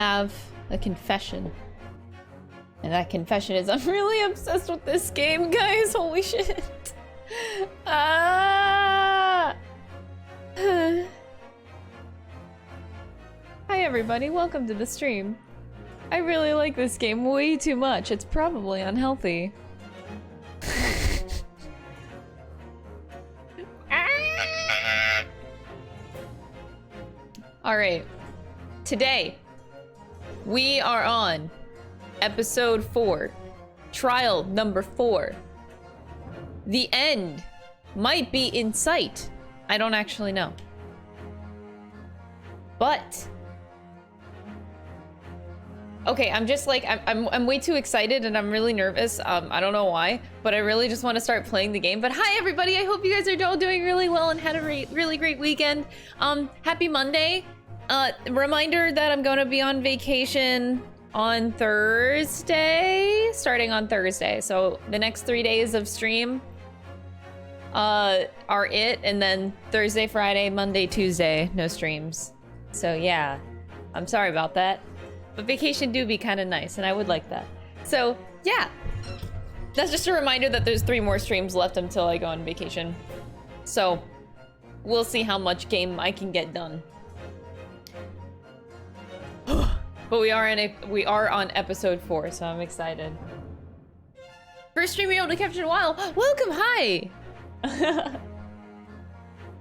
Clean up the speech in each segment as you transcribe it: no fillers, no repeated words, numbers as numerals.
Have a confession. And that confession is I'm really obsessed with this game, guys. Holy shit. Hi everybody, welcome to the stream. I really like this game way too much. It's probably unhealthy. Alright. Today, we are on episode 4. Trial number 4. The end might be in sight. I don't actually know. But okay, I'm just like I'm way too excited and I'm really nervous. I don't know why, but I really just want to start playing the game. But hi everybody, I hope you guys are all doing really well and had a really great weekend. Happy Monday. Reminder that I'm going to be on vacation on Thursday, starting on Thursday. So the next 3 days of stream are it, and then Thursday, Friday, Monday, Tuesday, no streams. So yeah, I'm sorry about that. But vacation do be kind of nice, and I would like that. So yeah, that's just a reminder that there's 3 more streams left until I go on vacation. So we'll see how much game I can get done. But we are on episode 4, so I'm excited. First stream we only captured in a while. Welcome, hi.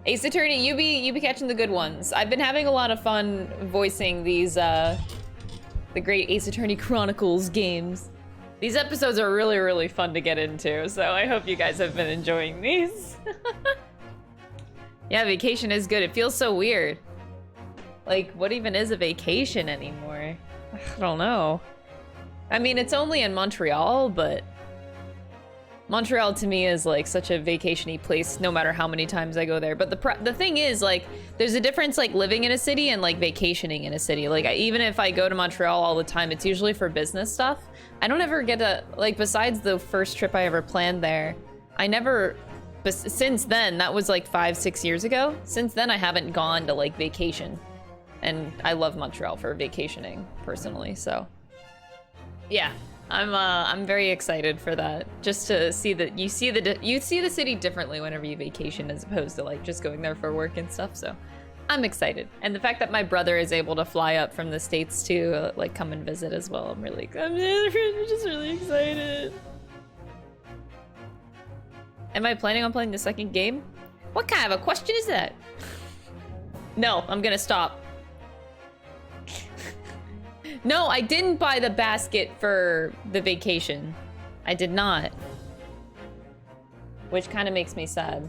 Ace Attorney, you be catching the good ones. I've been having a lot of fun voicing these the great Ace Attorney Chronicles games. These episodes are really fun to get into, so I hope you guys have been enjoying these. Yeah, vacation is good. It feels so weird. Like, what even is a vacation anymore? I don't know. I mean, it's only in Montreal, but Montreal to me is like such a vacation-y place no matter how many times I go there. But the thing is, like, there's a difference like living in a city and like vacationing in a city. Like, even if I go to Montreal all the time, it's usually for business stuff. I don't ever get to, like, besides the first trip I ever planned there, I never, since then, that was like 5-6 years ago. Since then, I haven't gone to like vacation. And I love Montreal for vacationing, personally, so. Yeah, I'm very excited for that. Just to see that you see the city differently whenever you vacation as opposed to like just going there for work and stuff, so. I'm excited. And the fact that my brother is able to fly up from the States to like come and visit as well, I'm just really excited. Am I planning on playing the second game? What kind of a question is that? No, I'm gonna stop. No, I didn't buy the basket for the vacation. I did not. Which kind of makes me sad.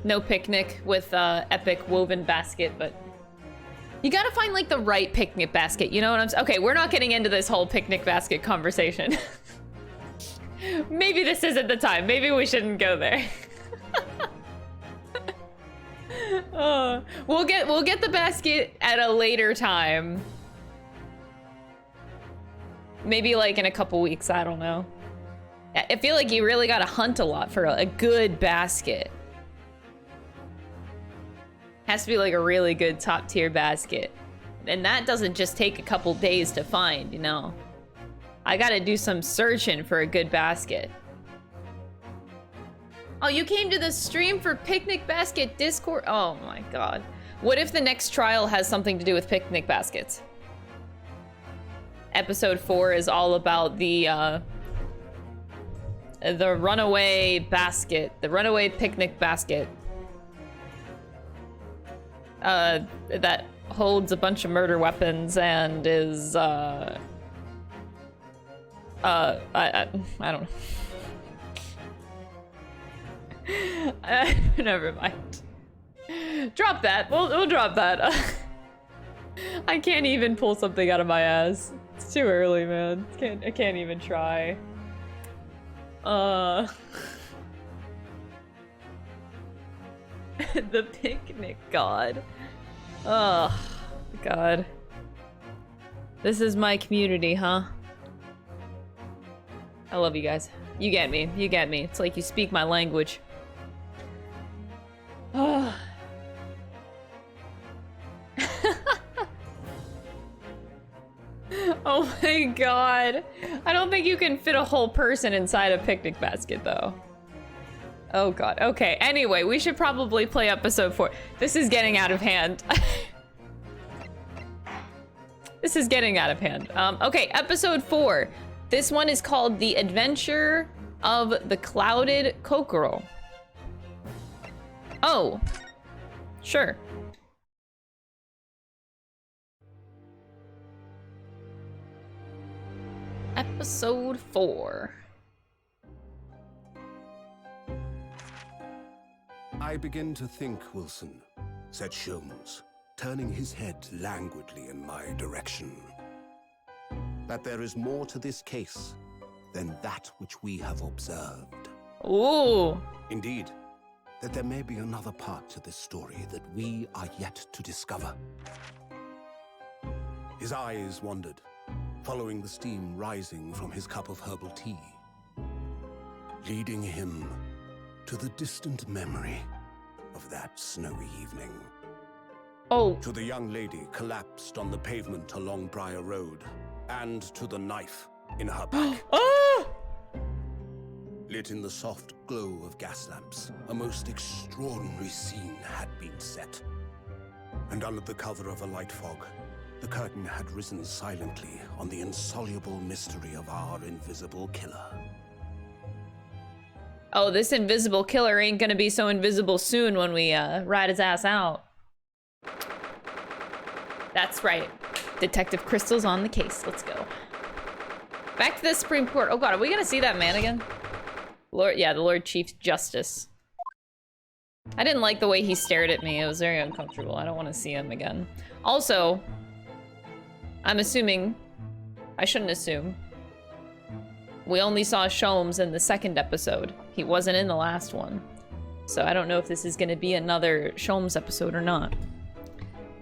No picnic with epic woven basket, but you gotta find like the right picnic basket, you know what I'm saying? Okay, we're not getting into this whole picnic basket conversation. Maybe this isn't the time. Maybe we shouldn't go there. We'll get the basket at a later time. Maybe like in a couple weeks, I don't know. I feel like you really gotta hunt a lot for a good basket. Has to be like a really good top tier basket. And that doesn't just take a couple days to find, you know. I gotta do some searching for a good basket. Oh, you came to the stream for Picnic Basket Discord? Oh my god. What if the next trial has something to do with picnic baskets? Episode 4 is all about the runaway basket, the runaway picnic basket. That holds a bunch of murder weapons and is, I don't know. Never mind. Drop that. We'll drop that. I can't even pull something out of my ass. It's too early, man. I can't even try. The picnic god. Oh, god. This is my community, huh? I love you guys. You get me. You get me. It's like you speak my language. Oh my god. I don't think you can fit a whole person inside a picnic basket, though. Oh god. Okay, anyway, we should probably play episode 4. This is getting out of hand. This is getting out of hand. Okay, episode 4. This one is called The Adventure of the Clouded Kokoro. Oh, sure. Episode 4. I begin to think, Wilson, said Sholmes, turning his head languidly in my direction, that there is more to this case than that which we have observed. Ooh. Indeed, that there may be another part to this story that we are yet to discover. His eyes wandered, following the steam rising from his cup of herbal tea, leading him to the distant memory of that snowy evening. Oh. To the young lady collapsed on the pavement along Briar Road, and to the knife in her back. Oh! Lit in the soft glow of gas lamps, a most extraordinary scene had been set. And under the cover of a light fog, the curtain had risen silently on the insoluble mystery of our invisible killer. Oh, this invisible killer ain't gonna be so invisible soon when we rat his ass out. That's right. Detective Crystal's on the case. Let's go. Back to the Supreme Court. Oh god, are we gonna see that man again? Lord, yeah, the Lord Chief Justice. I didn't like the way he stared at me. It was very uncomfortable. I don't want to see him again. Also, I'm assuming, I shouldn't assume, we only saw Sholmes in the second episode. He wasn't in the last one. So I don't know if this is going to be another Sholmes episode or not.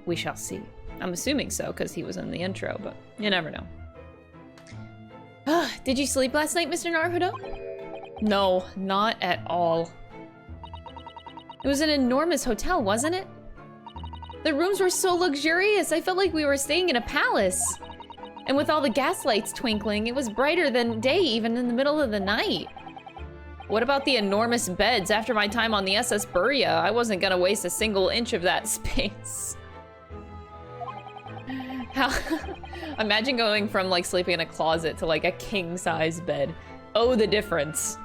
We shall see. I'm assuming so, because he was in the intro, but you never know. Did you sleep last night, Mr. Naruto? No, not at all. It was an enormous hotel, wasn't it? The rooms were so luxurious, I felt like we were staying in a palace. And with all the gas lights twinkling, it was brighter than day even in the middle of the night. What about the enormous beds? After my time on the SS Buria, I wasn't gonna waste a single inch of that space. How? Imagine going from like sleeping in a closet to like a king-size bed. Oh, the difference.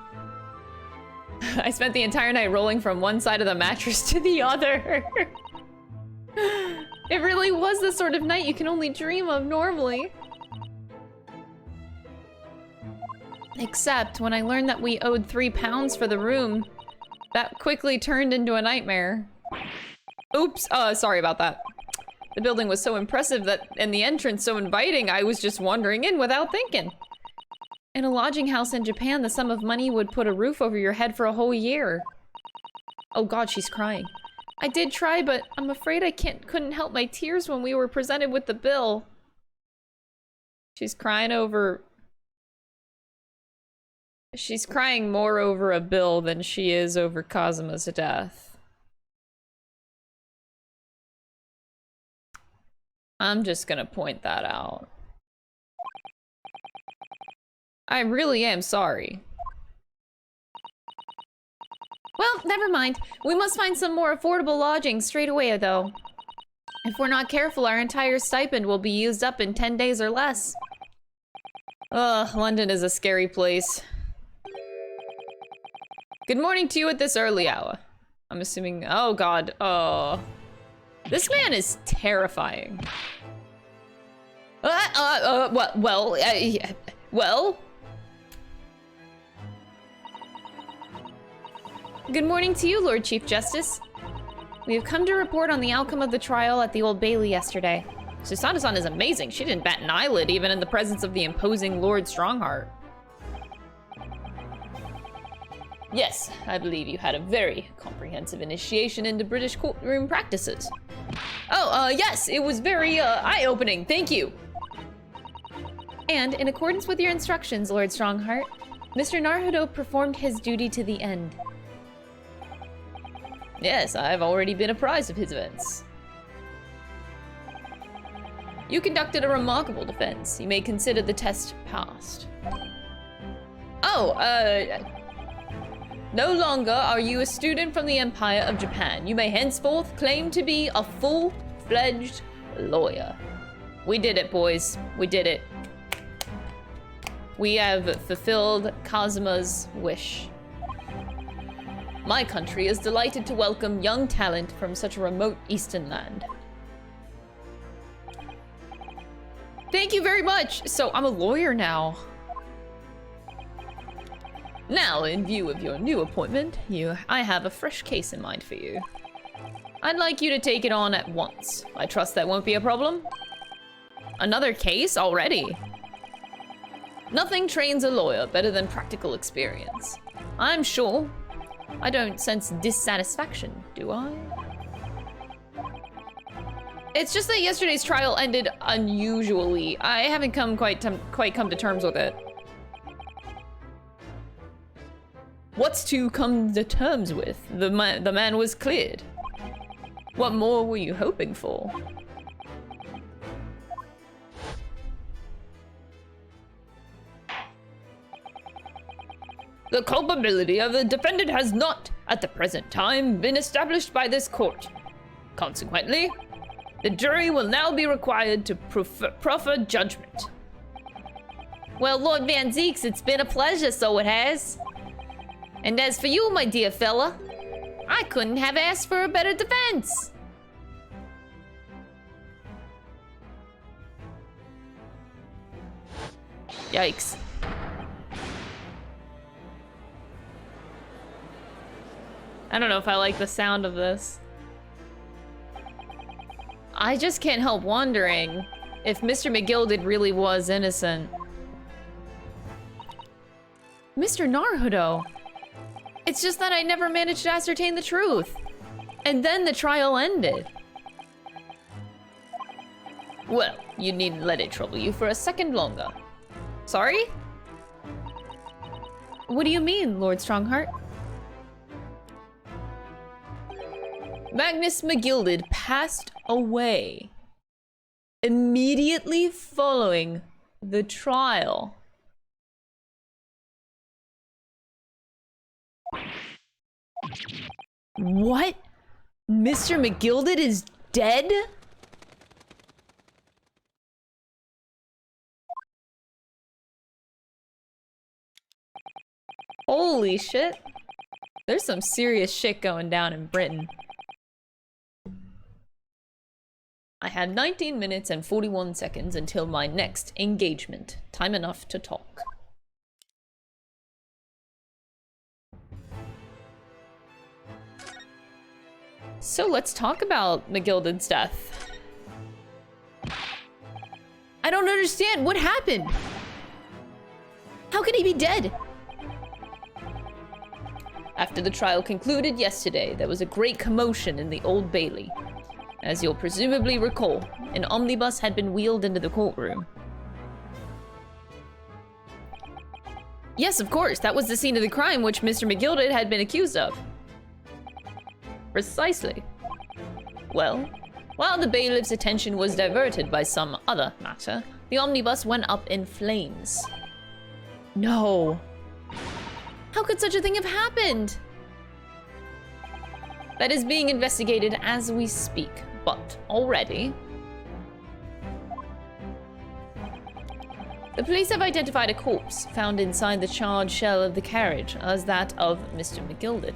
I spent the entire night rolling from one side of the mattress to the other. It really was the sort of night you can only dream of normally. Except when I learned that we owed £3 for the room, that quickly turned into a nightmare. Oops, sorry about that. The building was so impressive that, and the entrance so inviting, I was just wandering in without thinking. In a lodging house in Japan, the sum of money would put a roof over your head for a whole year. Oh god, she's crying. I did try, but I'm afraid I couldn't help my tears when we were presented with the bill. She's crying over... She's crying more over a bill than she is over Kazuma's death. I'm just gonna point that out. I really am sorry. Well, never mind. We must find some more affordable lodging straight away, though. If we're not careful, our entire stipend will be used up in 10 days or less. Ugh, London is a scary place. Good morning to you at this early hour. I'm assuming... Oh, God. Oh. This man is terrifying. Well... Good morning to you, Lord Chief Justice. We have come to report on the outcome of the trial at the Old Bailey yesterday. Susanna-san is amazing. She didn't bat an eyelid even in the presence of the imposing Lord Strongheart. Yes, I believe you had a very comprehensive initiation into British courtroom practices. Oh, yes, it was very, eye-opening. Thank you. And in accordance with your instructions, Lord Strongheart, Mr. Naruto performed his duty to the end. Yes, I've already been apprised of his events. You conducted a remarkable defense. You may consider the test passed. Oh, no longer are you a student from the Empire of Japan. You may henceforth claim to be a full-fledged lawyer. We did it, boys. We did it. We have fulfilled Kazuma's wish. My country is delighted to welcome young talent from such a remote eastern land. Thank you very much. So I'm a lawyer now. Now, in view of your new appointment, I have a fresh case in mind for you. I'd like you to take it on at once. I trust that won't be a problem. Another case already? Nothing trains a lawyer better than practical experience. I'm sure. I don't sense dissatisfaction, do I? It's just that yesterday's trial ended unusually. I haven't quite come to terms with it. What's to come to terms with? The man was cleared. What more were you hoping for? The culpability of the defendant has not, at the present time, been established by this court. Consequently, the jury will now be required to proffer judgment. Well, Lord Van Zeeks, it's been a pleasure, so it has. And as for you, my dear fella, I couldn't have asked for a better defense. Yikes. I don't know if I like the sound of this. I just can't help wondering if Mr. McGilded really was innocent. Mr. Naruhodo. It's just that I never managed to ascertain the truth. And then the trial ended. Well, you needn't let it trouble you for a second longer. Sorry? What do you mean, Lord Strongheart? Magnus McGilded passed away immediately following the trial. What? Mr. McGilded is dead? Holy shit. There's some serious shit going down in Britain. I had 19 minutes and 41 seconds until my next engagement. Time enough to talk. So let's talk about McGilded's death. I don't understand. What happened? How could he be dead? After the trial concluded yesterday, there was a great commotion in the Old Bailey. As you'll presumably recall, an omnibus had been wheeled into the courtroom. Yes, of course, that was the scene of the crime which Mr. McGilded had been accused of. Precisely. Well, while the bailiff's attention was diverted by some other matter, the omnibus went up in flames. No. How could such a thing have happened? That is being investigated as we speak, but already... The police have identified a corpse found inside the charred shell of the carriage as that of Mr. McGilded.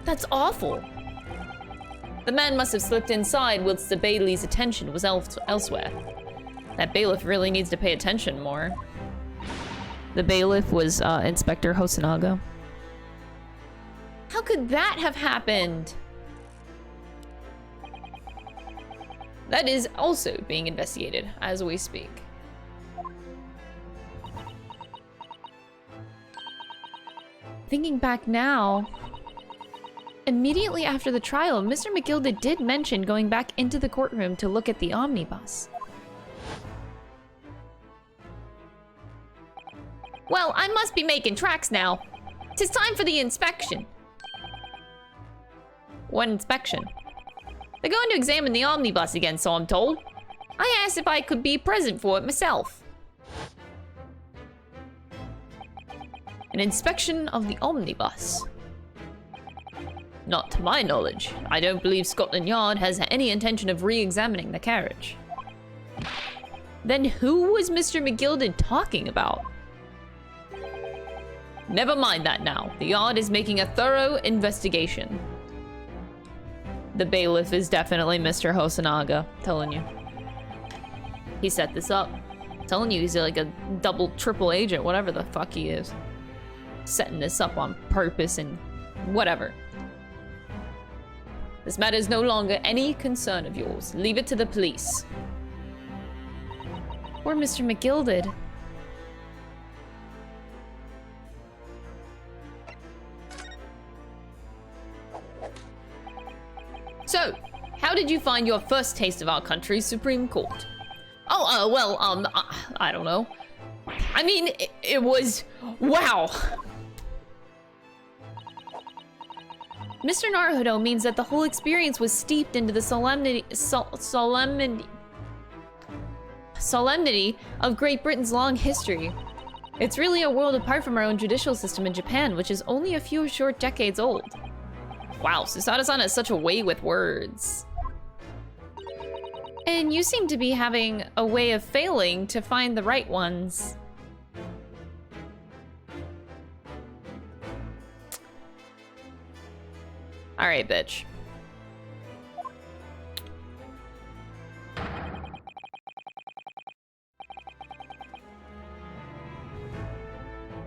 That's awful! The man must have slipped inside whilst the bailie's attention was elsewhere. That bailiff really needs to pay attention more. The bailiff was Inspector Hosonaga. How could that have happened? That is also being investigated as we speak. Thinking back now, immediately after the trial, Mr. McGilded did mention going back into the courtroom to look at the omnibus. Well, I must be making tracks now. 'Tis time for the inspection. What inspection? They're going to examine the omnibus again, so I'm told. I asked if I could be present for it myself. An inspection of the omnibus. Not to my knowledge. I don't believe Scotland Yard has any intention of re-examining the carriage. Then who was Mr. McGilded talking about? Never mind that now. The Yard is making a thorough investigation. The bailiff is definitely Mr. Hosonaga, telling you. He set this up. Telling you he's like a double, triple agent, whatever the fuck he is. Setting this up on purpose and whatever. This matter is no longer any concern of yours. Leave it to the police. Or Mr. McGilded. So, how did you find your first taste of our country's Supreme Court? Oh, well, I don't know. I mean, it was... wow! Mr. Naruhodo means that the whole experience was steeped into the solemnity of Great Britain's long history. It's really a world apart from our own judicial system in Japan, which is only a few short decades old. Wow, Susada-san has such a way with words. And you seem to be having a way of failing to find the right ones. Alright, bitch.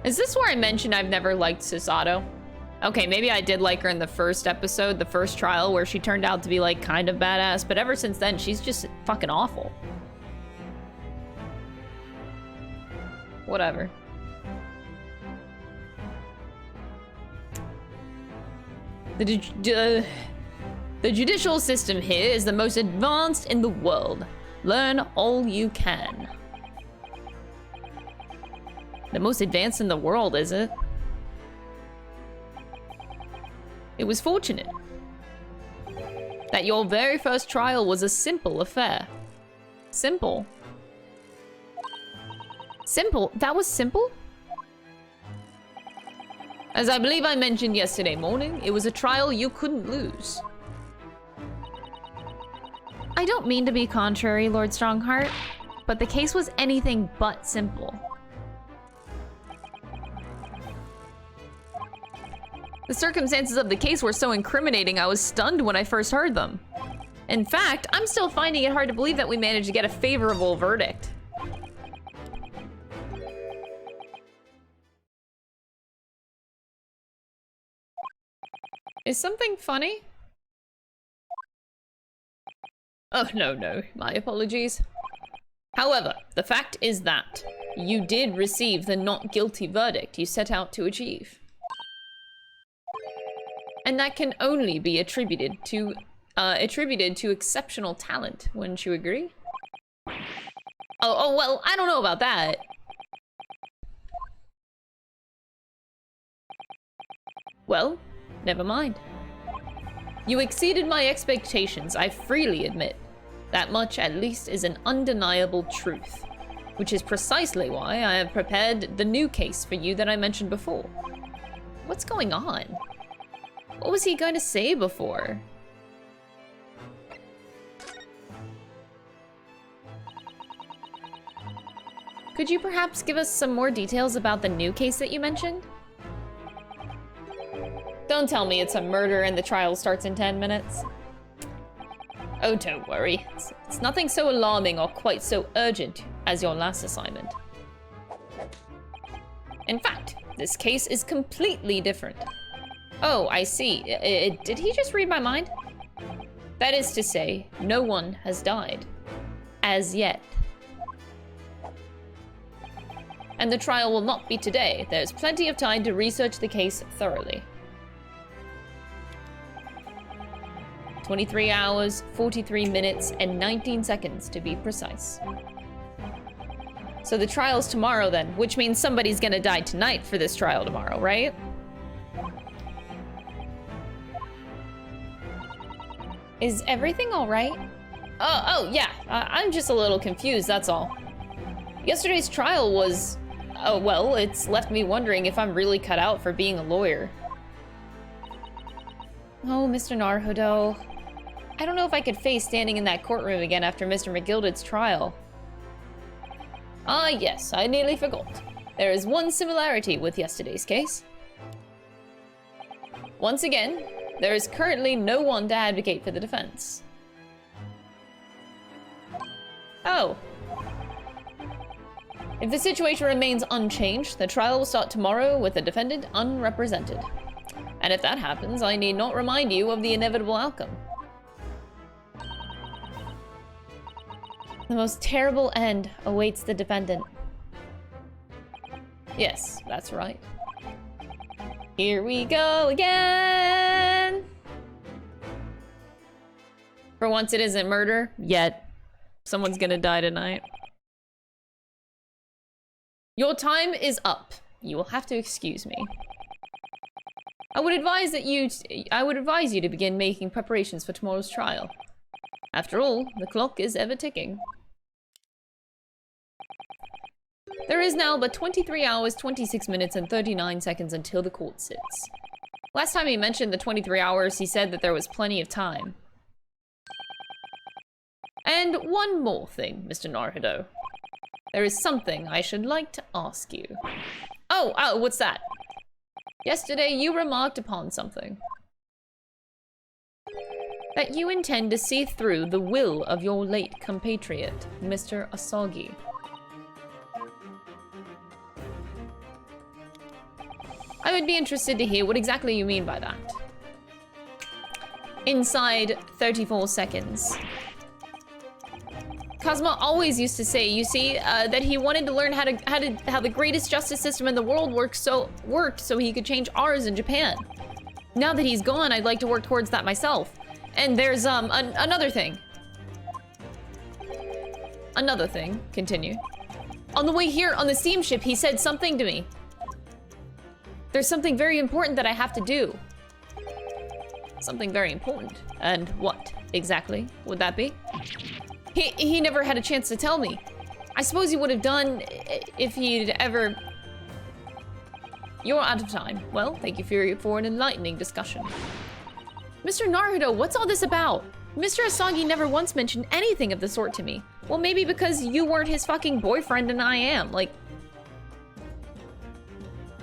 Is this where I mentioned I've never liked Susato? Okay, maybe I did like her in the first episode, the first trial, where she turned out to be, like, kind of badass, but ever since then, she's just fucking awful. Whatever. The judicial system here is the most advanced in the world. Learn all you can. The most advanced in the world, is it? It was fortunate that your very first trial was a simple affair. Simple? Simple? That was simple? As I believe I mentioned yesterday morning, it was a trial you couldn't lose. I don't mean to be contrary, Lord Strongheart, but the case was anything but simple. The circumstances of the case were so incriminating, I was stunned when I first heard them. In fact, I'm still finding it hard to believe that we managed to get a favorable verdict. Is something funny? Oh, no, my apologies. However, the fact is that you did receive the not guilty verdict you set out to achieve. And that can only be attributed to exceptional talent, wouldn't you agree? Oh, well, I don't know about that. Well, never mind. You exceeded my expectations, I freely admit. That much, at least, is an undeniable truth. Which is precisely why I have prepared the new case for you that I mentioned before. What's going on? What was he going to say before? Could you perhaps give us some more details about the new case that you mentioned? Don't tell me it's a murder and the trial starts in 10 minutes. Oh, don't worry. It's nothing so alarming or quite so urgent as your last assignment. In fact, this case is completely different. Oh, I see. Did he just read my mind? That is to say, no one has died. As yet. And the trial will not be today. There's plenty of time to research the case thoroughly. 23 hours, 43 minutes, and 19 seconds to be precise. So the trial's tomorrow then, which means somebody's gonna die tonight for this trial tomorrow, right? Is everything all right? Oh, yeah. I'm just a little confused, that's all. Yesterday's trial was... Oh, well, it's left me wondering if I'm really cut out for being a lawyer. Oh, Mr. Naruhodo. I don't know if I could face standing in that courtroom again after Mr. McGilded's trial. Ah, yes, I nearly forgot. There is one similarity with yesterday's case. Once again, there is currently no one to advocate for the defense. Oh. If the situation remains unchanged, the trial will start tomorrow with the defendant unrepresented. And if that happens, I need not remind you of the inevitable outcome. The most terrible end awaits the defendant. Yes, that's right. Here we go again! For once it isn't murder, yet. Someone's gonna die tonight. Your time is up. You will have to excuse me. I would advise you to begin making preparations for tomorrow's trial. After all, the clock is ever ticking. There is now but 23 hours, 26 minutes, and 39 seconds until the court sits. Last time he mentioned the 23 hours, he said that there was plenty of time. And one more thing, Mr. Naruhodo. There is something I should like to ask you. Oh, what's that? Yesterday you remarked upon something. That you intend to see through the will of your late compatriot, Mr. Asagi. I would be interested to hear what exactly you mean by that. Inside 34 seconds. Kazuma always used to say, you see, that he wanted to learn how the greatest justice system in the world worked so he could change ours in Japan. Now that he's gone, I'd like to work towards that myself. And there's another thing. Another thing. Continue. On the way here on the steamship, he said something to me. There's something very important that I have to do. Something very important. And what exactly would that be? He never had a chance to tell me. I suppose he would have done if he'd ever... You're out of time. Well, thank you for an enlightening discussion. Mr. Naruhodo, what's all this about? Mr. Asagi never once mentioned anything of the sort to me. Well, maybe because you weren't his fucking boyfriend and I am. Like...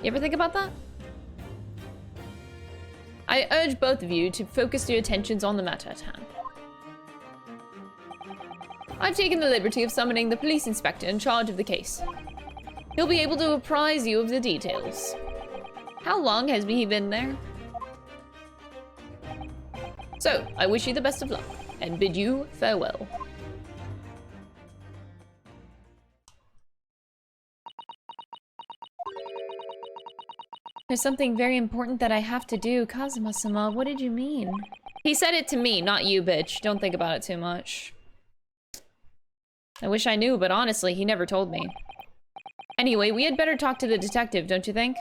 You ever think about that? I urge both of you to focus your attentions on the matter at hand. I've taken the liberty of summoning the police inspector in charge of the case. He'll be able to apprise you of the details. How long has he been there? So, I wish you the best of luck, and bid you farewell. There's something very important that I have to do. Kazuma-sama, what did you mean? He said it to me, not you, bitch. Don't think about it too much. I wish I knew, but honestly, he never told me. Anyway, we had better talk to the detective, don't you think?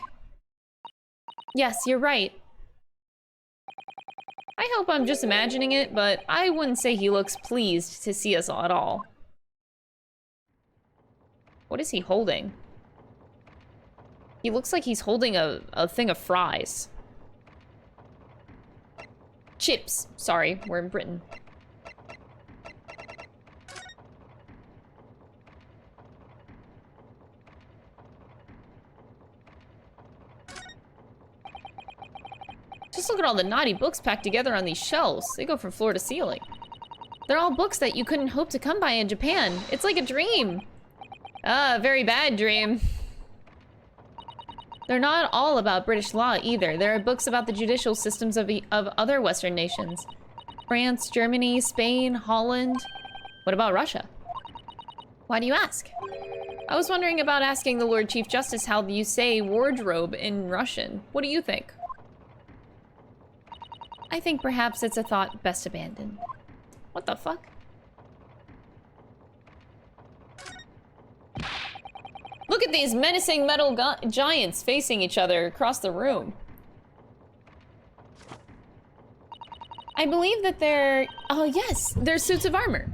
Yes, you're right. I hope I'm just imagining it, but I wouldn't say he looks pleased to see us all at all. What is he holding? He looks like he's holding a thing of fries. Chips. Sorry, we're in Britain. Just look at all the naughty books packed together on these shelves. They go from floor to ceiling. They're all books that you couldn't hope to come by in Japan. It's like a dream. A very bad dream. They're not all about British law either. There are books about the judicial systems of other Western nations. France, Germany, Spain, Holland. What about Russia? Why do you ask? I was wondering about asking the Lord Chief Justice how you say wardrobe in Russian. What do you think? I think perhaps it's a thought best abandoned. What the fuck? Look at these menacing metal giants facing each other across the room. I believe that they're... Oh yes, they're suits of armor.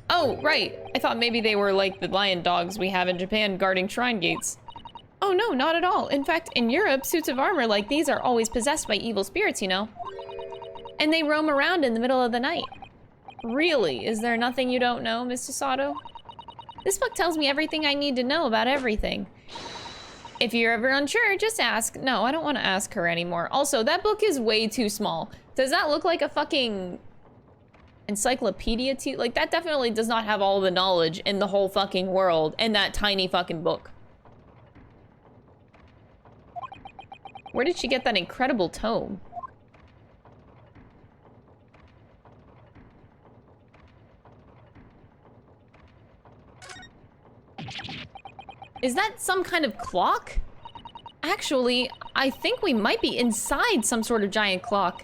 Oh, right. I thought maybe they were like the lion dogs we have in Japan guarding shrine gates. Oh no, not at all. In fact, in Europe, suits of armor like these are always possessed by evil spirits, you know? And they roam around in the middle of the night. Really? Is there nothing you don't know, Mr. Sato? This book tells me everything I need to know about everything. If you're ever unsure, just ask. No, I don't want to ask her anymore. Also, that book is way too small. Does that look like a fucking encyclopedia to you? Like, that definitely does not have all the knowledge in the whole fucking world in that tiny fucking book. Where did she get that incredible tome? Is that some kind of clock? Actually, I think we might be inside some sort of giant clock.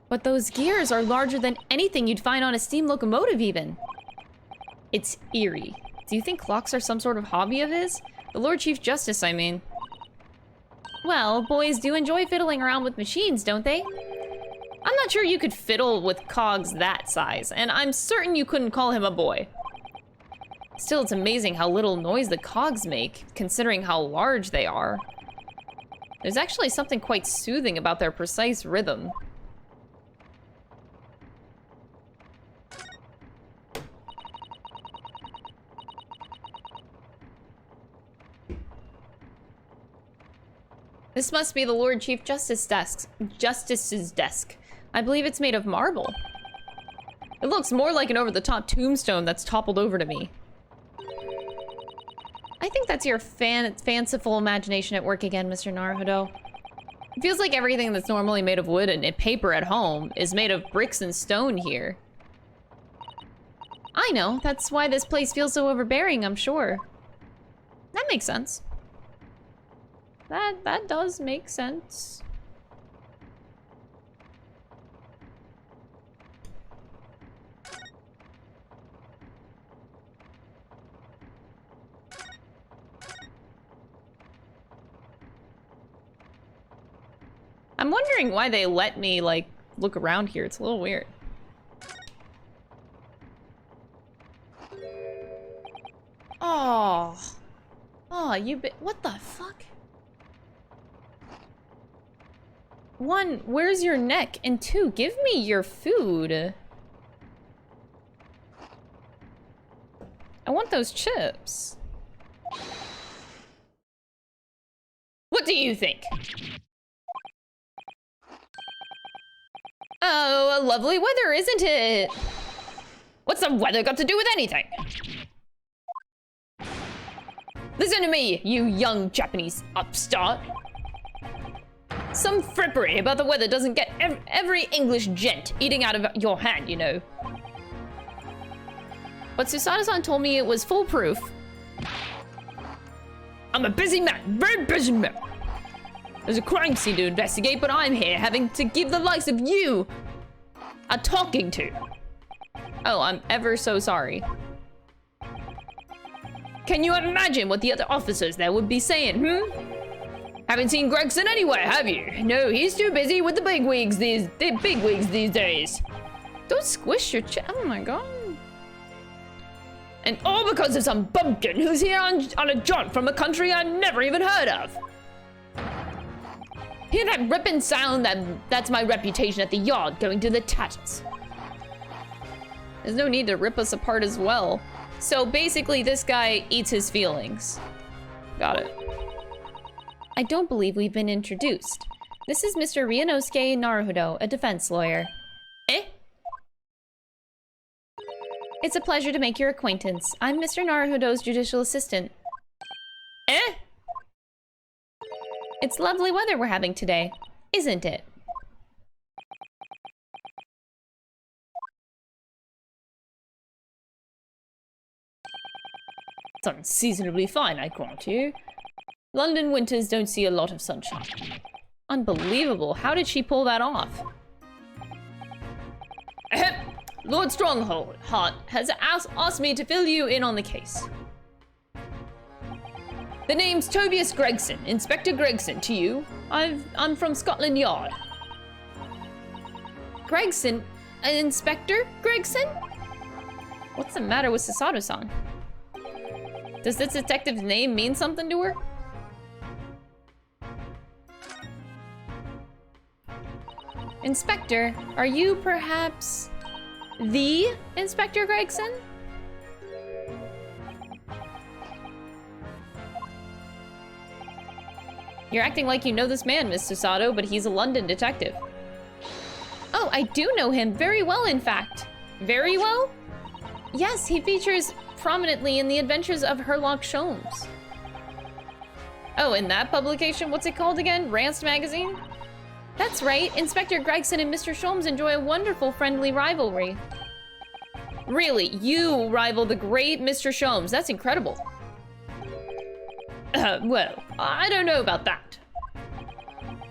But those gears are larger than anything you'd find on a steam locomotive even. It's eerie. Do you think clocks are some sort of hobby of his? The Lord Chief Justice, I mean. Well, boys do enjoy fiddling around with machines, don't they? I'm not sure you could fiddle with cogs that size, and I'm certain you couldn't call him a boy. Still, it's amazing how little noise the cogs make, considering how large they are. There's actually something quite soothing about their precise rhythm. This must be the Lord Chief Justice's desk. I believe it's made of marble. It looks more like an over-the-top tombstone that's toppled over to me. I think that's your fanciful imagination at work again, Mr. Naruhodo. It feels like everything that's normally made of wood and paper at home is made of bricks and stone here. I know, that's why this place feels so overbearing, I'm sure. That makes sense. That does make sense. I'm wondering why they let me, like, look around here. It's a little weird. Oh. Oh, what the fuck? One, where's your neck? And two, give me your food. I want those chips. What do you think? Oh, lovely weather, isn't it? What's the weather got to do with anything? Listen to me, you young Japanese upstart. Some frippery about the weather doesn't get every English gent eating out of your hand, you know. But Susato-san told me it was foolproof. I'm a busy man, very busy man. There's a crime scene to investigate, but I'm here having to give the likes of you a talking to. Oh, I'm ever so sorry. Can you imagine what the other officers there would be saying, Haven't seen Gregson anywhere, have you? No, he's too busy with the bigwigs these days. Don't squish your chest. Oh my god. And all because of some bumpkin who's here on a jaunt from a country I never even heard of. Hear that ripping sound? That's my reputation at the yard going to the tatters. There's no need to rip us apart as well. So basically this guy eats his feelings. Got it. I don't believe we've been introduced. This is Mr. Ryunosuke Naruhodo, a defense lawyer. Eh? It's a pleasure to make your acquaintance. I'm Mr. Naruhodo's judicial assistant. Eh? It's lovely weather we're having today, isn't it? It's unseasonably fine, I grant you. London winters don't see a lot of sunshine. Unbelievable. How did she pull that off? Ahem. Lord Stronghold Heart has asked me to fill you in on the case. The name's Tobias Gregson, Inspector Gregson to you. I'm from Scotland Yard. Gregson? Inspector Gregson? What's the matter with Susato-san? Does this detective's name mean something to her? Inspector, are you perhaps the Inspector Gregson? You're acting like you know this man, Miss Susato, but he's a London detective. Oh, I do know him very well, in fact. Very well? Yes, he features prominently in the adventures of Sherlock Sholmes. Oh, in that publication, what's it called again? Rance Magazine? That's right, Inspector Gregson and Mr. Sholmes enjoy a wonderful friendly rivalry. Really, you rival the great Mr. Sholmes. That's incredible. Well, I don't know about that.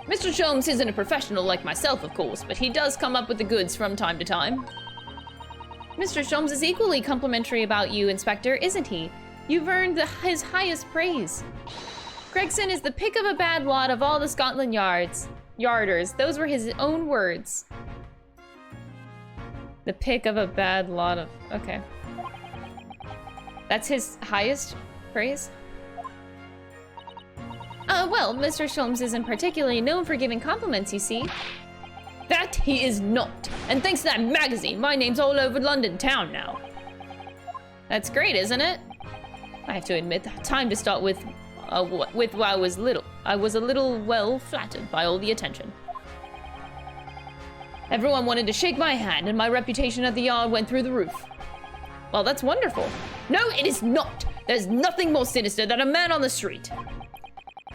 Mr. Sholmes isn't a professional like myself, of course, but he does come up with the goods from time to time. Mr. Sholmes is equally complimentary about you, Inspector, isn't he? You've earned his highest praise. Gregson is the pick of a bad lot of all the Scotland Yarders. Those were his own words. The pick of a bad lot of... Okay. That's his highest praise? Well, Mr. Sholmes isn't particularly known for giving compliments, you see. That he is not. And thanks to that magazine, my name's all over London town now. That's great, isn't it? I have to admit, the time to start with while I was little. I was a little, well, flattered by all the attention. Everyone wanted to shake my hand, and my reputation at the yard went through the roof. Well, that's wonderful. No, it is not. There's nothing more sinister than a man on the street.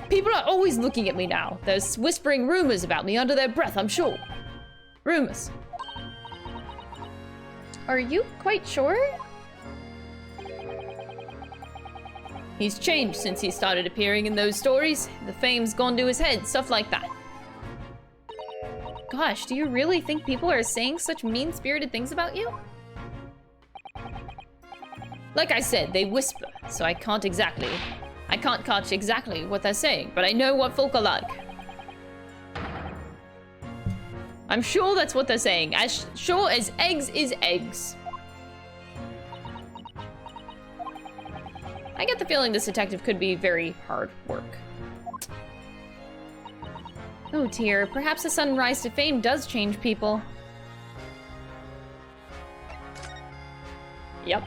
People are always looking at me now. They're whispering rumors about me under their breath, I'm sure. Rumors. Are you quite sure? He's changed since he started appearing in those stories. The fame's gone to his head, stuff like that. Gosh, do you really think people are saying such mean-spirited things about you? Like I said, they whisper, so I can't catch exactly what they're saying, but I know what folk are like. I'm sure that's what they're saying. As sure as eggs is eggs. I get the feeling this detective could be very hard work. Oh dear, perhaps a sudden rise to fame does change people. Yep.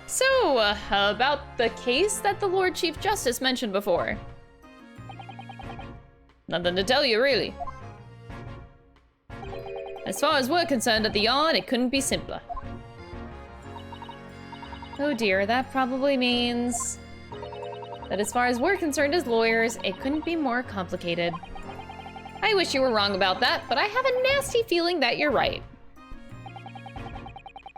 So, about the case that the Lord Chief Justice mentioned before. Nothing to tell you, really. As far as we're concerned at the yard, it couldn't be simpler. Oh dear, that probably means that as far as we're concerned as lawyers, it couldn't be more complicated. I wish you were wrong about that, but I have a nasty feeling that you're right.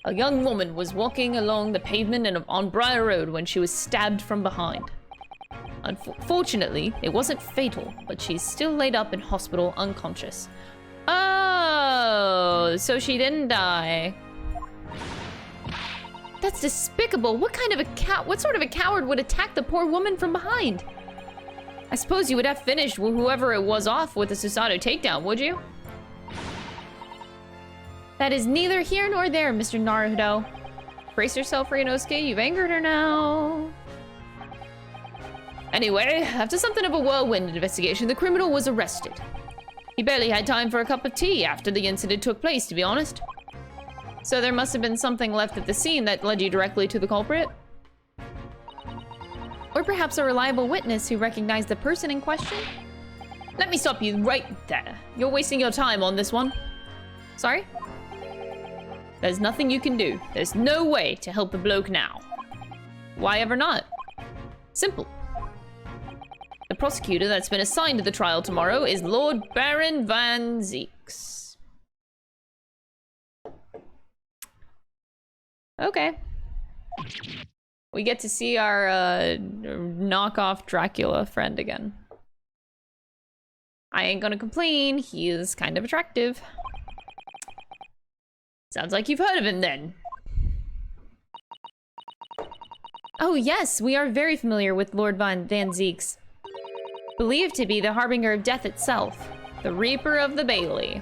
A young woman was walking along the pavement on Briar Road when she was stabbed from behind. Unfortunately, it wasn't fatal, but she's still laid up in hospital unconscious. Oh, so she didn't die. That's despicable. What sort of a coward would attack the poor woman from behind? I suppose you would have finished whoever it was off with a Susato takedown, would you? That is neither here nor there, Mr. Naruto. Brace yourself, Ryunosuke. You've angered her now. Anyway, after something of a whirlwind investigation, the criminal was arrested. He barely had time for a cup of tea after the incident took place, to be honest. So there must have been something left at the scene that led you directly to the culprit? Or perhaps a reliable witness who recognized the person in question? Let me stop you right there. You're wasting your time on this one. Sorry? There's nothing you can do. There's no way to help the bloke now. Why ever not? Simple. The prosecutor that's been assigned to the trial tomorrow is Lord Baron Van Zeeks. Okay. We get to see our knockoff Dracula friend again. I ain't gonna complain. He is kind of attractive. Sounds like you've heard of him then. Oh yes, we are very familiar with Lord Van Zeeks. Believed to be the harbinger of death itself. The Reaper of the Bailey.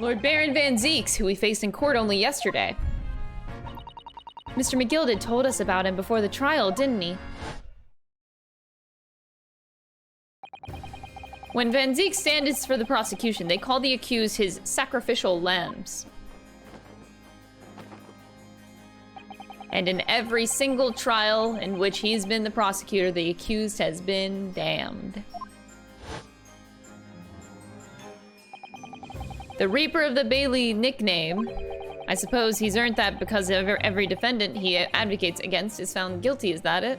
Lord Baron Van Zeeks, who we faced in court only yesterday. Mr. McGilded told us about him before the trial, didn't he? When Van Zeek stands for the prosecution, they call the accused his sacrificial lambs. And in every single trial in which he's been the prosecutor, the accused has been damned. The Reaper of the Bailey nickname, I suppose he's earned that because every defendant he advocates against is found guilty, is that it?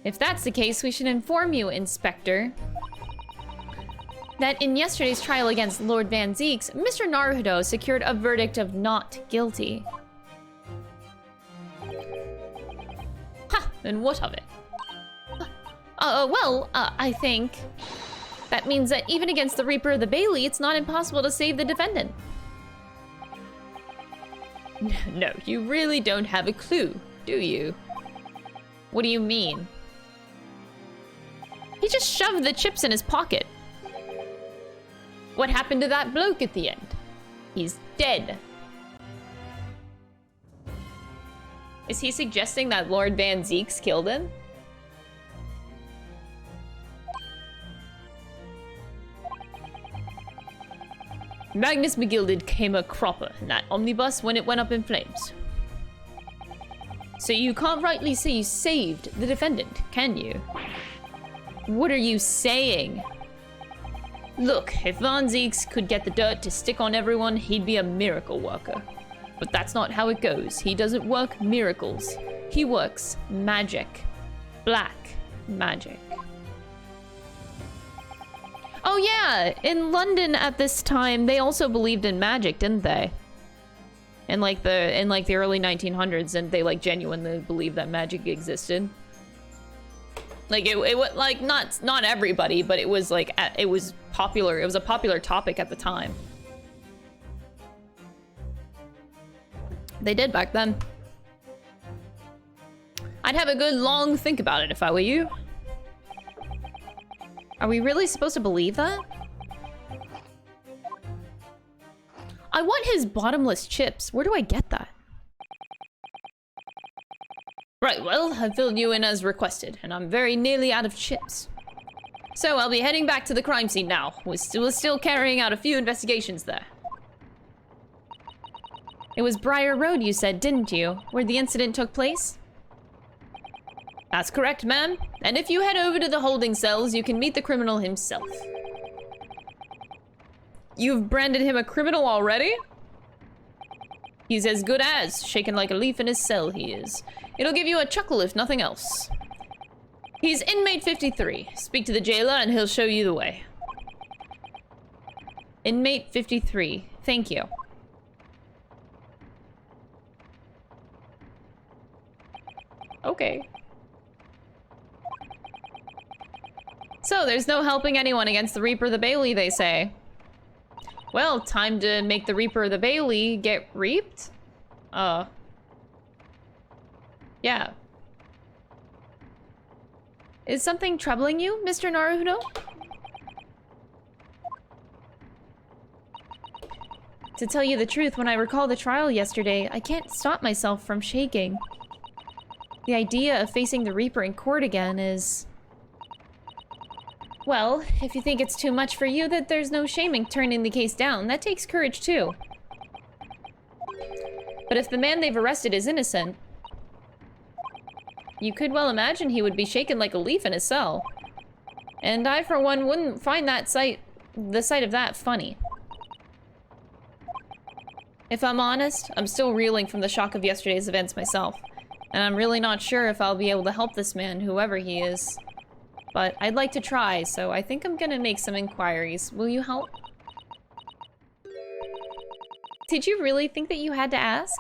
If that's the case, we should inform you, Inspector, that in yesterday's trial against Lord Van Zeeks, Mr. Naruhodo secured a verdict of not guilty. Ha! And what of it? I think that means that even against the Reaper of the Bailey, it's not impossible to save the defendant. No, you really don't have a clue, do you? What do you mean? He just shoved the chips in his pocket. What happened to that bloke at the end? He's dead. Is he suggesting that Lord Van Zeeks killed him? Magnus McGilded came a cropper in that omnibus when it went up in flames. So you can't rightly say you saved the defendant, can you? What are you saying? Look, if Van Zeeks could get the dirt to stick on everyone, he'd be a miracle worker. But that's not how it goes. He doesn't work miracles. He works magic. Black magic. Oh yeah, in London at this time, they also believed in magic, didn't they? In like the early 1900s, and they like genuinely believed that magic existed. Like it was like not everybody, but it was like it was popular. It was a popular topic at the time. They did back then. I'd have a good long think about it if I were you. Are we really supposed to believe that? I want his bottomless chips. Where do I get that? Right, well, I've filled you in as requested, and I'm very nearly out of chips. So I'll be heading back to the crime scene now. We're still carrying out a few investigations there. It was Briar Road, you said, didn't you? Where the incident took place? That's correct, ma'am. And if you head over to the holding cells, you can meet the criminal himself. You've branded him a criminal already? He's as good as, shaken like a leaf in his cell, he is. It'll give you a chuckle if nothing else. He's Inmate 53. Speak to the jailer and he'll show you the way. Inmate 53. Thank you. Okay. So, there's no helping anyone against the Reaper of the Bailey, they say. Well, time to make the Reaper of the Bailey get reaped? Yeah. Is something troubling you, Mr. Naruhodo? To tell you the truth, when I recall the trial yesterday, I can't stop myself from shaking. The idea of facing the Reaper in court again is... Well, if you think it's too much for you, that there's no shame in turning the case down. That takes courage, too. But if the man they've arrested is innocent, you could well imagine he would be shaken like a leaf in his cell. And I, for one, wouldn't find the sight of that funny. If I'm honest, I'm still reeling from the shock of yesterday's events myself. And I'm really not sure if I'll be able to help this man, whoever he is. But I'd like to try, so I think I'm gonna make some inquiries. Will you help? Did you really think that you had to ask?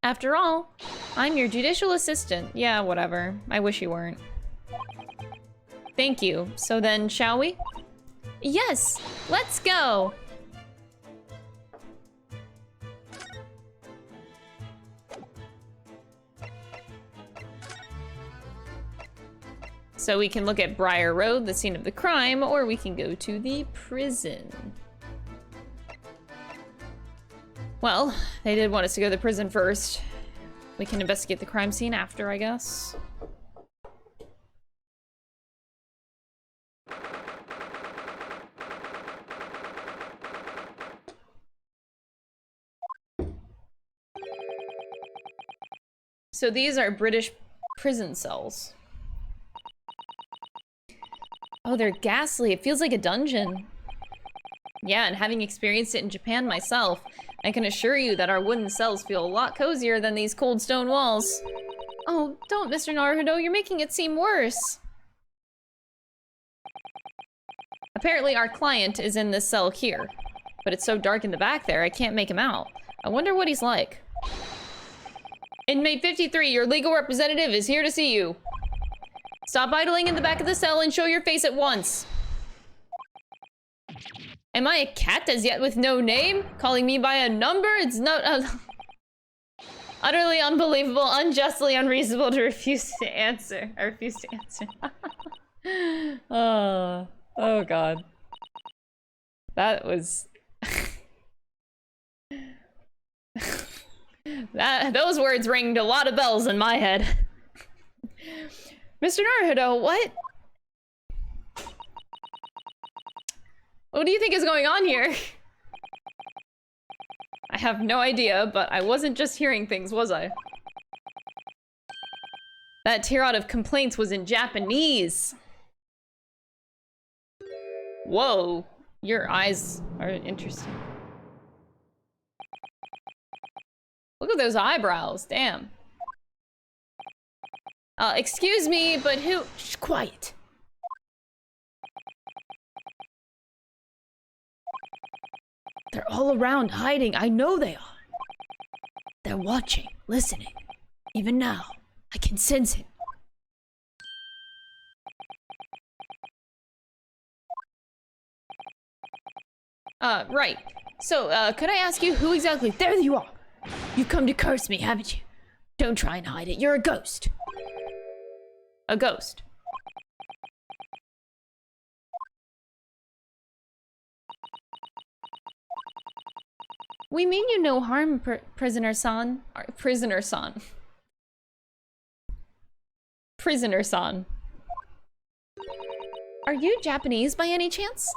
After all, I'm your judicial assistant. Yeah, whatever. I wish you weren't. Thank you. So then, shall we? Yes! Let's go! So we can look at Briar Road, the scene of the crime, or we can go to the prison. Well, they did want us to go to the prison first. We can investigate the crime scene after, I guess. So these are British prison cells. Oh, they're ghastly. It feels like a dungeon. Yeah, and having experienced it in Japan myself, I can assure you that our wooden cells feel a lot cozier than these cold stone walls. Oh, don't, Mr. Naruto, you're making it seem worse. Apparently our client is in this cell here, but it's so dark in the back there, I can't make him out. I wonder what he's like. Inmate 53, your legal representative is here to see you. Stop idling in the back of the cell and show your face at once. Am I a cat as yet with no name? Calling me by a number? It's not utterly unbelievable, unjustly unreasonable to refuse to answer. I refuse to answer. Oh God. That was... those words ringed a lot of bells in my head. Mr. Naruto, what? What do you think is going on here? I have no idea, but I wasn't just hearing things, was I? That tirade of complaints was in Japanese. Whoa, your eyes are interesting. Look at those eyebrows, damn. Excuse me, but who? Shh, quiet. They're all around hiding, I know they are. They're watching, listening. Even now, I can sense it. Right. So, could I ask you who exactly? There you are! You've come to curse me, haven't you? Don't try and hide it, you're a ghost. A ghost. We mean you no harm, prisoner-san. Prisoner-san. Prisoner-san. Are you Japanese by any chance?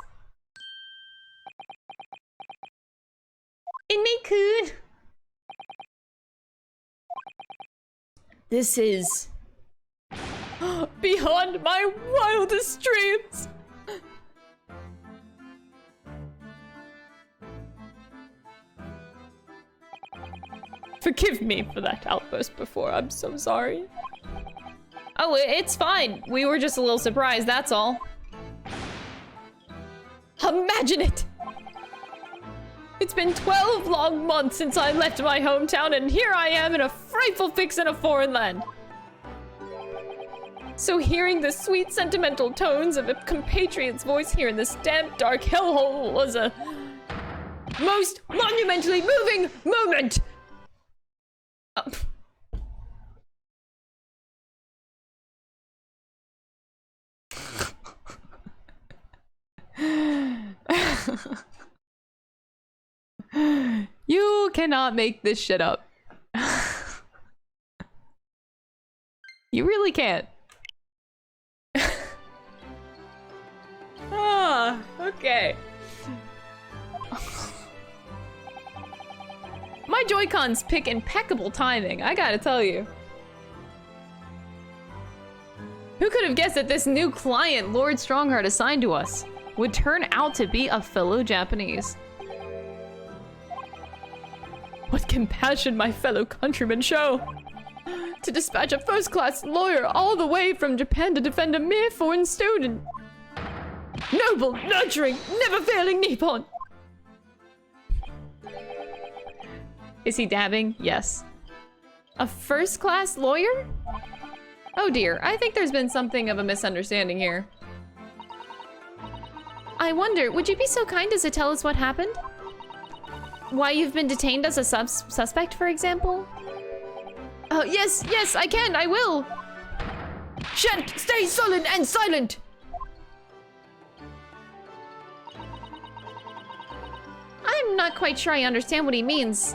Inmate-kun! This is... beyond my wildest dreams! Forgive me for that outburst before, I'm so sorry. Oh, it's fine. We were just a little surprised, that's all. Imagine it! It's been 12 long months since I left my hometown, and here I am in a frightful fix in a foreign land. So hearing the sweet, sentimental tones of a compatriot's voice here in this damp, dark hellhole was a most monumentally moving moment! You cannot make this shit up. You really can't. Ah, okay. My Joy-Cons pick impeccable timing, I gotta tell you. Who could have guessed that this new client Lord Strongheart assigned to us would turn out to be a fellow Japanese? What compassion my fellow countrymen show! To dispatch a first-class lawyer all the way from Japan to defend a mere foreign student! Noble, nurturing, never-failing Nippon! Is he dabbing? Yes. A first-class lawyer? Oh dear, I think there's been something of a misunderstanding here. I wonder, would you be so kind as to tell us what happened? Why you've been detained as a suspect, for example? Oh, yes, I can, I will! Shan't stay sullen and silent! I'm not quite sure I understand what he means.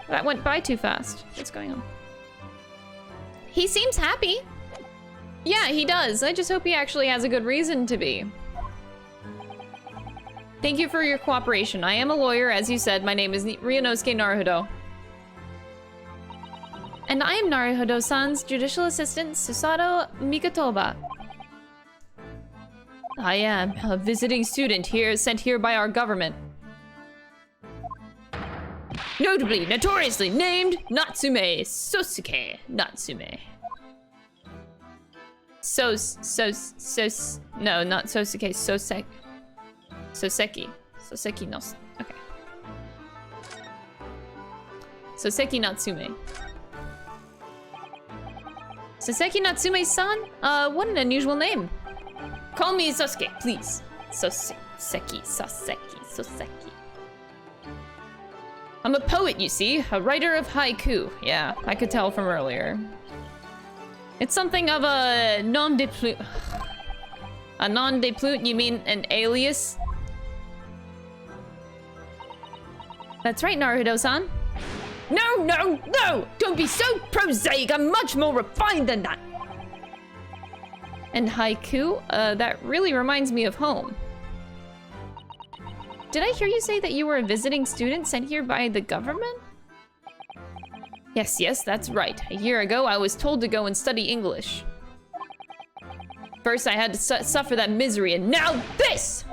That went by too fast. What's going on? He seems happy. Yeah, he does. I just hope he actually has a good reason to be. Thank you for your cooperation. I am a lawyer, as you said. My name is Ryunosuke Naruhodo. And I am Naruhodo-san's judicial assistant, Susato Mikotoba. I am a visiting student sent here by our government. Notably, notoriously named Natsume Sosuke Natsume. No, not Sosuke, Soseki no, okay. Soseki Natsume. Soseki Natsume-san? What an unusual name. Call me Sosuke, please. Soseki. I'm a poet, you see. A writer of haiku. Yeah, I could tell from earlier. It's something of a nom de plume. A nom de plume? You mean an alias? That's right, Naruhodo-san. No! Don't be so prosaic. I'm much more refined than that. And haiku? That really reminds me of home. Did I hear you say that you were a visiting student sent here by the government? Yes, that's right. A year ago, I was told to go and study English. First, I had to suffer that misery, and now this!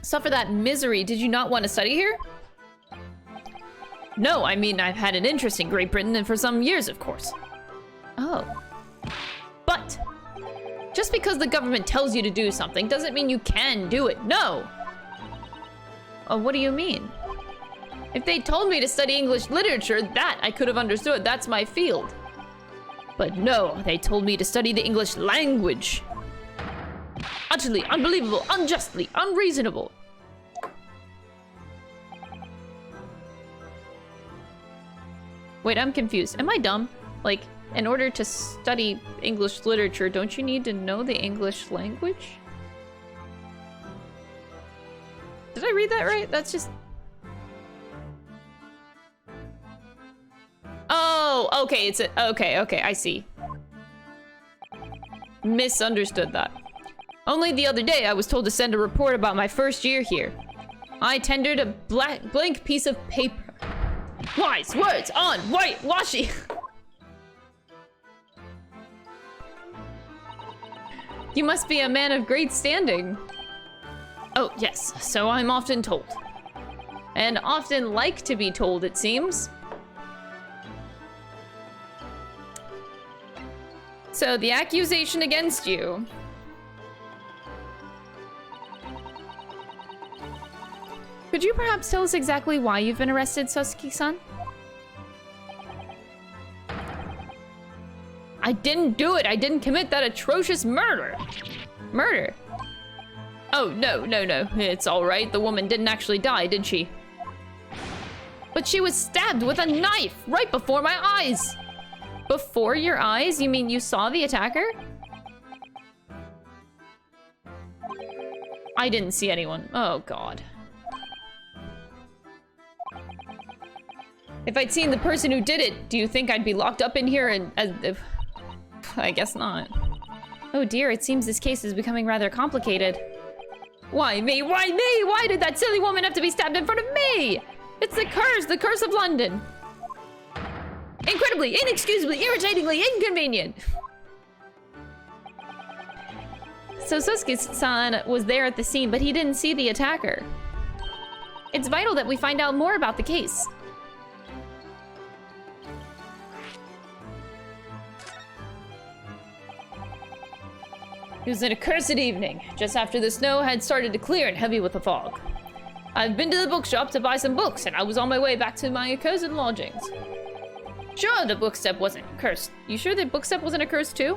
Suffer that misery? Did you not want to study here? No, I mean, I've had an interest in Great Britain and for some years, of course. Oh. But just because the government tells you to do something doesn't mean you can do it. No! Oh, what do you mean? If they told me to study English literature, that I could have understood. That's my field. But no, they told me to study the English language. Utterly unbelievable, unjustly, unreasonable. Wait, I'm confused. Am I dumb? Like, in order to study English literature, don't you need to know the English language? Did I read that right? That's just... Oh, okay, it's a... Okay, I see. Misunderstood that. Only the other day, I was told to send a report about my first year here. I tendered a blank piece of paper. Wise words on whitewashing. You must be a man of great standing. Oh, yes, so I'm often told. And often like to be told, it seems. So, the accusation against you. Could you perhaps tell us exactly why you've been arrested, Sasuke-san? I didn't do it! I didn't commit that atrocious murder! Murder? Oh, no. It's alright. The woman didn't actually die, did she? But she was stabbed with a knife right before my eyes! Before your eyes? You mean you saw the attacker? I didn't see anyone. Oh, God. If I'd seen the person who did it, do you think I'd be locked up in here and... I guess not. Oh dear, it seems this case is becoming rather complicated. Why me? Why me? Why did that silly woman have to be stabbed in front of me? It's the curse of London. Incredibly, inexcusably, irritatingly inconvenient. So Sosuke-san was there at the scene, but he didn't see the attacker. It's vital that we find out more about the case. It was an accursed evening, just after the snow had started to clear and heavy with the fog. I've been to the bookshop to buy some books, and I was on my way back to my accursed lodgings. Sure, the bookstep wasn't cursed. You sure the bookstep wasn't accursed too?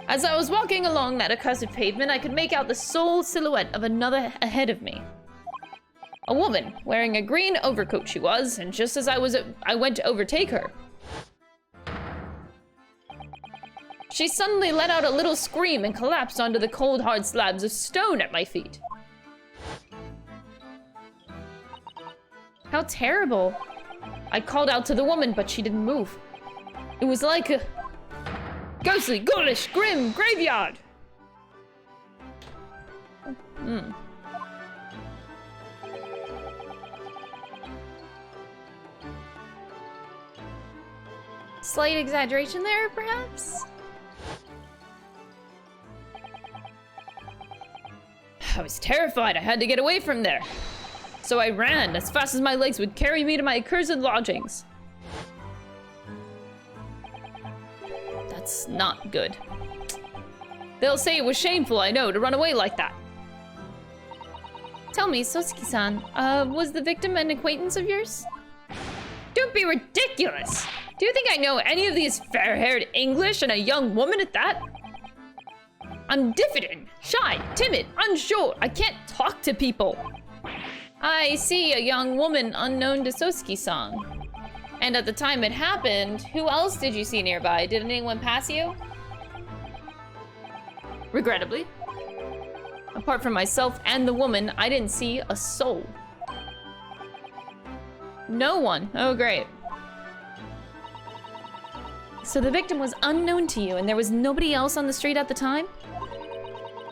As I was walking along that accursed pavement, I could make out the sole silhouette of another ahead of me. A woman, wearing a green overcoat she was, and just as I went to overtake her, she suddenly let out a little scream and collapsed onto the cold, hard slabs of stone at my feet. How terrible. I called out to the woman, but she didn't move. It was like a ghostly, ghoulish, grim graveyard. Slight exaggeration there, perhaps? I was terrified. I had to get away from there. So I ran as fast as my legs would carry me to my accursed lodgings. That's not good. They'll say it was shameful, I know, to run away like that. Tell me, Sotsuki-san, was the victim an acquaintance of yours? Don't be ridiculous! Do you think I know any of these fair-haired English and a young woman at that? I'm diffident, shy, timid, unsure. I can't talk to people. I see a young woman unknown to Sotsuki-san. And at the time it happened, who else did you see nearby? Did anyone pass you? Regrettably. Apart from myself and the woman, I didn't see a soul. No one. Oh, great. So the victim was unknown to you and there was nobody else on the street at the time?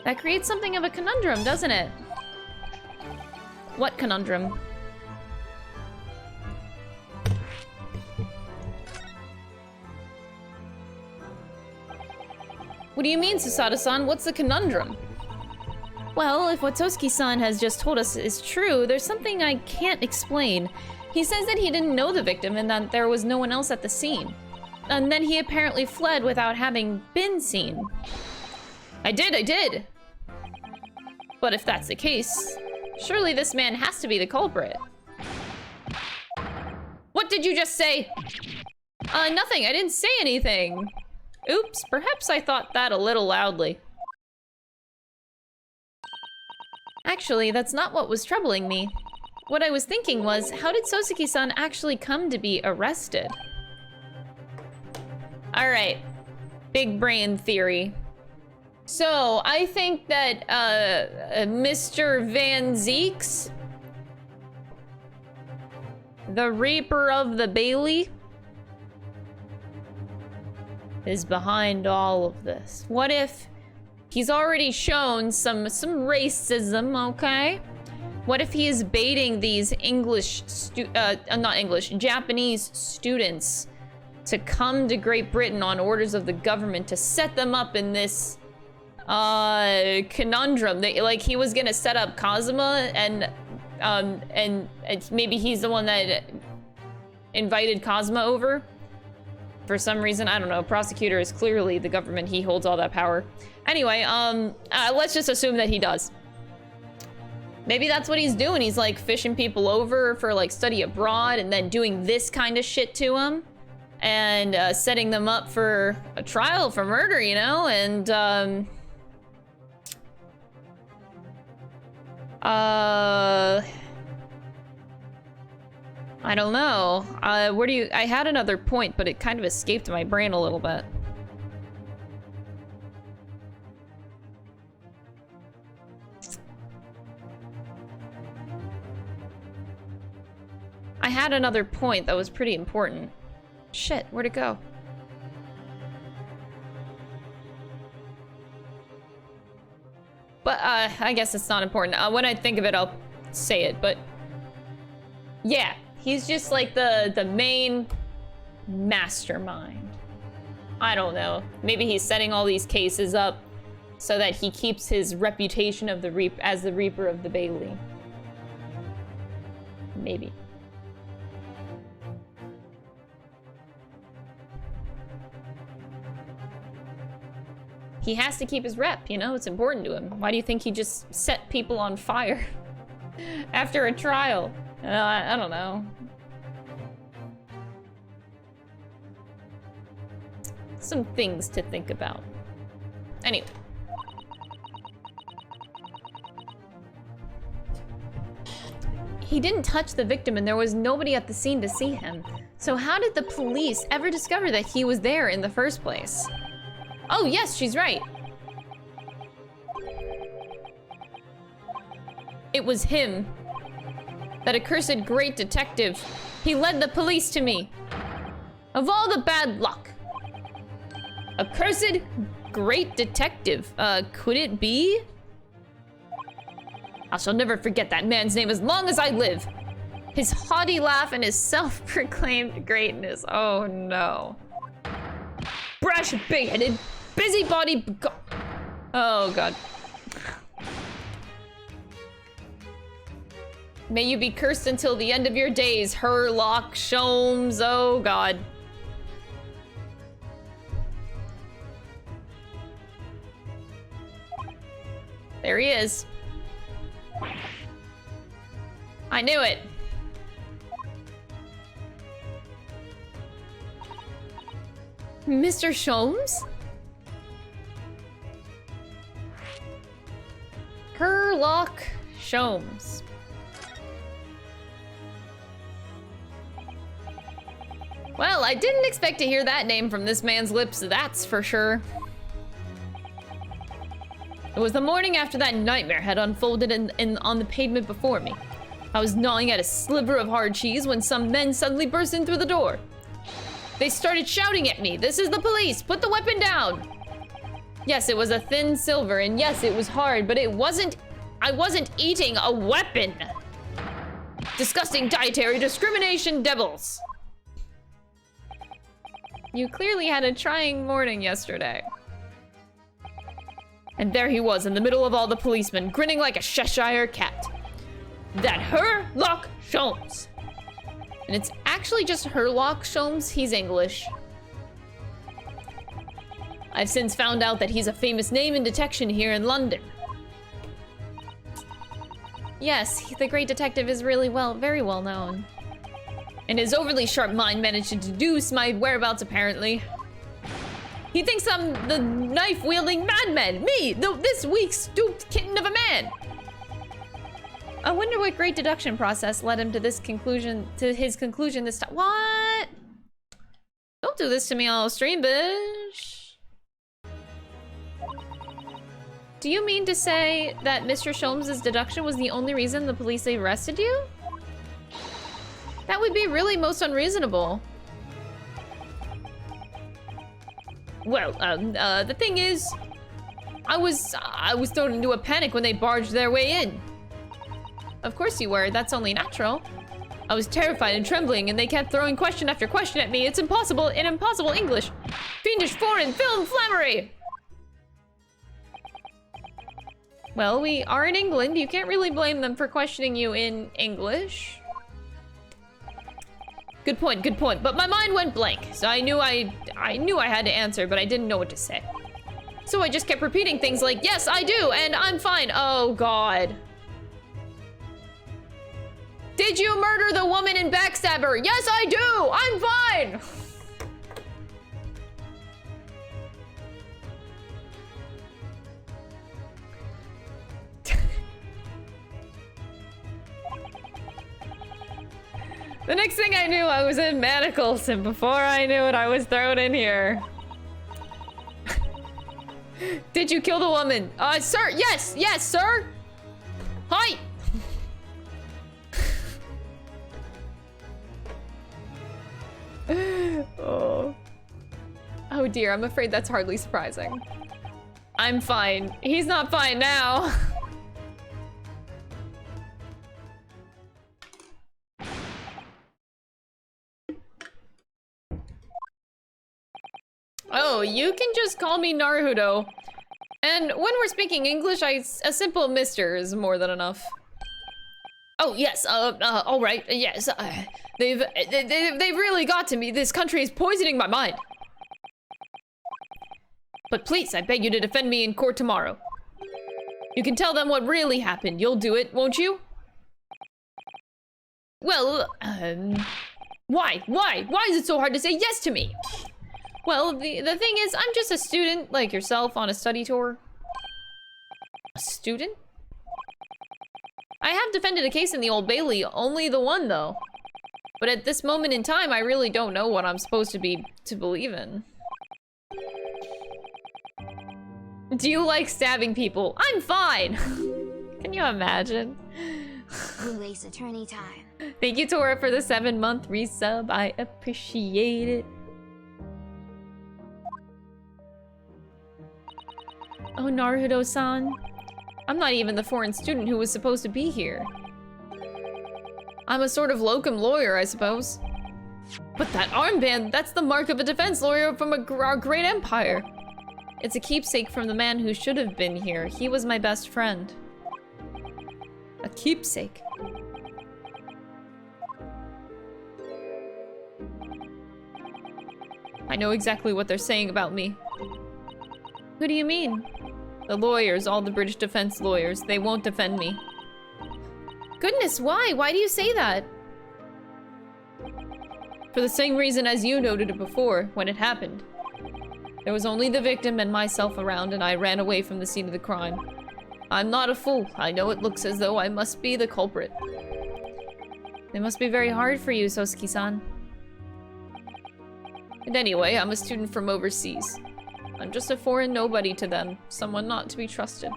That creates something of a conundrum, doesn't it? What conundrum? What do you mean, Susato-san? What's the conundrum? Well, if what Sotsuki-san has just told us is true, there's something I can't explain. He says that he didn't know the victim and that there was no one else at the scene. And then he apparently fled without having been seen. I did. But if that's the case, surely this man has to be the culprit. What did you just say? Nothing. I didn't say anything. Oops, perhaps I thought that a little loudly. Actually, that's not what was troubling me. What I was thinking was, how did Sotsuki-san actually come to be arrested? All right, big brain theory. So, I think that, Mr. Van Zeeks, the Reaper of the Bailey, is behind all of this. What if he's already shown some racism, okay? What if he is baiting these Japanese students to come to Great Britain on orders of the government to set them up in this conundrum? Like he was gonna set up Kazuma and maybe he's the one that invited Kazuma over. For some reason, I don't know, prosecutor is clearly the government. He holds all that power. Anyway, let's just assume that he does. Maybe that's what he's doing. He's like fishing people over for like study abroad and then doing this kind of shit to them and setting them up for a trial for murder, you know? And I don't know. I had another point, but it kind of escaped my brain a little bit. I had another point that was pretty important. Shit, where'd it go? But, I guess it's not important. When I think of it, I'll say it, but... yeah, he's just like the main mastermind. I don't know. Maybe he's setting all these cases up so that he keeps his reputation of as the Reaper of the Bailey. Maybe. He has to keep his rep, you know? It's important to him. Why do you think he just set people on fire after a trial? I don't know. Some things to think about. Anyway. He didn't touch the victim and there was nobody at the scene to see him. So how did the police ever discover that he was there in the first place? Oh yes, she's right. It was him. That accursed great detective. He led the police to me. Of all the bad luck. Accursed great detective. Could it be? I shall never forget that man's name as long as I live. His haughty laugh and his self-proclaimed greatness. Oh no. Brash, big-headed, busybody. Oh god. May you be cursed until the end of your days, Herlock Sholmes. Oh god. There he is. I knew it. Mr. Sholmes? Herlock Sholmes. Well, I didn't expect to hear that name from this man's lips, that's for sure. It was the morning after that nightmare had unfolded on the pavement before me. I was gnawing at a sliver of hard cheese when some men suddenly burst in through the door. They started shouting at me, "This is the police! Put the weapon down!" Yes, it was a thin silver, and yes, it was hard, but it wasn't... I wasn't eating a weapon! Disgusting dietary discrimination devils! You clearly had a trying morning yesterday. And there he was in the middle of all the policemen, grinning like a Cheshire cat. That Herlock Sholmes. And it's actually just Herlock Sholmes, he's English. I've since found out that he's a famous name in detection here in London. Yes, the great detective is really very well known. And his overly sharp mind managed to deduce my whereabouts apparently. He thinks I'm the knife-wielding madman, me, this weak, stooped kitten of a man. I wonder what great deduction process led him to his conclusion this time. What? Don't do this to me on stream, bitch. Do you mean to say that Mr. Sholmes' deduction was the only reason the police arrested you? That would be really most unreasonable. Well, the thing is, I was thrown into a panic when they barged their way in. Of course you were, that's only natural. I was terrified and trembling, and they kept throwing question after question at me. It's impossible in impossible English. Fiendish foreign film flammery! Well, we are in England. You can't really blame them for questioning you in English. Good point, good point. But my mind went blank, so I knew I had to answer, but I didn't know what to say. So I just kept repeating things like, yes, I do, and I'm fine. Oh, God. Did you murder the woman and backstab her? Yes, I do! I'm fine! The next thing I knew, I was in manacles, and before I knew it, I was thrown in here. Did you kill the woman? Sir, yes, sir! Hi! Oh. Oh dear, I'm afraid that's hardly surprising. I'm fine. He's not fine now. Oh, you can just call me Naruto. And when we're speaking English, a simple mister is more than enough. Oh, yes, all right, yes. They've really got to me. This country is poisoning my mind. But please, I beg you to defend me in court tomorrow. You can tell them what really happened. You'll do it, won't you? Well, why? Why is it so hard to say yes to me? Well, the thing is, I'm just a student like yourself on a study tour. A student? I have defended a case in the Old Bailey, only the one though. But at this moment in time, I really don't know what I'm supposed to believe in. Do you like stabbing people? I'm fine! Can you imagine? You waste attorney time. Thank you, Tora, for the 7-month resub. I appreciate it. Oh, Naruto-san. I'm not even the foreign student who was supposed to be here. I'm a sort of locum lawyer, I suppose. But that armband, that's the mark of a defense lawyer from our great empire. It's a keepsake from the man who should have been here. He was my best friend. A keepsake. I know exactly what they're saying about me. Who do you mean? The lawyers, all the British defense lawyers. They won't defend me. Goodness, why? Why do you say that? For the same reason as you noted it before, when it happened. There was only the victim and myself around, and I ran away from the scene of the crime. I'm not a fool. I know it looks as though I must be the culprit. They must be very hard for you, Sosuke-san. And anyway, I'm a student from overseas. I'm just a foreign nobody to them, someone not to be trusted.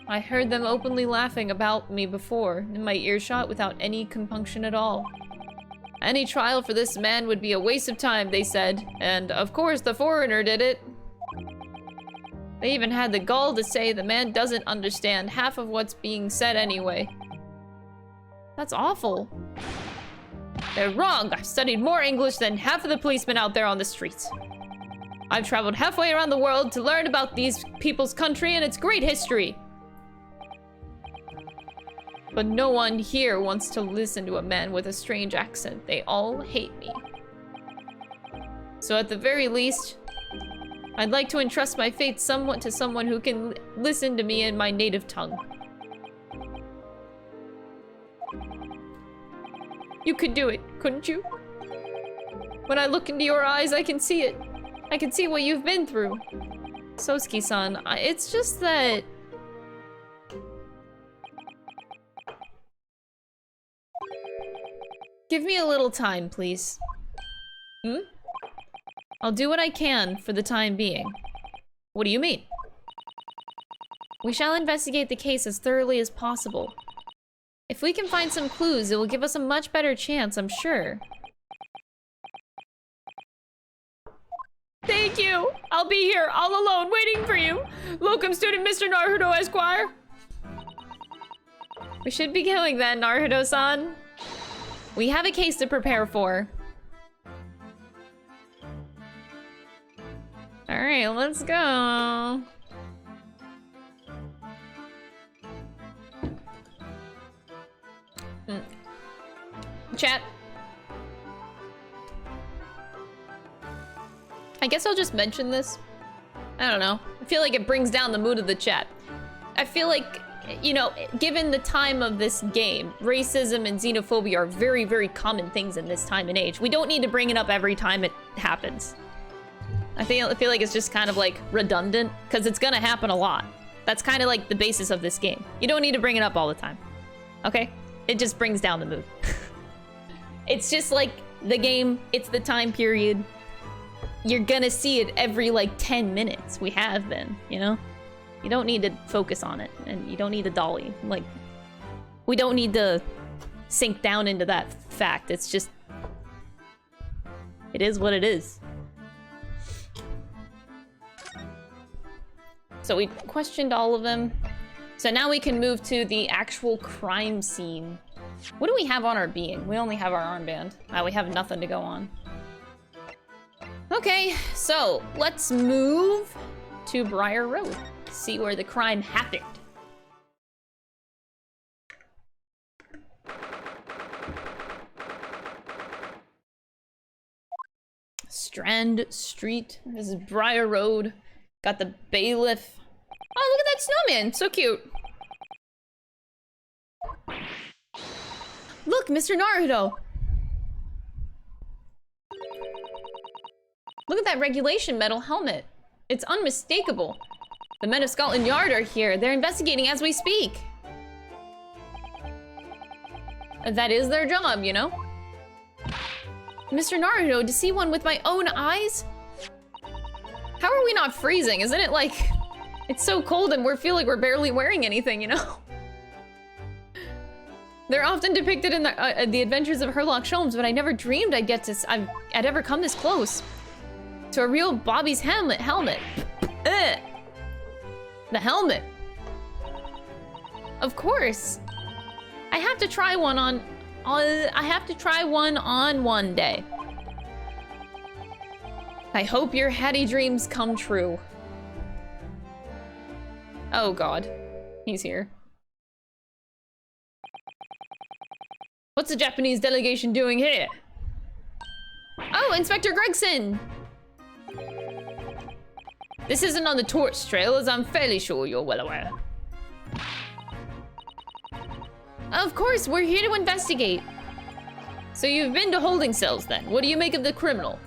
I heard them openly laughing about me before, in my earshot without any compunction at all. Any trial for this man would be a waste of time, they said, and of course the foreigner did it. They even had the gall to say the man doesn't understand half of what's being said anyway. That's awful. They're wrong. I've studied more English than half of the policemen out there on the streets. I've traveled halfway around the world to learn about these people's country and its great history. But no one here wants to listen to a man with a strange accent. They all hate me. So at the very least, I'd like to entrust my fate somewhat to someone who can listen to me in my native tongue. You could do it, couldn't you? When I look into your eyes, I can see it. I can see what you've been through. Sosuke-san, it's just that... Give me a little time, please. I'll do what I can for the time being. What do you mean? We shall investigate the case as thoroughly as possible. If we can find some clues, it will give us a much better chance, I'm sure. Thank you! I'll be here, all alone, waiting for you! Locum student Mr. Naruto, Esquire! We should be going then, Naruto-san. We have a case to prepare for. Alright, let's go. Chat. I guess I'll just mention this. I don't know. I feel like it brings down the mood of the chat. I feel like, you know, given the time of this game, racism and xenophobia are very, very common things in this time and age. We don't need to bring it up every time it happens. I feel like it's just kind of like redundant, because it's gonna happen a lot. That's kind of like the basis of this game. You don't need to bring it up all the time. Okay? It just brings down the mood. It's just like the game, it's the time period. You're gonna see it every like 10 minutes. We have been, you know? You don't need to focus on it, and you don't need to dolly. Like, we don't need to sink down into that fact. It's just... It is what it is. So we questioned all of them. So now we can move to the actual crime scene. What do we have on our being? We only have our armband. We have nothing to go on. Okay, so let's move to Briar Road. See where the crime happened. Strand Street. This is Briar Road. Got the bailiff. Oh, look at that snowman. So cute. Look, Mr. Naruto. Look at that regulation metal helmet. It's unmistakable. The men of Scotland Yard are here. They're investigating as we speak. That is their job, you know? Mr. Naruto, to see one with my own eyes? How are we not freezing? Isn't it like... It's so cold and we feel like we're barely wearing anything, you know? They're often depicted in the adventures of Sherlock Holmes, but I never dreamed I'd ever come this close to a real Bobby's helmet. Ugh. The helmet. Of course. I have to try one on one day. I hope your heady dreams come true. Oh God, he's here. What's the Japanese delegation doing here? Oh, Inspector Gregson! This isn't on the torch trail, as I'm fairly sure you're well aware. Of course, we're here to investigate. So you've been to holding cells then. What do you make of the criminal?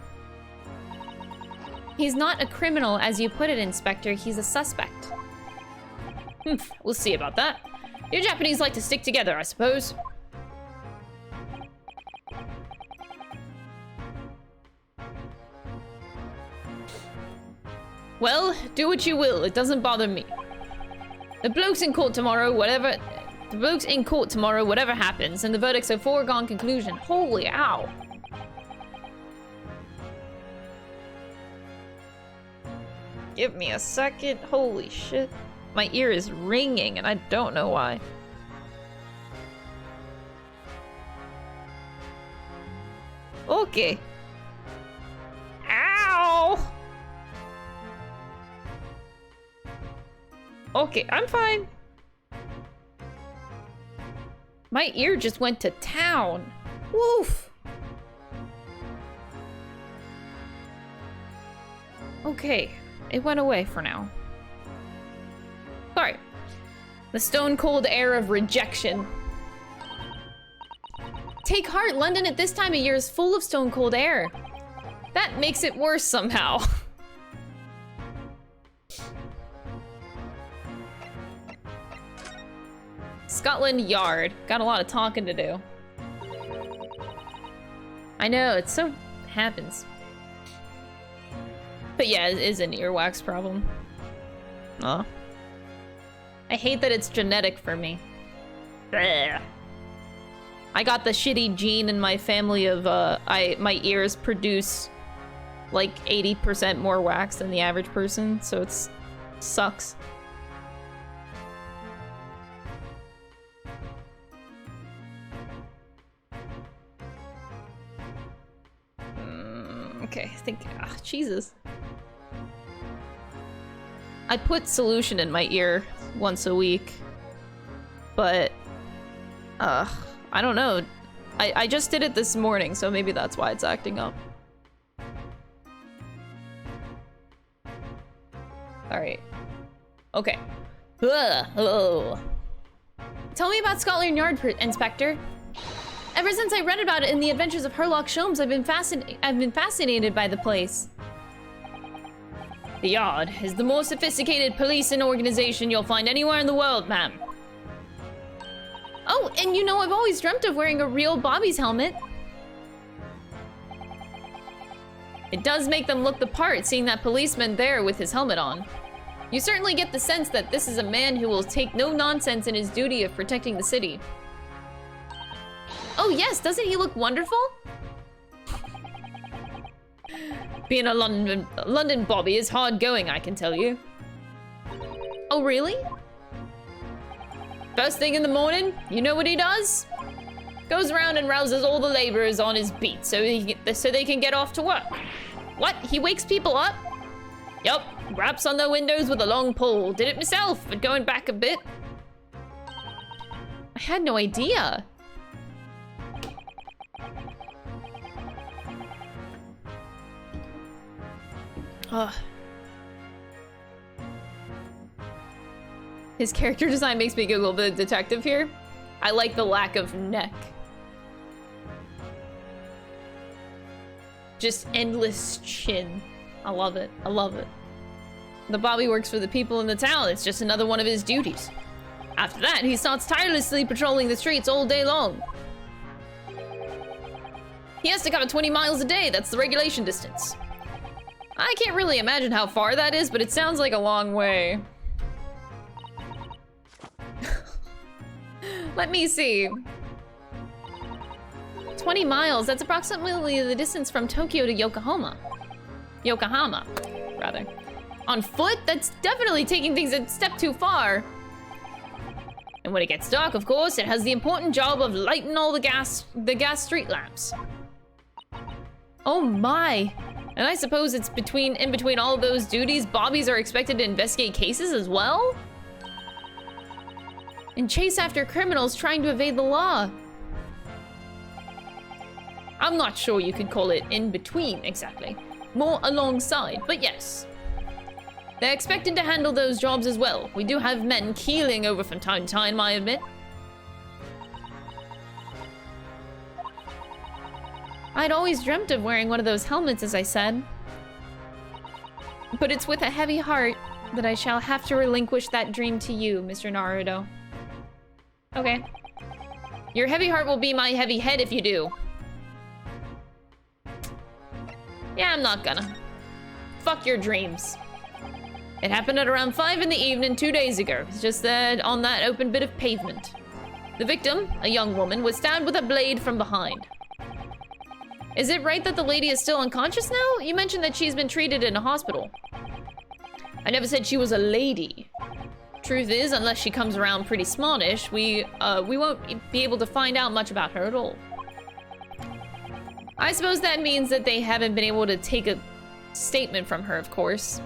He's not a criminal, as you put it, Inspector. He's a suspect. We'll see about that. You Japanese like to stick together, I suppose. Well, do what you will. It doesn't bother me. The bloke's in court tomorrow, whatever happens, and the verdict's a foregone conclusion. Holy ow. Give me a second. Holy shit. My ear is ringing and I don't know why. Okay. Ow! Okay, I'm fine. My ear just went to town. Woof. Okay, it went away for now. Sorry. The stone cold air of rejection. Take heart, London at this time of year is full of stone cold air. That makes it worse somehow. Scotland Yard. Got a lot of talking to do. I know, it so happens. But yeah, it is an earwax problem. Aw. I hate that it's genetic for me. Blech. I got the shitty gene in my family of, my ears produce like 80% more wax than the average person, so it's sucks. Okay, I think, Jesus. I put solution in my ear once a week, but, I don't know. I just did it this morning, so maybe that's why it's acting up. Alright. Okay. Oh. Tell me about Scotland Yard, Inspector. Ever since I read about it in the Adventures of Sherlock Holmes, I've been fascinated by the place. The Yard is the most sophisticated policing organization you'll find anywhere in the world, ma'am. Oh, and you know, I've always dreamt of wearing a real Bobby's helmet. It does make them look the part, seeing that policeman there with his helmet on. You certainly get the sense that this is a man who will take no nonsense in his duty of protecting the city. Oh yes, doesn't he look wonderful? Being a London Bobby is hard going, I can tell you. Oh really? First thing in the morning, you know what he does? Goes around and rouses all the laborers on his beat so they can get off to work. What? He wakes people up? Yup, raps on their windows with a long pole. Did it myself, but going back a bit. I had no idea. Ugh. His character design makes me Google the detective here. I like the lack of neck. Just endless chin. I love it. I love it. The Bobby works for the people in the town. It's just another one of his duties. After that, he starts tirelessly patrolling the streets all day long. He has to cover 20 miles a day. That's the regulation distance. I can't really imagine how far that is, but it sounds like a long way. Let me see. 20 miles, that's approximately the distance from Tokyo to Yokohama. Yokohama, rather. On foot, that's definitely taking things a step too far. And when it gets dark, of course, it has the important job of lighting all the gas street lamps. Oh my. And I suppose it's in between all those duties, Bobbies are expected to investigate cases as well? And chase after criminals trying to evade the law. I'm not sure you could call it in between exactly. More alongside, but yes. They're expected to handle those jobs as well. We do have men keeling over from time to time, I admit. I'd always dreamt of wearing one of those helmets, as I said. But it's with a heavy heart that I shall have to relinquish that dream to you, Mr. Naruto. Okay. Your heavy heart will be my heavy head if you do. Yeah, I'm not gonna. Fuck your dreams. It happened at around 5 in the evening 2 days ago. It's just that on that open bit of pavement. The victim, a young woman, was stabbed with a blade from behind. Is it right that the lady is still unconscious now? You mentioned that she's been treated in a hospital. I never said she was a lady. Truth is, unless she comes around pretty smallish, we won't be able to find out much about her at all. I suppose that means that they haven't been able to take a statement from her, of course.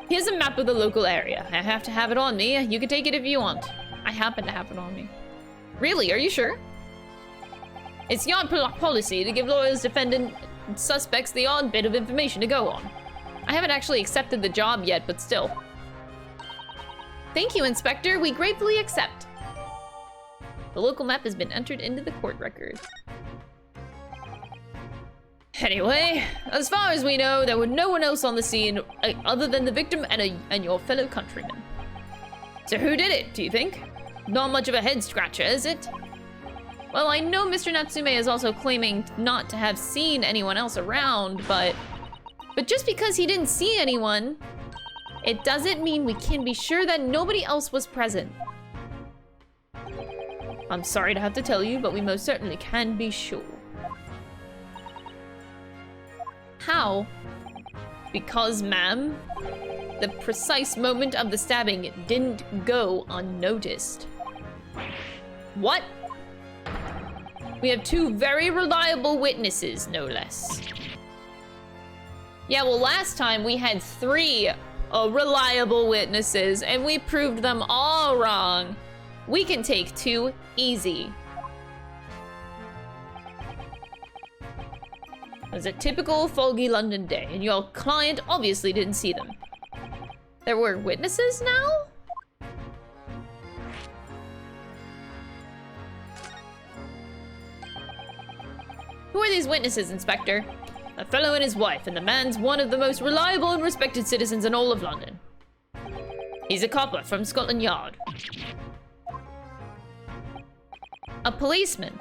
Here's a map of the local area. I have to have it on me. You can take it if you want. I happen to have it on me. Really? Are you sure? It's yard policy to give lawyers, defendant, and suspects the odd bit of information to go on. I haven't actually accepted the job yet, but still. Thank you, Inspector. We gratefully accept. The local map has been entered into the court record. Anyway, as far as we know, there was no one else on the scene other than the victim and your fellow countrymen. So who did it, do you think? Not much of a head scratcher, is it? Well, I know Mr. Natsume is also claiming not to have seen anyone else around, but just because he didn't see anyone, it doesn't mean we can be sure that nobody else was present. I'm sorry to have to tell you, but we most certainly can be sure. How? Because, ma'am, the precise moment of the stabbing didn't go unnoticed. What? We have 2 very reliable witnesses, no less. Yeah, well, last time we had 3 reliable witnesses, and we proved them all wrong. We can take 2 easy. It was a typical foggy London day, and your client obviously didn't see them. There were witnesses now? Who are these witnesses, Inspector? A fellow and his wife, and the man's one of the most reliable and respected citizens in all of London. He's a copper from Scotland Yard. A policeman.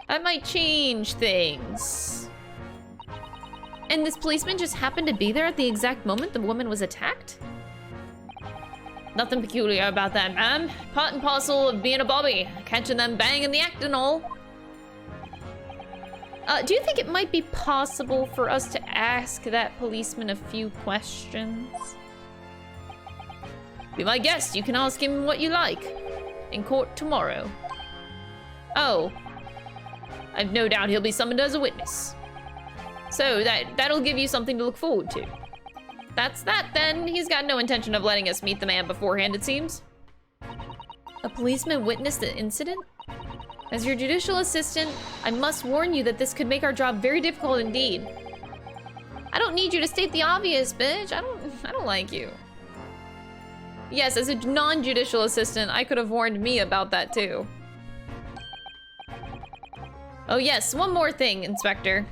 That might change things. And this policeman just happened to be there at the exact moment the woman was attacked? Nothing peculiar about that, ma'am. Part and parcel of being a bobby. Catching them bang in the act and all. Do you think it might be possible for us to ask that policeman a few questions? Be my guest. You can ask him what you like. In court tomorrow. Oh. I've no doubt he'll be summoned as a witness. So that'll give you something to look forward to. That's that then. He's got no intention of letting us meet the man beforehand, it seems. A policeman witnessed the incident? As your judicial assistant, I must warn you that this could make our job very difficult indeed. I don't need you to state the obvious, bitch. I don't like you. Yes, as a non-judicial assistant, I could have warned me about that too. Oh yes, one more thing, Inspector.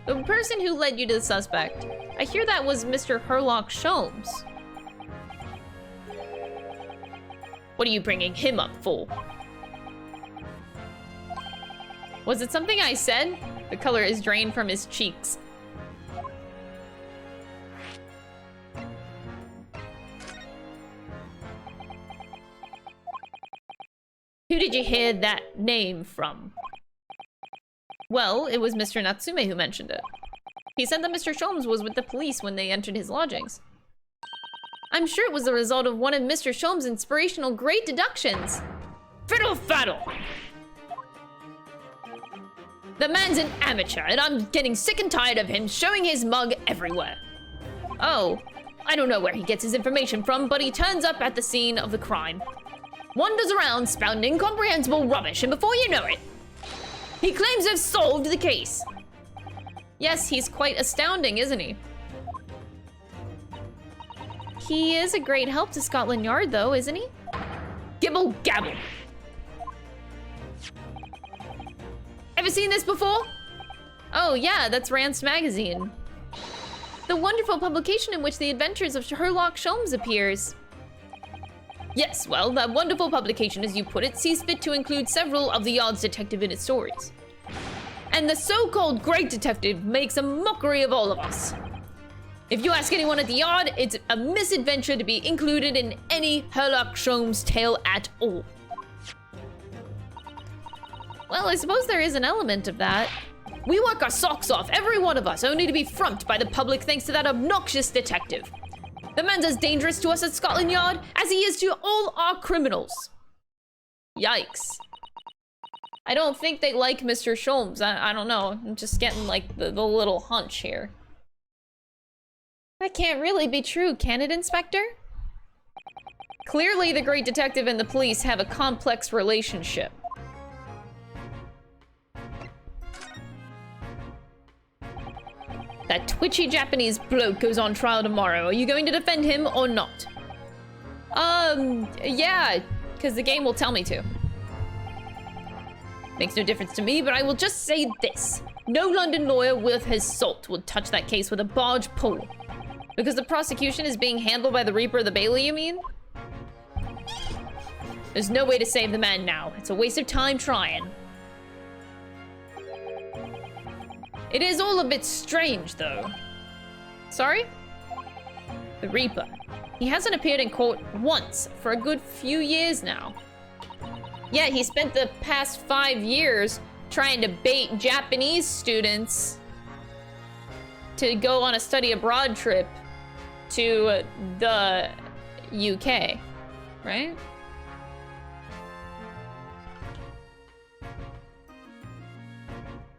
The person who led you to the suspect, I hear that was Mr. Sherlock Sholmes. What are you bringing him up for? Was it something I said? The color is drained from his cheeks. Who did you hear that name from? Well, it was Mr. Natsume who mentioned it. He said that Mr. Sholmes was with the police when they entered his lodgings. I'm sure it was the result of one of Mr. Sholmes' inspirational great deductions. Fiddle faddle! The man's an amateur, and I'm getting sick and tired of him showing his mug everywhere. Oh, I don't know where he gets his information from, but he turns up at the scene of the crime. Wanders around spouting incomprehensible rubbish, and before you know it, he claims to have solved the case. Yes, he's quite astounding, isn't he? He is a great help to Scotland Yard, though, isn't he? Gibble gabble. Ever seen this before? Oh yeah, that's Rance Magazine. The wonderful publication in which the adventures of Sherlock Sholmes appears. Yes, well, that wonderful publication, as you put it, sees fit to include several of the Yard's detective in its stories. And the so-called great detective makes a mockery of all of us. If you ask anyone at the Yard, it's a misadventure to be included in any Sherlock Sholmes tale at all. Well, I suppose there is an element of that. We work our socks off, every one of us, only to be frumped by the public thanks to that obnoxious detective. The man's as dangerous to us at Scotland Yard as he is to all our criminals. Yikes. I don't think they like Mr. Sholmes. I don't know. I'm just getting like the little hunch here. That can't really be true, can it, Inspector? Clearly the great detective and the police have a complex relationship. That twitchy Japanese bloke goes on trial tomorrow. Are you going to defend him or not? Yeah, because the game will tell me to. Makes no difference to me, but I will just say this. No London lawyer worth his salt will touch that case with a barge pole. Because the prosecution is being handled by the Reaper of the Bailey, you mean? There's no way to save the man now. It's a waste of time trying. It is all a bit strange, though. Sorry? The Reaper. He hasn't appeared in court once for a good few years now. Yeah, he spent the past 5 years trying to bait Japanese students to go on a study abroad trip to the UK, right?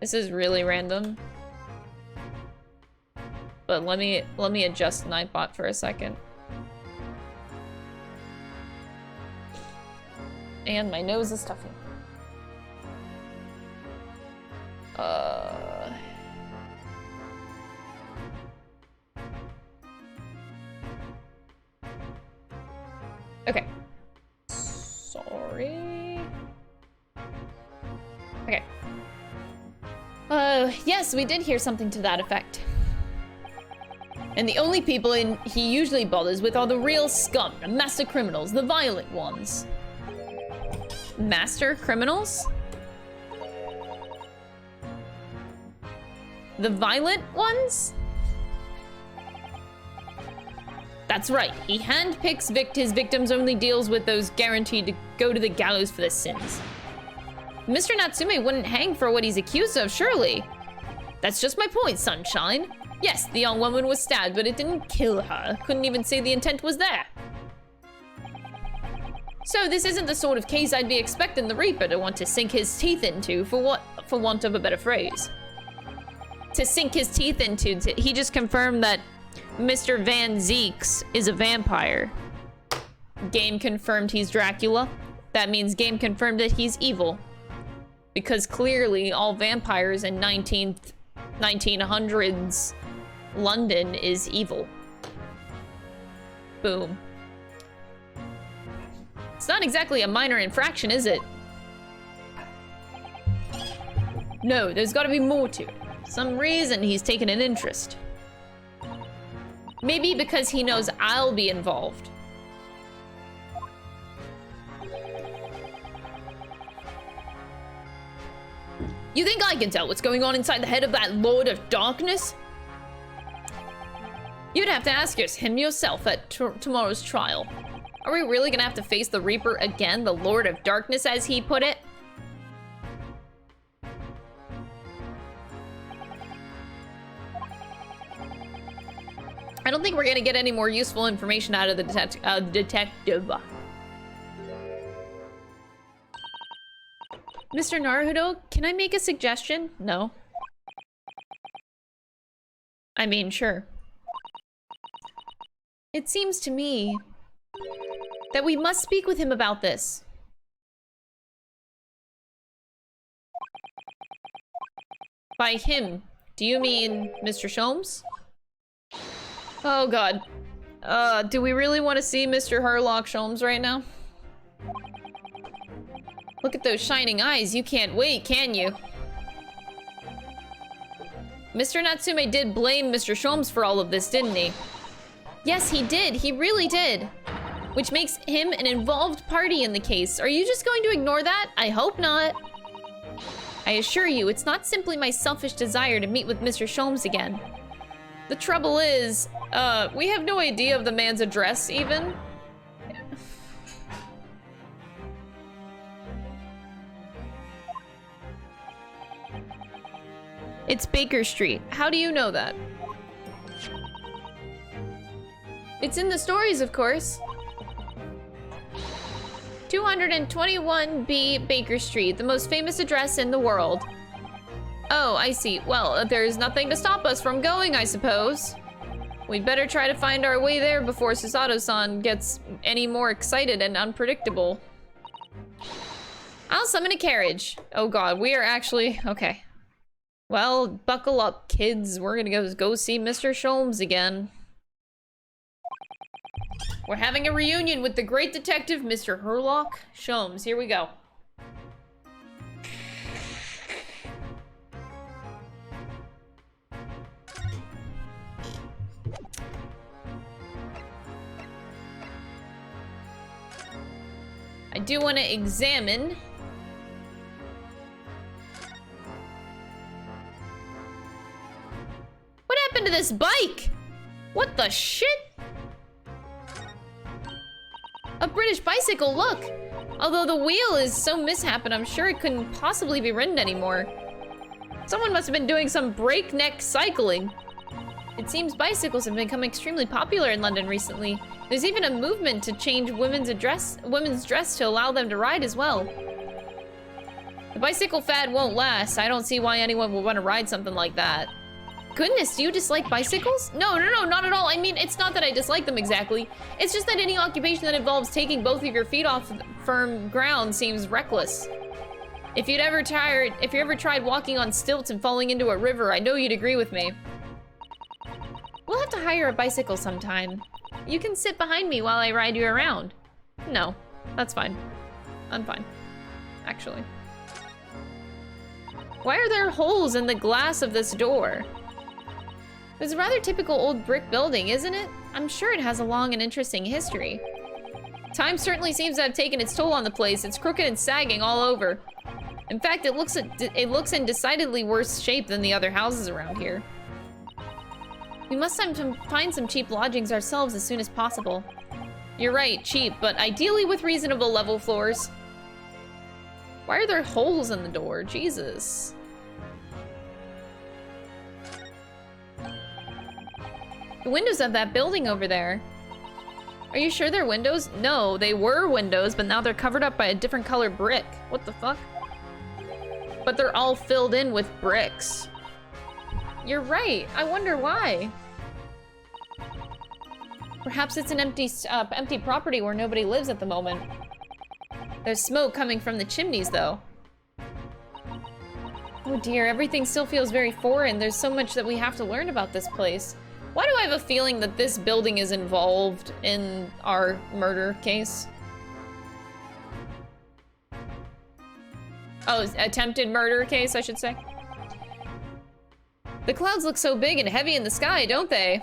This is really random. But let me adjust Nightbot for a second. And my nose is stuffy. Okay. Sorry. Okay. Yes, we did hear something to that effect. And the only people he usually bothers with are the real scum, the master criminals, the violent ones. Master criminals? The violent ones? That's right, he handpicks his victims, only deals with those guaranteed to go to the gallows for their sins. Mr. Natsume wouldn't hang for what he's accused of, surely. That's just my point, Sunshine. Yes, the young woman was stabbed, but it didn't kill her. Couldn't even say the intent was there. So this isn't the sort of case I'd be expecting the Reaper to want to sink his teeth into, for want of a better phrase. To sink his teeth into, he just confirmed that Mr. Van Zeeks is a vampire. Game confirmed he's Dracula. That means game confirmed that he's evil. Because clearly all vampires in 1900s London is evil. Boom. It's not exactly a minor infraction, is it? No, there's gotta be more to it. Some reason he's taken an interest. Maybe because he knows I'll be involved. You think I can tell what's going on inside the head of that Lord of Darkness? You'd have to ask him yourself at tomorrow's trial. Are we really gonna have to face the Reaper again, the Lord of Darkness as he put it? I don't think we're gonna get any more useful information out of the detective. Mr. Naruto, can I make a suggestion? No. I mean, sure. It seems to me that we must speak with him about this. By him, do you mean Mr. Sholmes? Oh god. Do we really want to see Mr. Herlock Sholmes right now? Look at those shining eyes. You can't wait, can you? Mr. Natsume did blame Mr. Sholmes for all of this, didn't he? Yes, he did. He really did. Which makes him an involved party in the case. Are you just going to ignore that? I hope not. I assure you, it's not simply my selfish desire to meet with Mr. Sholmes again. The trouble is, we have no idea of the man's address, even. It's Baker Street. How do you know that? It's in the stories, of course. 221B Baker Street, the most famous address in the world. Oh, I see. Well, there's nothing to stop us from going, I suppose. We'd better try to find our way there before Susato-san gets any more excited and unpredictable. I'll summon a carriage. Oh god, we are actually... Okay. Well, buckle up, kids. We're gonna go see Mr. Sholmes again. We're having a reunion with the great detective, Mr. Herlock Sholmes. Here we go. I do want to examine... What happened to this bike? What the shit? A British bicycle, look! Although the wheel is so mishapen, I'm sure it couldn't possibly be ridden anymore. Someone must have been doing some breakneck cycling. It seems bicycles have become extremely popular in London recently. There's even a movement to change women's dress to allow them to ride as well. The bicycle fad won't last. I don't see why anyone would want to ride something like that. Goodness, do you dislike bicycles? No, not at all. I mean, it's not that I dislike them exactly. It's just that any occupation that involves taking both of your feet off firm ground seems reckless. If you ever tried walking on stilts and falling into a river, I know you'd agree with me. We'll have to hire a bicycle sometime. You can sit behind me while I ride you around. No, that's fine. I'm fine, actually. Why are there holes in the glass of this door? It's a rather typical old brick building, isn't it? I'm sure it has a long and interesting history. Time certainly seems to have taken its toll on the place. It's crooked and sagging all over. In fact, it looks in decidedly worse shape than the other houses around here. We must find some cheap lodgings ourselves as soon as possible. You're right, cheap, but ideally with reasonable level floors. Why are there holes in the door? Jesus. The windows of that building over there. Are you sure they're windows? No, they were windows, but now they're covered up by a different color brick. What the fuck? But they're all filled in with bricks. You're right. I wonder why. Perhaps it's an empty property where nobody lives at the moment. There's smoke coming from the chimneys, though. Oh dear, everything still feels very foreign. There's so much that we have to learn about this place. Why do I have a feeling that this building is involved in our murder case? Oh, attempted murder case, I should say. The clouds look so big and heavy in the sky, don't they?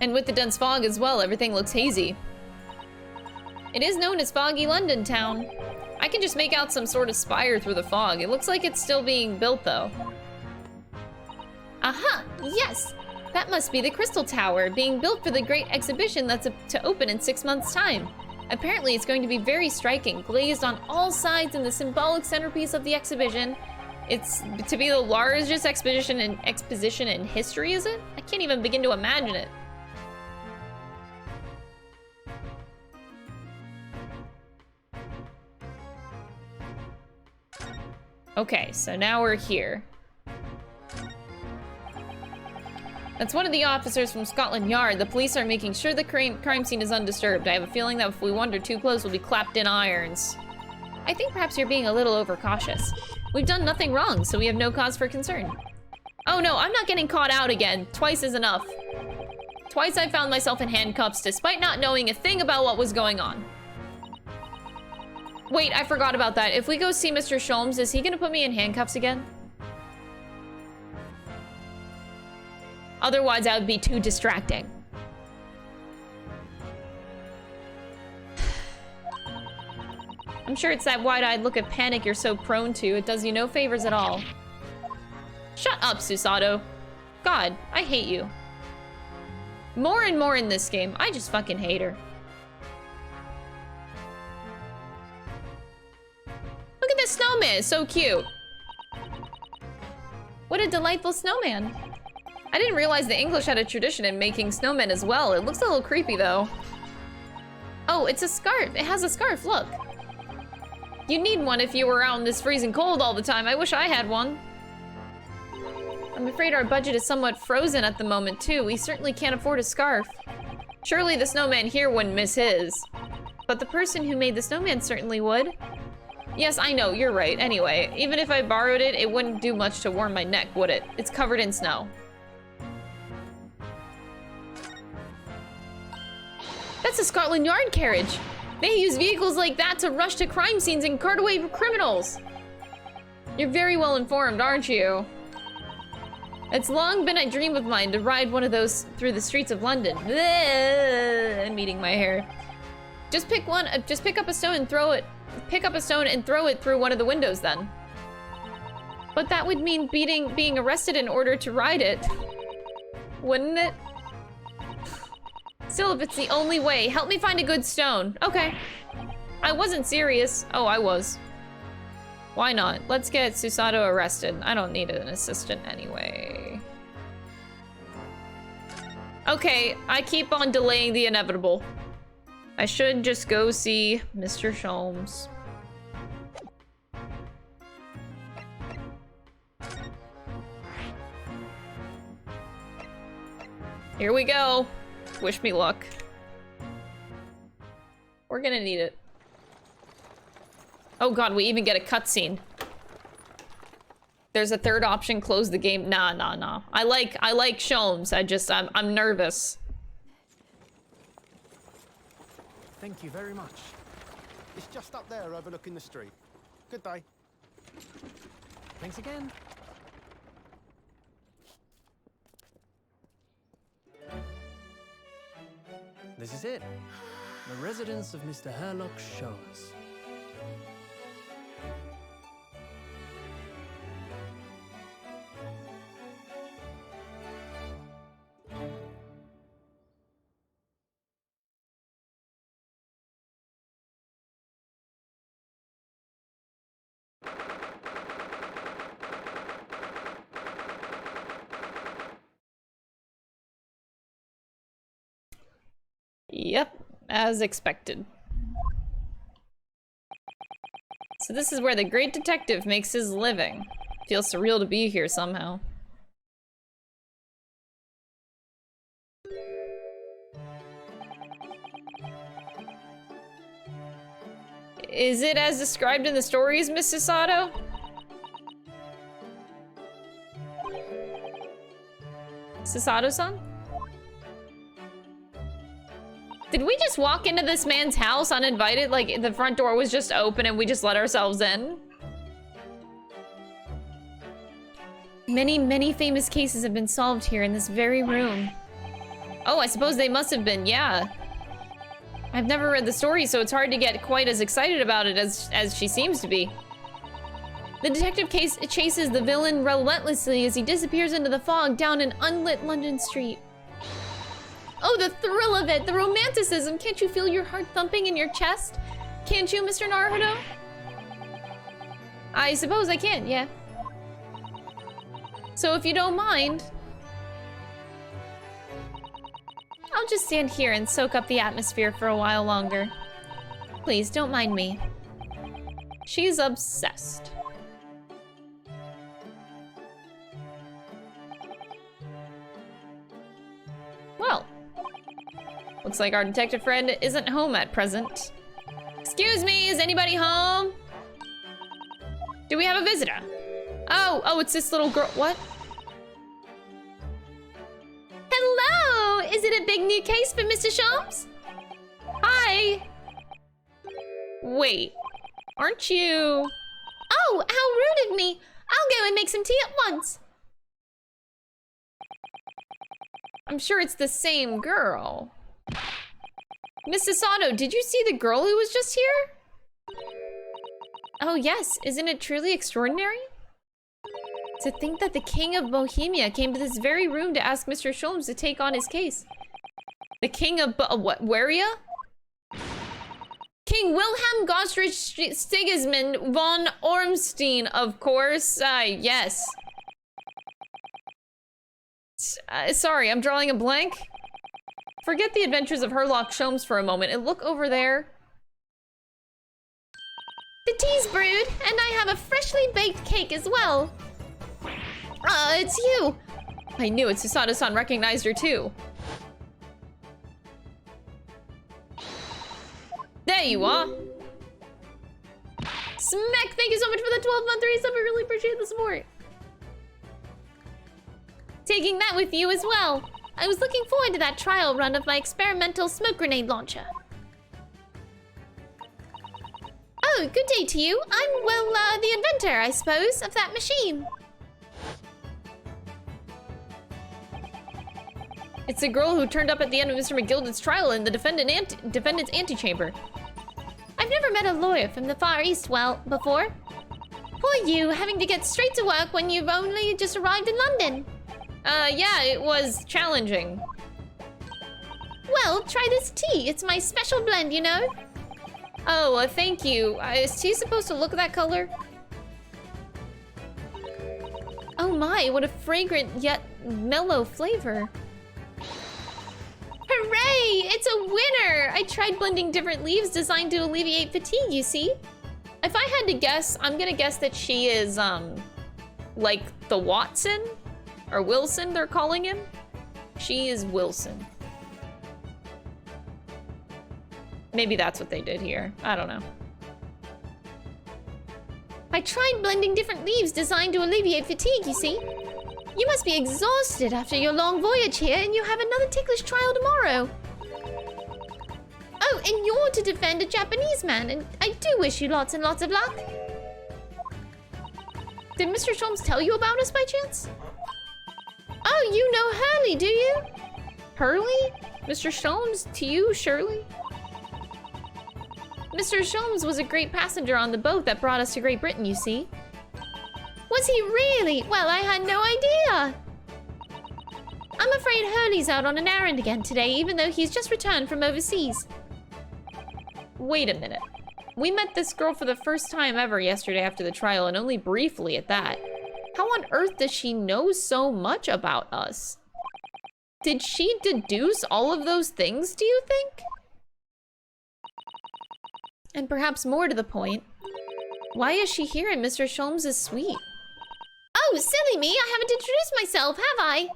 And with the dense fog as well, everything looks hazy. It is known as Foggy London Town. I can just make out some sort of spire through the fog. It looks like it's still being built, though. Aha! Yes! That must be the Crystal Tower, being built for the great exhibition that's to open in 6 months' time. Apparently, it's going to be very striking, glazed on all sides in the symbolic centerpiece of the exhibition. It's to be the largest exposition in history, is it? I can't even begin to imagine it. Okay, so now we're here. That's one of the officers from Scotland Yard. The police are making sure the crime scene is undisturbed. I have a feeling that if we wander too close, we'll be clapped in irons. I think perhaps you're being a little overcautious. We've done nothing wrong, so we have no cause for concern. Oh no, I'm not getting caught out again. Twice is enough. Twice I found myself in handcuffs despite not knowing a thing about what was going on. Wait, I forgot about that. If we go see Mr. Sholmes, is he gonna put me in handcuffs again? Otherwise, that would be too distracting. I'm sure it's that wide-eyed look of panic you're so prone to. It does you no favors at all. Shut up, Susato. God, I hate you. More and more in this game. I just fucking hate her. Look at this snowman, it's so cute. What a delightful snowman. I didn't realize the English had a tradition in making snowmen as well. It looks a little creepy though. Oh, it's a scarf. It has a scarf, look. You'd need one if you were out in this freezing cold all the time. I wish I had one. I'm afraid our budget is somewhat frozen at the moment too. We certainly can't afford a scarf. Surely the snowman here wouldn't miss his. But the person who made the snowman certainly would. Yes, I know, you're right. Anyway, even if I borrowed it, it wouldn't do much to warm my neck, would it? It's covered in snow. That's a Scotland Yard carriage. They use vehicles like that to rush to crime scenes and cart away criminals. You're very well informed, aren't you? It's long been a dream of mine to ride one of those through the streets of London. I'm eating my hair. Just pick up a stone and throw it. Pick up a stone and throw it through one of the windows then. But that would mean being arrested in order to ride it. Wouldn't it? Still, if it's the only way, help me find a good stone. Okay. I wasn't serious. Oh, I was. Why not? Let's get Susato arrested. I don't need an assistant anyway. Okay, I keep on delaying the inevitable. I should just go see Mr. Sholmes. Here we go. Wish me luck. We're gonna need it. Oh god, we even get a cutscene. There's a third option, close the game. Nah. I like Sholmes. I'm nervous. Thank you very much. It's just up there overlooking the street. Good day. Thanks again. This is it. The residence of Mr. Herlock Sholmes. Yep, as expected. So this is where the great detective makes his living. Feels surreal to be here somehow. Is it as described in the stories, Miss Susato? Susato-san? Did we just walk into this man's house uninvited? Like, the front door was just open and we just let ourselves in? Many, many famous cases have been solved here in this very room. Oh, I suppose they must have been, yeah. I've never read the story, so it's hard to get quite as excited about it as she seems to be. The detective chases the villain relentlessly as he disappears into the fog down an unlit London street. Oh, the thrill of it, the romanticism. Can't you feel your heart thumping in your chest? Can't you, Mr. Naruto? I suppose I can, yeah. So if you don't mind, I'll just stand here and soak up the atmosphere for a while longer. Please, don't mind me. She's obsessed. Well, looks like our detective friend isn't home at present. Excuse me, is anybody home? Do we have a visitor? Oh, it's this little girl. What? Hello! Is it a big new case for Mr. Sholmes? Hi! Wait, aren't you? Oh, how rude of me! I'll go and make some tea at once. I'm sure it's the same girl. Mrs. Sato, did you see the girl who was just here? Oh yes, isn't it truly extraordinary? To think that the King of Bohemia came to this very room to ask Mr. Sholmes to take on his case. The King of what, Waria? King Wilhelm Gottrich Sigismund von Ormstein, of course. Yes. Sorry, I'm drawing a blank. Forget the adventures of Herlock Sholmes for a moment and look over there. The tea's brewed, and I have a freshly baked cake as well. It's you. I knew it. Susato-san recognized her too. There you are. Smack, thank you so much for the 12-month resub. I really appreciate the support. Taking that with you as well. I was looking forward to that trial run of my experimental smoke grenade launcher. Oh, good day to you. I'm, well, the inventor, I suppose, of that machine. It's the girl who turned up at the end of Mr. McGilded's trial in the defendant's antechamber. I've never met a lawyer from the Far East before. Poor you, having to get straight to work when you've only just arrived in London. Yeah, it was challenging. Well, try this tea. It's my special blend, you know. Oh, thank you. Is tea supposed to look that color? Oh my, what a fragrant yet mellow flavor. Hooray! It's a winner! I tried blending different leaves designed to alleviate fatigue, you see? If I had to guess, I'm gonna guess that she is, like the Watson? Or Wilson, they're calling him? She is Wilson. Maybe that's what they did here. I don't know. I tried blending different leaves designed to alleviate fatigue, you see? You must be exhausted after your long voyage here, and you have another ticklish trial tomorrow. Oh, and you're to defend a Japanese man, and I do wish you lots and lots of luck. Did Mr. Sholmes tell you about us by chance? Oh, you know Hurley, do you? Hurley? Mr. Sholmes, to you, Shirley? Mr. Sholmes was a great passenger on the boat that brought us to Great Britain, you see. Was he really? Well, I had no idea. I'm afraid Hurley's out on an errand again today, even though he's just returned from overseas. Wait a minute. We met this girl for the first time ever yesterday after the trial, and only briefly at that. How on earth does she know so much about us? Did she deduce all of those things, do you think? And perhaps more to the point, why is she here in Mr. Sholmes' suite? Oh, silly me, I haven't introduced myself, have I?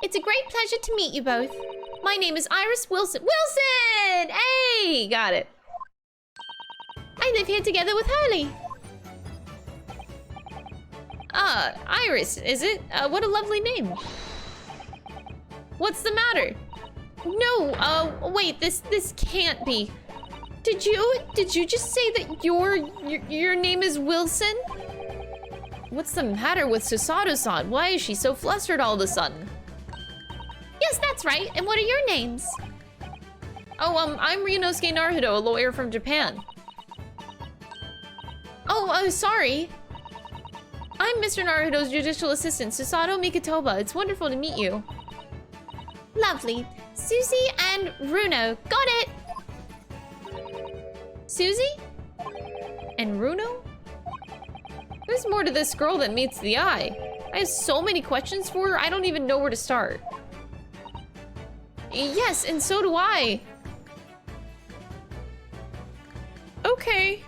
It's a great pleasure to meet you both. My name is Iris Wilson. Wilson! Hey, got it. I live here together with Hurley. Iris, is it? What a lovely name. What's the matter? No, wait, this can't be. Did you just say that your name is Wilson? What's the matter with Susato-san? Why is she so flustered all of a sudden? Yes, that's right. And what are your names? Oh, I'm Ryunosuke Naruto, a lawyer from Japan. Oh, sorry. I'm Mr. Naruto's judicial assistant, Susato Mikotoba. It's wonderful to meet you. Lovely. Susie and Runo. Got it. Susie? And Runo? There's more to this girl than meets the eye. I have so many questions for her, I don't even know where to start. Yes, and so do I. Okay.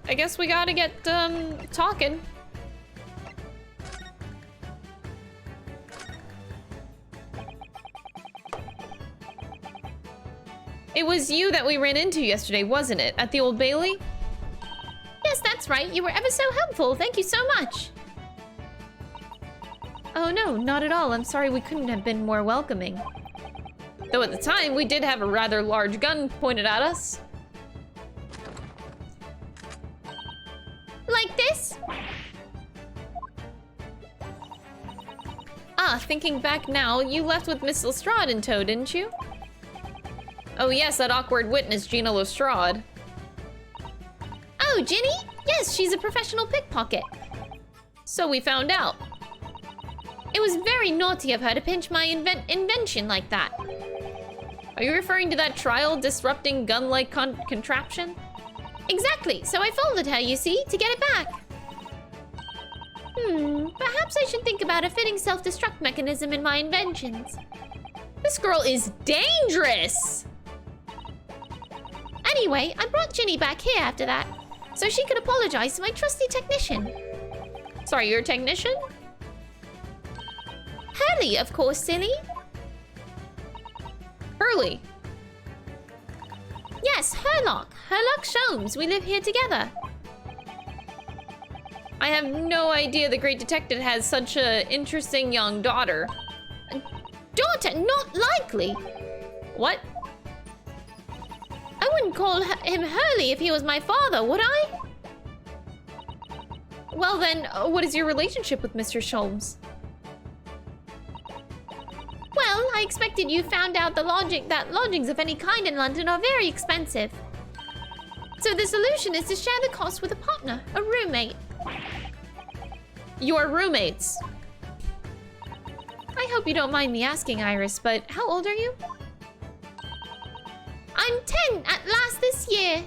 I guess we gotta get, talking. It was you that we ran into yesterday, wasn't it? At the Old Bailey? Yes, that's right. You were ever so helpful. Thank you so much. Oh no, not at all. I'm sorry we couldn't have been more welcoming. Though at the time, we did have a rather large gun pointed at us. Like this? Ah, thinking back now, you left with Miss Lestrade in tow, didn't you? Oh yes, that awkward witness, Gina Lestrade. Oh, Ginny? Yes, she's a professional pickpocket. So we found out. It was very naughty of her to pinch my invention like that. Are you referring to that trial disrupting gun-like contraption? Exactly, so I folded her, you see, to get it back. Perhaps I should think about a fitting self-destruct mechanism in my inventions. This girl is dangerous! Anyway, I brought Ginny back here after that, so she could apologize to my trusty technician. Sorry, you're a technician? Hurley, of course, silly. Hurley? Yes, Herlock. Herlock Sholmes. We live here together. I have no idea the Great Detective has such a interesting young daughter. Daughter? Not likely. What? I wouldn't call him Hurley if he was my father, would I? Well then, what is your relationship with Mr. Sholmes? Well, I expected you found out that lodgings of any kind in London are very expensive. So the solution is to share the cost with a partner, a roommate. You are roommates. I hope you don't mind me asking, Iris, but how old are you? I'm 10 at last this year.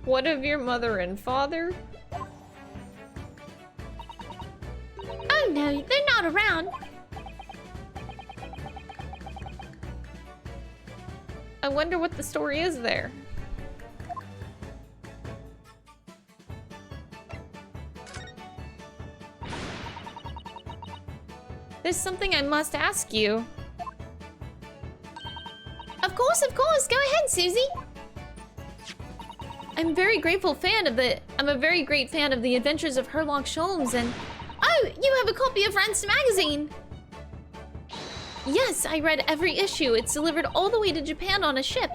What of your mother and father? Oh no, they're not around. I wonder what the story is there. There's something I must ask you. Of course, go ahead, Susie. I'm a very great fan of the Adventures of Herlock Sholmes and... Oh, you have a copy of Ransom magazine. Yes, I read every issue. It's delivered all the way to Japan on a ship.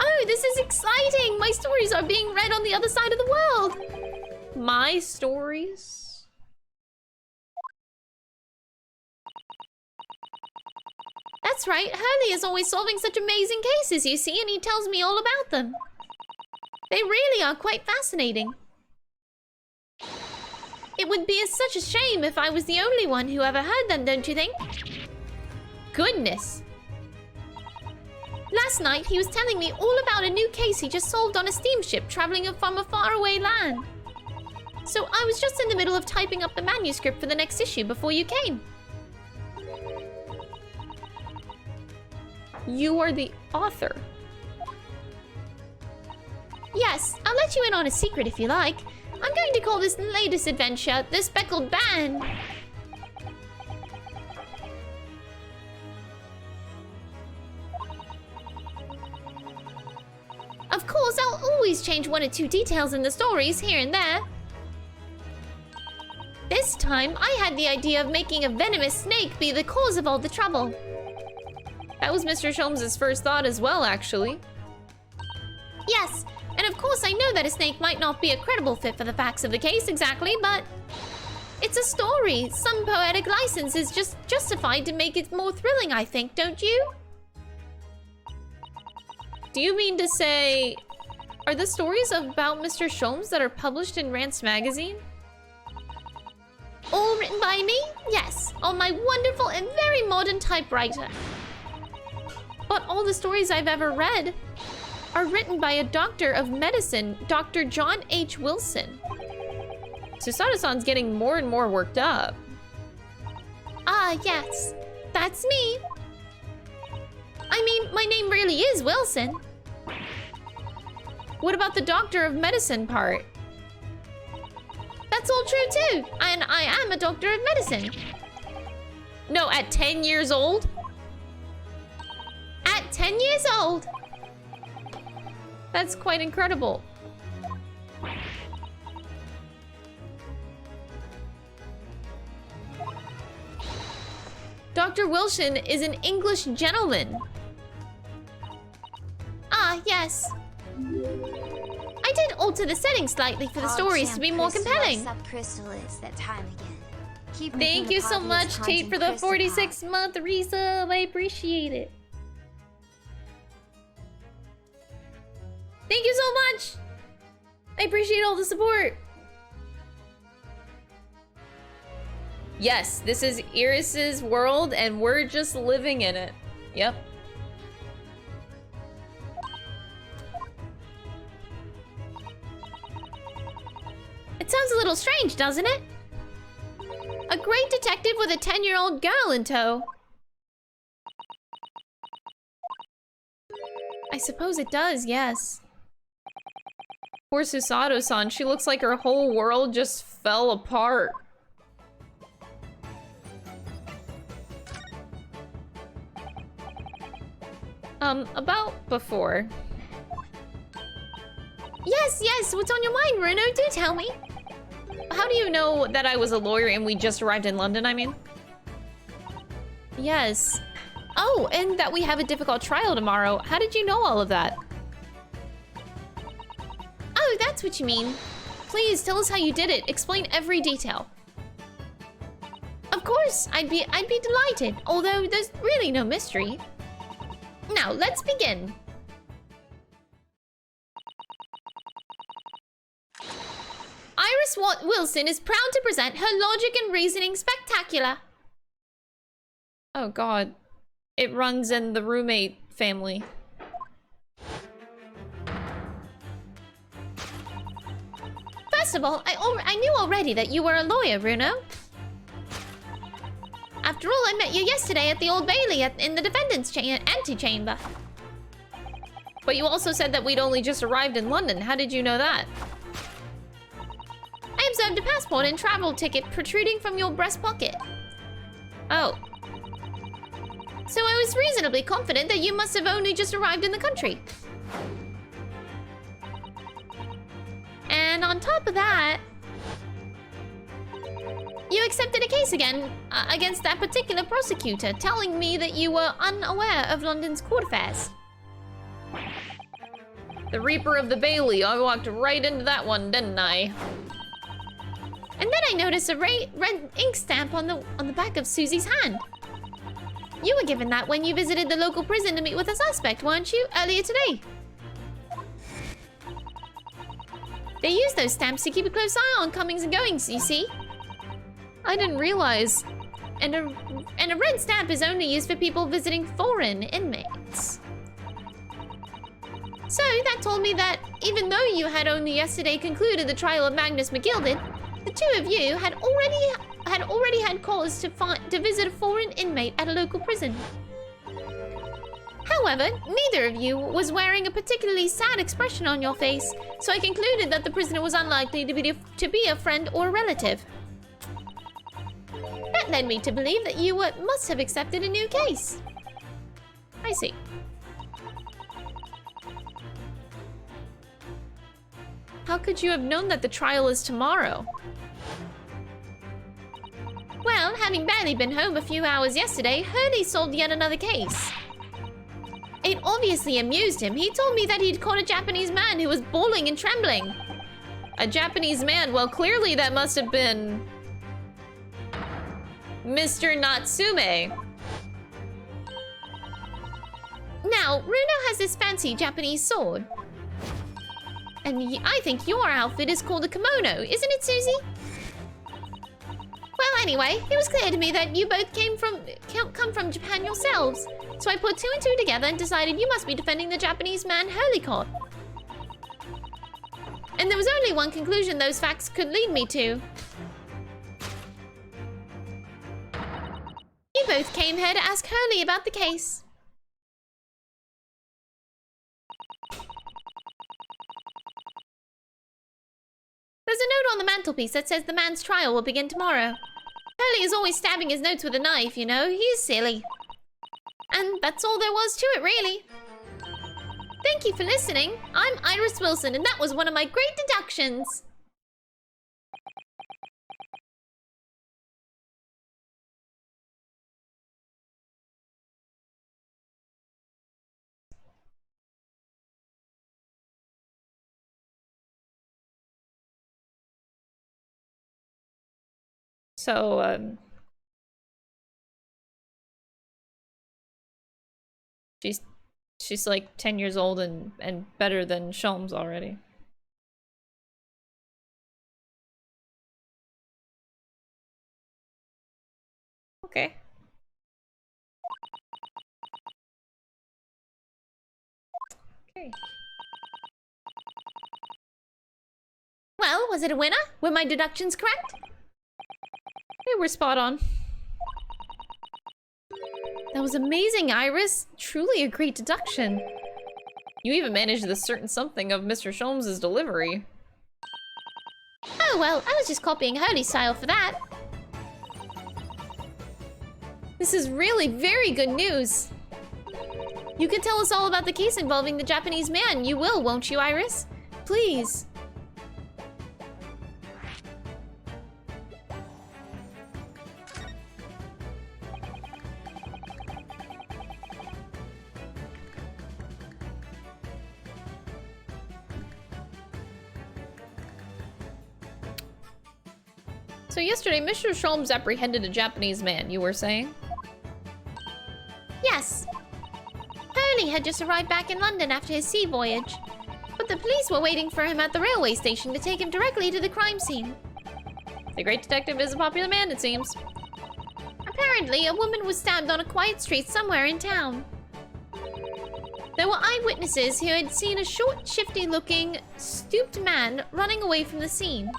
Oh, this is exciting. My stories are being read on the other side of the world. My stories? That's right. Hurley is always solving such amazing cases, you see, and he tells me all about them. They really are quite fascinating. It would be such a shame if I was the only one who ever heard them, don't you think? Goodness. Last night, he was telling me all about a new case he just solved on a steamship traveling from a faraway land. So I was just in the middle of typing up the manuscript for the next issue before you came. You are the author. Yes, I'll let you in on a secret if you like. I'm going to call this latest adventure The Speckled Band. Of course, I'll always change one or two details in the stories here and there. This time, I had the idea of making a venomous snake be the cause of all the trouble. That was Mr. Sholmes' first thought as well, actually. Yes, and of course I know that a snake might not be a credible fit for the facts of the case exactly, but it's a story. Some poetic license is just justified to make it more thrilling, I think, don't you? Do you mean to say, are the stories about Mr. Sholmes that are published in Rant's magazine? All written by me? Yes, on my wonderful and very modern typewriter. But all the stories I've ever read are written by a doctor of medicine, Dr. John H. Wilson. Susato-san's getting more and more worked up. Ah, yes, that's me. I mean, my name really is Wilson. What about the doctor of medicine part? That's all true too, and I am a doctor of medicine. No, at 10 years old? At 10 years old. That's quite incredible. Dr. Wilson is an English gentleman. Ah, yes. I did alter the setting slightly for the stories to be more compelling. Thank you so much, Tate, for the 46-month resub. I appreciate it. Thank you so much. I appreciate all the support. Yes, this is Iris's world, and we're just living in it. Yep. It sounds a little strange, doesn't it? A great detective with a 10-year-old girl in tow. I suppose it does, yes. Poor Susato-san, she looks like her whole world just fell apart. About before. Yes, what's on your mind, Bruno? Do tell me. How do you know that I was a lawyer and we just arrived in London, I mean? Yes. Oh, and that we have a difficult trial tomorrow. How did you know all of that? Oh, that's what you mean. Please, tell us how you did it. Explain every detail. Of course, I'd be delighted, although there's really no mystery. Now, let's begin. Iris Wilson is proud to present her logic and reasoning spectacular. Oh god. It runs in the roommate family. First of all, I knew already that you were a lawyer, Bruno. After all, I met you yesterday at the Old Bailey in the defendant's antechamber. But you also said that we'd only just arrived in London. How did you know that? I observed a passport and travel ticket protruding from your breast pocket. Oh. So I was reasonably confident that you must have only just arrived in the country. And on top of that, you accepted a case again against that particular prosecutor, telling me that you were unaware of London's court affairs. The Reaper of the Bailey. I walked right into that one, didn't I? And then I noticed a red ink stamp on the back of Susie's hand. You were given that when you visited the local prison to meet with a suspect, weren't you, earlier today? They use those stamps to keep a close eye on comings and goings, you see. I didn't realize. And a red stamp is only used for people visiting foreign inmates. So that told me that even though you had only yesterday concluded the trial of Magnus McGilded, the two of you had already had cause to visit a foreign inmate at a local prison. However, neither of you was wearing a particularly sad expression on your face, so I concluded that the prisoner was unlikely to be a friend or a relative. That led me to believe that you must have accepted a new case. I see. How could you have known that the trial is tomorrow? Well, having barely been home a few hours yesterday, Hurley solved yet another case. It obviously amused him. He told me that he'd caught a Japanese man who was bawling and trembling. A Japanese man? Well, clearly that must have been Mr. Natsume. Now, Runo has this fancy Japanese sword. And I think your outfit is called a kimono, isn't it, Susie? Well, anyway, it was clear to me that you both come from Japan yourselves. So I put two and two together and decided you must be defending the Japanese man Hurley caught. And there was only one conclusion those facts could lead me to. You both came here to ask Hurley about the case. There's a note on the mantelpiece that says the man's trial will begin tomorrow. Hurley is always stabbing his notes with a knife, you know. He's silly. And that's all there was to it, really. Thank you for listening. I'm Iris Wilson, and that was one of my great deductions. So, she's like 10 years old and better than Sholmes already. Okay. Okay. Well, was it a winner? Were my deductions correct? They were spot on. That was amazing, Iris. Truly a great deduction. You even managed to discern something of Mr. Sholmes' delivery. Oh, well, I was just copying Hurley's style for that. This is really very good news. You can tell us all about the case involving the Japanese man. You will, won't you, Iris? Please. So yesterday, Mr. Sholmes apprehended a Japanese man, you were saying? Yes. Hurley had just arrived back in London after his sea voyage. But the police were waiting for him at the railway station to take him directly to the crime scene. The great detective is a popular man, it seems. Apparently, a woman was stabbed on a quiet street somewhere in town. There were eyewitnesses who had seen a short, shifty-looking, stooped man running away from the scene.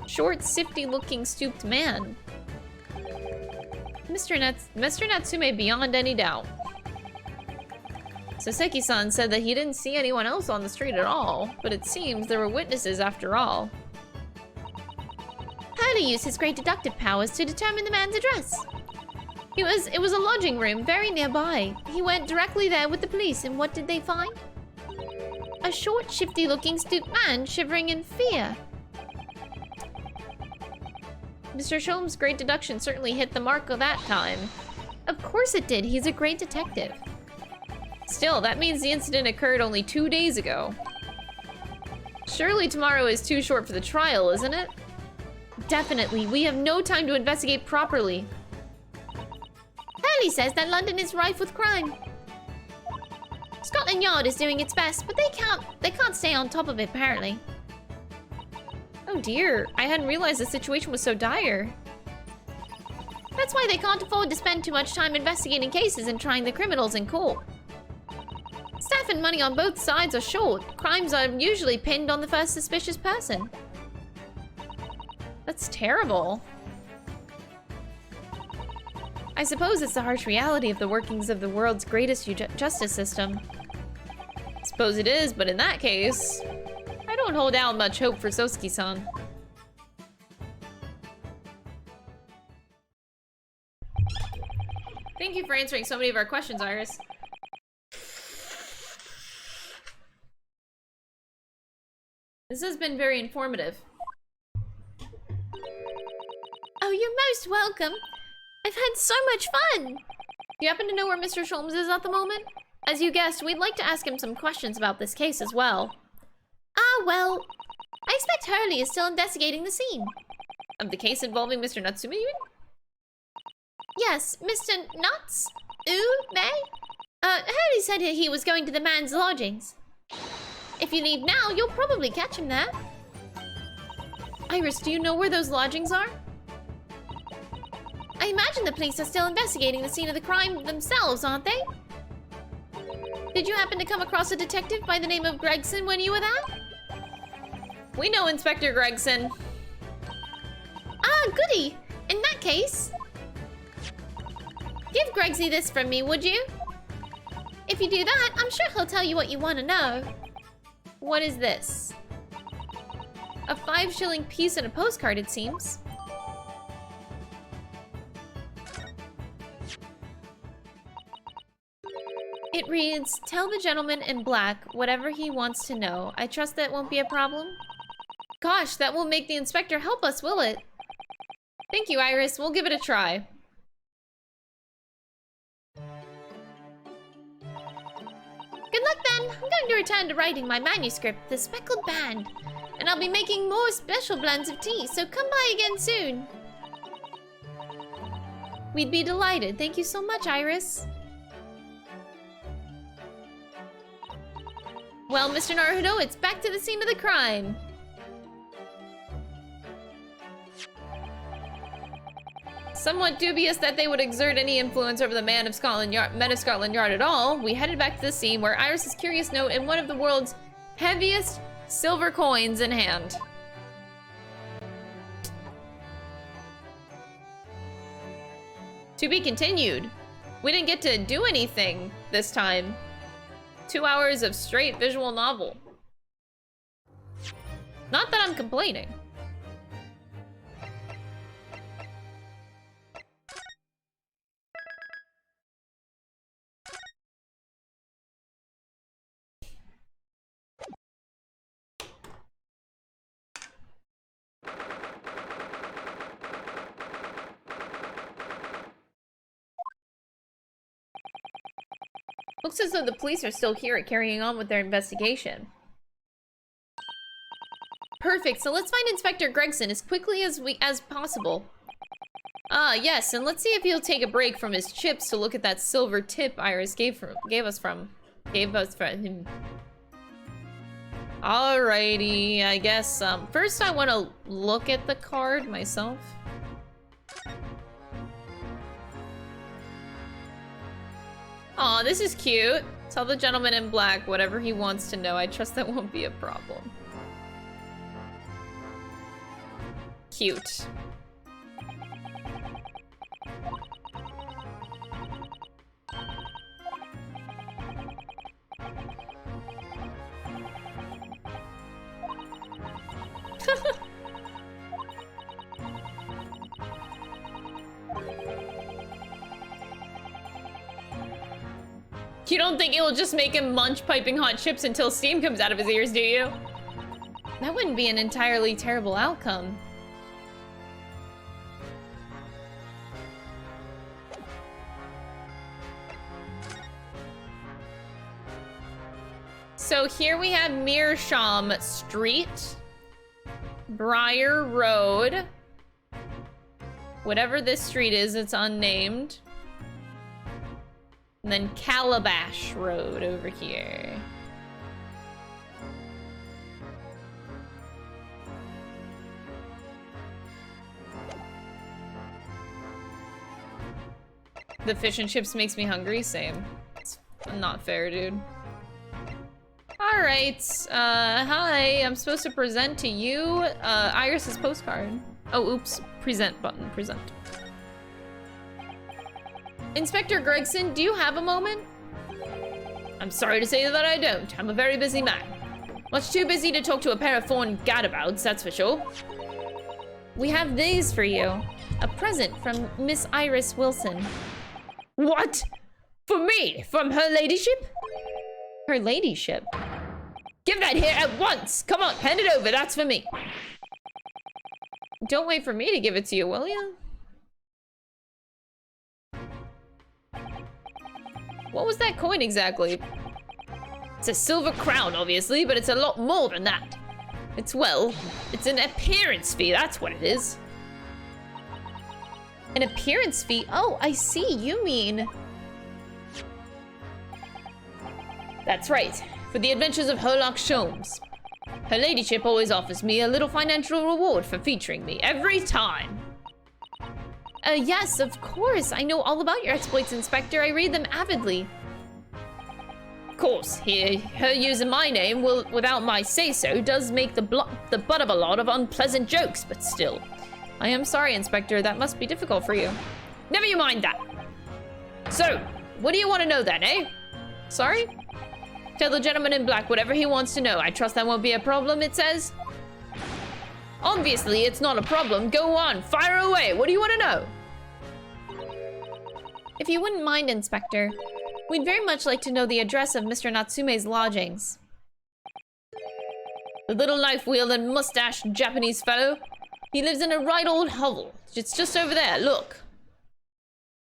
Short, sifty-looking, stooped man. Mr. Natsume beyond any doubt. Soseki-san said that he didn't see anyone else on the street at all, but it seems there were witnesses after all. Hurley used his great deductive powers to determine the man's address. It was a lodging room very nearby. He went directly there with the police, and what did they find? A short, shifty-looking, stooped man shivering in fear. Mr. Sholmes' great deduction certainly hit the mark of that time. Of course it did. He's a great detective. Still, that means the incident occurred only 2 days ago. Surely tomorrow is too short for the trial, isn't it? Definitely. We have no time to investigate properly. Hurley says that London is rife with crime. Scotland Yard is doing its best, but they can't stay on top of it, apparently. Oh dear, I hadn't realized the situation was so dire. That's why they can't afford to spend too much time investigating cases and trying the criminals in court. Staff and money on both sides are short. Crimes are usually pinned on the first suspicious person. That's terrible. I suppose it's the harsh reality of the workings of the world's greatest justice system. Suppose it is, but in that case, I don't hold out much hope for Soseki-san. Thank you for answering so many of our questions, Iris. This has been very informative. Oh, you're most welcome. I've had so much fun. Do you happen to know where Mr. Sholmes is at the moment? As you guessed, we'd like to ask him some questions about this case as well. Ah, well, I expect Hurley is still investigating the scene. Of the case involving Mr. Natsume, you mean? Yes, Mr. Nuts? May? Hurley said he was going to the man's lodgings. If you leave now, you'll probably catch him there. Iris, do you know where those lodgings are? I imagine the police are still investigating the scene of the crime themselves, aren't they? Did you happen to come across a detective by the name of Gregson when you were there? We know Inspector Gregson. Ah, goody! In that case... give Gregsy this from me, would you? If you do that, I'm sure he'll tell you what you want to know. What is this? A 5-shilling piece and a postcard, it seems. It reads, "Tell the gentleman in black whatever he wants to know. I trust that won't be a problem." Gosh, that won't make the inspector help us, will it? Thank you, Iris. We'll give it a try. Good luck then. I'm going to return to writing my manuscript, The Speckled Band. And I'll be making more special blends of tea, so come by again soon. We'd be delighted. Thank you so much, Iris. Well, Mr. Naruto, it's back to the scene of the crime. Somewhat dubious that they would exert any influence over the men of Scotland Yard at all, we headed back to the scene where Iris's curious note and one of the world's heaviest silver coins in hand. To be continued. We didn't get to do anything this time. 2 hours of straight visual novel. Not that I'm complaining. Looks as though the police are still here carrying on with their investigation. Perfect, so let's find Inspector Gregson as quickly as possible. Ah, yes, and let's see if he'll take a break from his chips to look at that silver tip Iris gave us from him. Alrighty, I guess, first I want to look at the card myself. Aw, this is cute. Tell the gentleman in black whatever he wants to know. I trust that won't be a problem. Cute. You don't think it will just make him munch piping hot chips until steam comes out of his ears, do you? That wouldn't be an entirely terrible outcome. So here we have Meerschaum Street, Briar Road. Whatever this street is, it's unnamed. And then Calabash Road over here. The fish and chips makes me hungry, same. It's not fair, dude. Alright, hi, I'm supposed to present to you, Iris's postcard. Oh, oops, present button, present. Inspector Gregson, do you have a moment? I'm sorry to say that I don't. I'm a very busy man. Much too busy to talk to a pair of foreign gadabouts, that's for sure. We have these for you. A present from Miss Iris Wilson. What? For me? From her ladyship? Her ladyship? Give that here at once! Come on, hand it over, that's for me. Don't wait for me to give it to you, will you? What was that coin exactly? It's a silver crown, obviously, but it's a lot more than that. It's, well, it's an appearance fee, that's what it is. An appearance fee? Oh, I see, you mean... That's right, for the adventures of Herlock Sholmes. Her ladyship always offers me a little financial reward for featuring me, every time. Yes, of course, I know all about your exploits, Inspector. I read them avidly. Of course, her using my name will, without my say-so, does make the butt of a lot of unpleasant jokes, but still. I am sorry, Inspector, that must be difficult for you. Never you mind that. So, what do you want to know then, eh? Sorry? Tell the gentleman in black whatever he wants to know. I trust that won't be a problem, it says. Obviously, it's not a problem. Go on, fire away. What do you want to know? If you wouldn't mind, Inspector, we'd very much like to know the address of Mr. Natsume's lodgings. The little knife-wielding, mustached Japanese fellow. He lives in a right old hovel. It's just over there, look.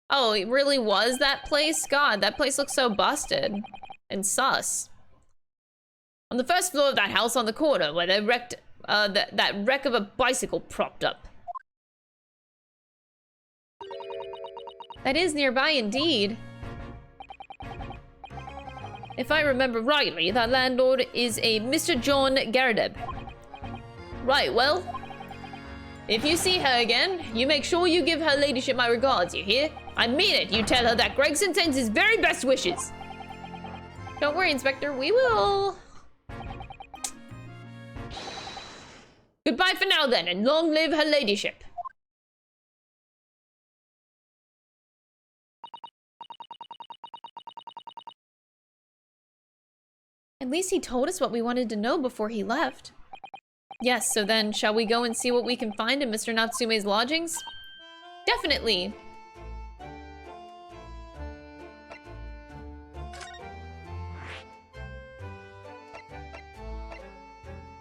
Oh, it really was that place? God, that place looks so busted. And sus. On the first floor of that house on the corner where they wrecked, that wreck of a bicycle propped up. That is nearby indeed. If I remember rightly, that landlord is a Mr. John Garadeb. Right, well, if you see her again, you make sure you give her ladyship my regards, you hear? I mean it, you tell her that Gregson sends his very best wishes. Don't worry, Inspector, we will. Goodbye for now then, and long live her ladyship. At least he told us what we wanted to know before he left. Yes, so then, shall we go and see what we can find in Mr. Natsume's lodgings? Definitely!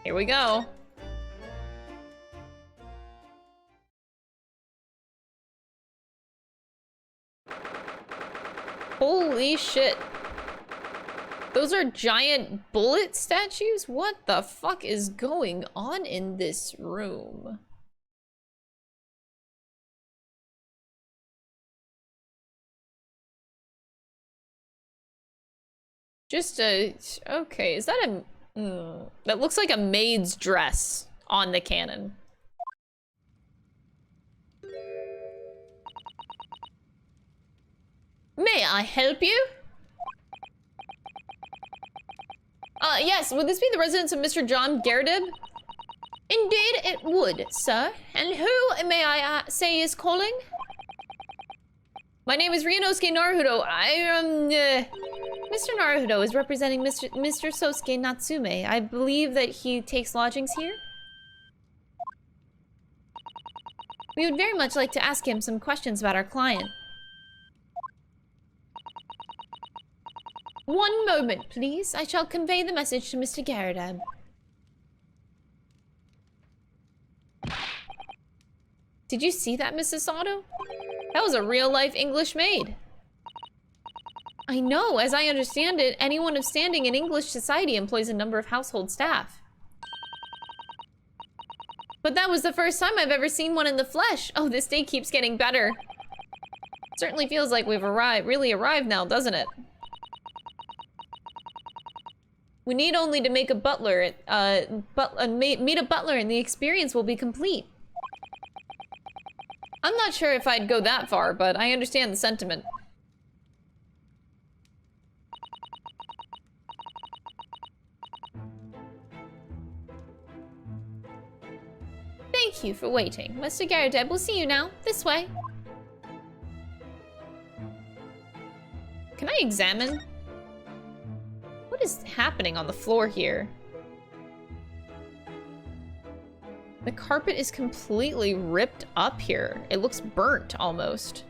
Here we go. Holy shit. Those are giant bullet statues? What the fuck is going on in this room? Just a... okay, is that a... that looks like a maid's dress on the cannon. May I help you? Yes, would this be the residence of Mr. John Garadeb? Indeed it would, sir. And who, may I say, is calling? My name is Ryunosuke Naruhodo. Mr. Naruhodo is representing Mr. Sosuke Natsume. I believe that he takes lodgings here. We would very much like to ask him some questions about our client. One moment, please. I shall convey the message to Mr. Garadeb. Did you see that, Mrs. Sato? That was a real-life English maid. I know. As I understand it, anyone of standing in English society employs a number of household staff. But that was the first time I've ever seen one in the flesh. Oh, this day keeps getting better. Certainly feels like we've really arrived now, doesn't it? We need only to make a butler, meet a butler and the experience will be complete. I'm not sure if I'd go that far, but I understand the sentiment. Thank you for waiting. Mr. Garadeb will see you now. This way. Can I examine? What is happening on the floor here? The carpet is completely ripped up here. It looks burnt almost.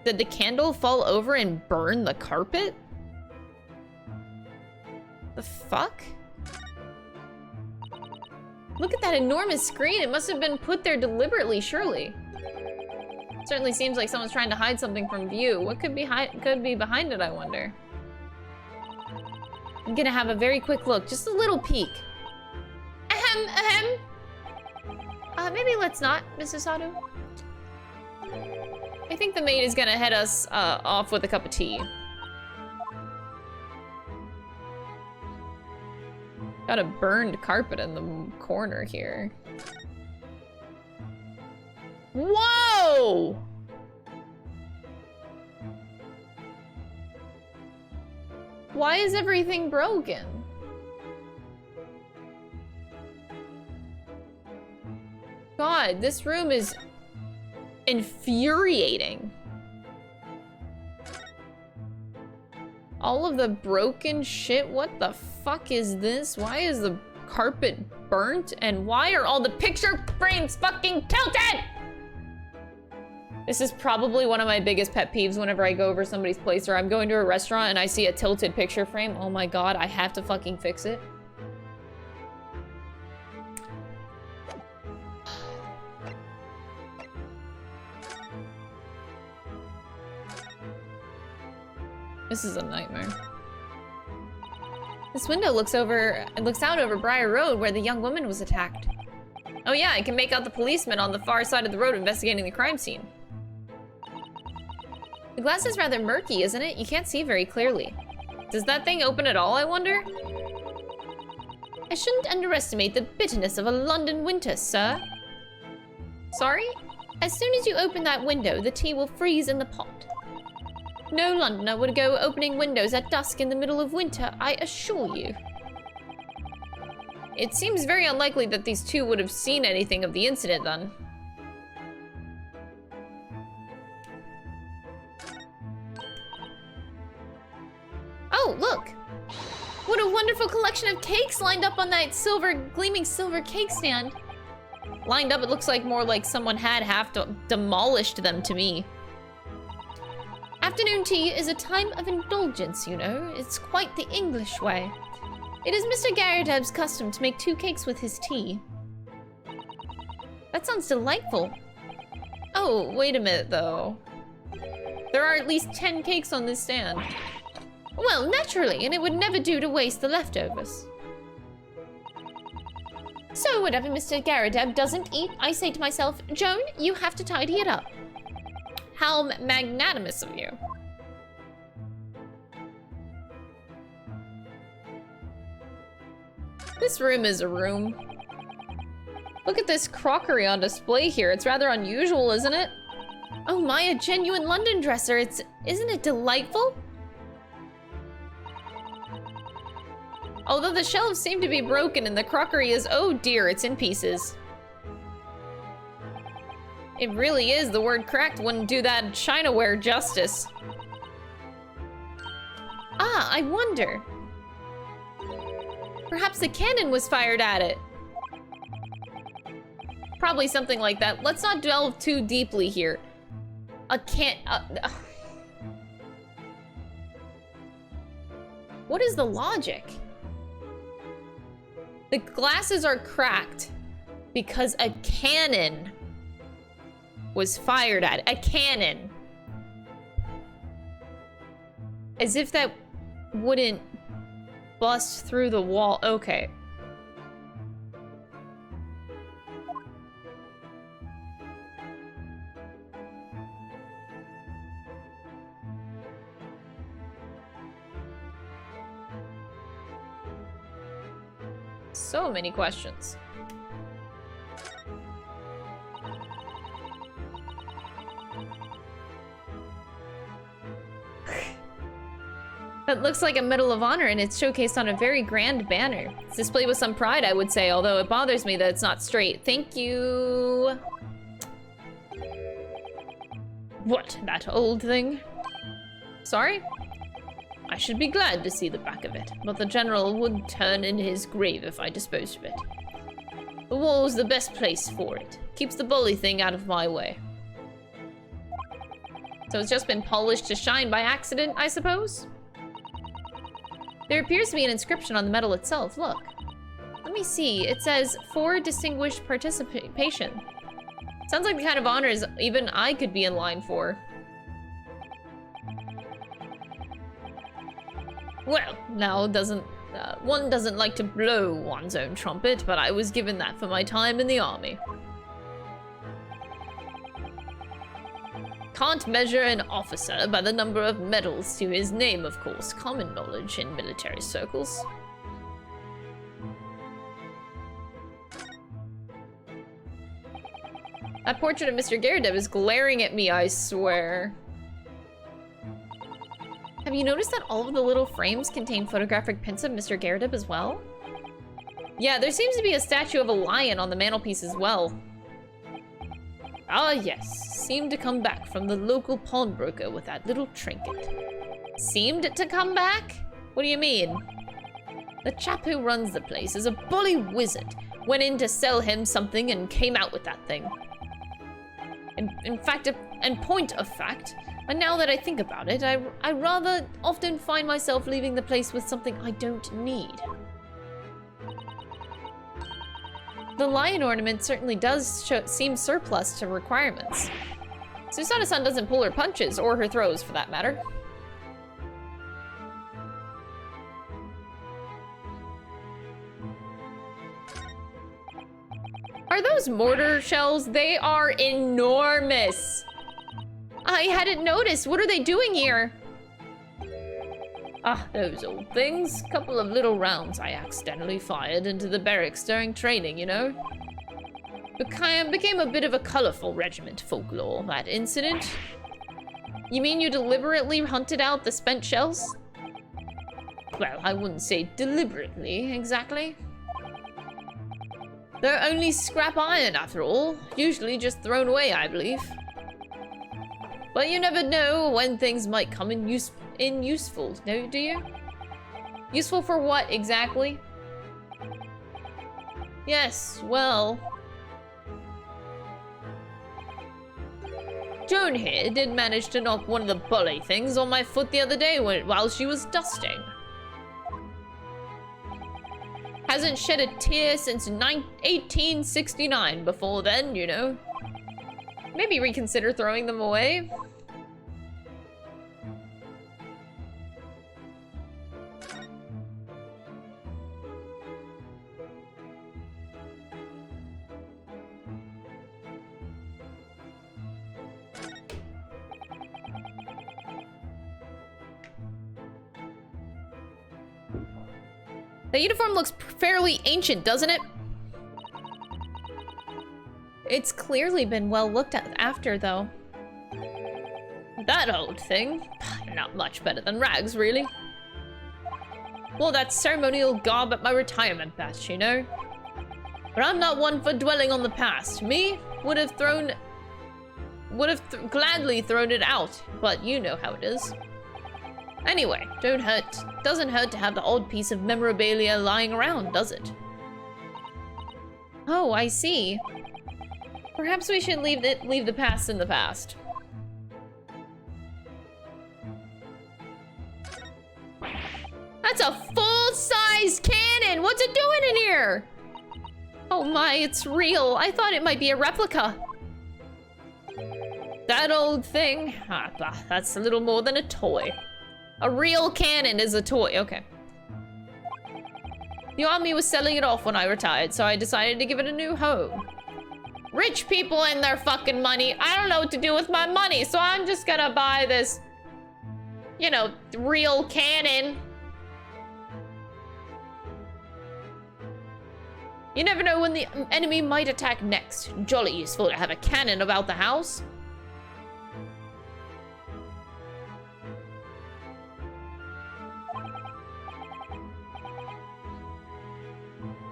Did the candle fall over and burn the carpet? The fuck? Look at that enormous screen. It must have been put there deliberately, surely. Certainly seems like someone's trying to hide something from view. What could be behind it, I wonder? I'm gonna have a very quick look, just a little peek. Ahem, ahem. Maybe let's not, Mrs. Sato. I think the maid is gonna head us off with a cup of tea. Got a burned carpet in the corner here. Whoa! Why is everything broken? God, this room is infuriating. All of the broken shit, what the fuck is this? Why is the carpet burnt? And why are all the picture frames fucking tilted? This is probably one of my biggest pet peeves whenever I go over somebody's place or I'm going to a restaurant and I see a tilted picture frame. Oh my god, I have to fucking fix it. This is a nightmare. This window looks out over Briar Road where the young woman was attacked. Oh yeah, I can make out the policeman on the far side of the road investigating the crime scene. The glass is rather murky, isn't it? You can't see very clearly. Does that thing open at all, I wonder? I shouldn't underestimate the bitterness of a London winter, sir. Sorry? As soon as you open that window, the tea will freeze in the pot. No Londoner would go opening windows at dusk in the middle of winter, I assure you. It seems very unlikely that these two would have seen anything of the incident, then. Oh, look! What a wonderful collection of cakes lined up on that gleaming silver cake stand. Lined up, it looks like more like someone had demolished them to me. Afternoon tea is a time of indulgence, you know. It's quite the English way. It is Mr. Garrideb's custom to make 2 cakes with his tea. That sounds delightful. Oh, wait a minute, though. There are at least 10 cakes on this stand. Well, naturally, and it would never do to waste the leftovers. So whatever Mr. Garrideb doesn't eat, I say to myself, Joan, you have to tidy it up. How magnanimous of you. This room is a room. Look at this crockery on display here. It's rather unusual, isn't it? Oh my, a genuine London dresser. Isn't it delightful? Although the shelves seem to be broken and the crockery is, oh dear, it's in pieces. It really is. The word cracked wouldn't do that chinaware justice. Ah, I wonder. Perhaps the cannon was fired at it. Probably something like that. Let's not delve too deeply here. What is the logic? The glasses are cracked because a cannon was fired at. A cannon. As if that wouldn't bust through the wall. Okay. So many questions. That looks like a Medal of Honor and it's showcased on a very grand banner. It's displayed with some pride, I would say, although it bothers me that it's not straight. Thank you. What, that old thing? Sorry? I should be glad to see the back of it, but the general would turn in his grave if I disposed of it. The wall's the best place for it. Keeps the bully thing out of my way. So it's just been polished to shine by accident, I suppose? There appears to be an inscription on the medal itself. Look. Let me see. It says for distinguished participation. Sounds like the kind of honors even I could be in line for. Well, now one doesn't like to blow one's own trumpet, but I was given that for my time in the army. Can't measure an officer by the number of medals to his name, of course. Common knowledge in military circles. That portrait of Mr. Gardev is glaring at me, I swear. Have you noticed that all of the little frames contain photographic prints of Mr. Gardev as well? Yeah, there seems to be a statue of a lion on the mantelpiece as well. Ah yes, seemed to come back from the local pawnbroker with that little trinket. Seemed to come back? What do you mean? The chap who runs the place is a bully wizard. Went in to sell him something and came out with that thing. In fact, and point of fact, and now that I think about it, I rather often find myself leaving the place with something I don't need. The lion ornament certainly does seem surplus to requirements. Susana-san doesn't pull her punches, or her throws for that matter. Are those mortar shells? They are enormous! I hadn't noticed. What are they doing here? Ah, those old things. Couple of little rounds I accidentally fired into the barracks during training, you know? Became a bit of a colorful regiment folklore, that incident. You mean you deliberately hunted out the spent shells? Well, I wouldn't say deliberately, exactly. They're only scrap iron, after all. Usually just thrown away, I believe. But you never know when things might come in useful, do you? Useful for what, exactly? Yes, well... Joan here did manage to knock one of the bully things on my foot the other day while she was dusting. Hasn't shed a tear since 1869 before then, you know. Maybe reconsider throwing them away. The uniform looks fairly ancient, doesn't it? It's clearly been well looked at after, though. That old thing? Not much better than rags, really. Well, that ceremonial garb at my retirement batch, you know? But I'm not one for dwelling on the past. Me would have gladly thrown it out, but you know how it is. Anyway, doesn't hurt to have the odd piece of memorabilia lying around, does it? Oh, I see. Perhaps we should leave the past in the past. That's a full-size cannon! What's it doing in here? Oh my, it's real. I thought it might be a replica. That old thing? Ah, that's a little more than a toy. A real cannon is a toy, okay. The army was selling it off when I retired, so I decided to give it a new home. Rich people and their fucking money. I don't know what to do with my money, so I'm just gonna buy this, you know, real cannon. You never know when the enemy might attack next. Jolly useful to have a cannon about the house.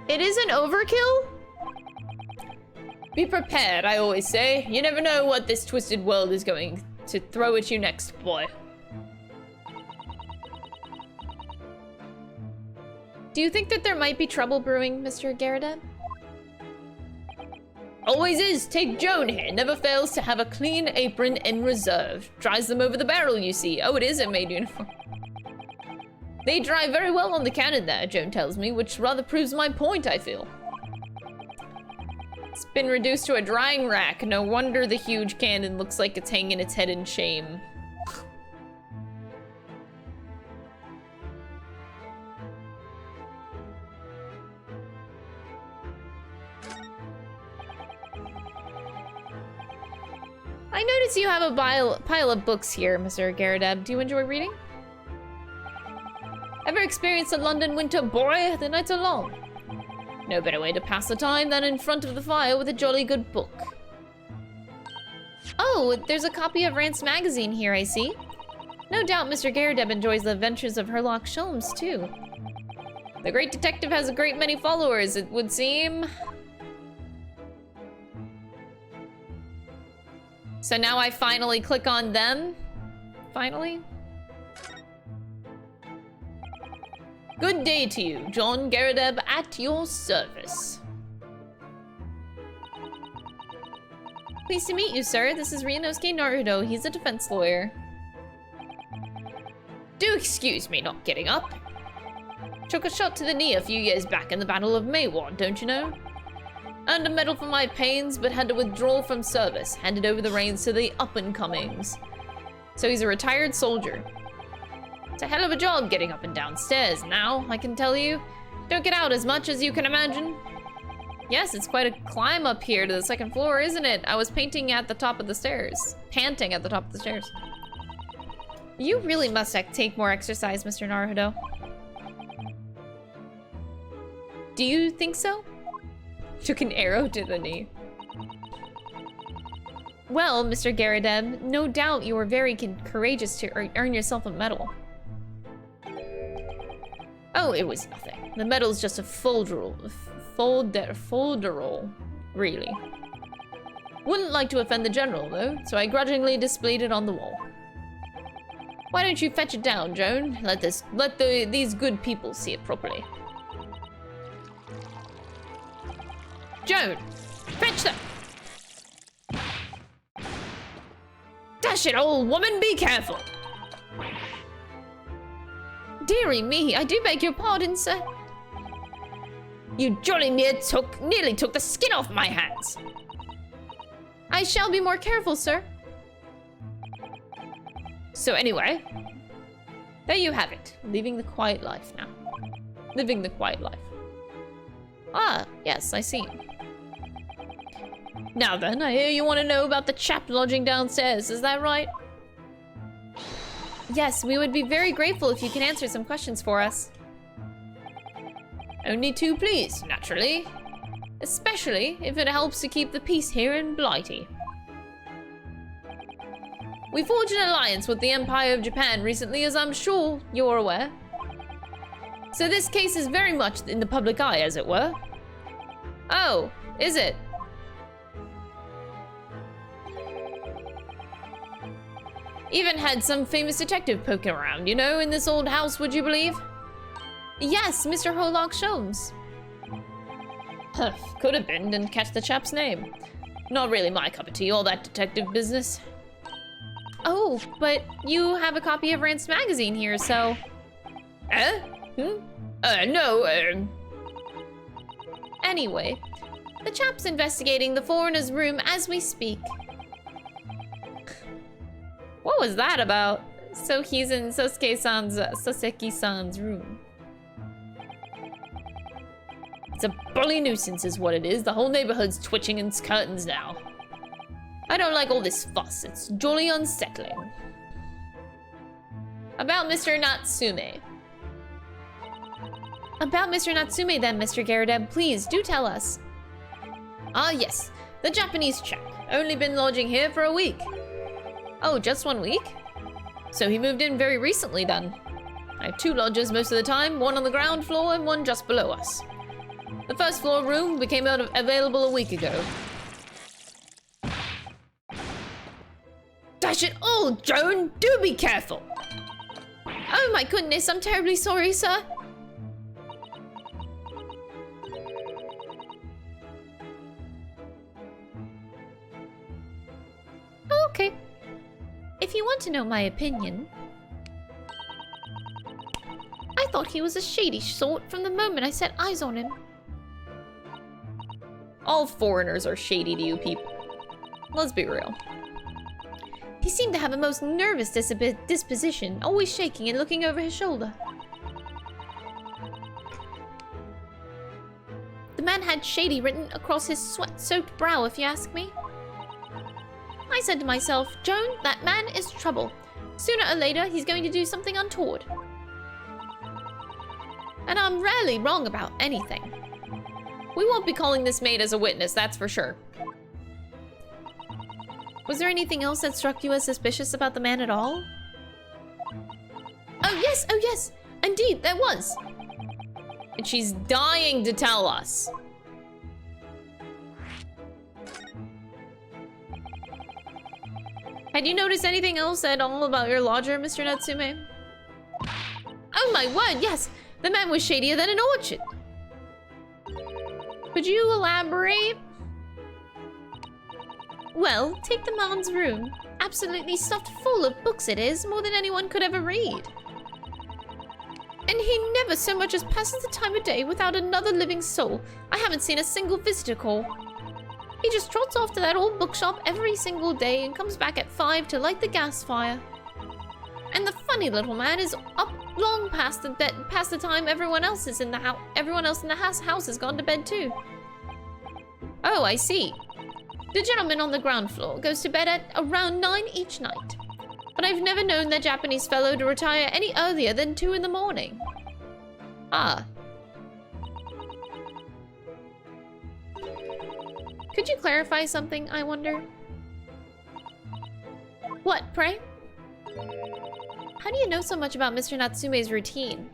It is an overkill? Be prepared, I always say. You never know what this twisted world is going to throw at you next, boy. Do you think that there might be trouble brewing, Mr. Gardev? Always is. Take Joan here. Never fails to have a clean apron in reserve. Dries them over the barrel, you see. Oh, it is a maid uniform. They dry very well on the cannon there, Joan tells me, which rather proves my point, I feel. It's been reduced to a drying rack. No wonder the huge cannon looks like it's hanging its head in shame. I notice you have a pile of books here, Mr. Garadeb. Do you enjoy reading? Ever experienced a London winter? Boy, the nights are long. No better way to pass the time than in front of the fire with a jolly good book. Oh, there's a copy of Rance magazine here, I see. No doubt Mr. Garadeb enjoys the adventures of Herlock Sholmes, too. The great detective has a great many followers, it would seem. So now I finally click on them? Finally? Good day to you, John Garadeb at your service. Pleased to meet you, sir. This is Ryunosuke Naruto. He's a defense lawyer. Do excuse me not getting up. Took a shot to the knee a few years back in the Battle of Mayward, don't you know? Earned a medal for my pains, but had to withdraw from service. Handed over the reins to the up-and-comings. So he's a retired soldier. It's a hell of a job getting up and downstairs now, I can tell you. Don't get out as much as you can imagine. Yes, it's quite a climb up here to the second floor, isn't it? I was painting at the top of the stairs. Panting at the top of the stairs. You really must take more exercise, Mr. Naruto. Do you think so? Took an arrow to the knee. Well, Mr. Garadeb, no doubt you were very courageous to earn yourself a medal. Oh, it was nothing. The medal's just a folderol, really. Wouldn't like to offend the general, though, so I grudgingly displayed it on the wall. Why don't you fetch it down, Joan? Let these good people see it properly. Joan, fetch them! Dash it, old woman, be careful! Dearie me, I do beg your pardon, sir. You jolly nearly took the skin off my hands. I shall be more careful, sir. So anyway, there you have it. Living the quiet life now. Living the quiet life. Ah, yes, I see. Now then, I hear you want to know about the chap lodging downstairs, is that right? Yes, we would be very grateful if you can answer some questions for us. Only two, please, naturally. Especially if it helps to keep the peace here in Blighty. We forged an alliance with the Empire of Japan recently, as I'm sure you're aware. So this case is very much in the public eye, as it were. Oh, is it? Even had some famous detective poking around, you know, in this old house, would you believe? Yes, Mr. Herlock Sholmes. Could have been, didn't catch the chap's name. Not really my cup of tea, all that detective business. Oh, but you have a copy of Rance magazine here, so... No, Anyway, the chap's investigating the foreigner's room as we speak. What was that about? So he's in Soseki-san's room. It's a bully nuisance is what it is. The whole neighborhood's twitching its curtains now. I don't like all this fuss. It's jolly unsettling. About Mr. Natsume. About Mr. Natsume then, Mr. Garadeb, please do tell us. Ah yes, the Japanese chap. Only been lodging here for a week. Oh, just 1 week? So he moved in very recently then. I have two lodgers most of the time, one on the ground floor and one just below us. The first floor room became available a week ago. Dash it all, Joan! Do be careful! Oh my goodness, I'm terribly sorry, sir. Okay. If you want to know my opinion, I thought he was a shady sort from the moment I set eyes on him. All foreigners are shady to you people. Let's be real. He seemed to have a most nervous disposition, always shaking and looking over his shoulder. The man had shady written across his sweat-soaked brow, if you ask me. I said to myself, Joan, that man is trouble. Sooner or later, he's going to do something untoward. And I'm rarely wrong about anything. We won't be calling this maid as a witness, that's for sure. Was there anything else that struck you as suspicious about the man at all? Oh yes, indeed, there was. And she's dying to tell us. Had you noticed anything else at all about your lodger, Mr. Natsume? Oh my word, yes! The man was shadier than an orchard! Could you elaborate? Well, take the man's room. Absolutely stuffed full of books it is, more than anyone could ever read. And he never so much as passes the time of day without another living soul. I haven't seen a single visitor call. He just trots off to that old bookshop every single day and comes back at 5 to light the gas fire. And the funny little man is up long past the time everyone else in the house has gone to bed too. Oh, I see. The gentleman on the ground floor goes to bed at around 9 each night. But I've never known that Japanese fellow to retire any earlier than 2 in the morning. Ah. Could you clarify something, I wonder? What, pray? How do you know so much about Mr. Natsume's routine?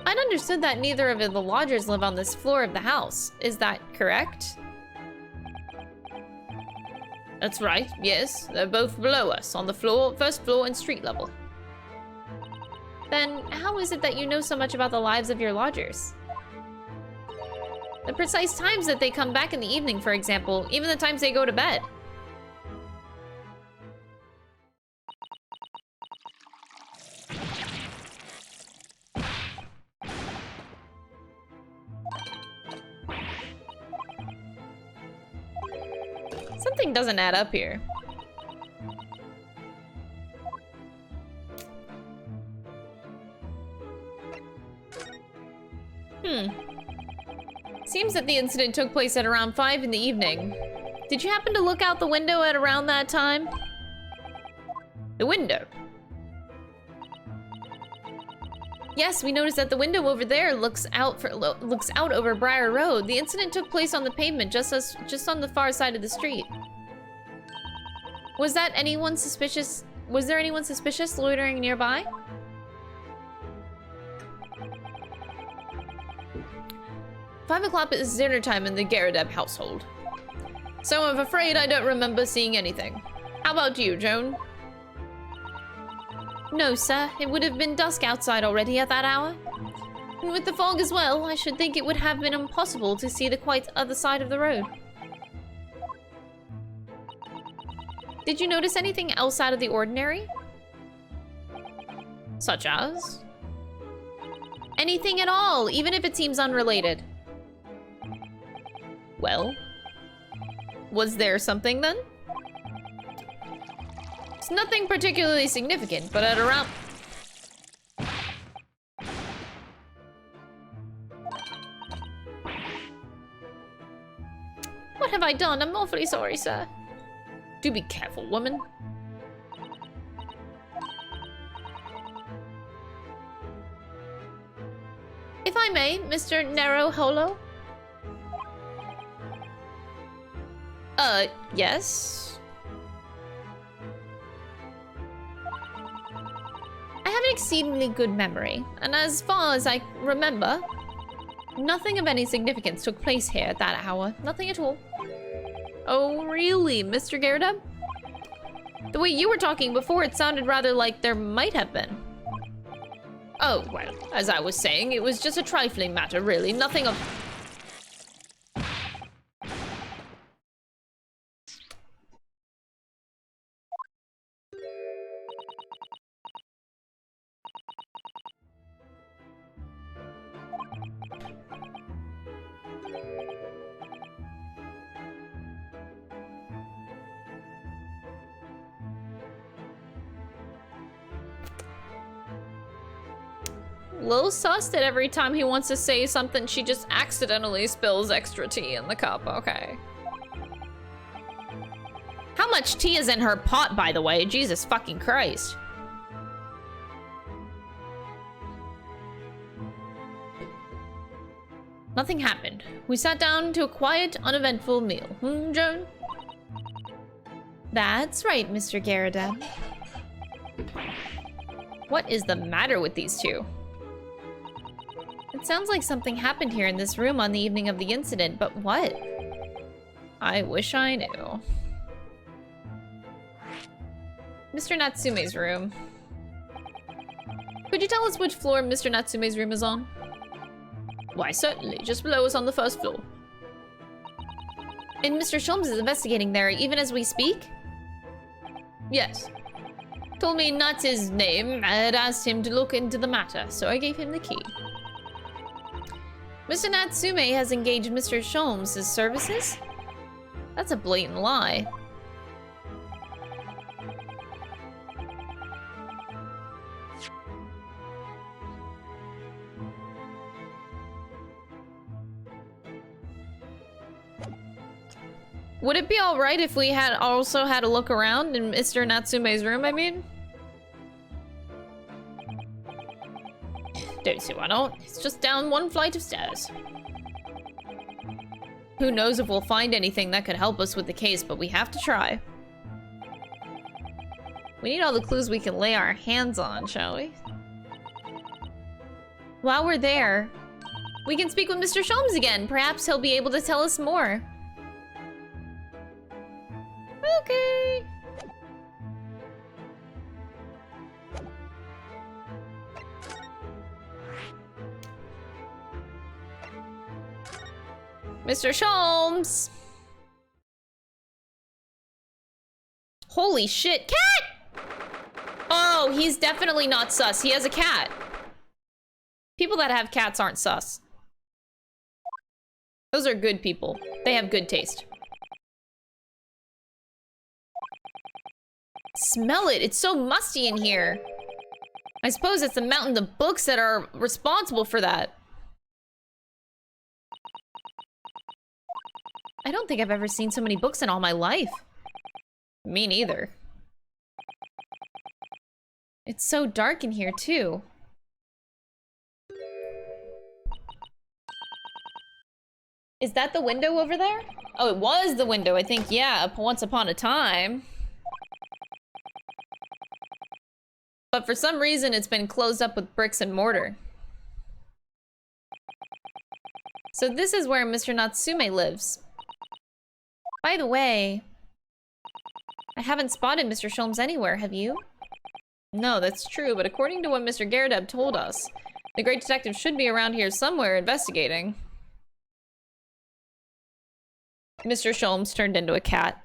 I'd understood that neither of the lodgers live on this floor of the house. Is that correct? That's right, yes. They're both below us, on the first floor and street level. Then how is it that you know so much about the lives of your lodgers? The precise times that they come back in the evening, for example, even the times they go to bed. Something doesn't add up here. Seems that the incident took place at around 5 in the evening. Did you happen to look out the window at around that time? The window? Yes, we noticed that the window over there looks out over Briar Road. The incident took place on the pavement, just on the far side of the street. Was there anyone suspicious loitering nearby? "5 o'clock is dinner time in the Garadeb household. So I'm afraid I don't remember seeing anything. How about you, Joan?" No, sir. It would have been dusk outside already at that hour. And with the fog as well, I should think it would have been impossible to see the quite other side of the road. Did you notice anything else out of the ordinary? Such as? Anything at all, even if it seems unrelated. Well, was there something then? It's nothing particularly significant, but at around... What have I done? I'm awfully sorry, sir. Do be careful, woman. If I may, Mr. Nero Holo? Yes? I have an exceedingly good memory, and as far as I remember, nothing of any significance took place here at that hour. Nothing at all. Oh, really, Mr. Garadeb? The way you were talking before, it sounded rather like there might have been. Oh, well, as I was saying, it was just a trifling matter, really. Nothing of... Little sus that every time he wants to say something, she just accidentally spills extra tea in the cup. Okay. How much tea is in her pot, by the way? Jesus fucking Christ. Nothing happened. We sat down to a quiet, uneventful meal. Joan? That's right, Mr. Garrida. What is the matter with these two? It sounds like something happened here in this room on the evening of the incident, but what? I wish I knew. Mr. Natsume's room. Could you tell us which floor Mr. Natsume's room is on? Why, certainly. Just below us on the first floor. And Mr. Sholmes is investigating there even as we speak? Yes. Told me not his name. I had asked him to look into the matter, so I gave him the key. Mr. Natsume has engaged Mr. Sholmes' services? That's a blatant lie. Would it be alright if we had also had a look around in Mr. Natsume's room, I mean? Don't see why not. It's just down one flight of stairs. Who knows if we'll find anything that could help us with the case, but we have to try. We need all the clues we can lay our hands on, shall we? While we're there, we can speak with Mr. Sholmes again. Perhaps he'll be able to tell us more. Okay. Mr. Sholmes. Holy shit, cat! Oh, he's definitely not sus. He has a cat. People that have cats aren't sus. Those are good people. They have good taste. Smell it. It's so musty in here. I suppose it's the mountain of books that are responsible for that. I don't think I've ever seen so many books in all my life. Me neither. It's so dark in here, too. Is that the window over there? Oh, it was the window, I think. Yeah, once upon a time. But for some reason, it's been closed up with bricks and mortar. So this is where Mr. Natsume lives. By the way, I haven't spotted Mr. Sholmes anywhere, have you? No, that's true, but according to what Mr. Garrett told us, the great detective should be around here somewhere investigating. Mr. Sholmes turned into a cat.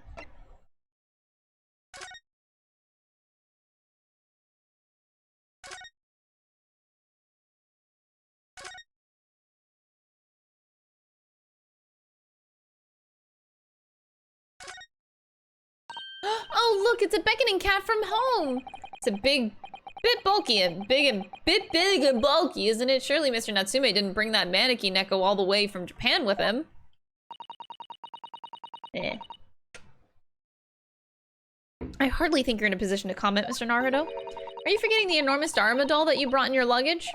Oh, look, it's a beckoning cat from home. It's a bit bulky and big and bulky, isn't it? Surely Mr. Natsume didn't bring that mannequin Neko all the way from Japan with him. Eh. I hardly think you're in a position to comment, Mr. Naruto. Are you forgetting the enormous Dharma doll that you brought in your luggage?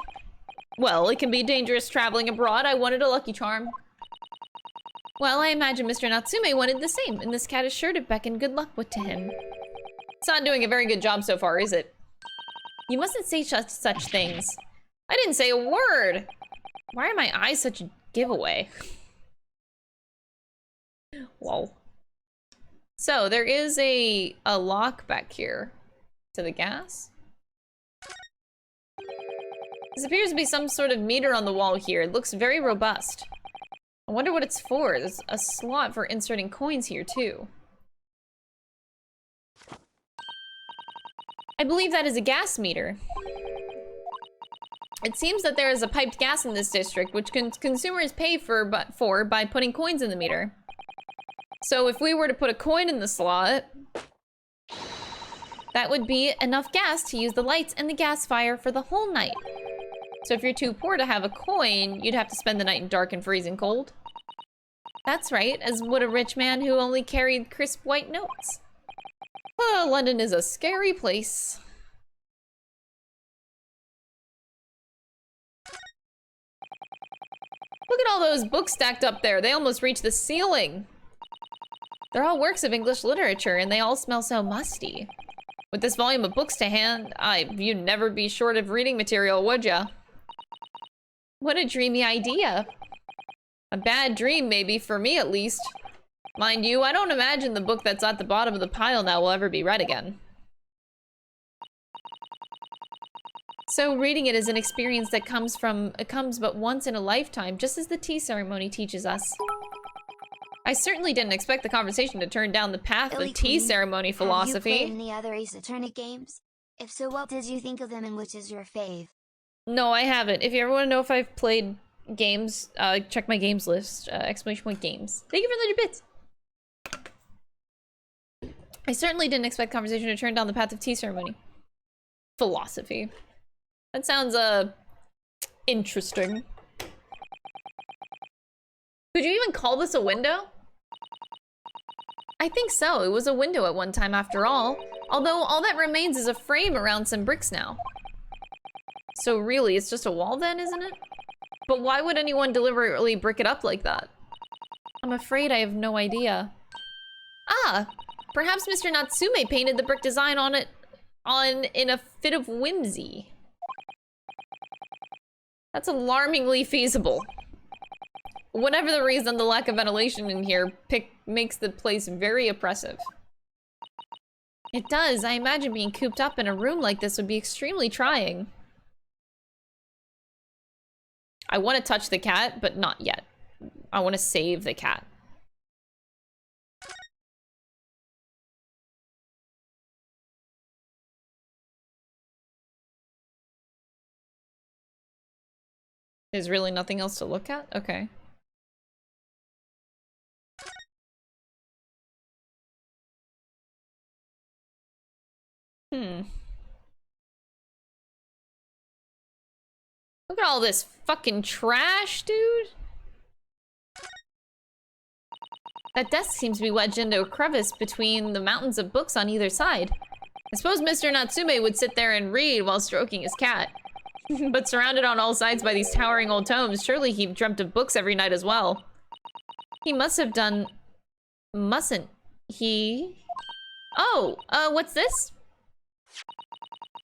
Well, it can be dangerous traveling abroad. I wanted a lucky charm. Well, I imagine Mr. Natsume wanted the same, and this cat is sure to beckon good luck to him. It's not doing a very good job so far, is it? You mustn't say such things. I didn't say a word! Why are my eyes such a giveaway? Whoa. So, there is a lock back here to the gas. This appears to be some sort of meter on the wall here. It looks very robust. I wonder what it's for. There's a slot for inserting coins here, too. I believe that is a gas meter. It seems that there is a piped gas in this district, which consumers pay for by putting coins in the meter. So if we were to put a coin in the slot, that would be enough gas to use the lights and the gas fire for the whole night. So if you're too poor to have a coin, you'd have to spend the night in dark and freezing cold. That's right, as would a rich man who only carried crisp white notes. Oh, London is a scary place. Look at all those books stacked up there. They almost reach the ceiling. They're all works of English literature, and they all smell so musty. With this volume of books to hand, you'd never be short of reading material, would ya? What a dreamy idea. A bad dream, maybe, for me at least. Mind you, I don't imagine the book that's at the bottom of the pile now will ever be read again. So reading it is an experience that comes but once in a lifetime, just as the tea ceremony teaches us. I certainly didn't expect the conversation to turn down the path of tea ceremony philosophy. Have you played any other Ace Attorney games? If so, what did you think of them and which is your fave? No, I haven't. If you ever want to know if I've played games, check my games list, exclamation point games. Thank you for the bits. I certainly didn't expect the conversation to turn down the path of tea ceremony. Philosophy. That sounds, interesting. Could you even call this a window? I think so. It was a window at one time after all. Although all that remains is a frame around some bricks now. So really, it's just a wall then, isn't it? But why would anyone deliberately brick it up like that? I'm afraid I have no idea. Ah! Perhaps Mr. Natsume painted the brick design on it in a fit of whimsy. That's alarmingly feasible. Whatever the reason, the lack of ventilation in here makes the place very oppressive. It does. I imagine being cooped up in a room like this would be extremely trying. I want to touch the cat, but not yet. I want to save the cat. There's really nothing else to look at? Okay. Look at all this fucking trash, dude. That desk seems to be wedged into a crevice between the mountains of books on either side. I suppose Mr. Natsume would sit there and read while stroking his cat. But surrounded on all sides by these towering old tomes, surely he dreamt of books every night as well. He must have done... Mustn't he? Oh, what's this?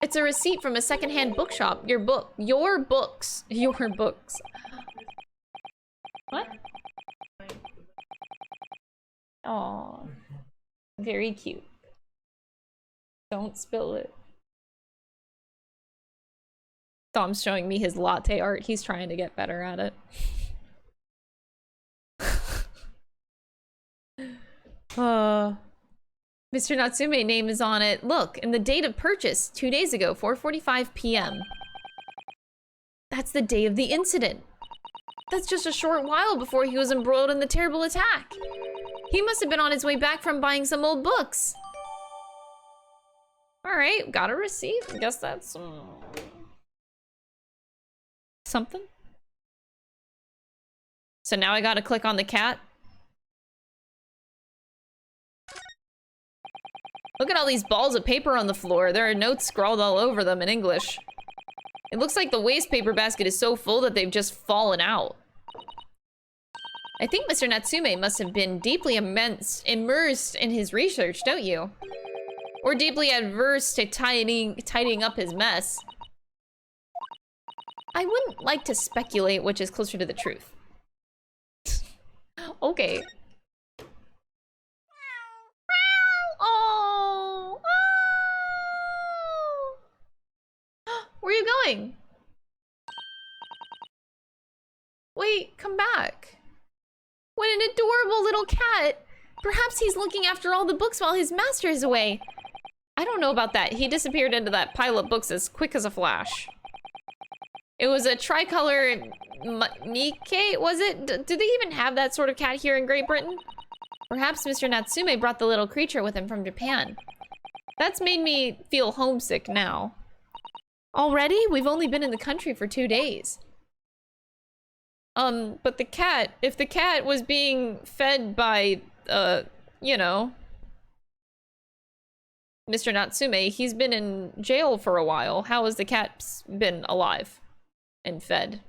It's a receipt from a secondhand bookshop. Your books. Your books. What? Aw. Very cute. Don't spill it. Tom's showing me his latte art. He's trying to get better at it. Mr. Natsume name is on it. Look, and the date of purchase, 2 days ago, 4:45 p.m. That's the day of the incident. That's just a short while before he was embroiled in the terrible attack. He must have been on his way back from buying some old books. All right, got a receipt. I guess that's something. So now I gotta click on the cat. Look at all these balls of paper on the floor. There are notes scrawled all over them in English. It looks like the waste paper basket is so full that they've just fallen out. I think Mr. Natsume must have been deeply immersed in his research, don't you? Or deeply adverse to tidying up his mess. I wouldn't like to speculate which is closer to the truth. Okay. Oh. Where are you going? Wait, come back. What an adorable little cat. Perhaps he's looking after all the books while his master is away. I don't know about that. He disappeared into that pile of books as quick as a flash. It was a tricolor Nike, was it? Do they even have that sort of cat here in Great Britain? Perhaps Mr. Natsume brought the little creature with him from Japan. That's made me feel homesick now. Already? We've only been in the country for 2 days. But the cat, if the cat was being fed by, you know, Mr. Natsume, he's been in jail for a while. How has the cat been alive and fed?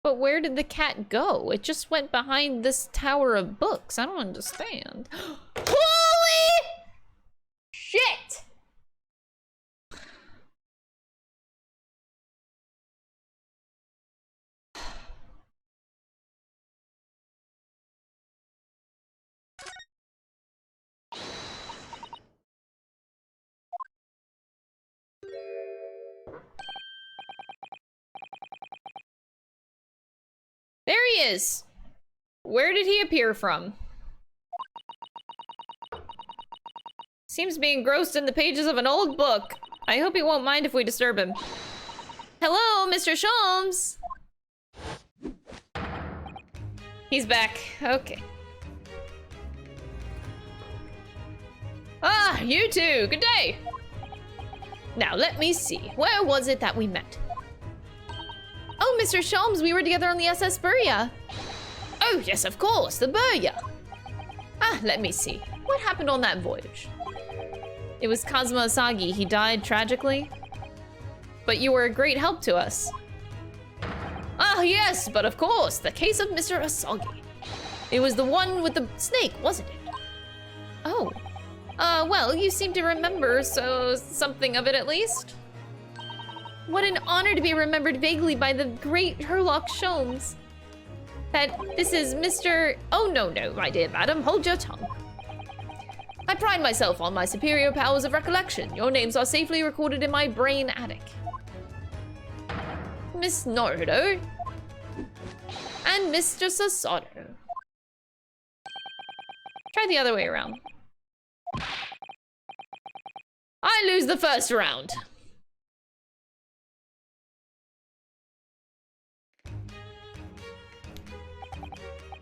But where did the cat go? It just went behind this tower of books. I don't understand. Holy shit! There he is! Where did he appear from? Seems to be engrossed in the pages of an old book. I hope he won't mind if we disturb him. Hello, Mr. Sholmes! He's back. Okay. Ah, you two! Good day! Now, let me see. Where was it that we met? Oh, Mr. Sholmes, we were together on the SS Burya. Oh, yes, of course, the Burya. Ah, let me see. What happened on that voyage? It was Kazuma Asagi. He died tragically. But you were a great help to us. Ah, yes, but of course, the case of Mr. Asagi. It was the one with the snake, wasn't it? Oh. Well, you seem to remember, so something of it at least. What an honor to be remembered vaguely by the great Herlock Sholmes. That this is Mr. Oh, no, my dear madam, hold your tongue. I pride myself on my superior powers of recollection. Your names are safely recorded in my brain attic. Miss Naruto. And Mr. Sasado. Try the other way around. I lose the first round.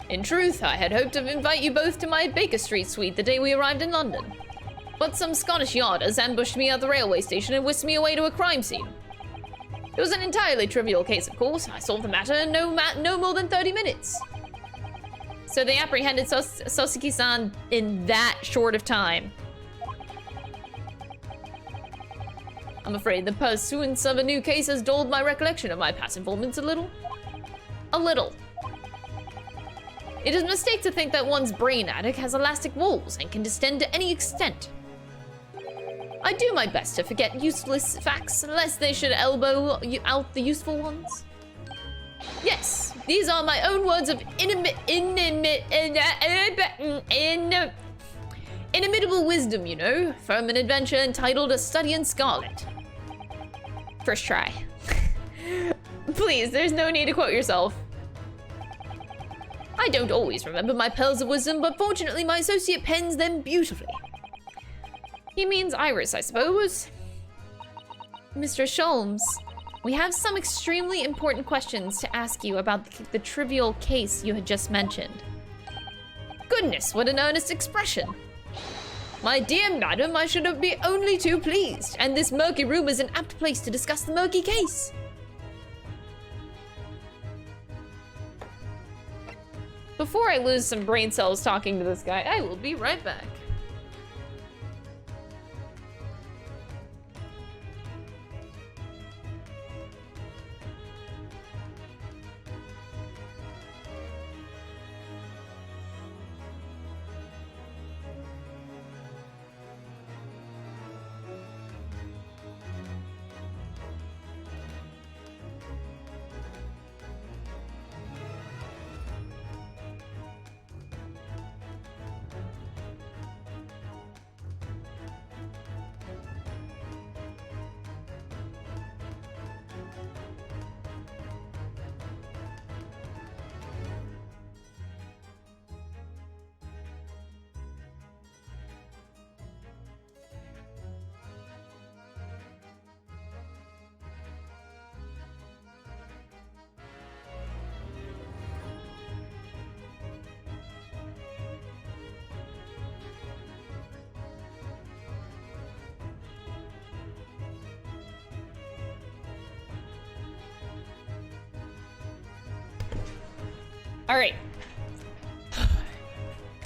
In truth, I had hoped to invite you both to my Baker Street suite the day we arrived in London. But some Scottish yarders ambushed me at the railway station and whisked me away to a crime scene. It was an entirely trivial case, of course. I solved the matter in no more than 30 minutes. So they apprehended Soseki-san in that short of time. I'm afraid the pursuance of a new case has dulled my recollection of my past involvements a little. A little. It is a mistake to think that one's brain attic has elastic walls and can distend to any extent. I do my best to forget useless facts, lest they should elbow out the useful ones. Yes, these are my own words of inimitable wisdom, you know, from an adventure entitled A Study in Scarlet. First try. Please, there's no need to quote yourself. I don't always remember my pearls of wisdom, but fortunately my associate pens them beautifully. He means Iris, I suppose. Mr. Sholmes, we have some extremely important questions to ask you about the trivial case you had just mentioned. Goodness, what an earnest expression. My dear madam, I should be only too pleased, and this murky room is an apt place to discuss the murky case. Before I lose some brain cells talking to this guy, I will be right back. Alright.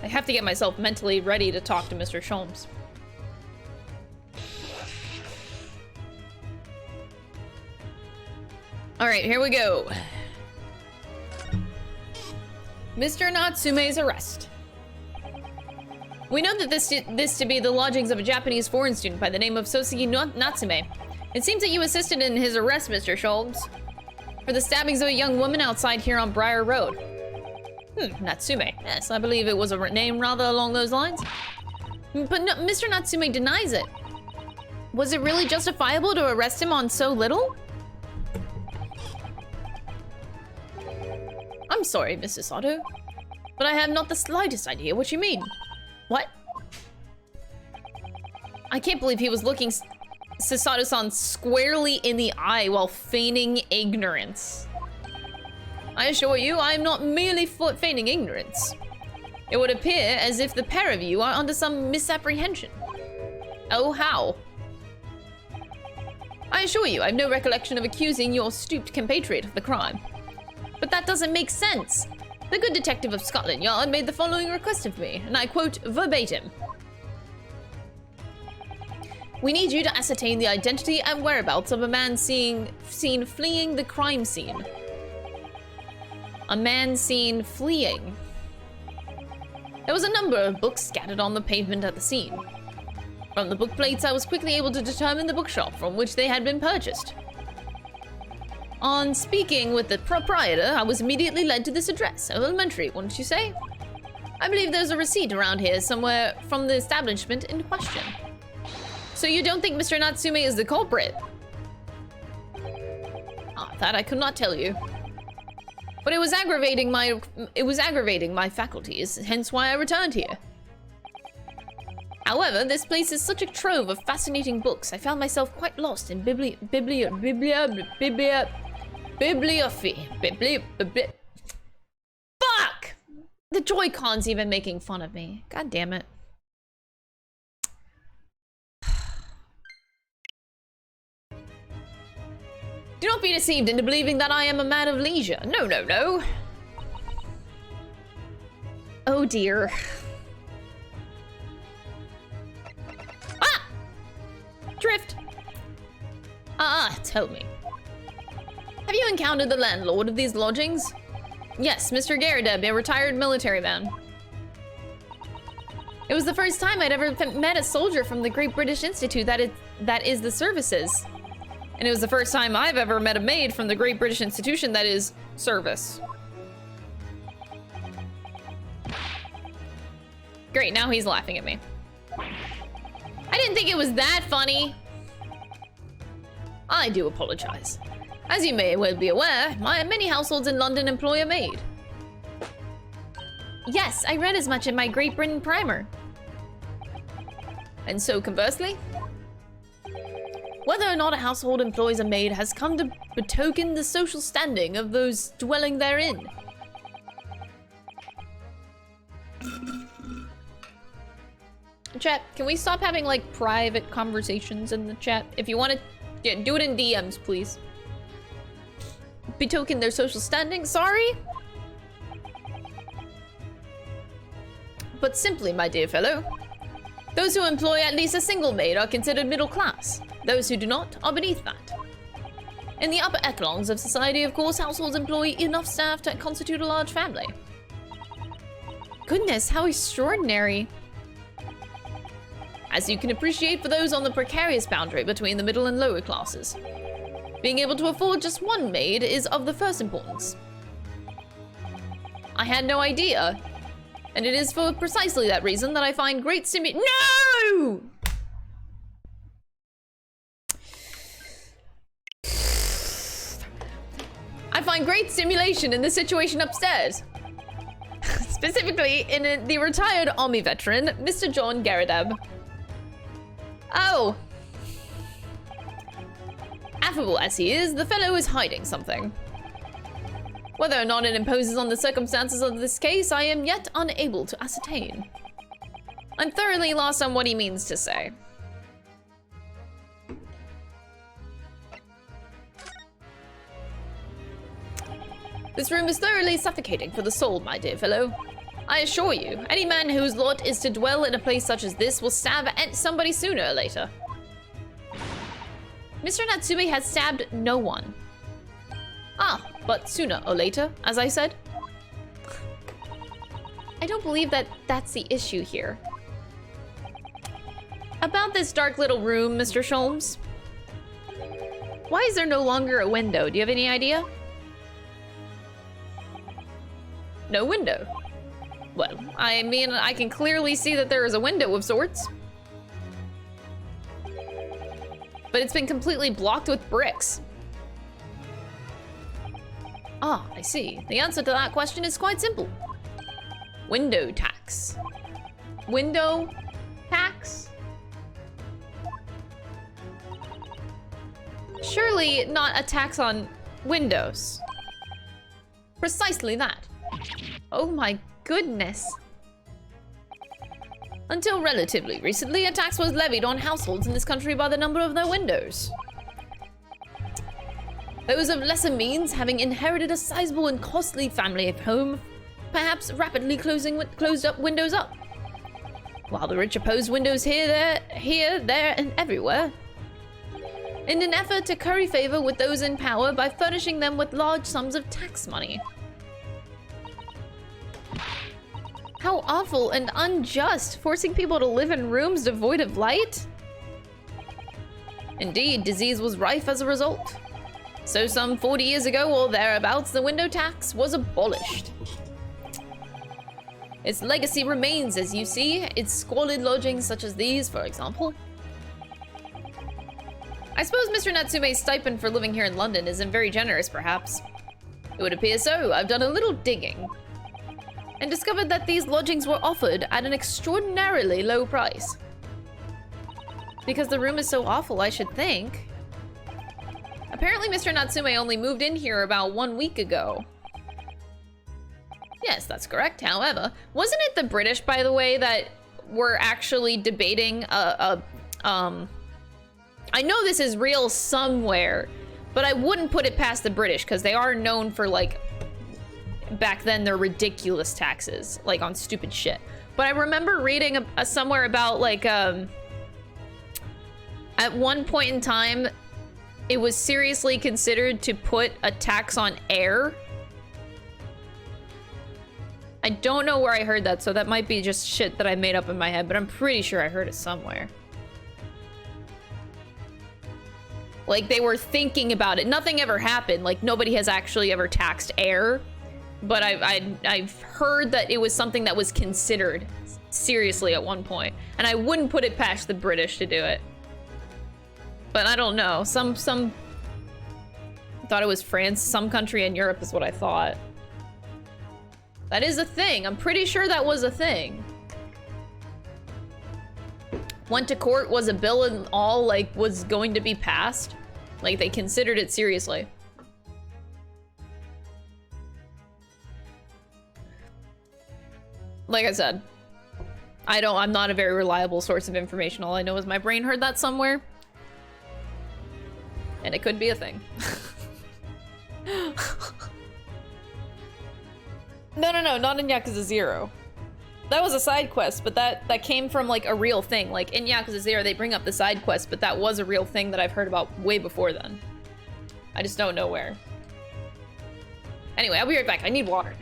I have to get myself mentally ready to talk to Mr. Sholmes. Alright, here we go. Mr. Natsume's arrest. We know that this to be the lodgings of a Japanese foreign student by the name of Soseki Natsume. It seems that you assisted in his arrest, Mr. Sholmes, for the stabbings of a young woman outside here on Briar Road. Natsume. Yes, I believe it was a name rather along those lines. But no, Mr. Natsume denies it. Was it really justifiable to arrest him on so little? I'm sorry, Mrs. Sato, but I have not the slightest idea what you mean. What? I can't believe he was looking Sasato-san squarely in the eye while feigning ignorance. I assure you, I am not merely feigning ignorance. It would appear as if the pair of you are under some misapprehension. Oh, how? I assure you, I have no recollection of accusing your stooped compatriot of the crime. But that doesn't make sense. The good detective of Scotland Yard made the following request of me, and I quote verbatim. We need you to ascertain the identity and whereabouts of a man seen fleeing the crime scene. A man seen fleeing. There was a number of books scattered on the pavement at the scene. From the book plates, I was quickly able to determine the bookshop from which they had been purchased. On speaking with the proprietor, I was immediately led to this address. Elementary, wouldn't you say? I believe there's a receipt around here somewhere from the establishment in question. So you don't think Mr. Natsume is the culprit? That I could not tell you. But it was aggravating my faculties, hence why I returned here. However, this place is such a trove of fascinating books, I found myself quite lost in Fuck! The Joy-Con's even making fun of me. God damn it. Do not be deceived into believing that I am a man of leisure. No, no, no. Oh dear. Ah! Drift. Tell me. Have you encountered the landlord of these lodgings? Yes, Mr. Garadeb, a retired military man. It was the first time I'd ever met a soldier from the Great British Institute that is the services. And it was the first time I've ever met a maid from the Great British Institution that is service. Great, now he's laughing at me. I didn't think it was that funny. I do apologize. As you may well be aware, many households in London employ a maid. Yes, I read as much in my Great Britain primer. And so conversely? Whether or not a household employs a maid has come to betoken the social standing of those dwelling therein. Chat, can we stop having like private conversations in the chat? If you want to, yeah, do it in DMs, please. Betoken their social standing, sorry? But simply, my dear fellow, those who employ at least a single maid are considered middle class. Those who do not are beneath that. In the upper echelons of society, of course, households employ enough staff to constitute a large family. Goodness, how extraordinary. As you can appreciate, for those on the precarious boundary between the middle and lower classes, being able to afford just one maid is of the first importance. I had no idea, and it is for precisely that reason that I find great No! I find great stimulation in the situation upstairs. Specifically in the retired army veteran, Mr. John Garadab. Oh. Affable as he is, the fellow is hiding something. Whether or not it imposes on the circumstances of this case, I am yet unable to ascertain. I'm thoroughly lost on what he means to say. This room is thoroughly suffocating for the soul, my dear fellow. I assure you, any man whose lot is to dwell in a place such as this will stab somebody sooner or later. Mr. Natsume has stabbed no one. Ah, but sooner or later, as I said. I don't believe that that's the issue here. About this dark little room, Mr. Sholmes. Why is there no longer a window? Do you have any idea? No window. Well, I mean, I can clearly see that there is a window of sorts. But it's been completely blocked with bricks. Ah, I see. The answer to that question is quite simple. Window tax. Window tax? Surely not a tax on windows. Precisely that. Oh my goodness. Until relatively recently, a tax was levied on households in this country by the number of their windows. Those of lesser means, having inherited a sizable and costly family home, perhaps rapidly closed up windows up. While the rich opposed windows here, there, and everywhere. In an effort to curry favor with those in power by furnishing them with large sums of tax money. How awful and unjust, forcing people to live in rooms devoid of light? Indeed, disease was rife as a result. So some 40 years ago or thereabouts, the window tax was abolished. Its legacy remains, as you see, its squalid lodgings such as these, for example. I suppose Mr. Natsume's stipend for living here in London isn't very generous, perhaps. It would appear so. I've done a little digging and discovered that these lodgings were offered at an extraordinarily low price. Because the room is so awful, I should think. Apparently Mr. Natsume only moved in here about 1 week ago. Yes, that's correct. However, wasn't it the British, by the way, that were actually debating I know this is real somewhere, but I wouldn't put it past the British because they are known for, like, back then, their ridiculous taxes, like on stupid shit. But I remember reading somewhere about, like, at one point in time, it was seriously considered to put a tax on air. I don't know where I heard that, so that might be just shit that I made up in my head, but I'm pretty sure I heard it somewhere. Like, they were thinking about it. Nothing ever happened. Like, nobody has actually ever taxed air. But I've heard that it was something that was considered seriously at one point. And I wouldn't put it past the British to do it. But I don't know. Some thought it was France. Some country in Europe is what I thought. That is a thing. I'm pretty sure that was a thing. Went to court, was a bill and all, like, was going to be passed. Like, they considered it seriously. Like I said, I'm not a very reliable source of information. All I know is my brain heard that somewhere. And it could be a thing. No, not in Yakuza 0. That was a side quest, but that came from, like, a real thing. Like, in Yakuza 0, they bring up the side quest, but that was a real thing that I've heard about way before then. I just don't know where. Anyway, I'll be right back. I need water.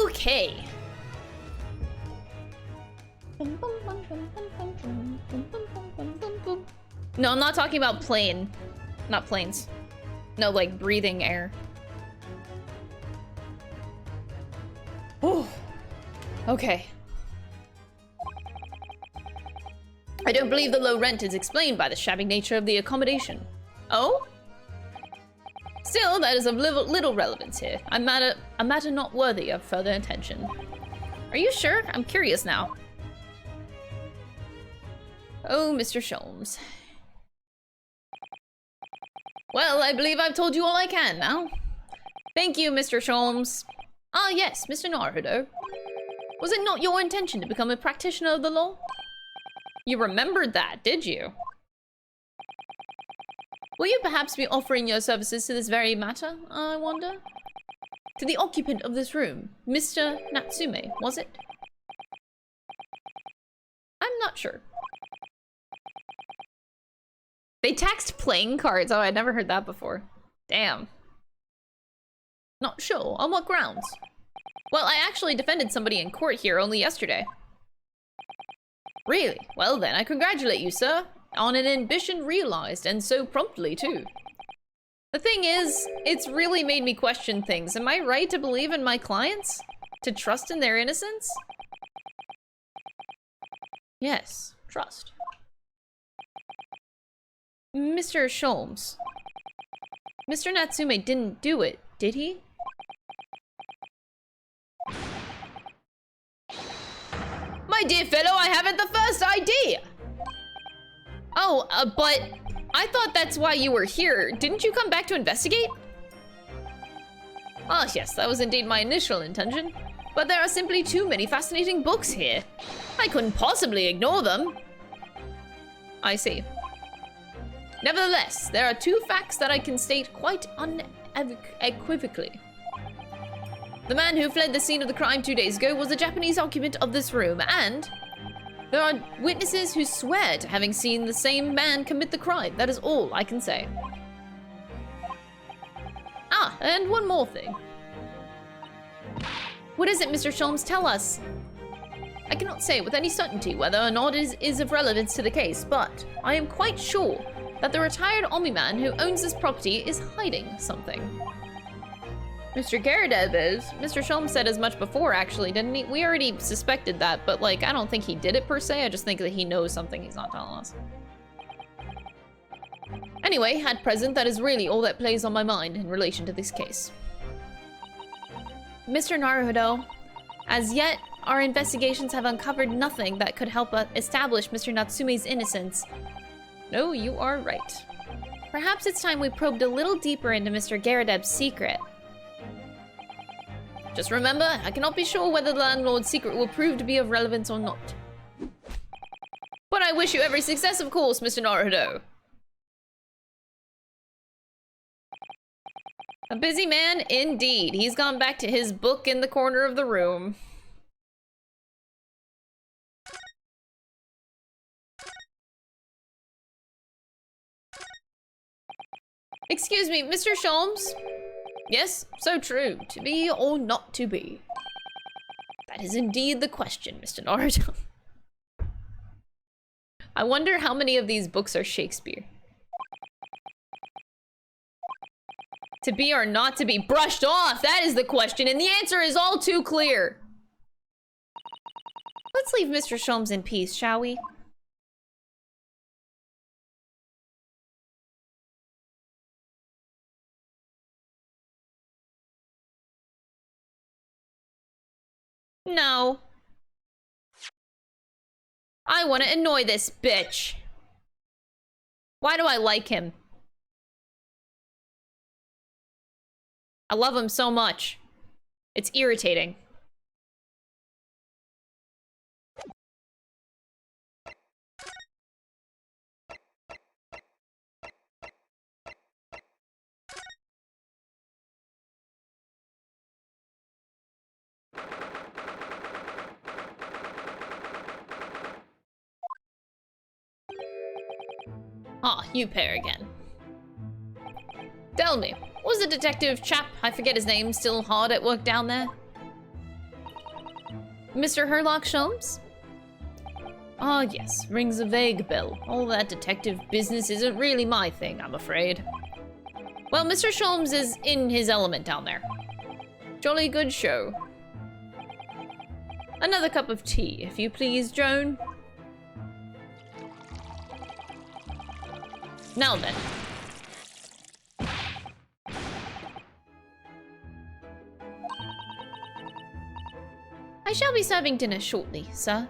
Okay. No, I'm not talking about plane. Not planes. No, like breathing air. Oh. Okay. I don't believe the low rent is explained by the shabby nature of the accommodation. Oh? Still, that is of little relevance here. A matter not worthy of further attention. Are you sure? I'm curious now. Oh, Mr. Sholmes. Well, I believe I've told you all I can now. Thank you, Mr. Sholmes. Ah, yes, Mr. Naruto. Was it not your intention to become a practitioner of the law? You remembered that, did you? Will you perhaps be offering your services to this very matter, I wonder? To the occupant of this room, Mr. Natsume, was it? I'm not sure. They taxed playing cards. Oh, I'd never heard that before. Damn. Not sure. On what grounds? Well, I actually defended somebody in court here only yesterday. Really? Well then, I congratulate you, sir, on an ambition realized, and so promptly, too. The thing is, it's really made me question things. Am I right to believe in my clients? To trust in their innocence? Yes, trust. Mr. Sholmes. Mr. Natsume didn't do it, did he? My dear fellow, I haven't the first idea! Oh, but I thought that's why you were here. Didn't you come back to investigate? Ah, yes, that was indeed my initial intention. But there are simply too many fascinating books here. I couldn't possibly ignore them. I see. Nevertheless, there are two facts that I can state quite unequivocally. The man who fled the scene of the crime 2 days ago was a Japanese occupant of this room, and there are witnesses who swear to having seen the same man commit the crime. That is all I can say. Ah, and one more thing. What is it, Mr. Sholmes? Tell us. I cannot say with any certainty whether or not it is of relevance to the case, but I am quite sure that the retired army man who owns this property is hiding something. Mr. Garadev is. Mr. Sholmes said as much before, actually, didn't he? We already suspected that, but, like, I don't think he did it per se. I just think that he knows something he's not telling us. Anyway, at present, that is really all that plays on my mind in relation to this case. Mr. Naruhodo, as yet, our investigations have uncovered nothing that could help us establish Mr. Natsume's innocence. No, you are right. Perhaps it's time we probed a little deeper into Mr. Garadeb's secret. Just remember, I cannot be sure whether the landlord's secret will prove to be of relevance or not. But I wish you every success, of course, Mr. Naruhodo. A busy man indeed. He's gone back to his book in the corner of the room. Excuse me, Mr. Sholmes? Yes, so true. To be or not to be? That is indeed the question, Mr. Naruto. I wonder how many of these books are Shakespeare. To be or not to be brushed off, that is the question, and the answer is all too clear. Let's leave Mr. Sholmes in peace, shall we? No. I want to annoy this bitch. Why do I like him? I love him so much. It's irritating. Ah, you pair again. Tell me, was the detective chap, I forget his name, still hard at work down there? Mr. Herlock Sholmes? Ah, yes, rings a vague bell. All that detective business isn't really my thing, I'm afraid. Well, Mr. Sholmes is in his element down there. Jolly good show. Another cup of tea, if you please, Joan. Now then. I shall be serving dinner shortly, sir.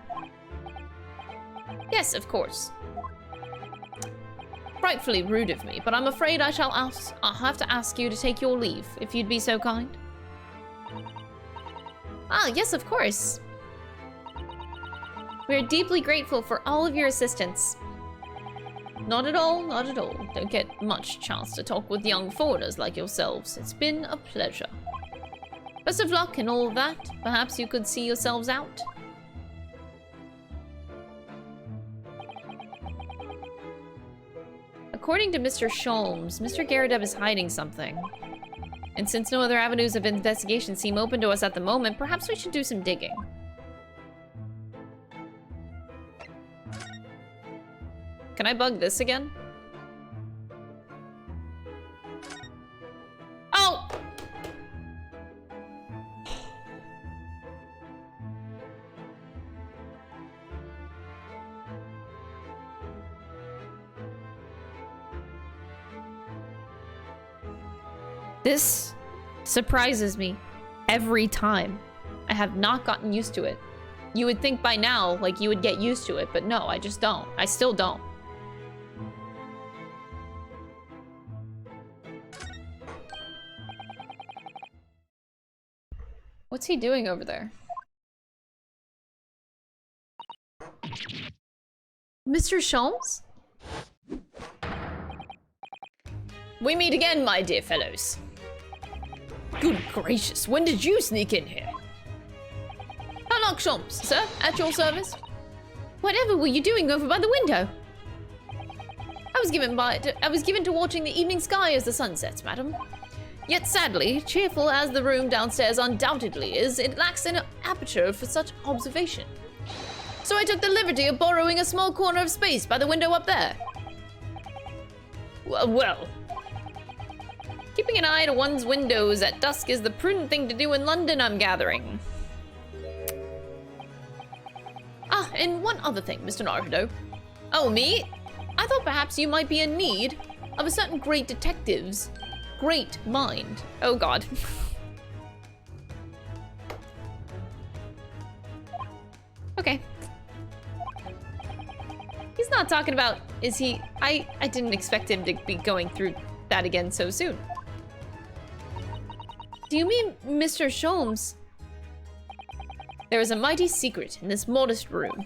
Yes, of course. Frightfully rude of me, but I'm afraid I'll have to ask you to take your leave, if you'd be so kind. Ah, yes, of course. We are deeply grateful for all of your assistance. Not at all, not at all. Don't get much chance to talk with young foreigners like yourselves. It's been a pleasure. Best of luck and all of that. Perhaps you could see yourselves out. According to Mr. Sholmes, Mr. Garrideb is hiding something. And since no other avenues of investigation seem open to us at the moment, perhaps we should do some digging. Can I bug this again? Oh! This surprises me every time. I have not gotten used to it. You would think by now, like, you would get used to it, but no, I just don't. I still don't. What's he doing over there? Mr. Sholmes? We meet again, my dear fellows. Good gracious, when did you sneak in here? Sherlock Sholmes, sir, at your service. Whatever were you doing over by the window? I was given to watching the evening sky as the sun sets, madam. Yet sadly, cheerful as the room downstairs undoubtedly is, it lacks an aperture for such observation. So I took the liberty of borrowing a small corner of space by the window up there. Well. Keeping an eye to one's windows at dusk is the prudent thing to do in London, I'm gathering. Ah, and one other thing, Mr. Naruto. Oh, me? I thought perhaps you might be in need of a certain great detective's great mind. Oh, God. Okay. He's not talking about, is he? I didn't expect him to be going through that again so soon. Do you mean Mr. Sholmes? There is a mighty secret in this modest room.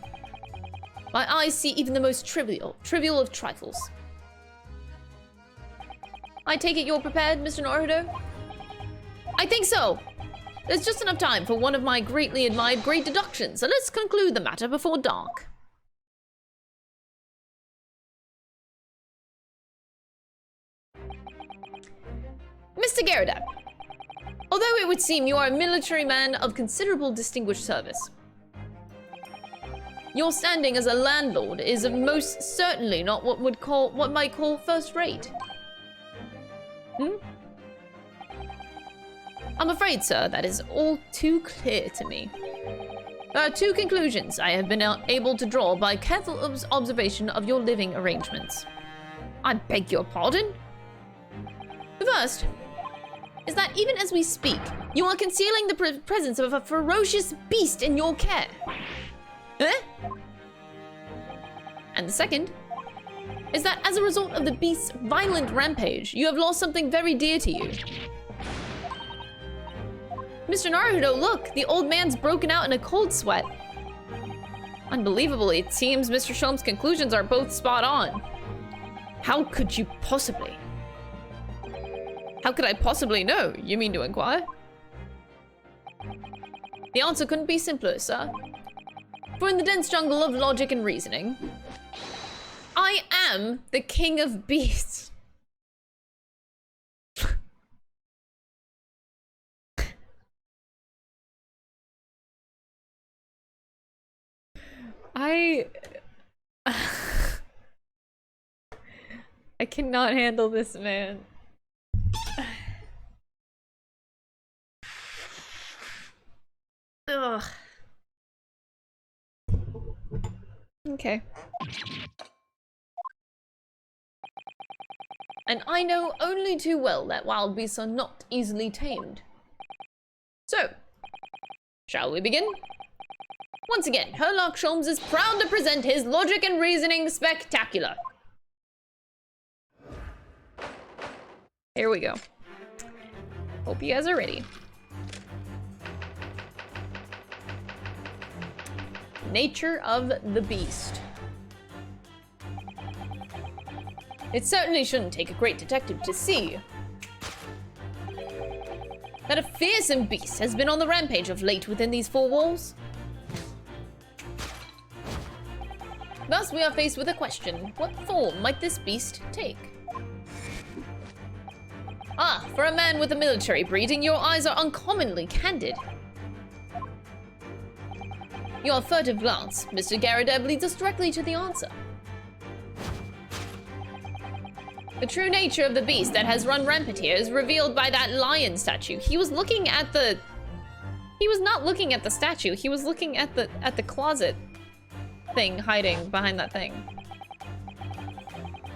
My eyes see even the most trivial of trifles. I take it you're prepared, Mr. Naruto? I think so. There's just enough time for one of my greatly admired great deductions, so let's conclude the matter before dark. Mr. Garrideb, although it would seem you are a military man of considerable distinguished service, your standing as a landlord is most certainly not what might call first rate. I'm afraid, sir, that is all too clear to me. There are two conclusions I have been able to draw by careful observation of your living arrangements. I beg your pardon? The first is that even as we speak, you are concealing the presence of a ferocious beast in your care. Eh? And the second is that as a result of the beast's violent rampage, you have lost something very dear to you. Mr. Naruto, look, the old man's broken out in a cold sweat. Unbelievably, it seems Mr. Sholmes' conclusions are both spot on. How could you possibly? How could I possibly know? You mean to inquire? The answer couldn't be simpler, sir. For in the dense jungle of logic and reasoning, I am the king of beasts. I cannot handle this, man. Ugh. Okay. And I know only too well that wild beasts are not easily tamed. So, shall we begin? Once again, Sherlock Sholmes is proud to present his logic and reasoning spectacular. Here we go. Hope you guys are ready. Nature of the beast. It certainly shouldn't take a great detective to see that a fearsome beast has been on the rampage of late within these four walls. Thus, we are faced with a question. What form might this beast take? Ah, for a man with a military breeding, your eyes are uncommonly candid. Your furtive glance, Mr. Garrideb, leads us directly to the answer. The true nature of the beast that has run rampant here is revealed by that lion statue. He was looking at the... He was not looking at the statue. He was looking at the closet thing hiding behind that thing.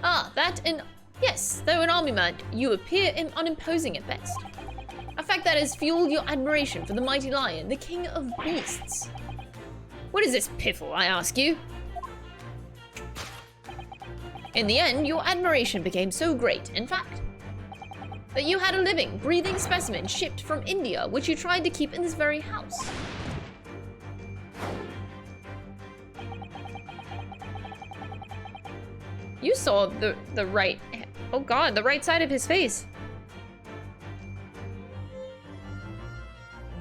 Ah, that and... Yes, though an army man, you appear unimposing at best. A fact that has fueled your admiration for the mighty lion, the king of beasts. What is this piffle, I ask you? In the end, your admiration became so great, in fact, that you had a living, breathing specimen shipped from India, which you tried to keep in this very house. You saw the right... Oh god, the right side of his face.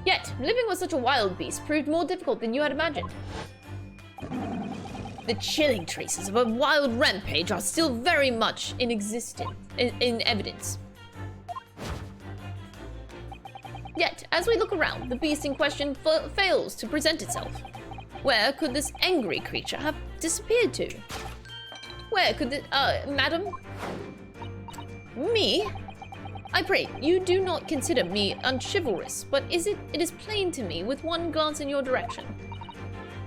Yet, living with such a wild beast proved more difficult than you had imagined. The chilling traces of a wild rampage are still very much in evidence. Yet, as we look around, the beast in question fails to present itself. Where could this angry creature have disappeared to? Where could the... madam? Me? I pray, you do not consider me unchivalrous, but it is plain to me with one glance in your direction.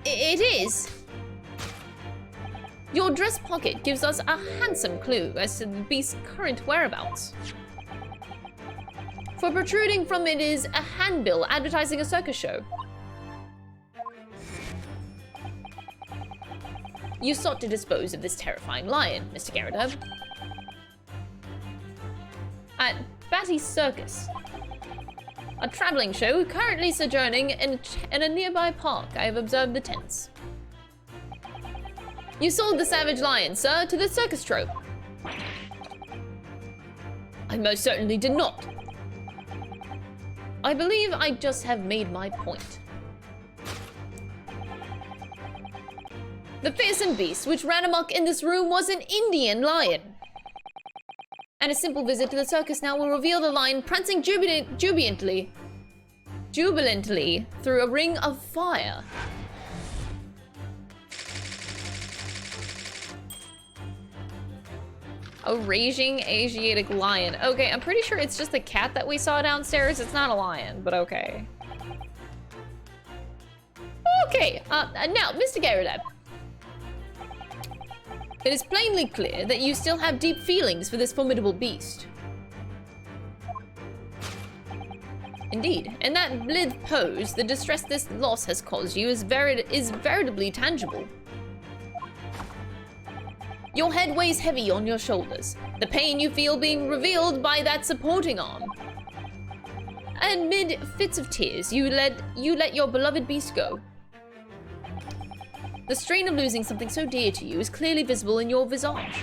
It is. Your dress pocket gives us a handsome clue as to the beast's current whereabouts. For protruding from it is a handbill advertising a circus show. You sought to dispose of this terrifying lion, Mr. Garrideb, at Batty's Circus, a traveling show currently sojourning in a nearby park. I have observed the tents. You sold the savage lion, sir, to the circus troupe. I most certainly did not. I believe I just have made my point. The fearsome beast which ran amok in this room was an Indian lion. And a simple visit to the circus now will reveal the lion prancing jubilantly through a ring of fire. A raging Asiatic lion. Okay, I'm pretty sure it's just a cat that we saw downstairs. It's not a lion, but okay. Okay, now, Mr. Garrideb. It is plainly clear that you still have deep feelings for this formidable beast. Indeed, in that blithe pose, the distress this loss has caused you is veritably tangible. Your head weighs heavy on your shoulders, the pain you feel being revealed by that supporting arm. Amid fits of tears, you let your beloved beast go. The strain of losing something so dear to you is clearly visible in your visage.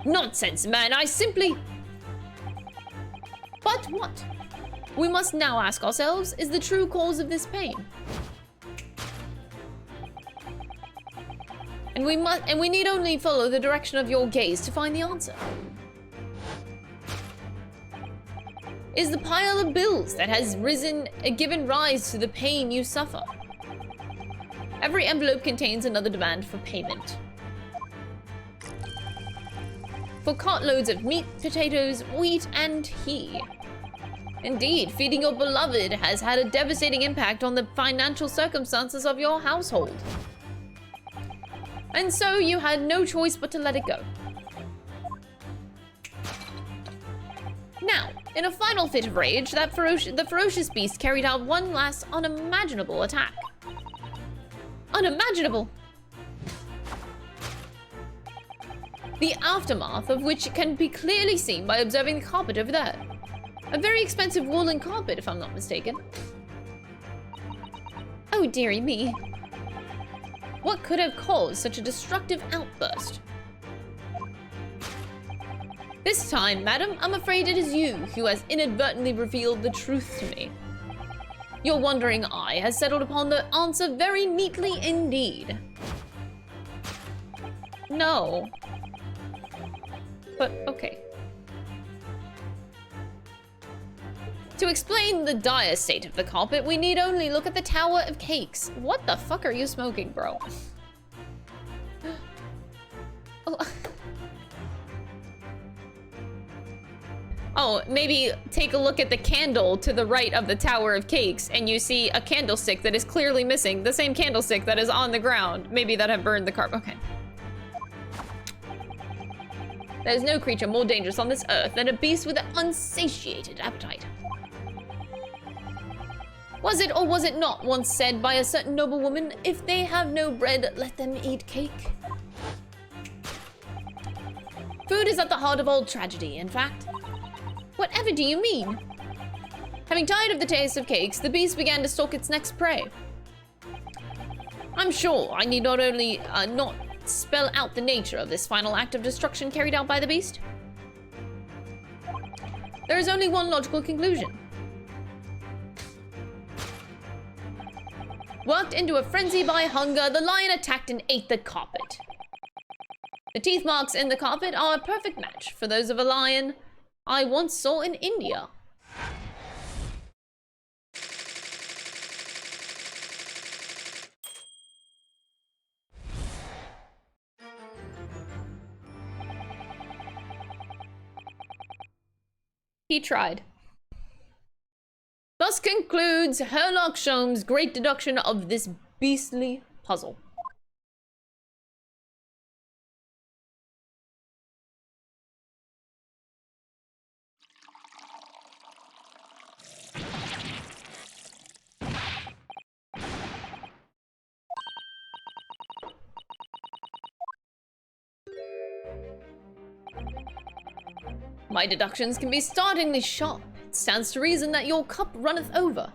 Nonsense, man, I simply... But what? We must now ask ourselves, is the true cause of this pain? And we need only follow the direction of your gaze to find the answer. Is the pile of bills that has given rise to the pain you suffer? Every envelope contains another demand for payment. For cartloads of meat, potatoes, wheat, and tea. Indeed, feeding your beloved has had a devastating impact on the financial circumstances of your household. And so you had no choice but to let it go. Now, in a final fit of rage, the ferocious beast carried out one last unimaginable attack. Unimaginable! the aftermath of which can be clearly seen by observing the carpet over there. A very expensive woolen carpet, if I'm not mistaken. Oh, dearie me. What could have caused such a destructive outburst? This time, madam, I'm afraid it is you who has inadvertently revealed the truth to me. Your wondering eye has settled upon the answer very neatly indeed. No. But, okay. To explain the dire state of the carpet, we need only look at the Tower of Cakes. What the fuck are you smoking, bro? Oh, maybe take a look at the candle to the right of the Tower of Cakes, and you see a candlestick that is clearly missing, the same candlestick that is on the ground. Maybe that have burned the carpet. Okay. There is no creature more dangerous on this earth than a beast with an unsatiated appetite. Was it or was it not once said by a certain noblewoman, if they have no bread, let them eat cake? Food is at the heart of all tragedy, in fact. Whatever do you mean? Having tired of the taste of cakes, the beast began to stalk its next prey. I'm sure I need not only not spell out the nature of this final act of destruction carried out by the beast. There is only one logical conclusion. Worked into a frenzy by hunger, the lion attacked and ate the carpet. The teeth marks in the carpet are a perfect match for those of a lion I once saw in India. He tried. Thus concludes Herlock Sholmes' great deduction of this beastly puzzle. My deductions can be startlingly sharp. It stands to reason that your cup runneth over.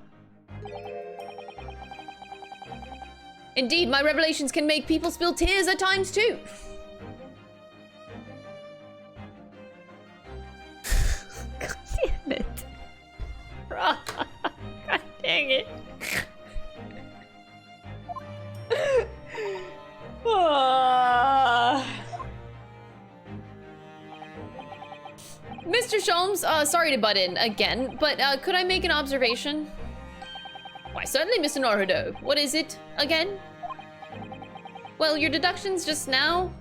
Indeed, my revelations can make people spill tears at times too. God damn it. God dang it. Mr. Sholmes, sorry to butt in again, but could I make an observation? Why, certainly, Mr. Naruto. What is it, again? Well, your deductions just now.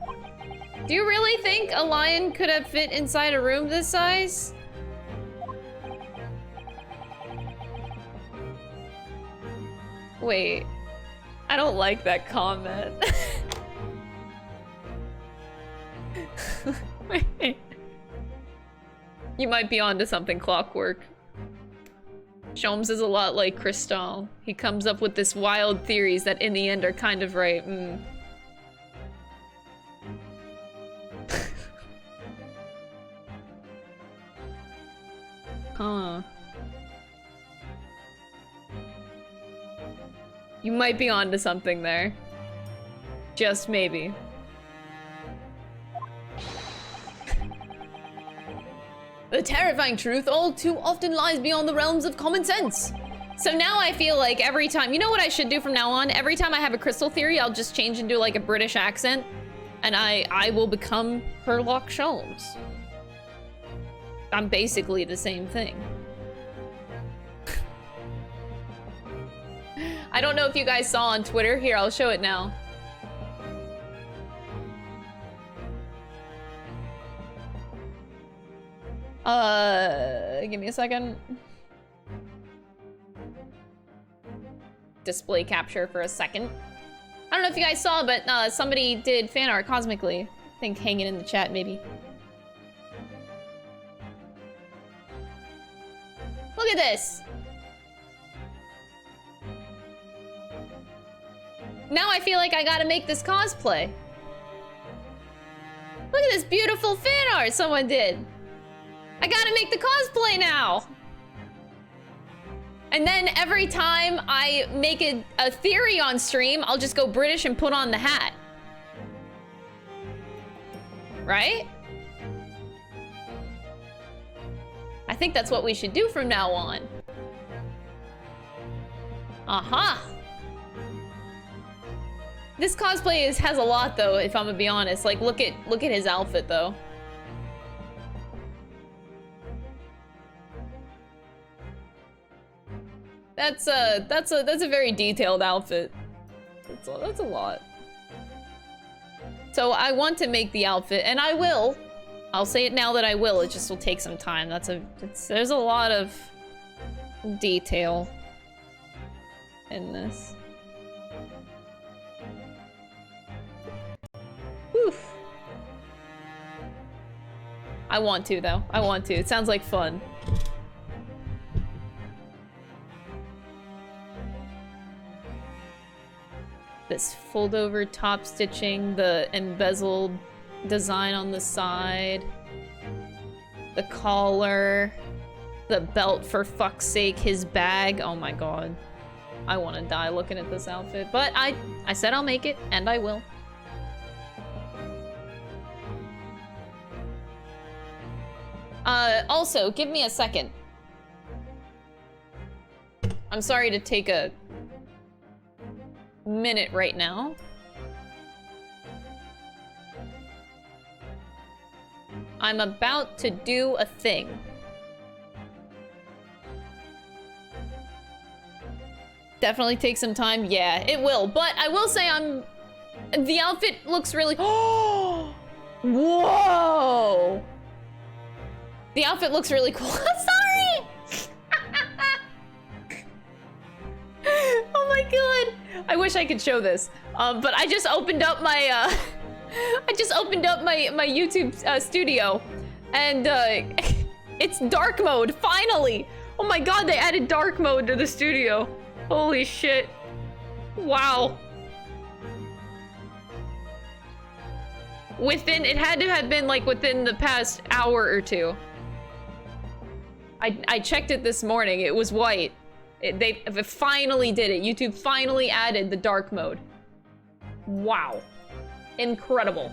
Do you really think a lion could have fit inside a room this size? Wait, I don't like that comment. Wait. You might be onto something, Clockwork. Sholmes is a lot like Crystal. He comes up with this wild theories that in the end are kind of right. Huh. You might be onto something there. Just maybe. The terrifying truth all too often lies beyond the realms of common sense. So now I feel like every time, you know what I should do from now on? Every time I have a crystal theory, I'll just change into like a British accent, and I will become Herlock Sholmes. I'm basically the same thing. I don't know if you guys saw on Twitter. Here, I'll show it now. Give me a second. Display capture for a second. I don't know if you guys saw, but somebody did fan art cosmically. I think hanging in the chat, maybe. Look at this. Now I feel like I gotta make this cosplay. Look at this beautiful fan art someone did. I gotta make the cosplay now. And then every time I make a theory on stream, I'll just go British and put on the hat. Right? I think that's what we should do from now on. Aha! This cosplay has a lot though, if I'm gonna be honest. Like look at his outfit though. That's a very detailed outfit. That's a lot. So I want to make the outfit, and I will. I'll say it now that I will. It just will take some time. There's a lot of detail in this. Oof. I want to though. I want to. It sounds like fun. This fold-over top stitching, the embezzled design on the side, the collar, the belt, for fuck's sake, his bag. Oh my god. I want to die looking at this outfit. But I said I'll make it, and I will. Also, give me a second. I'm sorry to take a minute right now. I'm about to do a thing. Definitely take some time. Yeah, it will. But I will say the outfit looks really... Oh! Whoa! The outfit looks really cool. Sorry! Oh my god! I wish I could show this. But I just opened up my my YouTube studio, and it's dark mode finally. Oh my god, they added dark mode to the studio. Holy shit! Wow. It had to have been like within the past hour or two. I checked it this morning. It was white. They finally did it. YouTube finally added the dark mode. Wow. Incredible.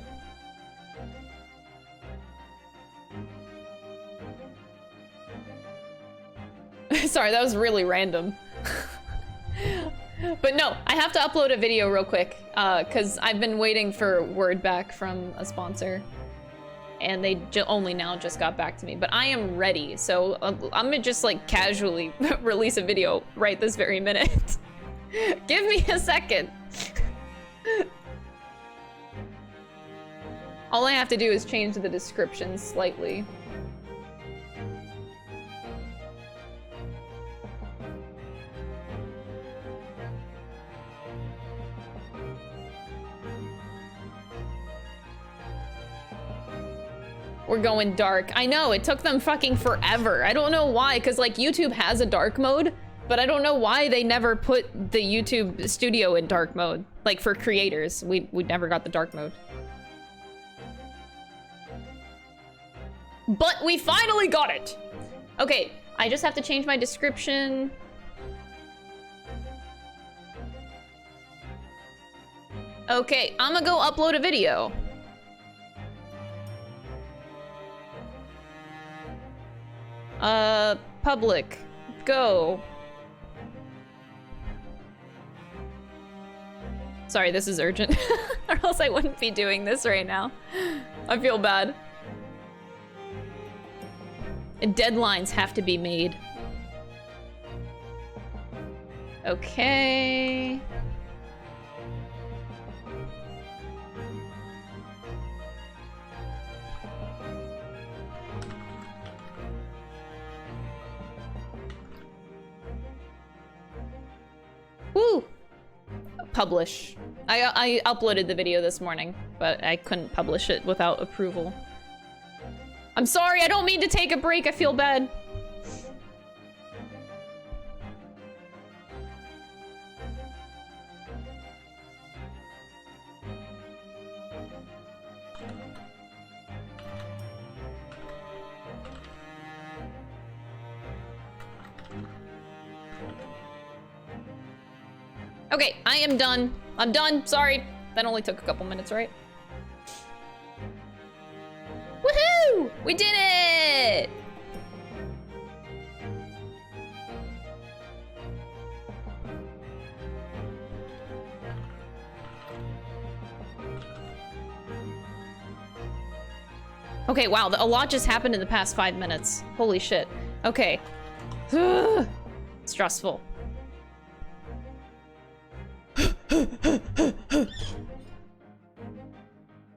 Sorry, that was really random. But no, I have to upload a video real quick, because I've been waiting for word back from a sponsor. And they only now just got back to me. But I am ready, so I'm gonna just like casually release a video right this very minute. Give me a second. All I have to do is change the description slightly. We're going dark. I know, it took them fucking forever. I don't know why, because like YouTube has a dark mode, but I don't know why they never put the YouTube studio in dark mode. Like for creators, we never got the dark mode. But we finally got it! Okay, I just have to change my description. Okay, I'm gonna go upload a video. Public. Go. Sorry, this is urgent. Or else I wouldn't be doing this right now. I feel bad. Deadlines have to be made. Okay. Woo! Publish. I uploaded the video this morning, but I couldn't publish it without approval. I'm sorry, I don't mean to take a break, I feel bad. Okay, I am done. I'm done. Sorry. That only took a couple minutes, right? Woohoo! We did it! Okay, wow, a lot just happened in the past 5 minutes. Holy shit. Okay. Stressful.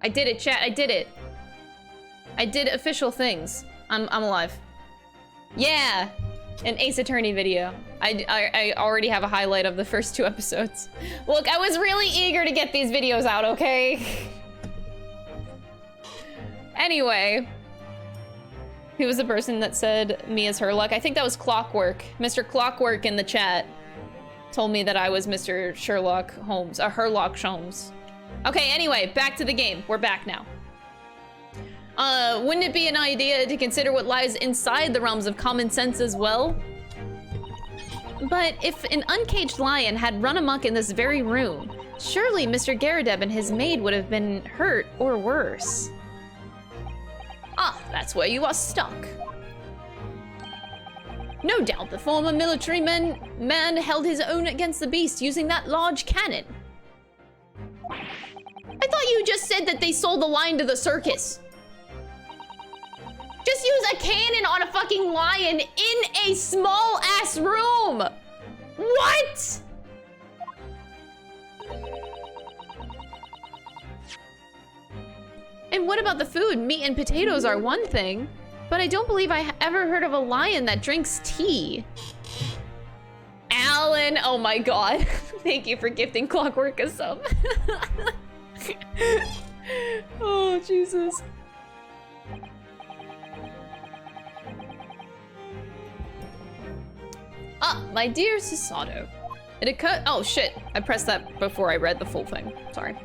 I did it, chat. I did it. I did official things. I'm alive. Yeah! An Ace Attorney video. I already have a highlight of the first 2 episodes. Look, I was really eager to get these videos out, okay? Anyway. Who was the person that said me as Herlock? I think that was Clockwork. Mr. Clockwork in the chat told me that I was Mr. Sherlock Holmes, Herlock Sholmes. Okay, anyway, back to the game. We're back now. Wouldn't it be an idea to consider what lies inside the realms of common sense as well? But if an uncaged lion had run amok in this very room, surely Mr. Garadeb and his maid would have been hurt or worse. Ah, that's where you are stuck. No doubt the former military man held his own against the beast using that large cannon. I thought you just said that they sold the lion to the circus. Just use a cannon on a fucking lion in a small ass room. What? And what about the food? Meat and potatoes are one thing, but I don't believe I ever heard of a lion that drinks tea. Alan, oh my god. Thank you for gifting Clockwork a sub. Oh, Jesus. Ah, my dear Susato. It occurred— oh shit, I pressed that before I read the full thing. Sorry.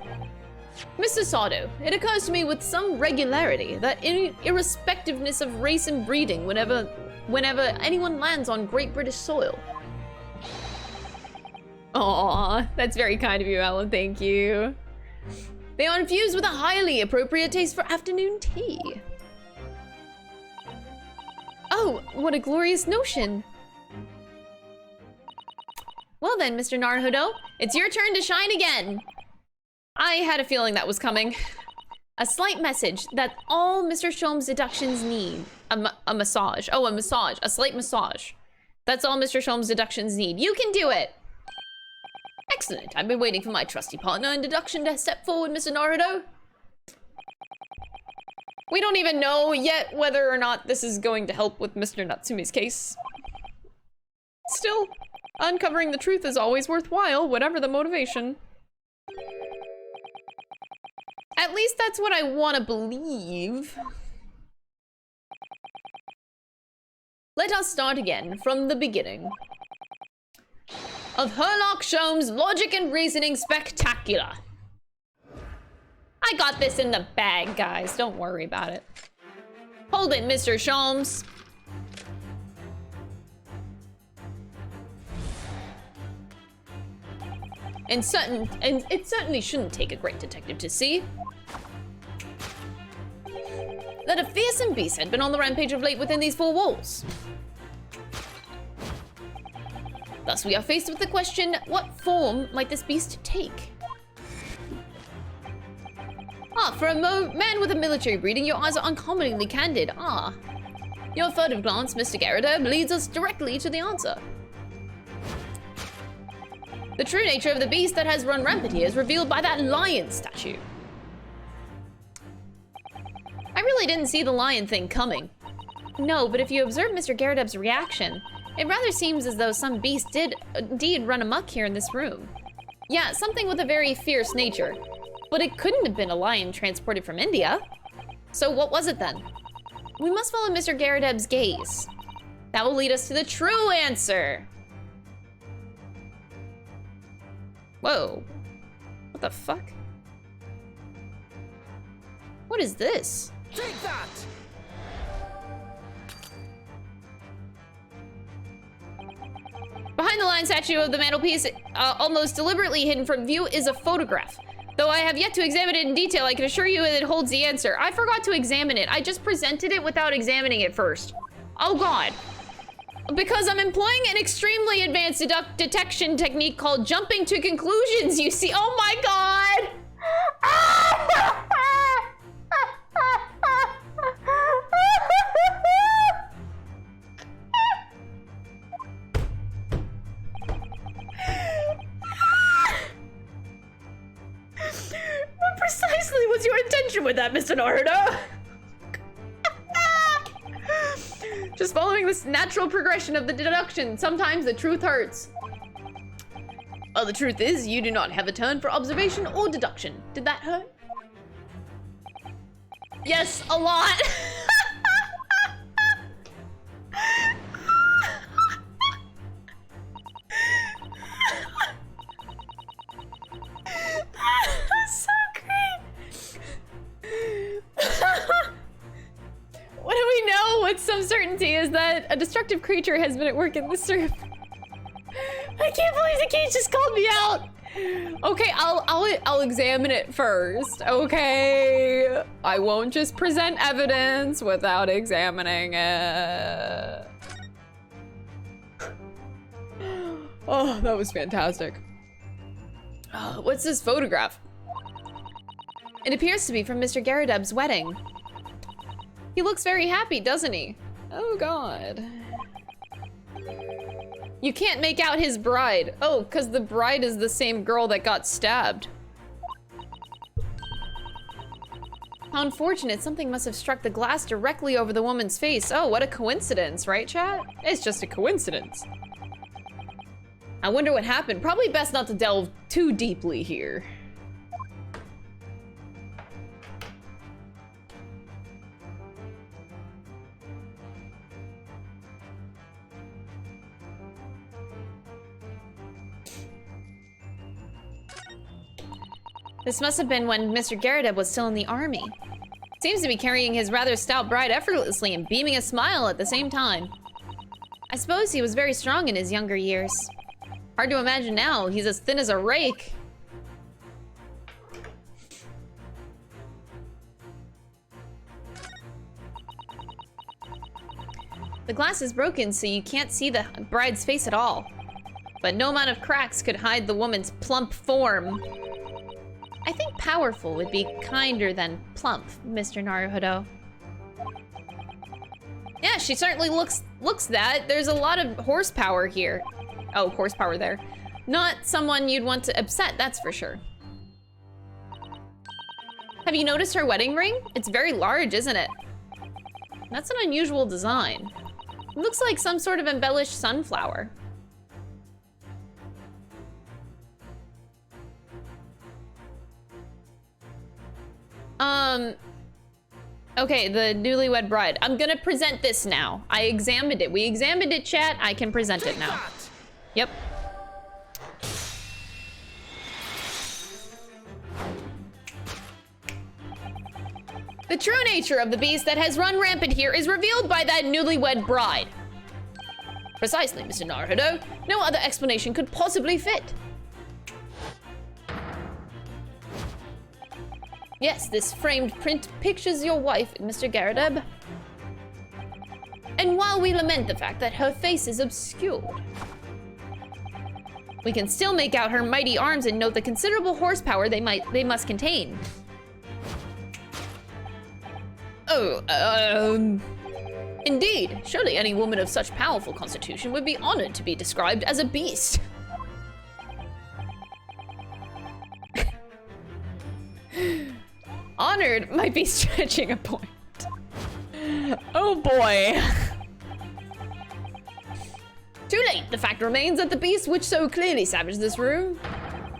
Mr. Sado, it occurs to me with some regularity that irrespectiveness of race and breeding whenever anyone lands on Great British soil. Aww, that's very kind of you, Alan, thank you. They are infused with a highly appropriate taste for afternoon tea. Oh, what a glorious notion. Well then, Mr. Naruhodo, it's your turn to shine again. I had a feeling that was coming. A slight message that all Mr. Sholmes' deductions need. A massage. Oh, a massage. A slight massage. That's all Mr. Sholmes' deductions need. You can do it! Excellent. I've been waiting for my trusty partner in deduction to step forward, Mr. Naruhodo. We don't even know yet whether or not this is going to help with Mr. Natsume's case. Still, uncovering the truth is always worthwhile, whatever the motivation. At least that's what I want to believe. Let us start again from the beginning. Of Herlock Sholmes' logic and reasoning spectacular. I got this in the bag, guys. Don't worry about it. Hold it, Mr. Sholmes. And it certainly shouldn't take a great detective to see that a fearsome beast had been on the rampage of late within these 4 walls. Thus, we are faced with the question, what form might this beast take? Ah, for a man with a military breeding, your eyes are uncommonly candid. Ah. Your furtive glance, Mr. Garadeb, leads us directly to the answer. The true nature of the beast that has run rampant here is revealed by that lion statue. I really didn't see the lion thing coming. No, but if you observe Mr. Garadeb's reaction, it rather seems as though some beast did indeed run amok here in this room. Yeah, something with a very fierce nature. But it couldn't have been a lion transported from India. So what was it then? We must follow Mr. Garadeb's gaze. That will lead us to the true answer. Whoa. What the fuck? What is this? Take that! Behind behind the lion statue of the mantelpiece, almost deliberately hidden from view, is a photograph. Though I have yet to examine it in detail, I can assure you it holds the answer. I forgot to examine it. I just presented it without examining it first. Oh God. Because I'm employing an extremely advanced detection technique called jumping to conclusions, you see. Oh my God. What precisely was your intention with that, Mr. Naruto? Just following this natural progression of the deduction. Sometimes the truth hurts. Oh, the truth is, you do not have a turn for observation or deduction. Did that hurt? Yes, a lot. So great. What do we know with some certainty is that a destructive creature has been at work in this room. I can't believe the cage just called me out. Okay, I'll examine it first. Okay, I won't just present evidence without examining it. Oh, that was fantastic. What's this photograph? It appears to be from Mr. Garrideb's wedding. He looks very happy, doesn't he? Oh God. You can't make out his bride. Oh, because the bride is the same girl that got stabbed. How unfortunate, something must have struck the glass directly over the woman's face. Oh, what a coincidence, right, chat? It's just a coincidence. I wonder what happened. Probably best not to delve too deeply here. This must have been when Mr. Garrideb was still in the army. Seems to be carrying his rather stout bride effortlessly and beaming a smile at the same time. I suppose he was very strong in his younger years. Hard to imagine now, he's as thin as a rake. The glass is broken, so you can't see the bride's face at all. But no amount of cracks could hide the woman's plump form. I think powerful would be kinder than plump, Mr. Naruhodo. Yeah, she certainly looks that. There's a lot of horsepower here. Oh, horsepower there. Not someone you'd want to upset, that's for sure. Have you noticed her wedding ring? It's very large, isn't it? That's an unusual design. It looks like some sort of embellished sunflower. Okay, the newlywed bride. I'm gonna present this now. I examined it. We examined it, chat. I can present it now. Yep. The true nature of the beast that has run rampant here is revealed by that newlywed bride. Precisely, Mr. Naruhodo. No other explanation could possibly fit. Yes, this framed print pictures your wife, Mr. Garrideb. And while we lament the fact that her face is obscured, we can still make out her mighty arms and note the considerable horsepower they must contain. Oh, indeed. Surely any woman of such powerful constitution would be honored to be described as a beast. Honored might be stretching a point. Oh boy. Too late. The fact remains that the beast which so clearly savaged this room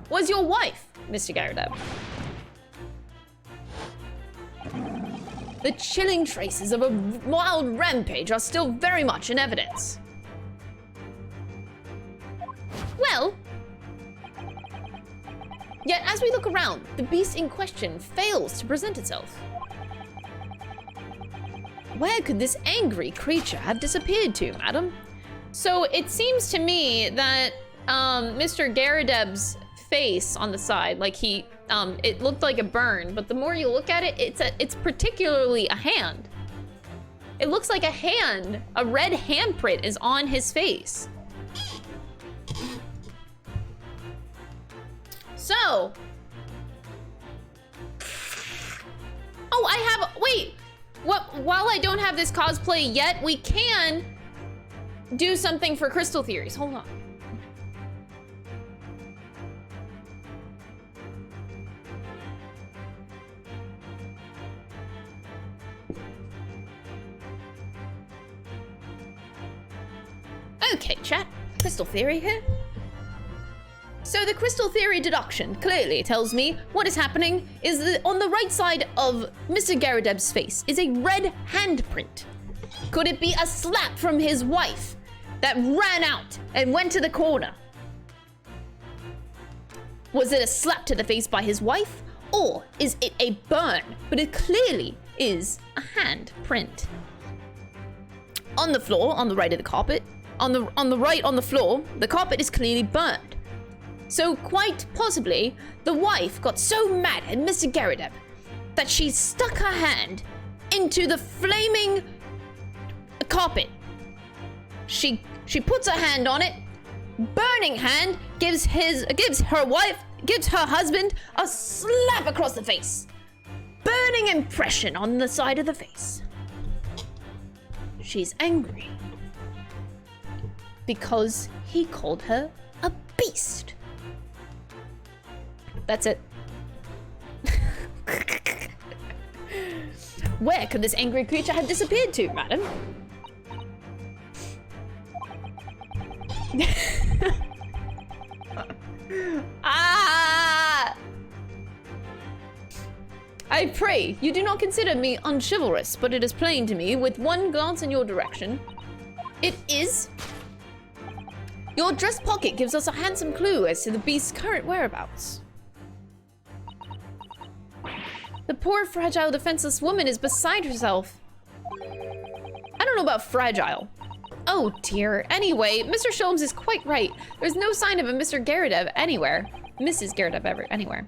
was your wife, Mr. Garrideb. The chilling traces of a wild rampage are still very much in evidence. Well, yet as we look around, the beast in question fails to present itself. Where could this angry creature have disappeared to, madam? So it seems to me that Mr. Garadeb's face on the side, like he, it looked like a burn, but the more you look at it, it's particularly a hand. It looks like a hand, a red handprint is on his face. So. Oh, wait. While I don't have this cosplay yet, we can do something for Crystal Theories. Hold on. Okay, chat. Crystal Theory here. So the Crystal Theory deduction clearly tells me what is happening is that on the right side of Mr. Garadeb's face is a red handprint. Could it be a slap from his wife that ran out and went to the corner? Was it a slap to the face by his wife? Or is it a burn? But it clearly is a handprint. On the floor, on the right of the carpet, on the right on the floor, the carpet is clearly burned. So quite possibly, the wife got so mad at Mr. Garadeb that she stuck her hand into the flaming carpet. She puts her hand on it, burning hand, gives her husband a slap across the face. Burning impression on the side of the face. She's angry because he called her a beast. That's it. Where could this angry creature have disappeared to, madam? Ah! I pray you do not consider me unchivalrous, but it is plain to me with one glance in your direction. It is. Your dress pocket gives us a handsome clue as to the beast's current whereabouts. The poor, fragile, defenseless woman is beside herself. I don't know about fragile. Oh dear. Anyway, Mr. Sholmes is quite right. There's no sign of a Mr. Garadeb anywhere. Mrs. Garadeb anywhere.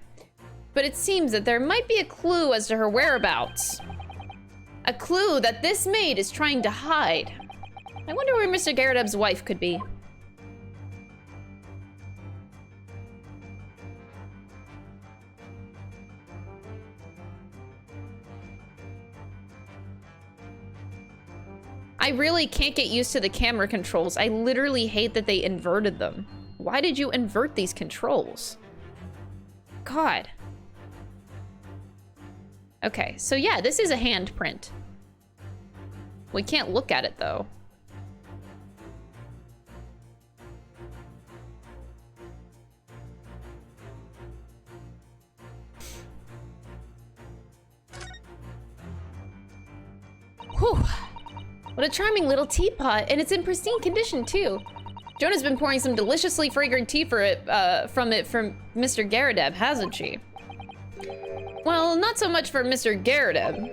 But it seems that there might be a clue as to her whereabouts. A clue that this maid is trying to hide. I wonder where Mr. Garadeb's wife could be. I really can't get used to the camera controls. I literally hate that they inverted them. Why did you invert these controls? God. Okay, so yeah, this is a handprint. We can't look at it though. Whew. What a charming little teapot, and it's in pristine condition too. Jonah's been pouring some deliciously fragrant tea from Mr. Garadeb, hasn't she? Well, not so much for Mr. Garadeb,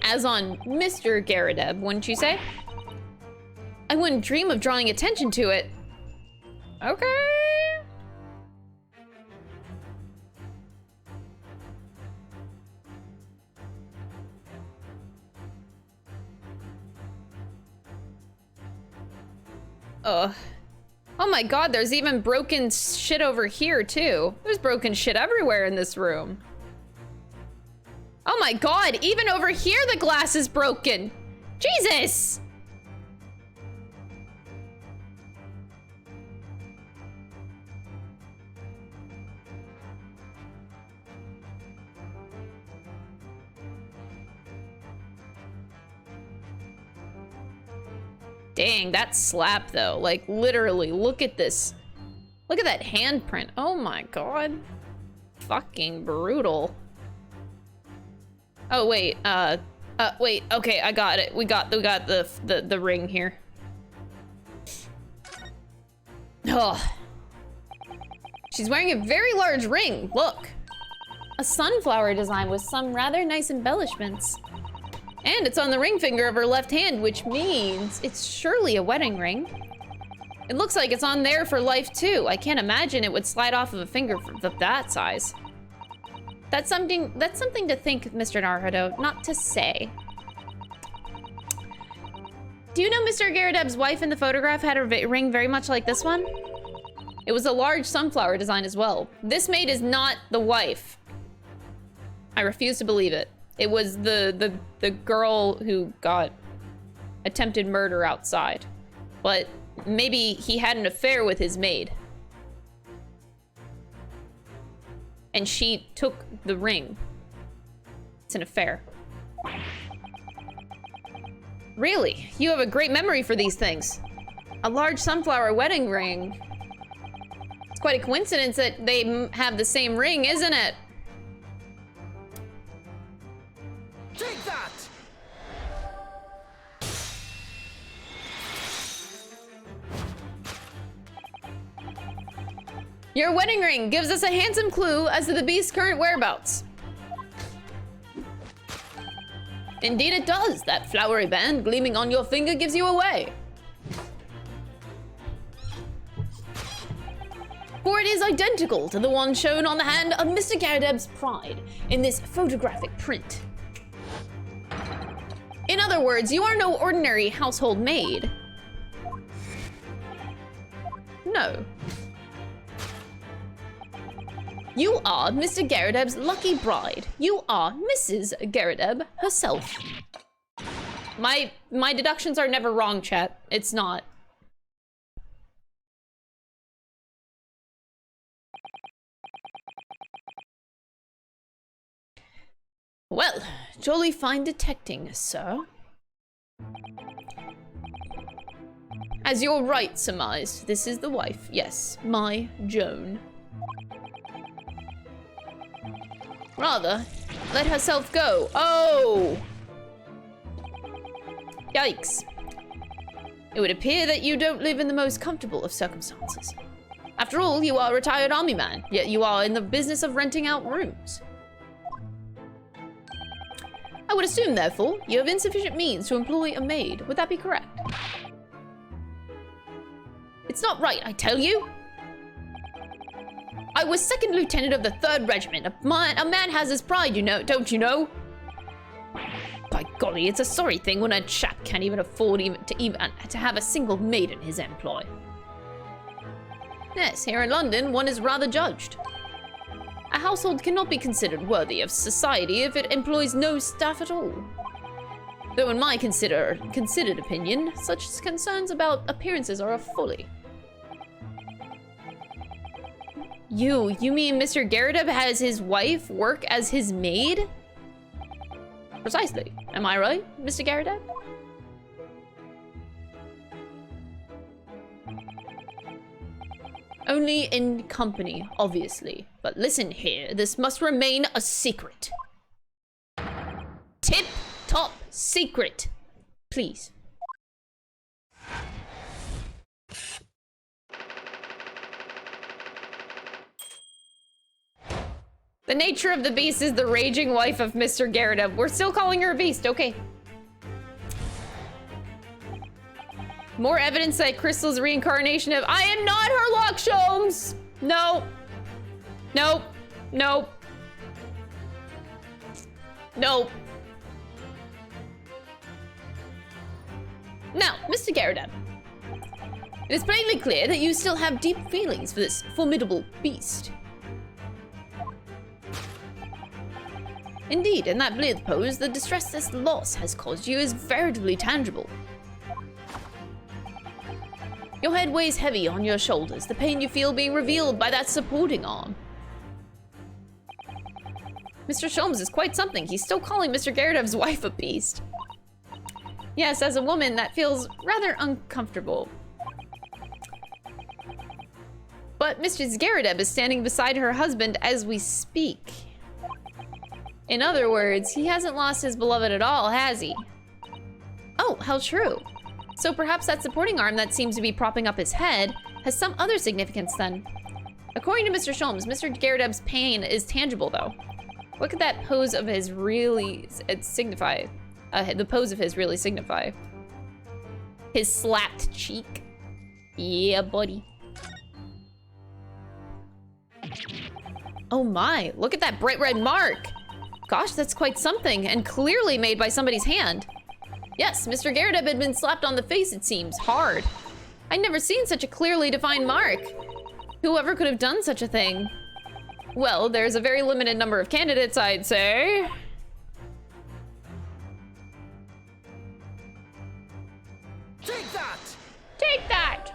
as on Mr. Garadeb, wouldn't you say? I wouldn't dream of drawing attention to it. Okay. Ugh. Oh my god, there's even broken shit over here too. There's broken shit everywhere in this room. Oh my god, even over here the glass is broken. Jesus! Dang, that slap though. Like literally, look at this. Look at that handprint. Oh my god. Fucking brutal. Oh wait, wait, okay, I got it. We got the ring here. Oh. She's wearing a very large ring, look. A sunflower design with some rather nice embellishments. And it's on the ring finger of her left hand, which means it's surely a wedding ring. It looks like it's on there for life too. I can't imagine it would slide off of a finger of that size. That's something to think, Mr. Naruto, not to say. Do you know Mr. Garrideb's wife in the photograph had a ring very much like this one? It was a large sunflower design as well. This maid is not the wife. I refuse to believe it. It was the girl who got attempted murder outside. But maybe he had an affair with his maid. And she took the ring. It's an affair. Really? You have a great memory for these things. A large sunflower wedding ring. It's quite a coincidence that they have the same ring, isn't it? Take that! Your wedding ring gives us a handsome clue as to the beast's current whereabouts. Indeed it does. That flowery band gleaming on your finger gives you away. For it is identical to the one shown on the hand of Mr. Garrideb's pride in this photographic print. In other words, you are no ordinary household maid. No. You are Mr. Garrideb's lucky bride. You are Mrs. Garrideb herself. My deductions are never wrong, chat. It's not. Well, jolly fine detecting, sir. As you're right surmised, this is the wife. Yes, my Joan. Rather, let herself go. Oh! Yikes. It would appear that you don't live in the most comfortable of circumstances. After all, you are a retired army man, yet you are in the business of renting out rooms. I would assume, therefore, you have insufficient means to employ a maid. Would that be correct? It's not right, I tell you. I was second lieutenant of the 3rd Regiment. A man has his pride, you know, don't you know? By golly, it's a sorry thing when a chap can't even afford to have a single maid in his employ. Yes, here in London, one is rather judged. A household cannot be considered worthy of society if it employs no staff at all. Though in my considered opinion, such concerns about appearances are a folly. You mean Mr. Garrideb has his wife work as his maid? Precisely. Am I right, Mr. Garrideb? Only in company, obviously. But listen here, this must remain a secret. Tip-top secret. Please. The nature of the beast is the raging wife of Mr. Garrideb. We're still calling her a beast, okay. More evidence that Crystal's reincarnation of I am not Herlock Sholmes! No. Nope. Nope. Nope. Now, Mr. Garrideb. It is plainly clear that you still have deep feelings for this formidable beast. Indeed, in that blithe pose, the distress this loss has caused you is veritably tangible. Your head weighs heavy on your shoulders, the pain you feel being revealed by that supporting arm. Mr. Sholmes is quite something. He's still calling Mr. Garrideb's wife a beast. Yes, as a woman, that feels rather uncomfortable. But Mrs. Garrideb is standing beside her husband as we speak. In other words, he hasn't lost his beloved at all, has he? Oh, how true. So perhaps that supporting arm that seems to be propping up his head has some other significance then. According to Mr. Sholmes, Mr. Garrideb's pain is tangible though. What could that pose of his really signify? The pose of his really signify? His slapped cheek. Yeah, buddy. Oh my, look at that bright red mark. Gosh, that's quite something, and clearly made by somebody's hand. Yes, Mr. Garrett had been slapped on the face, it seems, hard. I'd never seen such a clearly defined mark. Whoever could have done such a thing? Well, there's a very limited number of candidates, I'd say. Take that! Take that!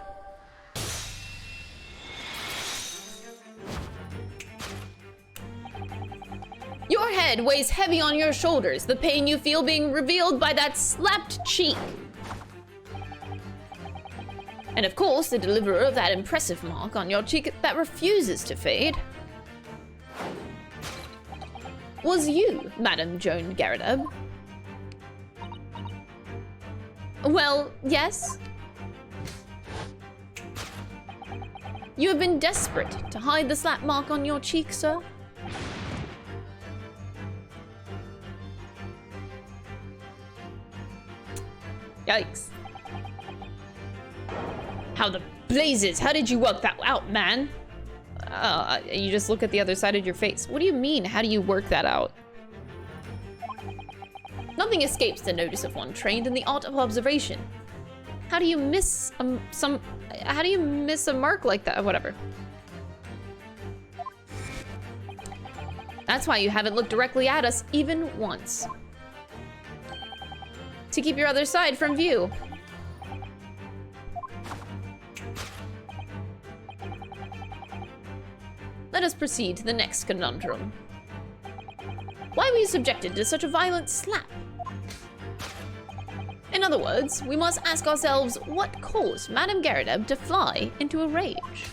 Your head weighs heavy on your shoulders, the pain you feel being revealed by that slapped cheek. And of course, the deliverer of that impressive mark on your cheek that refuses to fade was you, Madam Joan Garrideb. Well, yes. You have been desperate to hide the slap mark on your cheek, sir. Yikes. How the blazes? How did you work that out, man? You just look at the other side of your face. What do you mean? How do you work that out? Nothing escapes the notice of one trained in the art of observation. How do you miss how do you miss a mark like that? Whatever. That's why you haven't looked directly at us even once. To keep your other side from view. Let us proceed to the next conundrum. Why were you subjected to such a violent slap? In other words, we must ask ourselves what caused Madame Garrideb to fly into a rage.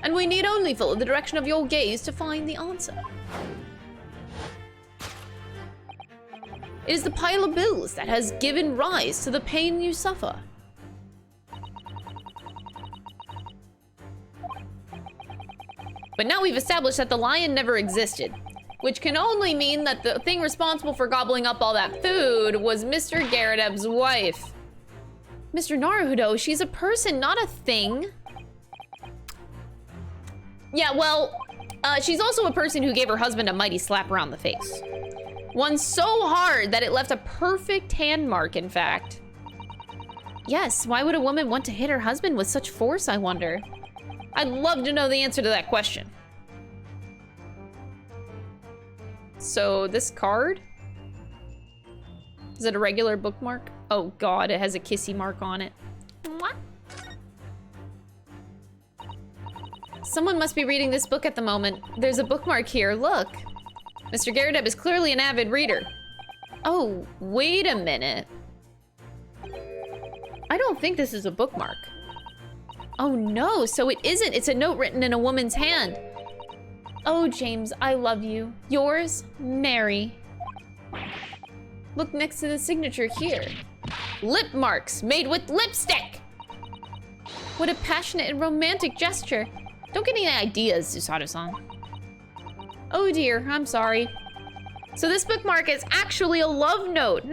And we need only follow the direction of your gaze to find the answer. It is the pile of bills that has given rise to the pain you suffer. But now we've established that the lion never existed, which can only mean that the thing responsible for gobbling up all that food was Mr. Garrideb's wife. Mr. Naruhodo, she's a person, not a thing. Yeah, well, she's also a person who gave her husband a mighty slap around the face. One so hard that it left a perfect hand mark, in fact. Yes, why would a woman want to hit her husband with such force, I wonder? I'd love to know the answer to that question. So, this card? Is it a regular bookmark? Oh god, it has a kissy mark on it. Mwah. Someone must be reading this book at the moment. There's a bookmark here, look. Mr. Garrideb is clearly an avid reader. Oh, wait a minute. I don't think this is a bookmark. Oh no, so it isn't. It's a note written in a woman's hand. Oh, James, I love you. Yours, Mary. Look next to the signature here. Lip marks made with lipstick. What a passionate and romantic gesture. Don't get any ideas, Susato-san. Oh dear, I'm sorry. So this bookmark is actually a love note.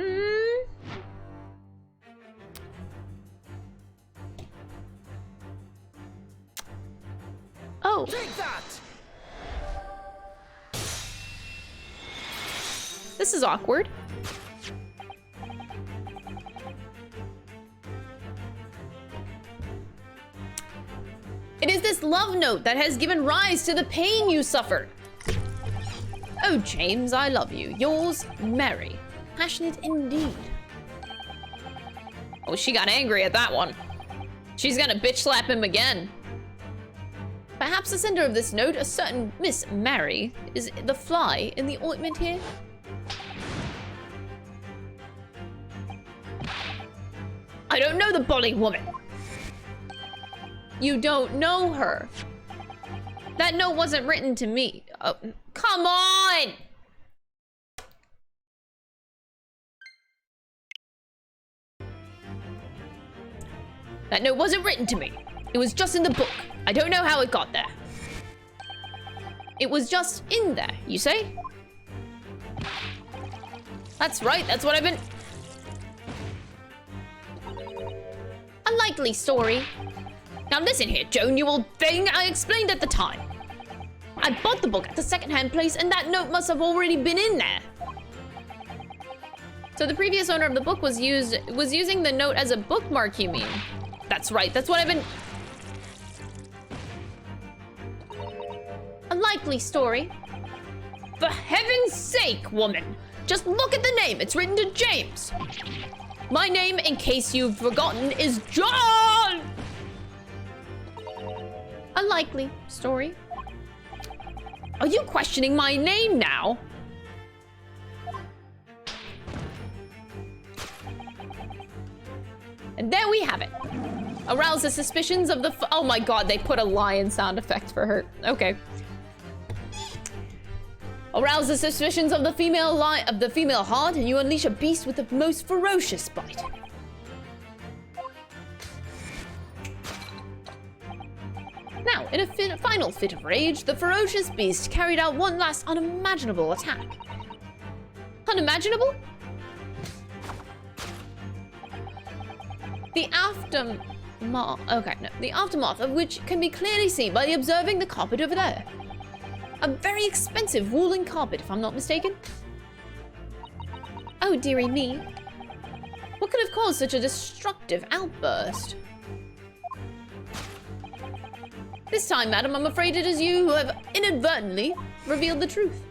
Oh. Take that! This is awkward. It is this love note that has given rise to the pain you suffered. Oh, James, I love you. Yours, Mary. Passionate indeed. Oh, she got angry at that one. She's gonna bitch slap him again. Perhaps the sender of this note, a certain Miss Mary, is the fly in the ointment here? I don't know the bully woman. You don't know her. That note wasn't written to me. Oh, come on! That note wasn't written to me. It was just in the book. I don't know how it got there. It was just in there, you say? That's right, that's what I've been... likely story. Now listen here, Joan, you old thing. I explained at the time. I bought the book at the secondhand place, and that note must have already been in there. So the previous owner of the book was using the note as a bookmark, you mean? That's right, that's what I've been... A likely story. For heaven's sake, woman! Just look at the name, it's written to James. My name, in case you've forgotten, is John! A likely story. Are you questioning my name now? And there we have it. Arouse the suspicions of the oh my god, they put a lion sound effect for her. Okay. Arouse the suspicions of the female heart, and you unleash a beast with the most ferocious bite. Now, in a final fit of rage, the ferocious beast carried out one last unimaginable attack. Unimaginable? The aftermath of which can be clearly seen by observing the carpet over there. A very expensive woolen carpet, if I'm not mistaken. Oh, dearie me. What could have caused such a destructive outburst? This time, madam, I'm afraid it is you who have inadvertently revealed the truth.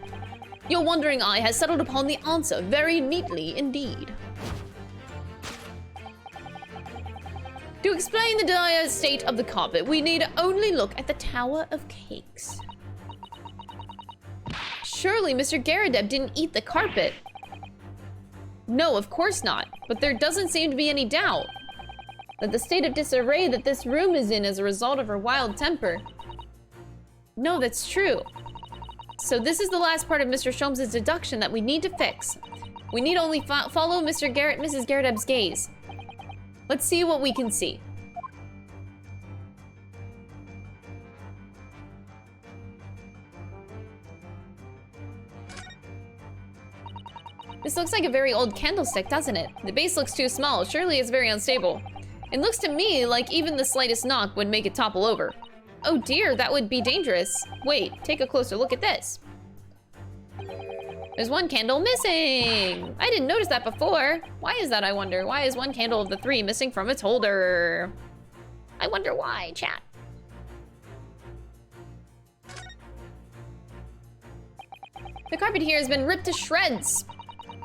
Your wandering eye has settled upon the answer very neatly indeed. To explain the dire state of the carpet, we need only look at the Tower of Cakes. Surely Mr. Garadeb didn't eat the carpet. No, of course not. But there doesn't seem to be any doubt that the state of disarray that this room is in as a result of her wild temper. No, that's true. So this is the last part of Mr. Sholmes' deduction that we need to fix. We need only follow Mrs. Garadeb's gaze. Let's see what we can see. This looks like a very old candlestick, doesn't it? The base looks too small. Surely it's very unstable. It looks to me like even the slightest knock would make it topple over. Oh dear, that would be dangerous. Wait, take a closer look at this. There's one candle missing. I didn't notice that before. Why is that, I wonder? Why is one candle of the 3 missing from its holder? I wonder why, chat. The carpet here has been ripped to shreds.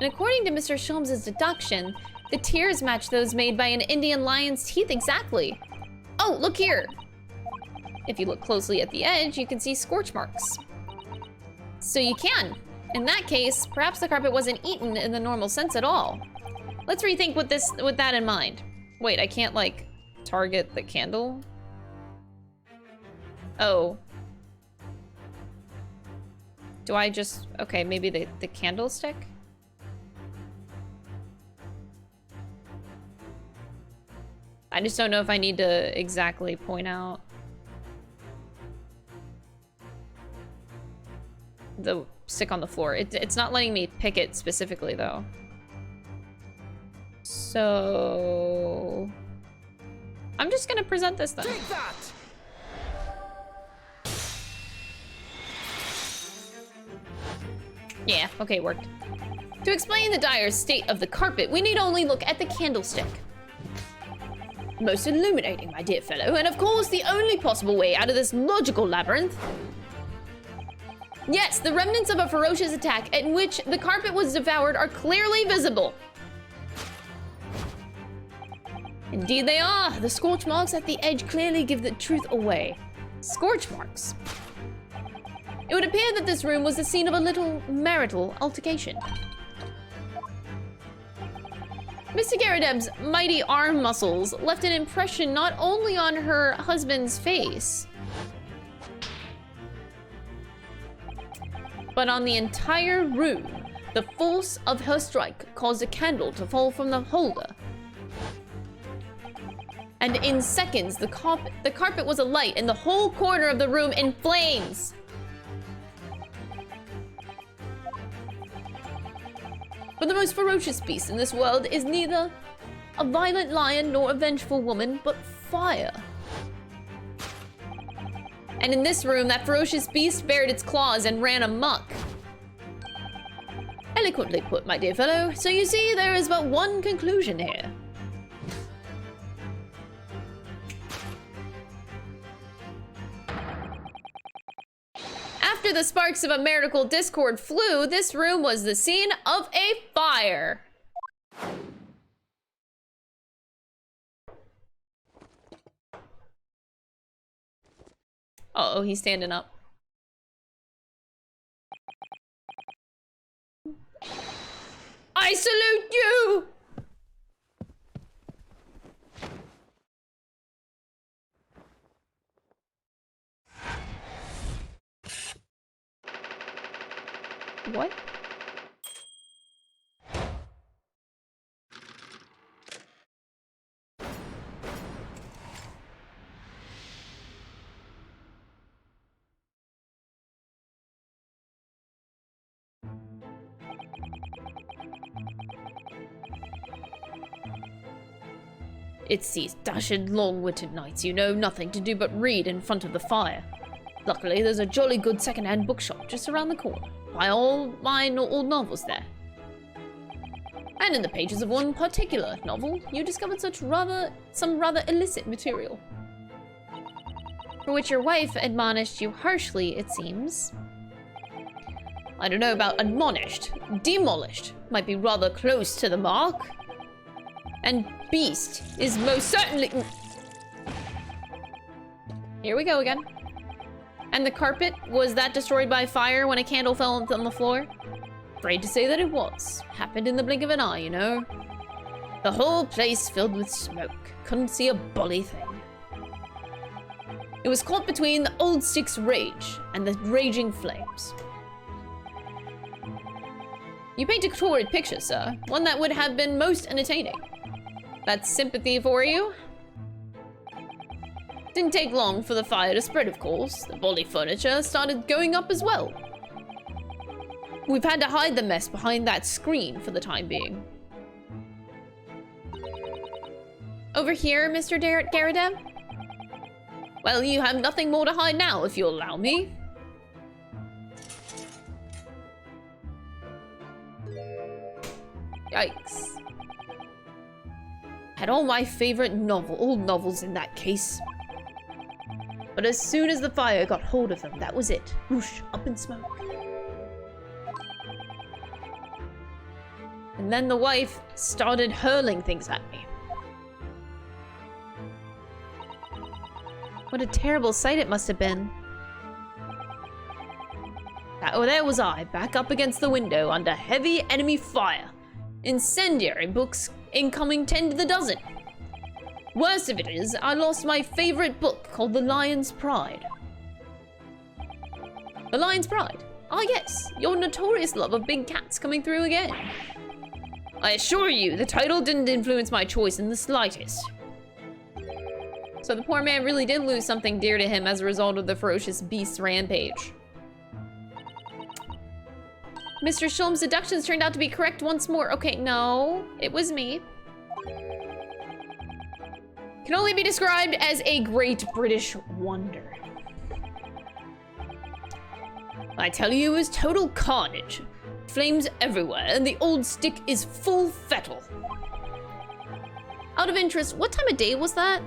And according to Mr. Sholmes' deduction, the tears match those made by an Indian lion's teeth exactly. Oh, look here. If you look closely at the edge, you can see scorch marks. So you can. In that case, perhaps the carpet wasn't eaten in the normal sense at all. Let's rethink with that in mind. Wait, I can't, like, target the candle? Oh. Do I just... Okay, maybe the candlestick? I just don't know if I need to exactly point out the stick on the floor. It's not letting me pick it specifically, though. So... I'm just gonna present this then. Take that! Yeah, okay, it worked. To explain the dire state of the carpet, we need only look at the candlestick. Most illuminating, my dear fellow, and of course the only possible way out of this logical labyrinth. Yes, the remnants of a ferocious attack in which the carpet was devoured are clearly visible. Indeed they are. The scorch marks at the edge clearly give the truth away. Scorch marks. It would appear that this room was the scene of a little marital altercation. Mr. Garadeb's mighty arm muscles left an impression not only on her husband's face, but on the entire room. The force of her strike caused a candle to fall from the holder. And in seconds, the carpet was alight and the whole corner of the room in flames. But the most ferocious beast in this world is neither a violent lion nor a vengeful woman, but fire. And in this room, that ferocious beast bared its claws and ran amok. Eloquently put, my dear fellow. So you see, there is but one conclusion here. After the sparks of a marital discord flew, this room was the scene of a fire. Uh-oh, he's standing up. I salute you! What? It's these dashed long-winter nights, you know, nothing to do but read in front of the fire. Luckily, there's a jolly good second-hand bookshop just around the corner. Buy all my old novels there. And in the pages of one particular novel, you discovered some rather illicit material. For which your wife admonished you harshly, it seems. I don't know about admonished. Demolished might be rather close to the mark. And beast is most certainly... Here we go again. And the carpet, was that destroyed by fire when a candle fell on the floor? Afraid to say that it was. Happened in the blink of an eye, you know. The whole place filled with smoke. Couldn't see a bully thing. It was caught between the old stick's rage and the raging flames. You paint a torrid picture, sir. One that would have been most entertaining. That's sympathy for you. Didn't take long for the fire to spread, of course. The bully furniture started going up as well. We've had to hide the mess behind that screen for the time being. Over here, Mr. Garrett? Well, you have nothing more to hide now, if you'll allow me. Yikes. Had all my favorite old novels in that case. But as soon as the fire got hold of them, that was it. Whoosh, up in smoke. And then the wife started hurling things at me. What a terrible sight it must have been. Oh, there was I, back up against the window under heavy enemy fire. Incendiary books incoming 10 to the dozen. Worst of it is, I lost my favorite book called The Lion's Pride. The Lion's Pride? Ah yes, your notorious love of big cats coming through again. I assure you, the title didn't influence my choice in the slightest. So the poor man really did lose something dear to him as a result of the ferocious beast's rampage. Mr. Shulm's deductions turned out to be correct once more. Okay, no, it was me. Can only be described as a great British wonder. I tell you, it was total carnage. Flames everywhere, and the old stick is full fettle. Out of interest, what time of day was that?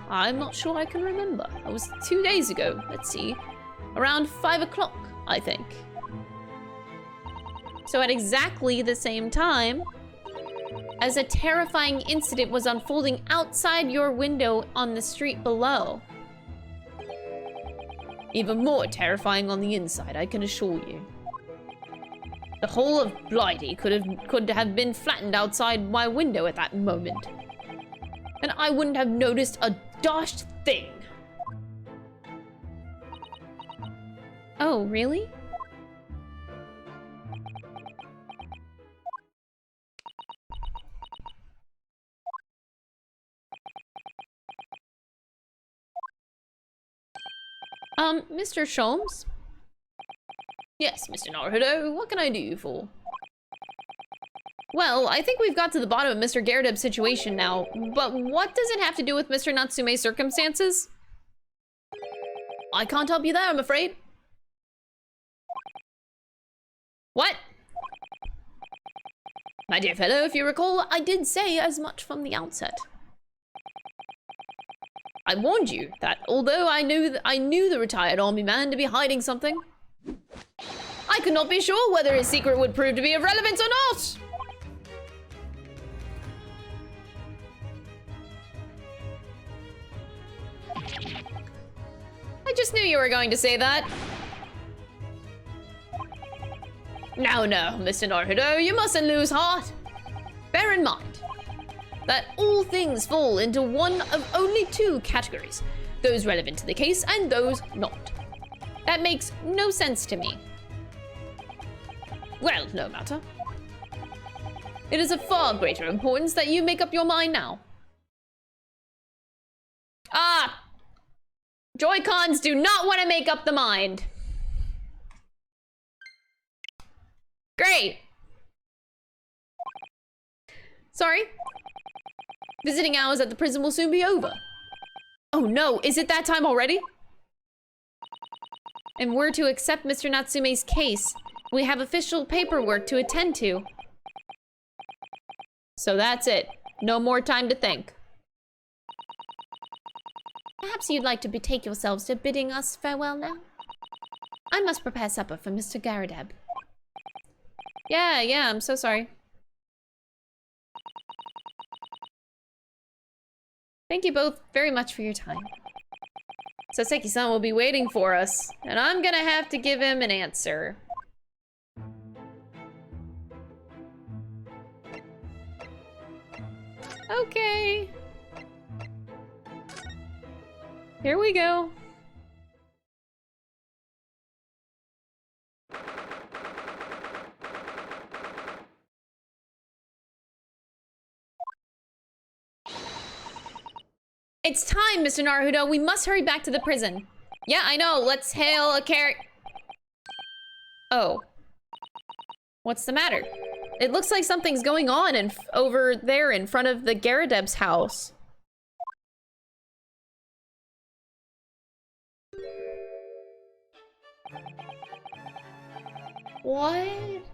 I'm not sure I can remember. It was 2 days ago, let's see. Around 5 o'clock, I think. So at exactly the same time as a terrifying incident was unfolding outside your window on the street below. Even more terrifying on the inside, I can assure you. The whole of Blighty could have been flattened outside my window at that moment. And I wouldn't have noticed a dashed thing. Oh, really? Mr. Sholmes? Yes, Mr. Naruto, what can I do you for? Well, I think we've got to the bottom of Mr. Garrideb's situation now, but what does it have to do with Mr. Natsume's circumstances? I can't help you there, I'm afraid. What? My dear fellow, if you recall, I did say as much from the outset. I warned you that although I knew the retired army man to be hiding something, I could not be sure whether his secret would prove to be of relevance or not. I just knew you were going to say that. No, Mr. Naruto, you mustn't lose heart. Bear in mind that all things fall into one of only two categories, those relevant to the case and those not. That makes no sense to me. Well, no matter. It is of far greater importance that you make up your mind now. Ah! Joy-Cons do not want to make up the mind. Great. Sorry. Visiting hours at the prison will soon be over. Oh no, is it that time already? And we're to accept Mr. Natsume's case. We have official paperwork to attend to. So that's it. No more time to think. Perhaps you'd like to betake yourselves to bidding us farewell now? I must prepare supper for Mr. Garrideb. Yeah, I'm so sorry. Thank you both very much for your time. Saseki-san will be waiting for us, and I'm gonna have to give him an answer. Okay. Here we go. It's time, Mr. Naruto. We must hurry back to the prison. Yeah, I know. Let's hail a carrot. Oh. What's the matter? It looks like something's going on over there in front of the Garrideb's house. What?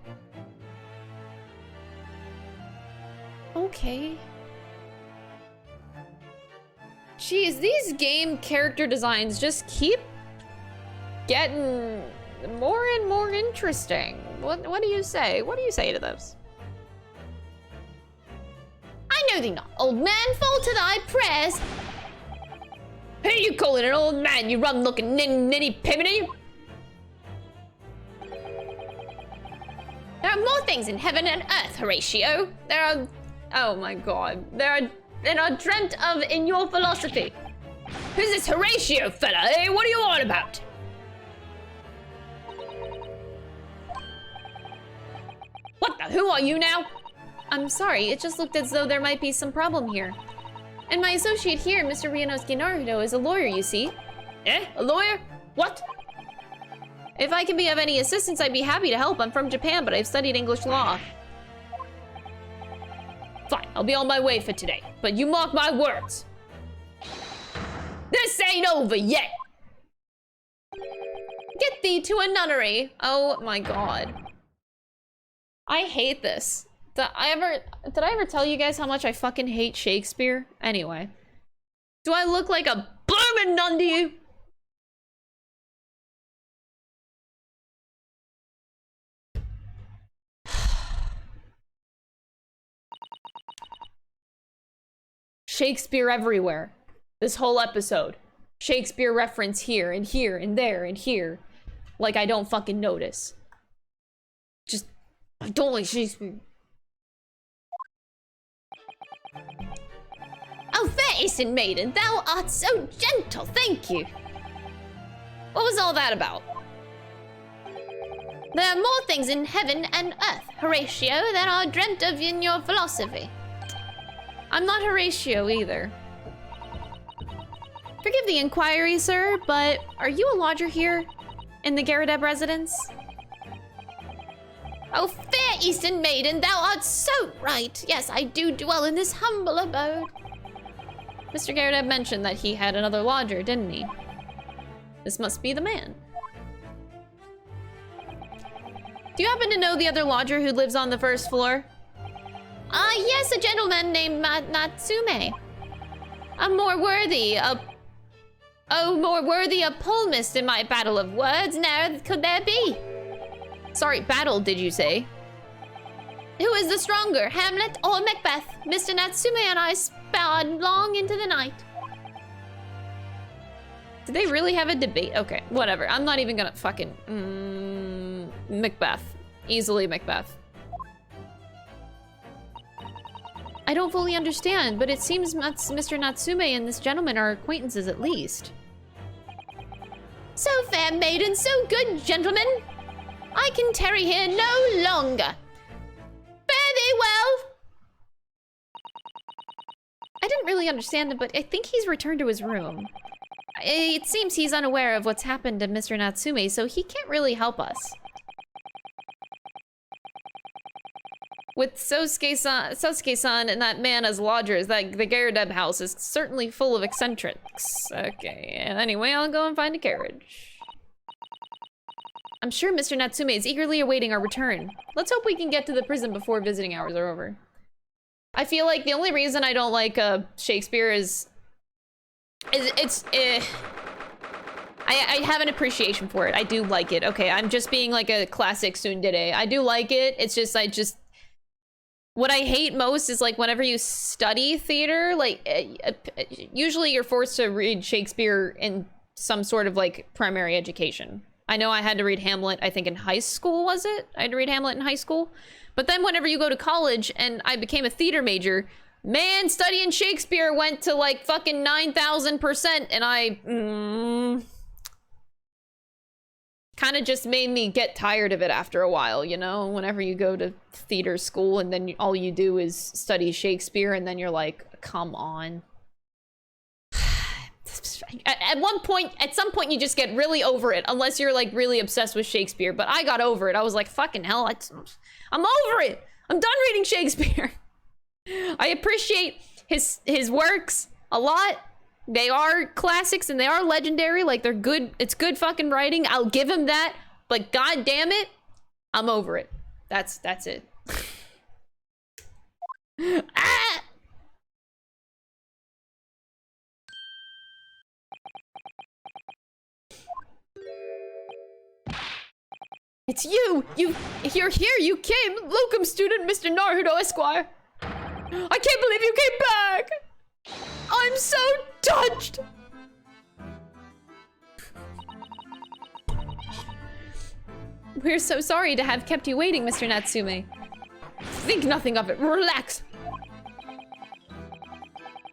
Okay. Jeez, these game character designs just keep getting more and more interesting. What do you say? What do you say to those? I know thee not, old man, fall to thy prayers. Who you calling an old man, you rum-looking ninny pimminy? There are more things in heaven and earth, Horatio. There are... Oh my god. There are dreamt of in your philosophy. Who's this Horatio fella, eh? What are you on about? What the? Who are you now? I'm sorry, it just looked as though there might be some problem here. And my associate here, Mr. Ryunosuke Naruto, is a lawyer, you see. Eh? A lawyer? What? If I can be of any assistance, I'd be happy to help. I'm from Japan, but I've studied English law. Fine, I'll be on my way for today. But you mark my words. This ain't over yet! Get thee to a nunnery. Oh my god. I hate this. Did I ever tell you guys how much I fucking hate Shakespeare? Anyway. Do I look like a bloomin' nun to you? Shakespeare everywhere. This whole episode. Shakespeare reference here and here and there and here. Like I don't fucking notice. Just, I don't like Shakespeare. Oh, fair innocent maiden, thou art so gentle, thank you. What was all that about? There are more things in heaven and earth, Horatio, than are dreamt of in your philosophy. I'm not Horatio either. Forgive the inquiry, sir, but are you a lodger here in the Garrideb residence? Oh, fair Eastern maiden, thou art so right. Yes, I do dwell in this humble abode. Mr. Garrett mentioned that he had another lodger, didn't he? This must be the man. Do you happen to know the other lodger who lives on the first floor? Yes, a gentleman named Natsume. More worthy a palmist in my battle of words, ne'er could there be. Sorry, battle, did you say? Who is the stronger, Hamlet or Macbeth? Mr. Natsume and I sparred long into the night. Did they really have a debate? Okay, whatever. I'm not even gonna fucking... Macbeth. Easily Macbeth. I don't fully understand, but it seems Mr. Natsume and this gentleman are acquaintances at least. So fair maiden, so good gentlemen. I can tarry here no longer. Fare thee well. I didn't really understand it, but I think he's returned to his room. It seems he's unaware of what's happened to Mr. Natsume, so he can't really help us. With Sosuke-san and that man as lodgers, the Garudeb house is certainly full of eccentrics. Okay, anyway, I'll go and find a carriage. I'm sure Mr. Natsume is eagerly awaiting our return. Let's hope we can get to the prison before visiting hours are over. I feel like the only reason I don't like Shakespeare is I have an appreciation for it. I do like it. Okay, I'm just being like a classic tsundere. I do like it. It's just, what I hate most is like whenever you study theater, like usually you're forced to read Shakespeare in some sort of like primary education. I know I had to read Hamlet, I think in high school, was it? I had to read Hamlet in high school. But then whenever you go to college and I became a theater major, man, studying Shakespeare went to like fucking 9,000%, and I kind of just made me get tired of it after a while, you know? Whenever you go to theater school and then all you do is study Shakespeare, and then you're like, come on. At some point you just get really over it, unless you're like really obsessed with Shakespeare. But I got over it. I was like, fucking hell, I'm over it. I'm done reading Shakespeare. I appreciate his works a lot. They are classics and they are legendary. Like, they're good. It's good fucking writing. I'll give him that. But god damn it, I'm over it. That's it. Ah! It's you! You're here! You came! Locum student Mr. Naruto Esquire! I can't believe you came back! I'm so touched! We're so sorry to have kept you waiting, Mr. Natsume. Think nothing of it. Relax!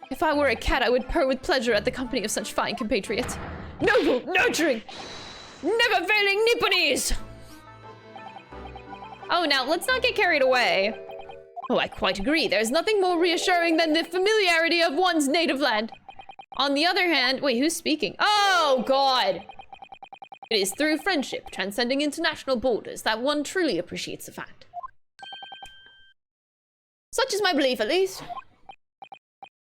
If I were a cat, I would purr with pleasure at the company of such fine compatriots. Noble, nurturing, never-failing Nipponese! Oh, now, let's not get carried away. Oh, I quite agree. There's nothing more reassuring than the familiarity of one's native land. On the other hand... Wait, who's speaking? Oh, God! It is through friendship, transcending international borders, that one truly appreciates the fact. Such is my belief, at least.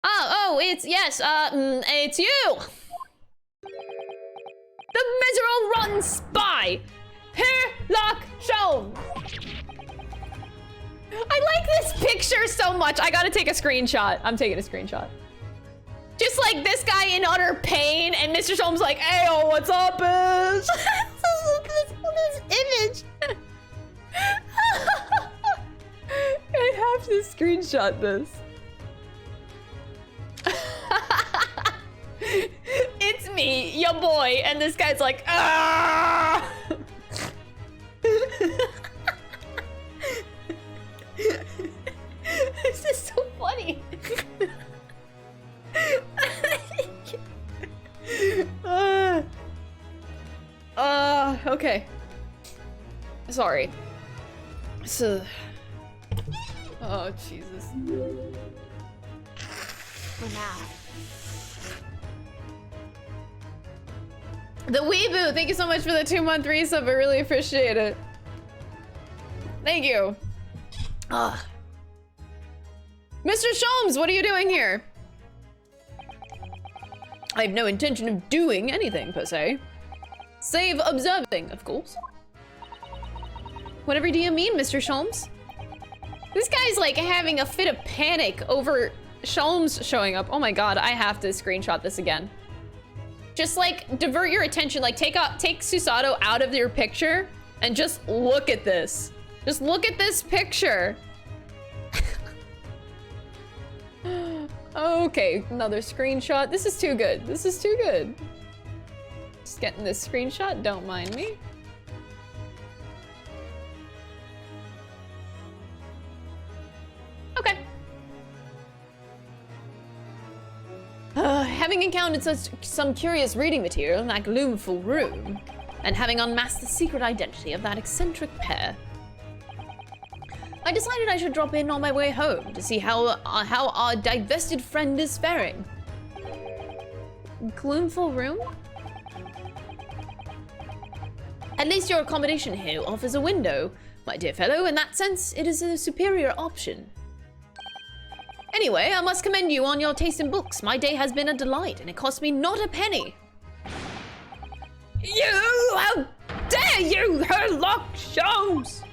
Oh, it's you! The miserable rotten spy! Herlock Sholmes! I like this picture so much. I gotta take a screenshot. I'm taking a screenshot. Just like this guy in utter pain, and Mr. Sholmes like, "Ayo, what's up, bitch?" this image. I have to screenshot this. It's me, your boy, and this guy's like, ah. This is so funny. Okay. Sorry. So. Oh, Jesus. For now. The Weeboo, thank you so much for the 2-month resub. I really appreciate it. Thank you. Ugh. Mr. Sholmes, what are you doing here? I have no intention of doing anything, per se. Save observing, of course. Whatever do you mean, Mr. Sholmes? This guy's like having a fit of panic over Sholmes showing up. Oh my god, I have to screenshot this again. Just like divert your attention, like take Susato out of your picture and just look at this. Just look at this picture. Okay, another screenshot. This is too good. This is too good. Just getting this screenshot, don't mind me. Okay. Having encountered some curious reading material in that gloomful room, and having unmasked the secret identity of that eccentric pair, I decided I should drop in on my way home to see how our divested friend is faring. Gloomful room? At least your accommodation here offers a window, my dear fellow. In that sense, it is a superior option. Anyway, I must commend you on your taste in books. My day has been a delight, and it cost me not a penny. You! How dare you, Herlock Sholmes!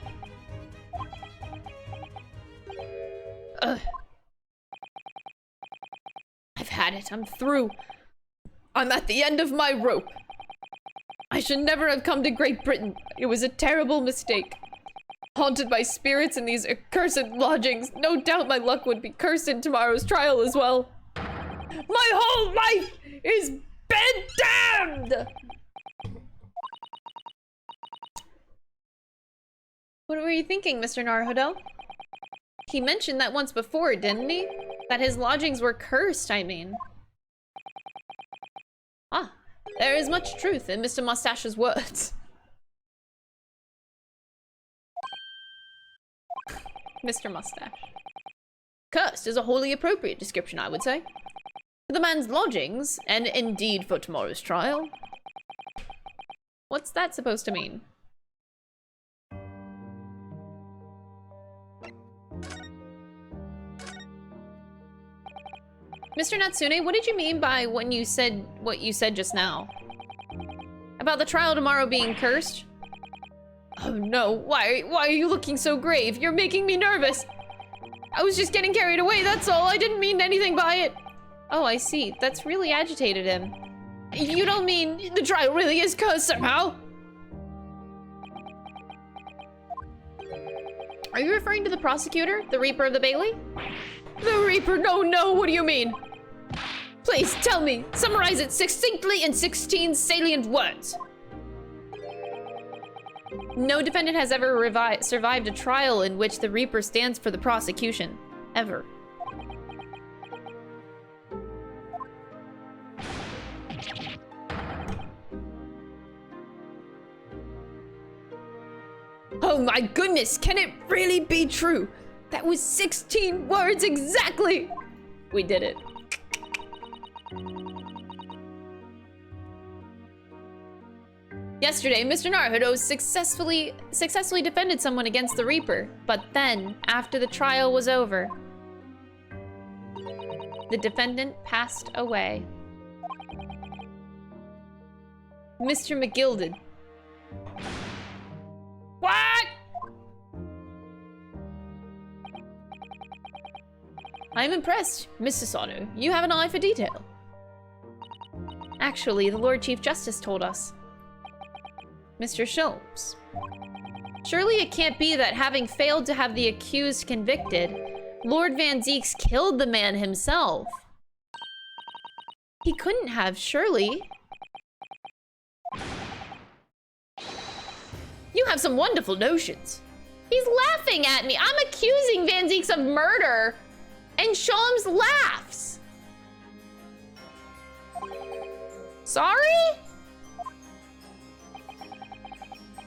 I've had it. I'm through. I'm at the end of my rope. I should never have come to Great Britain. It was a terrible mistake. Haunted by spirits in these accursed lodgings. No doubt my luck would be cursed in tomorrow's trial as well. My whole life is been damned! What were you thinking, Mr. Naruhodo? He mentioned that once before, didn't he? That his lodgings were cursed, I mean. Ah, there is much truth in Mr. Mustache's words. Mr. Mustache. Cursed is a wholly appropriate description, I would say. For the man's lodgings, and indeed for tomorrow's trial. What's that supposed to mean? Mr. Natsune, what did you mean by when you said what you said just now? About the trial tomorrow being cursed? Oh no, why are you looking so grave? You're making me nervous. I was just getting carried away, that's all. I didn't mean anything by it. Oh, I see. That's really agitated him. You don't mean the trial really is cursed somehow? Are you referring to the prosecutor? The Reaper of the Bailey? The Reaper? No, what do you mean? Please, tell me. Summarize it succinctly in 16 salient words. No defendant has ever survived a trial in which the Reaper stands for the prosecution. Ever. Oh my goodness, can it really be true? That was 16 words exactly! We did it. Yesterday, Mr. Naruhodo successfully defended someone against the Reaper, but then, after the trial was over, the defendant passed away. Mr. McGilded. What? I'm impressed, Miss Susato. You have an eye for detail. Actually, the Lord Chief Justice told us. Mr. Sholmes. Surely it can't be that having failed to have the accused convicted, Lord Van Zeeks killed the man himself. He couldn't have, surely. You have some wonderful notions. He's laughing at me. I'm accusing Van Zeeks of murder, and Sholmes laughs. Sorry?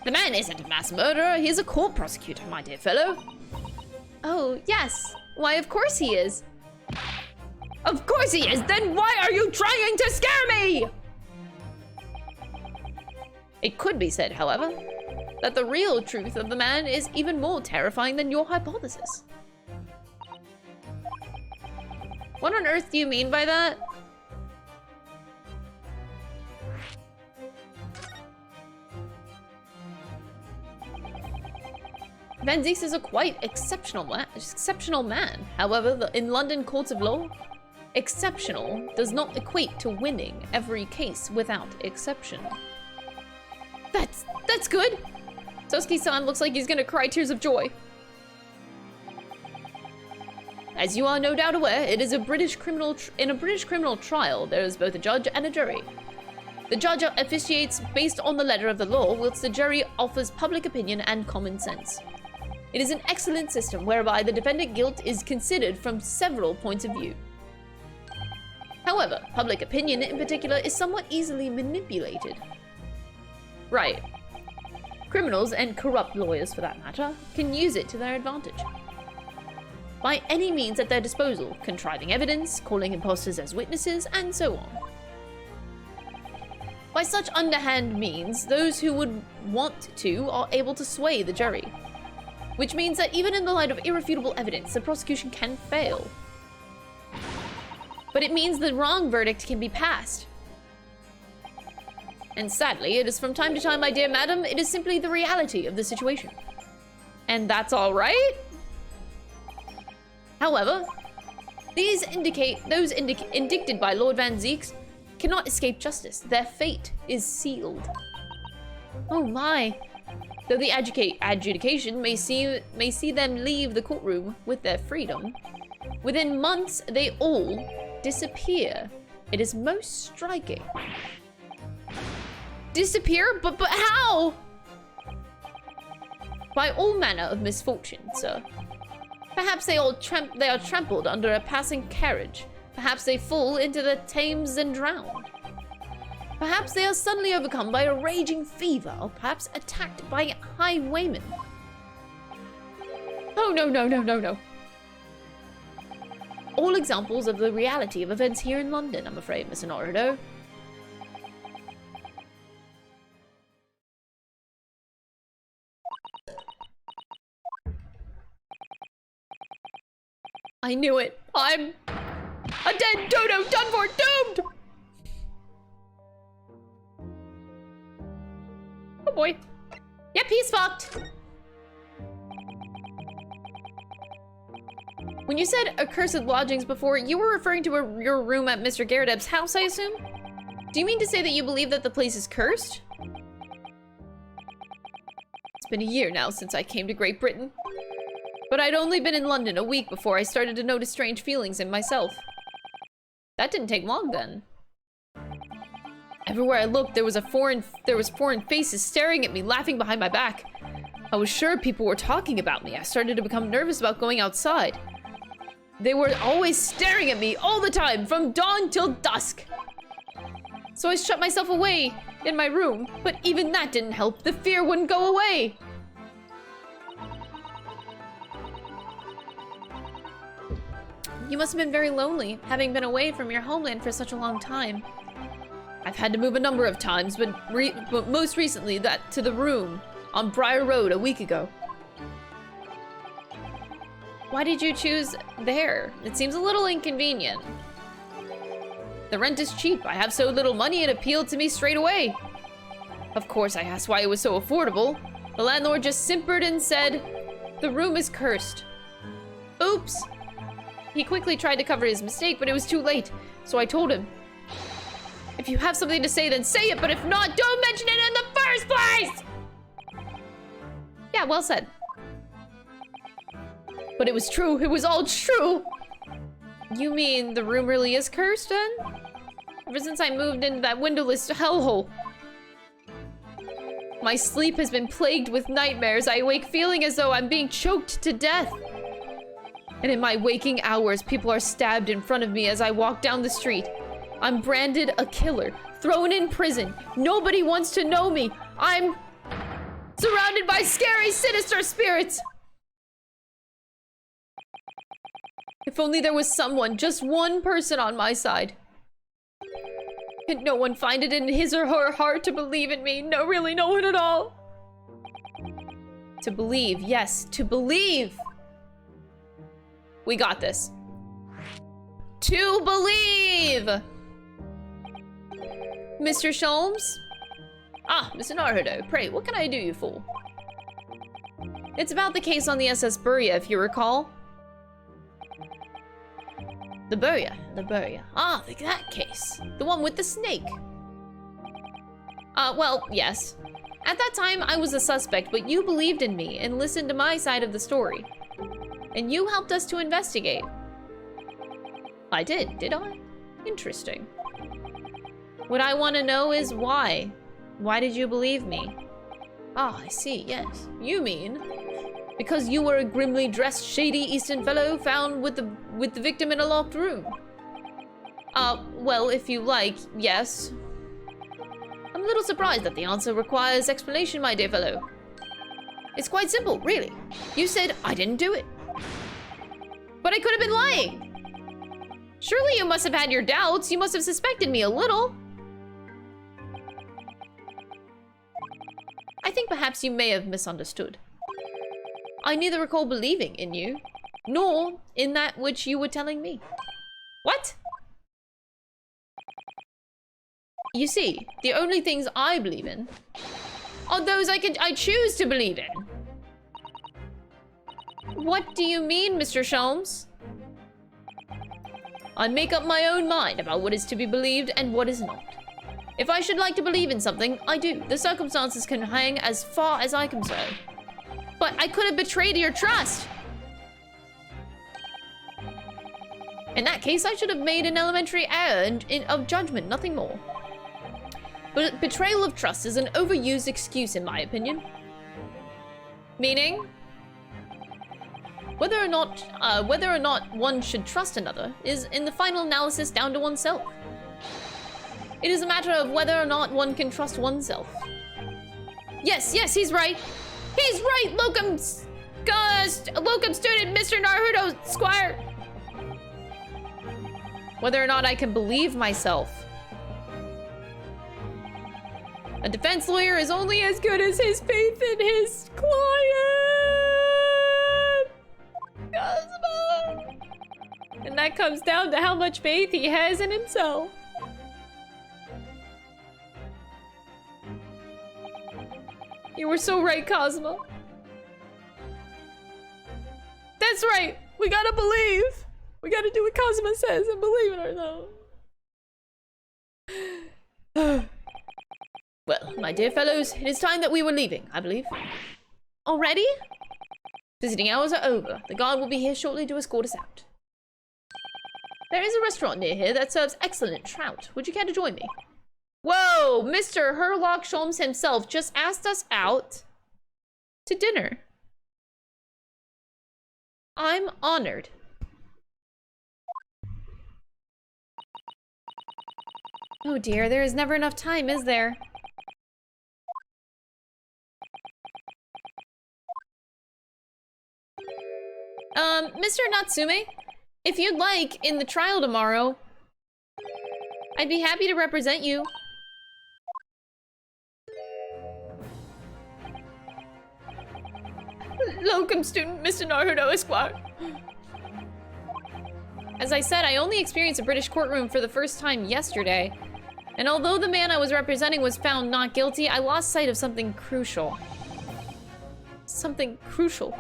The man isn't a mass murderer. He's a court prosecutor, my dear fellow. Oh, yes. Why, of course he is. Of course he is. Then why are you trying to scare me? It could be said, however, that the real truth of the man is even more terrifying than your hypothesis. What on earth do you mean by that? Van Zieks is a quite exceptional man. However, in London courts of law, exceptional does not equate to winning every case without exception. That's good. Toski-san looks like he's gonna cry tears of joy. As you are no doubt aware, it is in a British criminal trial, there is both a judge and a jury. The judge officiates based on the letter of the law, whilst the jury offers public opinion and common sense. It is an excellent system whereby the defendant guilt is considered from several points of view. However, public opinion in particular is somewhat easily manipulated. Right. Criminals, and corrupt lawyers for that matter, can use it to their advantage. By any means at their disposal, contriving evidence, calling imposters as witnesses, and so on. By such underhand means, those who would want to are able to sway the jury. Which means that even in the light of irrefutable evidence, the prosecution can fail. But it means the wrong verdict can be passed. And sadly, it is from time to time, my dear madam, it is simply the reality of the situation. And that's all right? However, those indicted by Lord Van Zieks cannot escape justice. Their fate is sealed. Oh my. Though the adjudication may see them leave the courtroom with their freedom, within months they all disappear. It is most striking. Disappear? But how? By all manner of misfortune, sir. Perhaps they are trampled under a passing carriage. Perhaps they fall into the Thames and drown. Perhaps they are suddenly overcome by a raging fever, or perhaps attacked by highwaymen. Oh, no. All examples of the reality of events here in London, I'm afraid, Mr. Naruto. I knew it. I'm a dead dodo, done for, doomed! Oh boy. Yep, he's fucked. When you said accursed lodgings before, you were referring to your room at Mr. Garredeb's house, I assume? Do you mean to say that you believe that the place is cursed? It's been a year now since I came to Great Britain. But I'd only been in London a week before I started to notice strange feelings in myself. That didn't take long then. Everywhere I looked, there was foreign faces staring at me, laughing behind my back. I was sure people were talking about me. I started to become nervous about going outside. They were always staring at me all the time, from dawn till dusk. So I shut myself away in my room, but even that didn't help. The fear wouldn't go away. You must have been very lonely, having been away from your homeland for such a long time. I've had to move a number of times, but most recently that to the room on Briar Road a week ago. Why did you choose there? It seems a little inconvenient. The rent is cheap. I have so little money it appealed to me straight away. Of course, I asked why it was so affordable. The landlord just simpered and said, "The room is cursed." Oops. He quickly tried to cover his mistake, but it was too late. So I told him, if you have something to say, then say it, but if not, don't mention it in the first place! Yeah, well said. But it was true. It was all true. You mean the room really is cursed, then? Ever since I moved into that windowless hellhole. My sleep has been plagued with nightmares. I awake feeling as though I'm being choked to death. And in my waking hours, people are stabbed in front of me as I walk down the street. I'm branded a killer, thrown in prison. Nobody wants to know me. I'm surrounded by scary, sinister spirits. If only there was someone, just one person on my side. Can no one find it in his or her heart to believe in me? No, really, no one at all. To believe, yes, to believe! We got this. To believe! Mr. Sholmes? Ah, Mr. Naruto, pray, what can I do you for? It's about the case on the SS Burya, if you recall. The Burya. Ah, that case. The one with the snake. Well, yes. At that time, I was a suspect, but you believed in me and listened to my side of the story. And you helped us to investigate. I did I? Interesting. What I want to know is why. Why did you believe me? Ah, I see, yes. You mean because you were a grimly dressed, shady Eastern fellow found with the victim in a locked room? Well, if you like, yes. I'm a little surprised that the answer requires explanation, my dear fellow. It's quite simple, really. You said I didn't do it. But I could have been lying. Surely you must have had your doubts. You must have suspected me a little. I think perhaps you may have misunderstood. I neither recall believing in you, nor in that which you were telling me. What? You see, the only things I believe in are those I choose to believe in. What do you mean, Mr. Sholmes? I make up my own mind about what is to be believed and what is not. If I should like to believe in something, I do. The circumstances can hang as far as I can say. But I could have betrayed your trust. In that case, I should have made an elementary error of judgment, nothing more. But betrayal of trust is an overused excuse, in my opinion. Meaning, whether or not one should trust another is, in the final analysis, down to oneself. It is a matter of whether or not one can trust oneself. Yes, he's right. He's right, locum student Mr. Naruto, Squire. Whether or not I can believe myself. A defense lawyer is only as good as his faith in his client. And that comes down to how much faith he has in himself. You were so right, Cosmo. That's right. We gotta believe. We gotta do what Cosmo says and believe in ourselves. Well, my dear fellows, it is time that we were leaving, I believe. Already? Visiting hours are over. The guard will be here shortly to escort us out. There is a restaurant near here that serves excellent trout. Would you care to join me? Whoa, Mr. Herlock Sholmes himself just asked us out to dinner. I'm honored. Oh dear, there is never enough time, is there? Mr. Natsume, if you'd like, in the trial tomorrow, I'd be happy to represent you. Locum student, Mr. Naruto Esquire. As I said, I only experienced a British courtroom for the first time yesterday. And although the man I was representing was found not guilty, I lost sight of something crucial. Something crucial.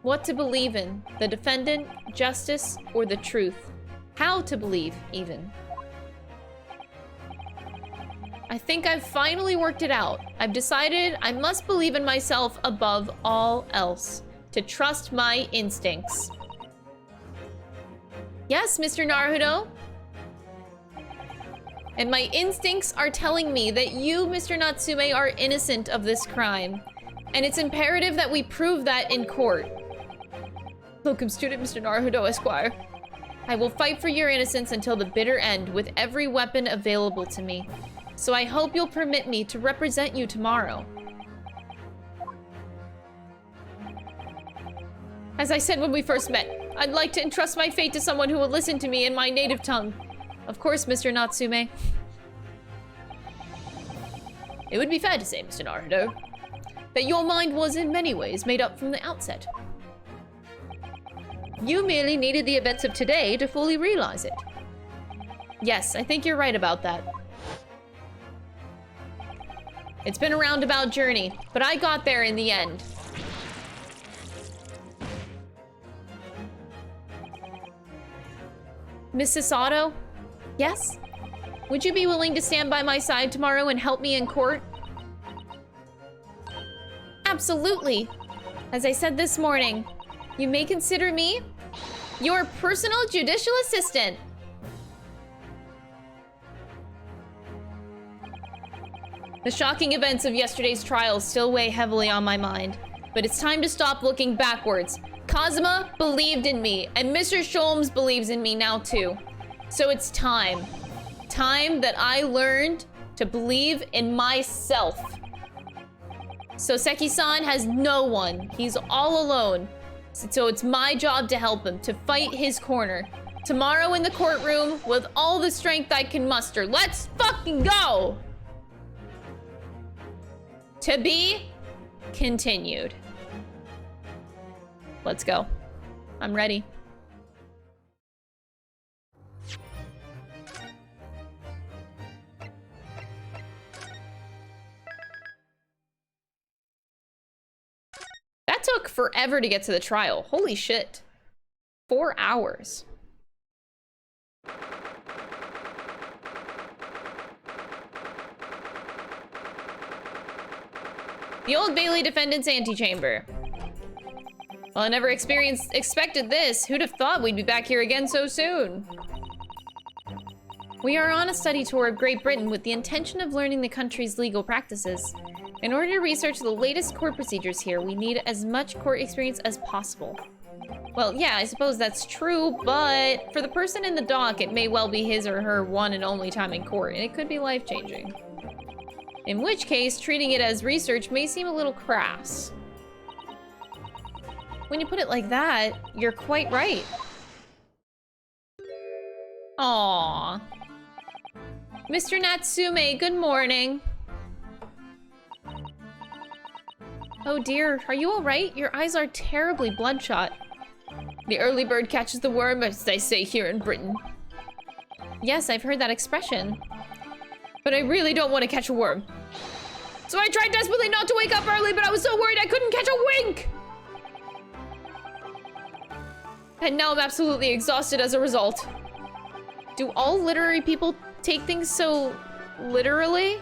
What to believe in, the defendant, justice, or the truth. How to believe, even. I think I've finally worked it out. I've decided I must believe in myself above all else. To trust my instincts. Yes, Mr. Naruto. And my instincts are telling me that you, Mr. Natsume, are innocent of this crime. And it's imperative that we prove that in court. Locum student, Mr. Naruto Esquire. I will fight for your innocence until the bitter end with every weapon available to me. So I hope you'll permit me to represent you tomorrow. As I said when we first met, I'd like to entrust my fate to someone who will listen to me in my native tongue. Of course, Mr. Natsume. It would be fair to say, Mr. Naruto, that your mind was in many ways made up from the outset. You merely needed the events of today to fully realize it. Yes, I think you're right about that. It's been a roundabout journey, but I got there in the end. Mrs. Otto? Yes? Would you be willing to stand by my side tomorrow and help me in court? Absolutely. As I said this morning, you may consider me your personal judicial assistant. The shocking events of yesterday's trial still weigh heavily on my mind, but it's time to stop looking backwards. Cosima believed in me, and Mr. Sholmes believes in me now too. So it's time. Time that I learned to believe in myself. Soseki-san has no one. He's all alone. So it's my job to help him, to fight his corner. Tomorrow in the courtroom, with all the strength I can muster. Let's fucking go! To be continued. Let's go. I'm ready. That took forever to get to the trial. Holy shit. 4 hours. The Old Bailey defendant's antechamber. Well, I never expected this. Who'd have thought we'd be back here again so soon? We are on a study tour of Great Britain with the intention of learning the country's legal practices. In order to research the latest court procedures here, we need as much court experience as possible. Well, yeah, I suppose that's true, but for the person in the dock, it may well be his or her one and only time in court, and it could be life-changing. In which case, treating it as research may seem a little crass. When you put it like that, you're quite right. Aww. Mr. Natsume, good morning. Oh dear, are you alright? Your eyes are terribly bloodshot. The early bird catches the worm, as they say here in Britain. Yes, I've heard that expression. But I really don't want to catch a worm. So I tried desperately not to wake up early, but I was so worried I couldn't catch a wink! And now I'm absolutely exhausted as a result. Do all literary people take things so literally?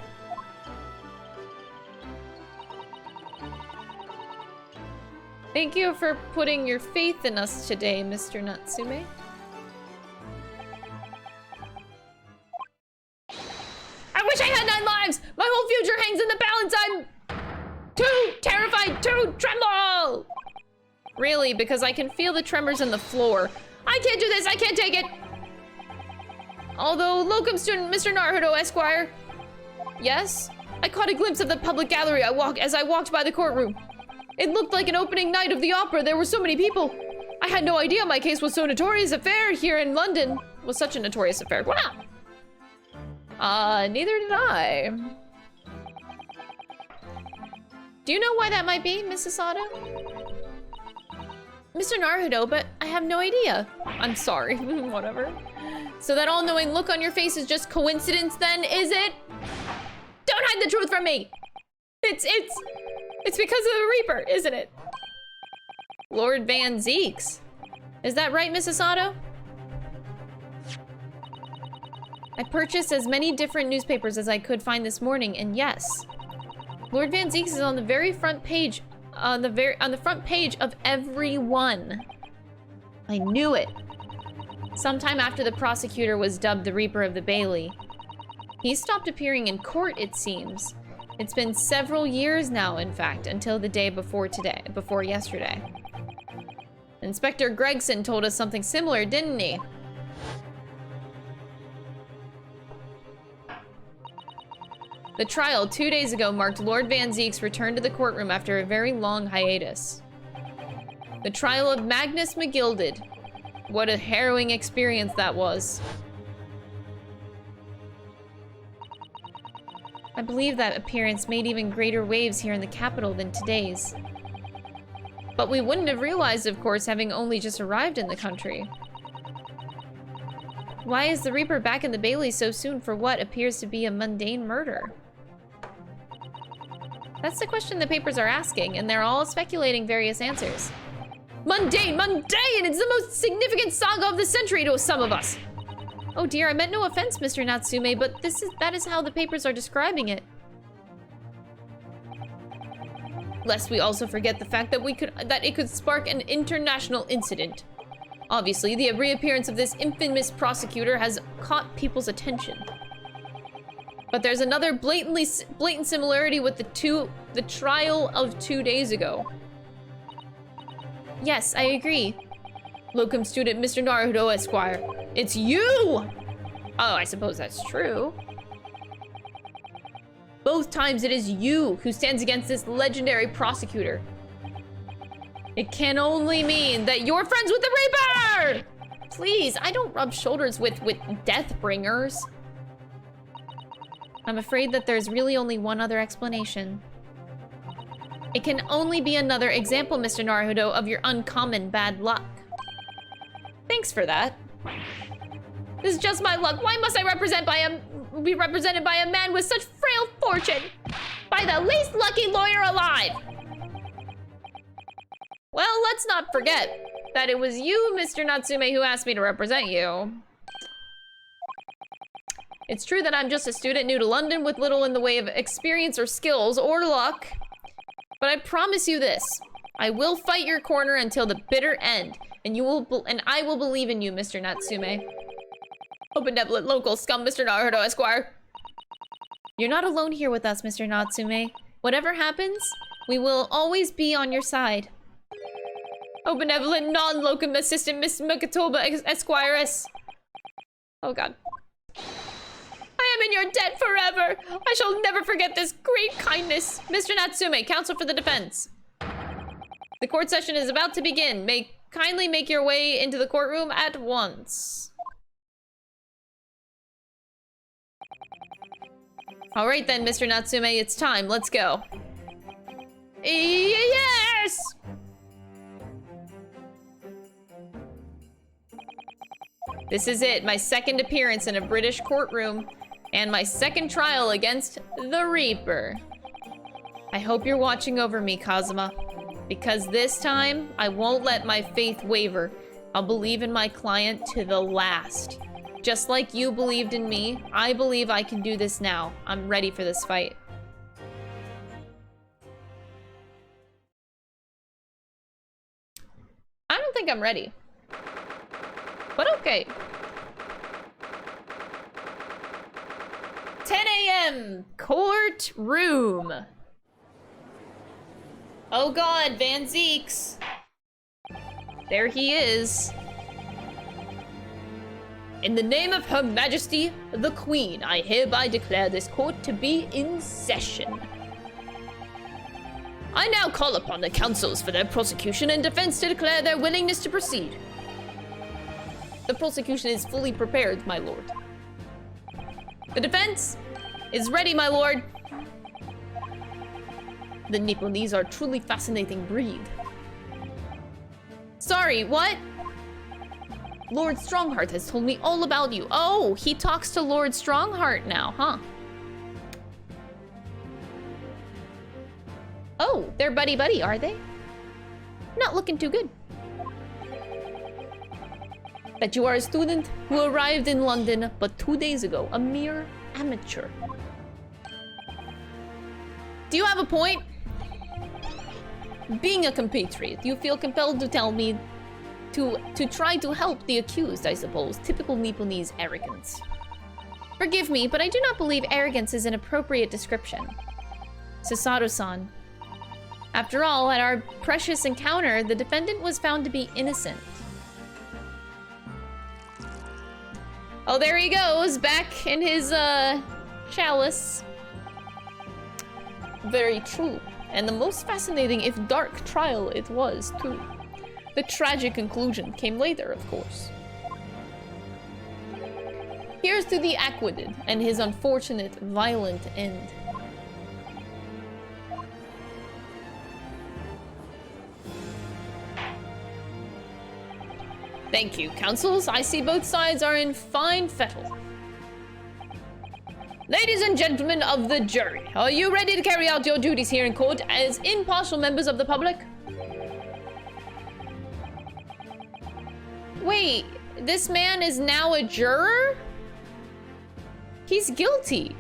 Thank you for putting your faith in us today, Mr. Natsume. I wish I had 9 lives! My whole future hangs in the balance! I'm too terrified to tremble! Really, because I can feel the tremors in the floor. I can't do this, I can't take it! Although, locum student Mr. Naruto, Esquire. Yes? I caught a glimpse of the public gallery as I walked by the courtroom. It looked like an opening night of the opera. There were so many people. I had no idea my case was so notorious affair here in London. Was such a notorious affair. Wow. Neither did I. Do you know why that might be, Mrs. Sato? Mr. Naruto, but I have no idea. I'm sorry, whatever. So that all-knowing look on your face is just coincidence then, is it? Don't hide the truth from me! It's because of the Reaper, isn't it? Lord Van Zeeks. Is that right, Mrs. Sato? I purchased as many different newspapers as I could find this morning, and yes, Lord Van Zeeks is on the very front page, on the front page of every one. I knew it. Sometime after the prosecutor was dubbed the Reaper of the Bailey, he stopped appearing in court, it seems. It's been several years now, in fact, until the day before yesterday. Inspector Gregson told us something similar, didn't he? The trial 2 days ago marked Lord Van Zeek's return to the courtroom after a very long hiatus. The trial of Magnus McGilded. What a harrowing experience that was. I believe that appearance made even greater waves here in the capital than today's. But we wouldn't have realized, of course, having only just arrived in the country. Why is the Reaper back in the Bailey so soon for what appears to be a mundane murder? That's the question the papers are asking, and they're all speculating various answers. Mundane! Mundane! It's the most significant saga of the century to some of us! Oh dear, I meant no offense, Mr. Natsume, but that is how the papers are describing it. Lest we also forget the fact that it could spark an international incident. Obviously, the reappearance of this infamous prosecutor has caught people's attention. But there's another blatant similarity with the trial of 2 days ago. Yes, I agree. Locum student Mr. Naruto Esquire. It's you! Oh, I suppose that's true. Both times it is you who stands against this legendary prosecutor. It can only mean that you're friends with the Reaper! Please, I don't rub shoulders with Deathbringers. I'm afraid that there's really only one other explanation. It can only be another example, Mr. Naruto, of your uncommon bad luck. Thanks for that. This is just my luck. Why must I be represented by a man with such frail fortune? By the least lucky lawyer alive! Well, let's not forget that it was you, Mr. Natsume, who asked me to represent you. It's true that I'm just a student new to London with little in the way of experience or skills or luck. But I promise you this. I will fight your corner until the bitter end, and I will believe in you, Mr. Natsume. Oh, benevolent local scum, Mr. Naruto Esquire. You're not alone here with us, Mr. Natsume. Whatever happens, we will always be on your side. Oh, benevolent non-locum assistant, Miss Makatoba Esquires. Oh, God. I am in your debt forever. I shall never forget this great kindness. Mr. Natsume, counsel for the defense. The court session is about to begin. Kindly make your way into the courtroom at once. All right then, Mr. Natsume, it's time. Let's go. Yes! This is it, my second appearance in a British courtroom, and my second trial against the Reaper. I hope you're watching over me, Kazuma, because this time, I won't let my faith waver. I'll believe in my client to the last. Just like you believed in me, I believe I can do this now. I'm ready for this fight. I don't think I'm ready. But okay. 10 a.m. Courtroom. Oh God, Van Zeeks. There he is. In the name of Her Majesty, the Queen, I hereby declare this court to be in session. I now call upon the counsels for their prosecution and defense to declare their willingness to proceed. The prosecution is fully prepared, my lord. The defense is ready, my lord. The Nipponese are a truly fascinating breed. Sorry, what? Lord Strongheart has told me all about you. Oh, he talks to Lord Strongheart now, huh? Oh, they're buddy-buddy, are they? Not looking too good. That you are a student who arrived in London but 2 days ago, a mere amateur. Do you have a point? Being a compatriot, you feel compelled to tell me to try to help the accused, I suppose. Typical Nipponese arrogance. Forgive me, but I do not believe arrogance is an appropriate description. Susato-san. After all, at our precious encounter, the defendant was found to be innocent. Oh, there he goes, back in his, chalice. Very true. And the most fascinating, if dark, trial it was, too. The tragic conclusion came later, of course. Here's to the Aquidid and his unfortunate, violent end. Thank you, counsels. I see both sides are in fine fettle. Ladies and gentlemen of the jury, are you ready to carry out your duties here in court as impartial members of the public? Wait, this man is now a juror? He's guilty.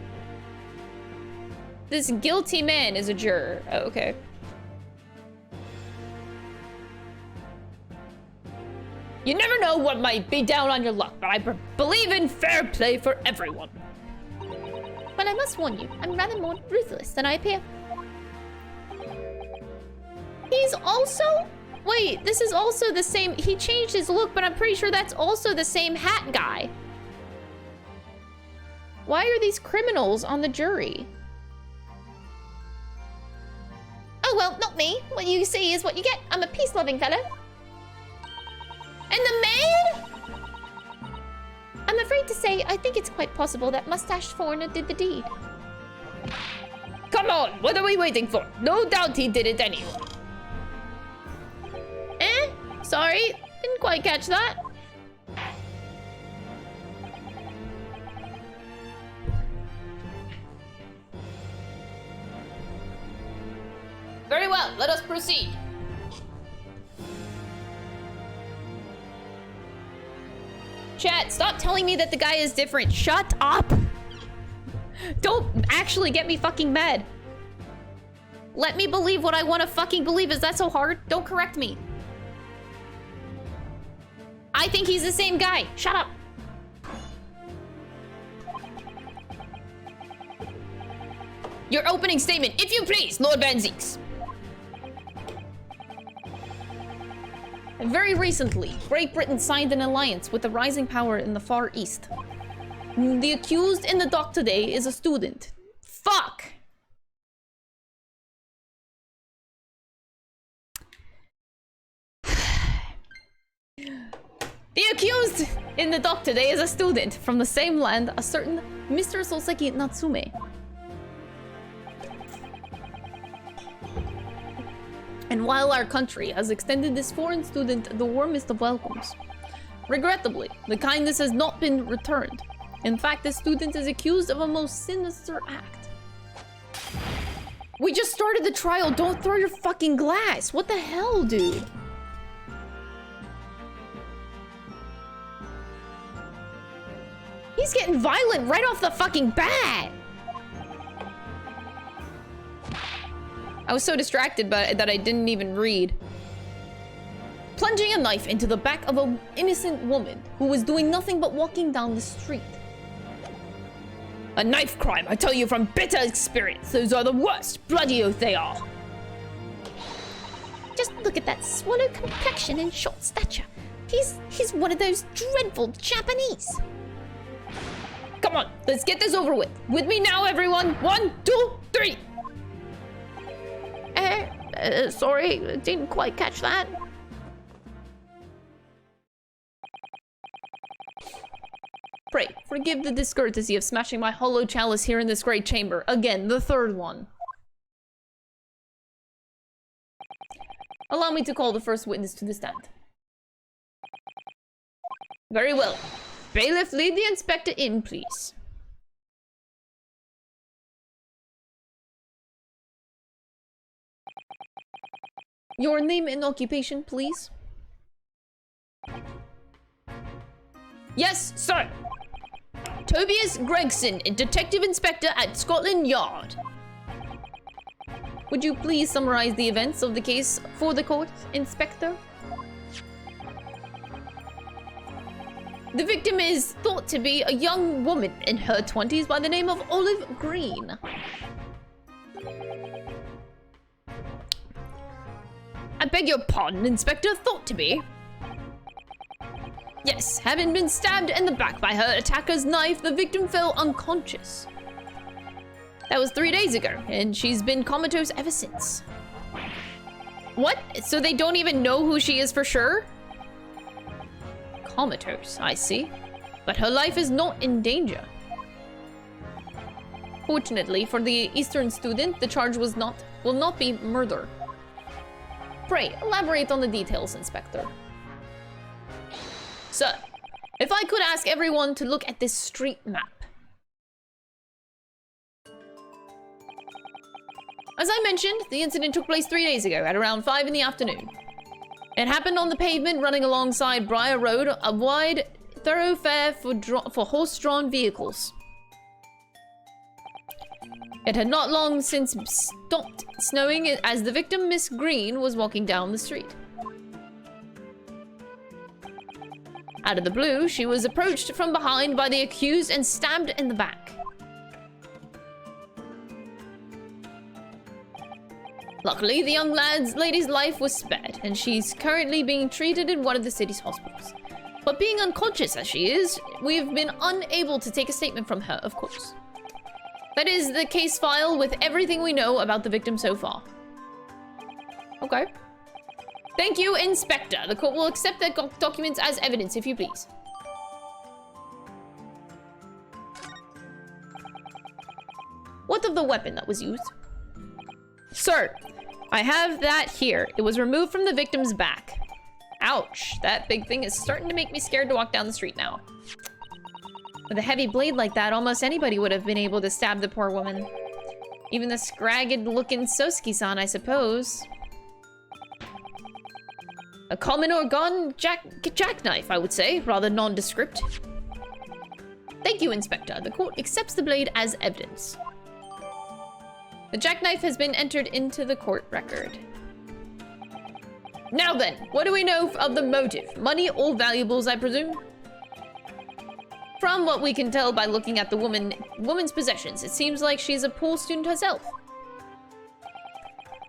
This guilty man is a juror. Oh, okay. You never know what might be down on your luck, but I believe in fair play for everyone. But I must warn you, I'm rather more ruthless than I appear. He's also... Wait, this is also the same... He changed his look, but I'm pretty sure that's also the same hat guy. Why are these criminals on the jury? Oh, well, not me. What you see is what you get. I'm a peace-loving fellow. And the maid? I'm afraid to say, I think it's quite possible that mustached foreigner did the deed. Come on, what are we waiting for? No doubt he did it anyway. Sorry, didn't quite catch that. Very well, let us proceed. Chat, stop telling me that the guy is different. Shut up. Don't actually get me fucking mad. Let me believe what I want to fucking believe. Is that so hard? Don't correct me. I think he's the same guy. Shut up. Your opening statement, if you please, Lord Van Zeeks. Very recently, Great Britain signed an alliance with the rising power in the Far East. The accused in the dock today is a student. Fuck! The accused in the dock today is a student from the same land, a certain Mr. Soseki Natsume. And while our country has extended this foreign student the warmest of welcomes, regrettably, the kindness has not been returned. In fact, this student is accused of a most sinister act. We just started the trial. Don't throw your fucking glass. What the hell, dude? He's getting violent right off the fucking bat. I was so distracted that I didn't even read. Plunging a knife into the back of an innocent woman who was doing nothing but walking down the street. A knife crime, I tell you from bitter experience. Those are the worst. Bloody oath they are. Just look at that swallow complexion and short stature. He's one of those dreadful Japanese. Come on, let's get this over with. With me now, everyone. 1, 2, 3. Sorry, didn't quite catch that. Pray, forgive the discourtesy of smashing my hollow chalice here in this great chamber. Again, the third one. Allow me to call the first witness to the stand. Very well. Bailiff, lead the inspector in, please. Your name and occupation, please. Yes, sir. Tobias Gregson, Detective Inspector at Scotland Yard. Would you please summarize the events of the case for the court, Inspector? The victim is thought to be a young woman in her 20s by the name of Olive Green. I beg your pardon, Inspector, thought to be. Yes, having been stabbed in the back by her attacker's knife, the victim fell unconscious. That was 3 days ago, and she's been comatose ever since. What? So they don't even know who she is for sure? Comatose, I see. But her life is not in danger. Fortunately for the Eastern student, the charge will not be murder. Pray, elaborate on the details, Inspector. Sir, if I could ask everyone to look at this street map. As I mentioned, the incident took place 3 days ago at around 5 in the afternoon. It happened on the pavement running alongside Briar Road, a wide thoroughfare for horse-drawn vehicles. It had not long since stopped snowing as the victim, Miss Green, was walking down the street. Out of the blue, she was approached from behind by the accused and stabbed in the back. Luckily, the young lady's life was spared, and she's currently being treated in one of the city's hospitals. But being unconscious as she is, we've been unable to take a statement from her, of course. That is the case file with everything we know about the victim so far. Okay. Thank you, Inspector. The court will accept the documents as evidence, if you please. What of the weapon that was used? Sir, I have that here. It was removed from the victim's back. Ouch, that big thing is starting to make me scared to walk down the street now. With a heavy blade like that, almost anybody would have been able to stab the poor woman. Even the scragged-looking Soski-san, I suppose. A common or gone jackknife, I would say, rather nondescript. Thank you, Inspector. The court accepts the blade as evidence. The jackknife has been entered into the court record. Now then, what do we know of the motive? Money or valuables, I presume? From what we can tell by looking at the woman's possessions, it seems like she's a poor student herself.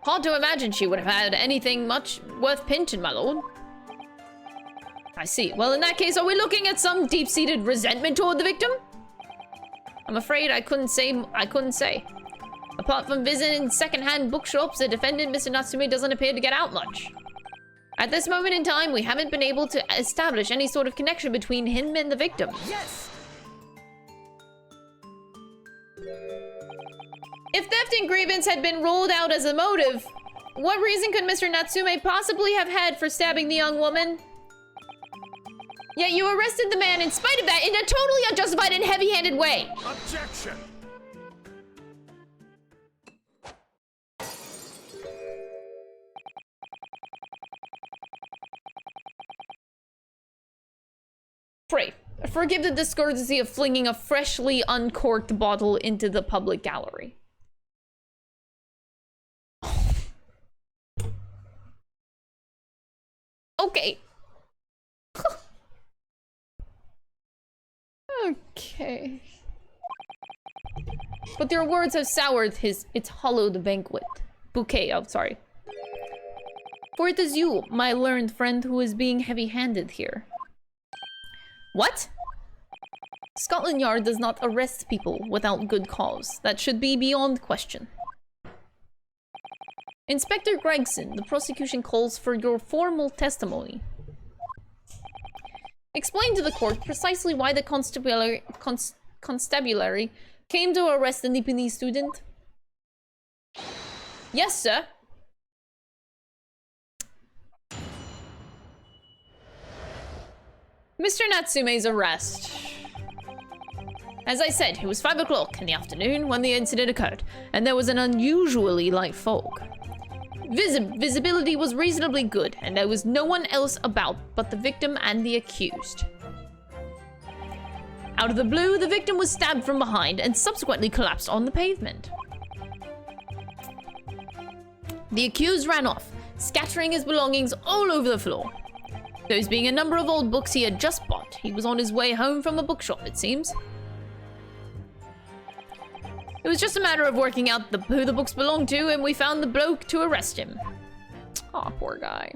Hard to imagine she would have had anything much worth pinching, my lord. I see. Well, in that case, are we looking at some deep-seated resentment toward the victim? I'm afraid I couldn't say. Apart from visiting second-hand bookshops, the defendant, Mr. Natsume, doesn't appear to get out much. At this moment in time, we haven't been able to establish any sort of connection between him and the victim. Yes! If theft and grievance had been ruled out as a motive, what reason could Mr. Natsume possibly have had for stabbing the young woman? Yet you arrested the man in spite of that in a totally unjustified and heavy-handed way. Objection! Pray, forgive the discourtesy of flinging a freshly uncorked bottle into the public gallery. Okay. Okay. But your words have soured its hollowed bouquet, oh, sorry. For it is you, my learned friend, who is being heavy-handed here. What? Scotland Yard does not arrest people without good cause. That should be beyond question. Inspector Gregson, the prosecution calls for your formal testimony. Explain to the court precisely why the constabulary came to arrest the Nipponese student. Yes, sir. Mr. Natsume's arrest. As I said, it was 5 o'clock in the afternoon when the incident occurred, and there was an unusually light fog. Visibility was reasonably good, and there was no one else about but the victim and the accused. Out of the blue, the victim was stabbed from behind and subsequently collapsed on the pavement. The accused ran off, scattering his belongings all over the floor. Those being a number of old books he had just bought. He was on his way home from a bookshop, it seems. It was just a matter of working out who the books belonged to, and we found the bloke to arrest him. Aw, poor guy.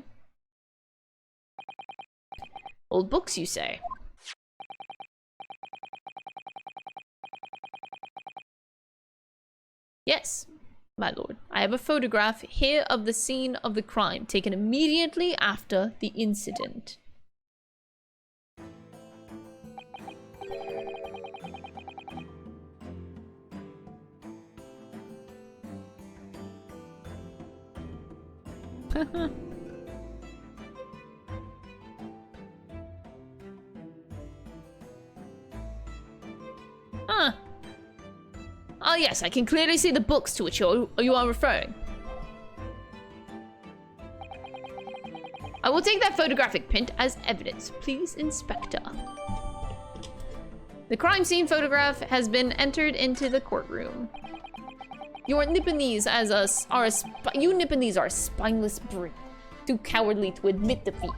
Old books, you say? Yes, my lord. I have a photograph here of the scene of the crime, taken immediately after the incident. Huh. Oh yes, I can clearly see the books to which you are referring. I will take that photographic print as evidence. Please, Inspector. The crime scene photograph has been entered into the courtroom. Your Nipponese are a spineless breed, too cowardly to admit defeat.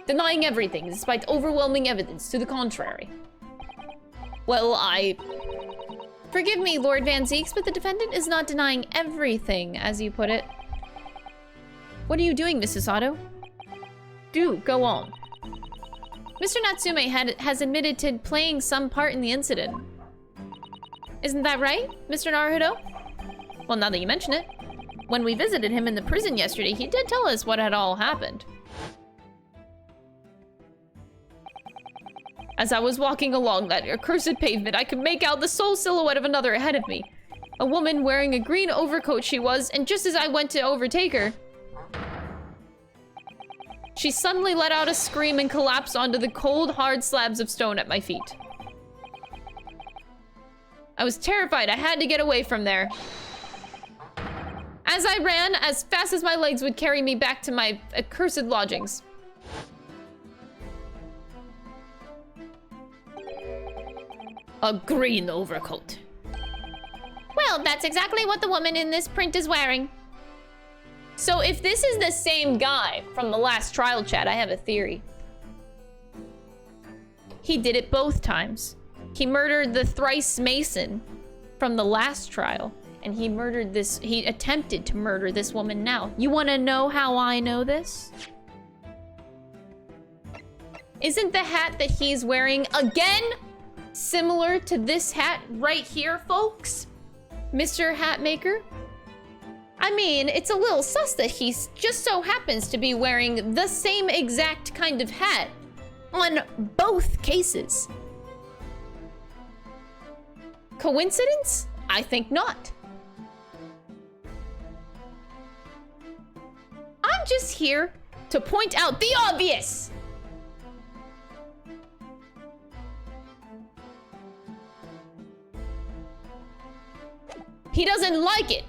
Denying everything despite overwhelming evidence to the contrary. Well, forgive me, Lord Van Zeeks, but the defendant is not denying everything, as you put it. What are you doing, Mrs. Sato? Do, go on. Mr. Natsume has admitted to playing some part in the incident. Isn't that right, Mr. Naruto? Well, now that you mention it. When we visited him in the prison yesterday, he did tell us what had all happened. As I was walking along that accursed pavement, I could make out the sole silhouette of another ahead of me. A woman wearing a green overcoat she was, and just as I went to overtake her, she suddenly let out a scream and collapsed onto the cold, hard slabs of stone at my feet. I was terrified. I had to get away from there. As I ran, as fast as my legs would carry me back to my accursed lodgings. A green overcoat. Well, that's exactly what the woman in this print is wearing. So if this is the same guy from the last trial chat, I have a theory. He did it both times. He murdered the thrice Mason from the last trial, and he attempted to murder this woman now. You want to know how I know this? Isn't the hat that he's wearing again similar to this hat right here, folks? Mr. Hatmaker? I mean, it's a little sus that he just so happens to be wearing the same exact kind of hat on both cases. Coincidence? I think not. I'm just here to point out the obvious. He doesn't like it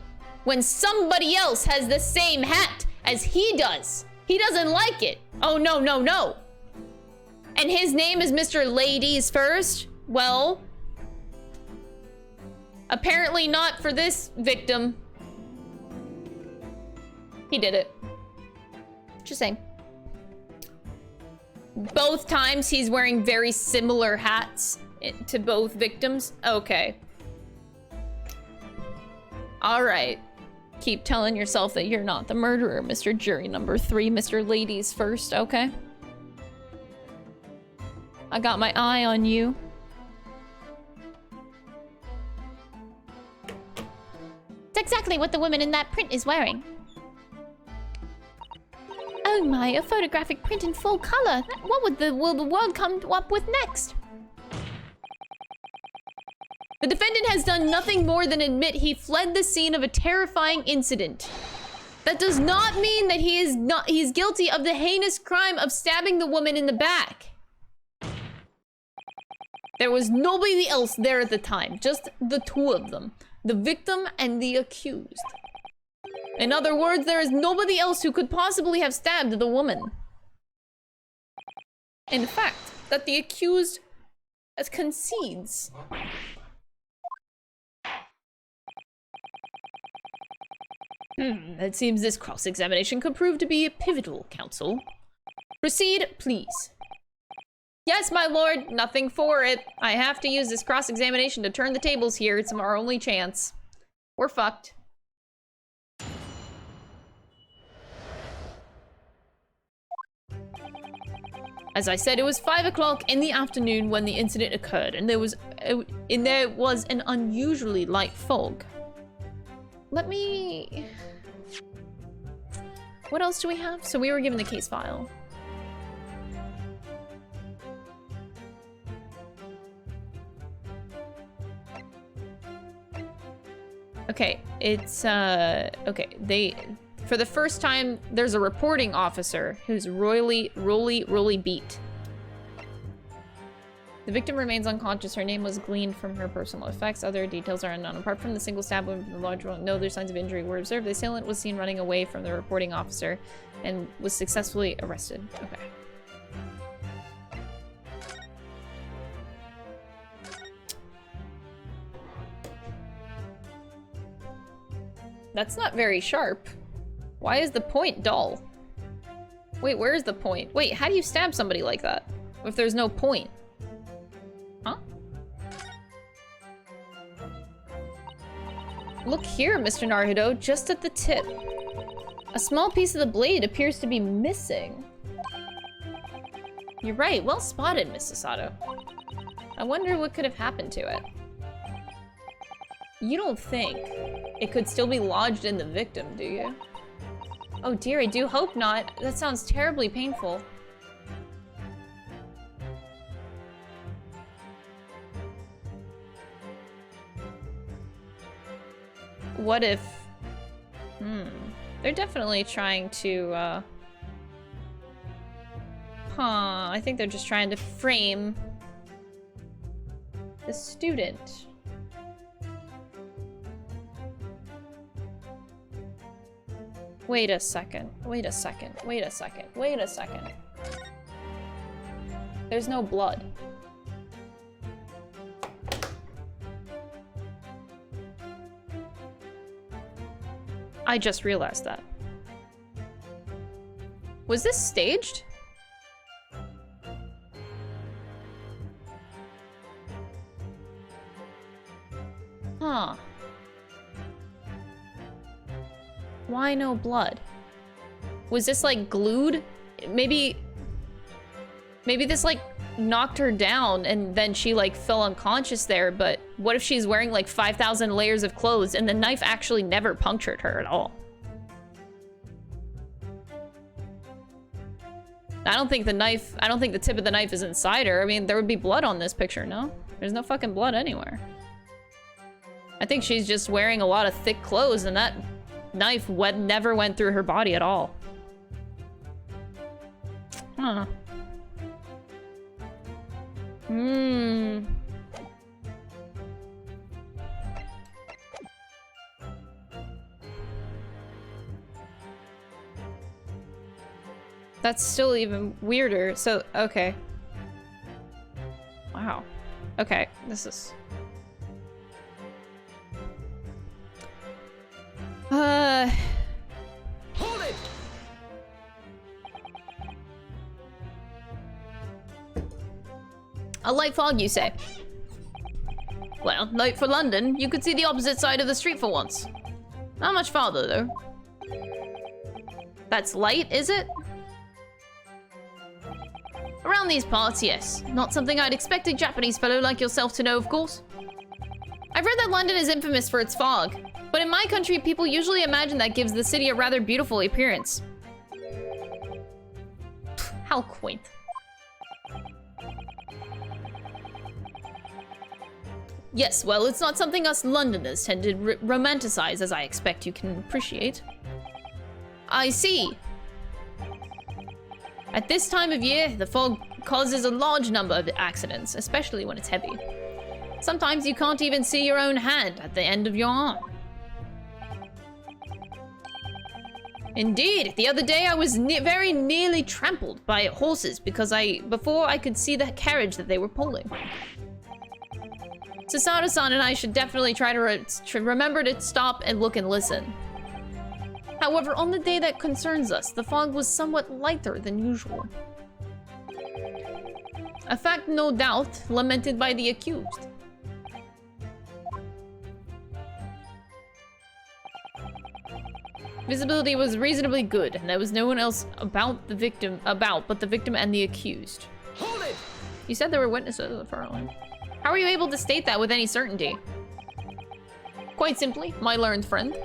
when somebody else has the same hat as he does. He doesn't like it. Oh, no, no, no. And his name is Mr. Ladies First? Well, apparently not for this victim. He did it. Just saying. Both times he's wearing very similar hats to both victims. Okay. All right. Keep telling yourself that you're not the murderer, Mr. Jury number 3, Mr. Ladies First, okay? I got my eye on you. It's exactly what the woman in that print is wearing. Oh my, a photographic print in full color. What would the world come up with next? The defendant has done nothing more than admit he fled the scene of a terrifying incident. That does not mean that he's guilty of the heinous crime of stabbing the woman in the back. There was nobody else there at the time, just the two of them, the victim and the accused. In other words, there is nobody else who could possibly have stabbed the woman. In fact, that the accused concedes. It seems this cross-examination could prove to be pivotal, counsel. Proceed, please. Yes, my lord, nothing for it. I have to use this cross-examination to turn the tables here. It's our only chance. We're fucked. As I said, it was 5 o'clock in the afternoon when the incident occurred, and there was an unusually light fog. Let me... What else do we have? So we were given the case file. Okay, it's, okay, for the first time, there's a reporting officer who's royally beat. The victim remains unconscious. Her name was gleaned from her personal effects. Other details are unknown. Apart from the single stab wound from the large one, no other signs of injury were observed. The assailant was seen running away from the reporting officer and was successfully arrested. Okay. That's not very sharp. Why is the point dull? Wait, where is the point? Wait, how do you stab somebody like that if there's no point? Huh? Look here, Mr. Naruto, just at the tip. A small piece of the blade appears to be missing. You're right, well spotted, Miss Sasato. I wonder what could have happened to it. You don't think it could still be lodged in the victim, do you? Oh dear, I do hope not. That sounds terribly painful. What if... They're definitely trying to, I think they're just trying to frame the student. Wait a second. Wait a second. Wait a second. Wait a second. There's no blood. I just realized that. Was this staged? Huh. Why no blood? Was this like glued? Maybe this like knocked her down and then she like fell unconscious there, but what if she's wearing like 5,000 layers of clothes and the knife actually never punctured her at all? I don't think the tip of the knife is inside her. I mean, there would be blood on this picture, no? There's no fucking blood anywhere. I think she's just wearing a lot of thick clothes and that knife never went through her body at all. Huh. That's still even weirder. So, okay. Wow. Okay, this is... Hold it! A light fog, you say? Well, light for London. You could see the opposite side of the street for once. Not much farther, though. That's light, is it? Around these parts, yes. Not something I'd expect a Japanese fellow like yourself to know, of course. I've read that London is infamous for its fog. But in my country, people usually imagine that gives the city a rather beautiful appearance. How quaint. Yes, well, it's not something us Londoners tend to romanticize, as I expect you can appreciate. I see. At this time of year, the fog causes a large number of accidents, especially when it's heavy. Sometimes you can't even see your own hand at the end of your arm. Indeed, the other day I was very nearly trampled by horses before I could see the carriage that they were pulling. Susato-san and I should definitely try to remember to stop and look and listen. However, on the day that concerns us, the fog was somewhat lighter than usual. A fact, no doubt, lamented by the accused. Visibility was reasonably good, and there was no one else but the victim and the accused. Hold it! You said there were witnesses, apparently. How are you able to state that with any certainty? Quite simply, my learned friend.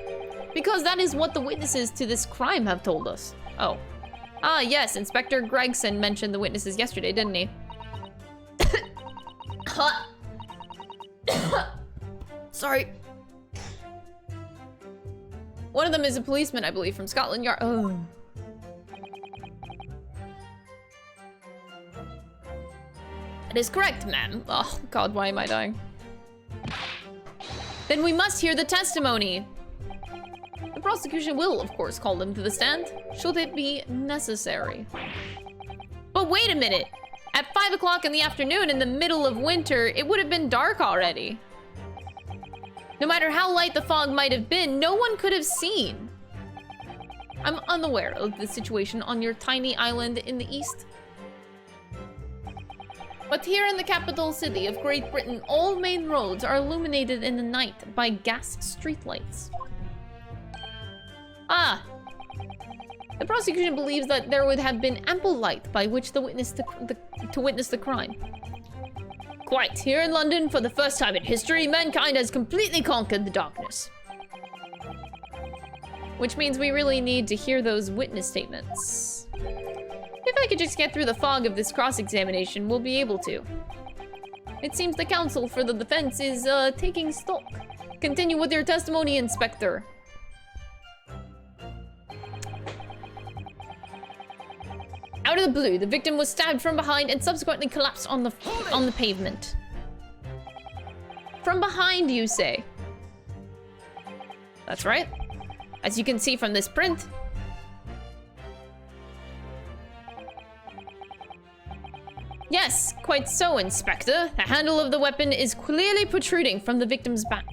Because that is what the witnesses to this crime have told us. Oh. Ah, yes, Inspector Gregson mentioned the witnesses yesterday, didn't he? Sorry. One of them is a policeman, I believe, from Scotland Yard. Oh. That is correct, ma'am. Oh, God, why am I dying? Then we must hear the testimony. The prosecution will, of course, call them to the stand, should it be necessary. But wait a minute! At 5 o'clock in the afternoon in the middle of winter, it would have been dark already. No matter how light the fog might have been, no one could have seen. I'm unaware of the situation on your tiny island in the east. But here in the capital city of Great Britain, all main roads are illuminated in the night by gas streetlights. Ah! The prosecution believes that there would have been ample light by which to witness the crime. Quite. Here in London, for the first time in history, mankind has completely conquered the darkness. Which means we really need to hear those witness statements. If I could just get through the fog of this cross-examination, we'll be able to. It seems the counsel for the defense is, taking stock. Continue with your testimony, Inspector. Out of the blue, the victim was stabbed from behind and subsequently collapsed on the pavement. From behind, you say? That's right. As you can see from this print. Yes, quite so, Inspector. The handle of the weapon is clearly protruding from the victim's back.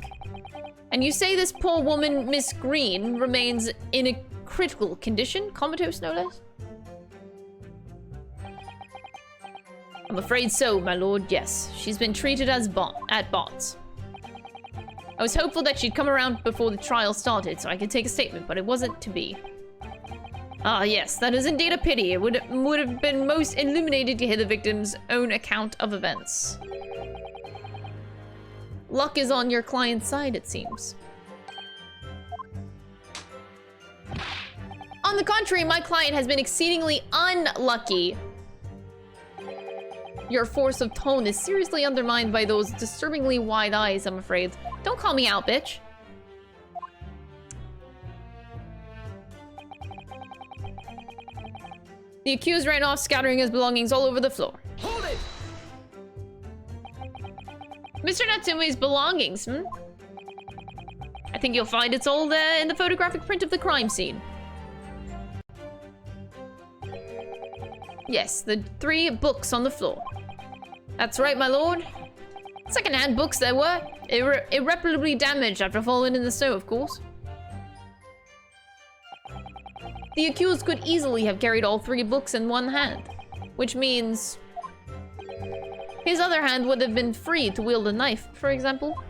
And you say this poor woman, Miss Green, remains in a critical condition? Comatose, no less? I'm afraid so, my lord, yes. She's been treated as at Bart's. I was hopeful that she'd come around before the trial started so I could take a statement, but it wasn't to be. Ah, yes, that is indeed a pity. It would have been most illuminating to hear the victim's own account of events. Luck is on your client's side, it seems. On the contrary, my client has been exceedingly unlucky. Your force of tone is seriously undermined by those disturbingly wide eyes, I'm afraid. Don't call me out, bitch. The accused ran off, scattering his belongings all over the floor. Hold it! Mr. Natsume's belongings, I think you'll find it's all there in the photographic print of the crime scene. Yes, the 3 books on the floor. That's right, my lord. Second-hand books there were. Irreparably damaged after falling in the snow, of course. The accused could easily have carried all 3 books in one hand, which means his other hand would have been free to wield a knife, for example.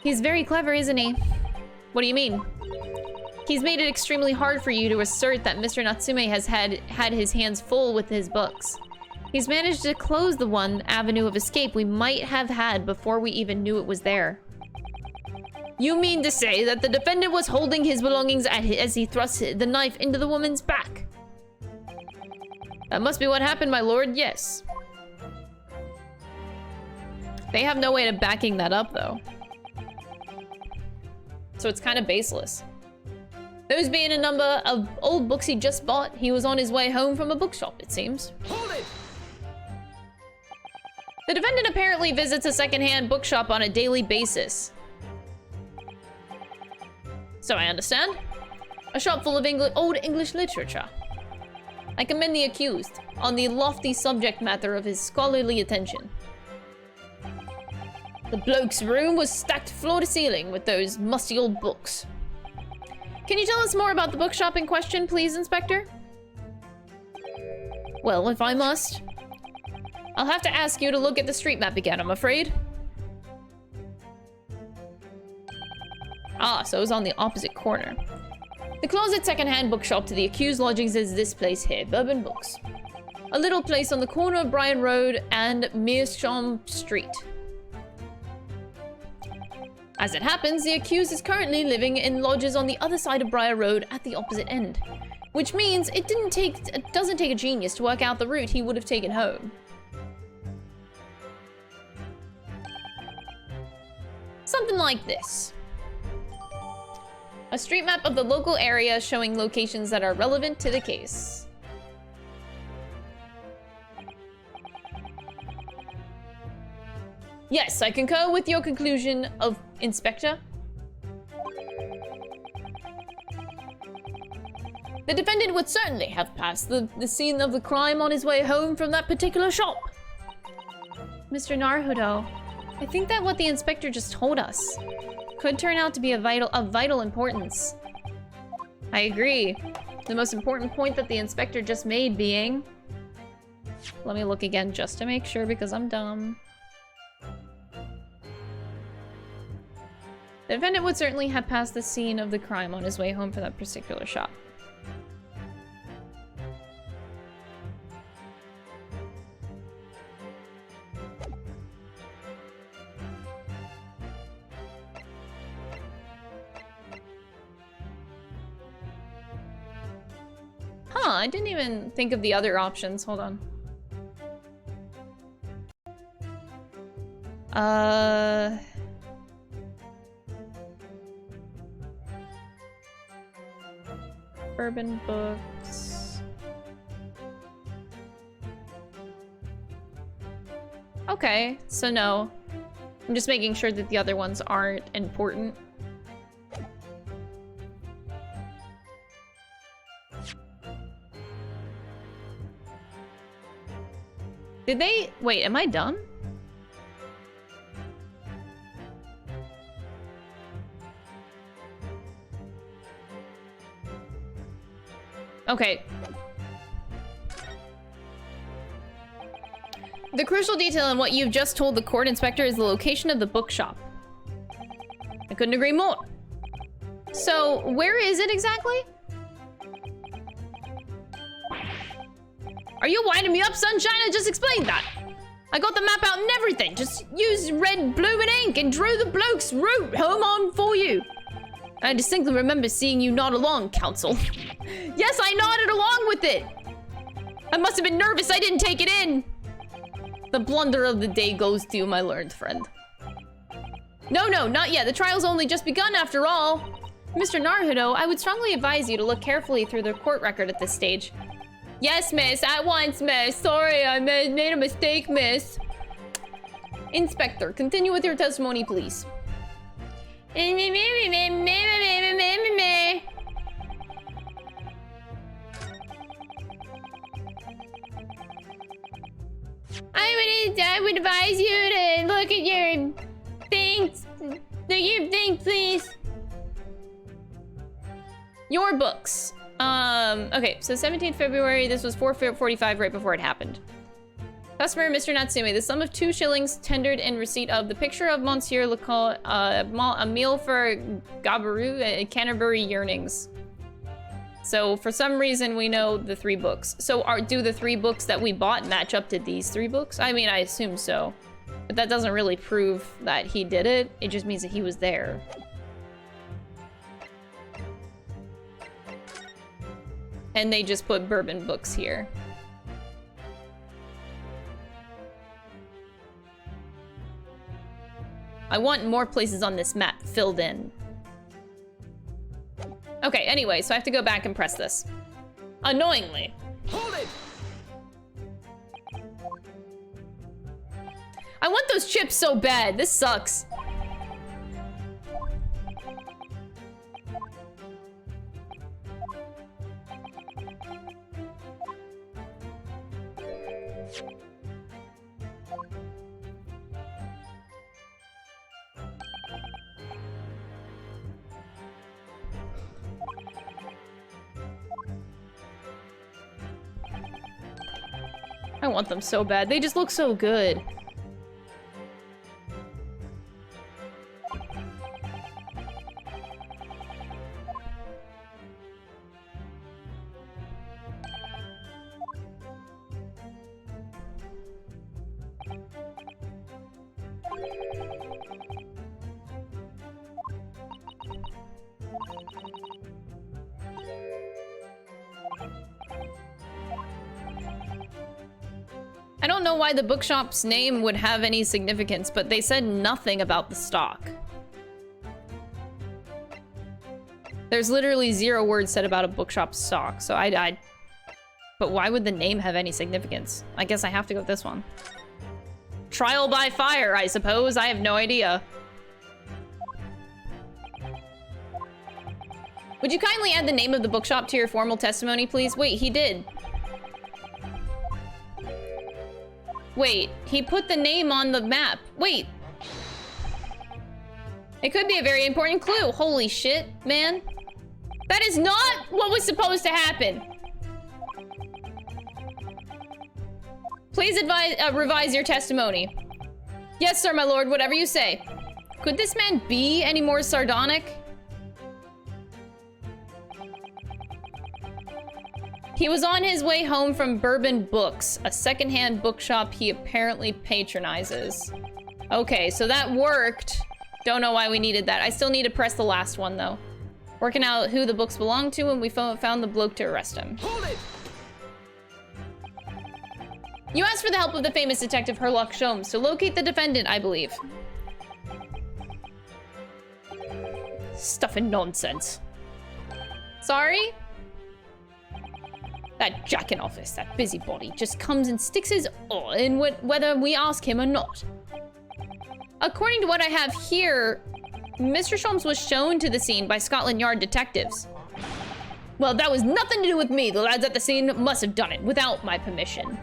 He's very clever, isn't he? What do you mean? He's made it extremely hard for you to assert that Mr. Natsume has had his hands full with his books. He's managed to close the one avenue of escape we might have had before we even knew it was there. You mean to say that the defendant was holding his belongings as he thrust the knife into the woman's back? That must be what happened, my lord, yes. They have no way of backing that up, though. So it's kind of baseless. Those being a number of old books he just bought, he was on his way home from a bookshop, it seems. Hold it! The defendant apparently visits a second-hand bookshop on a daily basis. So I understand. A shop full of old English literature. I commend the accused on the lofty subject matter of his scholarly attention. The bloke's room was stacked floor to ceiling with those musty old books. Can you tell us more about the bookshop in question, please, Inspector? Well, if I must, I'll have to ask you to look at the street map again, I'm afraid. Ah, so it's on the opposite corner. The closet second-hand bookshop to the accused lodgings is this place here, Bourbon Books. A little place on the corner of Bryan Road and Meerschaum Street. As it happens, the accused is currently living in lodges on the other side of Briar Road at the opposite end. Which means it doesn't take a genius to work out the route he would have taken home. Something like this. A street map of the local area showing locations that are relevant to the case. Yes, I concur with your conclusion of Inspector. The defendant would certainly have passed the scene of the crime on his way home from that particular shop. Mr. Naruhodo, I think that what the inspector just told us could turn out to be of vital importance. I agree. The most important point that the inspector just made being... Let me look again just to make sure because I'm dumb. The defendant would certainly have passed the scene of the crime on his way home from that particular shop. Huh, I didn't even think of the other options. Hold on. Bourbon books. Okay, so no. I'm just making sure that the other ones aren't important. Did they... Wait, am I dumb? Okay. The crucial detail in what you've just told the court inspector is the location of the bookshop. I couldn't agree more. So, where is it exactly? Are you winding me up, Sunshine? I just explained that. I got the map out and everything. Just used red, blue, and ink and drew the bloke's route home on for you. I distinctly remember seeing you nod along, Counsel. Yes, I nodded along with it. I must have been nervous. I didn't take it in. The blunder of the day goes to you, my learned friend. No, not yet. The trial's only just begun after all. Mr. Naruhodo, I would strongly advise you to look carefully through the court record at this stage. Yes, miss. At once, miss. Sorry, I made a mistake, miss. Inspector, continue with your testimony, please. I would advise you to look at your things. Your thing, please. Your books. Okay, so 17th February, this was 4:45 right before it happened. Customer, Mr. Natsume, the sum of 2 shillings tendered in receipt of the picture of Monsieur Lecoq, a meal for Gabaru, Canterbury Yearnings. So for some reason we know the 3 books. So do the 3 books that we bought match up to these 3 books? I mean, I assume so. But that doesn't really prove that he did it. It just means that he was there. And they just put bourbon books here. I want more places on this map filled in. Okay, anyway, so I have to go back and press this. Annoyingly. Hold it! I want those chips so bad. This sucks. I want them so bad. They just look so good. I don't know why the bookshop's name would have any significance, but they said nothing about the stock. There's literally 0 words said about a bookshop stock, so but why would the name have any significance? I guess I have to go with this one. trial by fire, I suppose. I have no idea. Would you kindly add the name of the bookshop to your formal testimony, please? Wait, he did. Wait, he put the name on the map. Wait. It could be a very important clue. Holy shit, man. That is not what was supposed to happen. Please revise your testimony. Yes, sir, my lord, whatever you say. Could this man be any more sardonic? He was on his way home from Bourbon Books, a secondhand bookshop he apparently patronizes. Okay, so that worked. Don't know why we needed that. I still need to press the last one, though. Working out who the books belong to, and we found the bloke to arrest him. Hold it! You asked for the help of the famous detective Sherlock Holmes to locate the defendant, I believe. Stuff and nonsense. Sorry? That jack in office, that busybody, just comes and sticks his oar in whether we ask him or not. According to what I have here, Mr. Holmes was shown to the scene by Scotland Yard detectives. Well, that was nothing to do with me. The lads at the scene must have done it without my permission.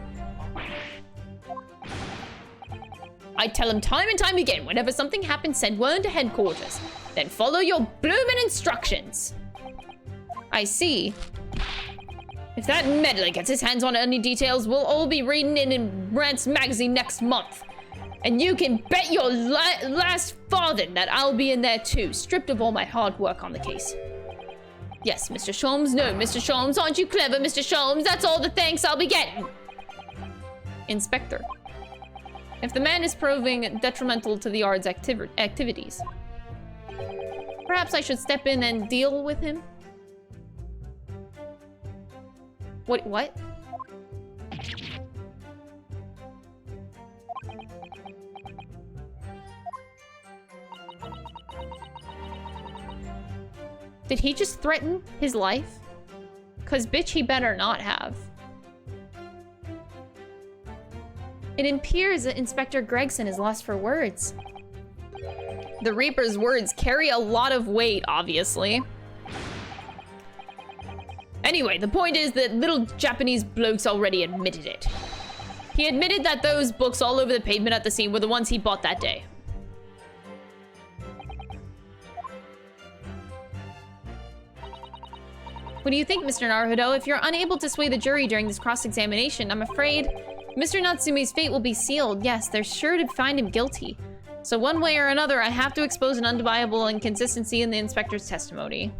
I tell him time and time again, whenever something happens, send word to headquarters. Then follow your bloomin' instructions. I see. If that meddler gets his hands on any details, we'll all be reading it in Rant's magazine next month. And you can bet your last farthing that I'll be in there too, stripped of all my hard work on the case. Yes, Mr. Sholmes. No, Mr. Sholmes. Aren't you clever, Mr. Sholmes? That's all the thanks I'll be getting. Inspector. If the man is proving detrimental to the yard's activities, perhaps I should step in and deal with him? What? Did he just threaten his life? 'Cause bitch, he better not have. It appears that Inspector Gregson is lost for words. The Reaper's words carry a lot of weight, obviously. Anyway, the point is that little Japanese bloke's already admitted it. He admitted that those books all over the pavement at the scene were the ones he bought that day. What do you think, Mr. Naruhodo? If you're unable to sway the jury during this cross-examination, I'm afraid Mr. Natsume's fate will be sealed. Yes, they're sure to find him guilty. So one way or another, I have to expose an undeniable inconsistency in the inspector's testimony.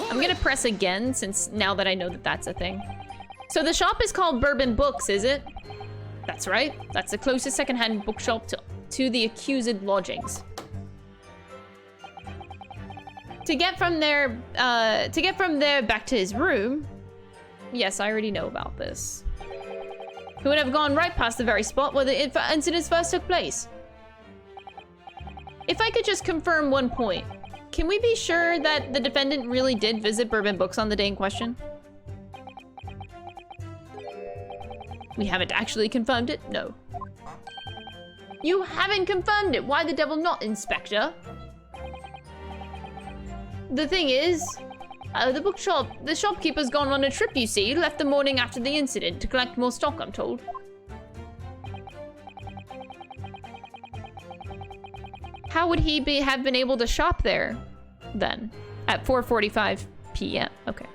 I'm gonna press again, since now that I know that that's a thing. So the shop is called Bourbon Books, is it? That's right. That's the closest secondhand bookshop to the accused lodgings. To get from there back to his room. Yes, I already know about this. He would have gone right past the very spot where the incidents first took place. If I could just confirm one point. Can we be sure that the defendant really did visit Bourbon Books on the day in question? We haven't actually confirmed it? No. You haven't confirmed it! Why the devil not, Inspector? The thing is, the shopkeeper's gone on a trip, you see. Left the morning after the incident to collect more stock, I'm told. How would he have been able to shop there, then? At 4:45 p.m. Okay.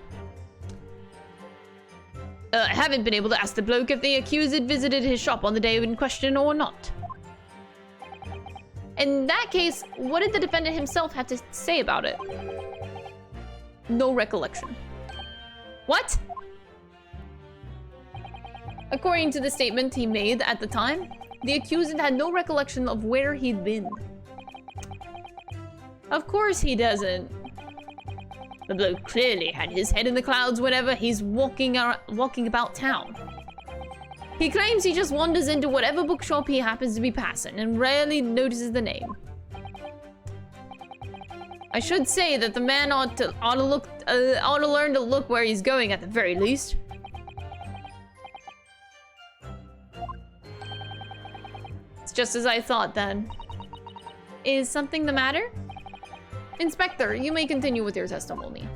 I haven't been able to ask the bloke if the accused visited his shop on the day in question or not. In that case, what did the defendant himself have to say about it? No recollection. What? According to the statement he made at the time, the accused had no recollection of where he'd been. Of course he doesn't. The bloke clearly had his head in the clouds whenever he's walking about town. He claims he just wanders into whatever bookshop he happens to be passing and rarely notices the name. I should say that the man ought to learn to look where he's going at the very least. It's just as I thought then. Is something the matter? Inspector, you may continue with your testimony.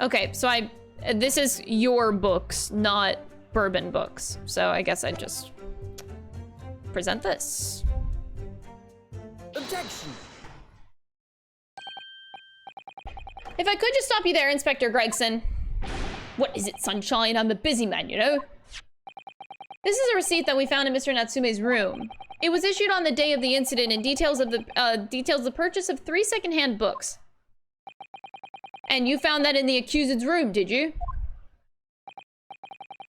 Okay, so this is your books, not bourbon books. So I guess I'd just present this. Objection! If I could just stop you there, Inspector Gregson. What is it, Sunshine? I'm a busy man, you know? This is a receipt that we found in Mr. Natsume's room. It was issued on the day of the incident and details the purchase of 3 secondhand books. And you found that in the accused's room, did you?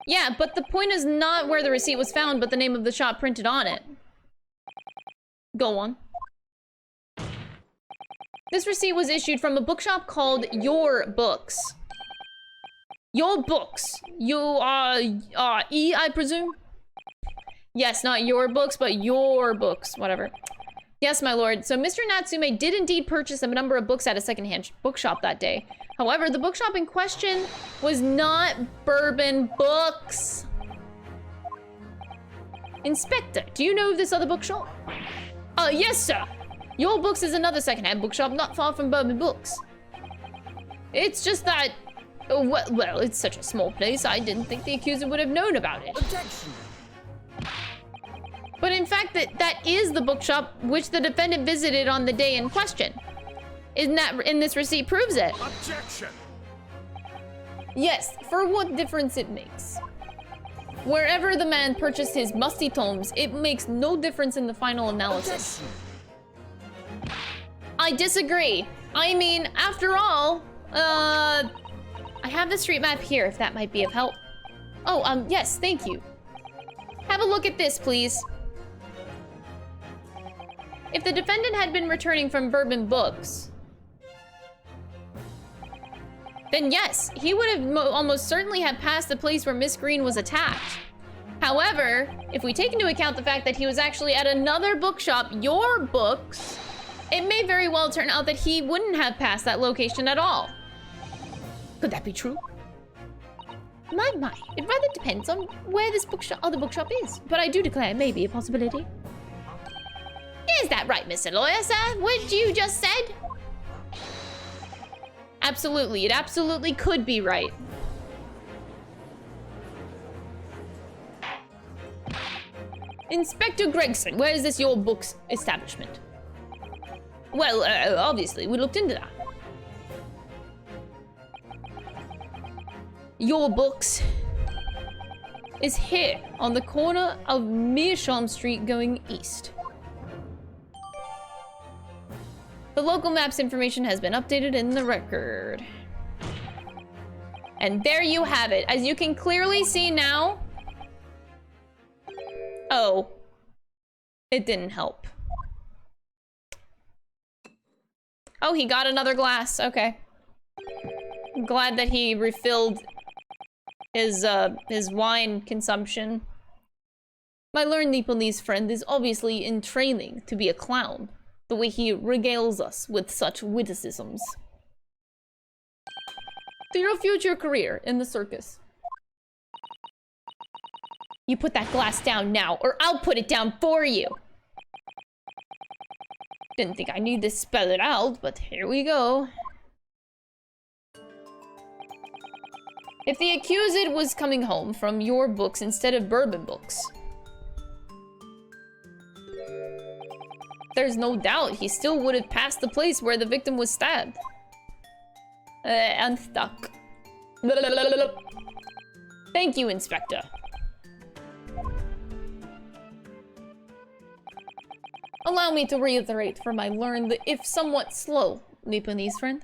Yeah, but the point is not where the receipt was found, but the name of the shop printed on it. Go on. This receipt was issued from a bookshop called Your Books. Your Books. You are E, I presume? Yes, not your books, but your books. Whatever. Yes, my lord. So Mr. Natsume did indeed purchase a number of books at a secondhand bookshop that day. However, the bookshop in question was not Bourbon Books. Inspector, do you know of this other bookshop? Yes, sir. Your Books is another secondhand bookshop not far from Bourbon Books. It's just that, well, it's such a small place, I didn't think the accuser would have known about it. Objection! But in fact, that is the bookshop which the defendant visited on the day in question. In this receipt proves it. Objection! Yes, for what difference it makes. Wherever the man purchased his musty tomes, it makes no difference in the final analysis. Objection! I disagree. I mean, after all, I have the street map here, if that might be of help. Oh, yes, thank you. Have a look at this, please. If the defendant had been returning from Bourbon Books, then yes, he would have almost certainly have passed the place where Miss Green was attacked. However, if we take into account the fact that he was actually at another bookshop, Your Books, it may very well turn out that he wouldn't have passed that location at all. Could that be true? My, it rather depends on where this other bookshop is, but I do declare it may be a possibility. Is that right, Mr. Lawyer, sir? What you just said? Absolutely, it absolutely could be right. Inspector Gregson, where is this Your Books establishment? Well, obviously, we looked into that. Your Books is here on the corner of Meerschaum Street going east. The local maps information has been updated in the record. And there you have it. As you can clearly see now. Oh. It didn't help. Oh, he got another glass. Okay. I'm glad that he refilled his wine consumption. My learned Nipponese friend is obviously in training to be a clown. The way he regales us with such witticisms. To your future career in the circus. You put that glass down now, or I'll put it down for you. Didn't think I need to spell it out, but here we go. If the accused was coming home from Your Books instead of Bourbon Books, there's no doubt he still would have passed the place where the victim was stabbed. I'm stuck. Thank you, Inspector. Allow me to reiterate for my learned, if somewhat slow, Nipponese friend.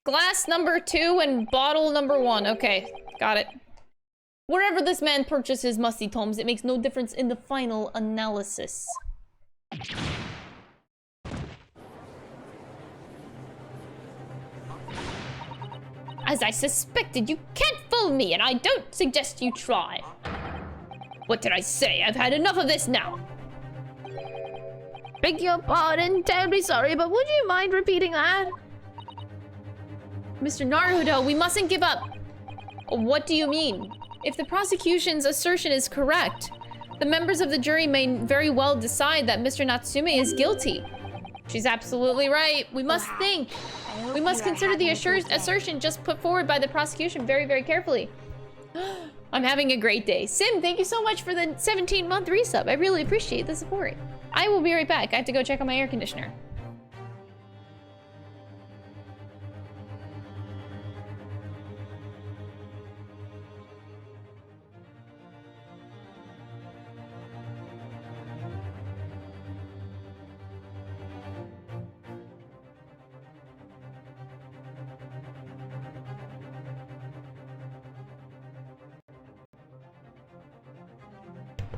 Glass number 2 and bottle number 1. Okay, got it. Wherever this man purchases musty tomes, it makes no difference in the final analysis. As I suspected, you can't fool me, and I don't suggest you try. What did I say? I've had enough of this now. Beg your pardon, terribly sorry, but would you mind repeating that? Mr. Naruto, we mustn't give up. What do you mean? If the prosecution's assertion is correct, the members of the jury may very well decide that Mr. Natsume is guilty. She's absolutely right. We must think. We must consider the assertion just put forward by the prosecution very, very carefully. I'm having a great day. Sim, thank you so much for the 17-month resub. I really appreciate the support. I will be right back. I have to go check on my air conditioner.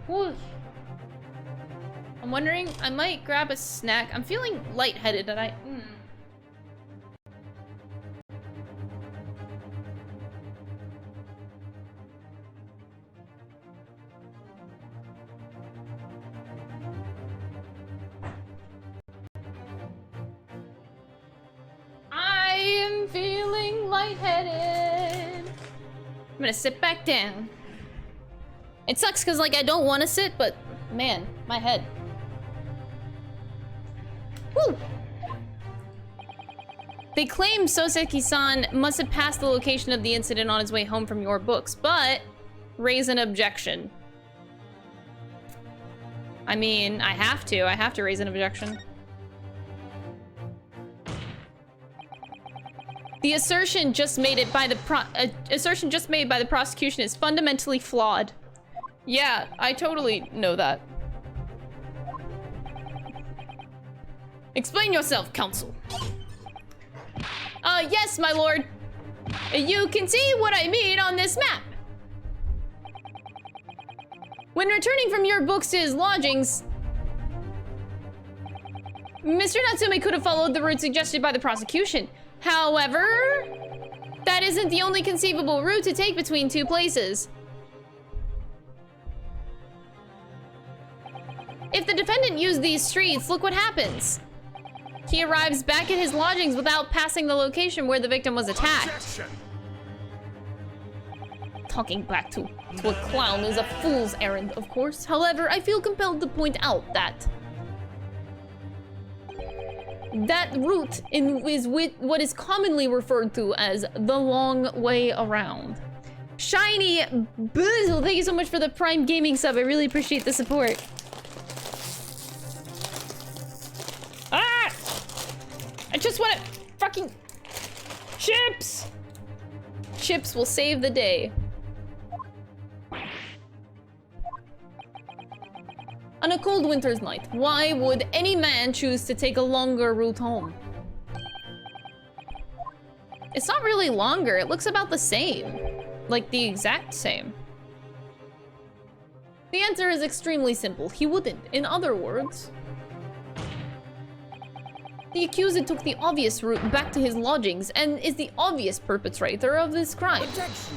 Whew. I'm wondering, I might grab a snack. I'm feeling lightheaded and I am feeling lightheaded. I'm gonna sit back down. It sucks because, like, I don't want to sit, but man, my head. Woo! They claim Soseki-san must have passed the location of the incident on his way home from your books, but raise an objection. I mean, I have to raise an objection. The assertion just made by the prosecution is fundamentally flawed. Yeah, I totally know that. Explain yourself, counsel. Yes, my lord. You can see what I mean on this map. When returning from your books to his lodgings, Mr. Natsume could have followed the route suggested by the prosecution. However, that isn't the only conceivable route to take between two places. If the defendant used these streets, look what happens. He arrives back at his lodgings without passing the location where the victim was attacked. Objection. Talking back to a clown is a fool's errand, of course. However, I feel compelled to point out that route is what is commonly referred to as the long way around. Shiny Boozle, thank you so much for the Prime Gaming sub. I really appreciate the support. Ah! I just want fucking chips! Chips will save the day. On a cold winter's night, why would any man choose to take a longer route home? It's not really longer, it looks about the same. Like the exact same. The answer is extremely simple. He wouldn't. In other words, the accused took the obvious route back to his lodgings and is the obvious perpetrator of this crime. Objection.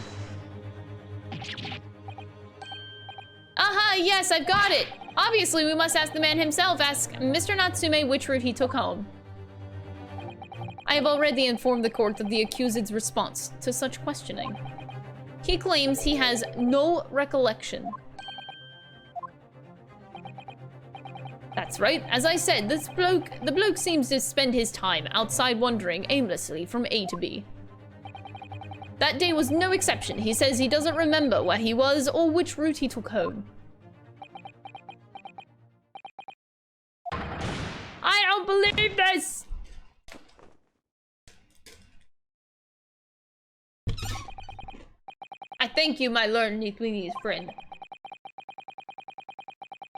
Aha, yes, I've got it. Obviously, we must ask the man himself. Ask Mr. Natsume which route he took home. I have already informed the court of the accused's response to such questioning. He claims he has no recollection. That's right. As I said, the bloke seems to spend his time outside wandering aimlessly from A to B. That day was no exception. He says he doesn't remember where he was or which route he took home. I don't believe this! I thank you, my learned Niquini's friend.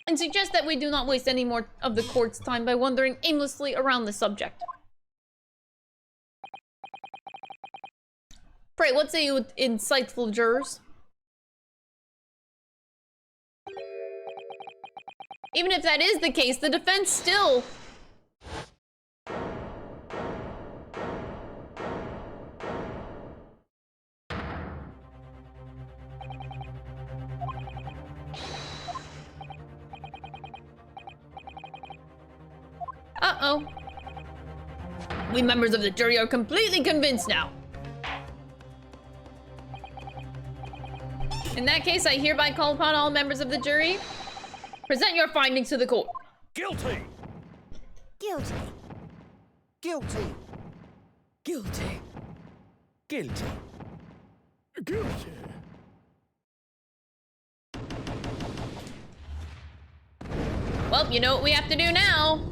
And suggest that we do not waste any more of the court's time by wandering aimlessly around the subject. Pray, what say you, insightful jurors? Even if that is the case, the defense still... Uh-oh. We members of the jury are completely convinced now. In that case, I hereby call upon all members of the jury. Present your findings to the court. Guilty! Guilty. Guilty. Guilty. Guilty. Guilty. Well, you know what we have to do now.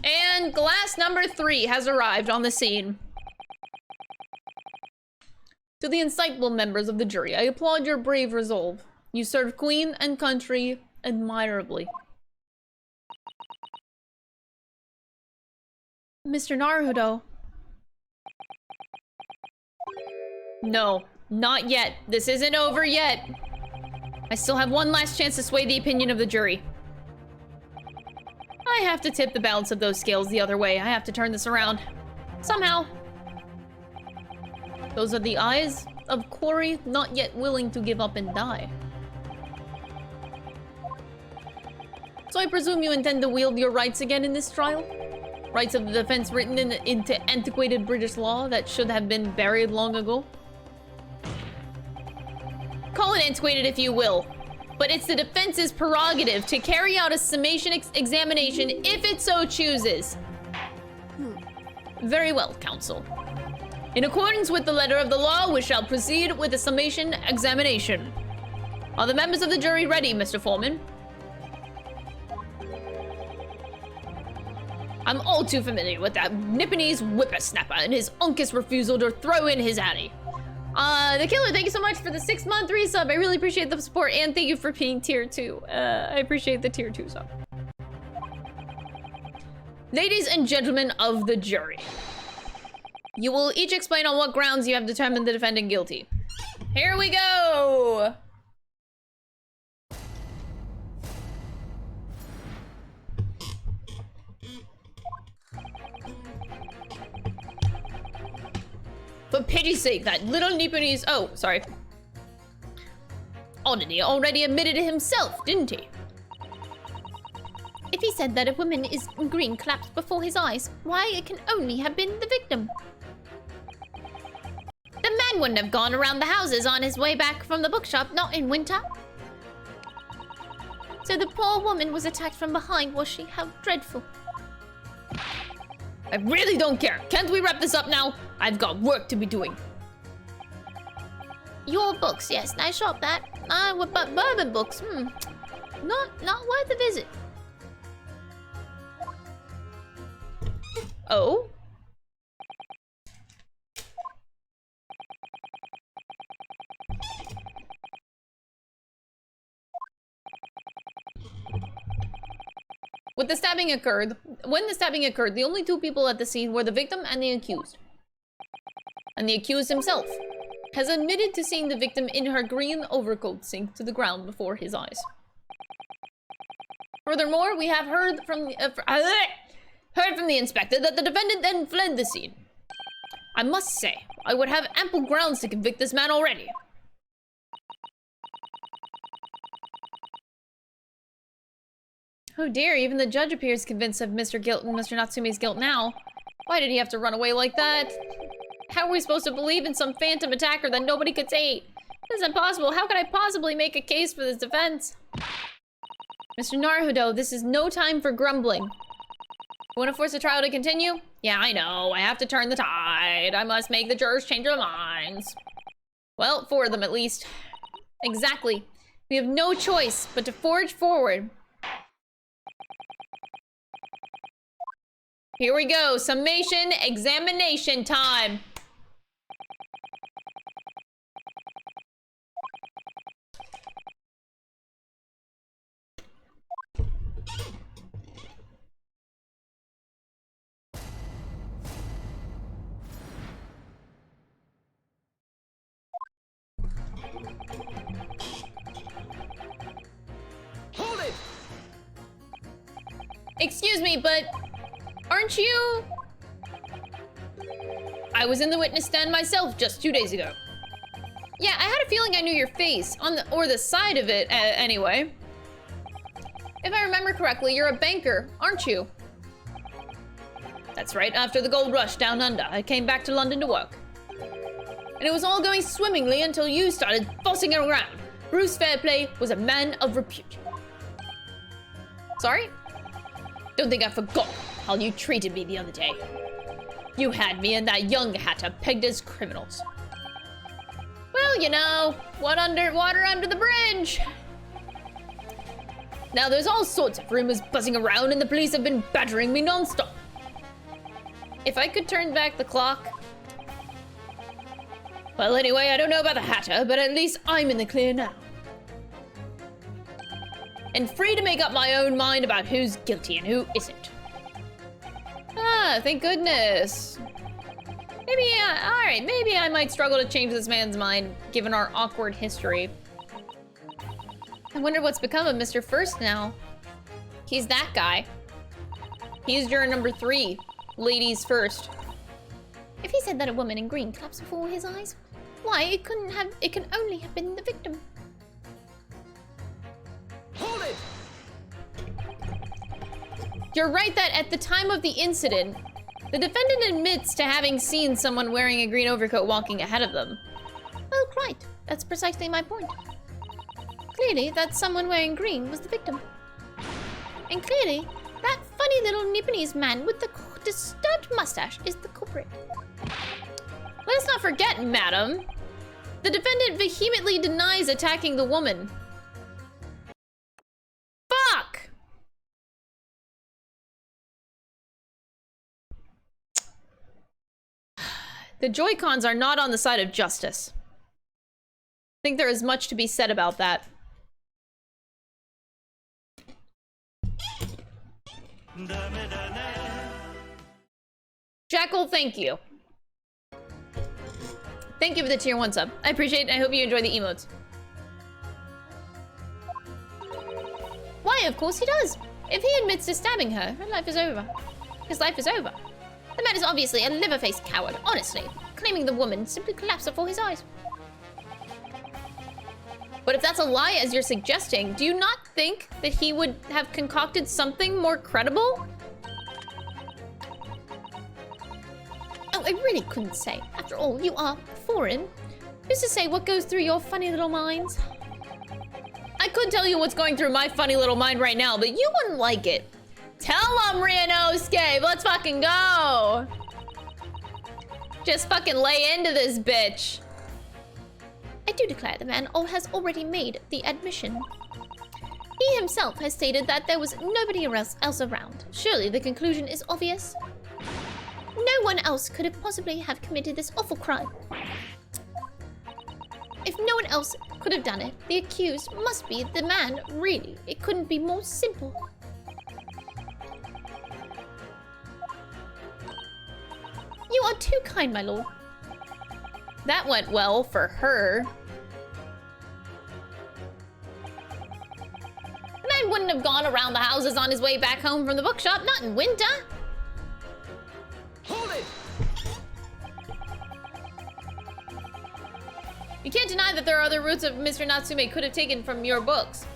And glass number 3 has arrived on the scene. To the insightful members of the jury, I applaud your brave resolve. You serve queen and country admirably. Mr. Naruto. No, not yet. This isn't over yet. I still have one last chance to sway the opinion of the jury. I have to tip the balance of those scales the other way. I have to turn this around. Somehow. Those are the eyes of Quarry, not yet willing to give up and die. So I presume you intend to wield your rights again in this trial? Rights of the defense written into antiquated British law that should have been buried long ago? Call it antiquated if you will, but it's the defense's prerogative to carry out a summation examination if it so chooses. Very well, counsel. In accordance with the letter of the law, we shall proceed with the summation examination. Are the members of the jury ready, Mr. Foreman? I'm all too familiar with that Nipponese whippersnapper and his uncas refusal to throw in his addy. The Killer, thank you so much for the 6-month resub. I really appreciate the support, and thank you for being tier 2. I appreciate the tier 2 sub. Ladies and gentlemen of the jury, you will each explain on what grounds you have determined the defendant guilty. Here we go! For pity's sake, that little Nipponese... Oh, sorry. Oddity already admitted it himself, didn't he? If he said that a woman is green collapsed before his eyes, why, it can only have been the victim. The man wouldn't have gone around the houses on his way back from the bookshop, not in winter. So the poor woman was attacked from behind, was she? How dreadful. I really don't care. Can't we wrap this up now? I've got work to be doing. Your books, yes, nice shop that. But bourbon books, not worth a visit. Oh? When the stabbing occurred, the only 2 people at the scene were the victim and the accused. And the accused himself has admitted to seeing the victim in her green overcoat sink to the ground before his eyes. Furthermore, we have heard from the inspector that the defendant then fled the scene. I must say, I would have ample grounds to convict this man already. Oh dear, even the judge appears convinced of Mr. Natsume's guilt now. Why did he have to run away like that? How are we supposed to believe in some phantom attacker that nobody could say? This is impossible. How could I possibly make a case for this defense? Mr. Naruto, this is no time for grumbling. You want to force the trial to continue? Yeah, I know. I have to turn the tide. I must make the jurors change their minds. Well, 4 of them at least. Exactly. We have no choice but to forge forward. Here we go. Summation examination time. Hold it! Excuse me, but aren't you? I was in the witness stand myself just 2 days ago. Yeah, I had a feeling I knew your face, or the side of it, anyway. If I remember correctly, you're a banker, aren't you? That's right, after the gold rush down under, I came back to London to work. And it was all going swimmingly until you started bossing it around. Bruce Fairplay was a man of repute. Sorry? Don't think I forgot how you treated me the other day. You had me and that young hatter pegged as criminals. Well, you know, water under the bridge. Now there's all sorts of rumors buzzing around and the police have been badgering me non-stop. If I could turn back the clock... Well, anyway, I don't know about the hatter, but at least I'm in the clear now. And free to make up my own mind about who's guilty and who isn't. Ah, thank goodness. Maybe, alright, maybe I might struggle to change this man's mind, given our awkward history. I wonder what's become of Mr. First now. He's that guy. He's juror number 3. Ladies first. If he said that a woman in green collapsed before his eyes, why, it can only have been the victim. Hold it! You're right that at the time of the incident, the defendant admits to having seen someone wearing a green overcoat walking ahead of them. Well, right. That's precisely my point. Clearly, that someone wearing green was the victim. And clearly, that funny little Nipponese man with the disturbed mustache is the culprit. Let's not forget, madam, the defendant vehemently denies attacking the woman. Fuck! The Joy-Cons are not on the side of justice. I think there is much to be said about that. Jackal, thank you. Thank you for the tier 1 sub. I appreciate it. I hope you enjoy the emotes. Why, of course he does. If he admits to stabbing her, her life is over. His life is over. The man is obviously a liver-faced coward, honestly, claiming the woman simply collapsed before his eyes. But if that's a lie, as you're suggesting, do you not think that he would have concocted something more credible? Oh, I really couldn't say. After all, you are foreign. Who's to say what goes through your funny little minds? I could tell you what's going through my funny little mind right now, but you wouldn't like it. Tell him, Rianosuke! Let's fucking go! Just fucking lay into this bitch. I do declare the man has already made the admission. He himself has stated that there was nobody else around. Surely the conclusion is obvious. No one else could have possibly have committed this awful crime. If no one else could have done it, the accused must be the man, really. It couldn't be more simple. You are too kind, my lord. That went well for her. The man wouldn't have gone around the houses on his way back home from the bookshop, not in winter. Hold it! You can't deny that there are other routes that Mr. Natsume could have taken from your books.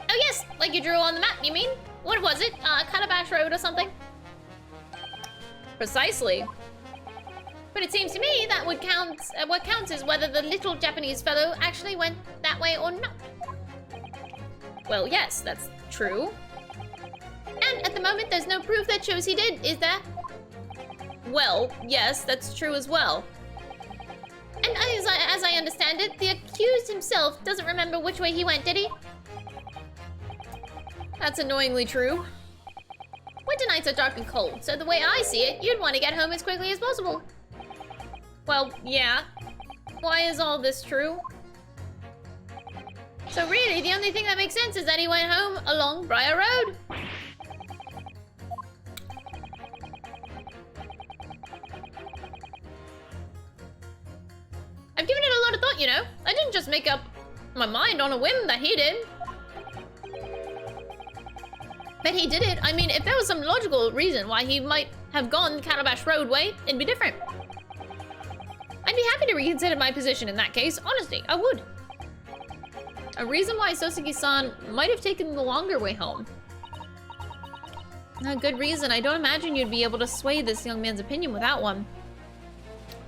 Oh yes, like you drew on the map, you mean? What was it? Calabash Road or something? Precisely. But it seems to me that what counts is whether the little Japanese fellow actually went that way or not. Well, yes, that's true. And at the moment, there's no proof that shows he did, is there? Well, yes, that's true as well. And as I understand it, the accused himself doesn't remember which way he went, did he? That's annoyingly true. Winter nights are dark and cold, so the way I see it, you'd want to get home as quickly as possible. Well, yeah. Why is all this true? So really, the only thing that makes sense is that he went home along Briar Road. I've given it a lot of thought, out, you know? I didn't just make up my mind on a whim that he did. But he did it. I mean, if there was some logical reason why he might have gone the Calabash Road way, it'd be different. I'd be happy to reconsider my position in that case. Honestly, I would. A reason why Soseki-san might have taken the longer way home. A good reason. I don't imagine you'd be able to sway this young man's opinion without one.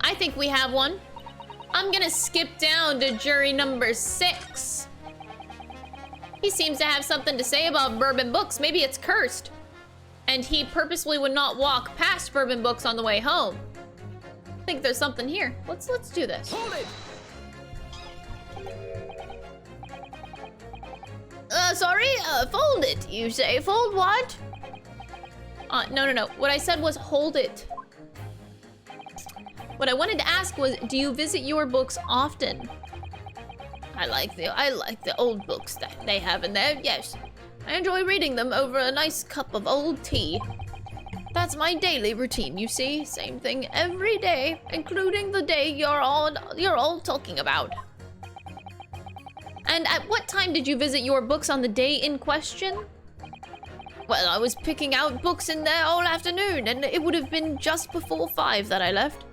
I think we have one. I'm gonna skip down to jury number 6. He seems to have something to say about bourbon books. Maybe it's cursed. And he purposely would not walk past bourbon books on the way home. I think there's something here. Let's do this. Hold it! Sorry, fold it. You say fold what? No. What I said was hold it. What I wanted to ask was, do you visit your books often? I like the old books that they have in there, yes. I enjoy reading them over a nice cup of old tea. That's my daily routine, you see. Same thing every day, including the day you're all talking about. And at what time did you visit your books on the day in question? Well, I was picking out books in there all afternoon, and it would have been just before 5 that I left.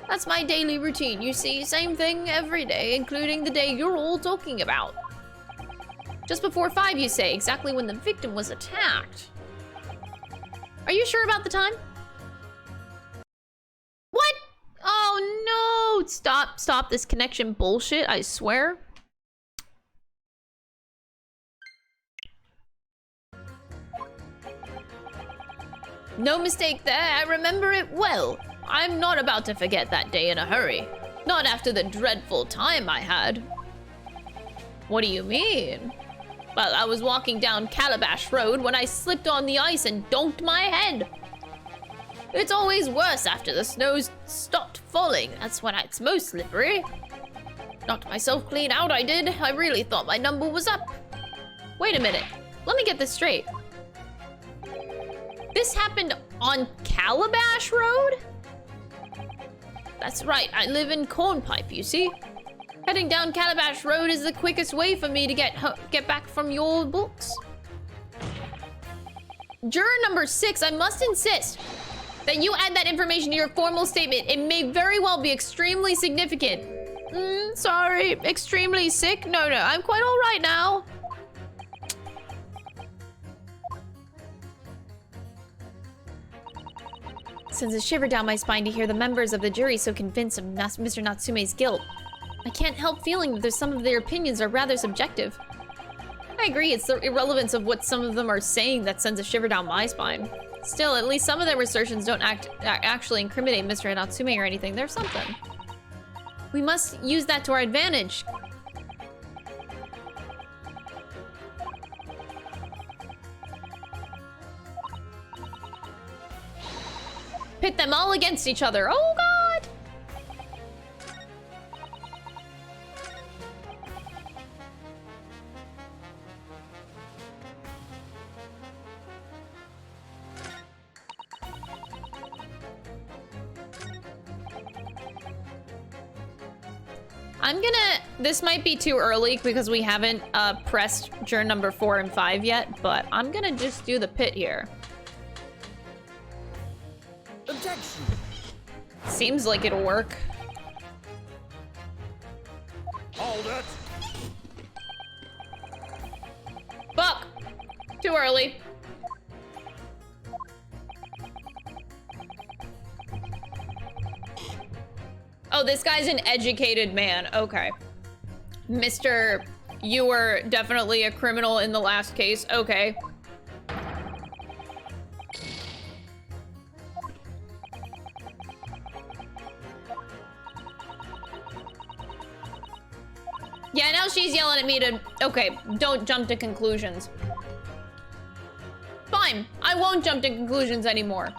That's my daily routine, you see. Same thing every day, including the day you're all talking about. Just before 5, you say, exactly when the victim was attacked. Are you sure about the time? What? Oh no! Stop this connection bullshit, I swear. No mistake there, I remember it well. I'm not about to forget that day in a hurry. Not after the dreadful time I had. What do you mean? Well, I was walking down Calabash Road when I slipped on the ice and donked my head. It's always worse after the snow's stopped falling. That's when it's most slippery. Knocked myself clean out, I did. I really thought my number was up. Wait a minute. Let me get this straight. This happened on Calabash Road? That's right, I live in Cornpipe, you see? Heading down Calabash Road is the quickest way for me to get back from your books. Juror number 6, I must insist that you add that information to your formal statement. It may very well be extremely significant. Sorry, extremely sick? No, I'm quite all right now. Sends a shiver down my spine to hear the members of the jury so convinced of Mr. Natsume's guilt. I can't help feeling that some of their opinions are rather subjective. I agree, it's the irrelevance of what some of them are saying that sends a shiver down my spine. Still, at least some of their assertions don't actually incriminate Mr. Natsume or anything. There's something. We must use that to our advantage. Pit them all against each other. Oh god! This might be too early because we haven't pressed juror number 4 and 5 yet, but I'm gonna just do the pit here. Objection! Seems like it'll work. Hold it! Fuck! Too early. Oh, this guy's an educated man. Okay. Mr. You were definitely a criminal in the last case. Okay. Yeah, now she's yelling at me to... Okay, don't jump to conclusions. Fine, I won't jump to conclusions anymore.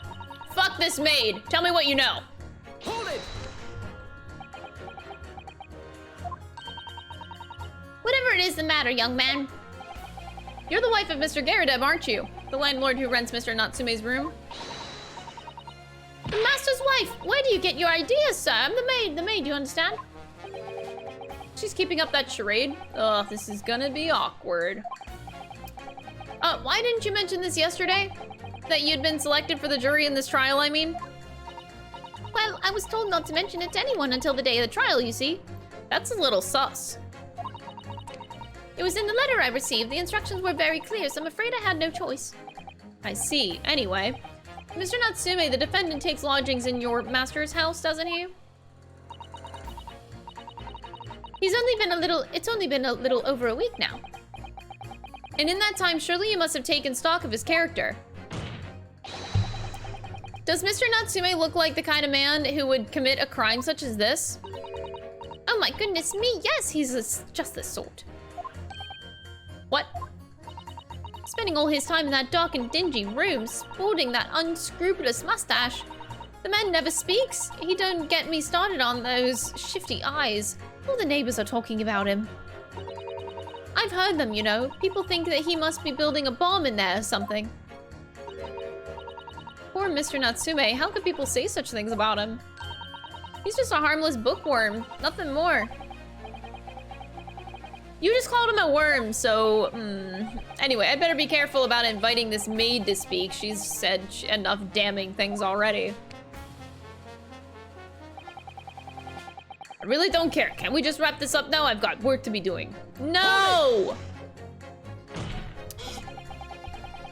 Fuck this maid. Tell me what you know. Hold it! Whatever it is the matter, young man. You're the wife of Mr. Garrideb, aren't you? The landlord who rents Mr. Natsume's room? The master's wife. Where do you get your ideas, sir? I'm the maid, you understand? She's keeping up that charade. Ugh, this is gonna be awkward. Why didn't you mention this yesterday? That you'd been selected for the jury in this trial, I mean? Well, I was told not to mention it to anyone until the day of the trial, you see. That's a little sus. It was in the letter I received. The instructions were very clear, so I'm afraid I had no choice. I see. Anyway, Mr. Natsume, the defendant takes lodgings in your master's house, doesn't he? It's only been a little over a week now. And in that time, surely you must have taken stock of his character. Does Mr. Natsume look like the kind of man who would commit a crime such as this? Oh my goodness me, yes, he's just the sort. What? Spending all his time in that dark and dingy room, sporting that unscrupulous mustache. The man never speaks. He don't get me started on those shifty eyes. All the neighbors are talking about him. I've heard them, you know. People think that he must be building a bomb in there or something. Poor Mr. Natsume, how could people say such things about him? He's just a harmless bookworm, nothing more. You just called him a worm, so, Anyway, I better be careful about inviting this maid to speak. She's said enough damning things already. I really don't care. Can we just wrap this up now? I've got work to be doing. No!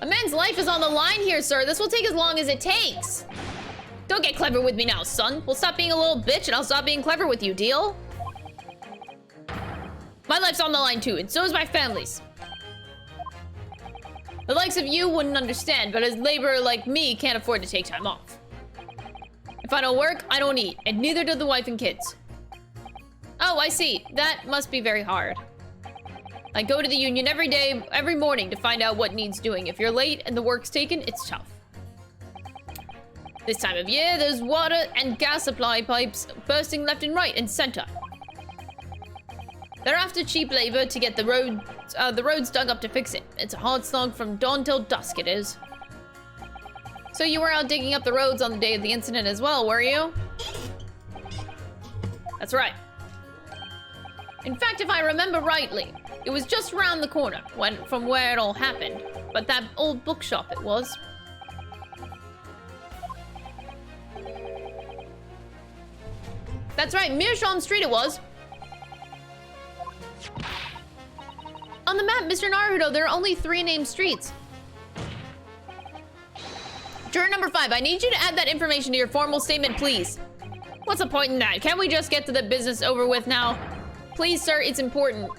A man's life is on the line here, sir. This will take as long as it takes. Don't get clever with me now, son. We'll stop being a little bitch and I'll stop being clever with you, deal? My life's on the line too, and so is my family's. The likes of you wouldn't understand, but a laborer like me can't afford to take time off. If I don't work, I don't eat, and neither do the wife and kids. Oh, I see. That must be very hard. I go to the union every day, every morning to find out what needs doing. If you're late and the work's taken, it's tough. This time of year, there's water and gas supply pipes bursting left and right and center. They're after cheap labor to get the roads dug up to fix it. It's a hard slog from dawn till dusk, it is. So you were out digging up the roads on the day of the incident as well, were you? That's right. In fact, if I remember rightly, it was just around the corner from where it all happened. But that old bookshop it was. That's right, Meerschaum Street it was. On the map, Mr. Naruto, there are only 3 named streets. Juror number 5, I need you to add that information to your formal statement, please. What's the point in that? Can't we just get to the business over with now? Please, sir, it's important.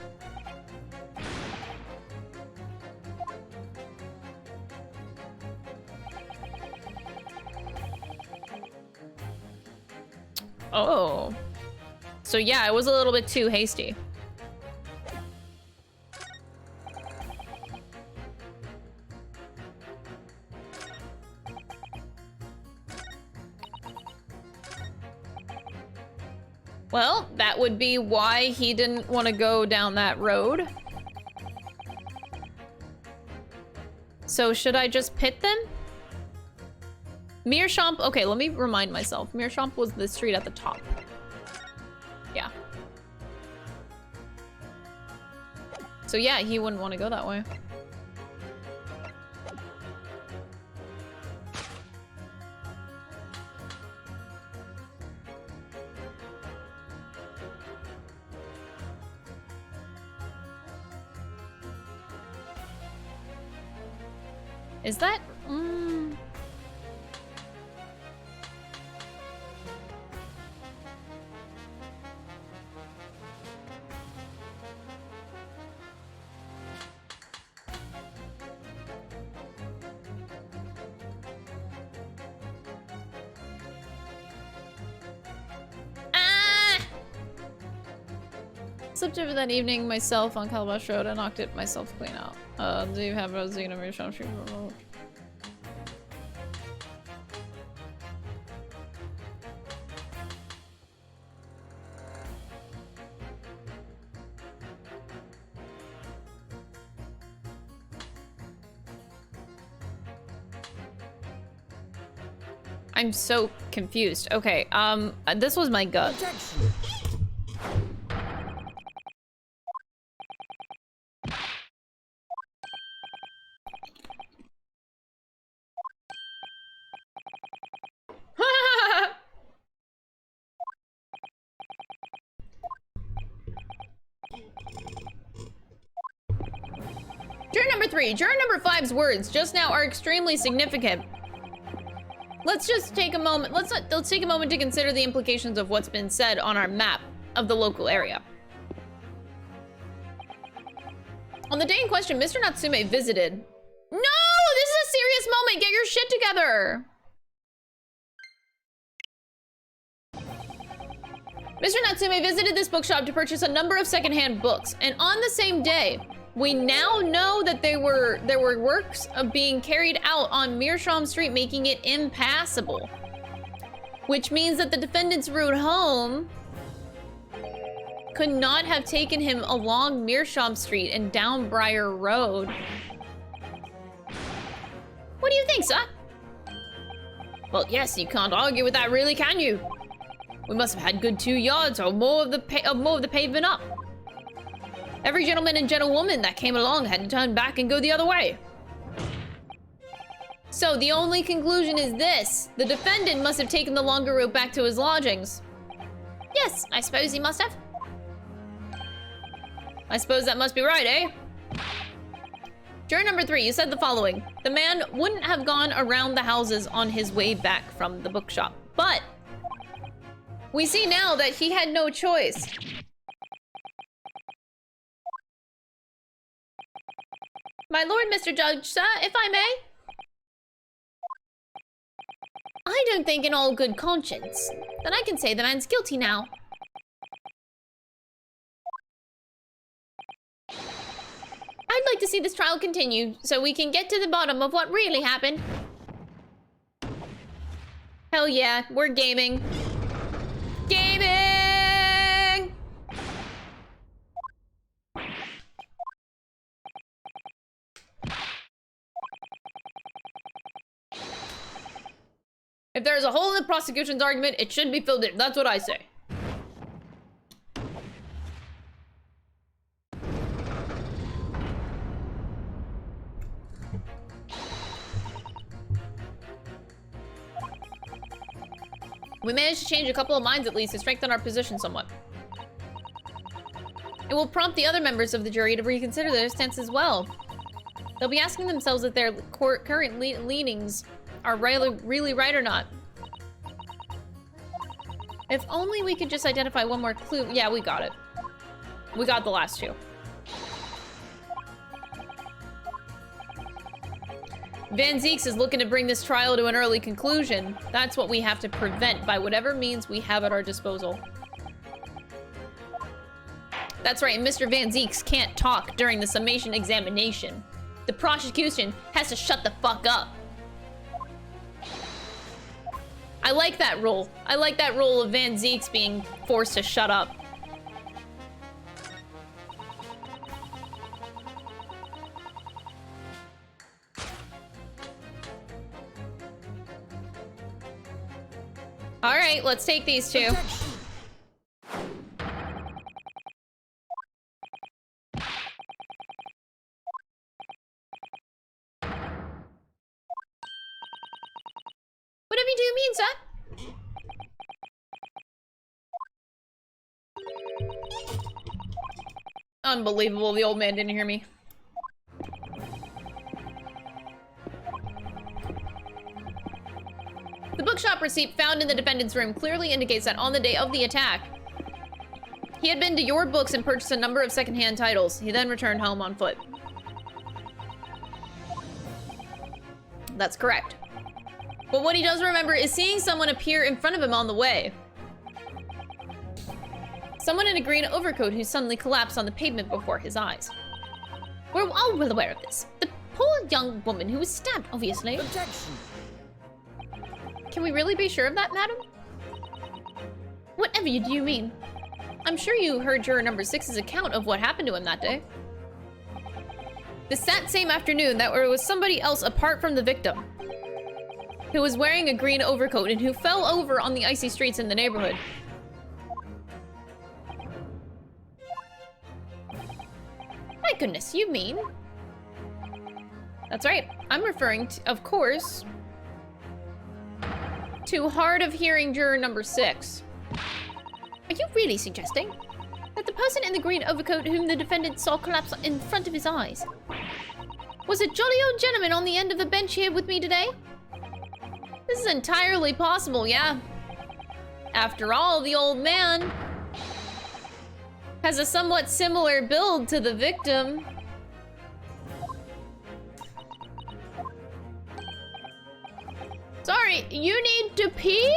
Oh. So yeah, it was a little bit too hasty. Well, that would be why he didn't want to go down that road. So should I just pit them? Meerschaum, okay, let me remind myself. Meerschaum was the street at the top. Yeah. So yeah, he wouldn't want to go that way. Is that... Slept over that evening myself on Calabash Road and knocked it myself clean out. Do you have Rosina Meerschaum Street? I'm so confused. Okay, this was my gut. 3. Juror number 5's words just now are extremely significant. Let's just take a moment. Let's take a moment to consider the implications of what's been said on our map of the local area. On the day in question, Mr. Natsume visited. No! This is a serious moment! Get your shit together! Mr. Natsume visited this bookshop to purchase a number of secondhand books, and on the same day, we now know that there were works of being carried out on Meerschaum Street, making it impassable. Which means that the defendant's route home could not have taken him along Meerschaum Street and down Briar Road. What do you think, sir? Well, yes, you can't argue with that, really, can you? We must have had good 2 yards or more of the pavement up. Every gentleman and gentlewoman that came along had to turn back and go the other way. So the only conclusion is this: the defendant must have taken the longer route back to his lodgings. Yes, I suppose he must have. I suppose that must be right, eh? Juror number 3, you said the following: the man wouldn't have gone around the houses on his way back from the bookshop, but we see now that he had no choice. My lord, Mr. Judge, sir, if I may? I don't think in all good conscience that I can say the man's guilty now. I'd like to see this trial continue so we can get to the bottom of what really happened. Hell yeah, we're gaming. Gaming! If there's a hole in the prosecution's argument, it should be filled in. That's what I say. We managed to change a couple of minds at least to strengthen our position somewhat. It will prompt the other members of the jury to reconsider their stance as well. They'll be asking themselves if their current leanings are really right or not. If only we could just identify one more clue. Yeah, we got it. We got the last 2. Van Zeeks is looking to bring this trial to an early conclusion. That's what we have to prevent by whatever means we have at our disposal. That's right, Mr. Van Zeeks can't talk during the summation examination. The prosecution has to shut the fuck up. I like that rule. I like that rule of Van Zeeks being forced to shut up. All right, let's take these 2. Whatever you do mean, sir. Unbelievable, the old man didn't hear me. The bookshop receipt found in the defendant's room clearly indicates that on the day of the attack, he had been to your books and purchased a number of secondhand titles. He then returned home on foot. That's correct. But what he does remember is seeing someone appear in front of him on the way. Someone in a green overcoat who suddenly collapsed on the pavement before his eyes. We're all well aware of this. The poor young woman who was stabbed, obviously. Objection! Can we really be sure of that, madam? Whatever do you mean? I'm sure you heard juror number 6's account of what happened to him that day. That same afternoon, that there was somebody else apart from the victim who was wearing a green overcoat and who fell over on the icy streets in the neighborhood. My goodness, you mean? That's right. I'm referring to, of course, to hard of hearing juror number 6. Are you really suggesting that the person in the green overcoat whom the defendant saw collapse in front of his eyes Was a jolly old gentleman on the end of the bench here with me today? This is entirely possible, yeah. After all, the old man has a somewhat similar build to the victim. Sorry, you need to pee?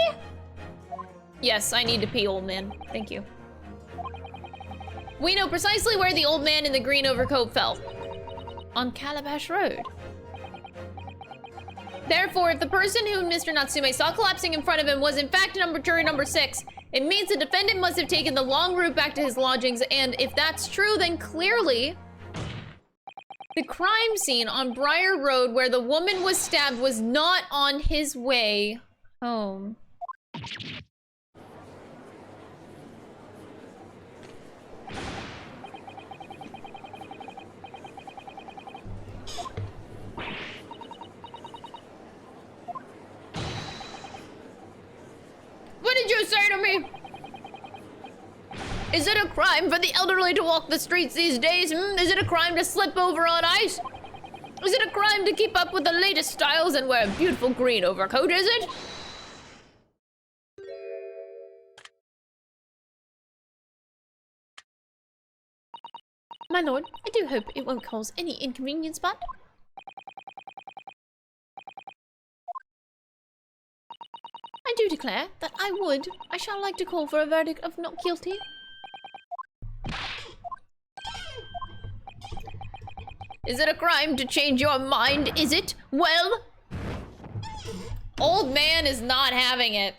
Yes, I need to pee, old man. Thank you. We know precisely where the old man in the green overcoat fell. On Calabash Road. Therefore, if the person whom Mr. Natsume saw collapsing in front of him was in fact jury number 6, it means the defendant must have taken the long route back to his lodgings, and if that's true, then clearly the crime scene on Briar Road where the woman was stabbed was not on his way home. What did you say to me? Is it a crime for the elderly to walk the streets these days? Is it a crime to slip over on ice? Is it a crime to keep up with the latest styles and wear a beautiful green overcoat, is it? My lord, I do hope it won't cause any inconvenience, but... I do declare that I shall like to call for a verdict of not guilty. Is it a crime to change your mind, is it? Well... Old man is not having it.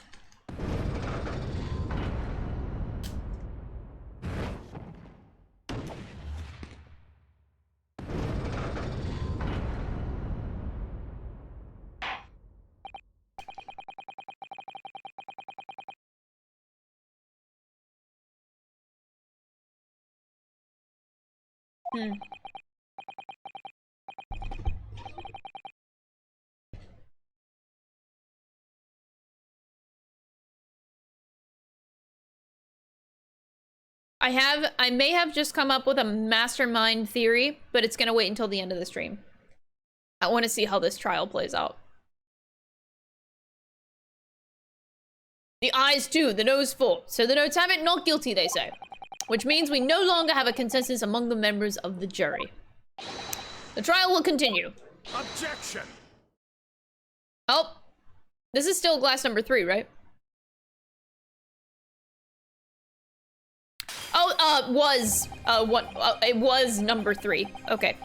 I may have just come up with a mastermind theory, but it's gonna wait until the end of the stream. I want to see how this trial plays out. The eyes too, the nose full. So the notes have it, not guilty, they say. Which means we no longer have a consensus among the members of the jury. The trial will continue. Objection! Oh, this is still glass number 3, right? Oh, it was number 3. Okay.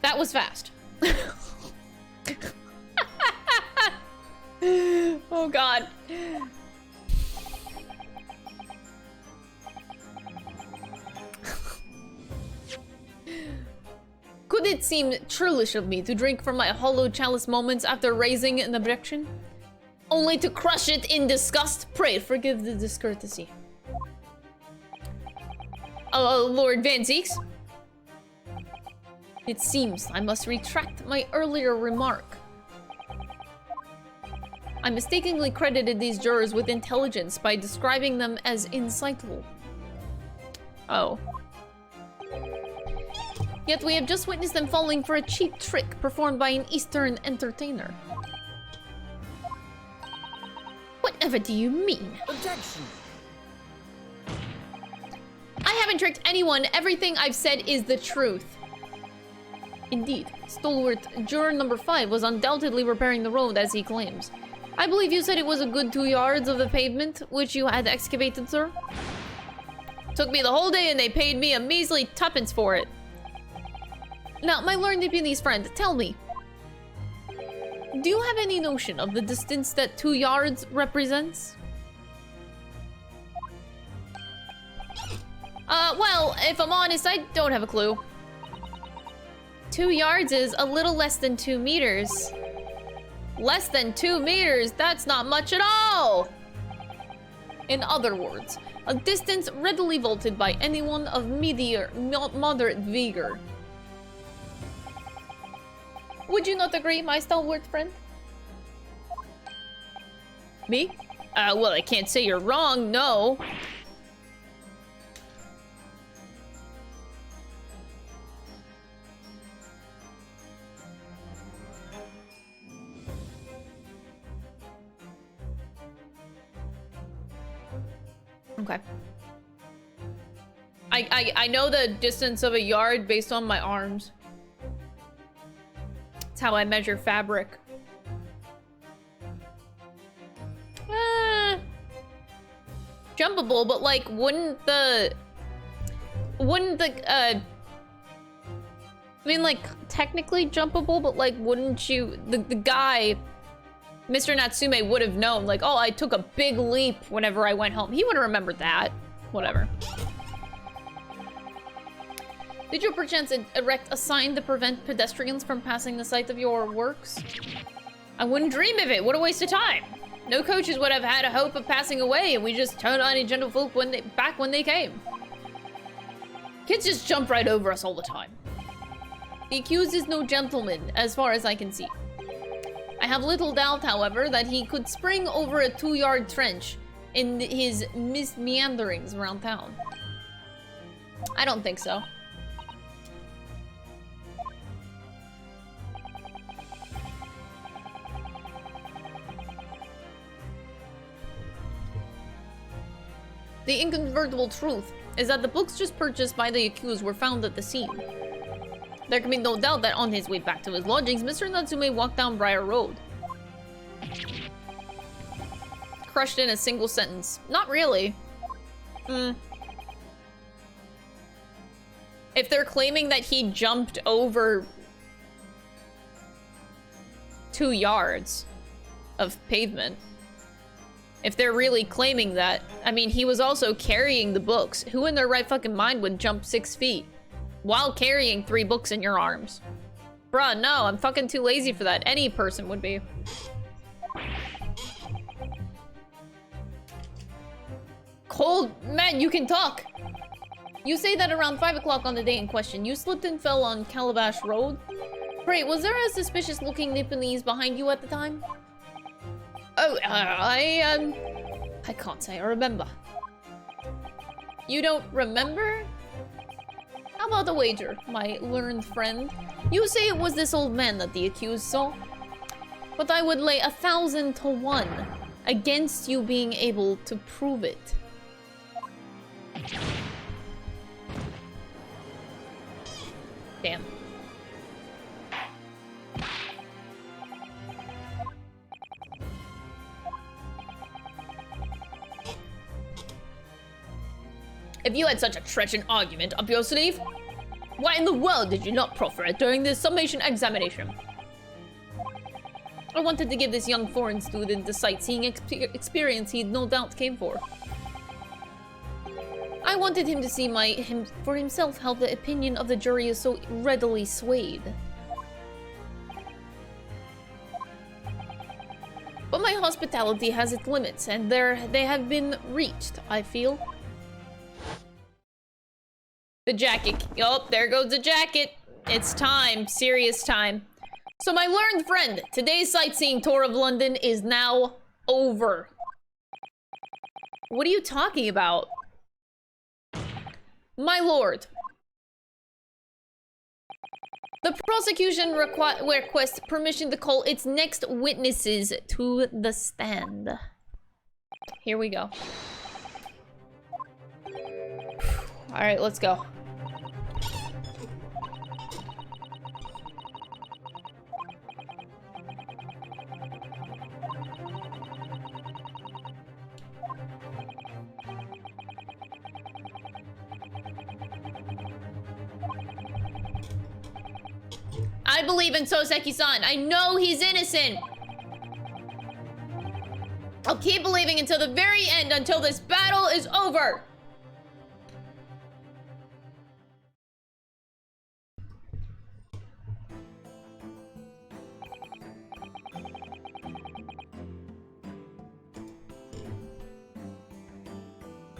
That was fast. Oh God. Could it seem churlish of me to drink from my hollow chalice moments after raising an objection? Only to crush it in disgust? Pray forgive the discourtesy. Lord Van Zeeks? It seems I must retract my earlier remark. I mistakenly credited these jurors with intelligence by describing them as insightful. Oh. Yet we have just witnessed them falling for a cheap trick performed by an Eastern entertainer. Whatever do you mean? Objection! I haven't tricked anyone. Everything I've said is the truth. Indeed, stalwart juror number 5 was undoubtedly repairing the road as he claims. I believe you said it was a good 2 yards of the pavement which you had excavated, sir? Took me the whole day and they paid me a measly tuppence for it. Now, my learned Japanese friend, tell me. Do you have any notion of the distance that 2 yards represents? Well, if I'm honest, I don't have a clue. 2 yards is a little less than 2 meters. Less than 2 meters, that's not much at all! In other words, a distance readily vaulted by anyone of moderate vigor. Would you not agree, my stalwart friend? Me? Well, I can't say you're wrong, no. 。 . 。 . 。 . 。 . 。 . 。 . 。 . 。 . 。 . 。 . 。 . 。 . 。 . 。 . . . . 。 . . 。 . 。 . 。 . 。 . 。 . 。 . 。 . 。 . 。 Me? Well, I can't say you're wrong, no. Okay. I know the distance of a yard based on my arms. It's how I measure fabric. Jumpable, but like, wouldn't the I mean, like, technically jumpable, but like, wouldn't you, the guy, Mr. Natsume would have known, like, oh, I took a big leap whenever I went home. He would have remembered that. Whatever. Did you perchance erect a sign to prevent pedestrians from passing the site of your works? I wouldn't dream of it. What a waste of time. No coaches would have had a hope of passing away, and we just turned on any gentlefolk back when they came. Kids just jump right over us all the time. The accused is no gentleman, as far as I can see. I have little doubt, however, that he could spring over a 2-yard trench in his meanderings around town. I don't think so. The incontrovertible truth is that the books just purchased by the accused were found at the scene. There can be no doubt that on his way back to his lodgings, Mr. Natsume walked down Briar Road. Crushed in a single sentence. Not really. If they're claiming that he jumped over 2 yards of pavement, if they're really claiming that, I mean, he was also carrying the books. Who in their right fucking mind would jump 6 feet while carrying 3 books in your arms? Bruh, no, I'm fucking too lazy for that. Any person would be. Cold, man, you can talk. You say that around 5 o'clock on the day in question, you slipped and fell on Calabash Road. Pray, was there a suspicious looking Nipponese behind you at the time? Oh, I can't say I remember. You don't remember? How about a wager, my learned friend? You say it was this old man that the accused saw, but I would lay 1,000 to 1 against you being able to prove it. Damn. If you had such a treacherous argument up your sleeve, why in the world did you not proffer it during the summation examination? I wanted to give this young foreign student the sightseeing experience he no doubt came for. I wanted him to see for himself how the opinion of the jury is so readily swayed. But my hospitality has its limits, and they have been reached, I feel. The jacket. Oh, there goes the jacket. It's time. Serious time. So my learned friend, today's sightseeing tour of London is now over. What are you talking about? My lord. The prosecution requests permission to call its next witnesses to the stand. Here we go. All right, let's go. I believe in Soseki-san. I know he's innocent. I'll keep believing until the very end, until this battle is over.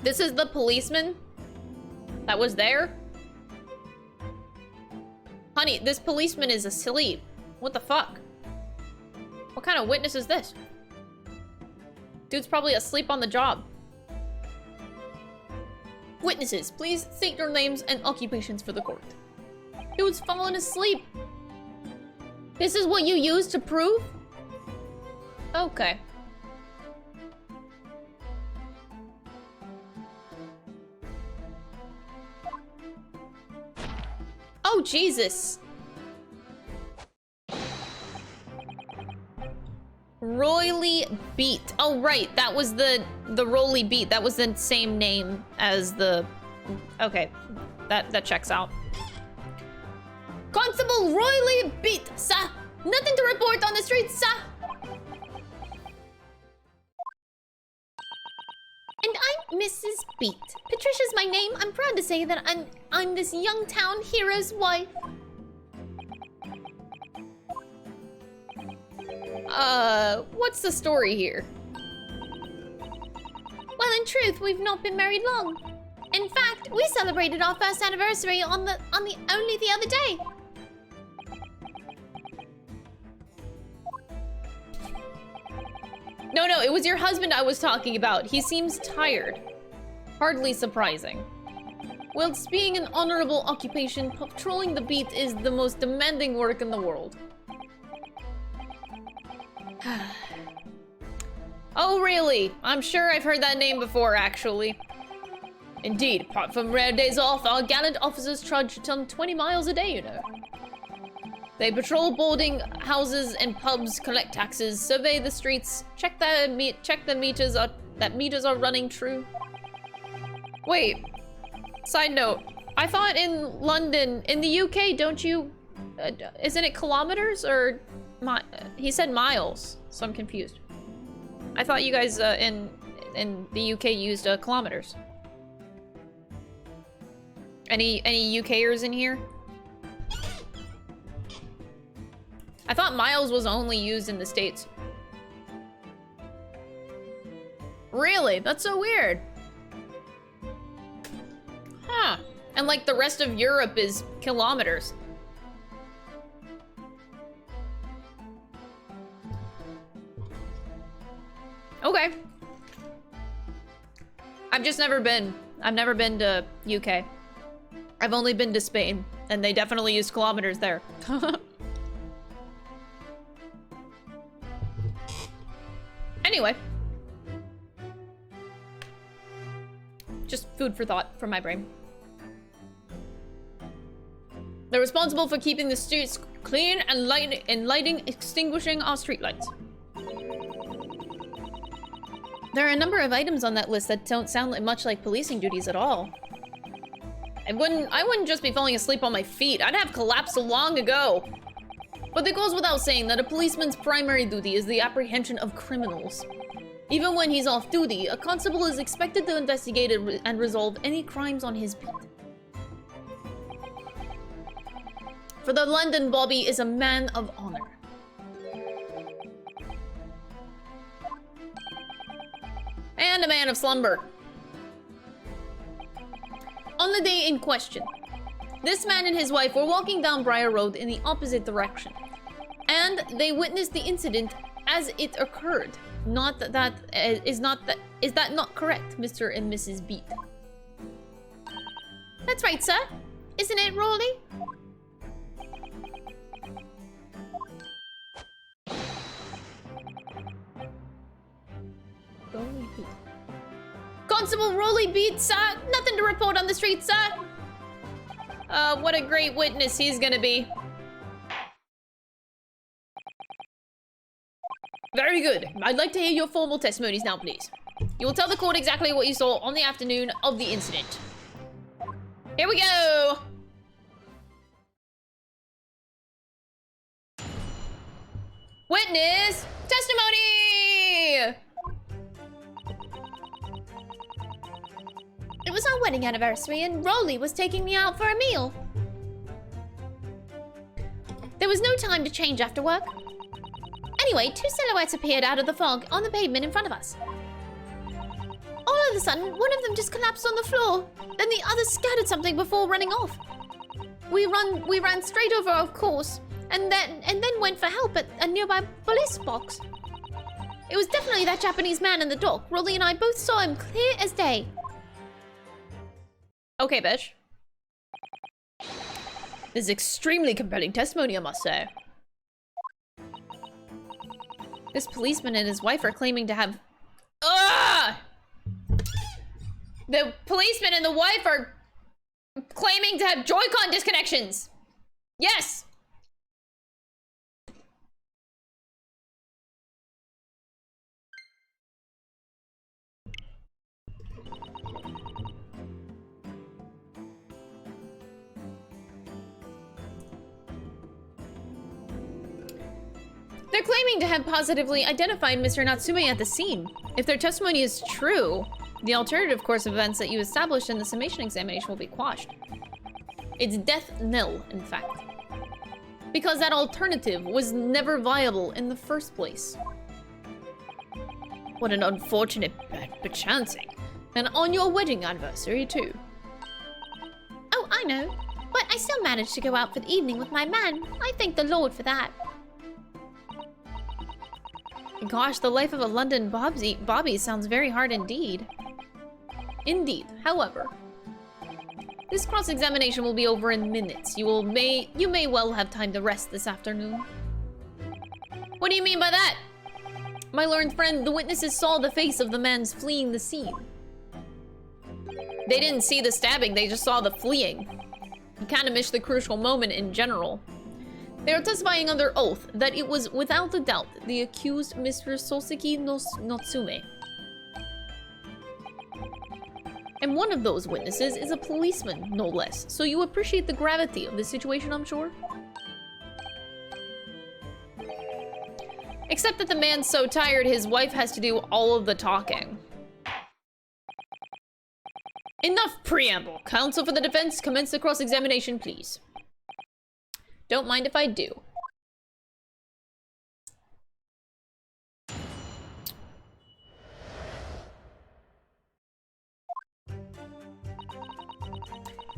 This is the policeman that was there? Honey, this policeman is asleep. What the fuck? What kind of witness is this? Dude's probably asleep on the job. Witnesses, please state your names and occupations for the court. Dude's fallen asleep. This is what you use to prove? Okay. Oh, Jesus. Royally Beat. Oh, right. That was the Roly Beat. That was the same name as the... Okay. That checks out. Constable Royally Beat, sir. Nothing to report on the streets, sir. And I'm Mrs. Beat. Patricia's my name. I'm proud to say that I'm this young town hero's wife. What's the story here? Well, in truth, we've not been married long. In fact, we celebrated our first anniversary only the other day. No, it was your husband I was talking about. He seems tired. Hardly surprising. Whilst being an honorable occupation, patrolling the beat is the most demanding work in the world. Oh, really? I'm sure I've heard that name before, actually. Indeed, apart from rare days off, our gallant officers trudge some 20 miles a day, you know. They patrol boarding houses and pubs, collect taxes, survey the streets, check the meters are running true. Wait. Side note. I thought in London, in the UK, don't you... isn't it kilometers or... he said miles, so I'm confused. I thought you guys in the UK used kilometers. Any UKers in here? I thought miles was only used in the States. Really? That's so weird. Huh. And like the rest of Europe is kilometers. Okay. I've never been to UK. I've only been to Spain, and they definitely use kilometers there. Anyway. Just food for thought from my brain. They're responsible for keeping the streets clean and lighting, extinguishing our streetlights. There are a number of items on that list that don't sound much like policing duties at all. I wouldn't just be falling asleep on my feet. I'd have collapsed long ago. But it goes without saying that a policeman's primary duty is the apprehension of criminals. Even when he's off duty, a constable is expected to investigate and resolve any crimes on his beat. For the London, Bobby is a man of honor. And a man of slumber. On the day in question, this man and his wife were walking down Briar Road in the opposite direction, and they witnessed the incident as it occurred. Is that not correct, Mr. and Mrs. Beat? That's right, sir. Isn't it, Rolly? Rolly Beat. Constable Rolly Beat, sir. Nothing to report on the street, sir. What a great witness he's gonna be. Very good. I'd like to hear your formal testimonies now, please. You will tell the court exactly what you saw on the afternoon of the incident. Here we go. Witness testimony! It was our wedding anniversary and Rolly was taking me out for a meal. There was no time to change after work. Anyway, two silhouettes appeared out of the fog on the pavement in front of us. All of a sudden, one of them just collapsed on the floor. Then the other scattered something before running off. We ran straight over, of course, and then went for help at a nearby police box. It was definitely that Japanese man in the dock. Rolly and I both saw him clear as day. Okay, bitch. This is extremely compelling testimony, I must say. This policeman and his wife are claiming to have... Ugh! The policeman and the wife are claiming to have Joy-Con disconnections. Yes! They're claiming to have positively identified Mr. Natsume at the scene. If their testimony is true, the alternative course of events that you established in the summation examination will be quashed. It's death nil, in fact. Because that alternative was never viable in the first place. What an unfortunate chancing. And on your wedding anniversary, too. Oh, I know. But I still managed to go out for the evening with my man. I thank the Lord for that. Gosh, the life of a London Bobby sounds very hard indeed. Indeed. However, this cross-examination will be over in minutes. You may well have time to rest this afternoon. What do you mean by that? My learned friend, the witnesses saw the face of the man fleeing the scene. They didn't see the stabbing, they just saw the fleeing. You kind of missed the crucial moment in general. They are testifying under oath that it was without a doubt the accused Mr. Soseki Natsume. And one of those witnesses is a policeman, no less. So you appreciate the gravity of the situation, I'm sure? Except that the man's so tired, his wife has to do all of the talking. Enough preamble. Counsel for the defense, commence the cross-examination, please. Don't mind if I do.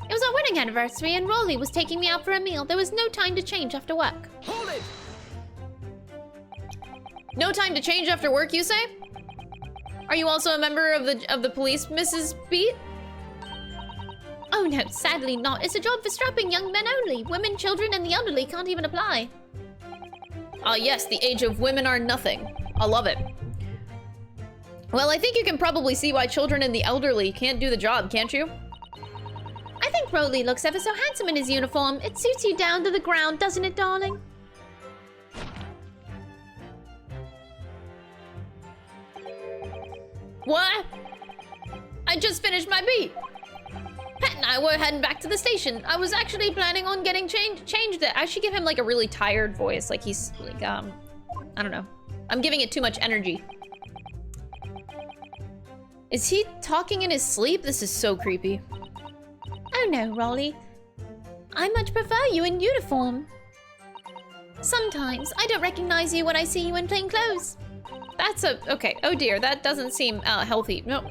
It was our wedding anniversary and Rolly was taking me out for a meal. There was no time to change after work. Hold it! No time to change after work, you say? Are you also a member of the police, Mrs. Beat? Oh no, sadly not. It's a job for strapping young men only. Women, children, and the elderly can't even apply. Ah, yes, the age of women are nothing. I love it. Well, I think you can probably see why children and the elderly can't do the job, can't you? I think Rolly looks ever so handsome in his uniform. It suits you down to the ground, doesn't it, darling? What? I just finished my beat. Pat and I were heading back to the station. I was actually planning on getting changed it. I should give him like a really tired voice, like he's like I don't know. I'm giving it too much energy. Is he talking in his sleep? This is so creepy. Oh no, Rolly. I much prefer you in uniform. Sometimes I don't recognize you when I see you in plain clothes. That's okay. Oh dear, that doesn't seem healthy. No.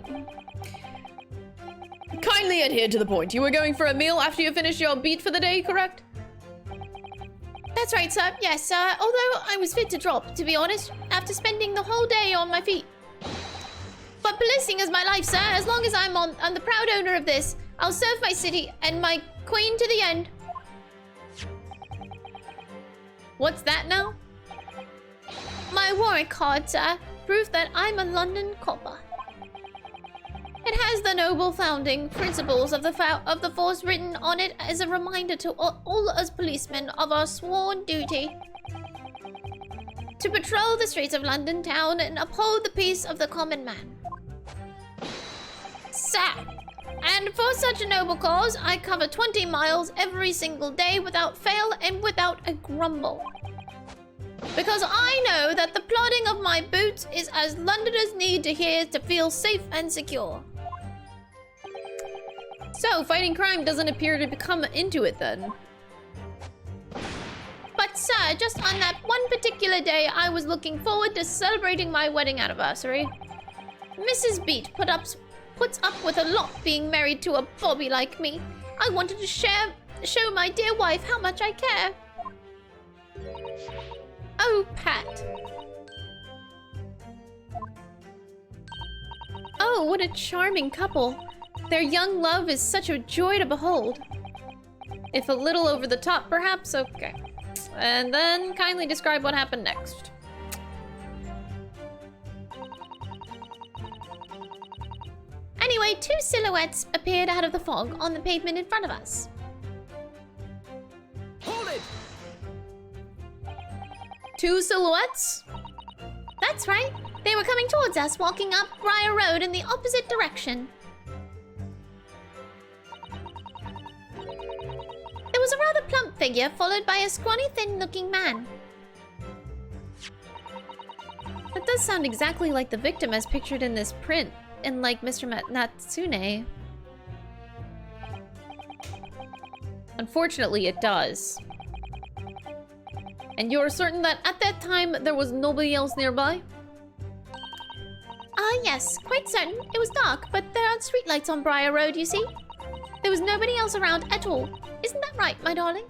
Kindly adhere to the point. You were going for a meal after you finished your beat for the day, correct? That's right, sir. Yes, although I was fit to drop, to be honest, after spending the whole day on my feet. But policing is my life, sir. As long as I'm the proud owner of this, I'll serve my city and my queen to the end. What's that now? My warrant card, sir. Proof that I'm a London copper. It has the noble founding principles of the force written on it as a reminder to all us policemen of our sworn duty to patrol the streets of London town and uphold the peace of the common man. Sir, and for such a noble cause, I cover 20 miles every single day without fail and without a grumble. Because I know that the plodding of my boots is as Londoners need to hear to feel safe and secure. So, fighting crime doesn't appear to come into it then. But sir, just on that one particular day, I was looking forward to celebrating my wedding anniversary. Mrs. Beat puts up with a lot being married to a bobby like me. I wanted to show my dear wife how much I care. Oh, Pat. Oh, what a charming couple. Their young love is such a joy to behold. If a little over the top, perhaps, okay. And then kindly describe what happened next. Anyway, two silhouettes appeared out of the fog on the pavement in front of us. Hold it! 2 silhouettes? That's right. They were coming towards us, walking up Briar Road in the opposite direction. There was a rather plump figure, followed by a scrawny, thin-looking man. That does sound exactly like the victim as pictured in this print, and like Mr. Natsune. Unfortunately, it does. And you're certain that at that time there was nobody else nearby? Yes, quite certain. It was dark, but there aren't streetlights on Briar Road, you see? There was nobody else around at all. Isn't that right, my darling?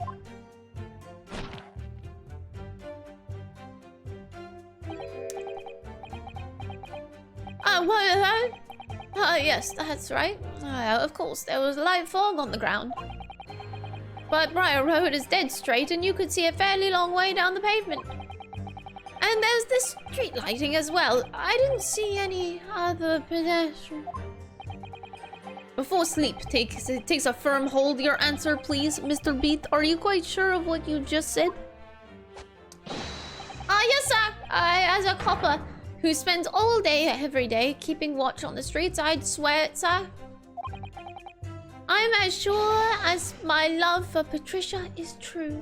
Yes, that's right. Of course, there was light fog on the ground. But Briar Road is dead straight, and you could see a fairly long way down the pavement. And there's this street lighting as well. I didn't see any other pedestrians. Before sleep takes a firm hold, your answer, please, Mr. Beat. Are you quite sure of what you just said? Yes, sir. As a copper who spends all day, every day, keeping watch on the streets, I'd swear it, sir. I'm as sure as my love for Patricia is true.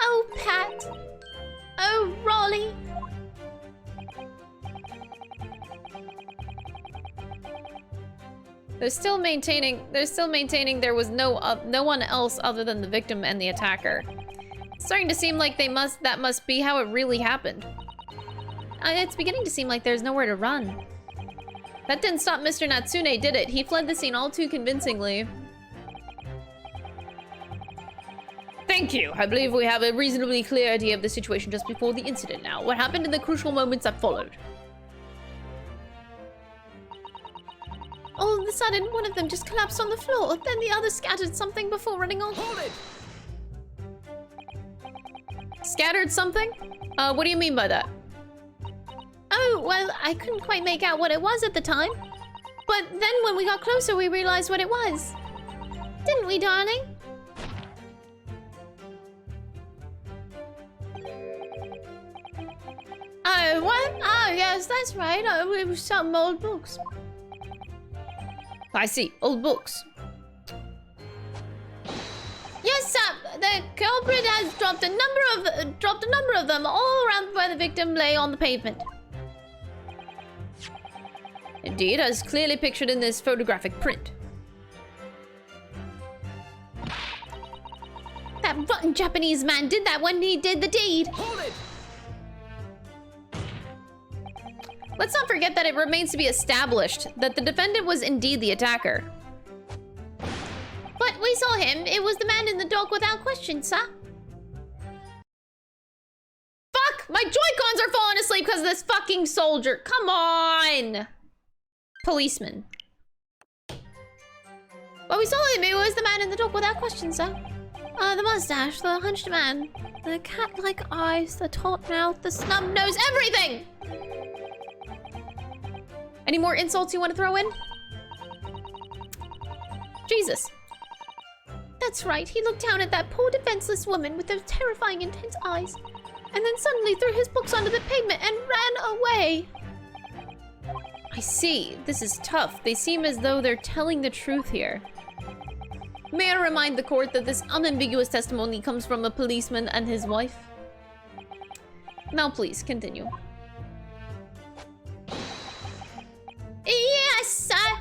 Oh, Pat. Oh, Raleigh. They're still maintaining there was no one else other than the victim and the attacker. It's starting to seem like that must be how it really happened. It's beginning to seem like there's nowhere to run. That didn't stop Mr. Natsune, did it? He fled the scene all too convincingly. Thank you. I believe we have a reasonably clear idea of the situation just before the incident now. What happened in the crucial moments that followed? All of a sudden, one of them just collapsed on the floor. Then the other scattered something before running off. Hold it! Scattered something? What do you mean by that? Oh, well, I couldn't quite make out what it was at the time. But then when we got closer, we realized what it was. Didn't we, darling? Oh, what? Oh, yes, that's right. Oh, it was some old books. I see. Old books. Yes, sir. The culprit has dropped a number of them all around where the victim lay on the pavement. Indeed, as clearly pictured in this photographic print. That rotten Japanese man did that when he did the deed. Hold it! Let's not forget that it remains to be established that the defendant was indeed the attacker. But we saw him. It was the man in the dock without question, sir. Fuck! My Joy-Cons are falling asleep because of this fucking soldier. Come on! Policeman. Well, we saw him. It was the man in the dock without question, sir. The mustache, the hunched man, the cat-like eyes, the taut mouth, the snub nose, everything! Any more insults you want to throw in? Jesus. That's right. He looked down at that poor defenseless woman with those terrifying intense eyes, and then suddenly threw his books onto the pavement and ran away. I see. This is tough. They seem as though they're telling the truth here. May I remind the court that this unambiguous testimony comes from a policeman and his wife? Now please, continue. Yes, sir.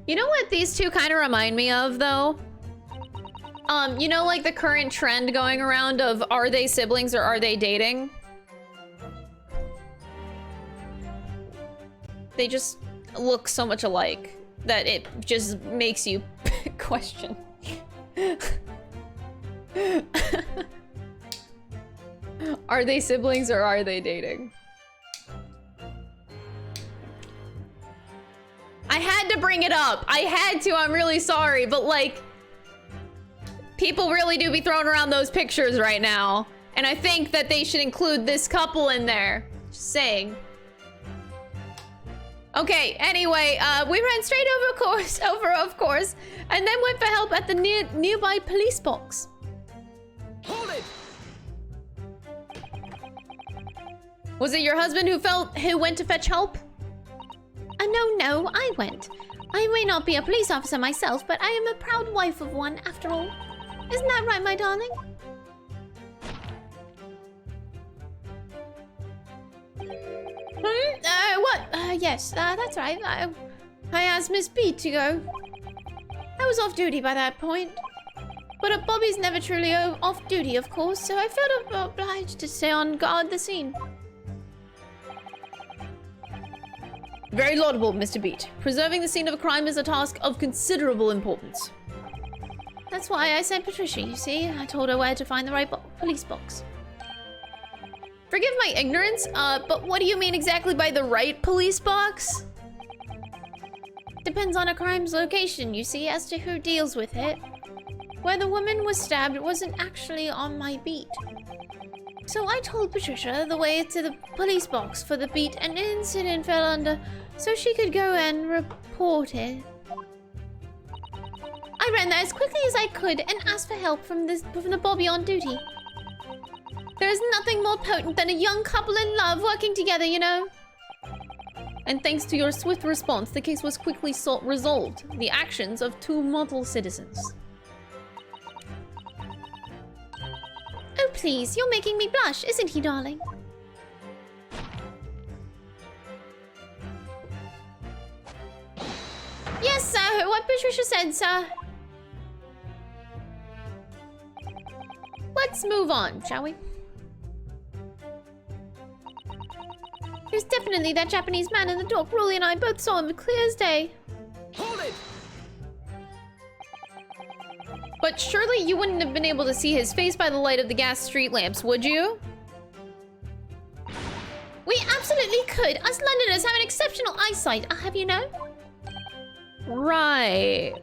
You know what these two kind of remind me of, though? You know, like the current trend going around of are they siblings or are they dating? They just look so much alike that it just makes you question. Are they siblings or are they dating? I had to bring it up. I had to, I'm really sorry, but like, people really do be throwing around those pictures right now. And I think that they should include this couple in there. Just saying. Okay, anyway, we ran straight over, of course, and then went for help at the nearby police box. Hold it! Was it your husband who went to fetch help? No, I went. I may not be a police officer myself, but I am a proud wife of one, after all. Isn't that right, my darling? What? Yes, that's right. I asked Miss B to go. I was off duty by that point. But Bobby's never truly off duty, of course, so I felt obliged to stay on guard the scene. Very laudable, Mr. Beat. Preserving the scene of a crime is a task of considerable importance. That's why I sent Patricia, you see. I told her where to find the right police box. Forgive my ignorance, but what do you mean exactly by the right police box? Depends on a crime's location, you see, as to who deals with it. Where the woman was stabbed wasn't actually on my beat. So I told Patricia the way to the police box for the beat an incident fell under, so she could go and report it. I ran there as quickly as I could and asked for help from the Bobby on duty. There's nothing more potent than a young couple in love working together, you know. And thanks to your swift response, the case was quickly resolved. The actions of two model citizens. Oh, please, you're making me blush, isn't he, darling? Yes, sir, what Patricia said, sir. Let's move on, shall we? There's definitely that Japanese man in the dock. Rolly and I both saw him clear as day. Hold it! But surely you wouldn't have been able to see his face by the light of the gas street lamps, would you? We absolutely could. Us Londoners have an exceptional eyesight, I'll have you know. Right.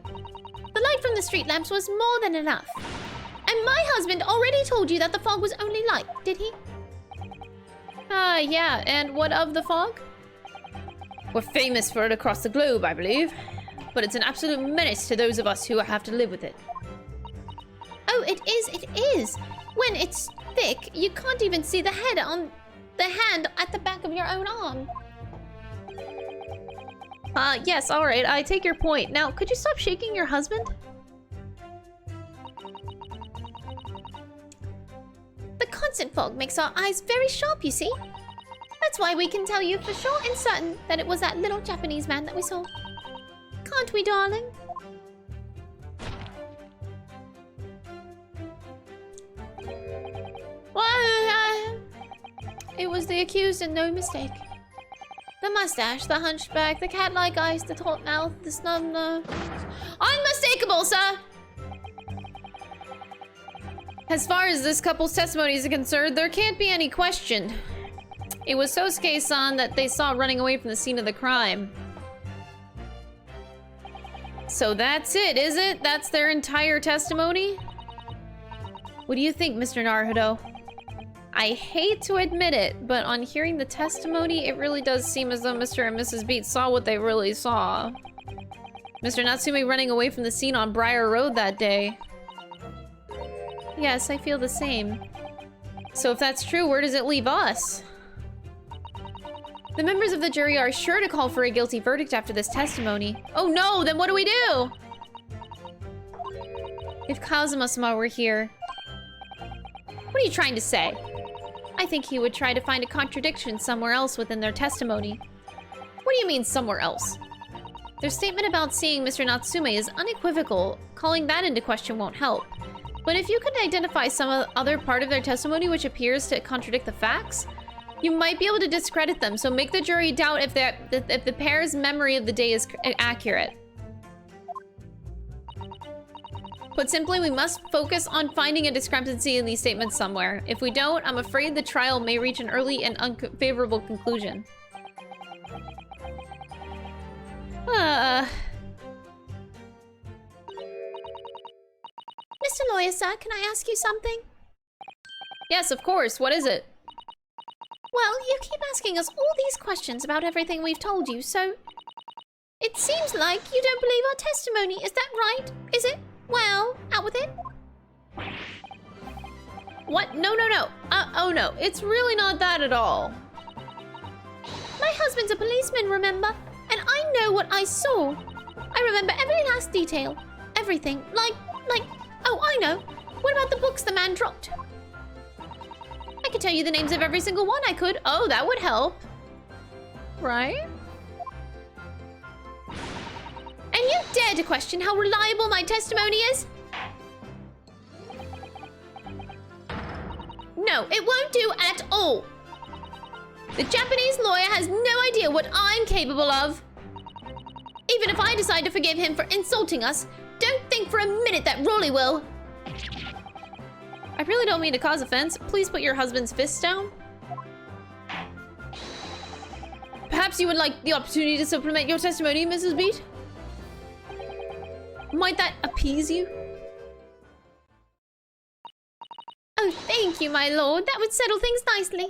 The light from the street lamps was more than enough. And my husband already told you that the fog was only light, did he? Yeah, and what of the fog? We're famous for it across the globe, I believe. But it's an absolute menace to those of us who have to live with it. Oh, it is. When it's thick, you can't even see the head on the hand at the back of your own arm. Yes, alright, I take your point. Now, could you stop shaking your husband? The constant fog makes our eyes very sharp, you see. That's why we can tell you for sure and certain that it was that little Japanese man that we saw. Can't we, darling? Well, it was the accused and no mistake. The mustache, the hunchback, the cat-like eyes, the taut mouth, the snub nose. Unmistakable, sir! As far as this couple's testimony is concerned, there can't be any question. It was Sosuke-san that they saw running away from the scene of the crime. So that's it, is it? That's their entire testimony? What do you think, Mr. Naruhodo? I hate to admit it, but on hearing the testimony, it really does seem as though Mr. and Mrs. Beat saw what they really saw. Mr. Natsume running away from the scene on Briar Road that day. Yes, I feel the same. So if that's true, where does it leave us? The members of the jury are sure to call for a guilty verdict after this testimony. Oh no, then what do we do? If Kazuma-sama were here... What are you trying to say? I think he would try to find a contradiction somewhere else within their testimony. What do you mean, somewhere else? Their statement about seeing Mr. Natsume is unequivocal. Calling that into question won't help. But if you could identify some other part of their testimony which appears to contradict the facts, you might be able to discredit them, so make the jury doubt if the pair's memory of the day is accurate. Put simply, we must focus on finding a discrepancy in these statements somewhere. If we don't, I'm afraid the trial may reach an early and unfavorable conclusion. Mr. Lawyer, sir, can I ask you something? Yes, of course. What is it? Well, you keep asking us all these questions about everything we've told you, so... It seems like you don't believe our testimony. Is that right? Is it? Well, out with it. What? No. Oh no, it's really not that at all. My husband's a policeman, remember? And I know what I saw. I remember every last detail. Everything. Like, oh, I know. What about the books the man dropped? I could tell you the names of every single one I could. Oh, that would help. Right? And you dare to question how reliable my testimony is? No, it won't do at all. The Japanese lawyer has no idea what I'm capable of. Even if I decide to forgive him for insulting us, don't think for a minute that Rolly will. I really don't mean to cause offense. Please put your husband's fists down. Perhaps you would like the opportunity to supplement your testimony, Mrs. Beat? Might that appease you? Oh, thank you, my lord. That would settle things nicely.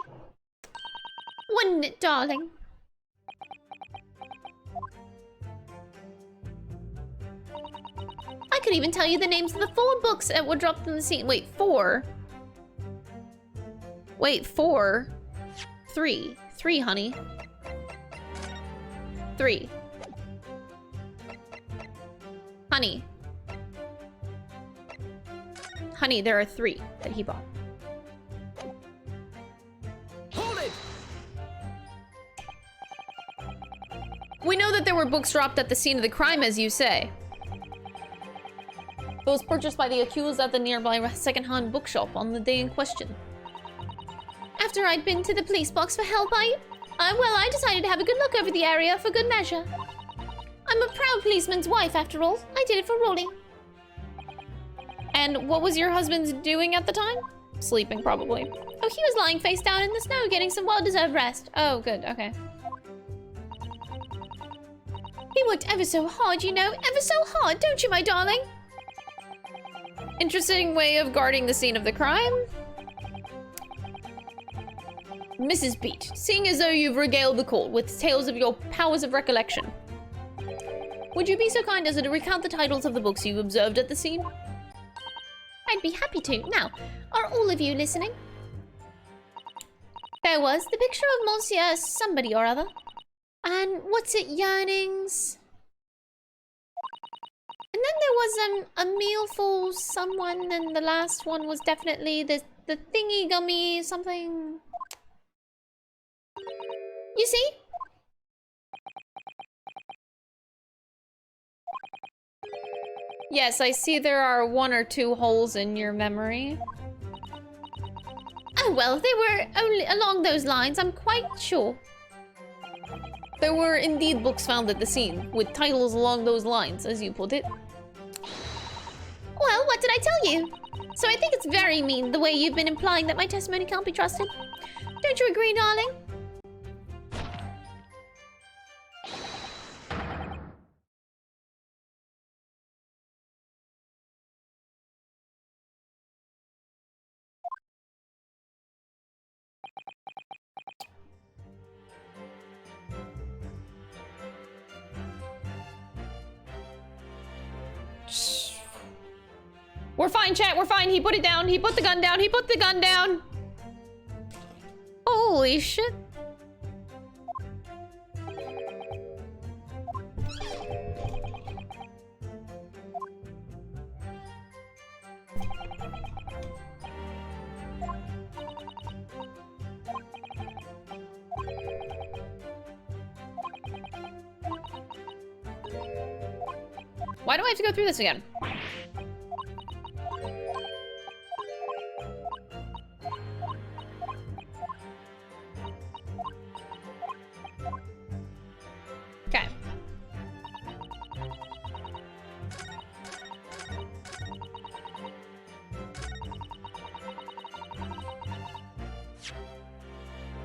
Wouldn't it, darling? I could even tell you the names of the 4 books that were dropped in the scene. Wait, 4? Wait, 4? 3. 3, honey. 3. Honey. Honey, there are 3 that he bought. Hold it! We know that there were books dropped at the scene of the crime, as you say. Those purchased by the accused at the nearby second-hand bookshop on the day in question. After I'd been to the police box for help, I decided to have a good look over the area for good measure. I'm a proud policeman's wife, after all. I did it for Rolly. And what was your husband doing at the time? Sleeping, probably. Oh, he was lying face down in the snow, getting some well-deserved rest. Oh, good, okay. He worked ever so hard, you know. Ever so hard, don't you, my darling? Interesting way of guarding the scene of the crime. Mrs. Beat, seeing as though you've regaled the court with tales of your powers of recollection, would you be so kind as to recount the titles of the books you observed at the scene? I'd be happy to. Now, are all of you listening? There was the picture of Monsieur somebody or other. And what's it, yearnings? And then there was a meal for someone, and the last one was definitely the thingy gummy something. You see? Yes, I see there are 1 or 2 holes in your memory. Oh well, they were only along those lines, I'm quite sure. There were indeed books found at the scene, with titles along those lines, as you put it. Well, what did I tell you? So I think it's very mean the way you've been implying that my testimony can't be trusted. Don't you agree, darling? We're fine, chat, we're fine. He put it down. He put the gun down. He put the gun down. Holy shit. Why do I have to go through this again? Okay.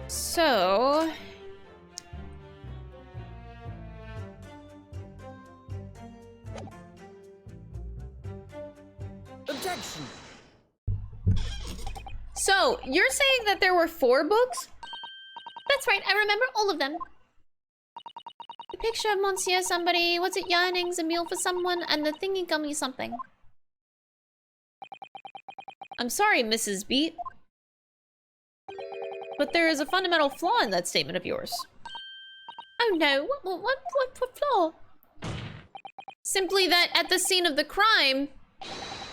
So... Objection! So, you're saying that there were 4 books? That's right, I remember all of them. The picture of Monsieur somebody, what's it, yearnings, a meal for someone, and the thingy gummy something. I'm sorry, Mrs. Beat. But there is a fundamental flaw in that statement of yours. Oh no, what flaw? Simply that at the scene of the crime,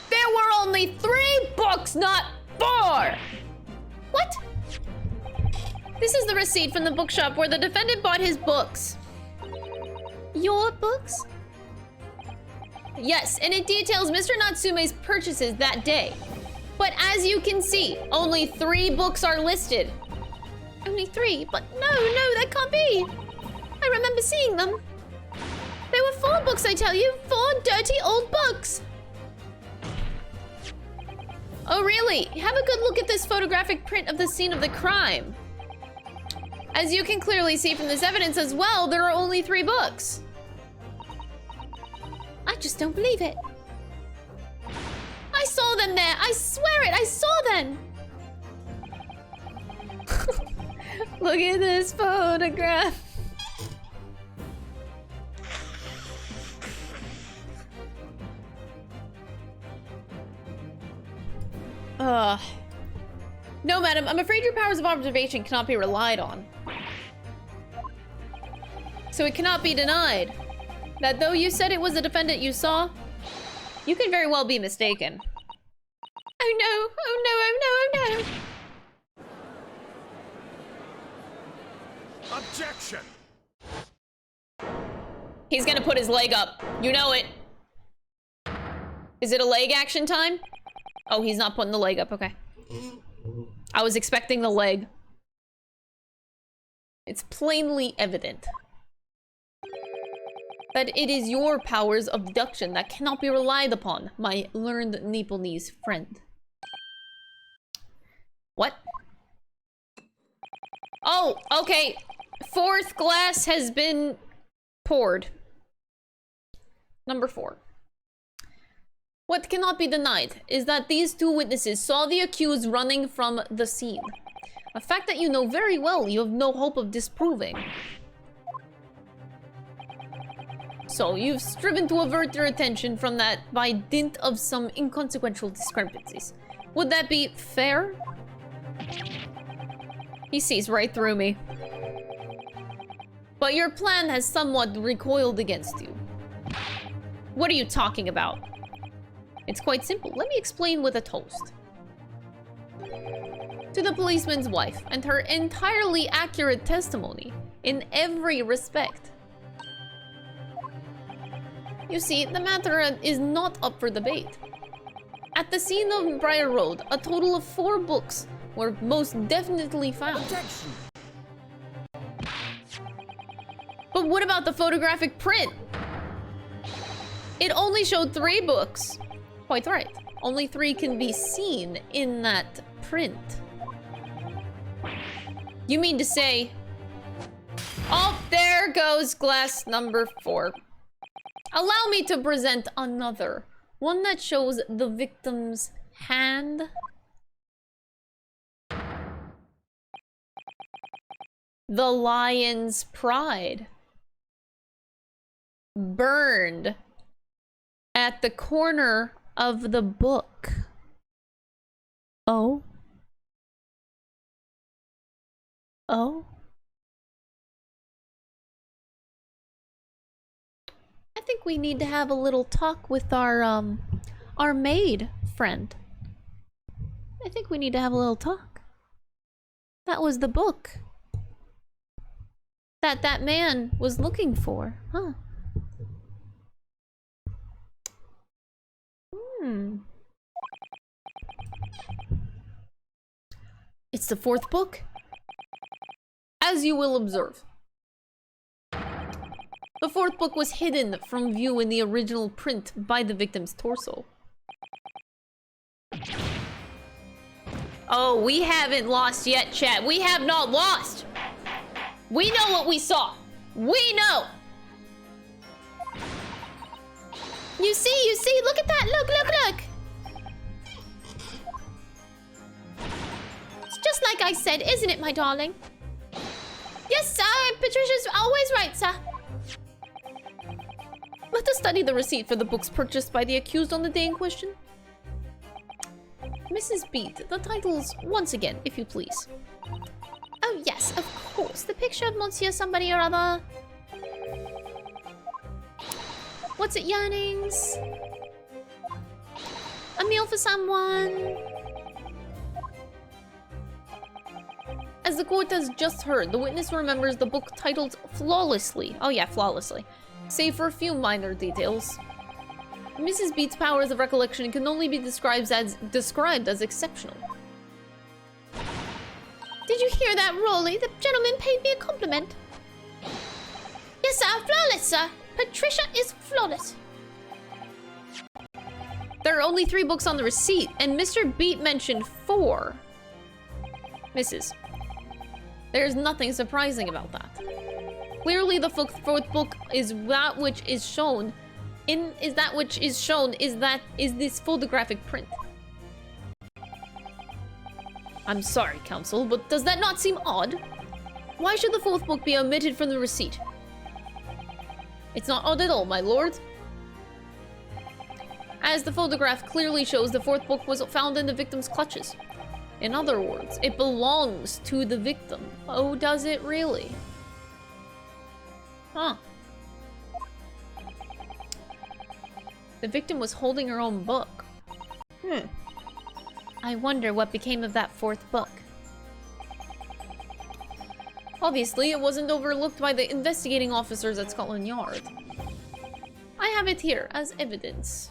there were only 3 books, not 4! What? This is the receipt from the bookshop where the defendant bought his books. Your books? Yes, and it details Mr. Natsume's purchases that day. But as you can see, only 3 books are listed. Only 3? But no, that can't be. I remember seeing them. There were 4 books, I tell you. 4 dirty old books. Oh, really? Have a good look at this photographic print of the scene of the crime. As you can clearly see from this evidence as well, there are only 3 books. I just don't believe it. I saw them there. I swear it. I saw them. Look at this photograph. No, madam. I'm afraid your powers of observation cannot be relied on. So it cannot be denied that though you said it was the defendant you saw, you could very well be mistaken. Oh no, oh no, oh no, oh no! Objection! He's gonna put his leg up. You know it. Is it a leg action time? Oh, he's not putting the leg up, okay. I was expecting the leg. It's plainly evident that it is your powers of deduction that cannot be relied upon, my learned Nepalese friend. What? Oh, okay. 4th glass has been poured. Number 4. What cannot be denied is that these 2 witnesses saw the accused running from the scene. A fact that you know very well you have no hope of disproving. So, you've striven to avert their attention from that by dint of some inconsequential discrepancies. Would that be fair? He sees right through me. But your plan has somewhat recoiled against you. What are you talking about? It's quite simple. Let me explain with a toast. To the policeman's wife and her entirely accurate testimony in every respect. You see, the matter is not up for debate. At the scene of Briar Road, a total of 4 books were most definitely found. Objection! But what about the photographic print? It only showed 3 books. Quite right. Only 3 can be seen in that print. You mean to say... Oh, there goes glass number 4. Allow me to present another. One that shows the victim's hand. The lion's pride. Burned at the corner of the book. Oh? Oh? I think we need to have a little talk with our maid friend. I think we need to have a little talk. That was the book that man was looking for, huh? It's the 4th book. As you will observe, the 4th book was hidden from view in the original print by the victim's torso. Oh, we haven't lost yet, chat. We have not lost. We know what we saw. We know. You see, look at that. Look. It's just like I said, isn't it, my darling? Yes, sir. Patricia's always right, sir. Let us study the receipt for the books purchased by the accused on the day in question. Mrs. Beat, the titles once again, if you please. Oh, yes, of course. course, the picture of Monsieur somebody or other. What's it, yearnings? A meal for someone. As the court has just heard, the witness remembers the book titled flawlessly. Oh yeah, flawlessly. Save for a few minor details. Mrs. Beat's powers of recollection can only be described as exceptional. Did you hear that, Rolly? The gentleman paid me a compliment. Yes, sir. Flawless, sir. Patricia is flawless. There are only 3 books on the receipt, and Mr. Beat mentioned 4. Mrs. There's nothing surprising about that. Clearly, the 4th book is that which is shown. Is this photographic print. I'm sorry, counsel, but does that not seem odd? Why should the 4th book be omitted from the receipt? It's not odd at all, my lord. As the photograph clearly shows, the 4th book was found in the victim's clutches. In other words, it belongs to the victim. Oh, does it really? Huh. The victim was holding her own book. I wonder what became of that 4th book. Obviously, it wasn't overlooked by the investigating officers at Scotland Yard. I have it here as evidence.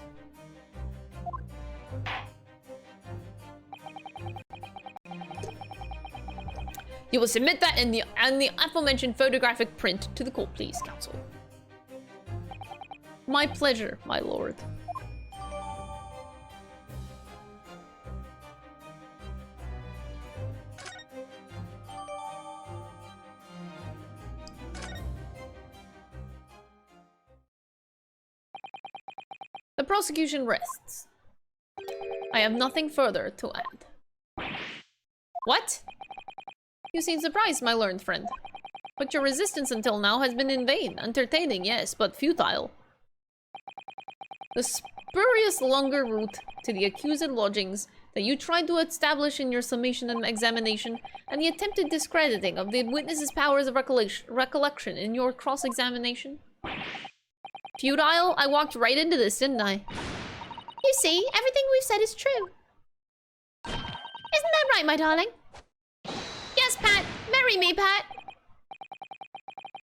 You will submit that and the aforementioned photographic print to the court, please, counsel. My pleasure, my lord. The prosecution rests. I have nothing further to add. What? You seem surprised, my learned friend. But your resistance until now has been in vain. Entertaining, yes, but futile. The spurious longer route to the accused lodgings that you tried to establish in your summation and examination, and the attempted discrediting of the witness's powers of recollection in your cross-examination. Futile? I walked right into this, didn't I? You see, everything we've said is true. Isn't that right, my darling? Yes, Pat. Marry me, Pat.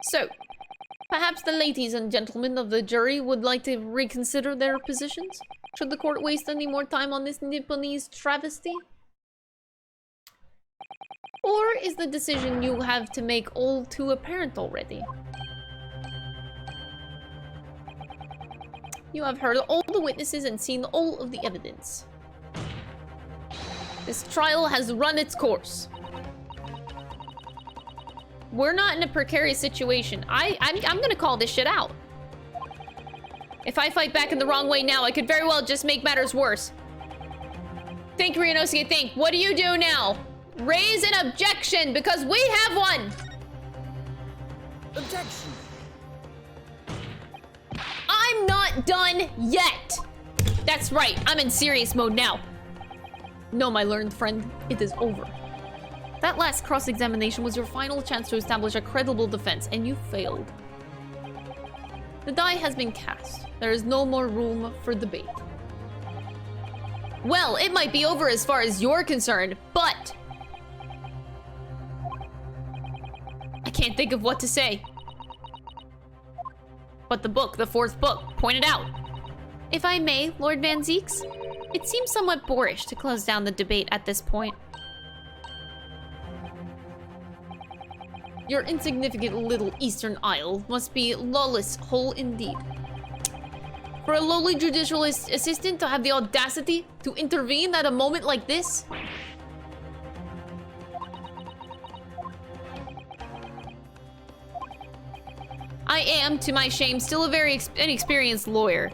So, perhaps the ladies and gentlemen of the jury would like to reconsider their positions? Should the court waste any more time on this Nipponese travesty? Or is the decision you have to make all too apparent already? You have heard all the witnesses and seen all of the evidence. This trial has run its course. We're not in a precarious situation. I'm gonna call this shit out. If I fight back in the wrong way now, I could very well just make matters worse. Think, Ryunosuke, think. What do you do now? Raise an objection, because we have one! Objection! I'm not done yet! That's right, I'm in serious mode now. No, my learned friend, it is over. That last cross-examination was your final chance to establish a credible defense, and you failed. The die has been cast. There is no more room for debate. Well, it might be over as far as you're concerned, but... I can't think of what to say. But the book, the 4th book, pointed out. If I may, Lord Van Zeeks, it seems somewhat boorish to close down the debate at this point. Your insignificant little Eastern Isle must be lawless hole indeed. For a lowly judicial assistant to have the audacity to intervene at a moment like this? I am, to my shame, still a very inexperienced lawyer.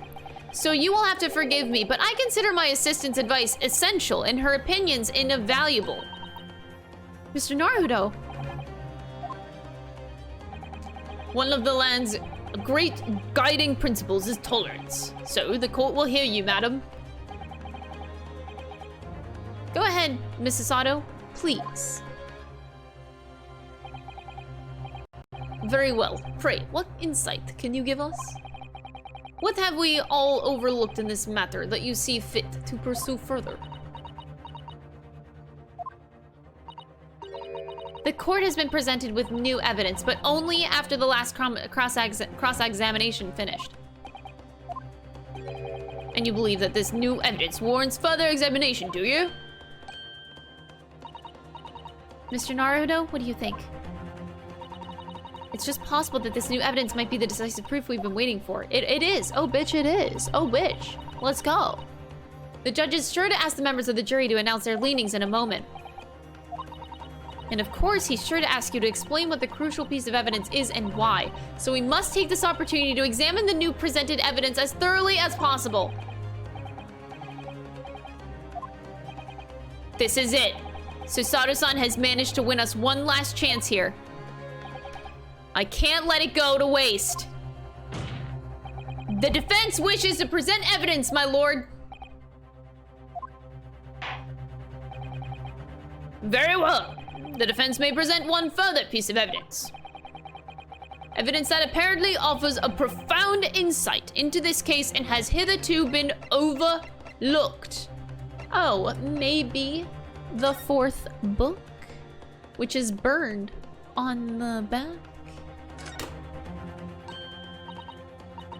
So you will have to forgive me, but I consider my assistant's advice essential and her opinions invaluable. Mr. Naruto. One of the land's great guiding principles is tolerance. So the court will hear you, madam. Go ahead, Mrs. Sato, please. Very well. Pray, what insight can you give us? What have we all overlooked in this matter that you see fit to pursue further? The court has been presented with new evidence, but only after the last cross-examination finished. And you believe that this new evidence warrants further examination, do you? Mr. Naruto, what do you think? It's just possible that this new evidence might be the decisive proof we've been waiting for. It is. Oh, bitch, it is. Oh, bitch. Let's go. The judge is sure to ask the members of the jury to announce their leanings in a moment. And of course, he's sure to ask you to explain what the crucial piece of evidence is and why. So we must take this opportunity to examine the new presented evidence as thoroughly as possible. This is it. Susato-san has managed to win us one last chance here. I can't let it go to waste. The defense wishes to present evidence, my lord. Very well. The defense may present one further piece of evidence. Evidence that apparently offers a profound insight into this case and has hitherto been overlooked. Oh, maybe the fourth book, which is burned on the back.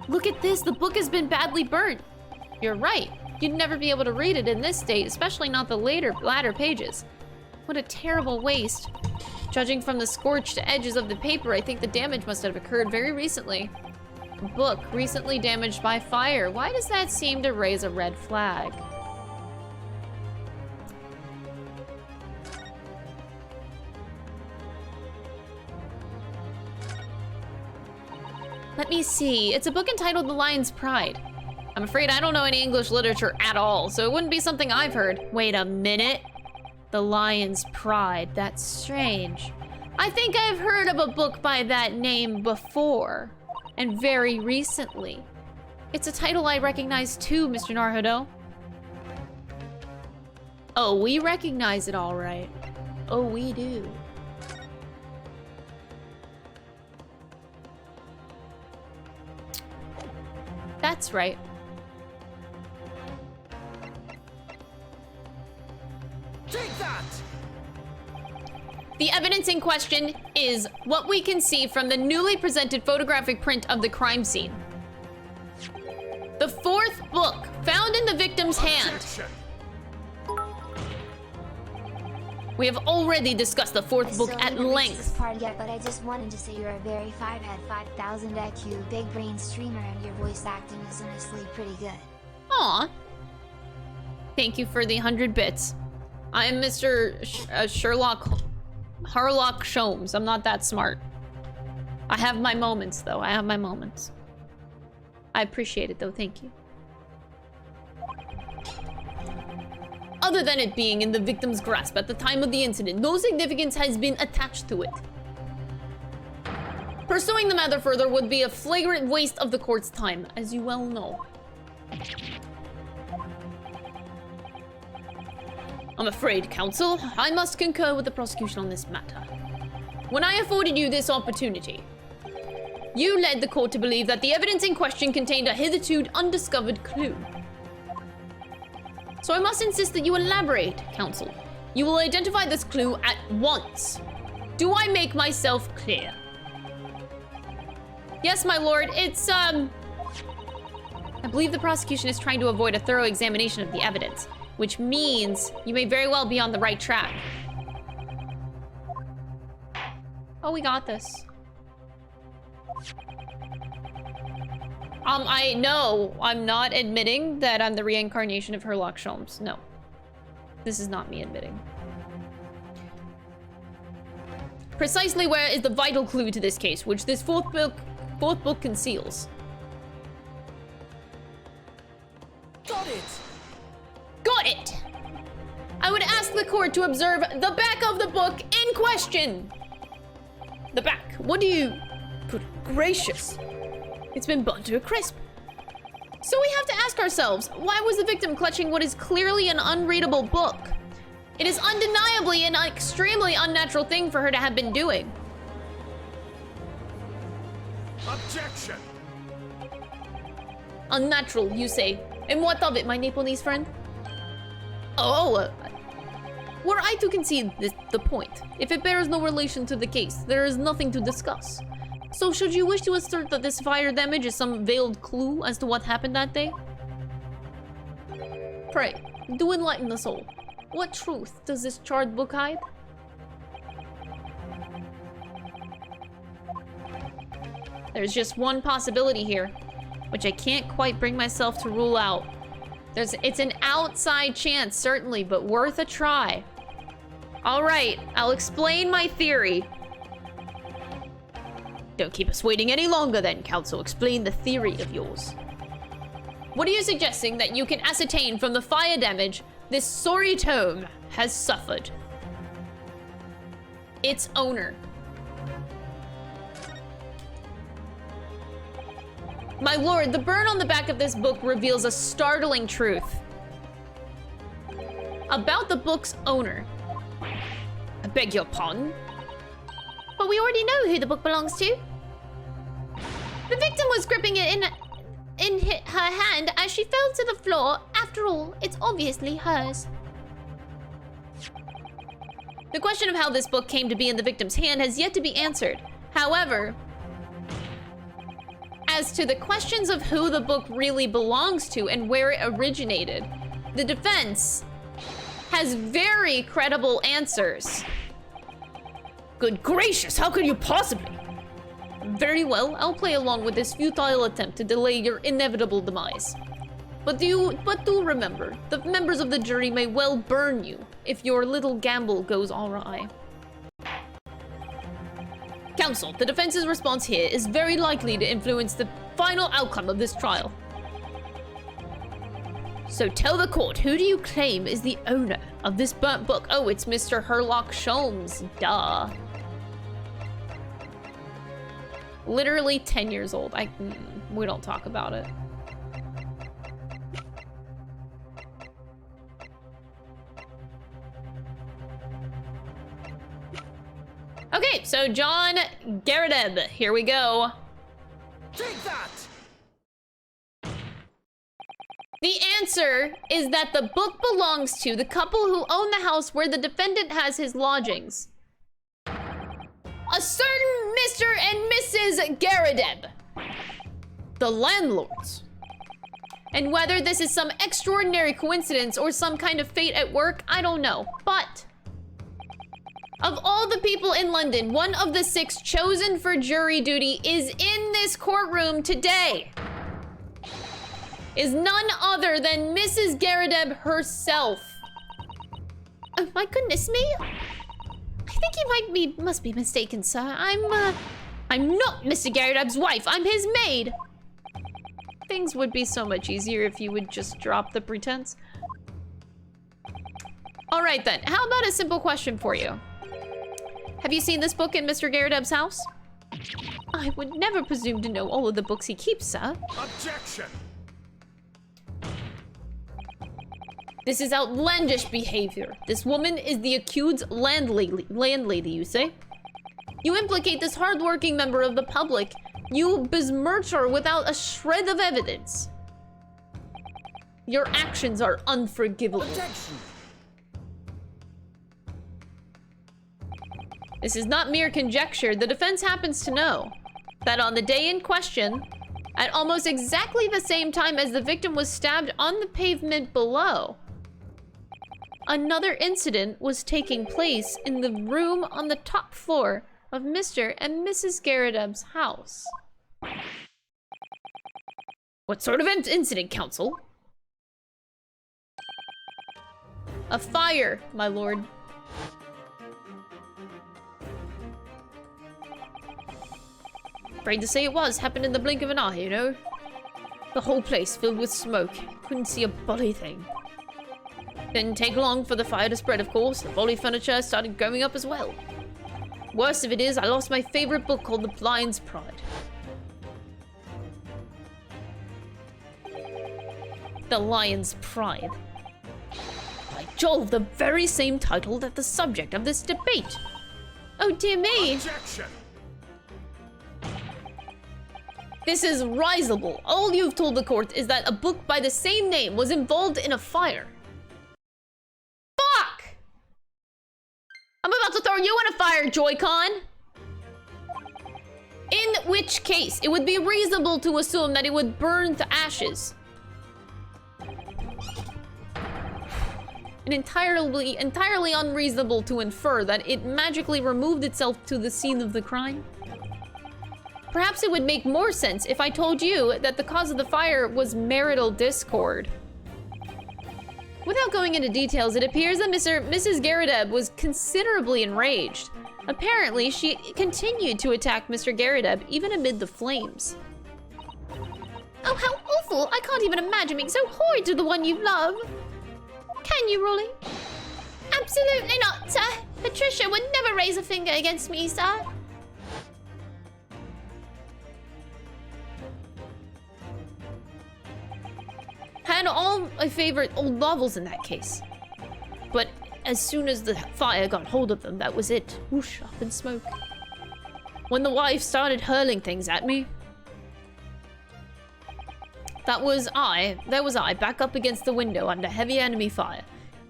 Look at this, the book has been badly burnt. You're right. You'd never be able to read it in this state, especially not the latter pages. What a terrible waste. Judging from the scorched edges of the paper, I think the damage must have occurred very recently. Book recently damaged by fire. Why does that seem to raise a red flag? Let me see. It's a book entitled The Lion's Pride. I'm afraid I don't know any English literature at all, so it wouldn't be something I've heard. Wait a minute. The Lion's Pride. That's strange. I think I've heard of a book by that name before, and very recently. It's a title I recognize too, Mr. Naruto. Oh, we recognize it all right. Oh, we do. That's right. Take that! The evidence in question is what we can see from the newly presented photographic print of the crime scene. The fourth book found in the victim's hand. We have already discussed the fourth book at length. This part yet, but I just wanted to say you're a very 5-head, 5,000 IQ, big brain streamer, and your voice acting is honestly pretty good. Aw. Thank you for the 100 bits. I'm Mr. Harlock Sholmes. I'm not that smart. I have my moments, though. I have my moments. I appreciate it, though. Thank you. Other than it being in the victim's grasp at the time of the incident, no significance has been attached to it. Pursuing the matter further would be a flagrant waste of the court's time, as you well know. I'm afraid, counsel, I must concur with the prosecution on this matter. When I afforded you this opportunity, you led the court to believe that the evidence in question contained a hitherto undiscovered clue. So I must insist that you elaborate, counsel. You will identify this clue at once. Do I make myself clear? Yes, my lord, it's, I believe the prosecution is trying to avoid a thorough examination of the evidence, which means you may very well be on the right track. Oh, we got this. No, I'm not admitting that I'm the reincarnation of Harlock Sholmes. No. This is not me admitting. Precisely where is the vital clue to this case, which this fourth book conceals? Got it! Got it! I would ask the court to observe the back of the book in question. The back. What do you... Good gracious. It's been burnt to a crisp. So we have to ask ourselves, why was the victim clutching what is clearly an unreadable book? It is undeniably an extremely unnatural thing for her to have been doing. Objection! Unnatural, you say. And what of it, my Nepalese friend? Were I to concede the point, if it bears no relation to the case, there is nothing to discuss. So should you wish to assert that this fire damage is some veiled clue as to what happened that day? Pray, do enlighten us all. What truth does this charred book hide? There's just one possibility here, which I can't quite bring myself to rule out. It's an outside chance, certainly, but worth a try. All right, I'll explain my theory. Don't keep us waiting any longer then, Council. Explain the theory of yours. What are you suggesting that you can ascertain from the fire damage this sorry tome has suffered? Its owner. My lord, the burn on the back of this book reveals a startling truth about the book's owner. I beg your pardon? But we already know who the book belongs to. The victim was gripping it in her hand as she fell to the floor. After all, it's obviously hers. The question of how this book came to be in the victim's hand has yet to be answered. However, as to the questions of who the book really belongs to and where it originated, the defense has very credible answers. Good gracious, how could you possibly? Very well, I'll play along with this futile attempt to delay your inevitable demise. But do remember, the members of the jury may well burn you if your little gamble goes awry. Counsel, the defense's response here is very likely to influence the final outcome of this trial. So tell the court, who do you claim is the owner of this burnt book? Oh, it's Mr. Herlock Sholmes, duh. Literally 10 years old. We don't talk about it. Okay, so John Garadeb, here we go. Take that! The answer is that the book belongs to the couple who own the house where the defendant has his lodgings. A certain Mr. and Mrs. Garadeb, the landlords. And whether this is some extraordinary coincidence or some kind of fate at work, I don't know. But of all the people in London, one of the 6 chosen for jury duty is in this courtroom today. Is none other than Mrs. Garadeb herself. Oh my goodness me. I think you must be mistaken, sir. I'm not Mr. Garadeb's wife. I'm his maid. Things would be so much easier if you would just drop the pretense. All right then, how about a simple question for you? Have you seen this book in Mr. Garadeb's house? I would never presume to know all of the books he keeps, sir. Objection! This is outlandish behavior. This woman is the accused's landlady, you say? You implicate this hardworking member of the public. You besmirch her without a shred of evidence. Your actions are unforgivable. Objection! This is not mere conjecture. The defense happens to know that on the day in question, at almost exactly the same time as the victim was stabbed on the pavement below, another incident was taking place in the room on the top floor of Mr. and Mrs. Garadeb's house. What sort of incident, counsel? A fire, my lord. Afraid to say it was. Happened in the blink of an eye, you know? The whole place filled with smoke. Couldn't see a bloody thing. Didn't take long for the fire to spread, of course. The volley furniture started going up as well. Worst of it is, I lost my favorite book called The Lion's Pride. The Lion's Pride. By Jove, the very same title that the subject of this debate. Oh dear me. Objection! This is risible. All you've told the court is that a book by the same name was involved in a fire. Fuck! I'm about to throw you in a fire, Joy-Con! In which case, it would be reasonable to assume that it would burn to ashes. And entirely unreasonable to infer that it magically removed itself to the scene of the crime. Perhaps it would make more sense if I told you that the cause of the fire was marital discord. Without going into details, it appears that Mrs. Garadeb was considerably enraged. Apparently, she continued to attack Mr. Garadeb even amid the flames. Oh, how awful! I can't even imagine being so horrid to the one you love. Can you, Rolly? Absolutely not, sir. Patricia would never raise a finger against me, sir. Had all my favorite old novels in that case. But as soon as the fire got hold of them, that was it. Whoosh, up in smoke. When the wife started hurling things at me, there was I, back up against the window under heavy enemy fire.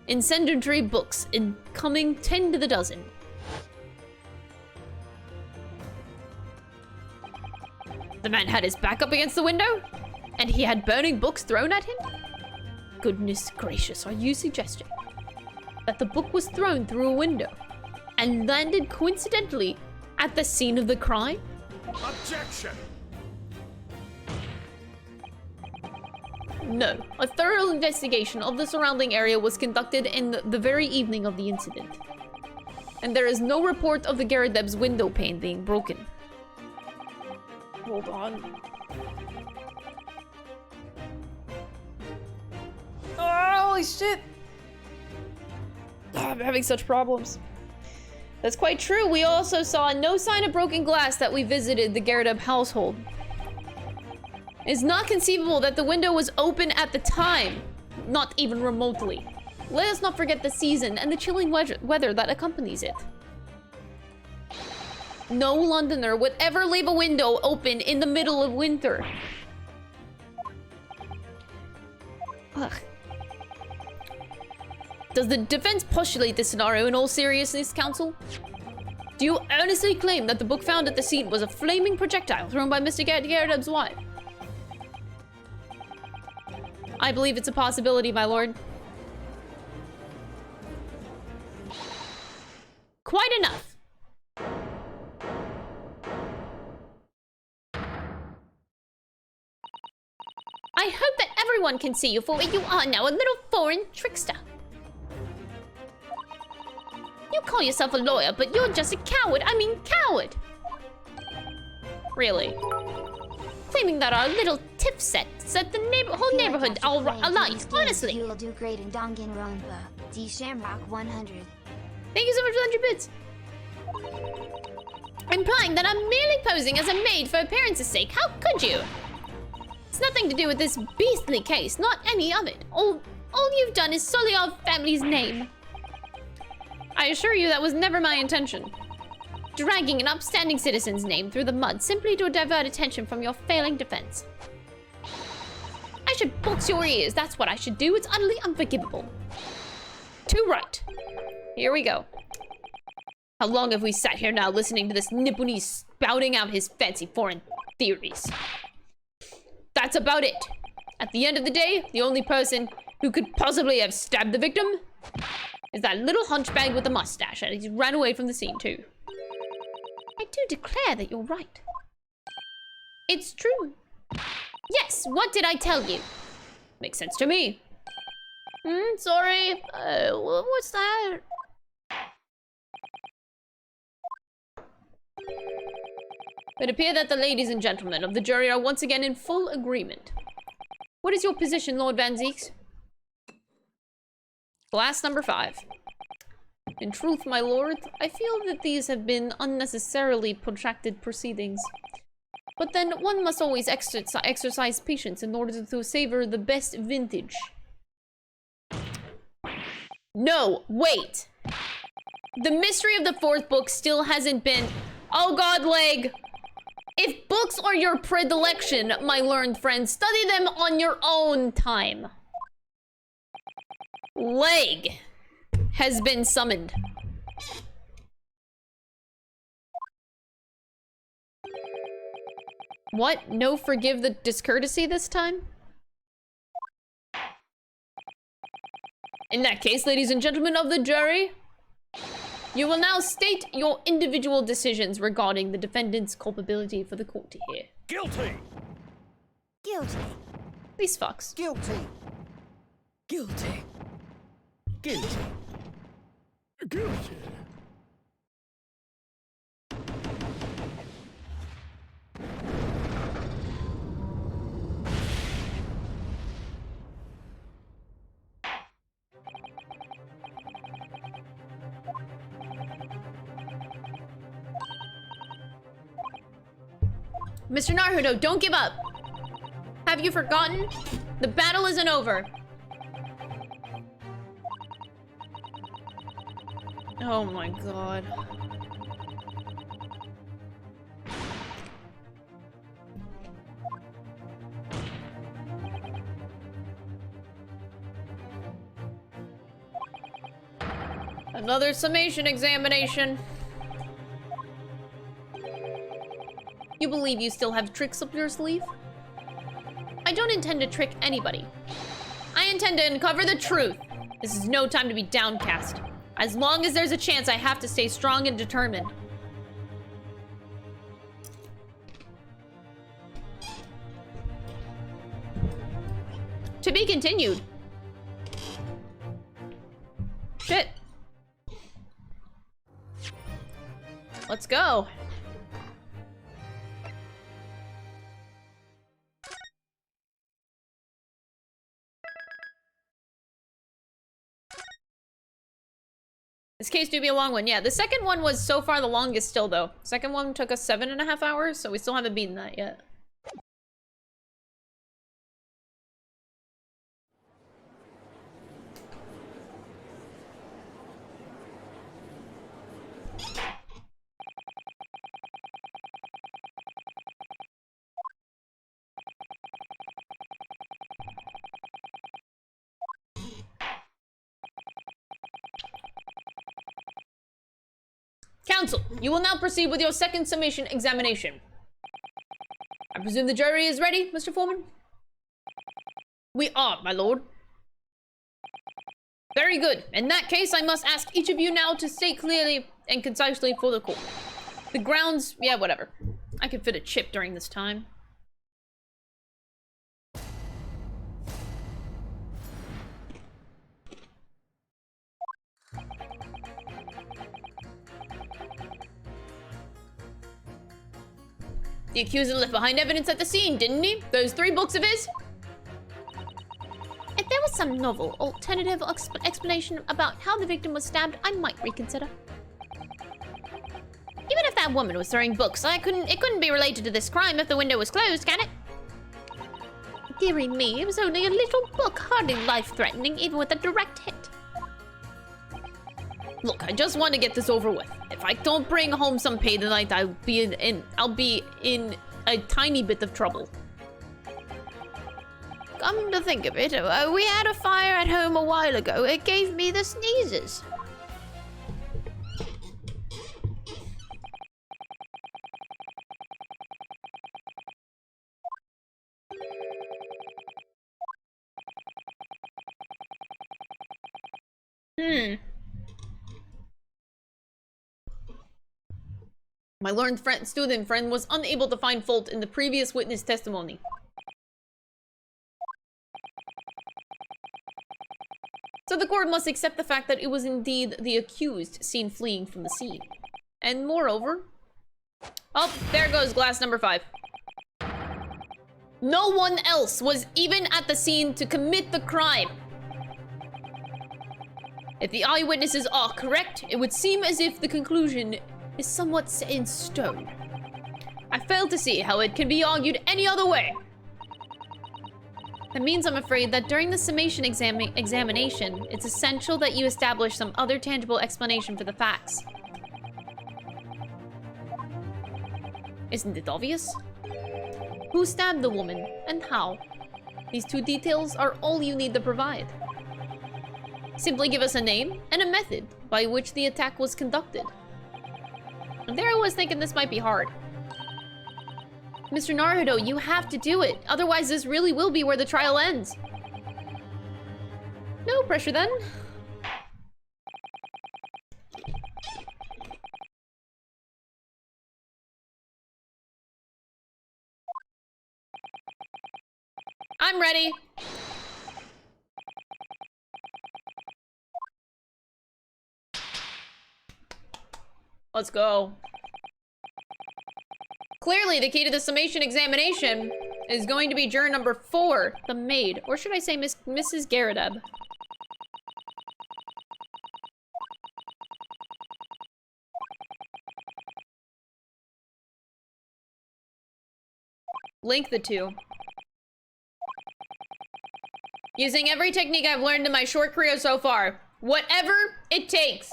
Incendiary books incoming 10 to the dozen. The man had his back up against the window? And he had burning books thrown at him? Goodness gracious, are you suggesting that the book was thrown through a window and landed coincidentally at the scene of the crime? Objection! No. A thorough investigation of the surrounding area was conducted in the very evening of the incident. And there is no report of the Garadeb's window pane being broken. Hold on. Oh, holy shit! Oh, I'm having such problems. That's quite true. We also saw no sign of broken glass that we visited the Garadeb household. It's not conceivable that the window was open at the time. Not even remotely. Let us not forget the season and the chilling weather that accompanies it. No Londoner would ever leave a window open in the middle of winter. Ugh. Does the defense postulate this scenario in all seriousness, counsel? Do you earnestly claim that the book found at the scene was a flaming projectile thrown by Mr. Garadeb's wife? I believe it's a possibility, my lord. Quite enough. I hope that everyone can see you for what you are now, a little foreign trickster. You call yourself a lawyer, but you're just a coward. I mean, coward. Really? Claiming that our little tip set the whole neighborhood all alight, honestly. You will do great in Danganronpa. D Shamrock 100. Thank you so much for 100 bits. Implying that I'm merely posing as a maid for appearance's sake. How could you? It's nothing to do with this beastly case, not any of it. All you've done is sully our family's name. I assure you that was never my intention. Dragging an upstanding citizen's name through the mud simply to divert attention from your failing defense. I should box your ears, that's what I should do. It's utterly unforgivable. Too right. Here we go. How long have we sat here now listening to this Nipponese spouting out his fancy foreign theories? That's about it. At the end of the day, the only person who could possibly have stabbed the victim is that little hunchback with the mustache, and he ran away from the scene too. I do declare that you're right. It's true. Yes, what did I tell you? Makes sense to me. Sorry. What's that? It appears that the ladies and gentlemen of the jury are once again in full agreement. What is your position, Lord Van Zeeks? Glass number 5. In truth, my lord, I feel that these have been unnecessarily protracted proceedings. But then one must always exercise patience in order to savor the best vintage. No, wait! The mystery of the 4th book still hasn't been... Oh god, leg! If books are your predilection, my learned friend, study them on your own time. Leg has been summoned. What? No forgive the discourtesy this time? In that case, ladies and gentlemen of the jury, you will now state your individual decisions regarding the defendant's culpability for the court to hear. Guilty! Guilty. These fucks. Guilty! Guilty. Guilty! Guilty! Mr. Naruto, don't give up. Have you forgotten? The battle isn't over. Oh my god. Another summation examination. You believe you still have tricks up your sleeve? I don't intend to trick anybody. I intend to uncover the truth. This is no time to be downcast. As long as there's a chance, I have to stay strong and determined. To be continued. Shit. Let's go. This case do be a long one. Yeah, the second one was so far the longest still, though. Second one took us 7.5 hours, so we still haven't beaten that yet. Counsel, you will now proceed with your second summation examination. I presume the jury is ready, Mr. Foreman? We are, my lord. Very good. In that case, I must ask each of you now to state clearly and concisely for the court. The grounds, yeah, whatever. I could fit a chip during this time. The accuser left behind evidence at the scene, didn't he? Those 3 books of his? If there was some novel, alternative explanation about how the victim was stabbed, I might reconsider. Even if that woman was throwing books, it couldn't be related to this crime if the window was closed, can it? Dearie me, it was only a little book, hardly life-threatening, even with a direct hit. Look, I just want to get this over with. If I don't bring home some pay tonight, I'll be in a tiny bit of trouble. Come to think of it, we had a fire at home a while ago. It gave me the sneezes. My learned student friend was unable to find fault in the previous witness testimony. So the court must accept the fact that it was indeed the accused seen fleeing from the scene. And moreover... Oh, there goes glass number 5. No one else was even at the scene to commit the crime. If the eyewitnesses are correct, it would seem as if the conclusion is somewhat set in stone. I fail to see how it can be argued any other way. That means, I'm afraid, that during the summation examination, it's essential that you establish some other tangible explanation for the facts. Isn't it obvious? Who stabbed the woman, and how? These two details are all you need to provide. Simply give us a name and a method by which the attack was conducted. And there I was thinking this might be hard. Mr. Naruto, you have to do it. Otherwise, this really will be where the trial ends. No pressure then. I'm ready. Let's go. Clearly, the key to the summation examination is going to be juror number 4, the maid. Or should I say Mrs. Garadeb? Link the two. Using every technique I've learned in my short career so far. Whatever it takes.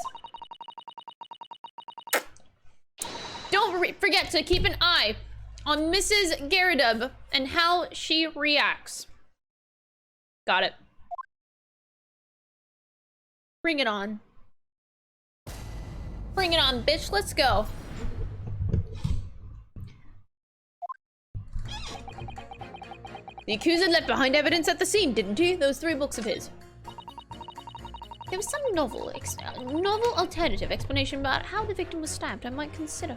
Don't forget to keep an eye on Mrs. Garadeb and how she reacts. Got it. Bring it on. Bring it on, bitch. Let's go. The accuser left behind evidence at the scene, didn't he? Those 3 books of his. There was some novel alternative explanation about how the victim was stabbed I might consider.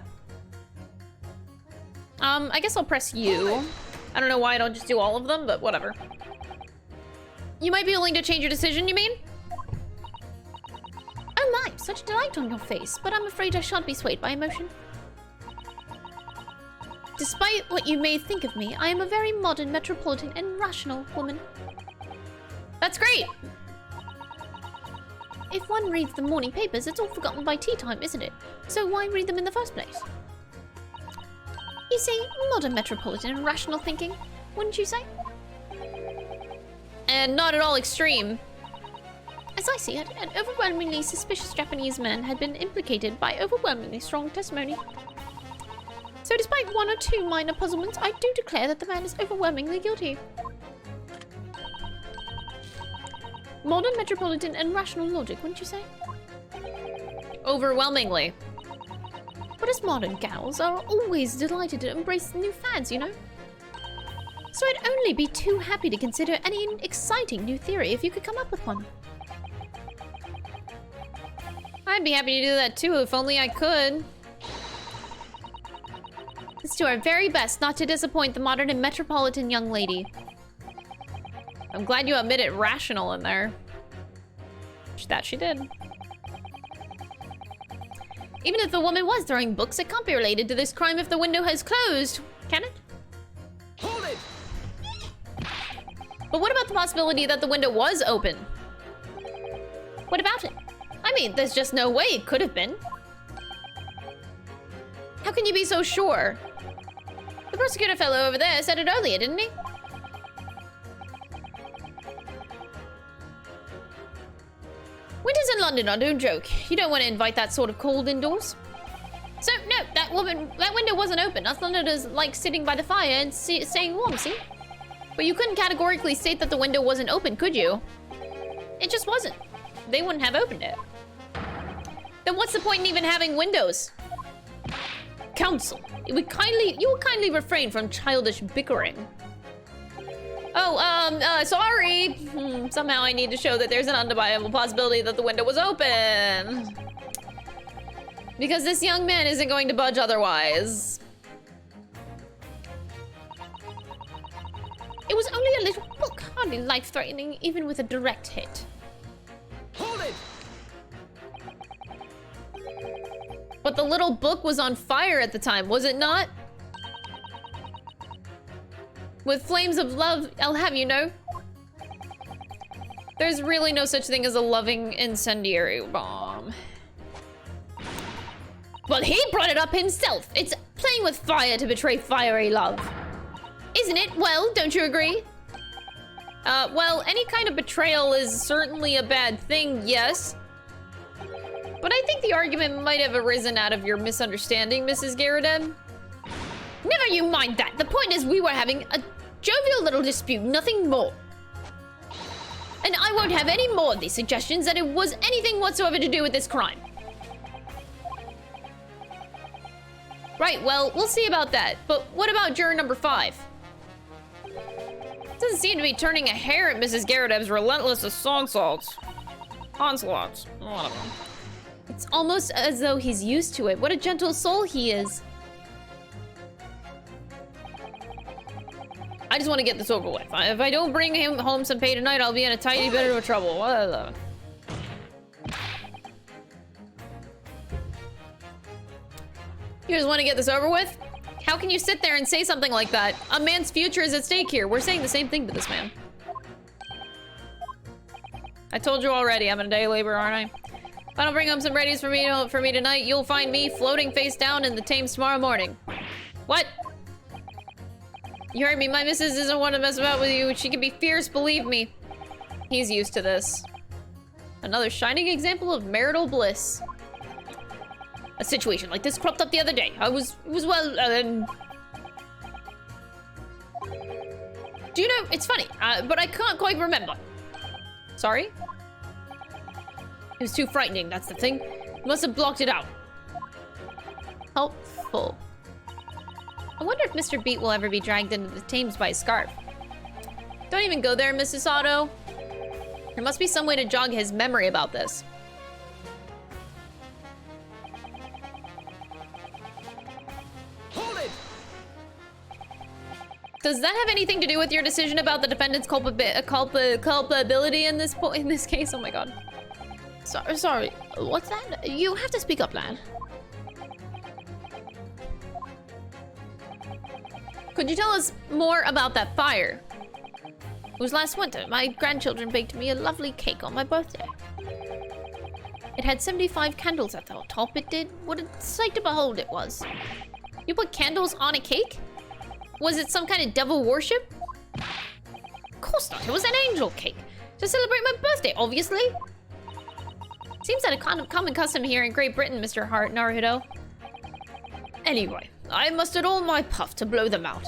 I guess I'll press U. I don't know why I don't just do all of them, but whatever. You might be willing to change your decision, you mean? Oh my, such delight on your face, but I'm afraid I shan't be swayed by emotion. Despite what you may think of me, I am a very modern, metropolitan, and rational woman. That's great! If one reads the morning papers, it's all forgotten by tea time, isn't it? So why read them in the first place? You see, modern, metropolitan, and rational thinking, wouldn't you say? And not at all extreme. As I see it, an overwhelmingly suspicious Japanese man had been implicated by overwhelmingly strong testimony. So despite 1 or 2 minor puzzlements, I do declare that the man is overwhelmingly guilty. Modern, metropolitan, and rational logic, wouldn't you say? Overwhelmingly. But us modern gals are always delighted to embrace new fads, you know? So I'd only be too happy to consider any exciting new theory if you could come up with one. I'd be happy to do that too, if only I could. Let's do our very best not to disappoint the modern and metropolitan young lady. I'm glad you admitted rational in there. That she did. Even if the woman was throwing books, it can't be related to this crime if the window has closed, can it? Hold it! But what about the possibility that the window was open? What about it? I mean, there's just no way it could have been. How can you be so sure? The prosecutor fellow over there said it earlier, didn't he? Winters in London are no joke. You don't want to invite that sort of cold indoors. So, no, that window wasn't open. Us Londoners like sitting by the fire and staying warm, see? But you couldn't categorically state that the window wasn't open, could you? It just wasn't. They wouldn't have opened it. Then what's the point in even having windows? Counsel, you would kindly refrain from childish bickering. Oh, sorry. Somehow I need to show that there's an undeniable possibility that the window was open. Because this young man isn't going to budge otherwise. It was only a little book, hardly life-threatening, even with a direct hit. Hold it! But the little book was on fire at the time, was it not? With flames of love, I'll have you know. There's really no such thing as a loving incendiary bomb. Well, he brought it up himself. It's playing with fire to betray fiery love. Isn't it? Well, don't you agree? Well, any kind of betrayal is certainly a bad thing, yes. But I think the argument might have arisen out of your misunderstanding, Mrs. Garadeb. Never you mind that. The point is we were having a jovial little dispute, nothing more. And I won't have any more of these suggestions that it was anything whatsoever to do with this crime. Right, well, we'll see about that. But what about juror number 5? Doesn't seem to be turning a hair at Mrs. Garadev's relentless onslaughts. Whatever. It's almost as though he's used to it. What a gentle soul he is. I just want to get this over with. If I don't bring him home some pay tonight, I'll be in a tiny bit of trouble. You just want to get this over with? How can you sit there and say something like that? A man's future is at stake here. We're saying the same thing to this man. I told you already, I'm a day laborer, aren't I? If I don't bring home some readies for me tonight, you'll find me floating face down in the Thames tomorrow morning. What? You heard me. My missus doesn't want to mess about with you. She can be fierce, believe me. He's used to this. Another shining example of marital bliss. A situation like this cropped up the other day. Do you know, it's funny, but I can't quite remember. Sorry? It was too frightening, that's the thing. Must have blocked it out. Helpful. I wonder if Mr. Beat will ever be dragged into the Thames by a scarf. Don't even go there, Mrs. Otto. There must be some way to jog his memory about this. Does that have anything to do with your decision about the defendant's culpability in this case? Oh my god. Sorry. What's that? You have to speak up, lad. Could you tell us more about that fire? It was last winter. My grandchildren baked me a lovely cake on my birthday. It had 75 candles at the top. It did. What a sight to behold it was. You put candles on a cake? Was it some kind of devil worship? Of course not. It was an angel cake. To celebrate my birthday, obviously. Seems that a common custom here in Great Britain, Mr. Hart Naruto. Anyway, I mustered all my puff to blow them out.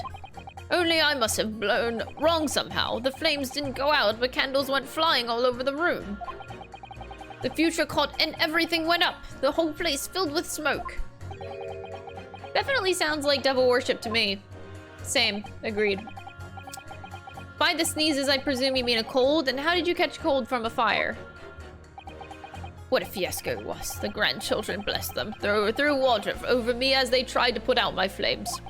Only I must have blown wrong somehow. The flames didn't go out, but candles went flying all over the room. The future caught and everything went up. The whole place filled with smoke. Definitely sounds like devil worship to me. Same. Agreed. By the sneezes, I presume you mean a cold? And how did you catch cold from a fire? What a fiasco it was. The grandchildren, bless them, threw water over me as they tried to put out my flames.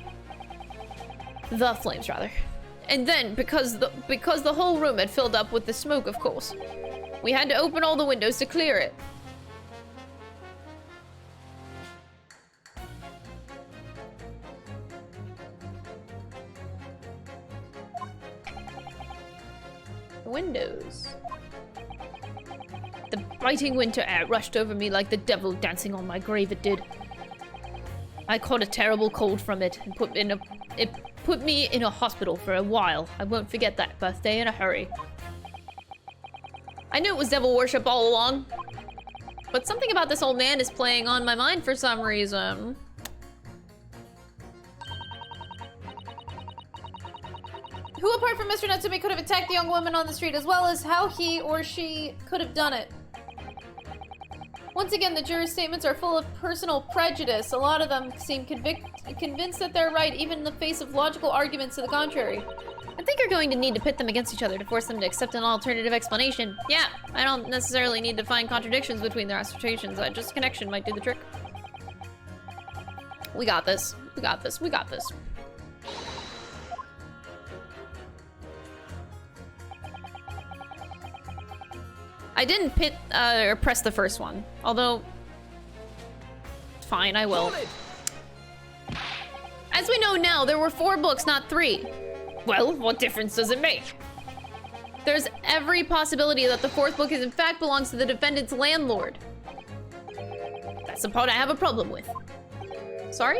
The flames, rather. And then, because the whole room had filled up with the smoke, of course, we had to open all the windows to clear it. Windows. The biting winter air rushed over me like the devil dancing on my grave, it did. I caught a terrible cold from it and it put me in a hospital for a while. I won't forget that birthday in a hurry. I knew it was devil worship all along, but something about this old man is playing on my mind for some reason. Who apart from Mr. Natsume could have attacked the young woman on the street, as well as how he or she could have done it? Once again, the jurors' statements are full of personal prejudice. A lot of them seem convinced that they're right, even in the face of logical arguments to the contrary. I think you're going to need to pit them against each other to force them to accept an alternative explanation. Yeah, I don't necessarily need to find contradictions between their assertions. Just connection might do the trick. We got this. We got this. We got this. I didn't pit or press the first one, although fine, I will. As we know now, there were 4 books, not 3. Well, what difference does it make? There's every possibility that the 4th book in fact belongs to the defendant's landlord. That's the part I have a problem with. Sorry?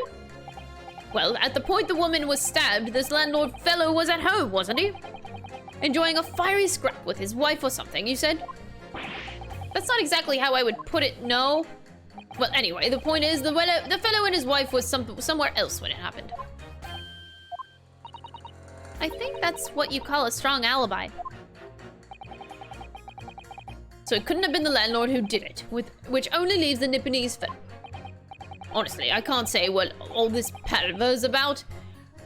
Well, at the point the woman was stabbed, this landlord fellow was at home, wasn't he? Enjoying a fiery scrap with his wife or something, you said? That's not exactly how I would put it, no. Well, anyway, the point is, the fellow and his wife was somewhere else when it happened. I think that's what you call a strong alibi. So it couldn't have been the landlord who did it, which only leaves the Nipponese fit. Honestly, I can't say what all this palaver's about,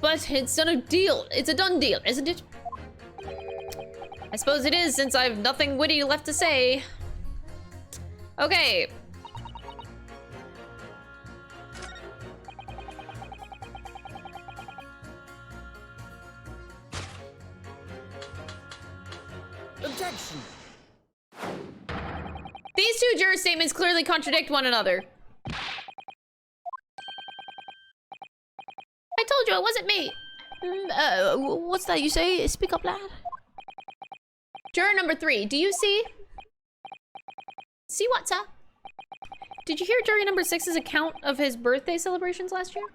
but it's done a deal. It's a done deal, isn't it? I suppose it is, since I've nothing witty left to say. Okay. Objection! These two juror statements clearly contradict one another. I told you it wasn't me. What's that you say? Speak up loud. Juror number 3, do you see? See what, sir? Did you hear jury number 6's account of his birthday celebrations last year?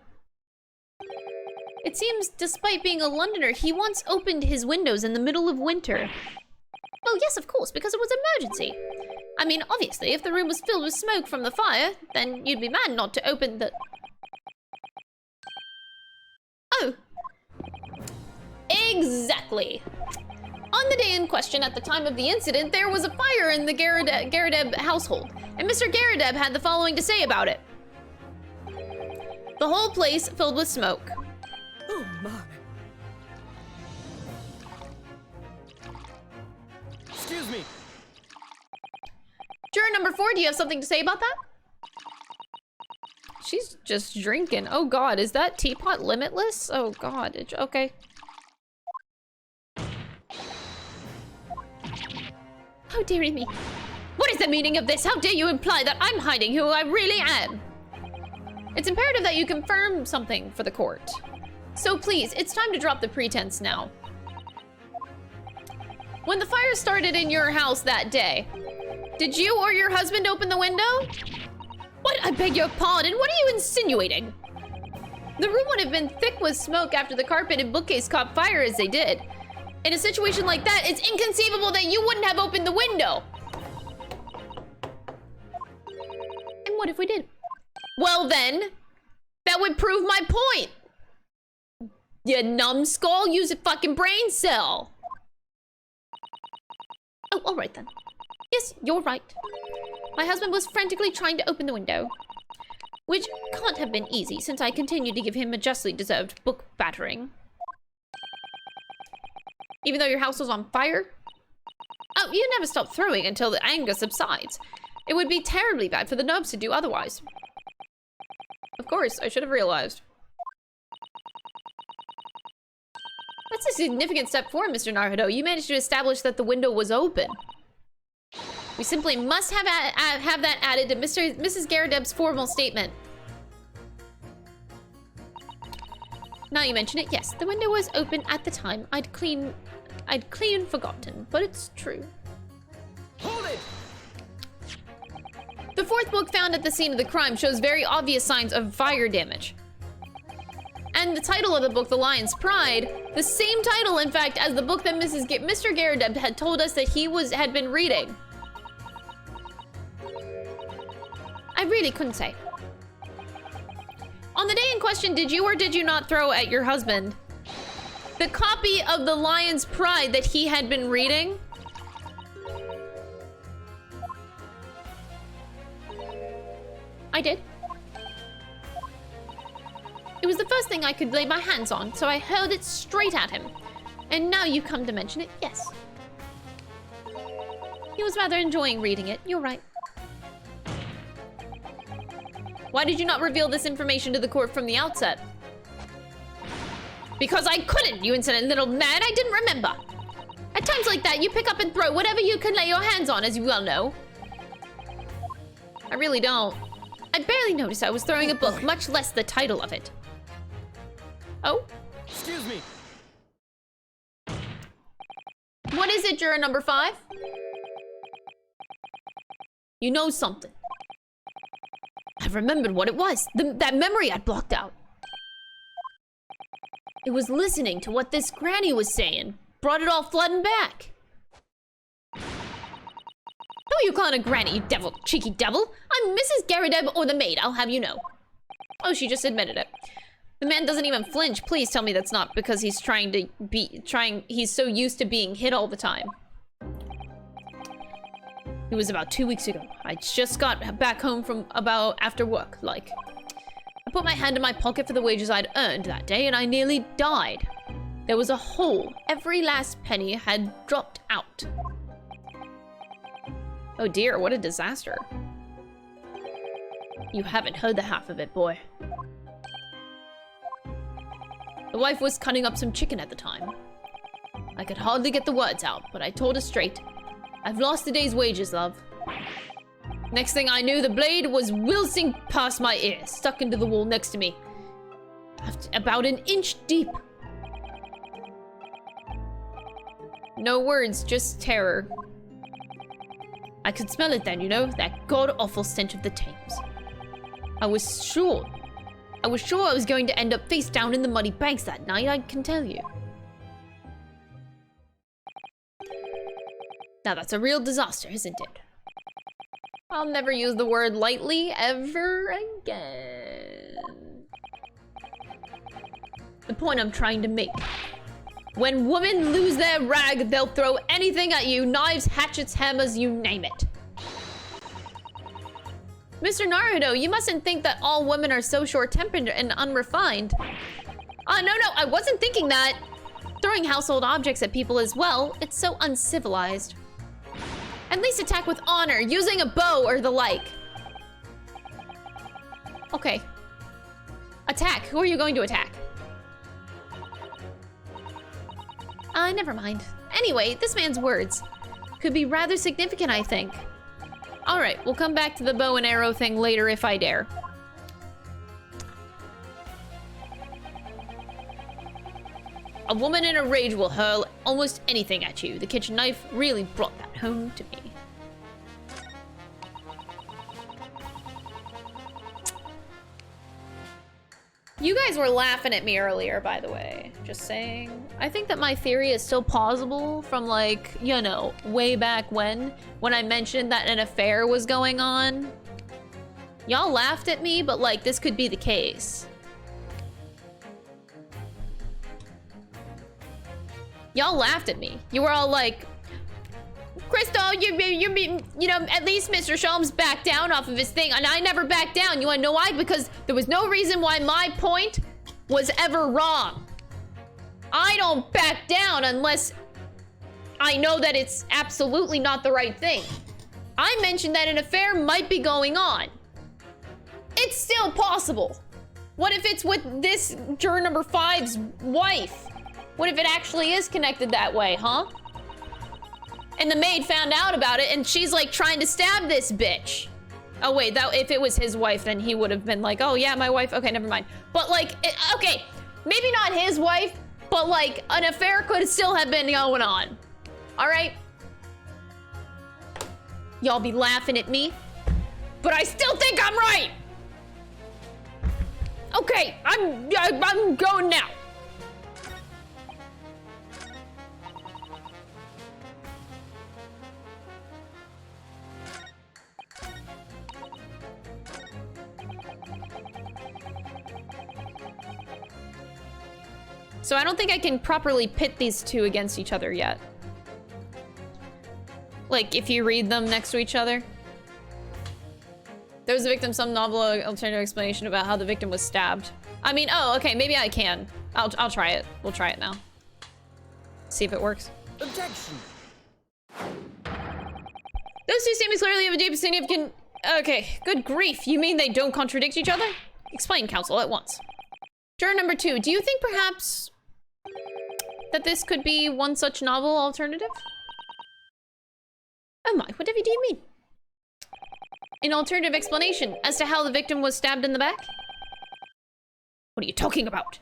It seems, despite being a Londoner, he once opened his windows in the middle of winter. Oh yes, of course, because it was an emergency. I mean, obviously, if the room was filled with smoke from the fire, then you'd be mad not to open the... Oh. Exactly. On the day in question, at the time of the incident, there was a fire in the Garadeb household, and Mr. Garadeb had the following to say about it. The whole place filled with smoke. Oh my. Excuse me. Juror number 4, do you have something to say about that? She's just drinking. Oh god, is that teapot limitless? Oh god, okay. Oh dearie me. What is the meaning of this? How dare you imply that I'm hiding who I really am? It's imperative that you confirm something for the court. So please, it's time to drop the pretense now. When the fire started in your house that day, did you or your husband open the window? What? I beg your pardon. What are you insinuating? The room would have been thick with smoke after the carpet and bookcase caught fire as they did. In a situation like that, it's inconceivable that you wouldn't have opened the window. And what if we did? Well then, that would prove my point. You numbskull, use a fucking brain cell. Oh, all right then. Yes, you're right. My husband was frantically trying to open the window, which can't have been easy since I continued to give him a justly deserved book battering. Even though your house was on fire? Oh, you never stop throwing until the anger subsides. It would be terribly bad for the nerves to do otherwise. Of course, I should have realized. That's a significant step forward, Mr. Naruto. You managed to establish that the window was open. We simply must have that added to Mrs. Garadeb's formal statement. Now you mention it, yes, the window was open at the time. I'd clean forgotten, but it's true. Hold it! The 4th book found at the scene of the crime shows very obvious signs of fire damage. And the title of the book, The Lion's Pride, the same title, in fact, as the book that Mr. Garadeb had told us that he had been reading. I really couldn't say. On the day in question, did you or did you not throw at your husband the copy of The Lion's Pride that he had been reading? I did. It was the first thing I could lay my hands on, so I hurled it straight at him. And now you come to mention it, yes. He was rather enjoying reading it, you're right. Why did you not reveal this information to the court from the outset? Because I couldn't, you insolent little man, I didn't remember. At times like that, you pick up and throw whatever you can lay your hands on, as you well know. I really don't. I barely noticed I was throwing a book, much less the title of it. Oh? Excuse me. What is it, juror number 5? You know something. I've remembered what it was. That memory I'd blocked out. It was listening to what this granny was saying. Brought it all flooding back. Who are you calling a granny, you devil, cheeky devil? I'm Mrs. Garadeb or the maid, I'll have you know. Oh, she just admitted it. The man doesn't even flinch. Please tell me that's not because he's he's so used to being hit all the time. It was about 2 weeks ago. I just got back home from after work, like. I put my hand in my pocket for the wages I'd earned that day and I nearly died. There was a hole. Every last penny had dropped out. Oh dear, what a disaster. You haven't heard the half of it, boy. The wife was cutting up some chicken at the time. I could hardly get the words out, but I told her straight. I've lost a day's wages, love. Next thing I knew, the blade was whizzing past my ear, stuck into the wall next to me. About an inch deep. No words, just terror. I could smell it then, you know, that god-awful stench of the Thames. I was sure I was going to end up face down in the muddy banks that night, I can tell you. Now that's a real disaster, isn't it? I'll never use the word lightly ever again. The point I'm trying to make. When women lose their rag, they'll throw anything at you. Knives, hatchets, hammers, you name it. Mr. Naruto, you mustn't think that all women are so short-tempered and unrefined. No, I wasn't thinking that. Throwing household objects at people as well, it's so uncivilized. At least attack with honor, using a bow or the like. Okay. Attack. Who are you going to attack? Never mind. Anyway, this man's words could be rather significant, I think. Alright, we'll come back to the bow and arrow thing later if I dare. A woman in a rage will hurl almost anything at you. The kitchen knife really brought that home to me. You guys were laughing at me earlier, by the way. Just saying. I think that my theory is still plausible from, like, you know, way back when I mentioned that an affair was going on. Y'all laughed at me, but, like, this could be the case. Y'all laughed at me. You were all like, Crystal, you know, at least Mr. Sholmes backed down off of his thing, and I never backed down. You wanna know why? Because there was no reason why my point was ever wrong. I don't back down unless I know that it's absolutely not the right thing. I mentioned that an affair might be going on. It's still possible. What if it's with this juror number 5's wife? What if it actually is connected that way, huh? And the maid found out about it, and she's like trying to stab this bitch. Oh wait, that if it was his wife, then he would have been like, oh yeah, my wife. Okay, never mind. But like, okay, maybe not his wife, but like an affair could still have been going on. All right? Y'all be laughing at me, but I still think I'm right. Okay, I'm going now. So I don't think I can properly pit these two against each other yet. Like, if you read them next to each other. There was a victim, some novel alternative explanation about how the victim was stabbed. I mean, oh, okay, maybe I can. I'll try it. We'll try it now. See if it works. Objection! Those two statements clearly have a deep significant... Okay, good grief. You mean they don't contradict each other? Explain, counsel, at once. Juror number 2, do you think perhaps that this could be one such novel alternative? Oh my, whatever do you mean? An alternative explanation as to how the victim was stabbed in the back? What are you talking about?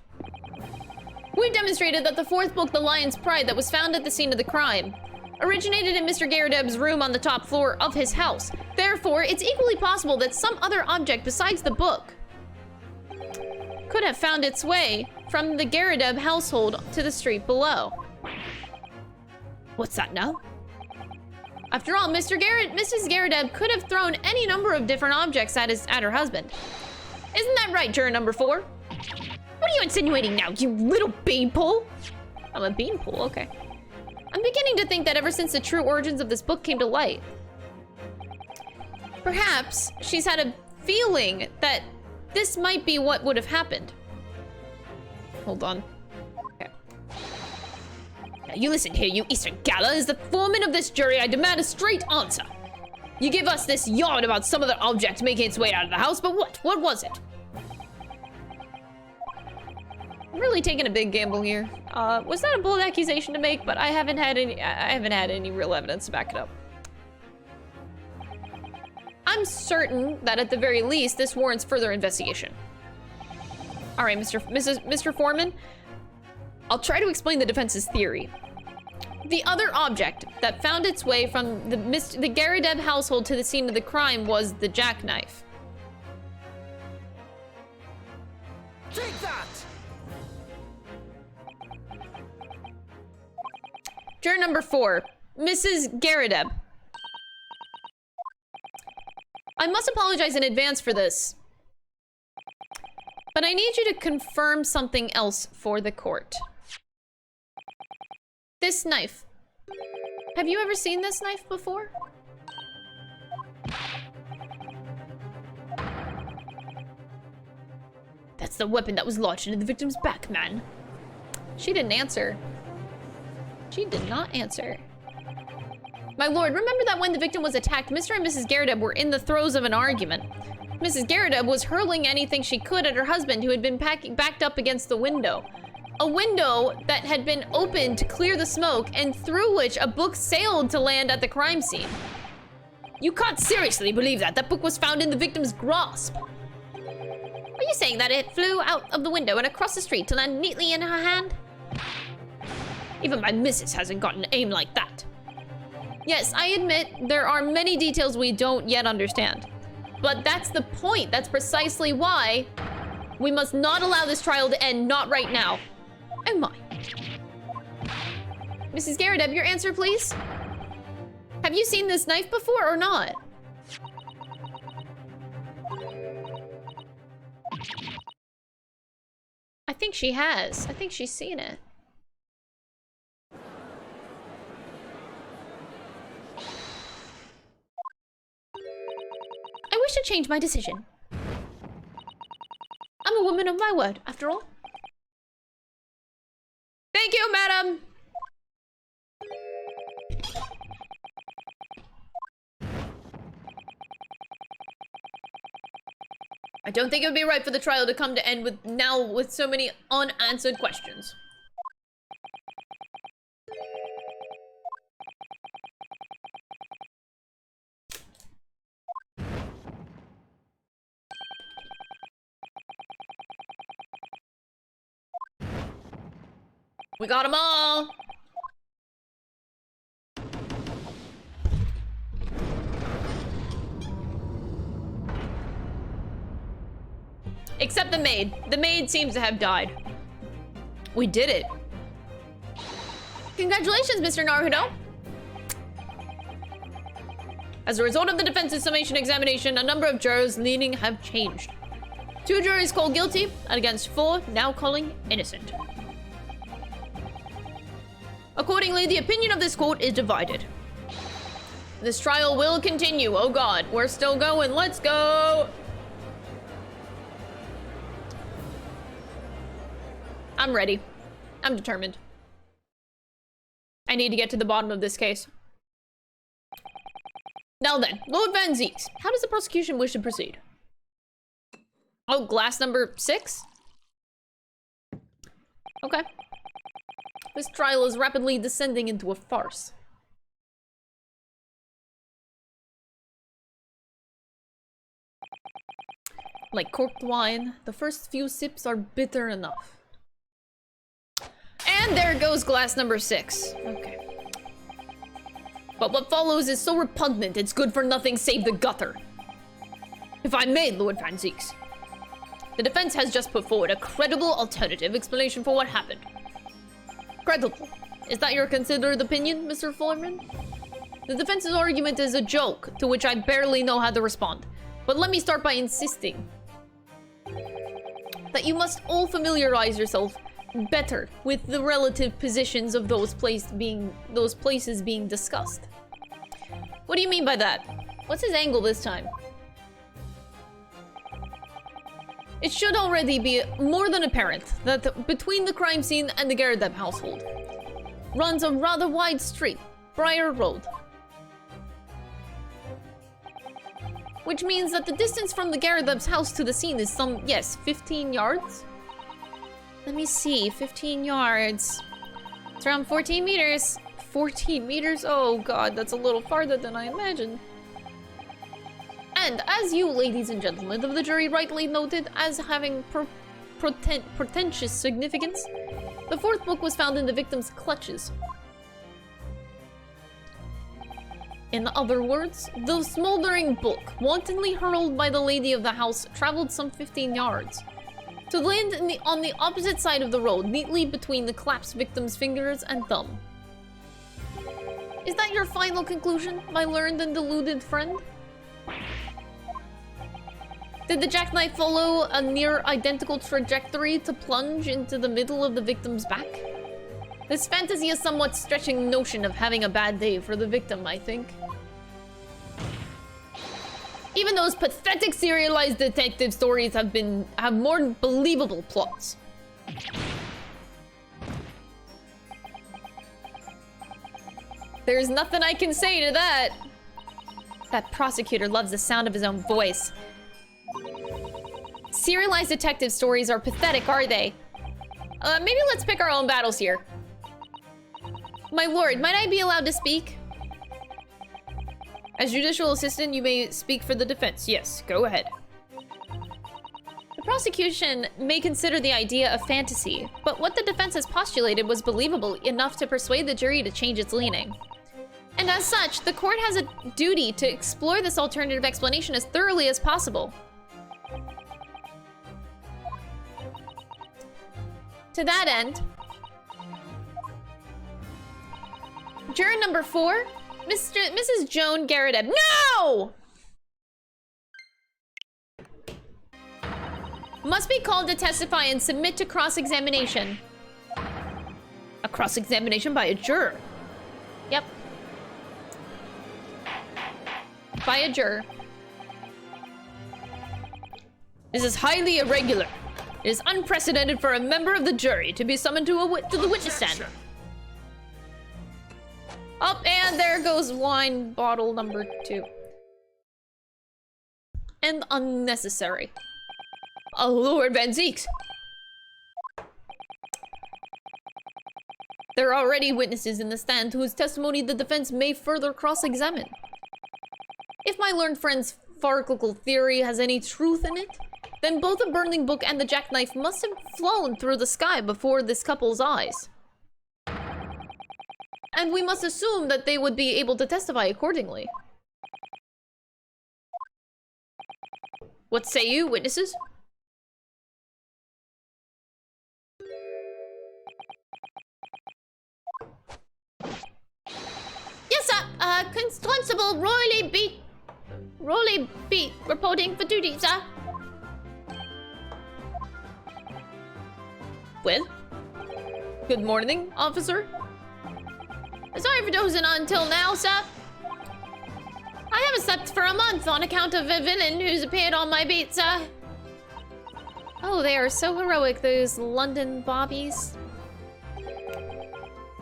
We've demonstrated that the 4th book, The Lion's Pride, that was found at the scene of the crime, originated in Mr. Garadeb's room on the top floor of his house. Therefore, it's equally possible that some other object besides the book could have found its way from the Garadeb household to the street below. What's that now? After all, Mrs. Garadeb could have thrown any number of different objects at her husband. Isn't that right, juror number 4? What are you insinuating now, you little beanpole? I'm a beanpole, okay. I'm beginning to think that ever since the true origins of this book came to light, perhaps she's had a feeling that this might be what would have happened. Hold on. Okay. Now you listen here, you Eastern Gala. As the foreman of this jury, I demand a straight answer. You give us this yarn about some other object making its way out of the house, but what? What was it? I'm really taking a big gamble here. Was that a bold accusation to make? But I haven't had any real evidence to back it up. I'm certain that at the very least, this warrants further investigation. All right, Mr. Foreman, I'll try to explain the defense's theory. The other object that found its way from the Garadeb household to the scene of the crime was the jackknife. Take that! Juror number 4, Mrs. Garadeb. I must apologize in advance for this, but I need you to confirm something else for the court. This knife. Have you ever seen this knife before? That's the weapon that was lodged into the victim's back, man. She didn't answer. She did not answer. My lord, remember that when the victim was attacked, Mr. and Mrs. Garadeb were in the throes of an argument. Mrs. Garadeb was hurling anything she could at her husband, who had been backed up against the window. A window that had been opened to clear the smoke and through which a book sailed to land at the crime scene. You can't seriously believe that. That book was found in the victim's grasp. Are you saying that it flew out of the window and across the street to land neatly in her hand? Even my missus hasn't got an aim like that. Yes, I admit there are many details we don't yet understand. But that's the point. That's precisely why we must not allow this trial to end, not right now. Oh my. Mrs. Garadeb, your answer, please? Have you seen this knife before or not? I think she has. I think she's seen it. I wish to change my decision. I'm a woman of my word, after all. Thank you, madam! I don't think it would be right for the trial to come to end with so many unanswered questions. We got them all! Except the maid. The maid seems to have died. We did it. Congratulations, Mr. Naruto. As a result of the defense's summation examination, a number of jurors leaning have changed. 2 juries called guilty, and against 4 now calling innocent. Accordingly, the opinion of this court is divided. This trial will continue. Oh god, we're still going. Let's go! I'm ready. I'm determined. I need to get to the bottom of this case. Now then, Lord Van Zieks, how does the prosecution wish to proceed? Oh, glass number 6? Okay. This trial is rapidly descending into a farce. Like corked wine, the first few sips are bitter enough. And there goes glass number 6. Okay. But what follows is so repugnant, it's good for nothing save the gutter. If I may, Lord Van Zieks, the defense has just put forward a credible alternative explanation for what happened. Credible. Is that your considered opinion, Mr. Foreman? The defense's argument is a joke, to which I barely know how to respond. But let me start by insisting. that you must all familiarize yourself better with the relative positions of those places being discussed. What do you mean by that? What's his angle this time? It should already be more than apparent that between the crime scene and the Garadeb household runs a rather wide street, Briar Road. Which means that the distance from the Garadeb's house to the scene is some, yes, 15 yards? Let me see, 15 yards. It's around 14 meters. 14 meters? Oh god, that's a little farther than I imagined. And as you, ladies and gentlemen of the jury, rightly noted as having pretentious significance, the fourth book was found in the victim's clutches. In other words, the smoldering book, wantonly hurled by the lady of the house, traveled some 15 yards, to land on the opposite side of the road, neatly between the collapsed victim's fingers and thumb. Is that your final conclusion, my learned and deluded friend? Did the jackknife follow a near-identical trajectory to plunge into the middle of the victim's back? This fantasy is somewhat stretching notion of having a bad day for the victim, I think. Even those pathetic serialized detective stories have more believable plots. There's nothing I can say to that. That prosecutor loves the sound of his own voice. Serialized detective stories are pathetic, are they? Maybe let's pick our own battles here. My lord, might I be allowed to speak? As judicial assistant, you may speak for the defense. Yes, go ahead. The prosecution may consider the idea a fantasy, but what the defense has postulated was believable enough to persuade the jury to change its leaning. And as such, the court has a duty to explore this alternative explanation as thoroughly as possible. To that end, juror number 4, Mrs. Joan Garadeb. No! Must be called to testify and submit to cross-examination. A cross-examination by a juror. Yep. By a juror. This is highly irregular. It is unprecedented for a member of the jury to be summoned to the witness stand. Up, and there goes wine bottle number 2. And unnecessary. Oh, Lord Van Zeeks. There are already witnesses in the stand whose testimony the defense may further cross-examine. If my learned friend's farcical theory has any truth in it, then both the burning book and the jackknife must have flown through the sky before this couple's eyes. And we must assume that they would be able to testify accordingly. What say you, witnesses? Yes, sir. Constable Royley Beat, reporting for duty, sir. Well, good morning, officer. Sorry for dozing until now, sir. I haven't slept for a month on account of a villain who's appeared on my beat, sir. Oh, they are so heroic, those London bobbies.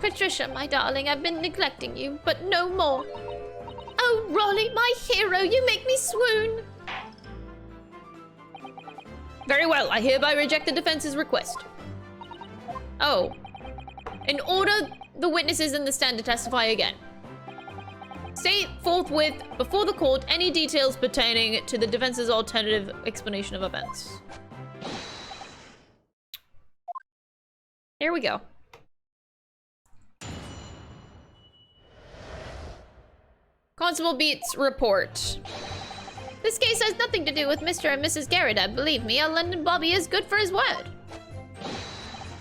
Patricia, my darling, I've been neglecting you, but no more. Oh, Rolly, my hero, you make me swoon. Very well, I hereby reject the defense's request. Oh. In order the witnesses in the stand to testify again. State forthwith before the court any details pertaining to the defense's alternative explanation of events. Here we go. Constable Beat's report. This case has nothing to do with Mr. and Mrs. Garadeb. Believe me, a London Bobby is good for his word.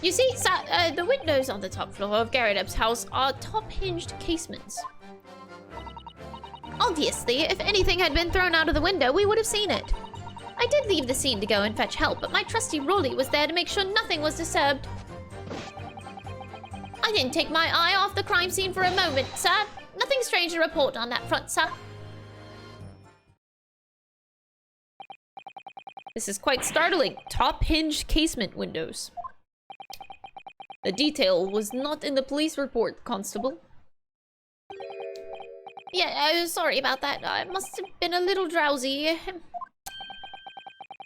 You see, sir, the windows on the top floor of Garadeb's house are top-hinged casements. Obviously, if anything had been thrown out of the window, we would have seen it. I did leave the scene to go and fetch help, but my trusty Rolly was there to make sure nothing was disturbed. I didn't take my eye off the crime scene for a moment, sir. Nothing strange to report on that front, sir. This is quite startling. Top hinged casement windows. The detail was not in the police report, Constable. Yeah, sorry about that. I must have been a little drowsy.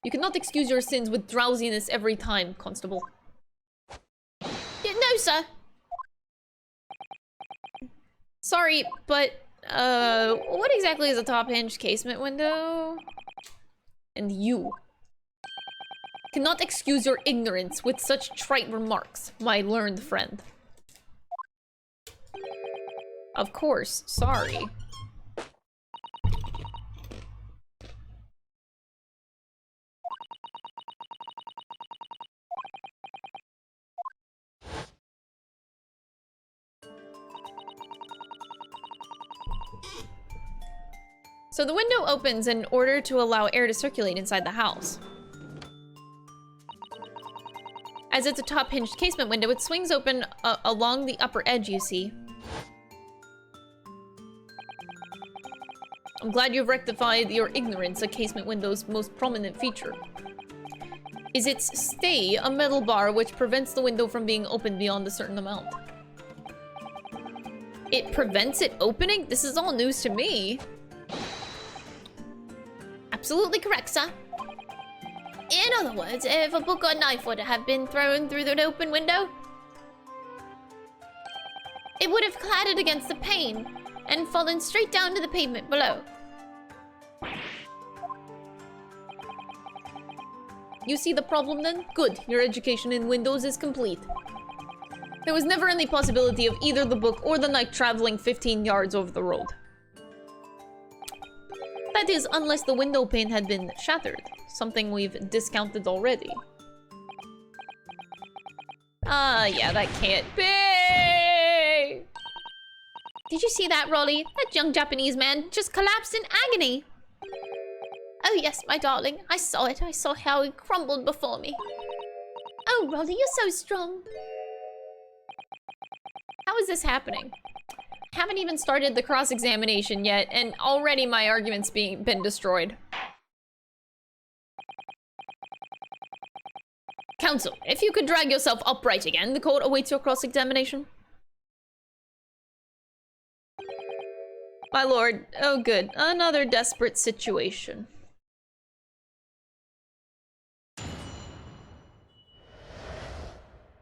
You cannot excuse your sins with drowsiness every time, Constable. Yeah, no, sir. Sorry, but, what exactly is a top-hinged casement window? And you cannot excuse your ignorance with such trite remarks, my learned friend. Of course, sorry. So the window opens in order to allow air to circulate inside the house. As it's a top-hinged casement window, it swings open along the upper edge, you see. I'm glad you've rectified your ignorance, a casement window's most prominent feature. Is its stay a metal bar which prevents the window from being opened beyond a certain amount? It prevents it opening? This is all news to me. Absolutely correct, sir. In other words, if a book or knife would have been thrown through the open window, it would have clattered against the pane and fallen straight down to the pavement below. You see the problem then? Good, your education in windows is complete. There was never any possibility of either the book or the knife traveling 15 yards over the road. That is, unless the window pane had been shattered, something we've discounted already. Yeah, that can't be! Did you see that, Rolly? That young Japanese man just collapsed in agony. Oh yes, my darling, I saw it. I saw how he crumbled before me. Oh, Rolly, you're so strong. How is this happening? Haven't even started the cross-examination yet, and already my argument's been destroyed. Counsel, if you could drag yourself upright again, the court awaits your cross-examination. My lord, oh good, another desperate situation.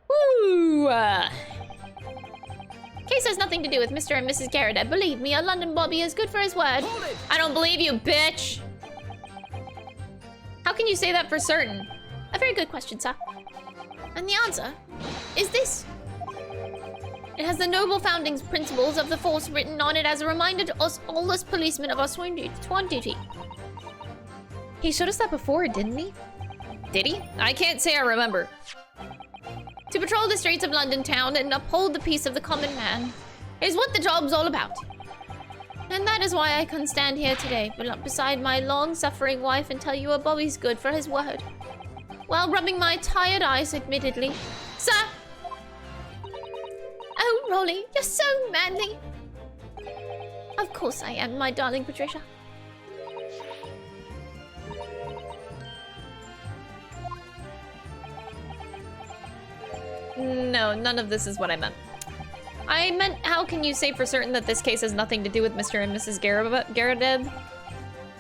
Woo! Case has nothing to do with Mr. and Mrs. Garrett. Believe me, a London Bobby is good for his word. I don't believe you, bitch! How can you say that for certain? A very good question, sir. And the answer is this. It has the noble founding principles of the force written on it as a reminder to us all as policemen of our sworn duty. He showed us that before, didn't he? Did he? I can't say I remember. To patrol the streets of London town and uphold the peace of the common man is what the job's all about. And that is why I can stand here today, beside my long-suffering wife and tell you a Bobby's good for his word. While rubbing my tired eyes, admittedly. Sir! Oh, Rolly, you're so manly. Of course I am, my darling Patricia. No, none of this is what I meant. I meant, how can you say for certain that this case has nothing to do with Mr. and Mrs. Garrett?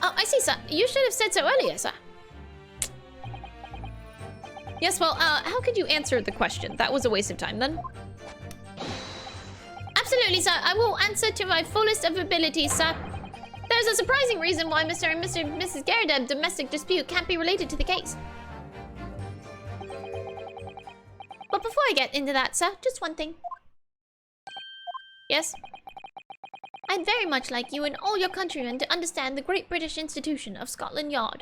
Oh, I see, sir. You should have said so earlier, sir. Yes, well, how could you answer the question? That was a waste of time, then. Absolutely, sir. I will answer to my fullest of abilities, sir. There's a surprising reason why Mr. and Mrs. Garrett domestic dispute can't be related to the case. But before I get into that, sir, just one thing. Yes? I'd very much like you and all your countrymen to understand the great British institution of Scotland Yard.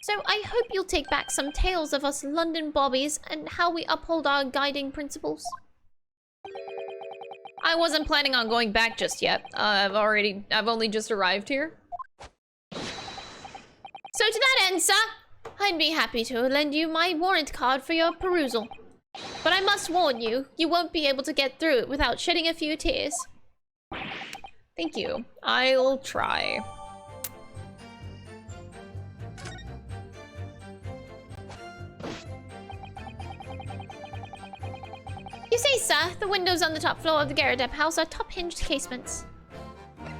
So I hope you'll take back some tales of us London Bobbies and how we uphold our guiding principles. I wasn't planning on going back just yet. I've only just arrived here. So to that end, sir, I'd be happy to lend you my warrant card for your perusal. But I must warn you, you won't be able to get through it without shedding a few tears. Thank you. I'll try. You see, sir, the windows on the top floor of the Garadeb house are top-hinged casements.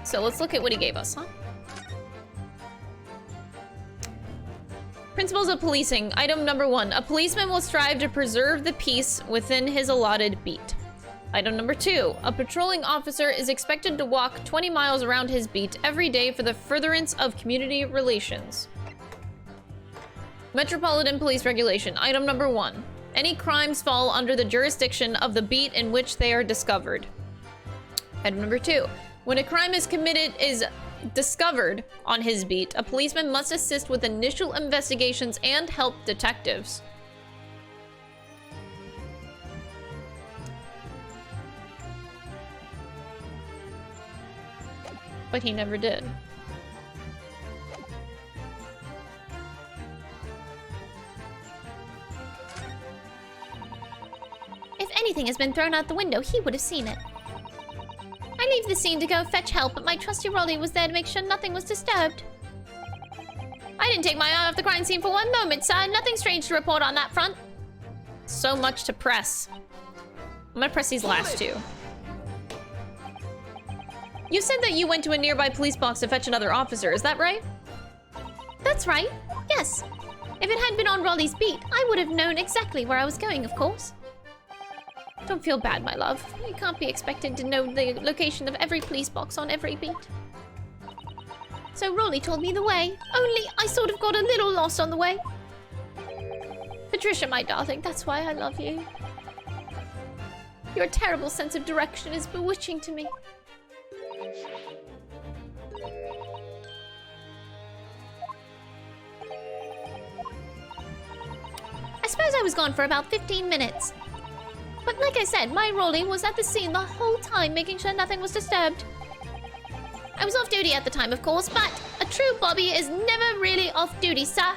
So let's look at what he gave us, huh? Principles of policing. Item number 1. A policeman will strive to preserve the peace within his allotted beat. Item number 2. A patrolling officer is expected to walk 20 miles around his beat every day for the furtherance of community relations. Metropolitan Police Regulation. Item number 1. Any crimes fall under the jurisdiction of the beat in which they are discovered. Item number 2. When a crime is discovered on his beat, a policeman must assist with initial investigations and help detectives. But he never did. If anything has been thrown out the window, he would have seen it. I leave the scene to go fetch help, but my trusty Rolly was there to make sure nothing was disturbed. I didn't take my eye off the crime scene for one moment, sir. Nothing strange to report on that front. So much to press. I'm gonna press these last two. You said that you went to a nearby police box to fetch another officer, is that right? That's right, yes. If it had been on Rolly's beat, I would have known exactly where I was going, of course. Don't feel bad, my love. You can't be expected to know the location of every police box on every beat. So Rolly told me the way, only I sort of got a little lost on the way. Patricia, my darling, that's why I love you. Your terrible sense of direction is bewitching to me. I suppose I was gone for about 15 minutes. But like I said, my Rolly was at the scene the whole time, making sure nothing was disturbed. I was off duty at the time, of course, but a true Bobby is never really off duty, sir.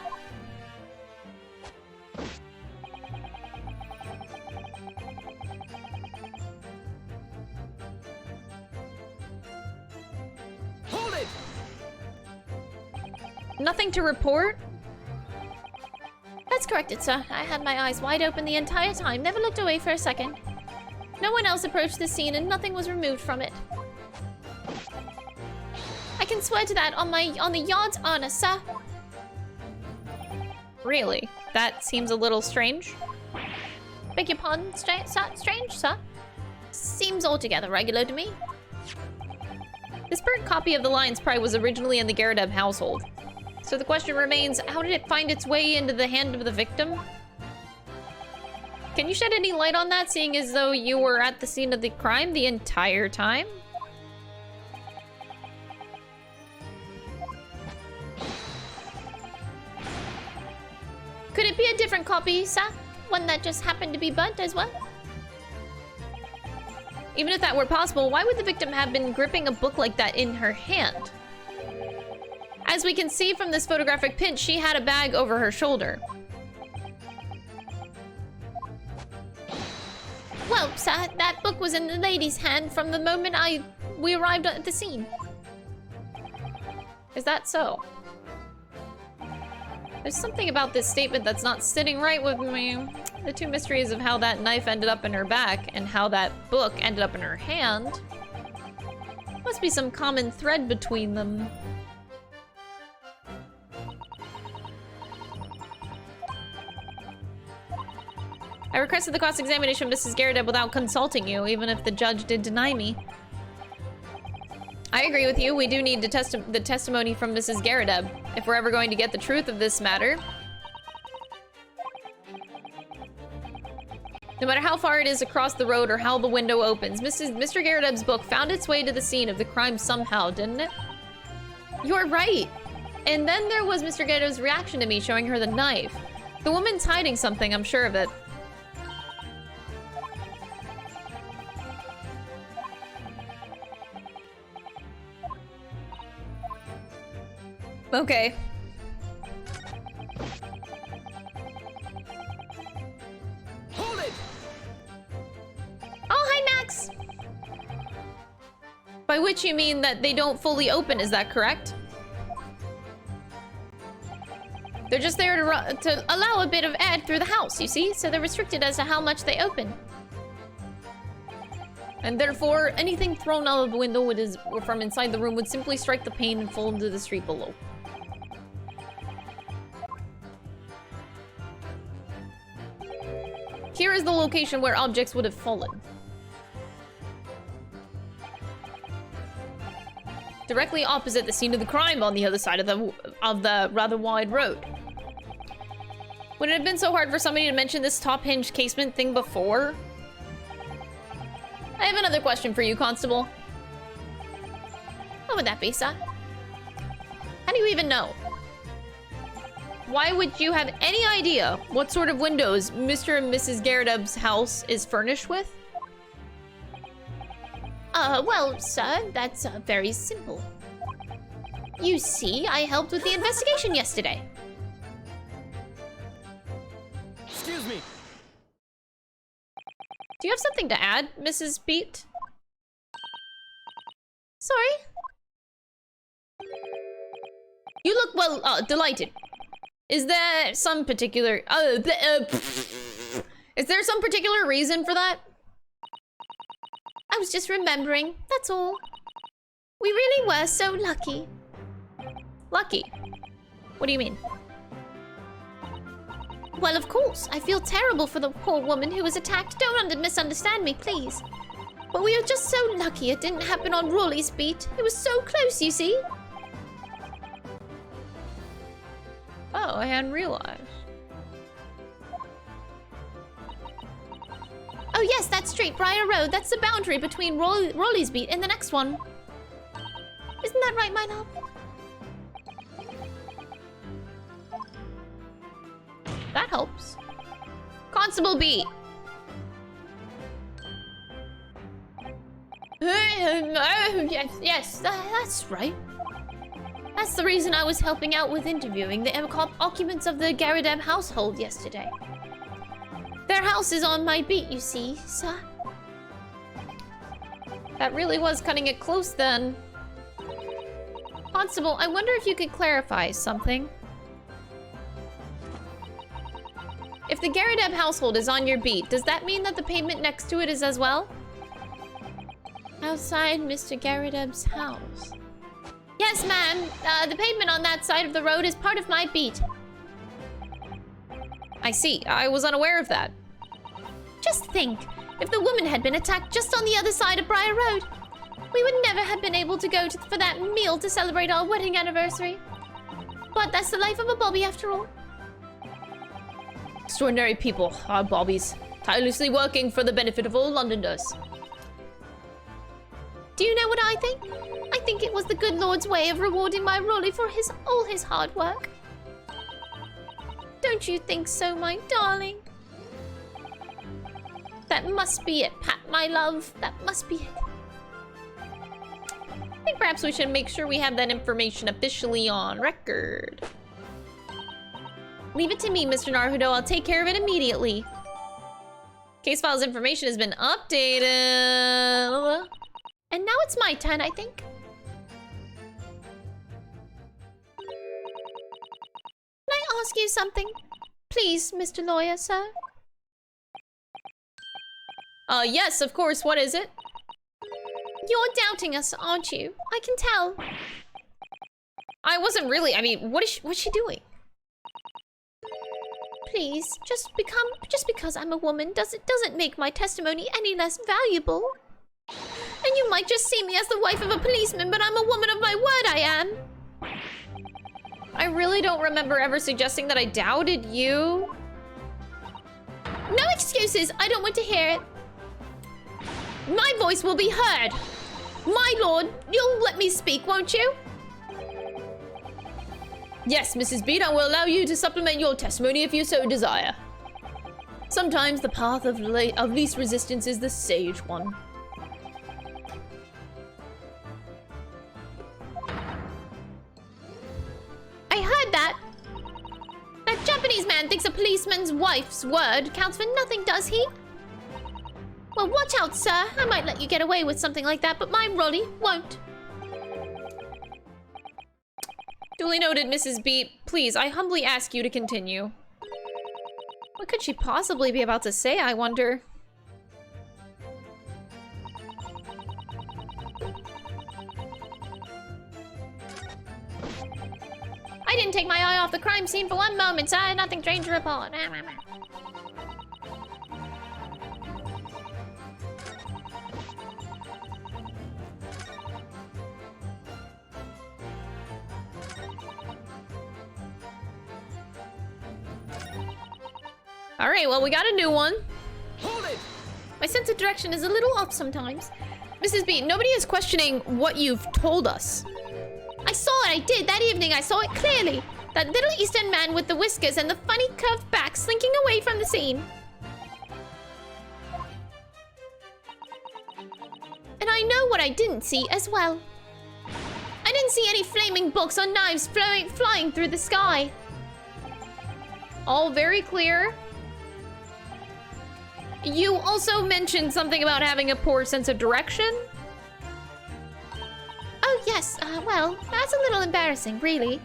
Hold it! Nothing to report? That's corrected, sir. I had my eyes wide open the entire time, never looked away for a second. No one else approached the scene and nothing was removed from it. I can swear to that on the yard's honor, sir. Really? That seems a little strange. Beg your pardon, strange, sir? Seems altogether regular to me. This burnt copy of the Lion's Pride was originally in the Garadeb household. So the question remains, how did it find its way into the hand of the victim? Can you shed any light on that, seeing as though you were at the scene of the crime the entire time? Could it be a different copy, sir? One that just happened to be burnt as well? Even if that were possible, why would the victim have been gripping a book like that in her hand? As we can see from this photographic pinch, she had a bag over her shoulder. Well, sir, that book was in the lady's hand from the moment we arrived at the scene. Is that so? There's something about this statement that's not sitting right with me. The two mysteries of how that knife ended up in her back and how that book ended up in her hand. Must be some common thread between them. I requested the cross-examination of Mrs. Garadeb without consulting you, even if the judge did deny me. I agree with you. We do need the testimony from Mrs. Garadeb if we're ever going to get the truth of this matter. No matter how far it is across the road or how the window opens, Mr. Garadeb's book found its way to the scene of the crime somehow, didn't it? You're right. And then there was Mr. Garadeb's reaction to me showing her the knife. The woman's hiding something, I'm sure of it. Okay. By which you mean that they don't fully open, is that correct? They're just there to allow a bit of air through the house, you see? So they're restricted as to how much they open. And therefore, anything thrown out of the window or from inside the room would simply strike the pane and fall into the street below. Here is the location where objects would have fallen. Directly opposite the scene of the crime on the other side of the rather wide road. Would it have been so hard for somebody to mention this top hinge casement thing before? I have another question for you, Constable. What would that be, sir? How do you even know? Why would you have any idea what sort of windows Mr. and Mrs. Garridub's house is furnished with? Well, sir, that's very simple. You see, I helped with the investigation yesterday. Excuse me. Do you have something to add, Mrs. Beat? Sorry? You look, well, delighted. Is there some particular... is there some particular reason for that? I was just remembering, that's all. We really were so lucky. Lucky? What do you mean? Well, of course, I feel terrible for the poor woman who was attacked. Don't misunderstand me, please. But we were just so lucky it didn't happen on Raleigh's beat. It was so close, you see. Oh, I hadn't realized. Oh yes, that street, Briar Road. That's the boundary between Raleigh's beat and the next one. Isn't that right, my love? That helps. Constable B. Yes, that's right. That's the reason I was helping out with interviewing the occupants of the Garrideb household yesterday. Their house is on my beat, you see, sir. That really was cutting it close then. Constable, I wonder if you could clarify something. If the Garrideb household is on your beat, does that mean that the pavement next to it is as well? Outside Mr. Garrideb's house. Yes, ma'am. The pavement on that side of the road is part of my beat. I see. I was unaware of that. Just think, if the woman had been attacked just on the other side of Briar Road, we would never have been able to go for that meal to celebrate our wedding anniversary. But that's the life of a bobby after all. Extraordinary people, our bobbies, tirelessly working for the benefit of all Londoners. Do you know what I think? I think it was the good Lord's way of rewarding my Rolly for all his hard work. Don't you think so, my darling? That must be it, Pat, my love. That must be it. I think perhaps we should make sure we have that information officially on record. Leave it to me, Mr. Naruto. I'll take care of it immediately. Case file's information has been updated. And now it's my turn, I think. Can I ask you something? Please, Mr. Lawyer, sir? Yes, of course. What is it? You're doubting us, aren't you? I can tell. I wasn't really. I mean, what's she doing? Please, just because I'm a woman doesn't make my testimony any less valuable. And you might just see me as the wife of a policeman, but I'm a woman of my word, I am. I really don't remember ever suggesting that I doubted you. No excuses. I don't want to hear it. My voice will be heard. My lord, you'll let me speak, won't you? Yes, Mrs. Beat, I will allow you to supplement your testimony if you so desire. Sometimes the path of least resistance is the sage one. I heard that. That Japanese man thinks a policeman's wife's word counts for nothing, does he? Well, watch out, sir. I might let you get away with something like that, but my Rolly won't. Duly noted, Mrs. Beat. Please, I humbly ask you to continue. What could she possibly be about to say, I wonder? I didn't take my eye off the crime scene for one moment, sir. Nothing strange to report. Alright, well, we got a new one. Hold it! My sense of direction is a little off sometimes. Mrs. B, nobody is questioning what you've told us. I saw it, I did. That evening, I saw it clearly. That little Eastern man with the whiskers and the funny curved back slinking away from the scene. And I know what I didn't see as well. I didn't see any flaming books or knives flying through the sky. All very clear. You also mentioned something about having a poor sense of direction. Oh yes, well, that's a little embarrassing, really.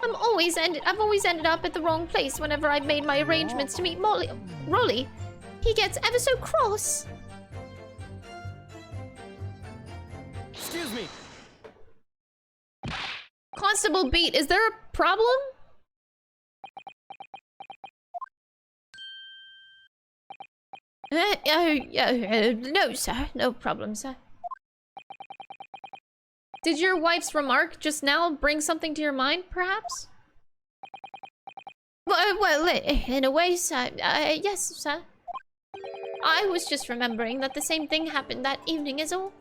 I've always ended up at the wrong place whenever I've made my arrangements to meet Rolly. He gets ever so cross. Excuse me. Constable Beat, is there a problem? No, sir. No problem, sir. Did your wife's remark just now bring something to your mind, perhaps? Well, in a way, sir. Yes, sir. I was just remembering that the same thing happened that evening is all.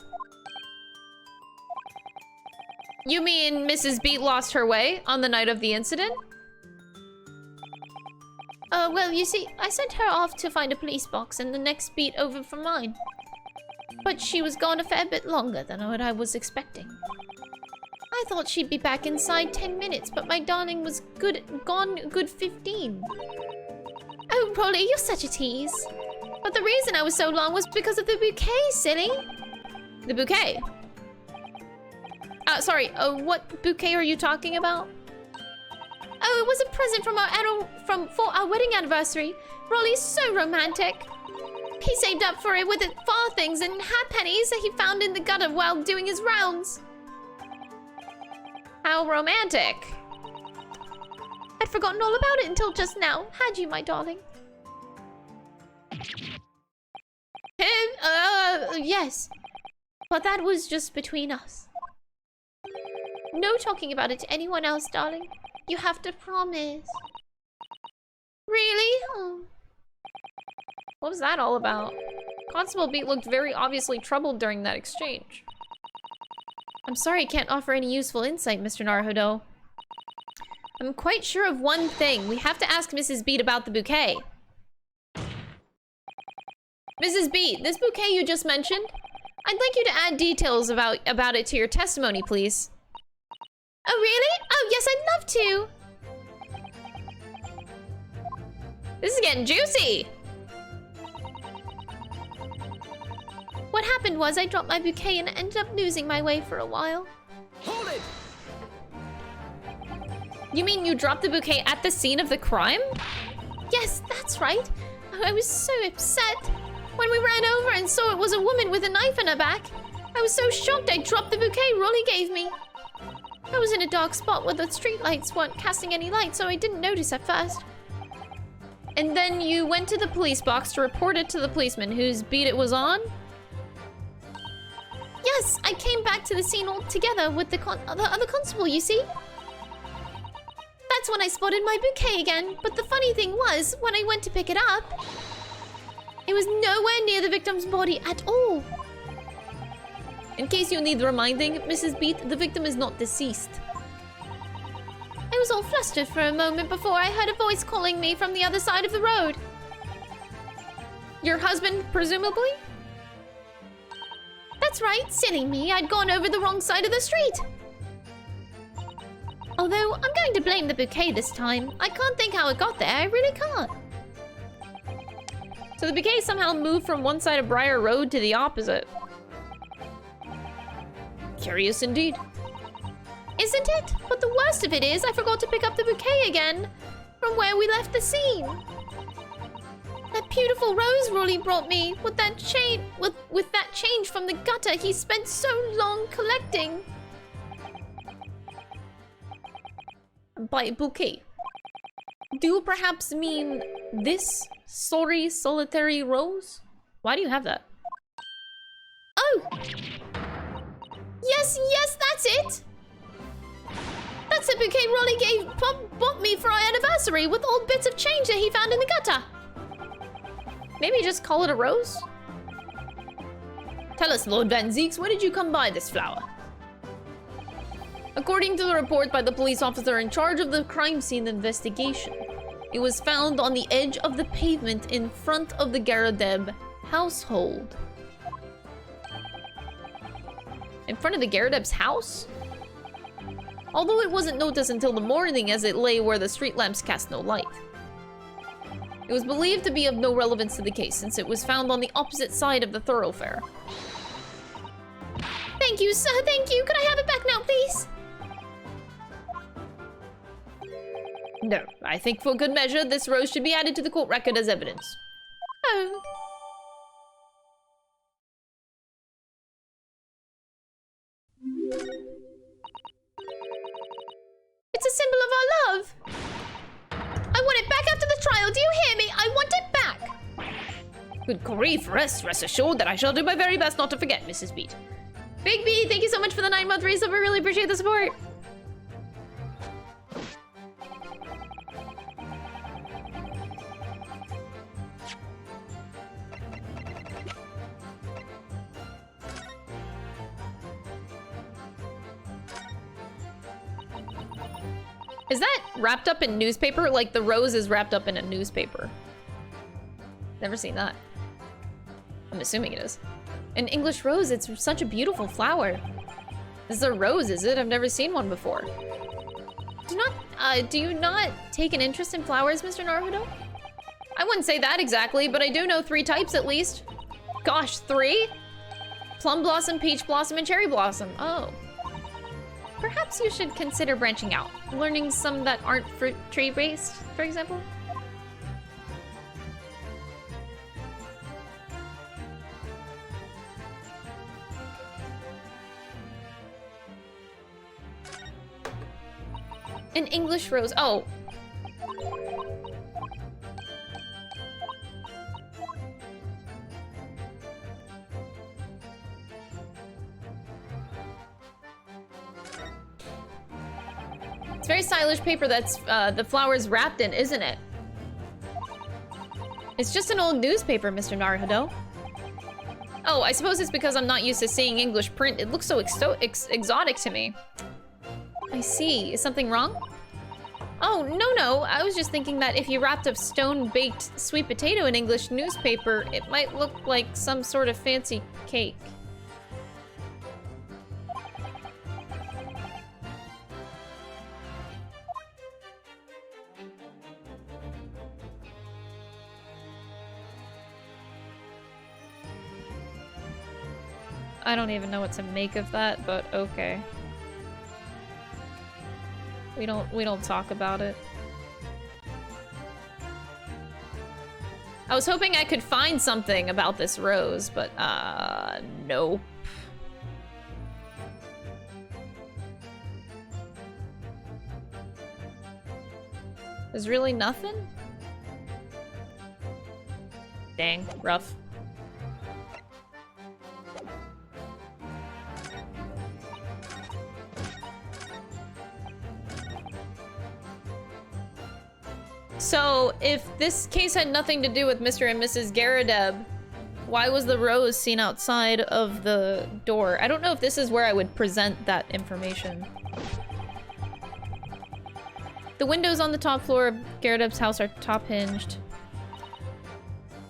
You mean Mrs. Beat lost her way on the night of the incident? Well, you see, I sent her off to find a police box and the next beat over from mine. But she was gone a fair bit longer than what I was expecting. I thought she'd be back inside 10 minutes, but my darling was gone a good 15. Oh, Rolly, you're such a tease. But the reason I was so long was because of the bouquet, silly. The bouquet? Sorry, what bouquet are you talking about? Oh, it was a present for our wedding anniversary. Rolly's so romantic. He saved up for it with farthings and halfpennies that he found in the gutter while doing his rounds. How romantic. I'd forgotten all about it until just now. Had you, my darling? Yes. But that was just between us. No talking about it to anyone else, darling. You have to promise. Really? Oh. What was that all about? Constable Beat looked very obviously troubled during that exchange. I'm sorry I can't offer any useful insight, Mr. Naruhodo. I'm quite sure of one thing. We have to ask Mrs. Beat about the bouquet. Mrs. Beat, this bouquet you just mentioned, I'd like you to add details about it to your testimony, please. Oh, really? Oh, yes, I'd love to. This is getting juicy. What happened was I dropped my bouquet and ended up losing my way for a while. Hold it! You mean you dropped the bouquet at the scene of the crime? Yes, that's right. I was so upset. When we ran over and saw it was a woman with a knife in her back, I was so shocked I dropped the bouquet Rolly gave me. I was in a dark spot where the streetlights weren't casting any light, so I didn't notice at first. And then you went to the police box to report it to the policeman whose beat it was on? Yes, I came back to the scene all together with the other constable, you see? That's when I spotted my bouquet again, but the funny thing was, when I went to pick it up, it was nowhere near the victim's body at all. In case you need reminding, Mrs. Beat, the victim is not deceased. I was all flustered for a moment before I heard a voice calling me from the other side of the road. Your husband, presumably? That's right, silly me, I'd gone over the wrong side of the street. Although, I'm going to blame the bouquet this time. I can't think how it got there, I really can't. So the bouquet somehow moved from one side of Briar Road to the opposite. Curious indeed. Isn't it? But the worst of it is, I forgot to pick up the bouquet again from where we left the scene. That beautiful rose Rolly brought me with that change from the gutter he spent so long collecting. By bouquet, do you perhaps mean this sorry solitary rose? Why do you have that? Oh! Yes, that's it! That's the bouquet Rolly bought me for our anniversary with old bits of change that he found in the gutter. Maybe just call it a rose? Tell us, Lord Van Zeeks, where did you come by this flower? According to the report by the police officer in charge of the crime scene investigation, it was found on the edge of the pavement in front of the Garadeb household. In front of the Garadeb's house? Although it wasn't noticed until the morning as it lay where the street lamps cast no light. It was believed to be of no relevance to the case since it was found on the opposite side of the thoroughfare. Thank you, sir, thank you. Could I have it back now, please? No, I think for good measure, this rose should be added to the court record as evidence. Oh. It's a symbol of our love. I want it back after the trial. Do you hear me? I want it back. Good grief. Rest assured that I shall do my very best not to forget, Mrs. Beat. Big B, thank you so much for the 9-month resub. I really appreciate the support. Is that wrapped up in newspaper? Like the rose is wrapped up in a newspaper. Never seen that. I'm assuming it is. An English rose, it's such a beautiful flower. This is a rose, is it? I've never seen one before. Do you not take an interest in flowers, Mr. Naruto? I wouldn't say that exactly, but I do know 3 types at least. Gosh, 3? Plum blossom, peach blossom, and cherry blossom. Oh. Perhaps you should consider branching out. Learning some that aren't fruit tree based, for example. An English rose. Oh. It's very stylish paper that's the flowers wrapped in, isn't it? It's just an old newspaper, Mr. Naruto. Oh, I suppose it's because I'm not used to seeing English print. It looks so exotic to me. I see. Is something wrong? Oh, no. I was just thinking that if you wrapped a stone-baked sweet potato in English newspaper, it might look like some sort of fancy cake. I don't even know what to make of that, but okay. We don't talk about it. I was hoping I could find something about this rose, but nope. There's really nothing? Dang, rough. So, if this case had nothing to do with Mr. and Mrs. Garadeb, why was the rose seen outside of the door? I don't know if this is where I would present that information. The windows on the top floor of Garadeb's house are top hinged.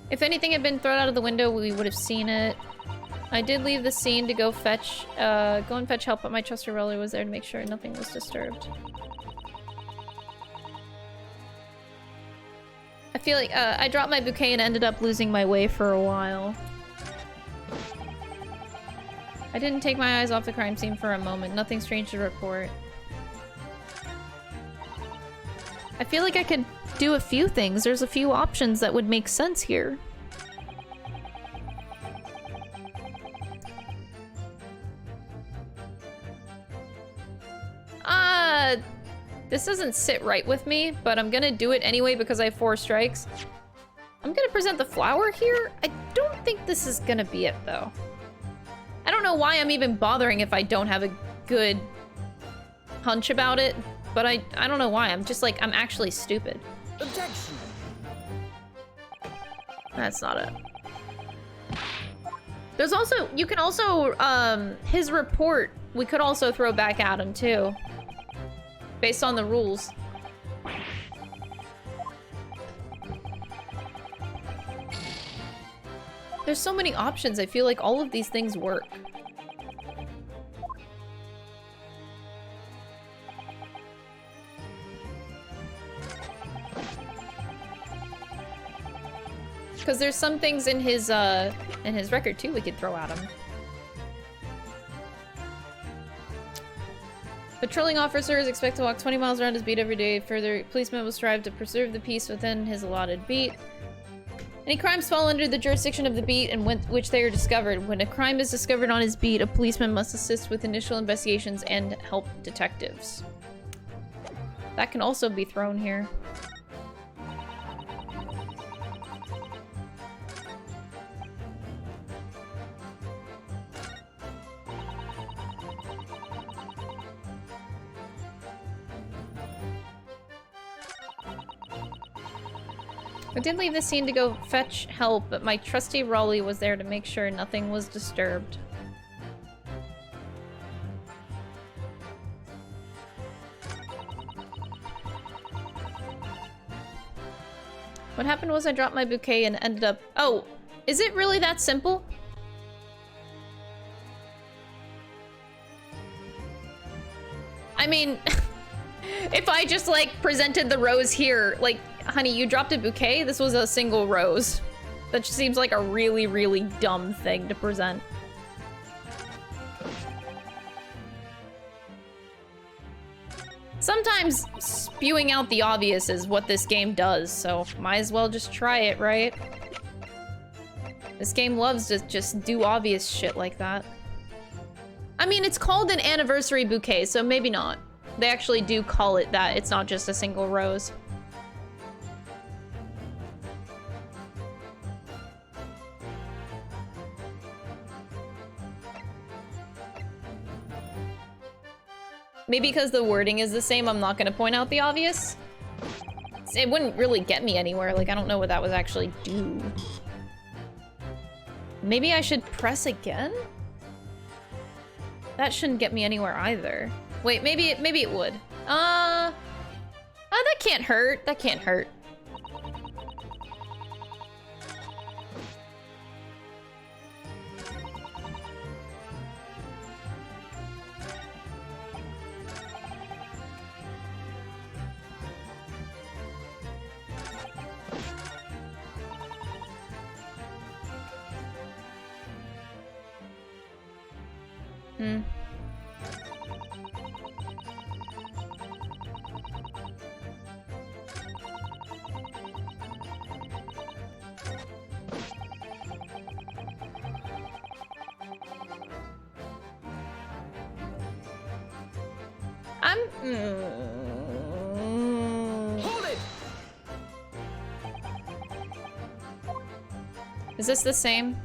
If anything had been thrown out of the window, we would have seen it. I did leave the scene to go and fetch help, but my trusty roller was there to make sure nothing was disturbed. I feel like I dropped my bouquet and ended up losing my way for a while. I didn't take my eyes off the crime scene for a moment. Nothing strange to report. I feel like I could do a few things. There's a few options that would make sense here. This doesn't sit right with me, but I'm gonna do it anyway because I have 4 strikes. I'm gonna present the flower here. I don't think this is gonna be it, though. I don't know why I'm even bothering if I don't have a good hunch about it, but I don't know why. I'm just like, I'm actually stupid. Objection. That's not it. There's also, you can also, his report, we could also throw back at him, too. Based on the rules. There's so many options. I feel like all of these things work. Because there's some things in his record too we could throw at him. Patrolling officers expect to walk 20 miles around his beat every day. Further, policemen will strive to preserve the peace within his allotted beat. Any crimes fall under the jurisdiction of the beat in which they are discovered. When a crime is discovered on his beat, a policeman must assist with initial investigations and help detectives. That can also be thrown here. I did leave the scene to go fetch help, but my trusty Raleigh was there to make sure nothing was disturbed. What happened was I dropped my bouquet and ended up... Oh, is it really that simple? I mean, if I just, like, presented the rose here, like... Honey, you dropped a bouquet? This was a single rose. That just seems like a really, really dumb thing to present. Sometimes spewing out the obvious is what this game does, so might as well just try it, right? This game loves to just do obvious shit like that. I mean, it's called an anniversary bouquet, so maybe not. They actually do call it that. It's not just a single rose. Maybe because the wording is the same, I'm not gonna point out the obvious. It wouldn't really get me anywhere. Like, I don't know what that would actually do. Maybe I should press again? That shouldn't get me anywhere either. Wait, maybe it would. Oh, that can't hurt. That can't hurt. Hmm. Hold it! Is this the same?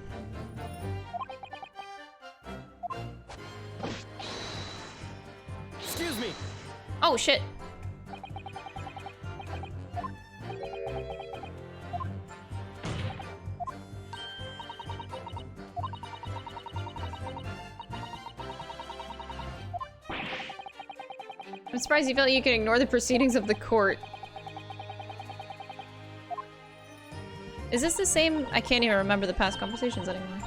Excuse me. Oh, shit. I'm surprised you felt you could ignore the proceedings of the court. Is this the same? I can't even remember the past conversations anymore.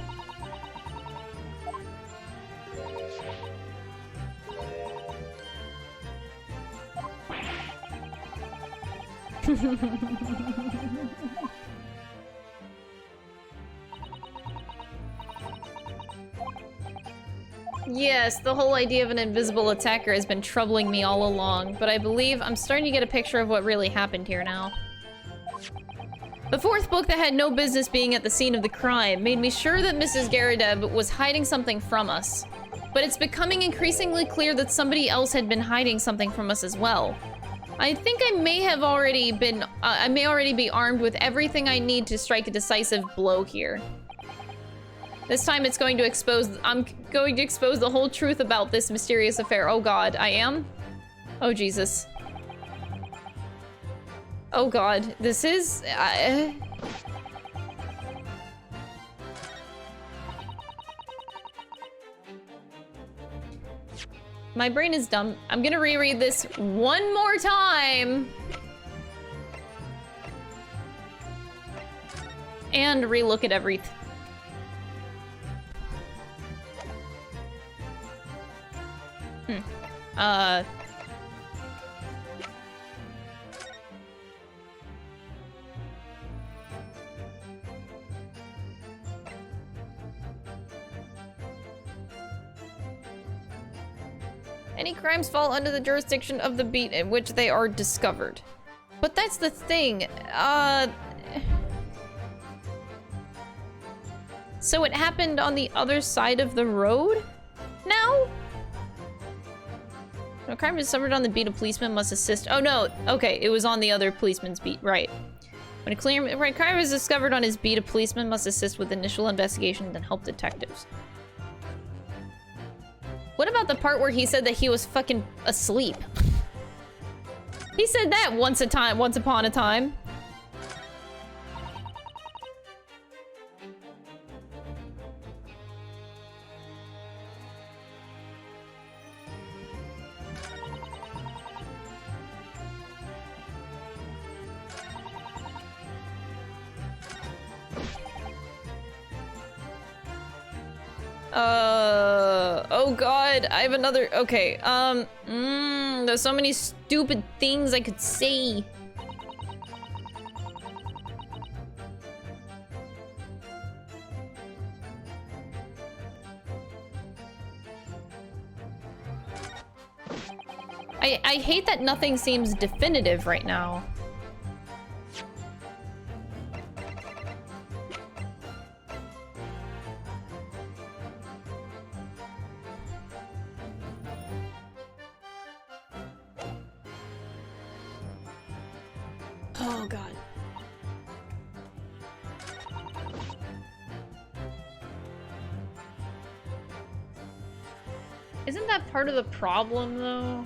Yes, the whole idea of an invisible attacker has been troubling me all along, but I believe I'm starting to get a picture of what really happened here now. The fourth book that had no business being at the scene of the crime made me sure that Mrs. Garadeb was hiding something from us. But it's becoming increasingly clear that somebody else had been hiding something from us as well. I think I may have already been, I may already be armed with everything I need to strike a decisive blow here. This time it's going to expose, I'm going to expose the whole truth about this mysterious affair. Oh God, I am? Oh Jesus. Oh God, this is, my brain is dumb. I'm gonna reread this one more time. And relook at everything. Any crimes fall under the jurisdiction of the beat in which they are discovered. But that's the thing, so it happened on the other side of the road now? When a crime is discovered on the beat, a policeman must assist. Oh no, okay, it was on the other policeman's beat, right. When a crime is discovered on his beat, a policeman must assist with initial investigations and help detectives. What about the part where he said that he was fucking asleep? He said that once upon a time. Oh God, I have another, okay, there's so many stupid things I could say. I hate that nothing seems definitive right now. Oh God. Isn't that part of the problem though?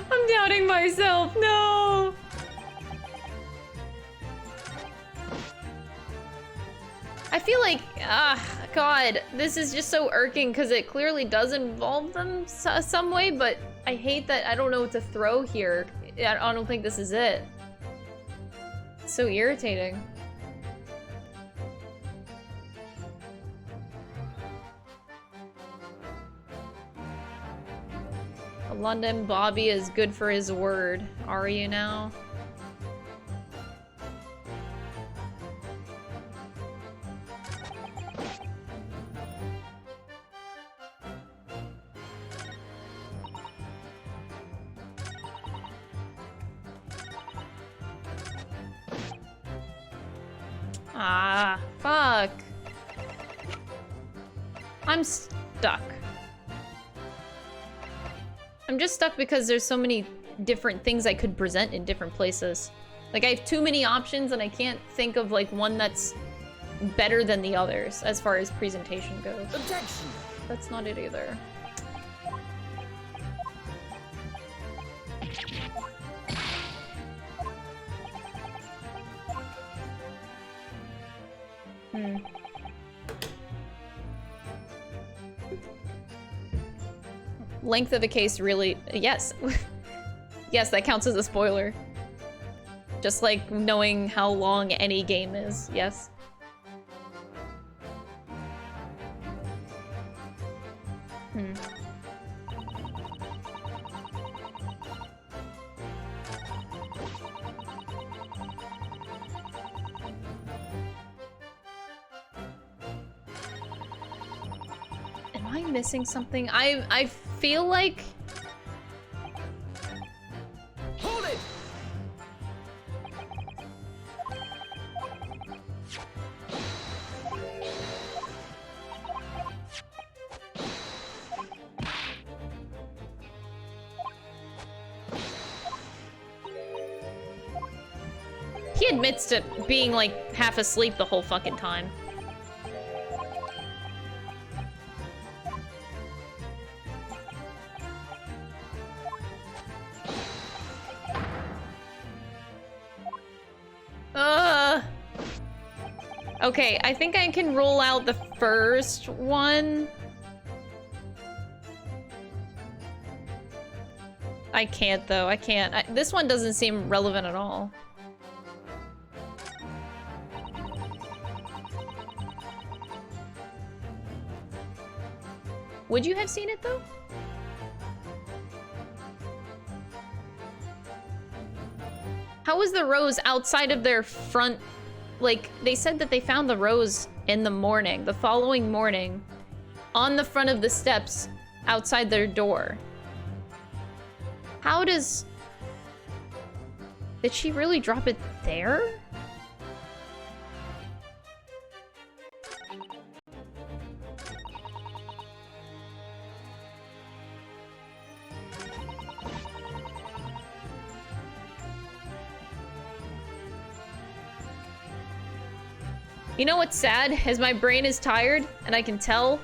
I'm doubting myself, no! I feel like, God, this is just so irking because it clearly does involve them some way, but I hate that I don't know what to throw here. I don't think this is it. It's so irritating. A London Bobby is good for his word. Are you now? Ah, fuck. I'm stuck. I'm just stuck because there's so many different things I could present in different places. Like, I have too many options and I can't think of, like, one that's better than the others as far as presentation goes. Objection! That's not it either. Length of a case really, yes. Yes, that counts as a spoiler. Just like knowing how long any game is, yes. Hmm. Am I missing something? I feel like... Hold it! He admits to being, like, half asleep the whole fucking time. Okay, I think I can rule out the first one. I can't, though. I can't. This one doesn't seem relevant at all. Would you have seen it, though? How was the rose outside of their front? Like, they said that they found the rose in the morning, the following morning, on the front of the steps outside their door. How does... Did she really drop it there? You know what's sad? Is my brain is tired, and I can tell,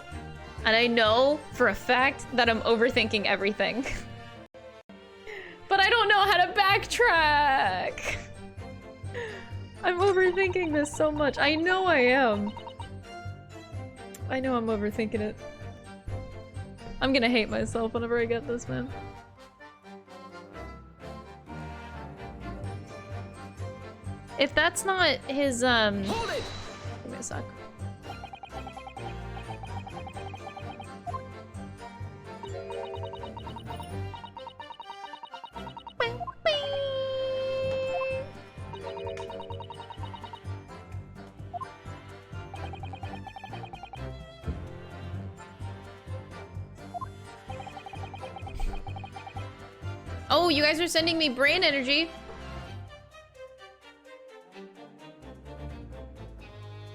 and I know for a fact that I'm overthinking everything. But I don't know how to backtrack! I'm overthinking this so much. I know I am. I know I'm overthinking it. I'm gonna hate myself whenever I get this, man. If that's not his, Hold it! Give me a sec. Oh, you guys are sending me brain energy.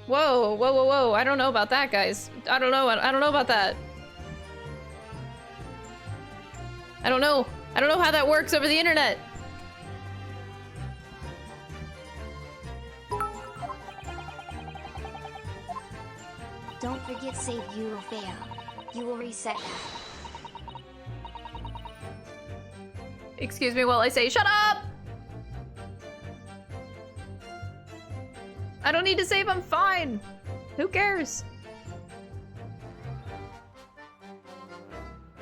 Whoa, whoa, whoa, whoa. I don't know about that, guys. I don't know about that. I don't know how that works over the internet. Don't forget save you will fail. You will reset that. Excuse me while I say shut up! I don't need to save, I'm fine. Who cares?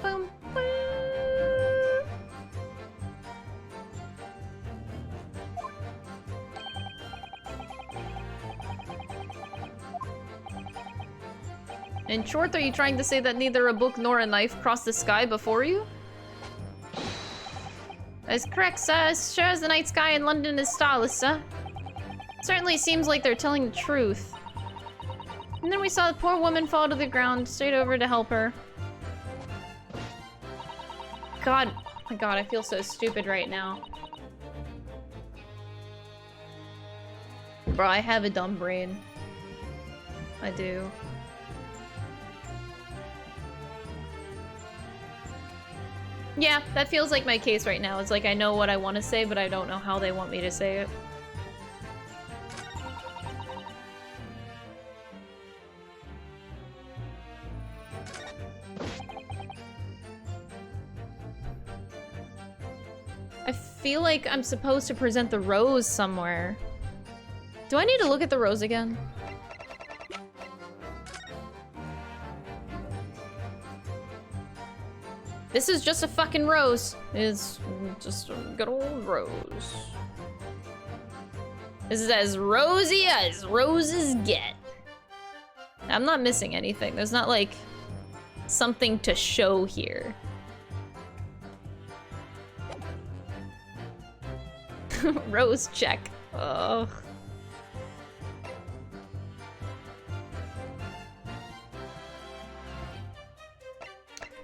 Boom, boom. In short, are you trying to say that neither a book nor a knife crossed the sky before you? That's correct, sir. As sure as the night sky in London is starless, sir. Certainly seems like they're telling the truth. And then we saw the poor woman fall to the ground, straight over to help her. God, oh my god, I feel so stupid right now. Bro, I have a dumb brain. I do. Yeah, that feels like my case right now. It's like I know what I want to say, but I don't know how they want me to say it. I feel like I'm supposed to present the rose somewhere. Do I need to look at the rose again? This is just a fucking rose. It's just a good old rose. This is as rosy as roses get. I'm not missing anything. There's not like... something to show here. Rose check. Ugh.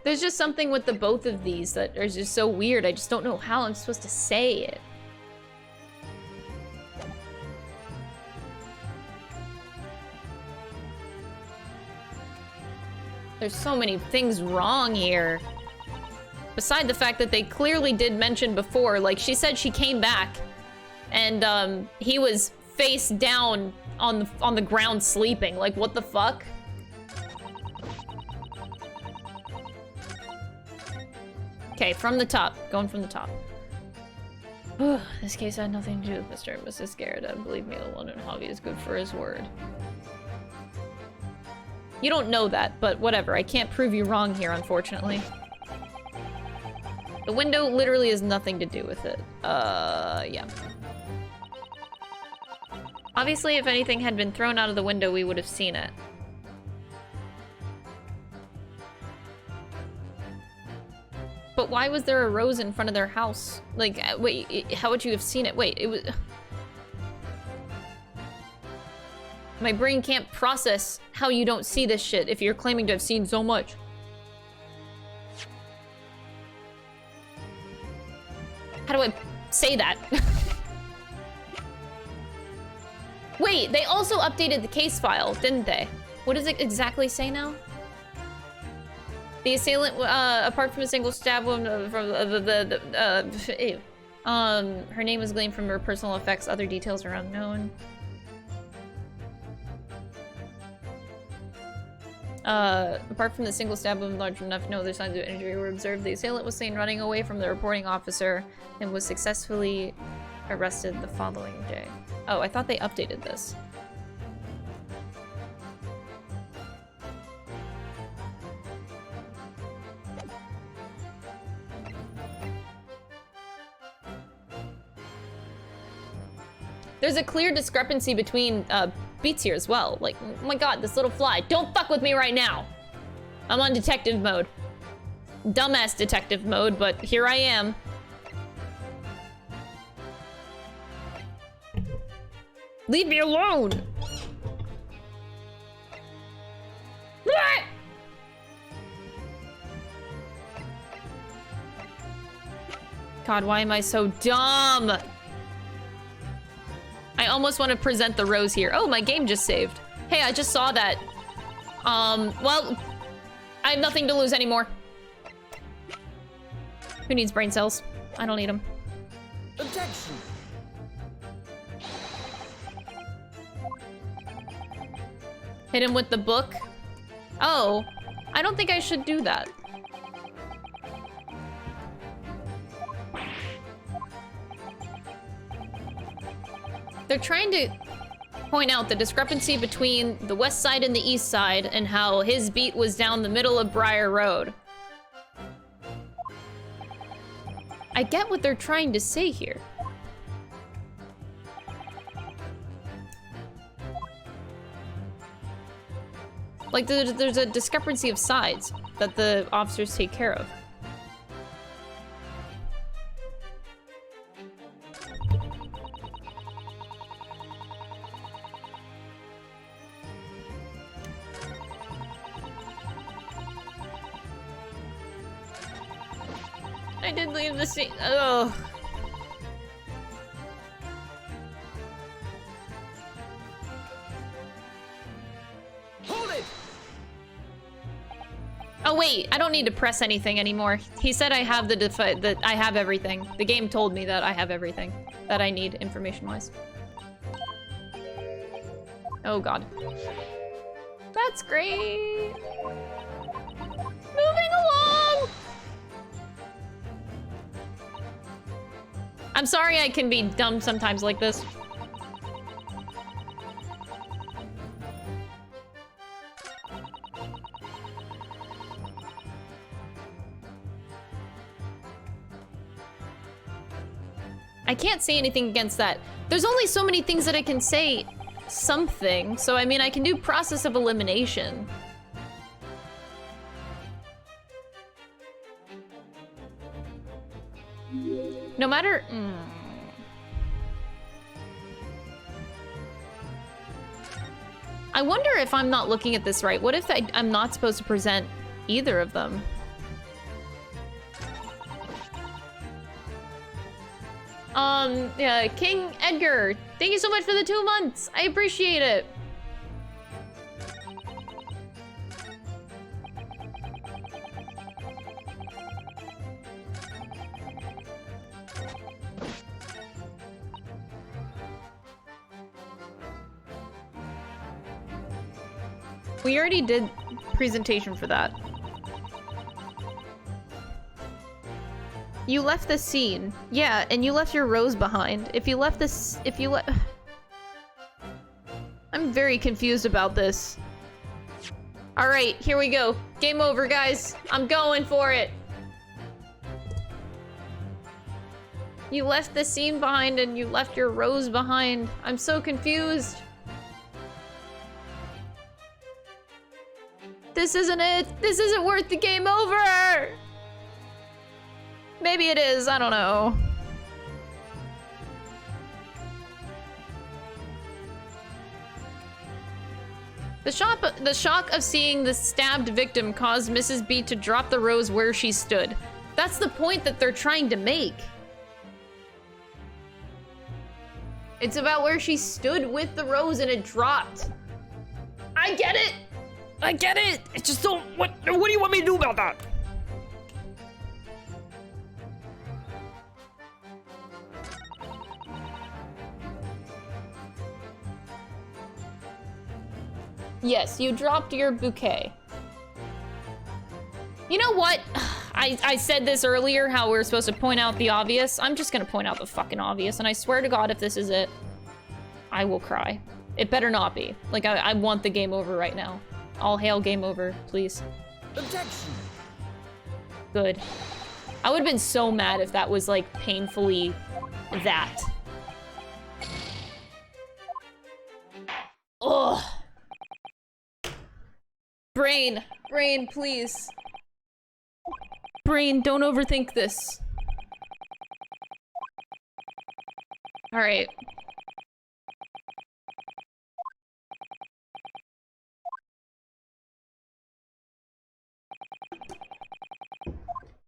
There's just something with the both of these that are just so weird. I just don't know how I'm supposed to say it. There's so many things wrong here. Beside the fact that they clearly did mention before, like she said she came back and he was face down on the ground sleeping. Like, what the fuck? Okay, from the top. Going from the top. This case had nothing to do with Mr. and Mrs. Garrett. Believe me, the London hobby is good for his word. You don't know that, but whatever. I can't prove you wrong here, unfortunately. The window literally has nothing to do with it. Yeah. Obviously, if anything had been thrown out of the window, we would have seen it. But why was there a rose in front of their house? Like, wait, how would you have seen it? Wait, it was... My brain can't process how you don't see this shit if you're claiming to have seen so much. How do I say that? Wait, they also updated the case file, didn't they? What does it exactly say now? The assailant, apart from a single stab wound from her name was gleaned from her personal effects. Other details are unknown. Apart from the single stab wound large enough, no other signs of injury were observed. The assailant was seen running away from the reporting officer and was successfully arrested the following day. Oh, I thought they updated this. There's a clear discrepancy between beats here as well. Like, oh my god, this little fly. Don't fuck with me right now. I'm on detective mode. Dumbass detective mode, but here I am. Leave me alone. God, why am I so dumb? I almost want to present the rose here. Oh, my game just saved. Hey, I just saw that. Well, I have nothing to lose anymore. Who needs brain cells? I don't need them. Objection! Hit him with the book. Oh, I don't think I should do that. They're trying to point out the discrepancy between the west side and the east side and how his beat was down the middle of Briar Road. I get what they're trying to say here. Like, there's a discrepancy of sides that the officers take care of. I did leave the scene. Oh. Hold it! Oh wait, I don't need to press anything anymore. He said I have I have everything. The game told me that I have everything that I need information-wise. Oh god. That's great. Moving along. I'm sorry I can be dumb sometimes like this. I can't say anything against that. There's only so many things that I can say something, so I mean I can do process of elimination. No matter... I wonder if I'm not looking at this right. What if I'm not supposed to present either of them? Yeah, King Edgar, thank you so much for the 2 months. I appreciate it. We already did presentation for that. You left the scene. Yeah, and you left your rose behind. If you left this... I'm very confused about this. Alright, here we go. Game over, guys. I'm going for it. You left the scene behind and you left your rose behind. I'm so confused. This isn't it. This isn't worth the game over. Maybe it is, I don't know. The shock of seeing the stabbed victim caused Mrs. B to drop the rose where she stood. That's the point that they're trying to make. It's about where she stood with the rose and it dropped. I get it! I get it! I just don't... What do you want me to do about that? Yes, you dropped your bouquet. You know what? I said this earlier, how we're supposed to point out the obvious. I'm just gonna point out the fucking obvious, and I swear to God, if this is it, I will cry. It better not be. Like, I want the game over right now. All hail game over, please. Objection! Good. I would have been so mad if that was, like, painfully that. Ugh. Brain, please. Brain, don't overthink this. All right.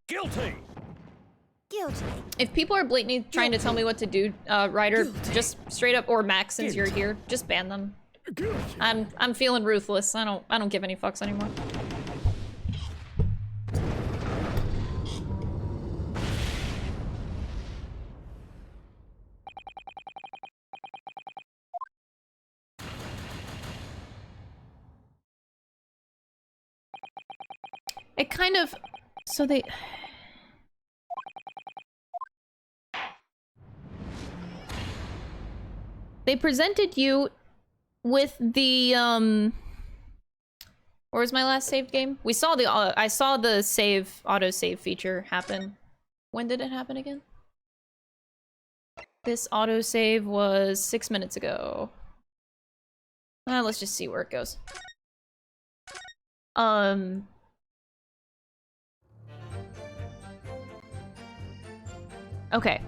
Guilty! Guilty. If people are blatantly trying to tell me what to do, Ryder, just straight up, or Max, since you're here, just ban them. I'm feeling ruthless. I don't give any fucks anymore. It kind of... So they... They presented you with the, where's my last saved game? We saw the, I saw the auto-save feature happen. When did it happen again? This auto-save was 6 minutes ago. Let's just see where it goes. Okay.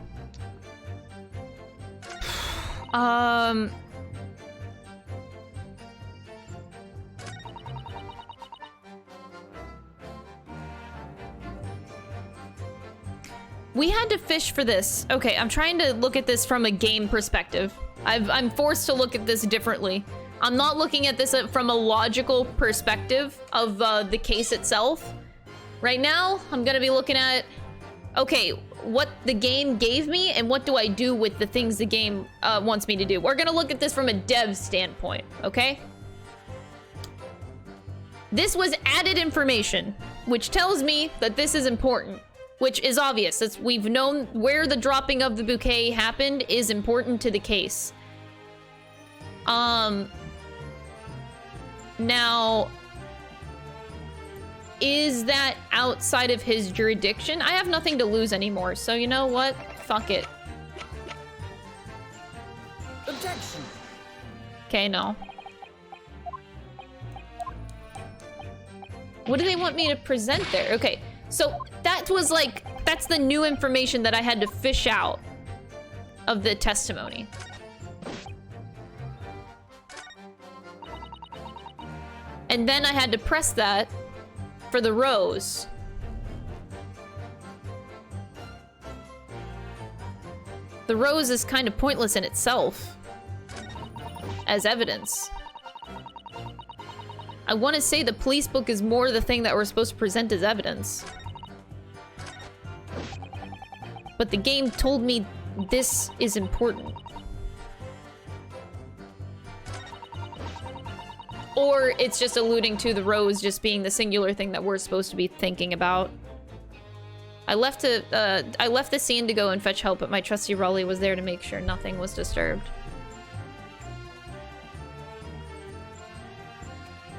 We had to fish for this. Okay, I'm trying to look at this from a game perspective. I'm forced to look at this differently. I'm not looking at this from a logical perspective of the case itself. Right now, I'm gonna be looking at, okay, what the game gave me and what do I do with the things the game wants me to do. We're gonna look at this from a dev standpoint, okay? This was added information, which tells me that this is important, which is obvious. As we've known where the dropping of the bouquet happened is important to the case. Now, is that outside of his jurisdiction? I have nothing to lose anymore, so you know what? Fuck it. Objection! Okay, no. What do they want me to present there? Okay, so that was like That's the new information that I had to fish out of the testimony. And then I had to press that for the rose. The rose is kind of pointless in itself as evidence. I want to say the police book is more the thing that we're supposed to present as evidence. But the game told me this is important. Or it's just alluding to the rose just being the singular thing that we're supposed to be thinking about. I left the scene to go and fetch help, but my trusty Raleigh was there to make sure nothing was disturbed.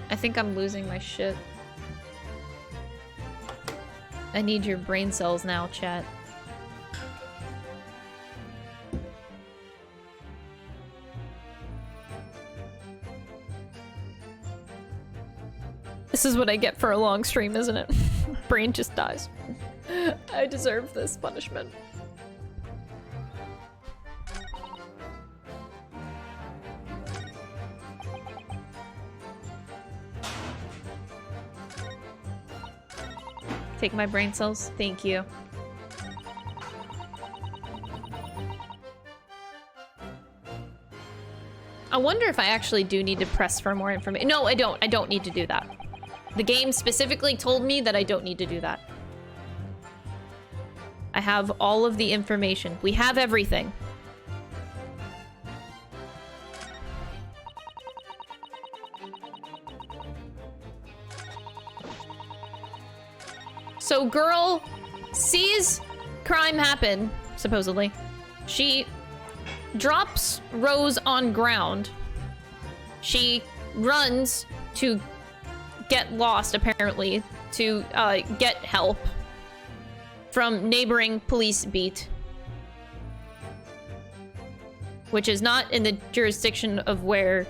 I think I'm losing my shit. I need your brain cells now, chat. This is what I get for a long stream, isn't it? Brain just dies. I deserve this punishment. Take my brain cells. Thank you. I wonder if I actually do need to press for more information. No, I don't. I don't need to do that. The game specifically told me that I don't need to do that. I have all of the information. We have everything. So girl sees crime happen, supposedly. She drops Rose on ground. She runs to get lost, apparently, to get help from neighboring police beat, which is not in the jurisdiction of where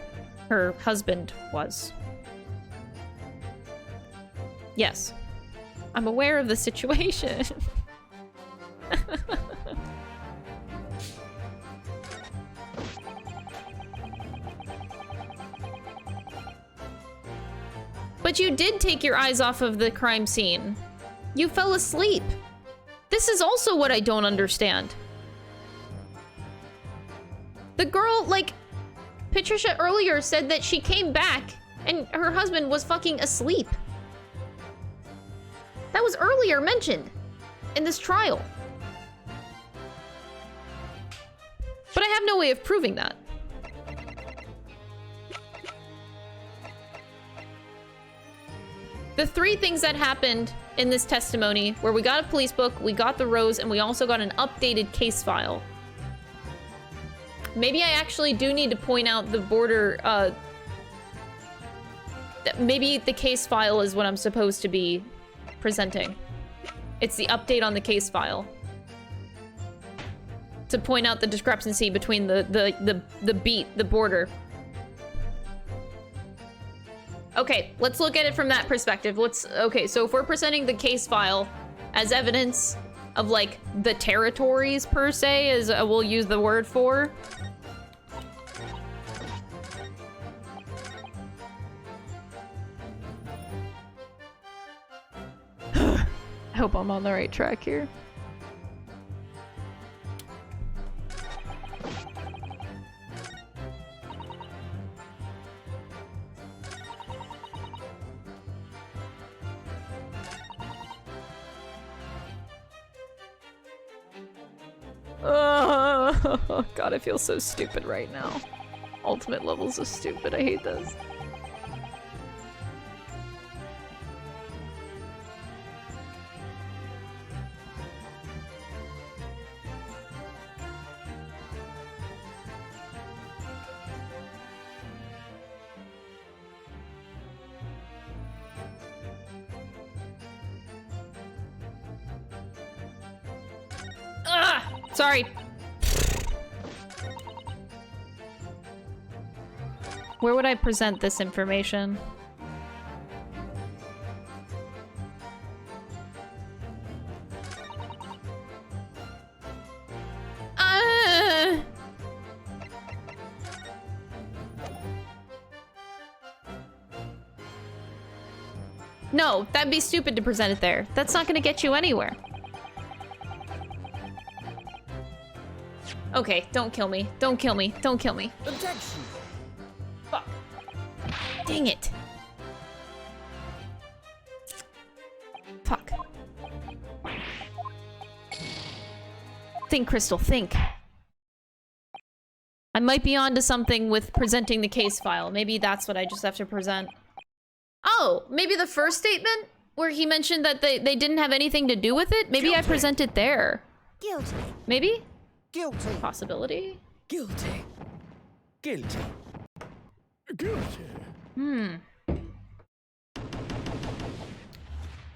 her husband was. Yes, I'm aware of the situation. But you did take your eyes off of the crime scene. You fell asleep. This is also what I don't understand. The girl, like, Patricia earlier said that she came back and her husband was fucking asleep. That was earlier mentioned in this trial. But I have no way of proving that. The three things that happened in this testimony, where we got a police book, we got the rose, and we also got an updated case file. Maybe I actually do need to point out the border, maybe the case file is what I'm supposed to be presenting. It's the update on the case file. To point out the discrepancy between the beat, the border. Okay, let's look at it from that perspective. Okay, so if we're presenting the case file as evidence of, like, the territories, per se, as we'll use the word for. I hope I'm on the right track here. Oh, God, I feel so stupid right now. Ultimate levels of stupid. I hate this. Sorry. Where would I present this information? No, that'd be stupid to present it there. That's not gonna get you anywhere. Okay, don't kill me. Don't kill me. Don't kill me. Objection! Fuck. Dang it. Fuck. Think, Crystal, think. I might be onto something with presenting the case file. Maybe that's what I just have to present. Oh, maybe the first statement where he mentioned that they didn't have anything to do with it? Maybe Guilty. I present it there. Guilty. Maybe? Guilty! Possibility? Guilty! Guilty! Guilty! Hmm.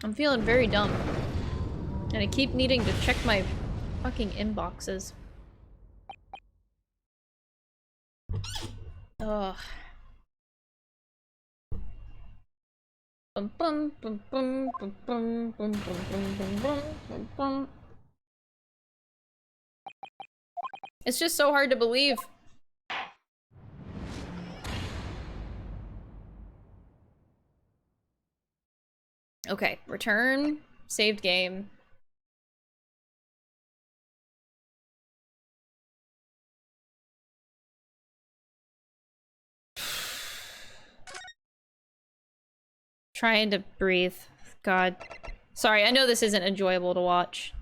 I'm feeling very dumb. And I keep needing to check my fucking inboxes. Ugh. Bum, bum, bum, bum, bum, bum, bum, bum, bum, bum, bum, bum. It's just so hard to believe. Okay, return, saved game. Trying to breathe. God. Sorry, I know this isn't enjoyable to watch.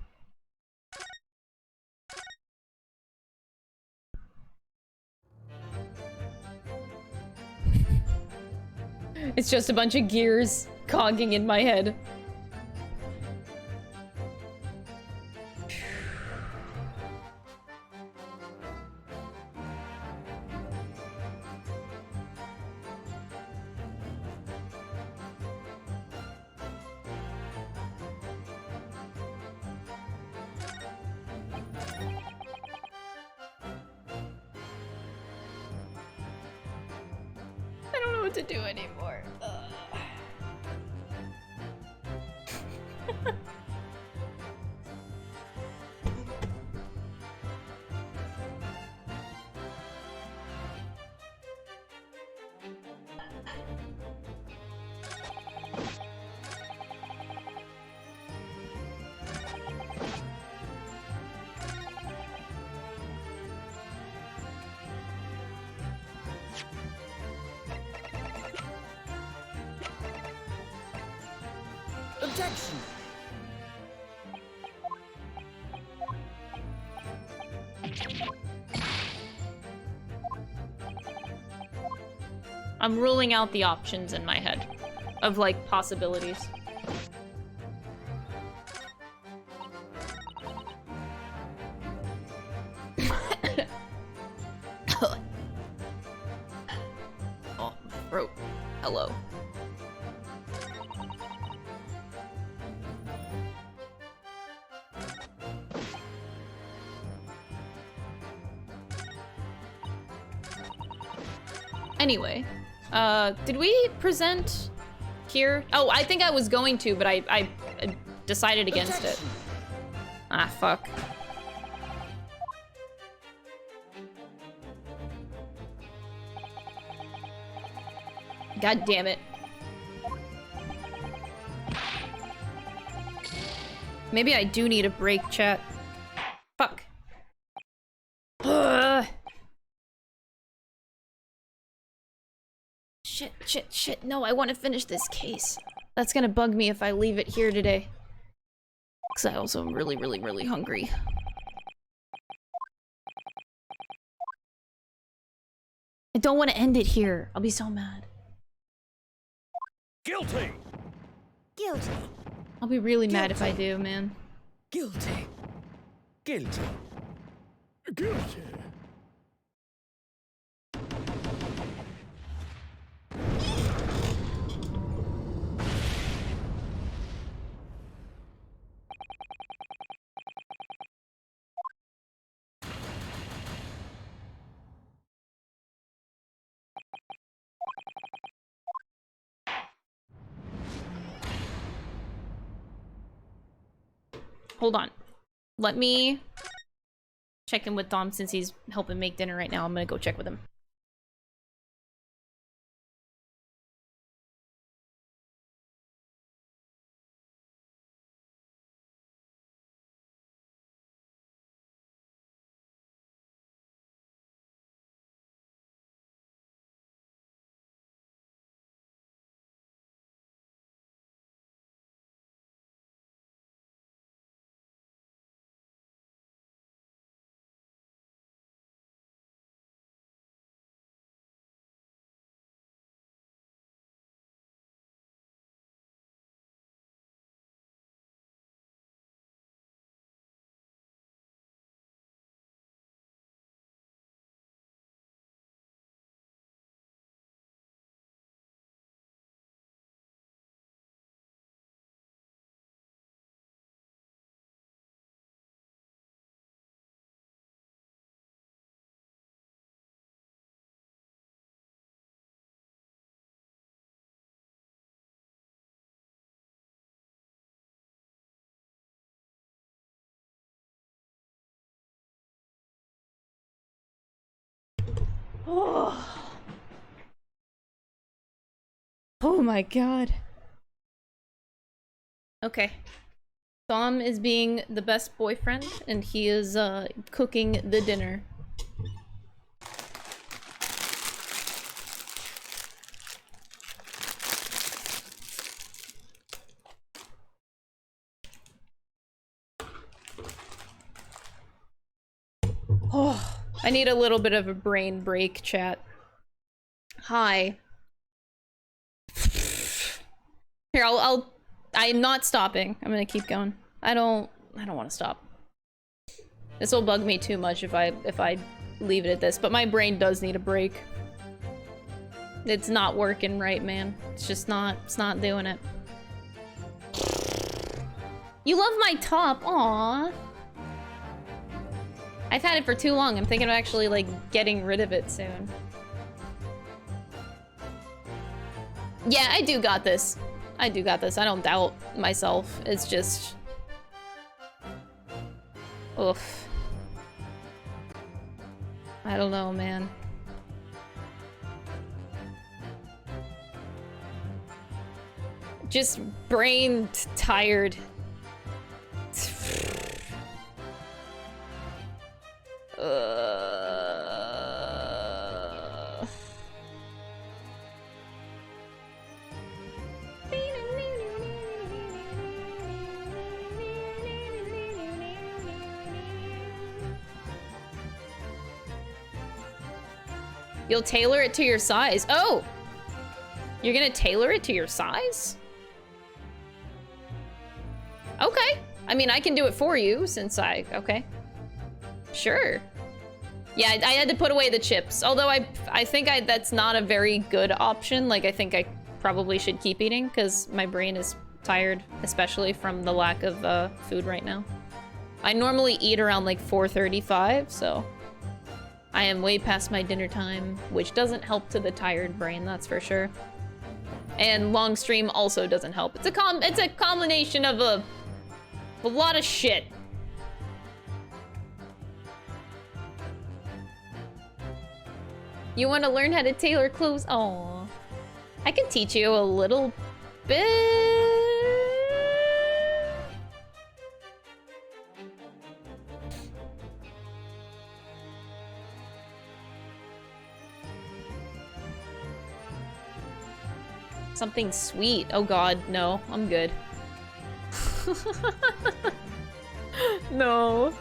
It's just a bunch of gears cogging in my head. I don't know what to do anymore. Objection! I'm ruling out the options in my head of like possibilities. Oh, my throat. Hello. Anyway, did we present here? Oh, I think I was going to, but I decided against it. Ah, fuck. God damn it. Maybe I do need a break, chat. Fuck. Ugh. Shit. No, I want to finish this case. That's gonna bug me if I leave it here today. Because I also am really hungry. I don't want to end it here. I'll be so mad. Guilty! Guilty. I'll be really mad if I do, man. Guilty! Guilty! Guilty! Hold on. Let me check in with Dom since he's helping make dinner right now. I'm gonna go check with him. Oh. Oh my god. Okay. Tom is being the best boyfriend, and he is cooking the dinner. Oh, I need a little bit of a brain break, chat. Hi. Here, I'm not stopping. I'm gonna keep going. I don't want to stop. This will bug me too much if I leave it at this, but my brain does need a break. It's not working right, man. It's not doing it. You love my top, aww. I've had it for too long. I'm thinking of actually, like, getting rid of it soon. Yeah, I do got this. I do got this. I don't doubt myself. It's just... oof. I don't know, man. Just brain tired. You'll tailor it to your size. Oh! You're gonna tailor it to your size? Okay. I mean, I can do it for you since okay. Sure. Yeah, I had to put away the chips. Although I think that's not a very good option. Like, I think I probably should keep eating because my brain is tired, especially from the lack of food right now. I normally eat around like 4:35, so I am way past my dinner time, which doesn't help to the tired brain, that's for sure. And long stream also doesn't help. It's a combination of a lot of shit. You want to learn how to tailor clothes? Oh, I can teach you a little bit. Something sweet. Oh god, no. I'm good. No.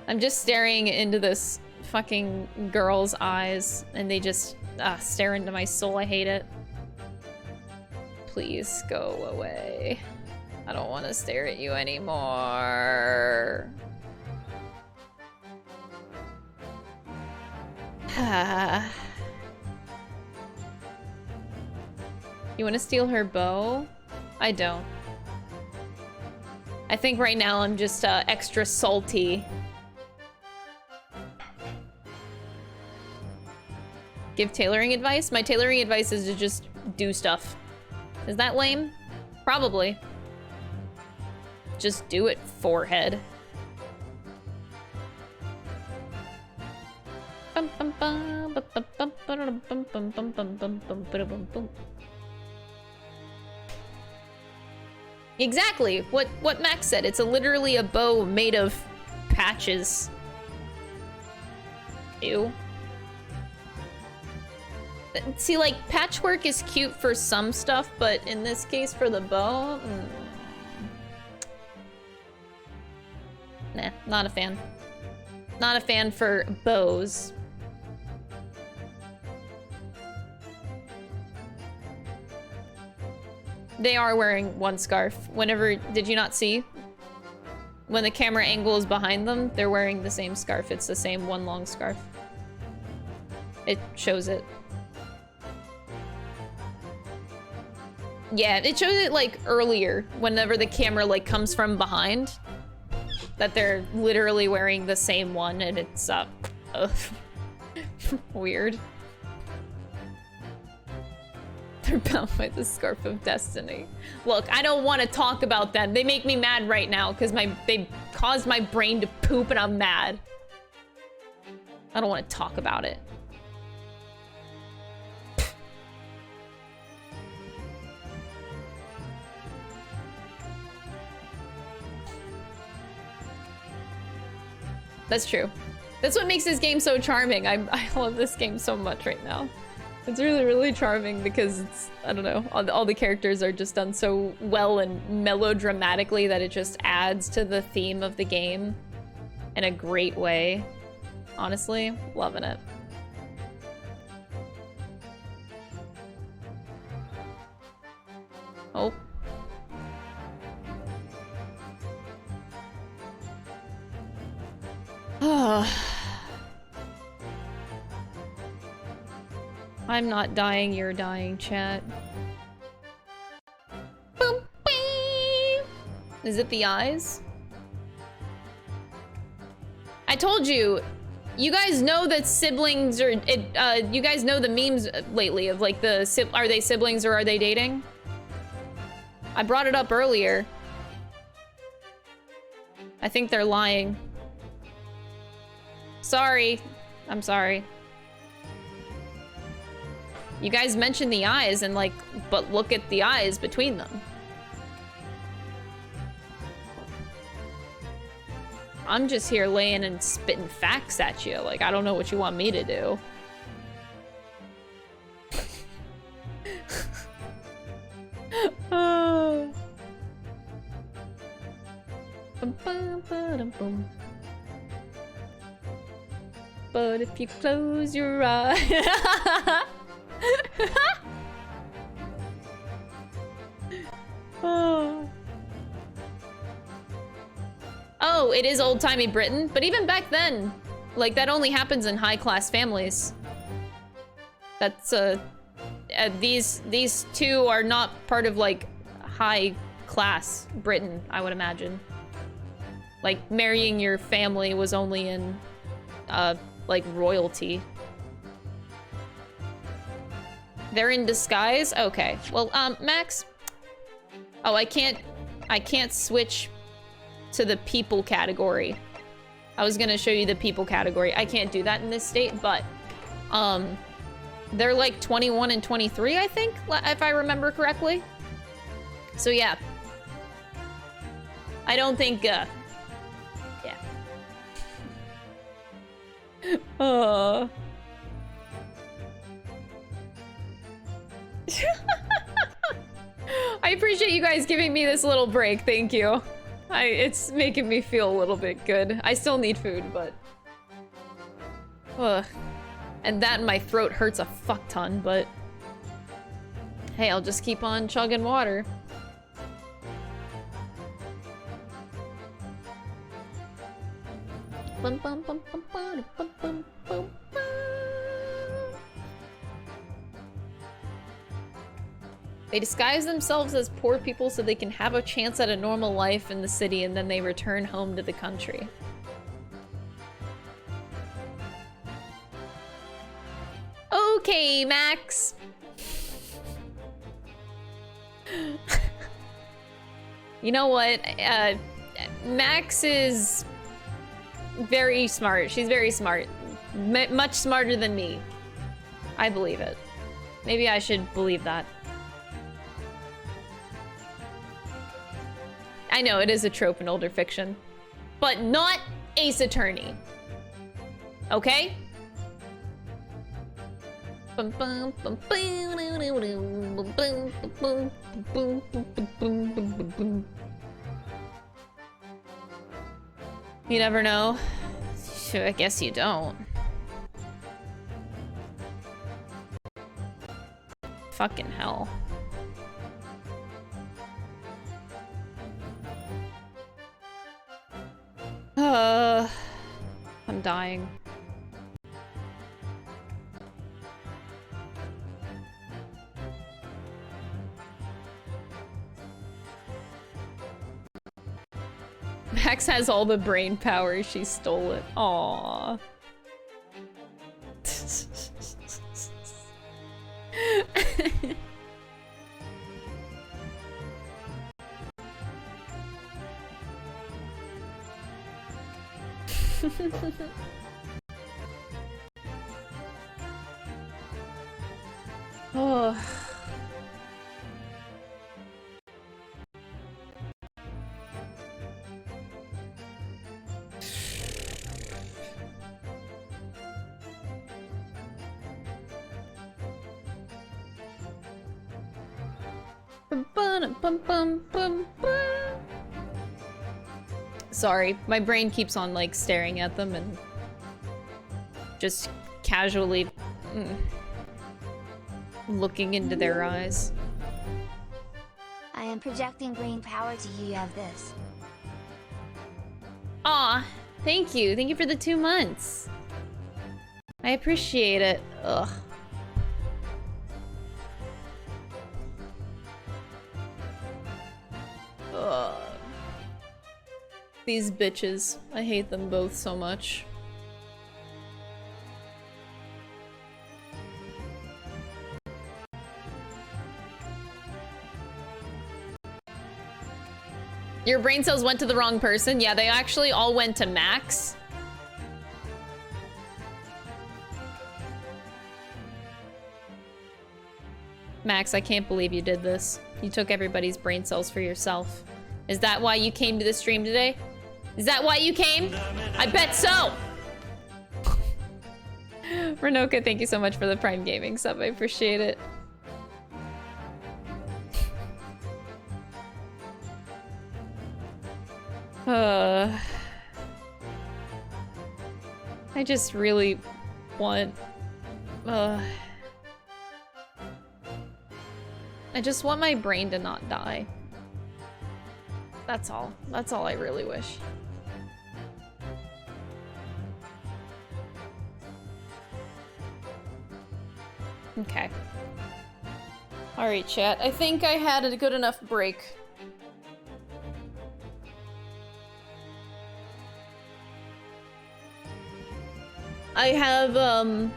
I'm just staring into this fucking girl's eyes, and they just stare into my soul. I hate it. Please go away. I don't want to stare at you anymore. You want to steal her bow? I don't. I think right now I'm just extra salty. Give tailoring advice? My tailoring advice is to just do stuff. Is that lame? Probably. Just do it, forehead. Exactly what Max said. It's literally a bow made of patches. Ew. See, like, patchwork is cute for some stuff, but in this case for the bow, nah, not a fan. Not a fan for bows. They are wearing one scarf. Whenever, did you not see? When the camera angle is behind them, they're wearing the same scarf. It's the same one long scarf. It shows it. Yeah, it shows it like earlier, whenever the camera like comes from behind, that they're literally wearing the same one, and it's weird. They're bound by the scarf of destiny. Look, I don't want to talk about them. They make me mad right now because they caused my brain to poop and I'm mad. I don't want to talk about it. That's true. That's what makes this game so charming. I love this game so much right now. It's really, really charming because it's, I don't know, all the characters are just done so well and melodramatically that it just adds to the theme of the game in a great way. Honestly, loving it. Oh. I'm not dying, you're dying, chat. Boom, bing. Is it the eyes? I told you, you guys know that siblings are, you guys know the memes lately of like are they siblings or are they dating? I brought it up earlier. I think they're lying. Sorry. I'm sorry. You guys mentioned the eyes and like, but look at the eyes between them. I'm just here laying and spitting facts at you. Like, I don't know what you want me to do. But if you close your eyes... Oh, it is old-timey Britain, but even back then, like, that only happens in high-class families. That's, these two are not part of, like, high-class Britain, I would imagine. Like, marrying your family was only in, like, royalty. They're in disguise? Okay. Well, Max? Oh, I can't switch to the people category. I was gonna show you the people category. I can't do that in this state, but, they're like 21 and 23, I think, if I remember correctly. So, yeah. I don't think, yeah. I appreciate you guys giving me this little break. Thank you. It's making me feel a little bit good. I still need food, but... Ugh. And that in my throat hurts a fuck ton, but... Hey, I'll just keep on chugging water. Bum, bum, bum, bum, bum, bum, bum, bum, bum. They disguise themselves as poor people so they can have a chance at a normal life in the city, and then they return home to the country. Okay, Max. You know what? Max is very smart. She's very smart. Much smarter than me. I believe it. Maybe I should believe that. I know, it is a trope in older fiction. But not Ace Attorney. Okay? You never know. I guess you don't. Fucking hell. I'm dying. Max has all the brain power. She stole it. Aww. Oh. Sorry, my brain keeps on like staring at them and just casually looking into their eyes. I am projecting green power to you. You have this. Aw, thank you. Thank you for the 2 months. I appreciate it. Ugh. Ugh. These bitches. I hate them both so much. Your brain cells went to the wrong person? Yeah, they actually all went to Max. Max, I can't believe you did this. You took everybody's brain cells for yourself. Is that why you came to the stream today? Is that why you came? I bet so! Renoka, thank you so much for the Prime Gaming sub. I appreciate it. I just really want... I just want my brain to not die. That's all. That's all I really wish. Okay. Alright, chat. I think I had a good enough break. I have,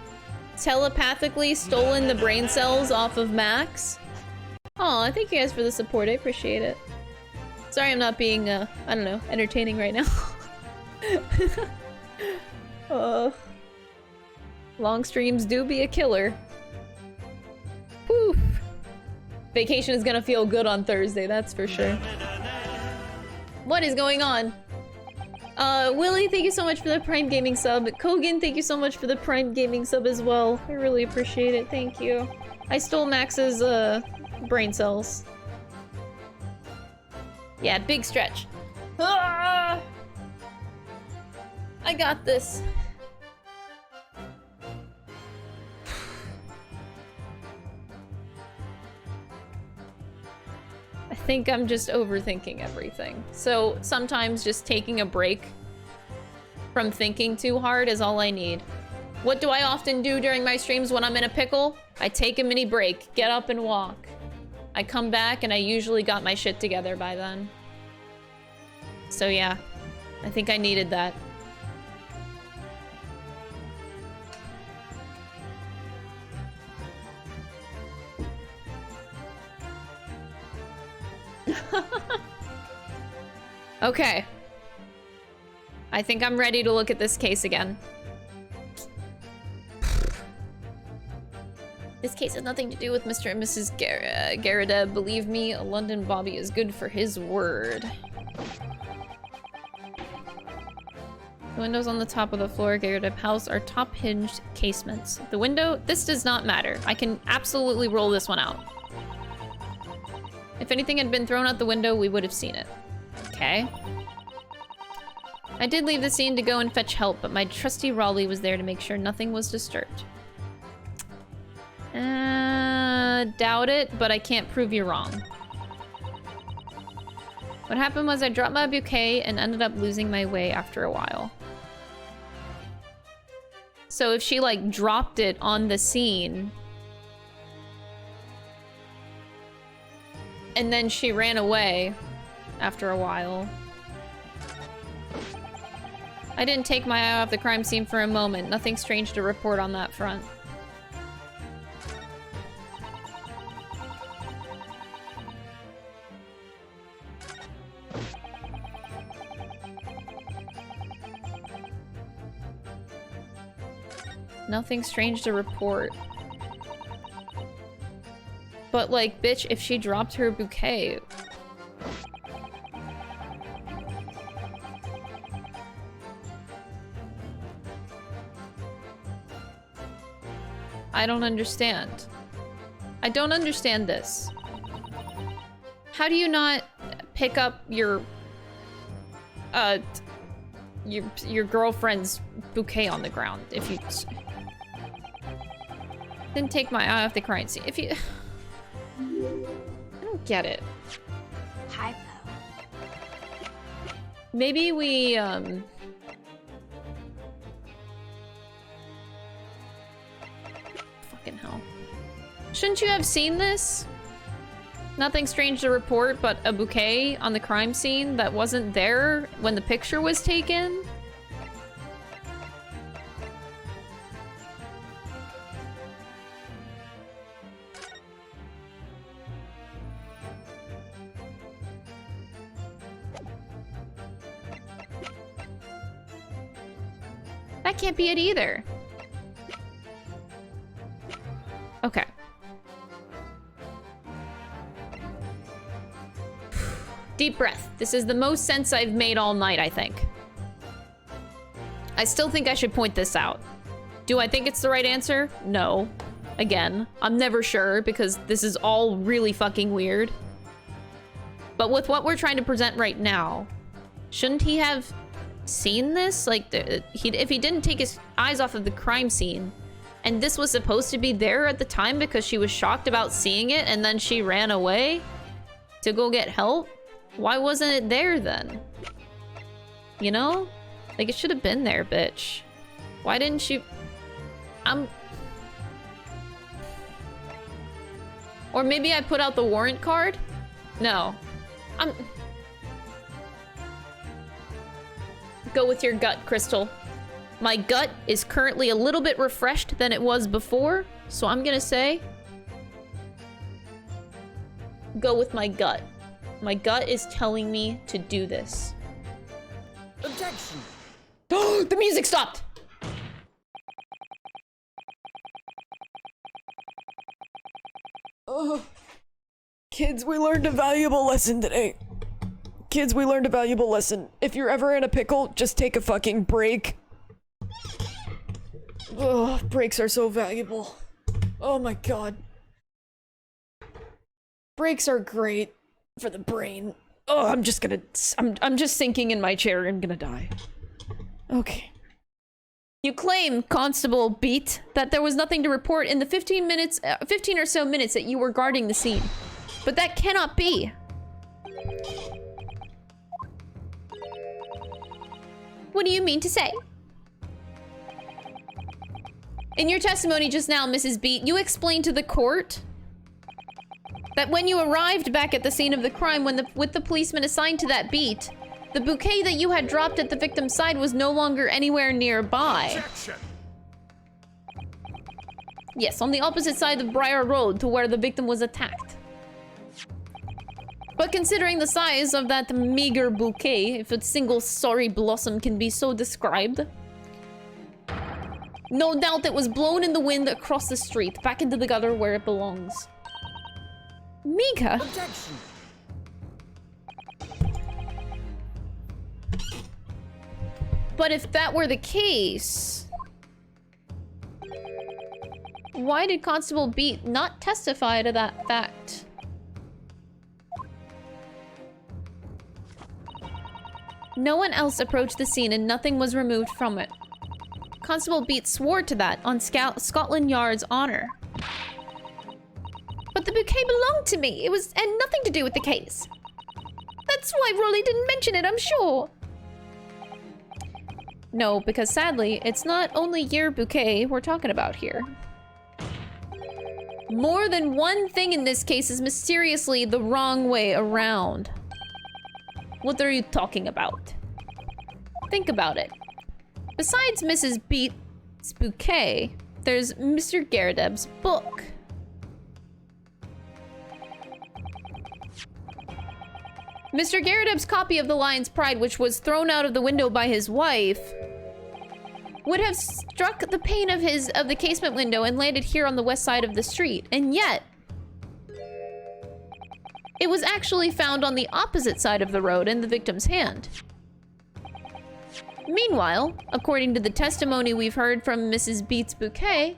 telepathically stolen the brain cells off of Max. Aw, thank you guys for the support. I appreciate it. Sorry I'm not being, I don't know, entertaining right now. Long streams do be a killer. Whew. Vacation is gonna feel good on Thursday, that's for sure. What is going on? Willie, thank you so much for the Prime Gaming sub. Kogan, thank you so much for the Prime Gaming sub as well. I really appreciate it, thank you. I stole Max's, brain cells. Yeah, big stretch. Ah! I got this. I think I'm just overthinking everything. So sometimes just taking a break from thinking too hard is all I need. What do I often do during my streams when I'm in a pickle? I take a mini break, get up and walk. I come back and I usually got my shit together by then. So yeah, I think I needed that. Okay. I think I'm ready to look at this case again. This case has nothing to do with Mr. and Mrs. Garrida. Believe me, a London Bobby is good for his word. The windows on the top of the floor Garrida house are top hinged casements. The window, this does not matter. I can absolutely roll this one out. If anything had been thrown out the window, we would have seen it. Okay. I did leave the scene to go and fetch help, but my trusty Raleigh was there to make sure nothing was disturbed. Doubt it, but I can't prove you wrong. What happened was I dropped my bouquet and ended up losing my way after a while. So if she, like, dropped it on the scene... and then she ran away after a while... I didn't take my eye off the crime scene for a moment. Nothing strange to report on that front. Nothing strange to report. But like, bitch, if she dropped her bouquet... I don't understand. I don't understand this. How do you not pick up your girlfriend's bouquet on the ground if you... Didn't take my eye off the crime scene. If you... I don't get it. Hypo. Maybe we, Fucking hell. Shouldn't you have seen this? Nothing strange to report, but a bouquet on the crime scene that wasn't there when the picture was taken? That can't be it either. Okay. Deep breath. This is the most sense I've made all night, I think. I still think I should point this out. Do I think it's the right answer? No. Again, I'm never sure because this is all really fucking weird. But with what we're trying to present right now, shouldn't he have seen this? Like, if he didn't take his eyes off of the crime scene, and this was supposed to be there at the time because she was shocked about seeing it and then she ran away to go get help, why wasn't it there then? You know? Like, it should have been there, bitch. Why didn't you... Or maybe I put out the warrant card? No. Go with your gut, Crystal. My gut is currently a little bit refreshed than it was before, so I'm gonna say... go with my gut. My gut is telling me to do this. Objection! The music stopped! Oh. Kids, we learned a valuable lesson today. Kids, we learned a valuable lesson. If you're ever in a pickle, just take a fucking break. Ugh, breaks are so valuable. Oh my god. Breaks are great for the brain. Oh, I'm just sinking in my chair. I'm gonna die. Okay. You claim, Constable Beat, that there was nothing to report in the 15 or so minutes that you were guarding the scene. But that cannot be. What do you mean to say? In your testimony just now, Mrs. Beat, you explained to the court that when you arrived back at the scene of the crime with the policeman assigned to that beat, the bouquet that you had dropped at the victim's side was no longer anywhere nearby. Objection! Yes, on the opposite side of Briar Road to where the victim was attacked. But considering the size of that meager bouquet, if a single sorry blossom can be so described, no doubt it was blown in the wind across the street, back into the gutter where it belongs. Mika? Objection! But if that were the case, why did Constable Beat not testify to that fact? No one else approached the scene and nothing was removed from it. Constable Beat swore to that on Scotland Yard's honor. But the bouquet belonged to me. It had nothing to do with the case. That's why Rolly didn't mention it, I'm sure. No, because sadly, it's not only your bouquet we're talking about here. More than one thing in this case is mysteriously the wrong way around. What are you talking about? Think about it. Besides Mrs. Beat's bouquet, there's Mr. Garadeb's book. Mr. Garadeb's copy of The Lion's Pride, which was thrown out of the window by his wife, would have struck the pane of the casement window and landed here on the west side of the street. And yet, it was actually found on the opposite side of the road in the victim's hand. Meanwhile, according to the testimony we've heard from Mrs. Beat's bouquet,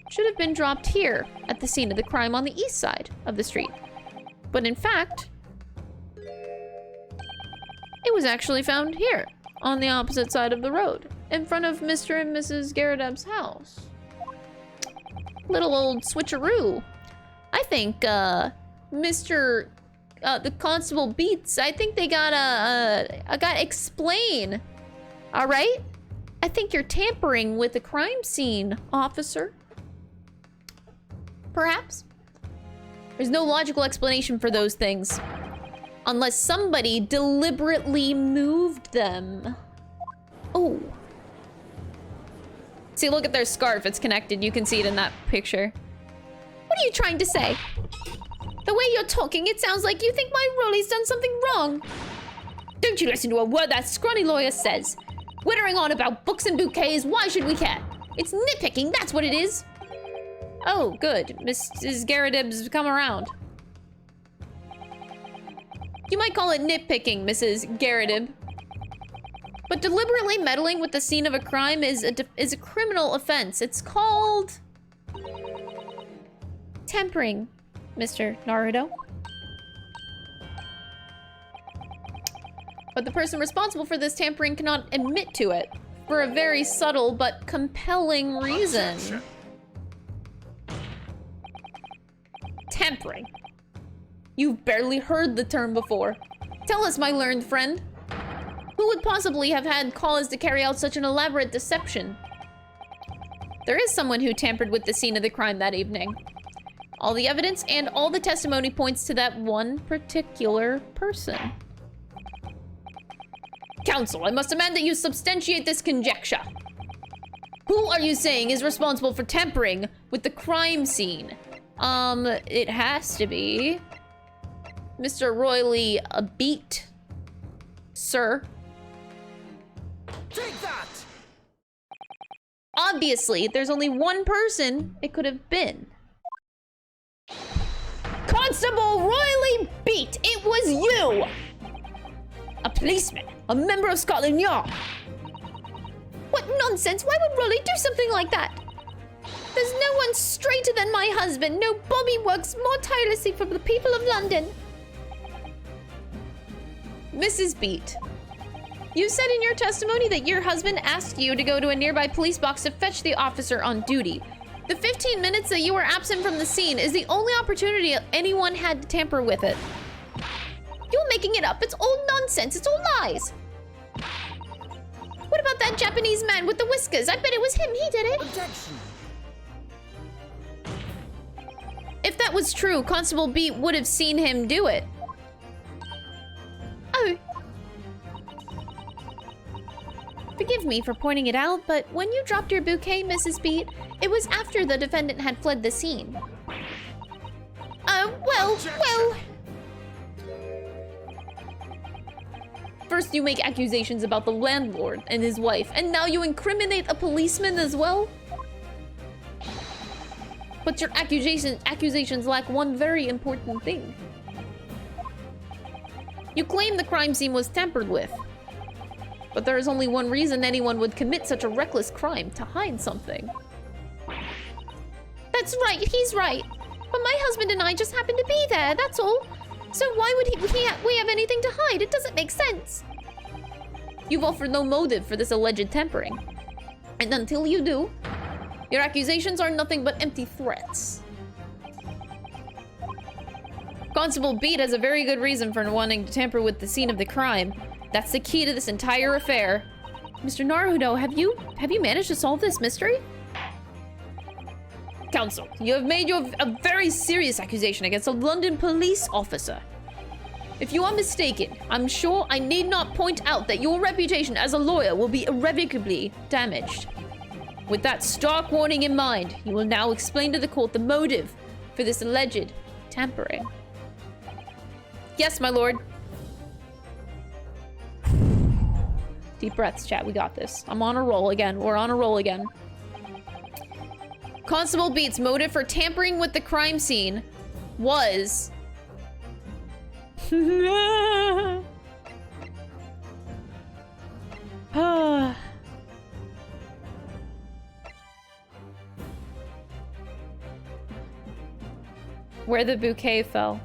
should have been dropped here at the scene of the crime on the east side of the street. But in fact, it was actually found here on the opposite side of the road in front of Mr. and Mrs. Garadeb's house. Little old switcheroo. I think the Constable Beats, I think they gotta explain. All right? I think you're tampering with the crime scene, officer. Perhaps. There's no logical explanation for those things. Unless somebody deliberately moved them. Oh. See, look at their scarf. It's connected. You can see it in that picture. What are you trying to say? The way you're talking, it sounds like you think my Rolly's done something wrong. Don't you listen to a word that scrawny lawyer says. Wittering on about books and bouquets, why should we care? It's nitpicking, that's what it is. Oh, good. Mrs. Garadeb's come around. You might call it nitpicking, Mrs. Garadeb. But deliberately meddling with the scene of a crime is a criminal offense. It's called tampering, Mr. Naruto. But the person responsible for this tampering cannot admit to it for a very subtle but compelling reason. Tampering. You've barely heard the term before. Tell us, my learned friend. Who would possibly have had cause to carry out such an elaborate deception? There is someone who tampered with the scene of the crime that evening. All the evidence and all the testimony points to that one particular person. Counsel, I must demand that you substantiate this conjecture. Who are you saying is responsible for tampering with the crime scene? It has to be Mr. Royley Beat, sir. Take that! Obviously, there's only one person it could have been. Constable Royley Beat, it was you! A policeman, a member of Scotland Yard. What nonsense, why would Royley do something like that? There's no one straighter than my husband. No Bobby works more tirelessly for the people of London. Mrs. Beat, you said in your testimony that your husband asked you to go to a nearby police box to fetch the officer on duty. The 15 minutes that you were absent from the scene is the only opportunity anyone had to tamper with it. You're making it up. It's all nonsense. It's all lies. What about that Japanese man with the whiskers? I bet it was him. He did it. Objection. If that was true, Constable Beat would have seen him do it. Oh. Forgive me for pointing it out, but when you dropped your bouquet, Mrs. Beat, it was after the defendant had fled the scene. Well. First you make accusations about the landlord and his wife, and now you incriminate a policeman as well? But your accusations lack one very important thing. You claim the crime scene was tampered with. But there is only one reason anyone would commit such a reckless crime, to hide something. That's right, he's right. But my husband and I just happened to be there, that's all. So why would we have anything to hide? It doesn't make sense. You've offered no motive for this alleged tampering. And until you do, your accusations are nothing but empty threats. Constable Beat has a very good reason for wanting to tamper with the scene of the crime. That's the key to this entire affair. Mr. Naruto, have you managed to solve this mystery? Counsel, you have made a very serious accusation against a London police officer. If you are mistaken, I'm sure I need not point out that your reputation as a lawyer will be irrevocably damaged. With that stark warning in mind, you will now explain to the court the motive for this alleged tampering. Yes, my lord. Deep breaths, chat. We got this. I'm on a roll again. We're on a roll again. Constable Beats' motive for tampering with the crime scene was... Where the bouquet fell.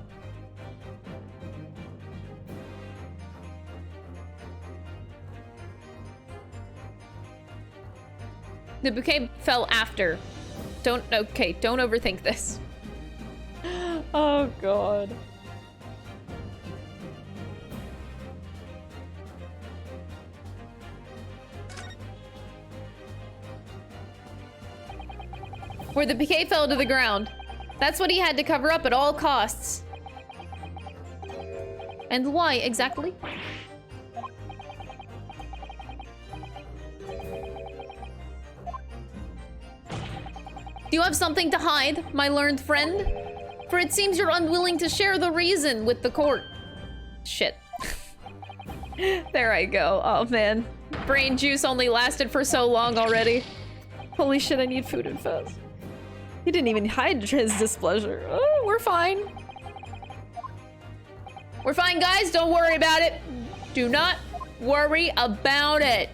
The bouquet fell after. Don't overthink this. Oh god. Where the bouquet fell to the ground. That's what he had to cover up at all costs. And why exactly? Do you have something to hide, my learned friend? For it seems you're unwilling to share the reason with the court. Shit. There I go. Oh man. Brain juice only lasted for so long already. Holy shit, I need food and fast. He didn't even hide his displeasure. Oh, we're fine. We're fine, guys. Don't worry about it. Do not worry about it.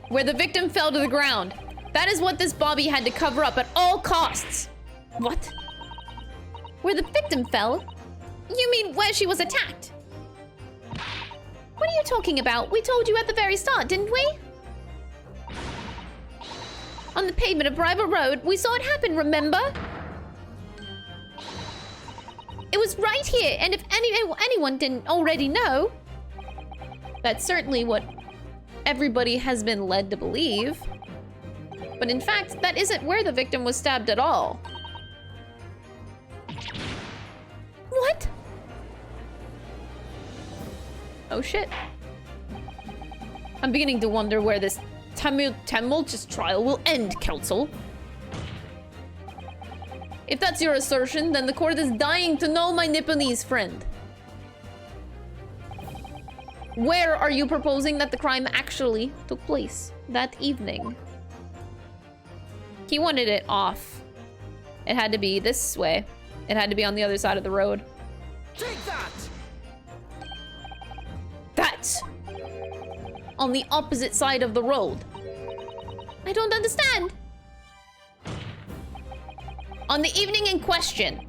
Where the victim fell to the ground. That is what this Bobby had to cover up at all costs. What? Where the victim fell? You mean where she was attacked? What are you talking about? We told you at the very start, didn't we? On the pavement of Briver Road, we saw it happen, remember? It was right here, and if anyone didn't already know, that's certainly what everybody has been led to believe. But in fact, that isn't where the victim was stabbed at all. What? Oh shit. I'm beginning to wonder where this tumultuous trial will end, Counsel. If that's your assertion, then the court is dying to know my Nipponese friend. Where are you proposing that the crime actually took place that evening? He wanted it off. It had to be this way. It had to be on the other side of the road. Take that! That's on the opposite side of the road. I don't understand. On the evening in question,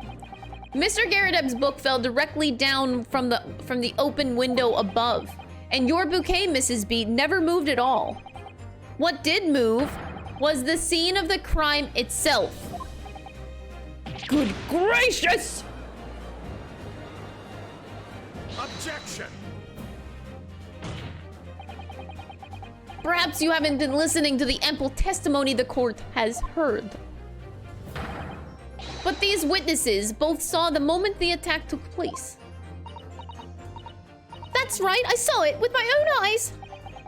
Mr. Garadeb's book fell directly down from the open window above, and your bouquet, Mrs. B, never moved at all. What did move was the scene of the crime itself. Good gracious! Objection! Perhaps you haven't been listening to the ample testimony the court has heard. But these witnesses both saw the moment the attack took place. That's right, I saw it with my own eyes.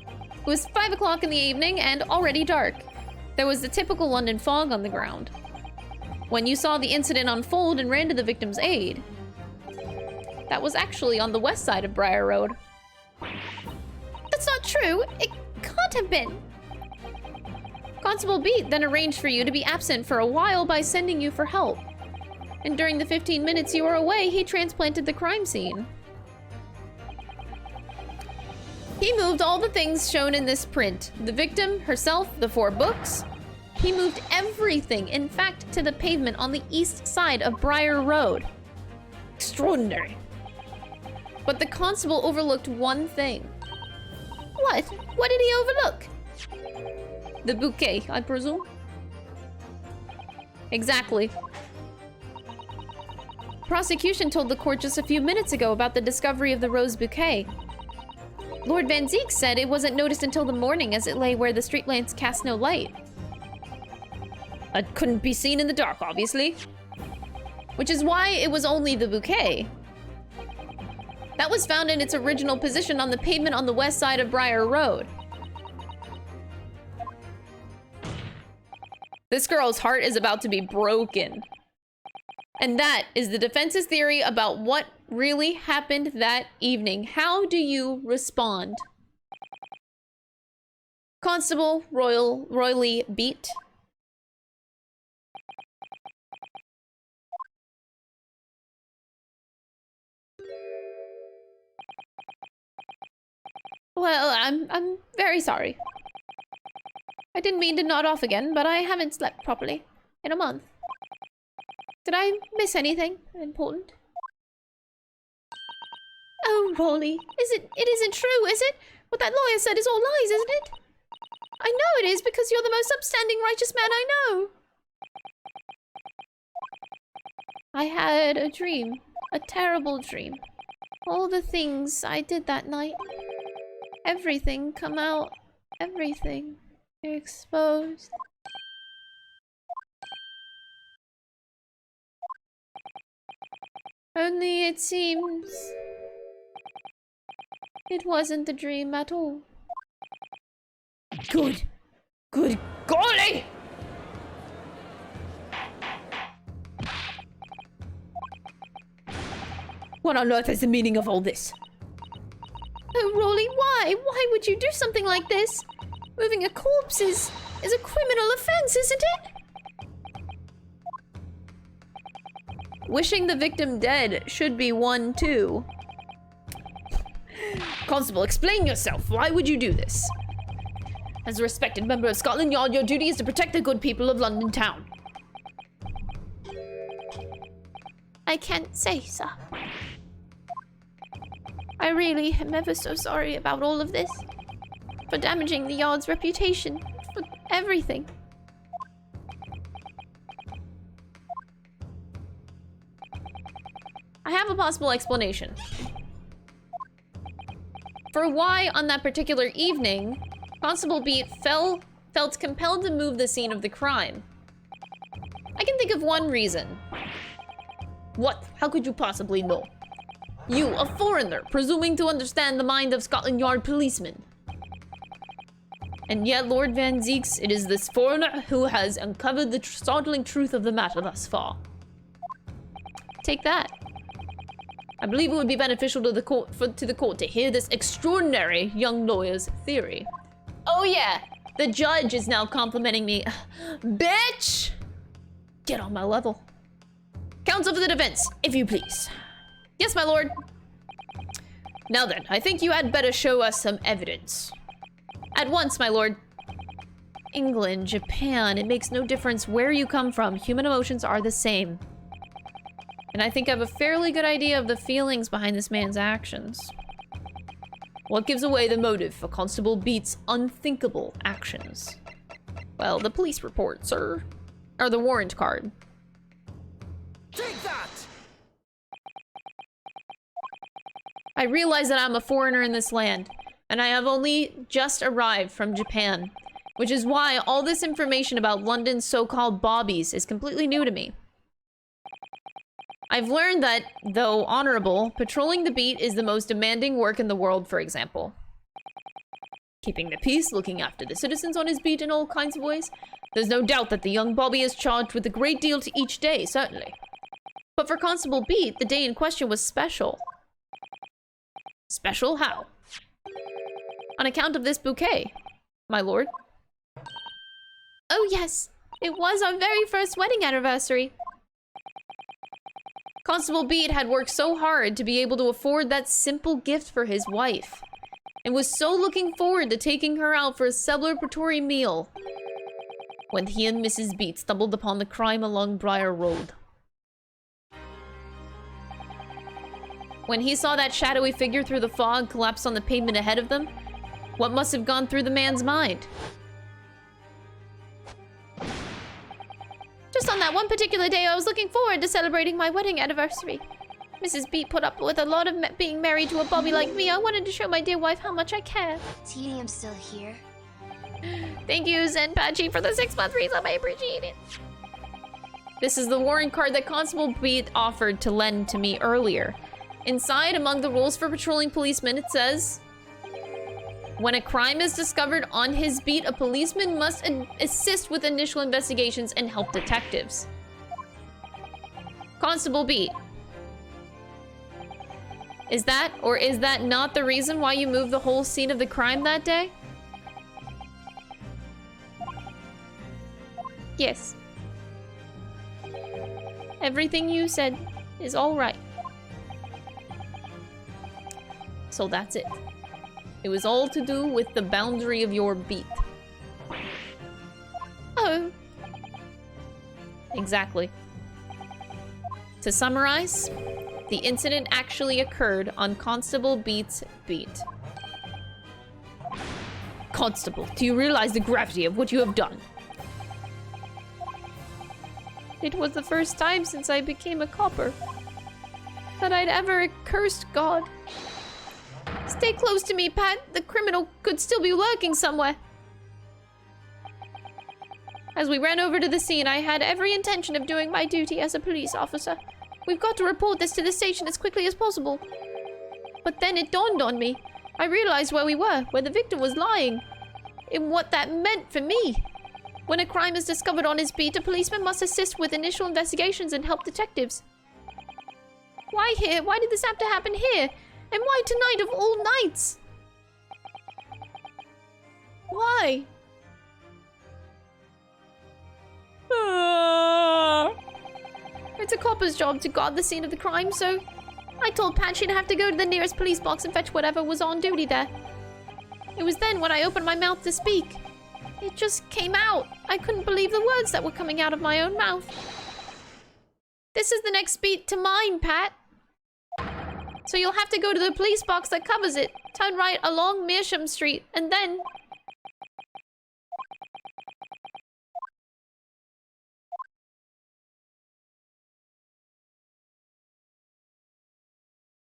It was 5 o'clock in the evening and already dark. There was the typical London fog on the ground. When you saw the incident unfold and ran to the victim's aid, that was actually on the west side of Briar Road. That's not true. It can't have been. Constable Beat then arranged for you to be absent for a while by sending you for help. And during the 15 minutes you were away, he transplanted the crime scene. He moved all the things shown in this print. The victim, herself, the 4 books. He moved everything, in fact, to the pavement on the east side of Briar Road. Extraordinary. But the constable overlooked one thing. What? What did he overlook? The bouquet, I presume. Exactly. Prosecution told the court just a few minutes ago about the discovery of the rose bouquet. Lord Van Zeek said it wasn't noticed until the morning as it lay where the street lamps cast no light. It couldn't be seen in the dark, obviously. Which is why it was only the bouquet. That was found in its original position on the pavement on the west side of Briar Road. This girl's heart is about to be broken. And that is the defense's theory about what really happened that evening. How do you respond? Constable royally beat. Well, I'm very sorry. I didn't mean to nod off again, but I haven't slept properly in a month. Did I miss anything important? Oh, Rolly, it isn't true, is it? What that lawyer said is all lies, isn't it? I know it is because you're the most upstanding righteous man I know. I had a dream, a terrible dream. All the things I did that night. Everything come out. Everything exposed. Only it seems it wasn't a dream at all. Good golly! What on earth is the meaning of all this? Oh, Rolly, why? Why would you do something like this? Moving a corpse is a criminal offense, isn't it? Wishing the victim dead should be one too. Constable, explain yourself. Why would you do this? As a respected member of Scotland Yard, your duty is to protect the good people of London town. I can't say, sir. I really am ever so sorry about all of this. For damaging the Yard's reputation. For everything. I have a possible explanation. For why, on that particular evening, Constable Beat felt compelled to move the scene of the crime. I can think of one reason. What? How could you possibly know? You, a foreigner, presuming to understand the mind of Scotland Yard policemen. And yet, Lord Van Zeeks, it is this foreigner who has uncovered the startling truth of the matter thus far. Take that. I believe it would be beneficial to the court to hear this extraordinary young lawyer's theory. Oh yeah, the judge is now complimenting me. Bitch! Get on my level. Counsel for the defense, if you please. Yes, my lord. Now then, I think you had better show us some evidence. At once, my lord. England, Japan, it makes no difference where you come from. Human emotions are the same. And I think I have a fairly good idea of the feelings behind this man's actions. What gives away the motive for Constable Beat's unthinkable actions? Well, the police report, sir. Or the warrant card. Take that! I realize that I'm a foreigner in this land, and I have only just arrived from Japan, which is why all this information about London's so-called bobbies is completely new to me. I've learned that, though honorable, patrolling the beat is the most demanding work in the world, for example. Keeping the peace, looking after the citizens on his beat in all kinds of ways. There's no doubt that the young Bobby is charged with a great deal to each day, certainly. But for Constable Beat, the day in question was special. Special how? On account of this bouquet, my lord. Oh yes, it was our very first wedding anniversary. Constable Beat had worked so hard to be able to afford that simple gift for his wife, and was so looking forward to taking her out for a celebratory meal, when he and Mrs. Beat stumbled upon the crime along Briar Road. When he saw that shadowy figure through the fog collapse on the pavement ahead of them, what must have gone through the man's mind? Just on that one particular day, I was looking forward to celebrating my wedding anniversary. Mrs. Beat put up with a lot of being married to a Bobby like me. I wanted to show my dear wife how much I care. Tedium's still here. Thank you, Zenpachi, for the 6-month resub. I appreciate it. This is the warrant card that Constable Beat offered to lend to me earlier. Inside, among the rules for patrolling policemen, it says, When a crime is discovered on his beat, a policeman must assist with initial investigations and help detectives. Constable beat. Is that or is that not the reason why you moved the whole scene of the crime that day? Yes. Everything you said is all right. So that's it. It was all to do with the boundary of your beat. Oh. Exactly. To summarize, the incident actually occurred on Constable Beat's beat. Constable, do you realize the gravity of what you have done? It was the first time since I became a copper that I'd ever cursed God. Stay close to me, Pat. The criminal could still be lurking somewhere. As we ran over to the scene, I had every intention of doing my duty as a police officer. We've got to report this to the station as quickly as possible. But then it dawned on me. I realized where we were, where the victim was lying, and what that meant for me. When a crime is discovered on his beat, a policeman must assist with initial investigations and help detectives. Why here? Why did this have to happen here? And why tonight of all nights? Why? It's a copper's job to guard the scene of the crime, so I told Pat she'd have to go to the nearest police box and fetch whatever was on duty there. It was then when I opened my mouth to speak. It just came out. I couldn't believe the words that were coming out of my own mouth. This is the next beat to mine, Pat. So you'll have to go to the police box that covers it, turn right along Mearsham Street, and then...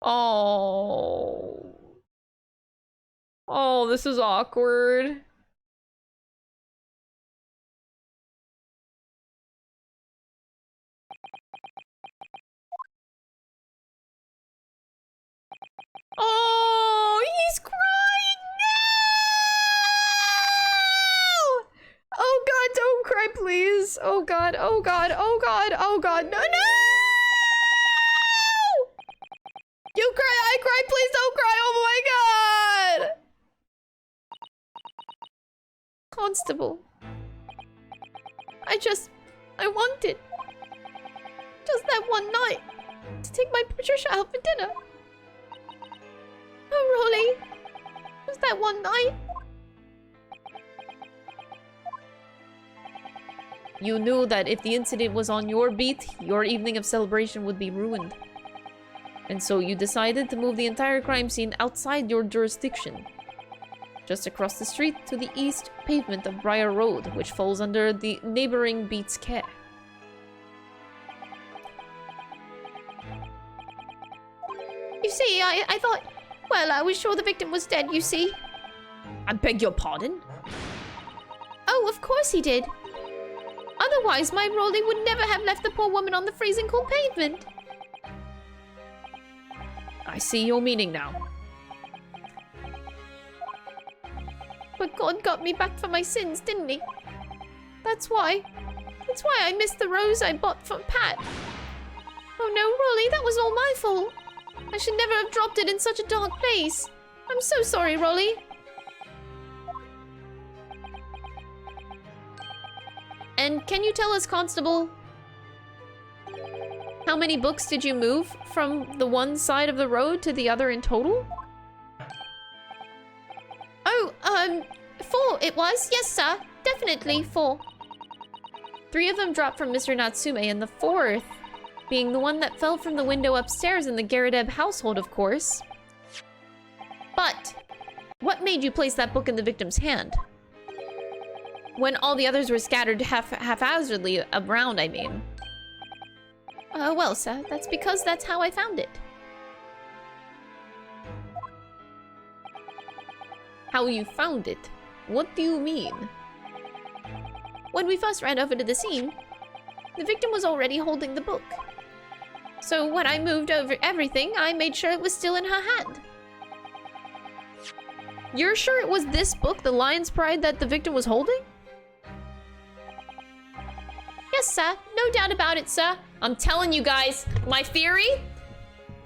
Oh. Oh, this is awkward. Oh, he's crying now! Oh God, don't cry, please. Oh God, oh God, oh God, oh God, no, no! You cry, I cry, please don't cry, oh my God! Constable. I wanted, just that one night, to take my Patricia out for dinner. Oh, Rolly, just that one night. You knew that if the incident was on your beat, your evening of celebration would be ruined. And so you decided to move the entire crime scene outside your jurisdiction. Just across the street to the east pavement of Briar Road, which falls under the neighboring beat's care. You see, I thought... Well, I was sure the victim was dead, you see. I beg your pardon? Oh, of course he did. Otherwise, my Rolly would never have left the poor woman on the freezing cold pavement. I see your meaning now. But God got me back for my sins, didn't he? That's why I missed the rose I bought from Pat. Oh no, Rolly, that was all my fault. I should never have dropped it in such a dark place. I'm so sorry, Rolly. And can you tell us, Constable, how many books did you move from the one side of the road to the other in total? Oh, 4 it was. Yes, sir. Definitely 4. 3 of them dropped from Mr. Natsume, and the 4th being the one that fell from the window upstairs in the Garadeb household, of course. But what made you place that book in the victim's hand? When all the others were scattered haphazardly around, I mean. Well, sir, that's because that's how I found it. How you found it? What do you mean? When we first ran over to the scene, the victim was already holding the book. So when I moved over everything, I made sure it was still in her hand. You're sure it was this book, The Lion's Pride, that the victim was holding? Yes, sir. No doubt about it, sir. I'm telling you guys, my theory,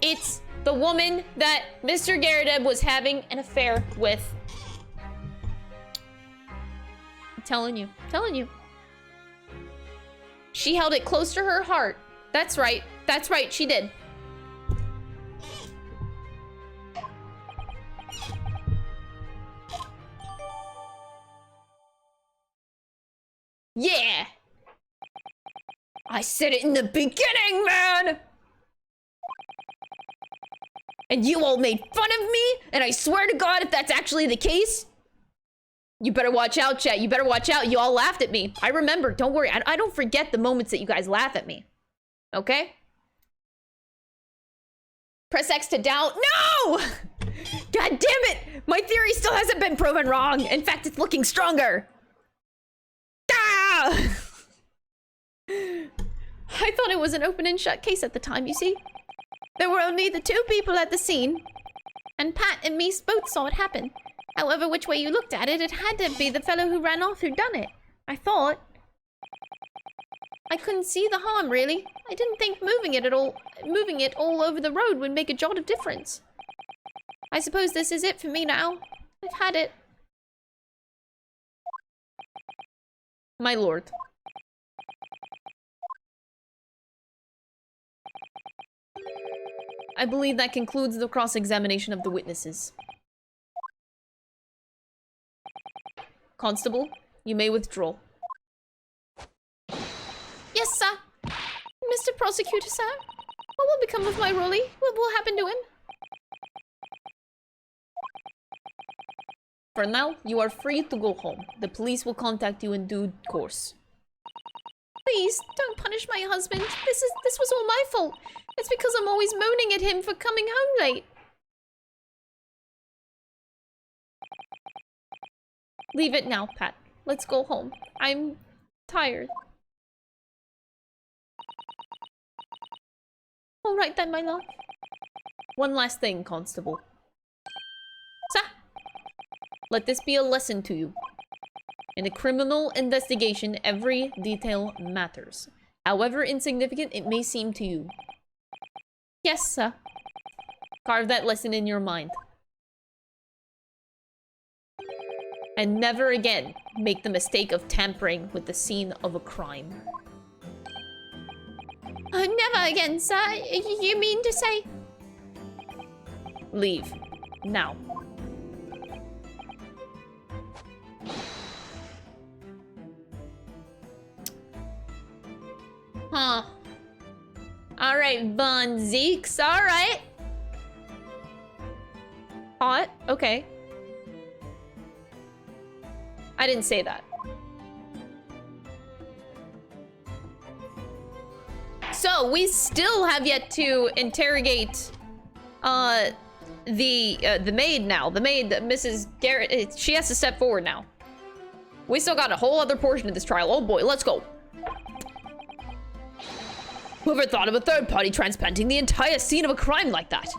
it's the woman that Mr. Garadeb was having an affair with. I'm telling you. She held it close to her heart. That's right, she did. Yeah! I said it in the beginning, man! And you all made fun of me, and I swear to God, if that's actually the case, you better watch out, chat. You better watch out. You all laughed at me. I remember. Don't worry. I don't forget the moments that you guys laugh at me. Okay? Press X to doubt. No! God damn it! My theory still hasn't been proven wrong. In fact, it's looking stronger. Ah! I thought it was an open and shut case at the time, you see? There were only the two people at the scene. And Pat and me both saw it happen. However, which way you looked at it, it had to be the fellow who ran off who done it. I thought. I couldn't see the harm, really. I didn't think moving it all over the road would make a jot of difference. I suppose this is it for me now. I've had it. My lord. I believe that concludes the cross-examination of the witnesses. Constable, you may withdraw. Yes, sir. Mr. Prosecutor, sir. What will become of my Rolly? What will happen to him? For now, you are free to go home. The police will contact you in due course. Please, don't punish my husband. This was all my fault. It's because I'm always moaning at him for coming home late. Leave it now, Pat. Let's go home. I'm tired. All right then, my love. One last thing, Constable. Sir? Let this be a lesson to you. In a criminal investigation, every detail matters. However insignificant it may seem to you. Yes, sir. Carve that lesson in your mind. And never again make the mistake of tampering with the scene of a crime. Never again, sir. You mean to say? Leave. Now. Huh. Alright, Von Zeeks. Alright. Hot. Okay. I didn't say that. So, we still have yet to interrogate the maid now. The maid, Mrs. Garrett, she has to step forward now. We still got a whole other portion of this trial. Oh boy, let's go. Whoever thought of a third party transplanting the entire scene of a crime like that?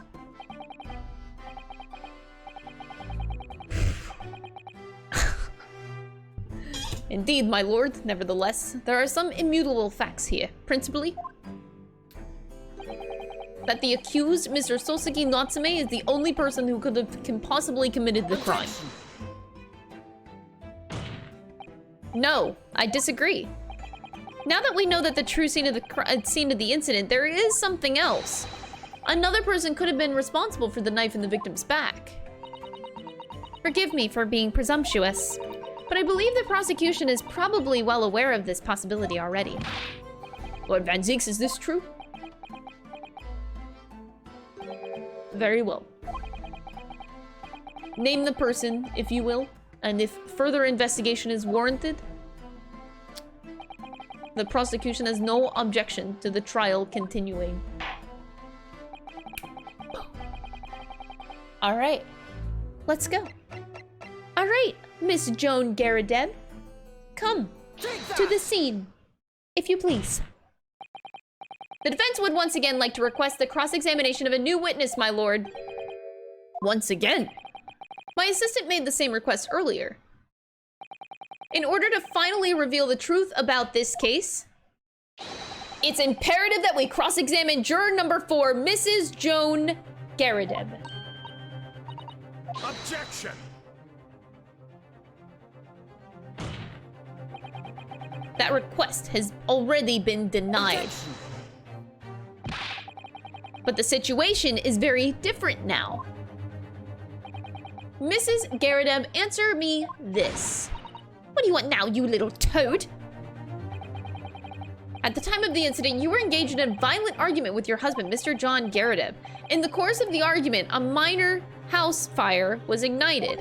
Indeed, my lord. Nevertheless, there are some immutable facts here. Principally, that the accused, Mr. Soseki Natsume, is the only person who can possibly committed the crime. No, I disagree. Now that we know that the true scene of the incident, there is something else. Another person could have been responsible for the knife in the victim's back. Forgive me for being presumptuous, but I believe the prosecution is probably well aware of this possibility already. Lord Van Zeeks, is this true? Very well. Name the person, if you will, and if further investigation is warranted, the prosecution has no objection to the trial continuing. All right, let's go. All right, Miss Joan Garadeb, come to the scene, if you please. The defense would once again like to request the cross-examination of a new witness, my lord. Once again? My assistant made the same request earlier. In order to finally reveal the truth about this case, it's imperative that we cross-examine juror number 4, Mrs. Joan Garadeb. Objection! That request has already been denied. Objection. But the situation is very different now. Mrs. Garadeb, answer me this. What do you want now, you little toad? At the time of the incident, you were engaged in a violent argument with your husband, Mr. John Garadeb. In the course of the argument, a minor house fire was ignited.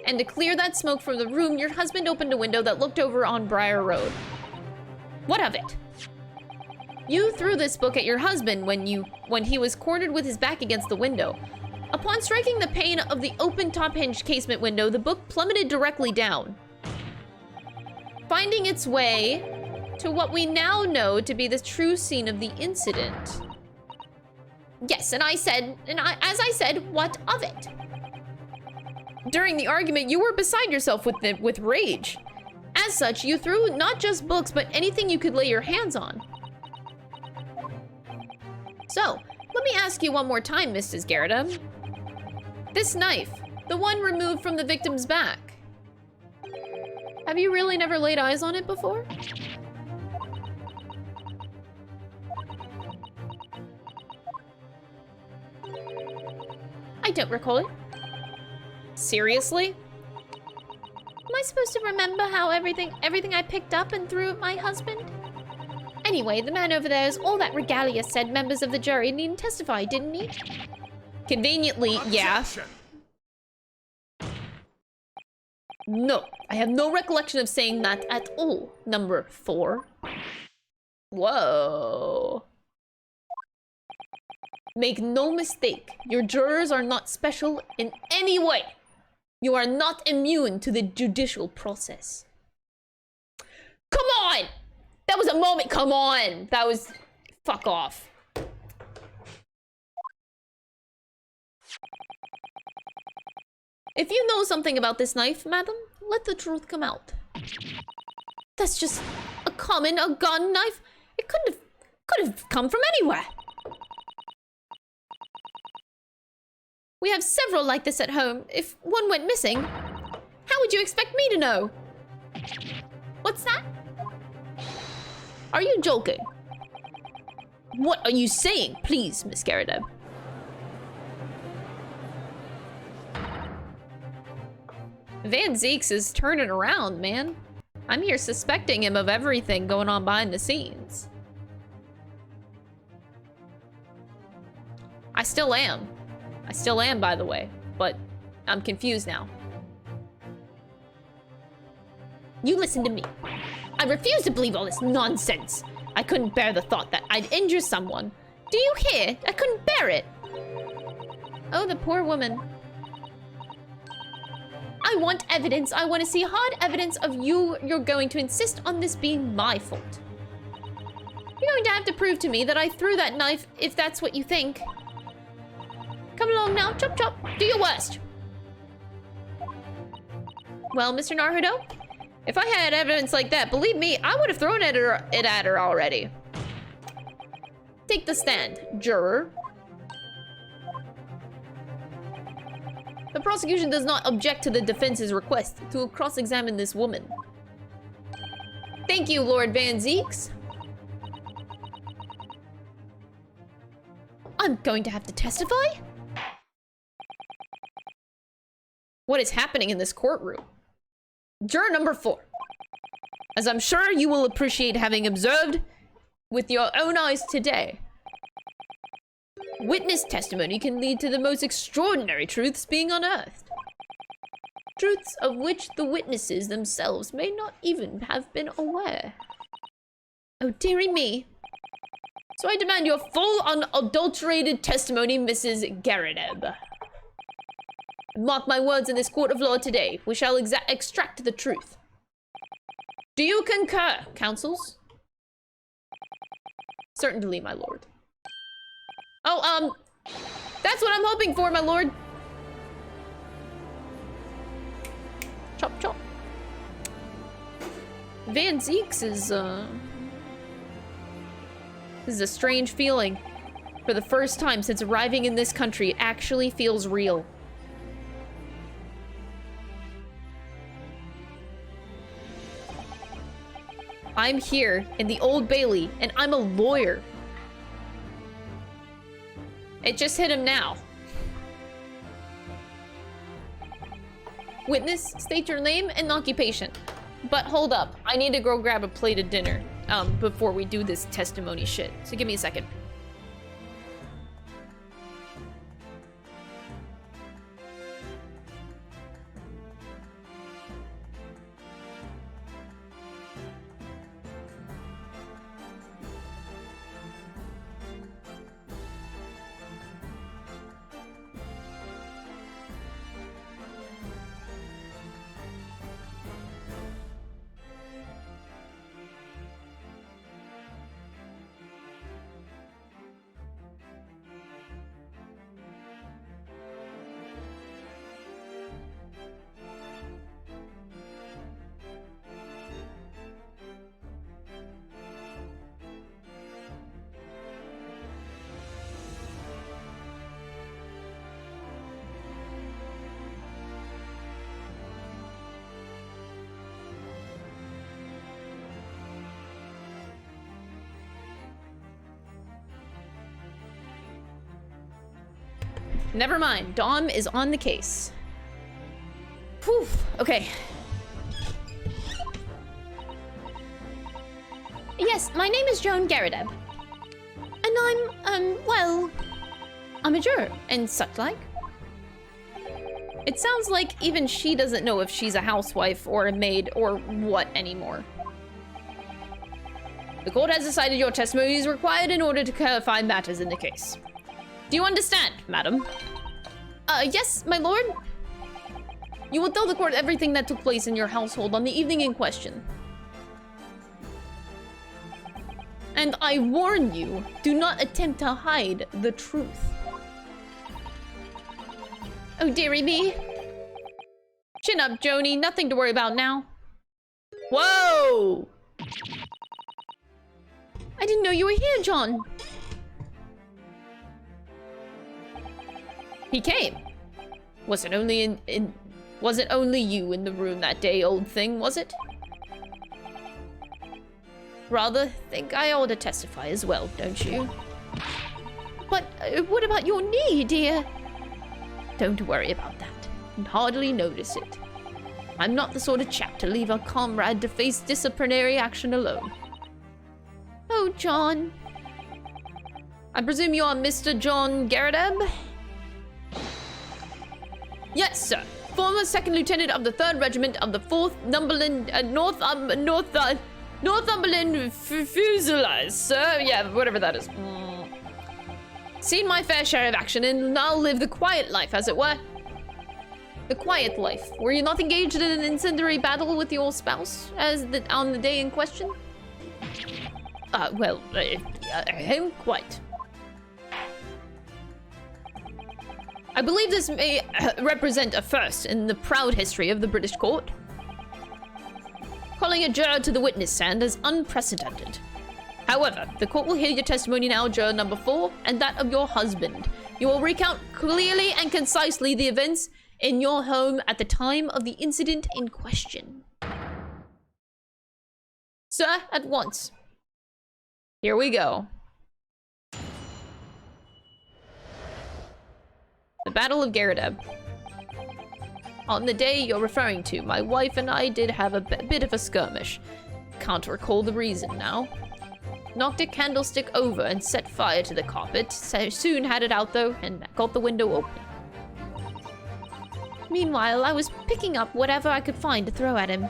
And to clear that smoke from the room, your husband opened a window that looked over on Briar Road. What of it? You threw this book at your husband when he was cornered with his back against the window. Upon striking the pane of the open top-hinged casement window, the book plummeted directly down, finding its way to what we now know to be the true scene of the incident. Yes, as I said, what of it? During the argument, you were beside yourself with rage. As such, you threw not just books, but anything you could lay your hands on. So, let me ask you one more time, Mrs. Garadeb. This knife, the one removed from the victim's back, have you really never laid eyes on it before? I don't recall it. Seriously? Am I supposed to remember how everything I picked up and threw at my husband? Anyway, the man over there is all that regalia said members of the jury needn't testify, didn't he? Conveniently, yeah. No, I have no recollection of saying that at all, number 4. Whoa. Make no mistake, your jurors are not special in any way. You are not immune to the judicial process. Come on! That was a moment, come on! That was... fuck off. If you know something about this knife, madam, let the truth come out. That's just a gun knife. It could have come from anywhere. We have several like this at home. If one went missing, how would you expect me to know? What's that? Are you joking? What are you saying, please, Miss Garadeb? Van Zeeks is turning around, man. I'm here suspecting him of everything going on behind the scenes. I still am. I still am, by the way, but I'm confused now. You listen to me. I refuse to believe all this nonsense. I couldn't bear the thought that I'd injure someone. Do you hear? I couldn't bear it. Oh, the poor woman. I want evidence. I want to see hard evidence of you. You're going to insist on this being my fault. You're going to have to prove to me that I threw that knife, if that's what you think. Come along now, chop chop, do your worst. Well, Mr. Naruto, if I had evidence like that, believe me, I would have thrown it at her already. Take the stand, juror. The prosecution does not object to the defense's request to cross-examine this woman. Thank you, Lord Van Zeeks. I'm going to have to testify? What is happening in this courtroom? Juror number 4. As I'm sure you will appreciate having observed with your own eyes today, witness testimony can lead to the most extraordinary truths being unearthed. Truths of which the witnesses themselves may not even have been aware. Oh, dearie me. So I demand your full, unadulterated testimony, Mrs. Garadeb. Mark my words in this court of law today. We shall extract the truth. Do you concur, counsels? Certainly, my lord. Oh, that's what I'm hoping for, my lord. Chop chop. Van Zeeks is, this is a strange feeling. For the first time since arriving in this country, it actually feels real. I'm here in the Old Bailey, and I'm a lawyer. It just hit him now. Witness, state your name and occupation. But hold up, I need to go grab a plate of dinner before we do this testimony shit. So give me a second. Never mind, Dom is on the case. Whew, okay. Yes, my name is Joan Garadeb. And I'm a juror and such like. It sounds like even she doesn't know if she's a housewife or a maid or what anymore. The court has decided your testimony is required in order to clarify matters in the case. Do you understand, madam? Yes, my lord. You will tell the court everything that took place in your household on the evening in question. And I warn you, do not attempt to hide the truth. Oh, dearie me. Chin up, Joni. Nothing to worry about now. Whoa! I didn't know you were here, John. He came. Was it only was it only you in the room that day, old thing, was it? Rather think I ought to testify as well, don't you? But what about your knee, dear? Don't worry about that. You'd hardly notice it. I'm not the sort of chap to leave a comrade to face disciplinary action alone. Oh, John. I presume you are Mr. John Garadeb? Yes, sir. Former second lieutenant of the 3rd Regiment of the 4th Northumberland Fusiliers, sir. Yeah, whatever that is. Seen my fair share of action and now live the quiet life, as it were. The quiet life. Were you not engaged in an incendiary battle with your spouse on the day in question? Him quite. I believe this may represent a first in the proud history of the British court. Calling a juror to the witness stand is unprecedented. However, the court will hear your testimony now, juror number 4, and that of your husband. You will recount clearly and concisely the events in your home at the time of the incident in question. Sir, at once. Here we go. The Battle of Garadeb. On the day you're referring to, my wife and I did have a bit of a skirmish. Can't recall the reason now. Knocked a candlestick over and set fire to the carpet. Soon had it out though, and got the window open. Meanwhile, I was picking up whatever I could find to throw at him.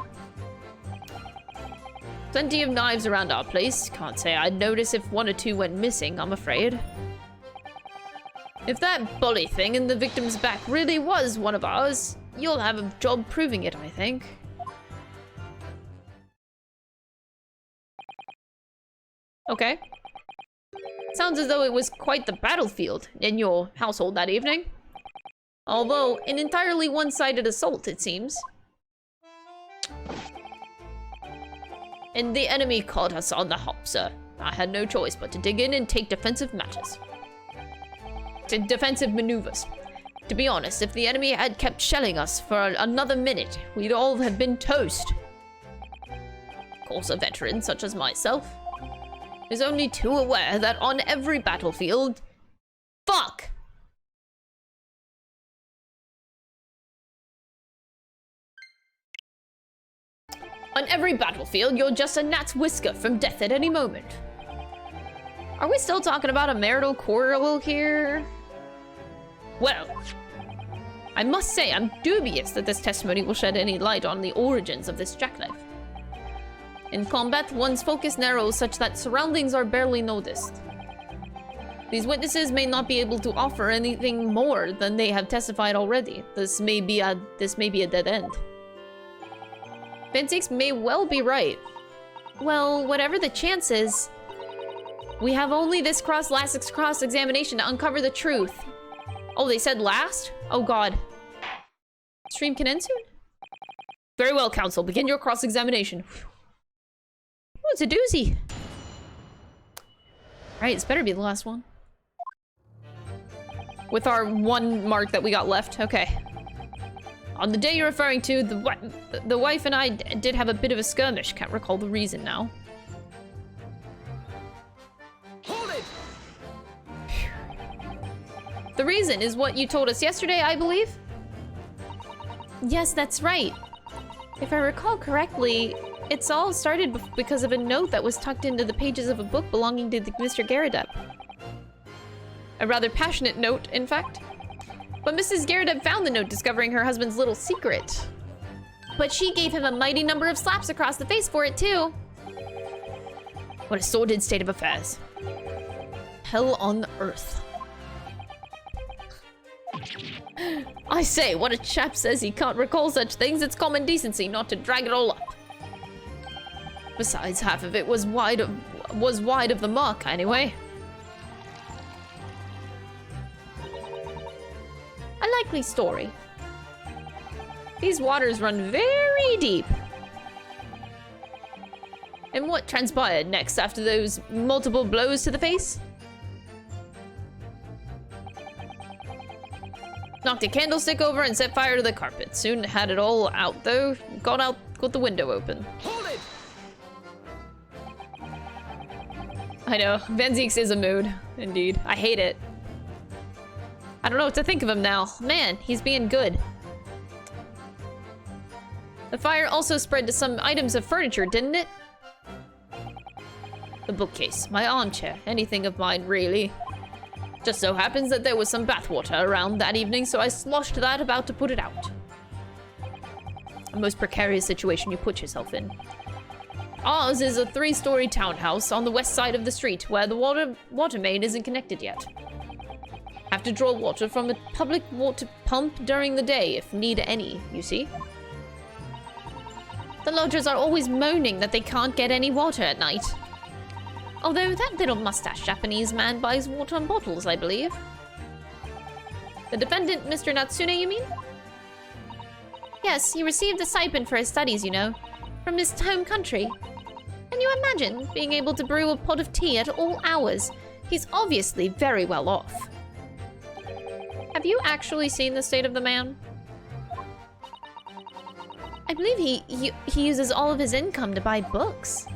Plenty of knives around our place. Can't say I'd notice if 1 or 2 went missing, I'm afraid. If that bully thing in the victim's back really was one of ours, you'll have a job proving it, I think. Okay. Sounds as though it was quite the battlefield in your household that evening. Although, an entirely one-sided assault, it seems. And the enemy caught us on the hop, sir. I had no choice but to dig in and take defensive maneuvers. To be honest, if the enemy had kept shelling us for another minute, we'd all have been toast. Of course, a veteran such as myself is only too aware that on every battlefield... Fuck! On every battlefield, you're just a gnat's whisker from death at any moment. Are we still talking about a marital quarrel here? Well, I must say I'm dubious that this testimony will shed any light on the origins of this jackknife. In combat, one's focus narrows such that surroundings are barely noticed. These witnesses may not be able to offer anything more than they have testified already. This may be a dead end. Benzix may well be right. Well, whatever the chances, we have only this last cross-examination to uncover the truth. Oh, they said last? Oh god. Stream can end soon? Very well, counsel. Begin your cross-examination. Oh, it's a doozy. Alright, this better be the last one. With our one mark that we got left. Okay. On the day you're referring to, the wife and I did have a bit of a skirmish. Can't recall the reason now. Hold it! The reason is what you told us yesterday, I believe? Yes, that's right. If I recall correctly, it's all started because of a note that was tucked into the pages of a book belonging to Mr. Garrideb. A rather passionate note, in fact. But Mrs. Garrideb found the note, discovering her husband's little secret. But she gave him a mighty number of slaps across the face for it, too. What a sordid state of affairs. Hell on earth. I say, what a chap says he can't recall such things. It's common decency not to drag it all up. Besides, half of it was wide of the mark, anyway. A likely story. These waters run very deep. And what transpired next after those multiple blows to the face? Knocked a candlestick over and set fire to the carpet. Soon had it all out, though. Got out with the window open. Hold it! I know, Benzix is a mood. Indeed. I hate it. I don't know what to think of him now. Man, he's being good. The fire also spread to some items of furniture, didn't it? The bookcase, my armchair, anything of mine, really. Just so happens that there was some bathwater around that evening, so I sloshed that about to put it out. A most precarious situation you put yourself in. Ours is a 3-story townhouse on the west side of the street, where the water main isn't connected yet. Have to draw water from a public water pump during the day, if need any, you see. The lodgers are always moaning that they can't get any water at night. Although that little mustache Japanese man buys water in bottles, I believe. The defendant, Mr. Natsune, you mean? Yes, he received a stipend for his studies, you know, from his home country. Can you imagine being able to brew a pot of tea at all hours? He's obviously very well off. Have you actually seen the state of the man? I believe he uses all of his income to buy books.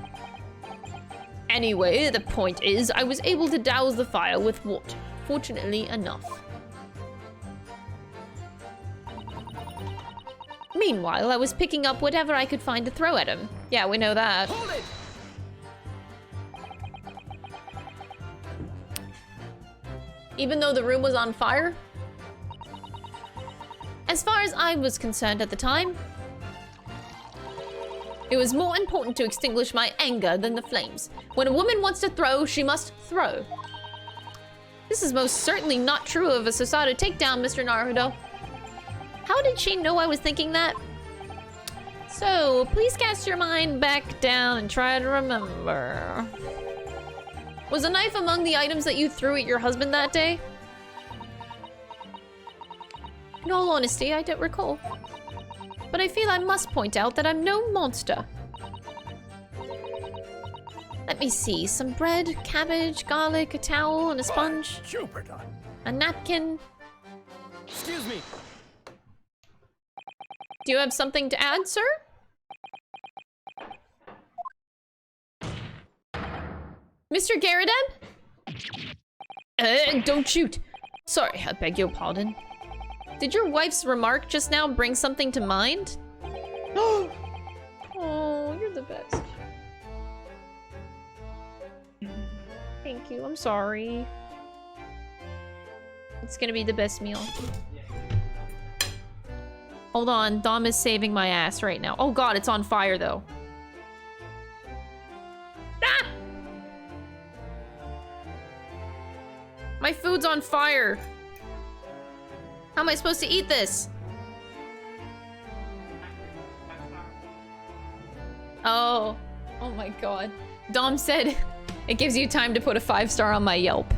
Anyway, the point is, I was able to douse the fire with water, fortunately enough. Meanwhile, I was picking up whatever I could find to throw at him. Yeah, we know that. Hold it! Even though the room was on fire? As far as I was concerned at the time, it was more important to extinguish my anger than the flames. When a woman wants to throw, she must throw. This is most certainly not true of a Susato takedown, Mr. Naruto. How did she know I was thinking that? So, please cast your mind back down and try to remember. Was a knife among the items that you threw at your husband that day? In all honesty, I don't recall. But I feel I must point out that I'm no monster. me see. Some bread, cabbage, garlic, a towel, and a sponge. Jupiter! A napkin. Excuse me! Do you have something to add, sir? Mr. Garadeb? Don't shoot. Sorry, I beg your pardon. Did your wife's remark just now bring something to mind? Oh, you're the best. Thank you, I'm sorry. It's gonna be the best meal. Hold on, Dom is saving my ass right now. Oh god, it's on fire though. Ah! My food's on fire. How am I supposed to eat this? Oh. Oh my god. Dom said it gives you time to put a 5-star on my Yelp.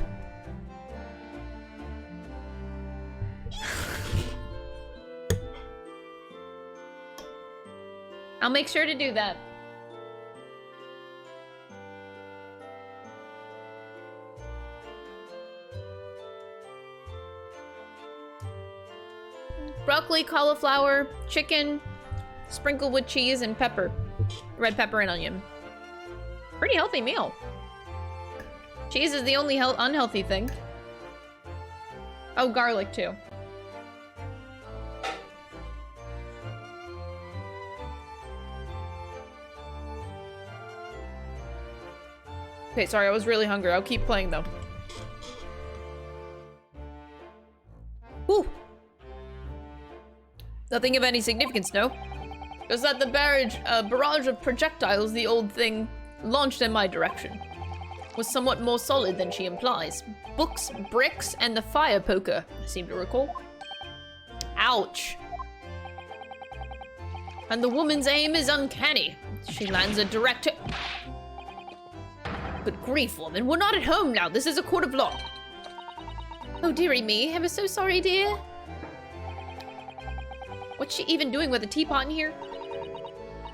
I'll make sure to do that. Broccoli, cauliflower, chicken, sprinkled with cheese and pepper. Red pepper and onion. Pretty healthy meal. Cheese is the only unhealthy thing. Oh, garlic too. Okay, sorry, I was really hungry. I'll keep playing though. Whew. Nothing of any significance, no? Just that the barrage of projectiles the old thing launched in my direction was somewhat more solid than she implies. Books, bricks, and the fire poker, I seem to recall. Ouch. And the woman's aim is uncanny. She lands a direct hit. Good grief, woman. We're not at home now. This is a court of law. Oh, dearie me. I'm so sorry, dear. What's she even doing with a teapot in here?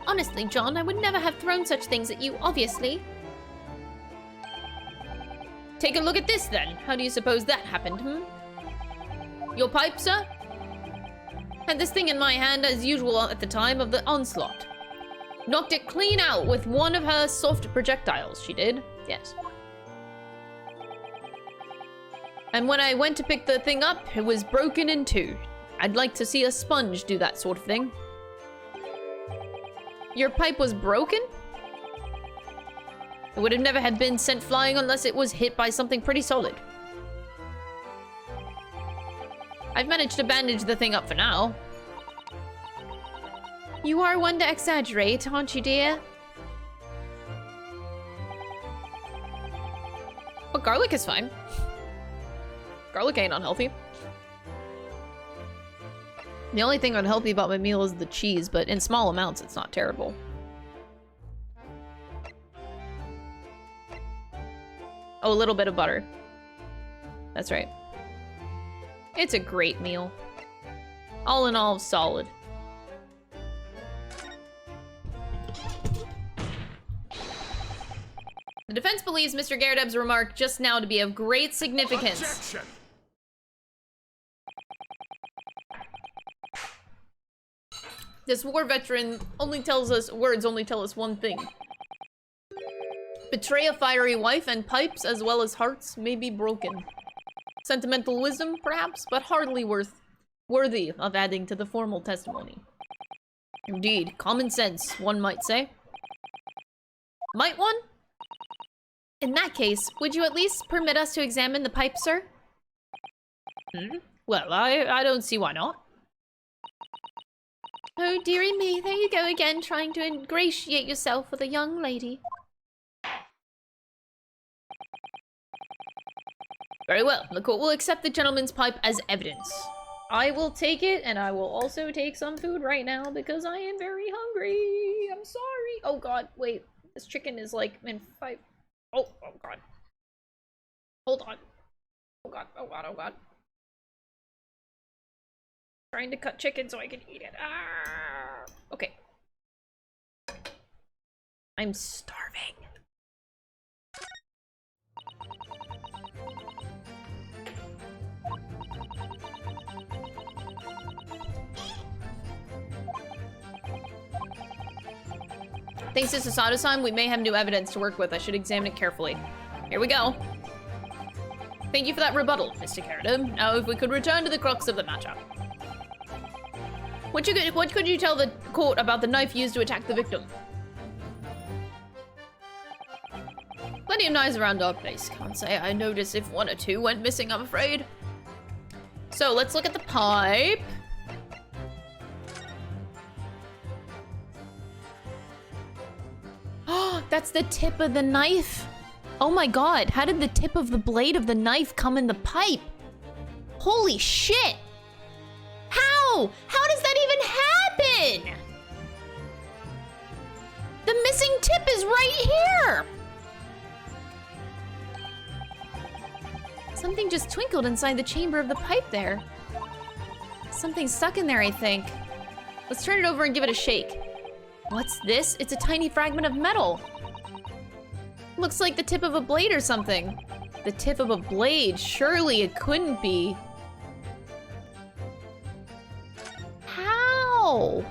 Honestly, John, I would never have thrown such things at you, obviously. Take a look at this, then. How do you suppose that happened, Your pipe, sir? Had this thing in my hand as usual at the time of the onslaught. Knocked it clean out with one of her soft projectiles, she did. Yes. And when I went to pick the thing up, it was broken in two. I'd like to see a sponge do that sort of thing. Your pipe was broken? It would have never had been sent flying unless it was hit by something pretty solid. I've managed to bandage the thing up for now. You are one to exaggerate, aren't you, dear? But garlic is fine. Garlic ain't unhealthy. The only thing unhealthy about my meal is the cheese, but in small amounts, it's not terrible. Oh, a little bit of butter. That's right. It's a great meal. All in all, solid. The defense believes Mr. Garadeb's remark just now to be of great significance. Objection! This war veteran words only tell us one thing. Betray a fiery wife and pipes as well as hearts may be broken. Sentimental wisdom, perhaps, but hardly worthy of adding to the formal testimony. Indeed, common sense, one might say. Might one? In that case, would you at least permit us to examine the pipe, sir? Well, I don't see why not. Oh, dearie me, there you go again, trying to ingratiate yourself with a young lady. Very well, the court will accept the gentleman's pipe as evidence. I will take it, and I will also take some food right now, because I am very hungry. I'm sorry. Oh god, wait. This chicken is like in 5... Oh god. Hold on. Oh god, oh god, oh god. Trying to cut chicken so I can eat it. Ah! Okay. I'm starving. Thanks to Sasado-san, we may have new evidence to work with. I should examine it carefully. Here we go. Thank you for that rebuttal, Mr. Carradine. Now, if we could return to the crux of the matter. What could you tell the court about the knife used to attack the victim? Plenty of knives around our place. Can't say I noticed if one or two went missing, I'm afraid. So, let's look at the pipe. Oh, that's the tip of the knife. Oh my god, how did the tip of the blade of the knife come in the pipe? Holy shit! How? How does that even happen? The missing tip is right here! Something just twinkled inside the chamber of the pipe there. Something's stuck in there, I think. Let's turn it over and give it a shake. What's this? It's a tiny fragment of metal. Looks like the tip of a blade or something. The tip of a blade? Surely it couldn't be. How?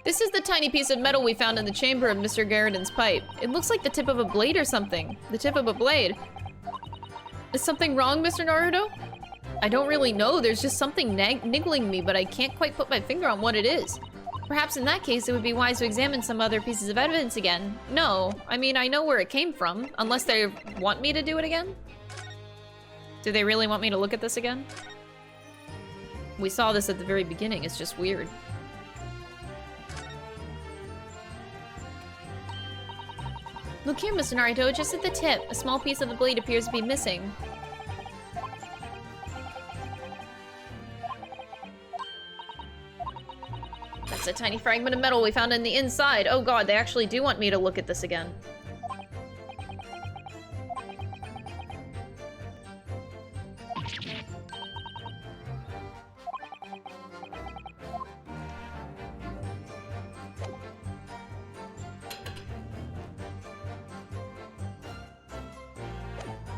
This is the tiny piece of metal we found in the chamber of Mr. Garradine's pipe. It looks like the tip of a blade or something. The tip of a blade. Is something wrong, Mr. Naruto? I don't really know. There's just something niggling me, but I can't quite put my finger on what it is. Perhaps in that case, it would be wise to examine some other pieces of evidence again. No, I mean, I know where it came from, unless they want me to do it again. Do they really want me to look at this again? We saw this at the very beginning. It's just weird. Look here, Mr. Naruto, just at the tip. A small piece of the blade appears to be missing. That's a tiny fragment of metal we found in the inside. Oh god, they actually do want me to look at this again.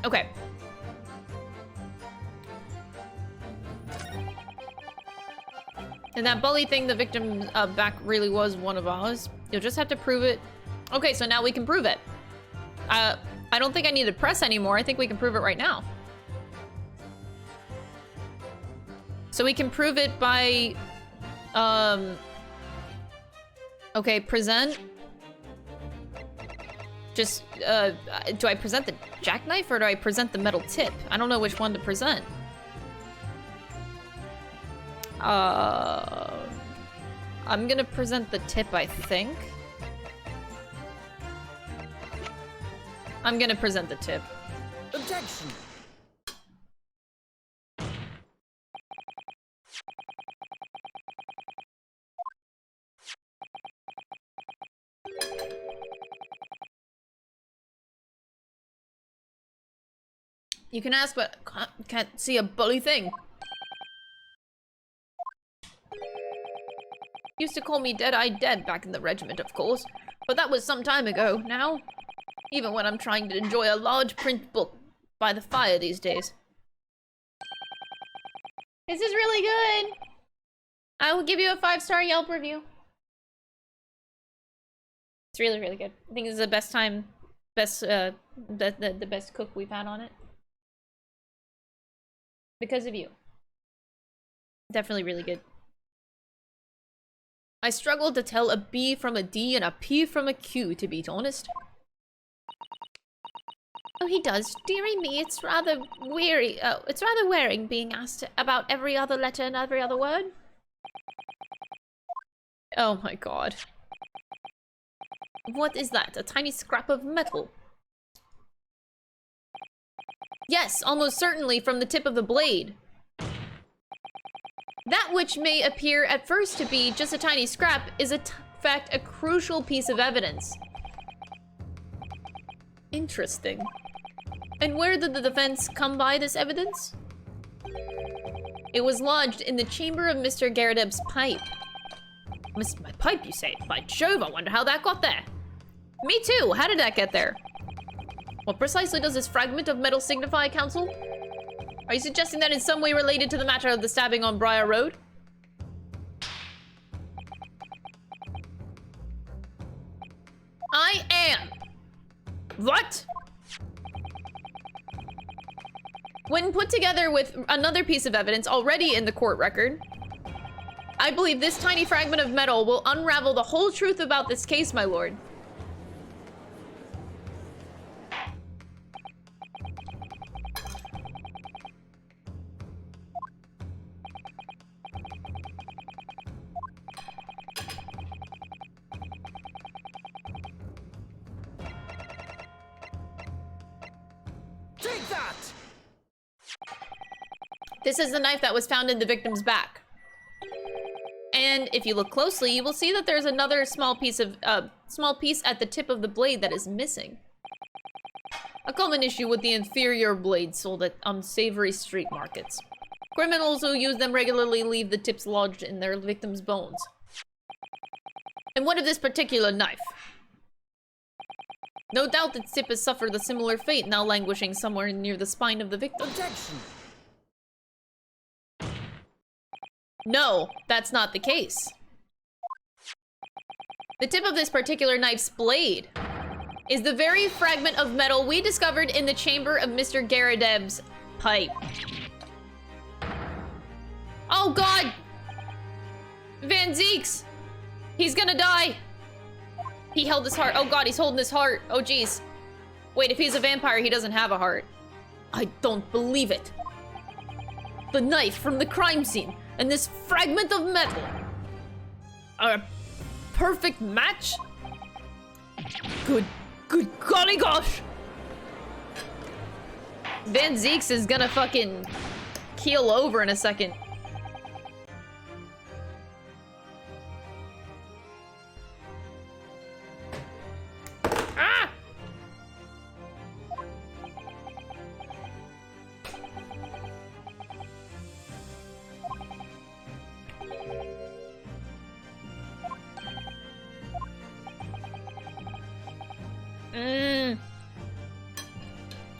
Okay. And that bully thing, the victim back really was one of ours. You'll just have to prove it. Okay, so now we can prove it. I don't think I need to press anymore. I think we can prove it right now. So we can prove it by... Okay, present. Just, do I present the jackknife or do I present the metal tip? I don't know which one to present. I'm gonna present the tip, I think. I'm gonna present the tip. Objection! You can ask, but can't see a bully thing. Used to call me Dead-Eyed Dead back in the regiment, of course. But that was some time ago now. Even when I'm trying to enjoy a large print book by the fire these days. This is really good! I will give you a 5-star Yelp review. It's really, really good. I think this is the best time, the best cook we've had on it. Because of you. Definitely really good. I struggled to tell a B from a D and a P from a Q, to be honest. Oh, he does. Dearie me, it's rather weary. It's rather wearing being asked about every other letter and every other word. Oh my god. What is that? A tiny scrap of metal? Yes, almost certainly from the tip of the blade. That which may appear at first to be just a tiny scrap is in fact a crucial piece of evidence. Interesting. And where did the defense come by this evidence? It was lodged in the chamber of Mr. Garradine's pipe. My pipe, you say? By Jove, I wonder how that got there. Me too. How did that get there? What precisely does this fragment of metal signify, Council? Are you suggesting that in some way related to the matter of the stabbing on Briar Road? I am. What? When put together with another piece of evidence already in the court record, I believe this tiny fragment of metal will unravel the whole truth about this case, my lord. Take that! This is the knife that was found in the victim's back. And if you look closely, you will see that there's another small piece at the tip of the blade that is missing. A common issue with the inferior blades sold at unsavory street markets. Criminals who use them regularly leave the tips lodged in their victims' bones. And what of this particular knife? No doubt its tip has suffered a similar fate, now languishing somewhere near the spine of the victim. Objection! No, that's not the case. The tip of this particular knife's blade is the very fragment of metal we discovered in the chamber of Mr. Garadeb's pipe. Oh god! Van Zeeks! He's gonna die! He held his heart. Oh god, he's holding his heart. Oh jeez. Wait, if he's a vampire, he doesn't have a heart. I don't believe it. The knife from the crime scene and this fragment of metal are a perfect match? Good golly gosh! Van Zeeks is gonna fucking keel over in a second. Ah!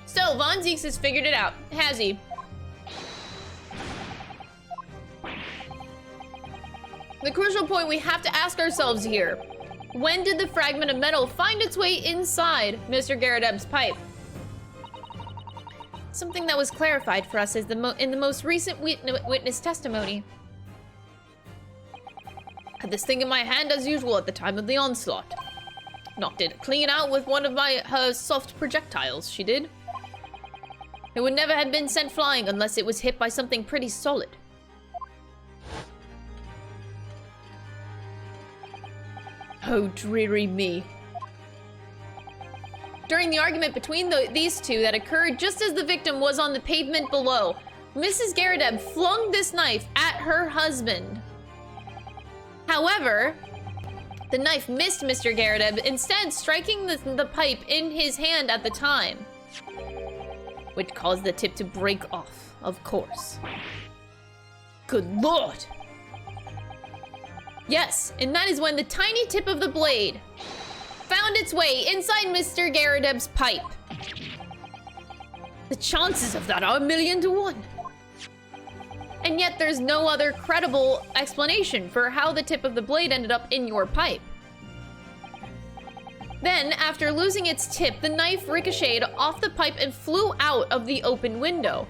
So, Von Zeeks has figured it out, has he? The crucial point we have to ask ourselves here. When did the fragment of metal find its way inside Mr. Garadeb's pipe? Something that was clarified for us is in the most recent witness testimony. Had this thing in my hand as usual at the time of the onslaught. Knocked it clean out with one of her soft projectiles, she did. It would never have been sent flying unless it was hit by something pretty solid. Oh, dreary me. During the argument between these two that occurred just as the victim was on the pavement below, Mrs. Garadeb flung this knife at her husband. However, the knife missed Mr. Garadeb, instead striking the pipe in his hand at the time, which caused the tip to break off, of course. Good lord! Yes, and that is when the tiny tip of the blade found its way inside Mr. Garadeb's pipe. The chances of that are 1,000,000 to 1. And yet there's no other credible explanation for how the tip of the blade ended up in your pipe. Then, after losing its tip, the knife ricocheted off the pipe and flew out of the open window.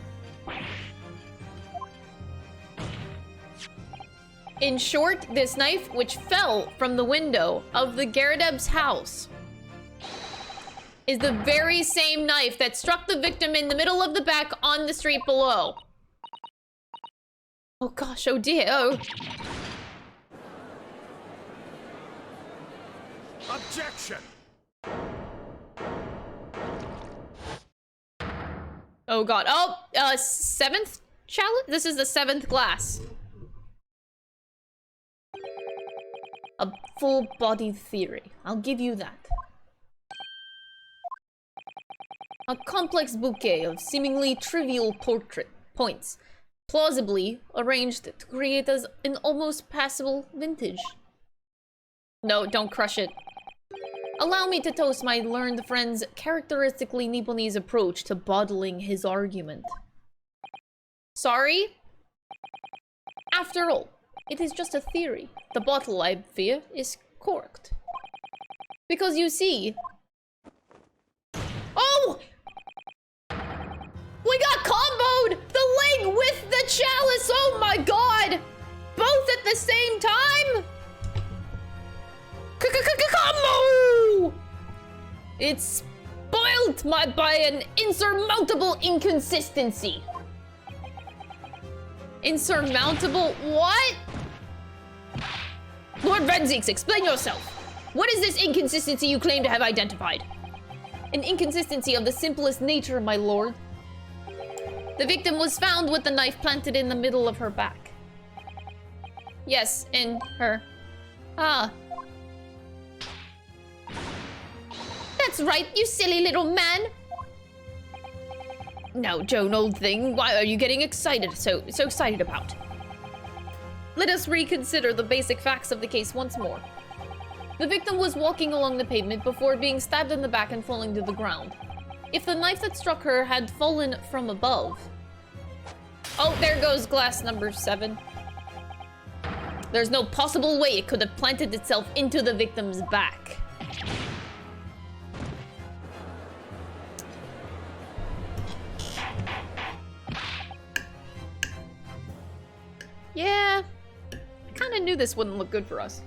In short, this knife, which fell from the window of the Garadeb's house, is the very same knife that struck the victim in the middle of the back on the street below. Oh gosh, oh dear, oh. Objection! Oh god, oh, 7th challenge? This is the 7th glass. A full-bodied theory, I'll give you that. A complex bouquet of seemingly trivial points, plausibly arranged to create an almost passable vintage. No, don't crush it. Allow me to toast my learned friend's characteristically Nipponese approach to bottling his argument. Sorry? After all, it is just a theory. The bottle, I fear, is corked. Because you see... Oh! We got comboed! The leg with the chalice! Oh my god! Both at the same time? Combo! It's spoilt by an insurmountable inconsistency. Insurmountable what? Lord Venzix, explain yourself. What is this inconsistency you claim to have identified? An inconsistency of the simplest nature, my lord. The victim was found with the knife planted in the middle of her back. Yes, in her. Ah. That's right, you silly little man. Now, Joan, old thing, why are you getting excited? So excited about? Let us reconsider the basic facts of the case once more. The victim was walking along the pavement before being stabbed in the back and falling to the ground. If the knife that struck her had fallen from above... Oh, there goes glass number 7. There's no possible way it could have planted itself into the victim's back. Yeah, I kind of knew this wouldn't look good for us.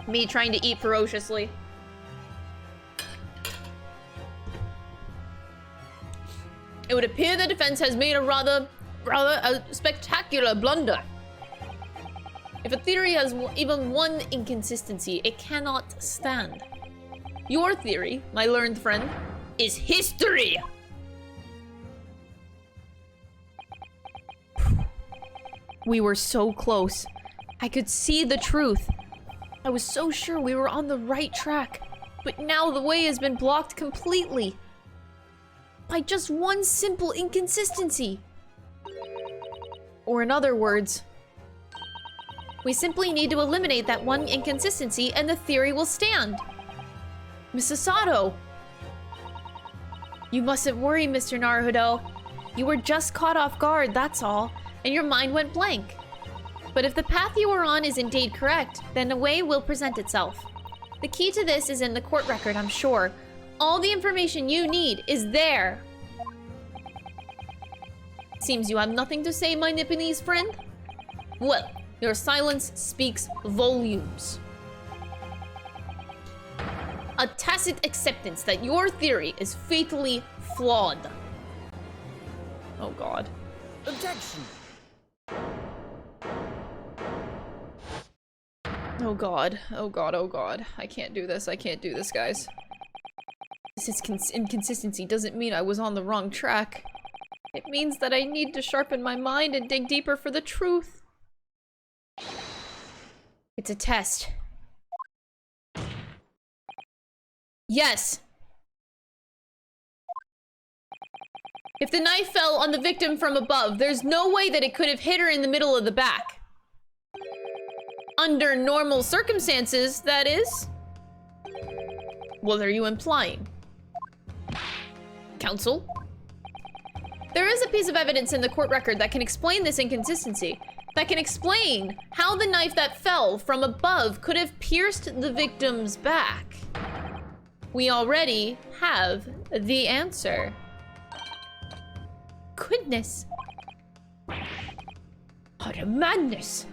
Me trying to eat ferociously. It would appear the defense has made a rather spectacular blunder. If a theory has even one inconsistency, it cannot stand. Your theory, my learned friend, is history! We were so close. I could see the truth. I was so sure we were on the right track, but now the way has been blocked completely. By just one simple inconsistency. Or in other words, we simply need to eliminate that one inconsistency and the theory will stand. Mrs. Sato! You mustn't worry, Mr. Naruhodo. You were just caught off guard, that's all, and your mind went blank. But if the path you are on is indeed correct, then a way will present itself. The key to this is in the court record, I'm sure. All the information you need is there. Seems you have nothing to say, my Nipponese friend? Well, your silence speaks volumes. A tacit acceptance that your theory is fatally flawed. Oh god. Objection! Oh god, oh god, oh god. I can't do this, guys. This inconsistency doesn't mean I was on the wrong track. It means that I need to sharpen my mind and dig deeper for the truth. It's a test. Yes! If the knife fell on the victim from above, there's no way that it could have hit her in the middle of the back. Under normal circumstances, that is. What are you implying? Counsel? There is a piece of evidence in the court record that can explain this inconsistency. That can explain how the knife that fell from above could have pierced the victim's back. We already have the answer. Goodness. Utter madness.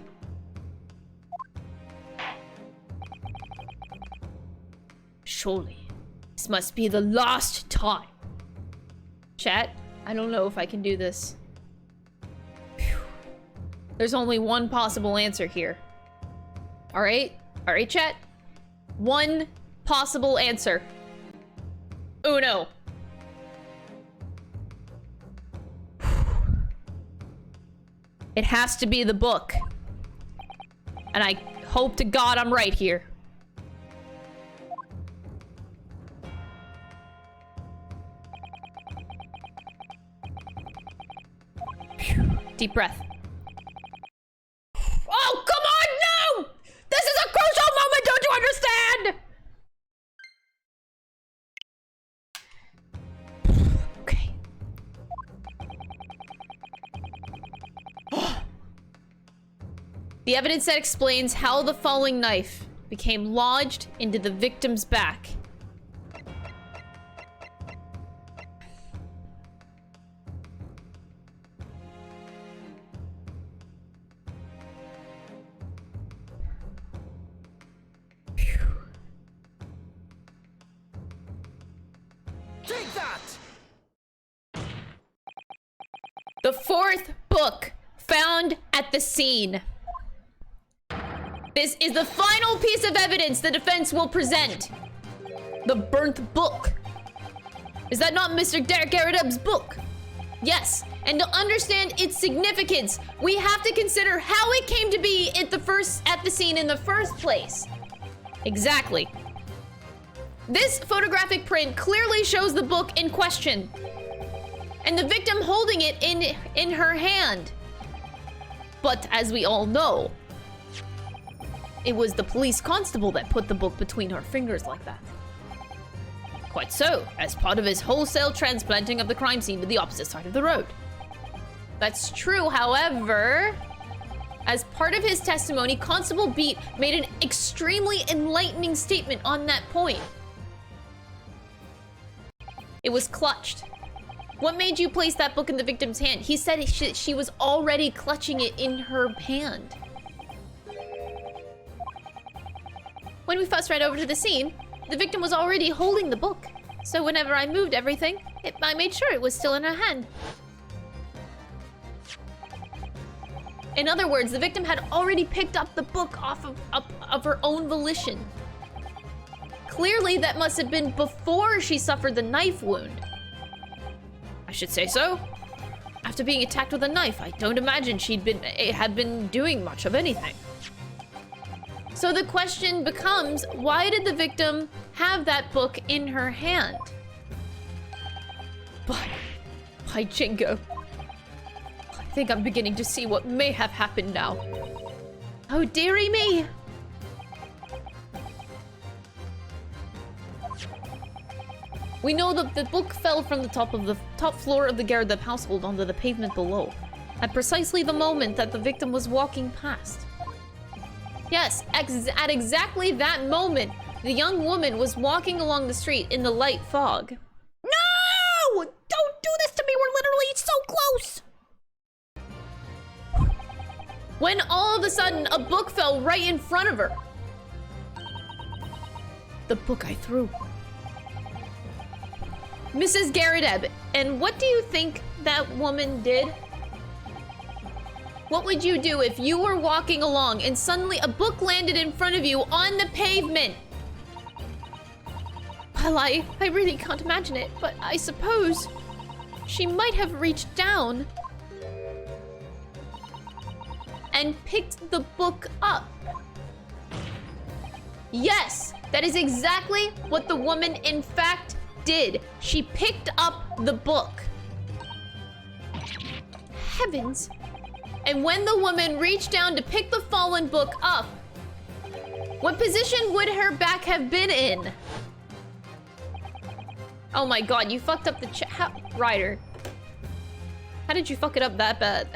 Surely, this must be the last time. Chat, I don't know if I can do this. Phew. There's only one possible answer here. Alright, chat? One possible answer. Uno. It has to be the book. And I hope to God I'm right here. Phew. Deep breath. Oh, come on, no! This is a crucial moment, don't you understand? Okay. The evidence that explains how the falling knife became lodged into the victim's back. Take that! The fourth book found at the scene. This is the final piece of evidence the defense will present. The burnt book. Is that not Mr. Garrett's book? Yes, and to understand its significance, we have to consider how it came to be at the scene in the first place. Exactly. This photographic print clearly shows the book in question, and the victim holding it in her hand. But as we all know, it was the police constable that put the book between her fingers like that. Quite so, as part of his wholesale transplanting of the crime scene to the opposite side of the road. That's true, however, as part of his testimony, Constable Beat made an extremely enlightening statement on that point. It was clutched. What made you place that book in the victim's hand? He said she was already clutching it in her hand. When we first ran over to the scene, the victim was already holding the book. So whenever I moved everything, I made sure it was still in her hand. In other words, the victim had already picked up the book off of her own volition. Clearly, that must have been before she suffered the knife wound. I should say so. After being attacked with a knife, I don't imagine had been doing much of anything. So the question becomes, why did the victim have that book in her hand? By Jingo. I think I'm beginning to see what may have happened now. Oh, dearie me. We know that the book fell from the top floor of the Garrett household onto the pavement below, at precisely the moment that the victim was walking past. Yes, at exactly that moment, the young woman was walking along the street in the light fog. No! Don't do this to me, we're literally so close! When all of a sudden, a book fell right in front of her. The book I threw. Mrs. Garrett, and what do you think that woman did? What would you do if you were walking along and suddenly a book landed in front of you on the pavement? Well, I really can't imagine it, but I suppose she might have reached down and picked the book up. Yes, that is exactly what the woman in fact did. She picked up the book. Heavens. And when the woman reached down to pick the fallen book up, what position would her back have been in? Oh my god, you fucked up the Ryder. How did you fuck it up that bad?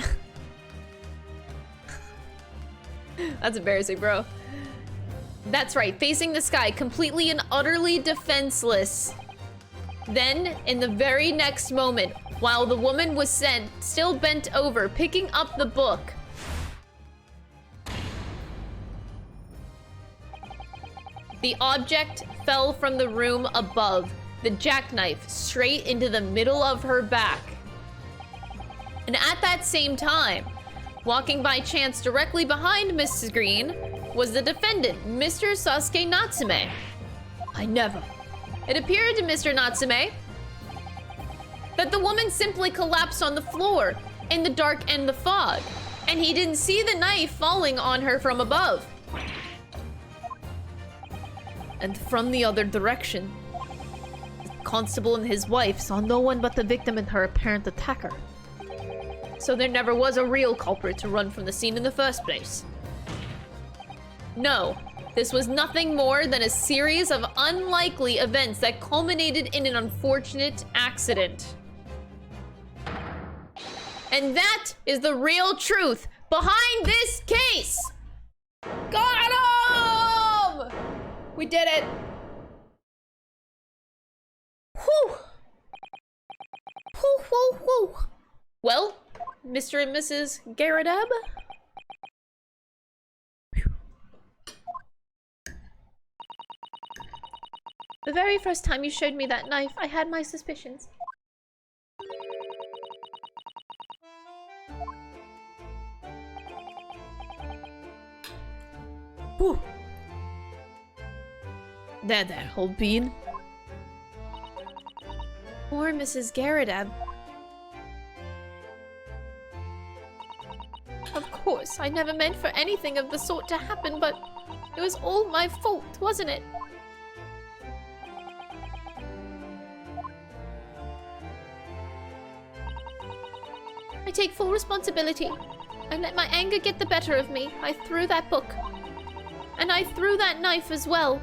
That's embarrassing, bro. That's right, facing the sky, completely and utterly defenseless. Then, in the very next moment, while the woman was still bent over, picking up the book, the object fell from the room above, the jackknife straight into the middle of her back. And at that same time, walking by chance directly behind Mrs. Green, was the defendant, Mr. Sasuke Natsume. It appeared to Mr. Natsume that the woman simply collapsed on the floor in the dark and the fog. And he didn't see the knife falling on her from above. And from the other direction, the constable and his wife saw no one but the victim and her apparent attacker. So there never was a real culprit to run from the scene in the first place. No, this was nothing more than a series of unlikely events that culminated in an unfortunate accident. And that is the real truth behind this case! Got him! We did it! Whew! Whew, whew, whew. Well, Mr. and Mrs. Garadab? The very first time you showed me that knife, I had my suspicions. Whew. There, old bean. Poor Mrs. Garadab. Of course, I never meant for anything of the sort to happen, but it was all my fault, wasn't it? I take full responsibility. I let my anger get the better of me. I threw that book. And I threw that knife as well.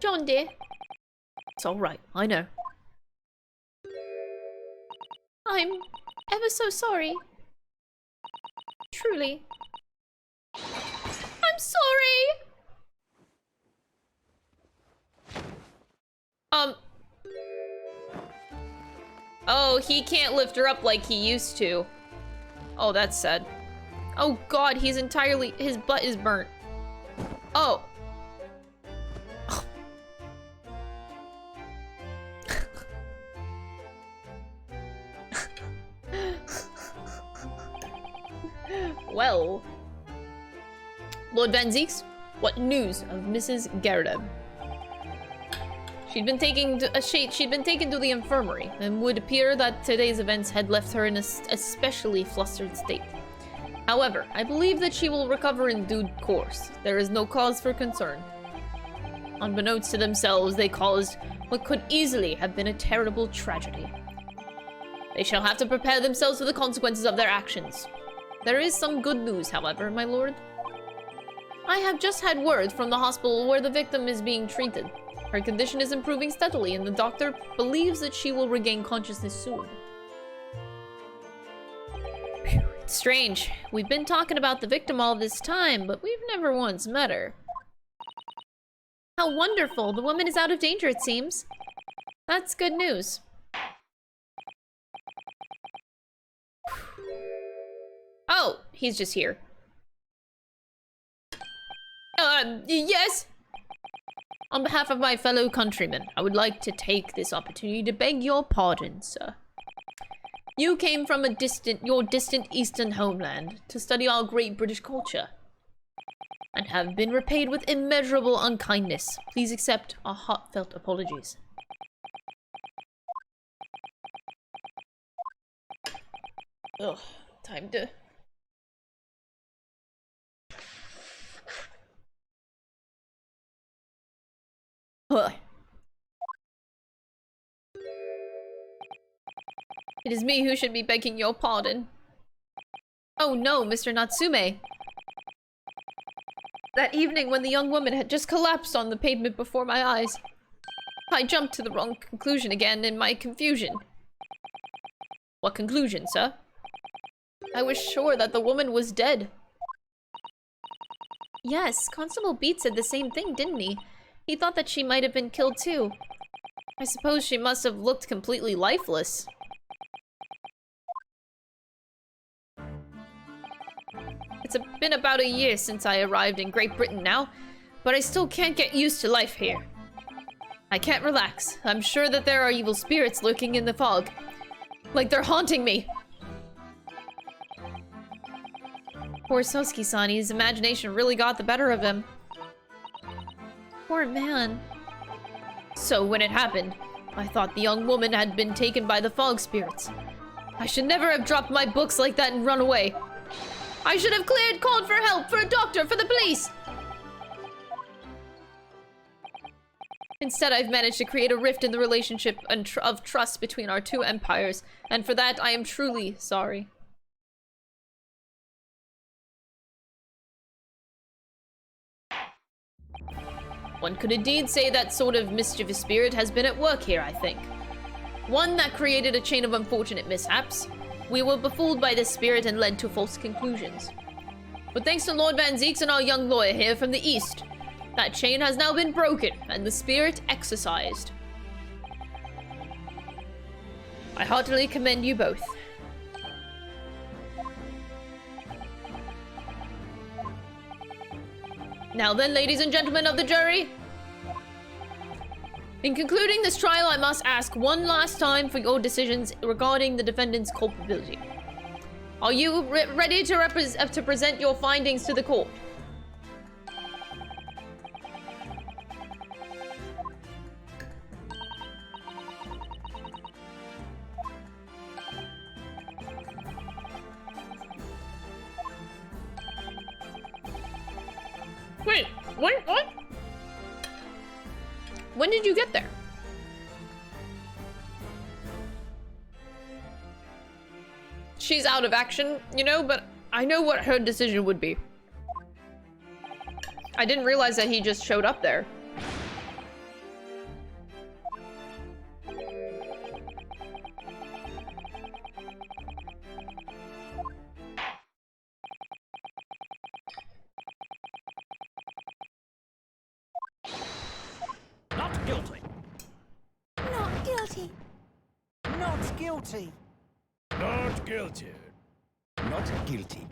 John, dear. It's all right, I know. I'm ever so sorry. Truly. I'm sorry! Oh, he can't lift her up like he used to. Oh, that's sad. Oh god, he's entirely... his butt is burnt. Oh. Well. Lord Van Zeeks, what news of Mrs. Garadab? She'd been taken to the infirmary, and would appear that today's events had left her in a especially flustered state. However, I believe that she will recover in due course. There is no cause for concern. Unbeknownst to themselves, they caused what could easily have been a terrible tragedy. They shall have to prepare themselves for the consequences of their actions. There is some good news, however, my lord. I have just had word from the hospital where the victim is being treated. Her condition is improving steadily, and the doctor believes that she will regain consciousness soon. Phew, it's strange. We've been talking about the victim all this time, but we've never once met her. How wonderful! The woman is out of danger, it seems. That's good news. Oh, he's just here. Yes? On behalf of my fellow countrymen, I would like to take this opportunity to beg your pardon, sir. You came from your distant eastern homeland to study our great British culture, and have been repaid with immeasurable unkindness. Please accept our heartfelt apologies. Ugh, time to... Ugh. It is me who should be begging your pardon. Oh no, Mr. Natsume. That evening when the young woman had just collapsed on the pavement before my eyes, I jumped to the wrong conclusion again in my confusion. What conclusion, sir? I was sure that the woman was dead. Yes, Constable Beat said the same thing, didn't he? He thought that she might have been killed too. I suppose she must have looked completely lifeless. It's been about a year since I arrived in Great Britain now, but I still can't get used to life here. I can't relax. I'm sure that there are evil spirits lurking in the fog. Like they're haunting me. Poor Sosuke-san, his imagination really got the better of him. Poor man. So when it happened, I thought the young woman had been taken by the fog spirits. I should never have dropped my books like that and run away. I should have called for help, for a doctor, for the police. Instead, I've managed to create a rift in the relationship of trust between our two empires, and for that, I am truly sorry. One could indeed say that sort of mischievous spirit has been at work here, I think. One that created a chain of unfortunate mishaps. We were befooled by this spirit and led to false conclusions. But thanks to Lord Van Zeeks and our young lawyer here from the east, that chain has now been broken and the spirit exorcised. I heartily commend you both. Now then, ladies and gentlemen of the jury, in concluding this trial, I must ask one last time for your decisions regarding the defendant's culpability. Are you ready to present your findings to the court? Wait, what? When did you get there? She's out of action, you know, but I know what her decision would be. I didn't realize that he just showed up there. Not guilty. Not guilty. Not guilty. Not guilty. Not guilty.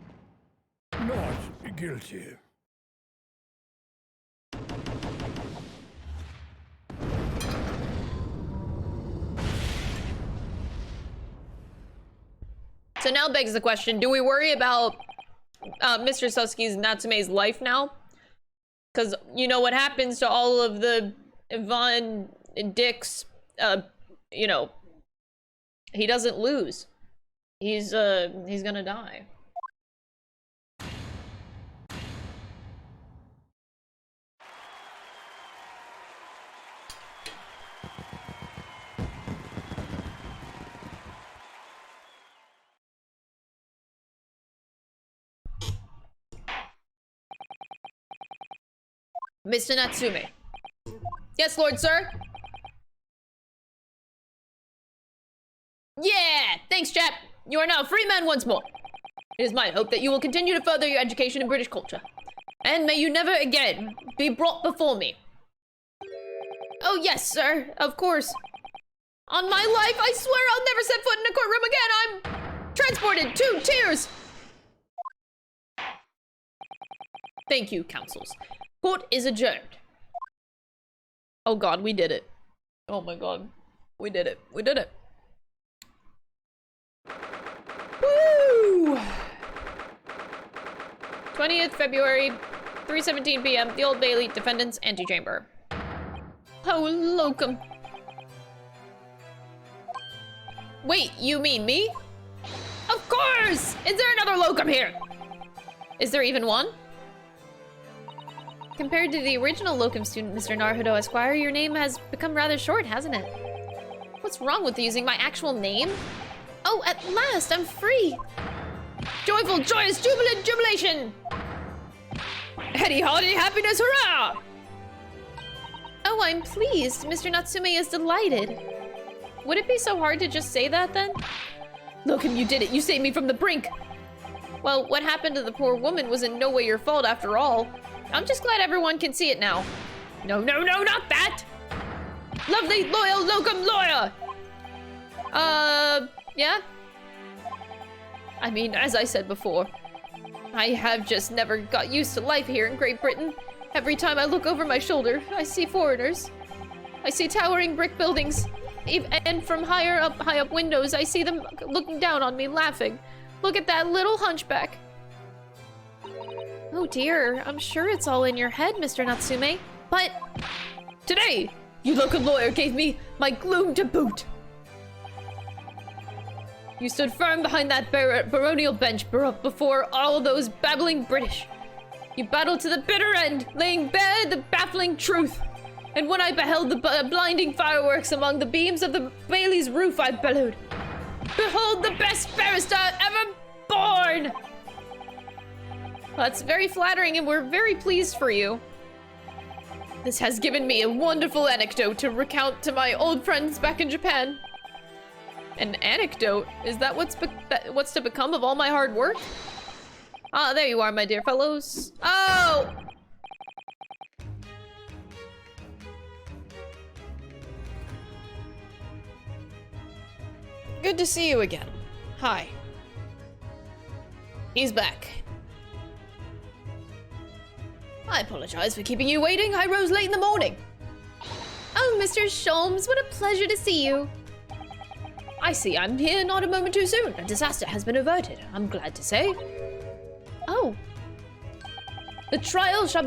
Not guilty. So now begs the question, do we worry about Mr. Susky's Natsume's life now? Because you know what happens to all of the Von Dicks, you know, he doesn't lose. He's gonna die. Mr. Natsume. Yes, Lord Sir. Yeah! Thanks, chap. You are now a free man once more. It is my hope that you will continue to further your education in British culture. And may you never again be brought before me. Oh, yes, sir. Of course. On my life, I swear I'll never set foot in a courtroom again. I'm transported to tears. Thank you, counsels. Court is adjourned. Oh god, we did it. Oh my god. We did it. We did it. Woo! 20th February, 3:17 p.m. The Old Bailey Defendant's Antechamber. Oh, locum. Wait, you mean me? Of course! Is there another locum here? Is there even one? Compared to the original locum student, Mr. Naruhodo Esquire, your name has become rather short, hasn't it? What's wrong with using my actual name? Oh, at last, I'm free! Joyful, joyous, jubilant, jubilation! Heady, hearty, happiness, hurrah! Oh, I'm pleased. Mr. Natsume is delighted. Would it be so hard to just say that, then? Locum, you did it. You saved me from the brink. Well, what happened to the poor woman was in no way your fault, after all. I'm just glad everyone can see it now. No, no, no, not that! Lovely, loyal, locum lawyer! Yeah? I mean, as I said before, I have just never got used to life here in Great Britain. Every time I look over my shoulder, I see foreigners. I see towering brick buildings. And from high up windows, I see them looking down on me, laughing. Look at that little hunchback. Oh dear, I'm sure it's all in your head, Mr. Natsume. But today, You local lawyer gave me my gloom to boot. You stood firm behind that baronial bench before all those babbling British. You battled to the bitter end, laying bare the baffling truth. And when I beheld the blinding fireworks among the beams of the Bailey's roof, I bellowed, "Behold the best barrister ever born!" That's very flattering, and we're very pleased for you. This has given me a wonderful anecdote to recount to my old friends back in Japan. An anecdote? Is that what's to become of all my hard work? Ah, there you are, my dear fellows. Oh! Good to see you again. Hi. He's back. I apologize for keeping you waiting. I rose late in the morning. Oh, Mr. Sholmes, what a pleasure to see you. I see I'm here not a moment too soon. A disaster has been averted, I'm glad to say. Oh. The trial shall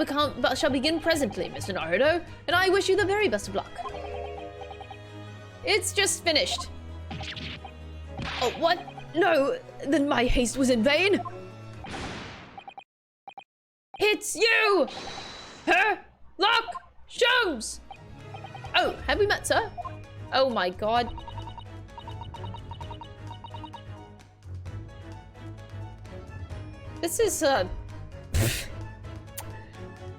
begin presently, Mr. Naruto, and I wish you the very best of luck. It's just finished. Oh, what? No, then my haste was in vain. It's you! Lock Sholmes! Oh, have we met, sir? Oh my god. This is,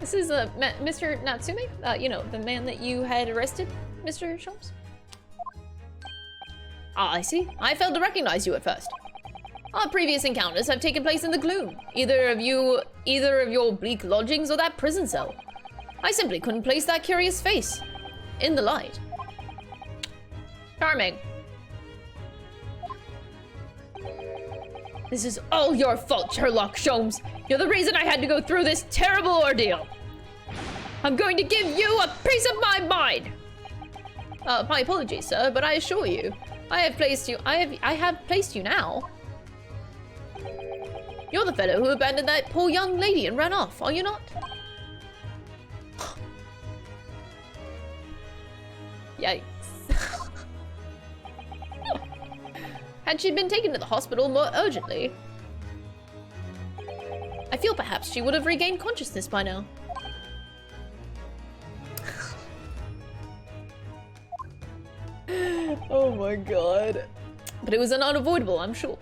Mr. Natsume? You know, the man that you had arrested, Mr. Sholmes? Ah, I see. I failed to recognize you at first. Our previous encounters have taken place in the gloom. Either of your bleak lodgings or that prison cell. I simply couldn't place that curious face in the light. Charming. This is all your fault, Sherlock Sholmes. You're the reason I had to go through this terrible ordeal. I'm going to give you a piece of my mind. My apologies, sir, but I assure you, I have placed you now. You're the fellow who abandoned that poor young lady and ran off, are you not? Yikes. Had she been taken to the hospital more urgently, I feel perhaps she would have regained consciousness by now. Oh my god. But it was unavoidable, I'm sure.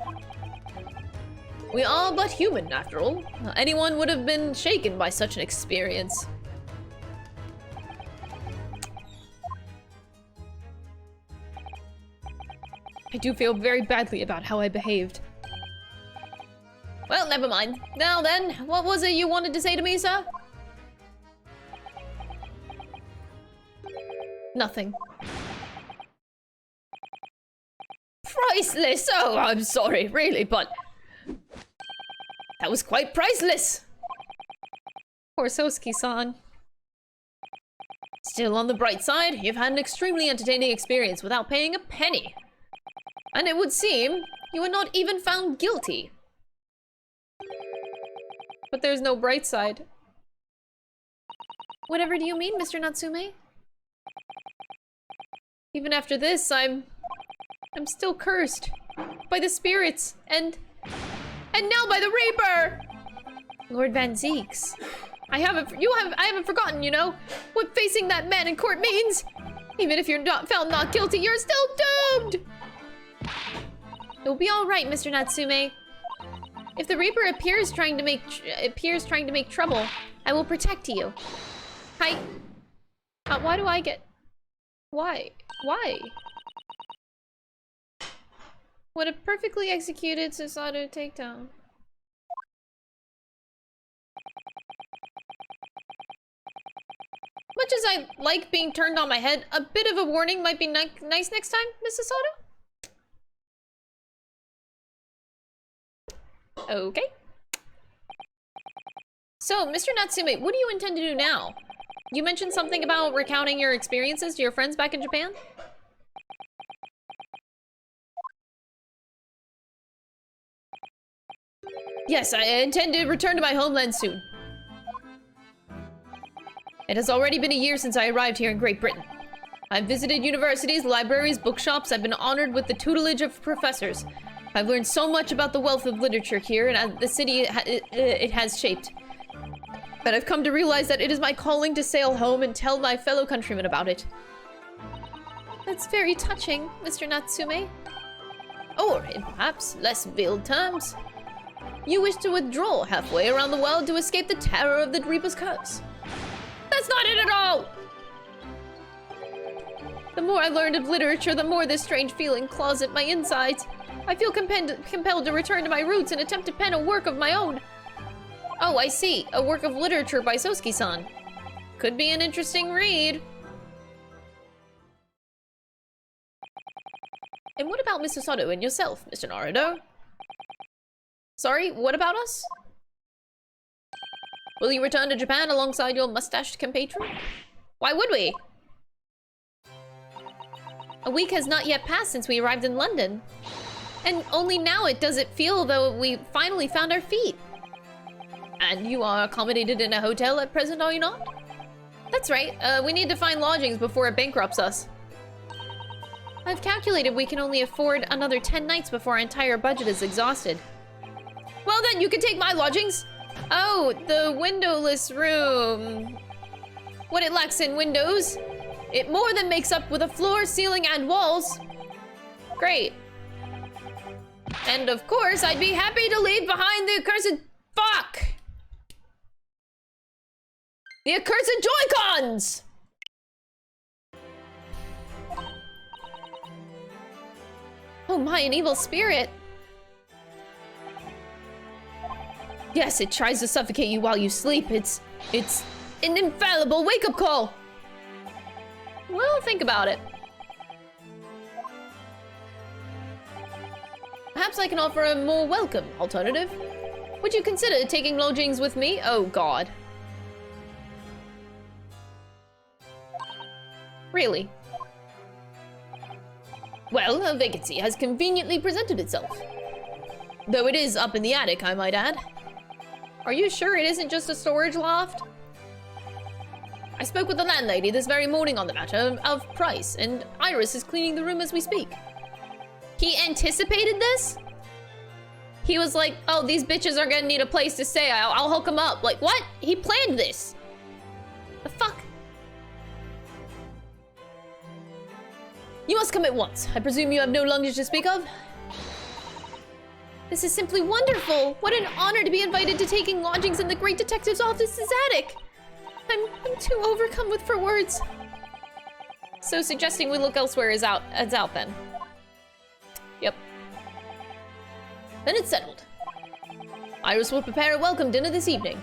We are but human, after all. Anyone would have been shaken by such an experience. I do feel very badly about how I behaved. Well, never mind. Now then, what was it you wanted to say to me, sir? Nothing. Priceless! Oh, I'm sorry, really, but... that was quite priceless! Poor Sosuke-san. Still, on the bright side, you've had an extremely entertaining experience without paying a penny. And it would seem you were not even found guilty. But there's no bright side. Whatever do you mean, Mr. Natsume? Even after this, I'm still cursed by the spirits and now by the Reaper. Lord Van Zeeks. I haven't forgotten, you know, what facing that man in court means. Even if you're found not guilty, you're still doomed. It'll be all right, Mr. Natsume. If the Reaper appears trying to make trouble, I will protect you. Hi. Why do I get? Why? Why? Would a perfectly executed Susato takedown? Much as I like being turned on my head, a bit of a warning might be nice next time, Miss Susato. Okay. So, Mr. Natsume, what do you intend to do now? You mentioned something about recounting your experiences to your friends back in Japan? Yes, I intend to return to my homeland soon. It has already been a year since I arrived here in Great Britain. I've visited universities, libraries, bookshops. I've been honored with the tutelage of professors. I've learned so much about the wealth of literature here and the city it has shaped. But I've come to realize that it is my calling to sail home and tell my fellow countrymen about it. That's very touching, Mr. Natsume. Or, in perhaps less veiled terms, you wish to withdraw halfway around the world to escape the terror of the Reaper's curse. That's not it at all! The more I learned of literature, the more this strange feeling claws at my insides. I feel compelled to return to my roots and attempt to pen a work of my own. Oh, I see. A work of literature by Sosuke-san. Could be an interesting read. And what about Mr. Sato and yourself, Mr. Naruto? Sorry, what about us? Will you return to Japan alongside your mustached compatriot? Why would we? A week has not yet passed since we arrived in London. And only now does it feel though we finally found our feet. And you are accommodated in a hotel at present, are you not? That's right. We need to find lodgings before it bankrupts us. I've calculated we can only afford another 10 nights before our entire budget is exhausted. Well then, you can take my lodgings. Oh, the windowless room. What it lacks in windows, it more than makes up with a floor, ceiling, and walls. Great. And of course, I'd be happy to leave behind the accursed... Fuck! The accursed Joy-Cons! Oh my, an evil spirit. Yes, it tries to suffocate you while you sleep. It's an infallible wake-up call. Well, think about it. Perhaps I can offer a more welcome alternative. Would you consider taking lodgings with me? Oh, God. Really? Well, a vacancy has conveniently presented itself. Though it is up in the attic, I might add. Are you sure it isn't just a storage loft? I spoke with the landlady this very morning on the matter of price, and Iris is cleaning the room as we speak. He anticipated this? He was like, oh, these bitches are gonna need a place to stay. I'll hook them up. Like, what? He planned this. The fuck? You must come at once. I presume you have no luggage to speak of? This is simply wonderful. What an honor to be invited to taking lodgings in the great detective's office's attic. I'm too overcome for words. So suggesting we look elsewhere is out then. Yep. Then it's settled. Iris will prepare a welcome dinner this evening.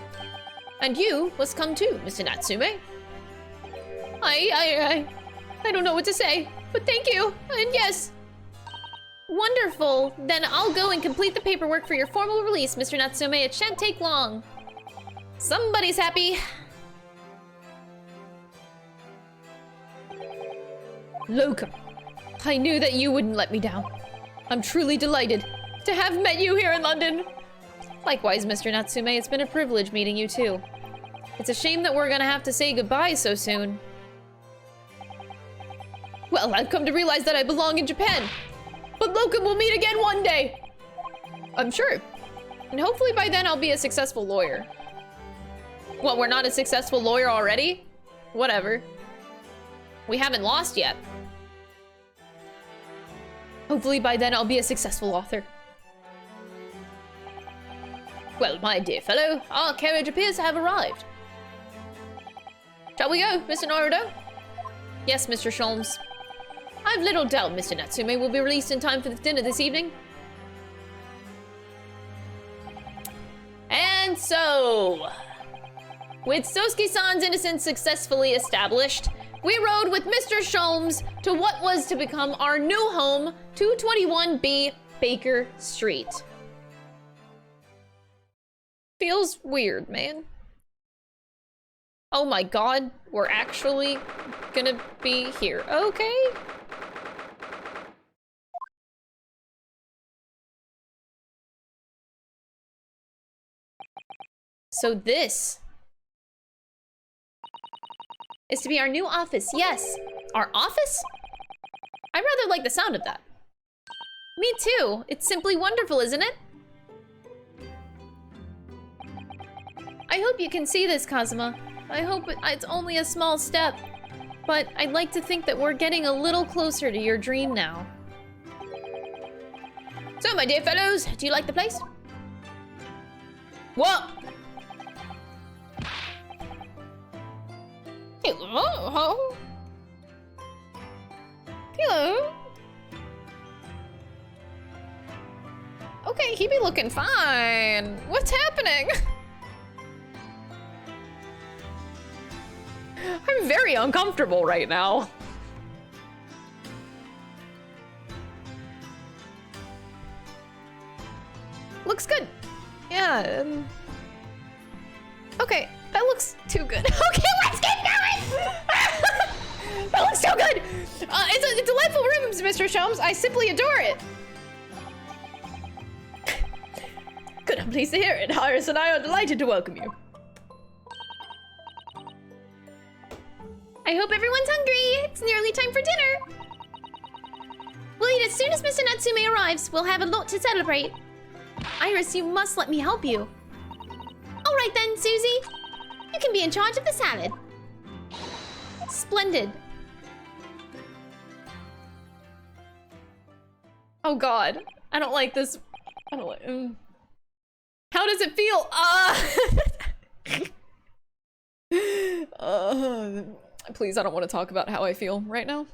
And you must come too, Mr. Natsume. I don't know what to say, but thank you, and yes. Wonderful. Then I'll go and complete the paperwork for your formal release, Mr. Natsume. It shan't take long. Somebody's happy. Locum, I knew that you wouldn't let me down. I'm truly delighted to have met you here in London. Likewise, Mr. Natsume, it's been a privilege meeting you too. It's a shame that we're gonna have to say goodbye so soon. Well, I've come to realize that I belong in Japan. But Locum will meet again one day. I'm sure. And hopefully by then I'll be a successful lawyer. What, we're not a successful lawyer already? Whatever. We haven't lost yet. Hopefully by then I'll be a successful author. Well, my dear fellow, our carriage appears to have arrived. Shall we go, Mr. Naruto? Yes, Mr. Sholmes. I've little doubt Mr. Natsume will be released in time for the dinner this evening. And so, with Sosuke-san's innocence successfully established, we rode with Mr. Sholmes to what was to become our new home, 221B Baker Street. Feels weird, man. Oh my god, we're actually gonna be here. Okay. So this is to be our new office, yes. Our office? I rather like the sound of that. Me too. It's simply wonderful, isn't it? I hope you can see this, Kazuma. I hope it's only a small step. But I'd like to think that we're getting a little closer to your dream now. So, my dear fellows, do you like the place? What? Hello? Hello? Okay, he be looking fine. What's happening? I'm very uncomfortable right now. Looks good. Yeah. Okay, that looks too good. Okay, let's keep going! That looks so good! It's a delightful room, Mr. Sholmes. I simply adore it. Good, I'm pleased to hear it. Iris and I are delighted to welcome you. I hope everyone's hungry. It's nearly time for dinner. We'll eat as soon as Mr. Natsume arrives. We'll have a lot to celebrate. Iris, you must let me help you. All right then, Susie. You can be in charge of the salad. Splendid. Oh God, I don't like this. I don't like. How does it feel? Please, I don't want to talk about how I feel right now.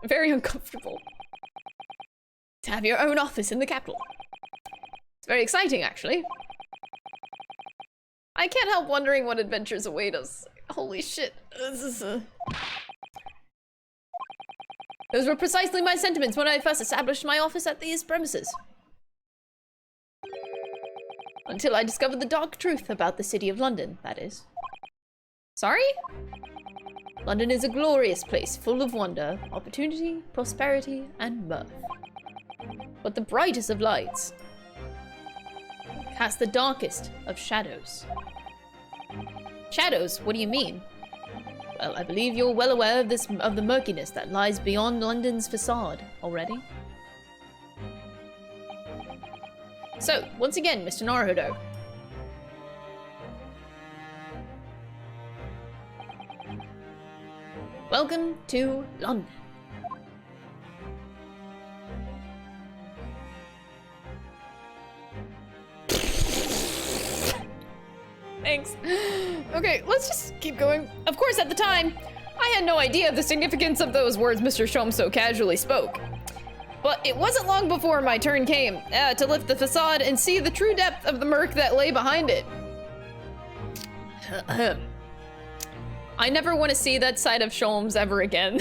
I'm very uncomfortable. To have your own office in the capital. It's very exciting, actually. I can't help wondering what adventures await us. Holy shit. This is Those were precisely my sentiments when I first established my office at these premises. Until I discovered the dark truth about the city of London, that is. Sorry? London is a glorious place, full of wonder, opportunity, prosperity, and mirth. But the brightest of lights cast the darkest of shadows. Shadows? What do you mean? Well, I believe you're well aware of the murkiness that lies beyond London's facade already. So, once again, Mr. Naruhodo. Welcome to London. Thanks. Okay, let's just keep going. Of course, at the time, I had no idea of the significance of those words Mr. Sholmes so casually spoke. But it wasn't long before my turn came to lift the facade and see the true depth of the murk that lay behind it. I never want to see that side of Sholmes ever again.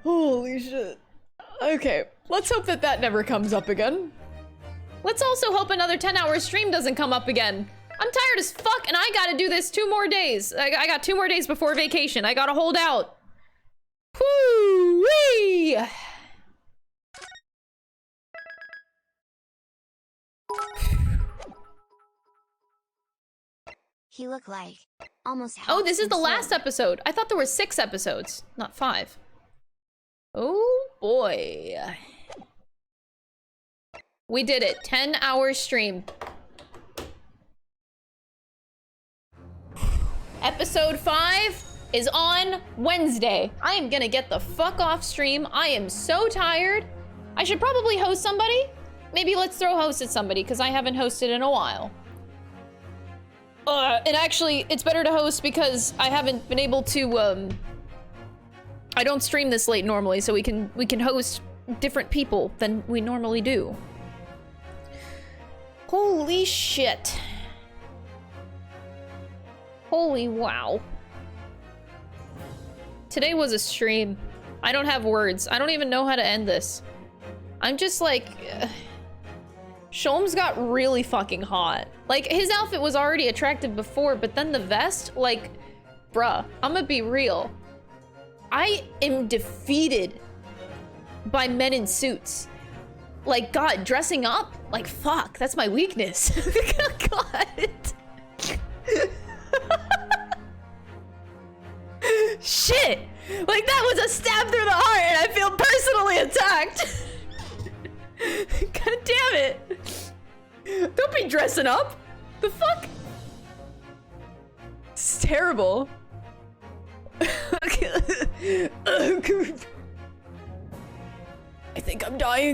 Holy shit. Okay, let's hope that that never comes up again. Let's also hope another 10-hour stream doesn't come up again. I'm tired as fuck and I gotta do this 2 more days. I got 2 more days before vacation. I gotta hold out. Whoo-wee! He looked like almost half Oh, this is the himself. last episode. I thought there were 6 episodes, not 5. Oh boy. We did it. 10-hour stream. Episode 5 is on Wednesday. I am gonna get the fuck off stream. I am so tired. I should probably host somebody. Maybe let's throw host at somebody because I haven't hosted in a while. And actually, it's better to host because I haven't been able to, I don't stream this late normally, so we can host different people than we normally do. Holy shit. Holy wow. Today was a stream. I don't have words. I don't even know how to end this. I'm just like... Sholmes got really fucking hot. Like, his outfit was already attractive before, but then the vest, like, bruh, I'm gonna be real. I am defeated by men in suits. Like, God, dressing up? Like, fuck, that's my weakness. God. Shit! Like that was a stab through the heart and I feel personally attacked! God damn it! Don't be dressing up! The fuck? It's terrible. I think I'm dying.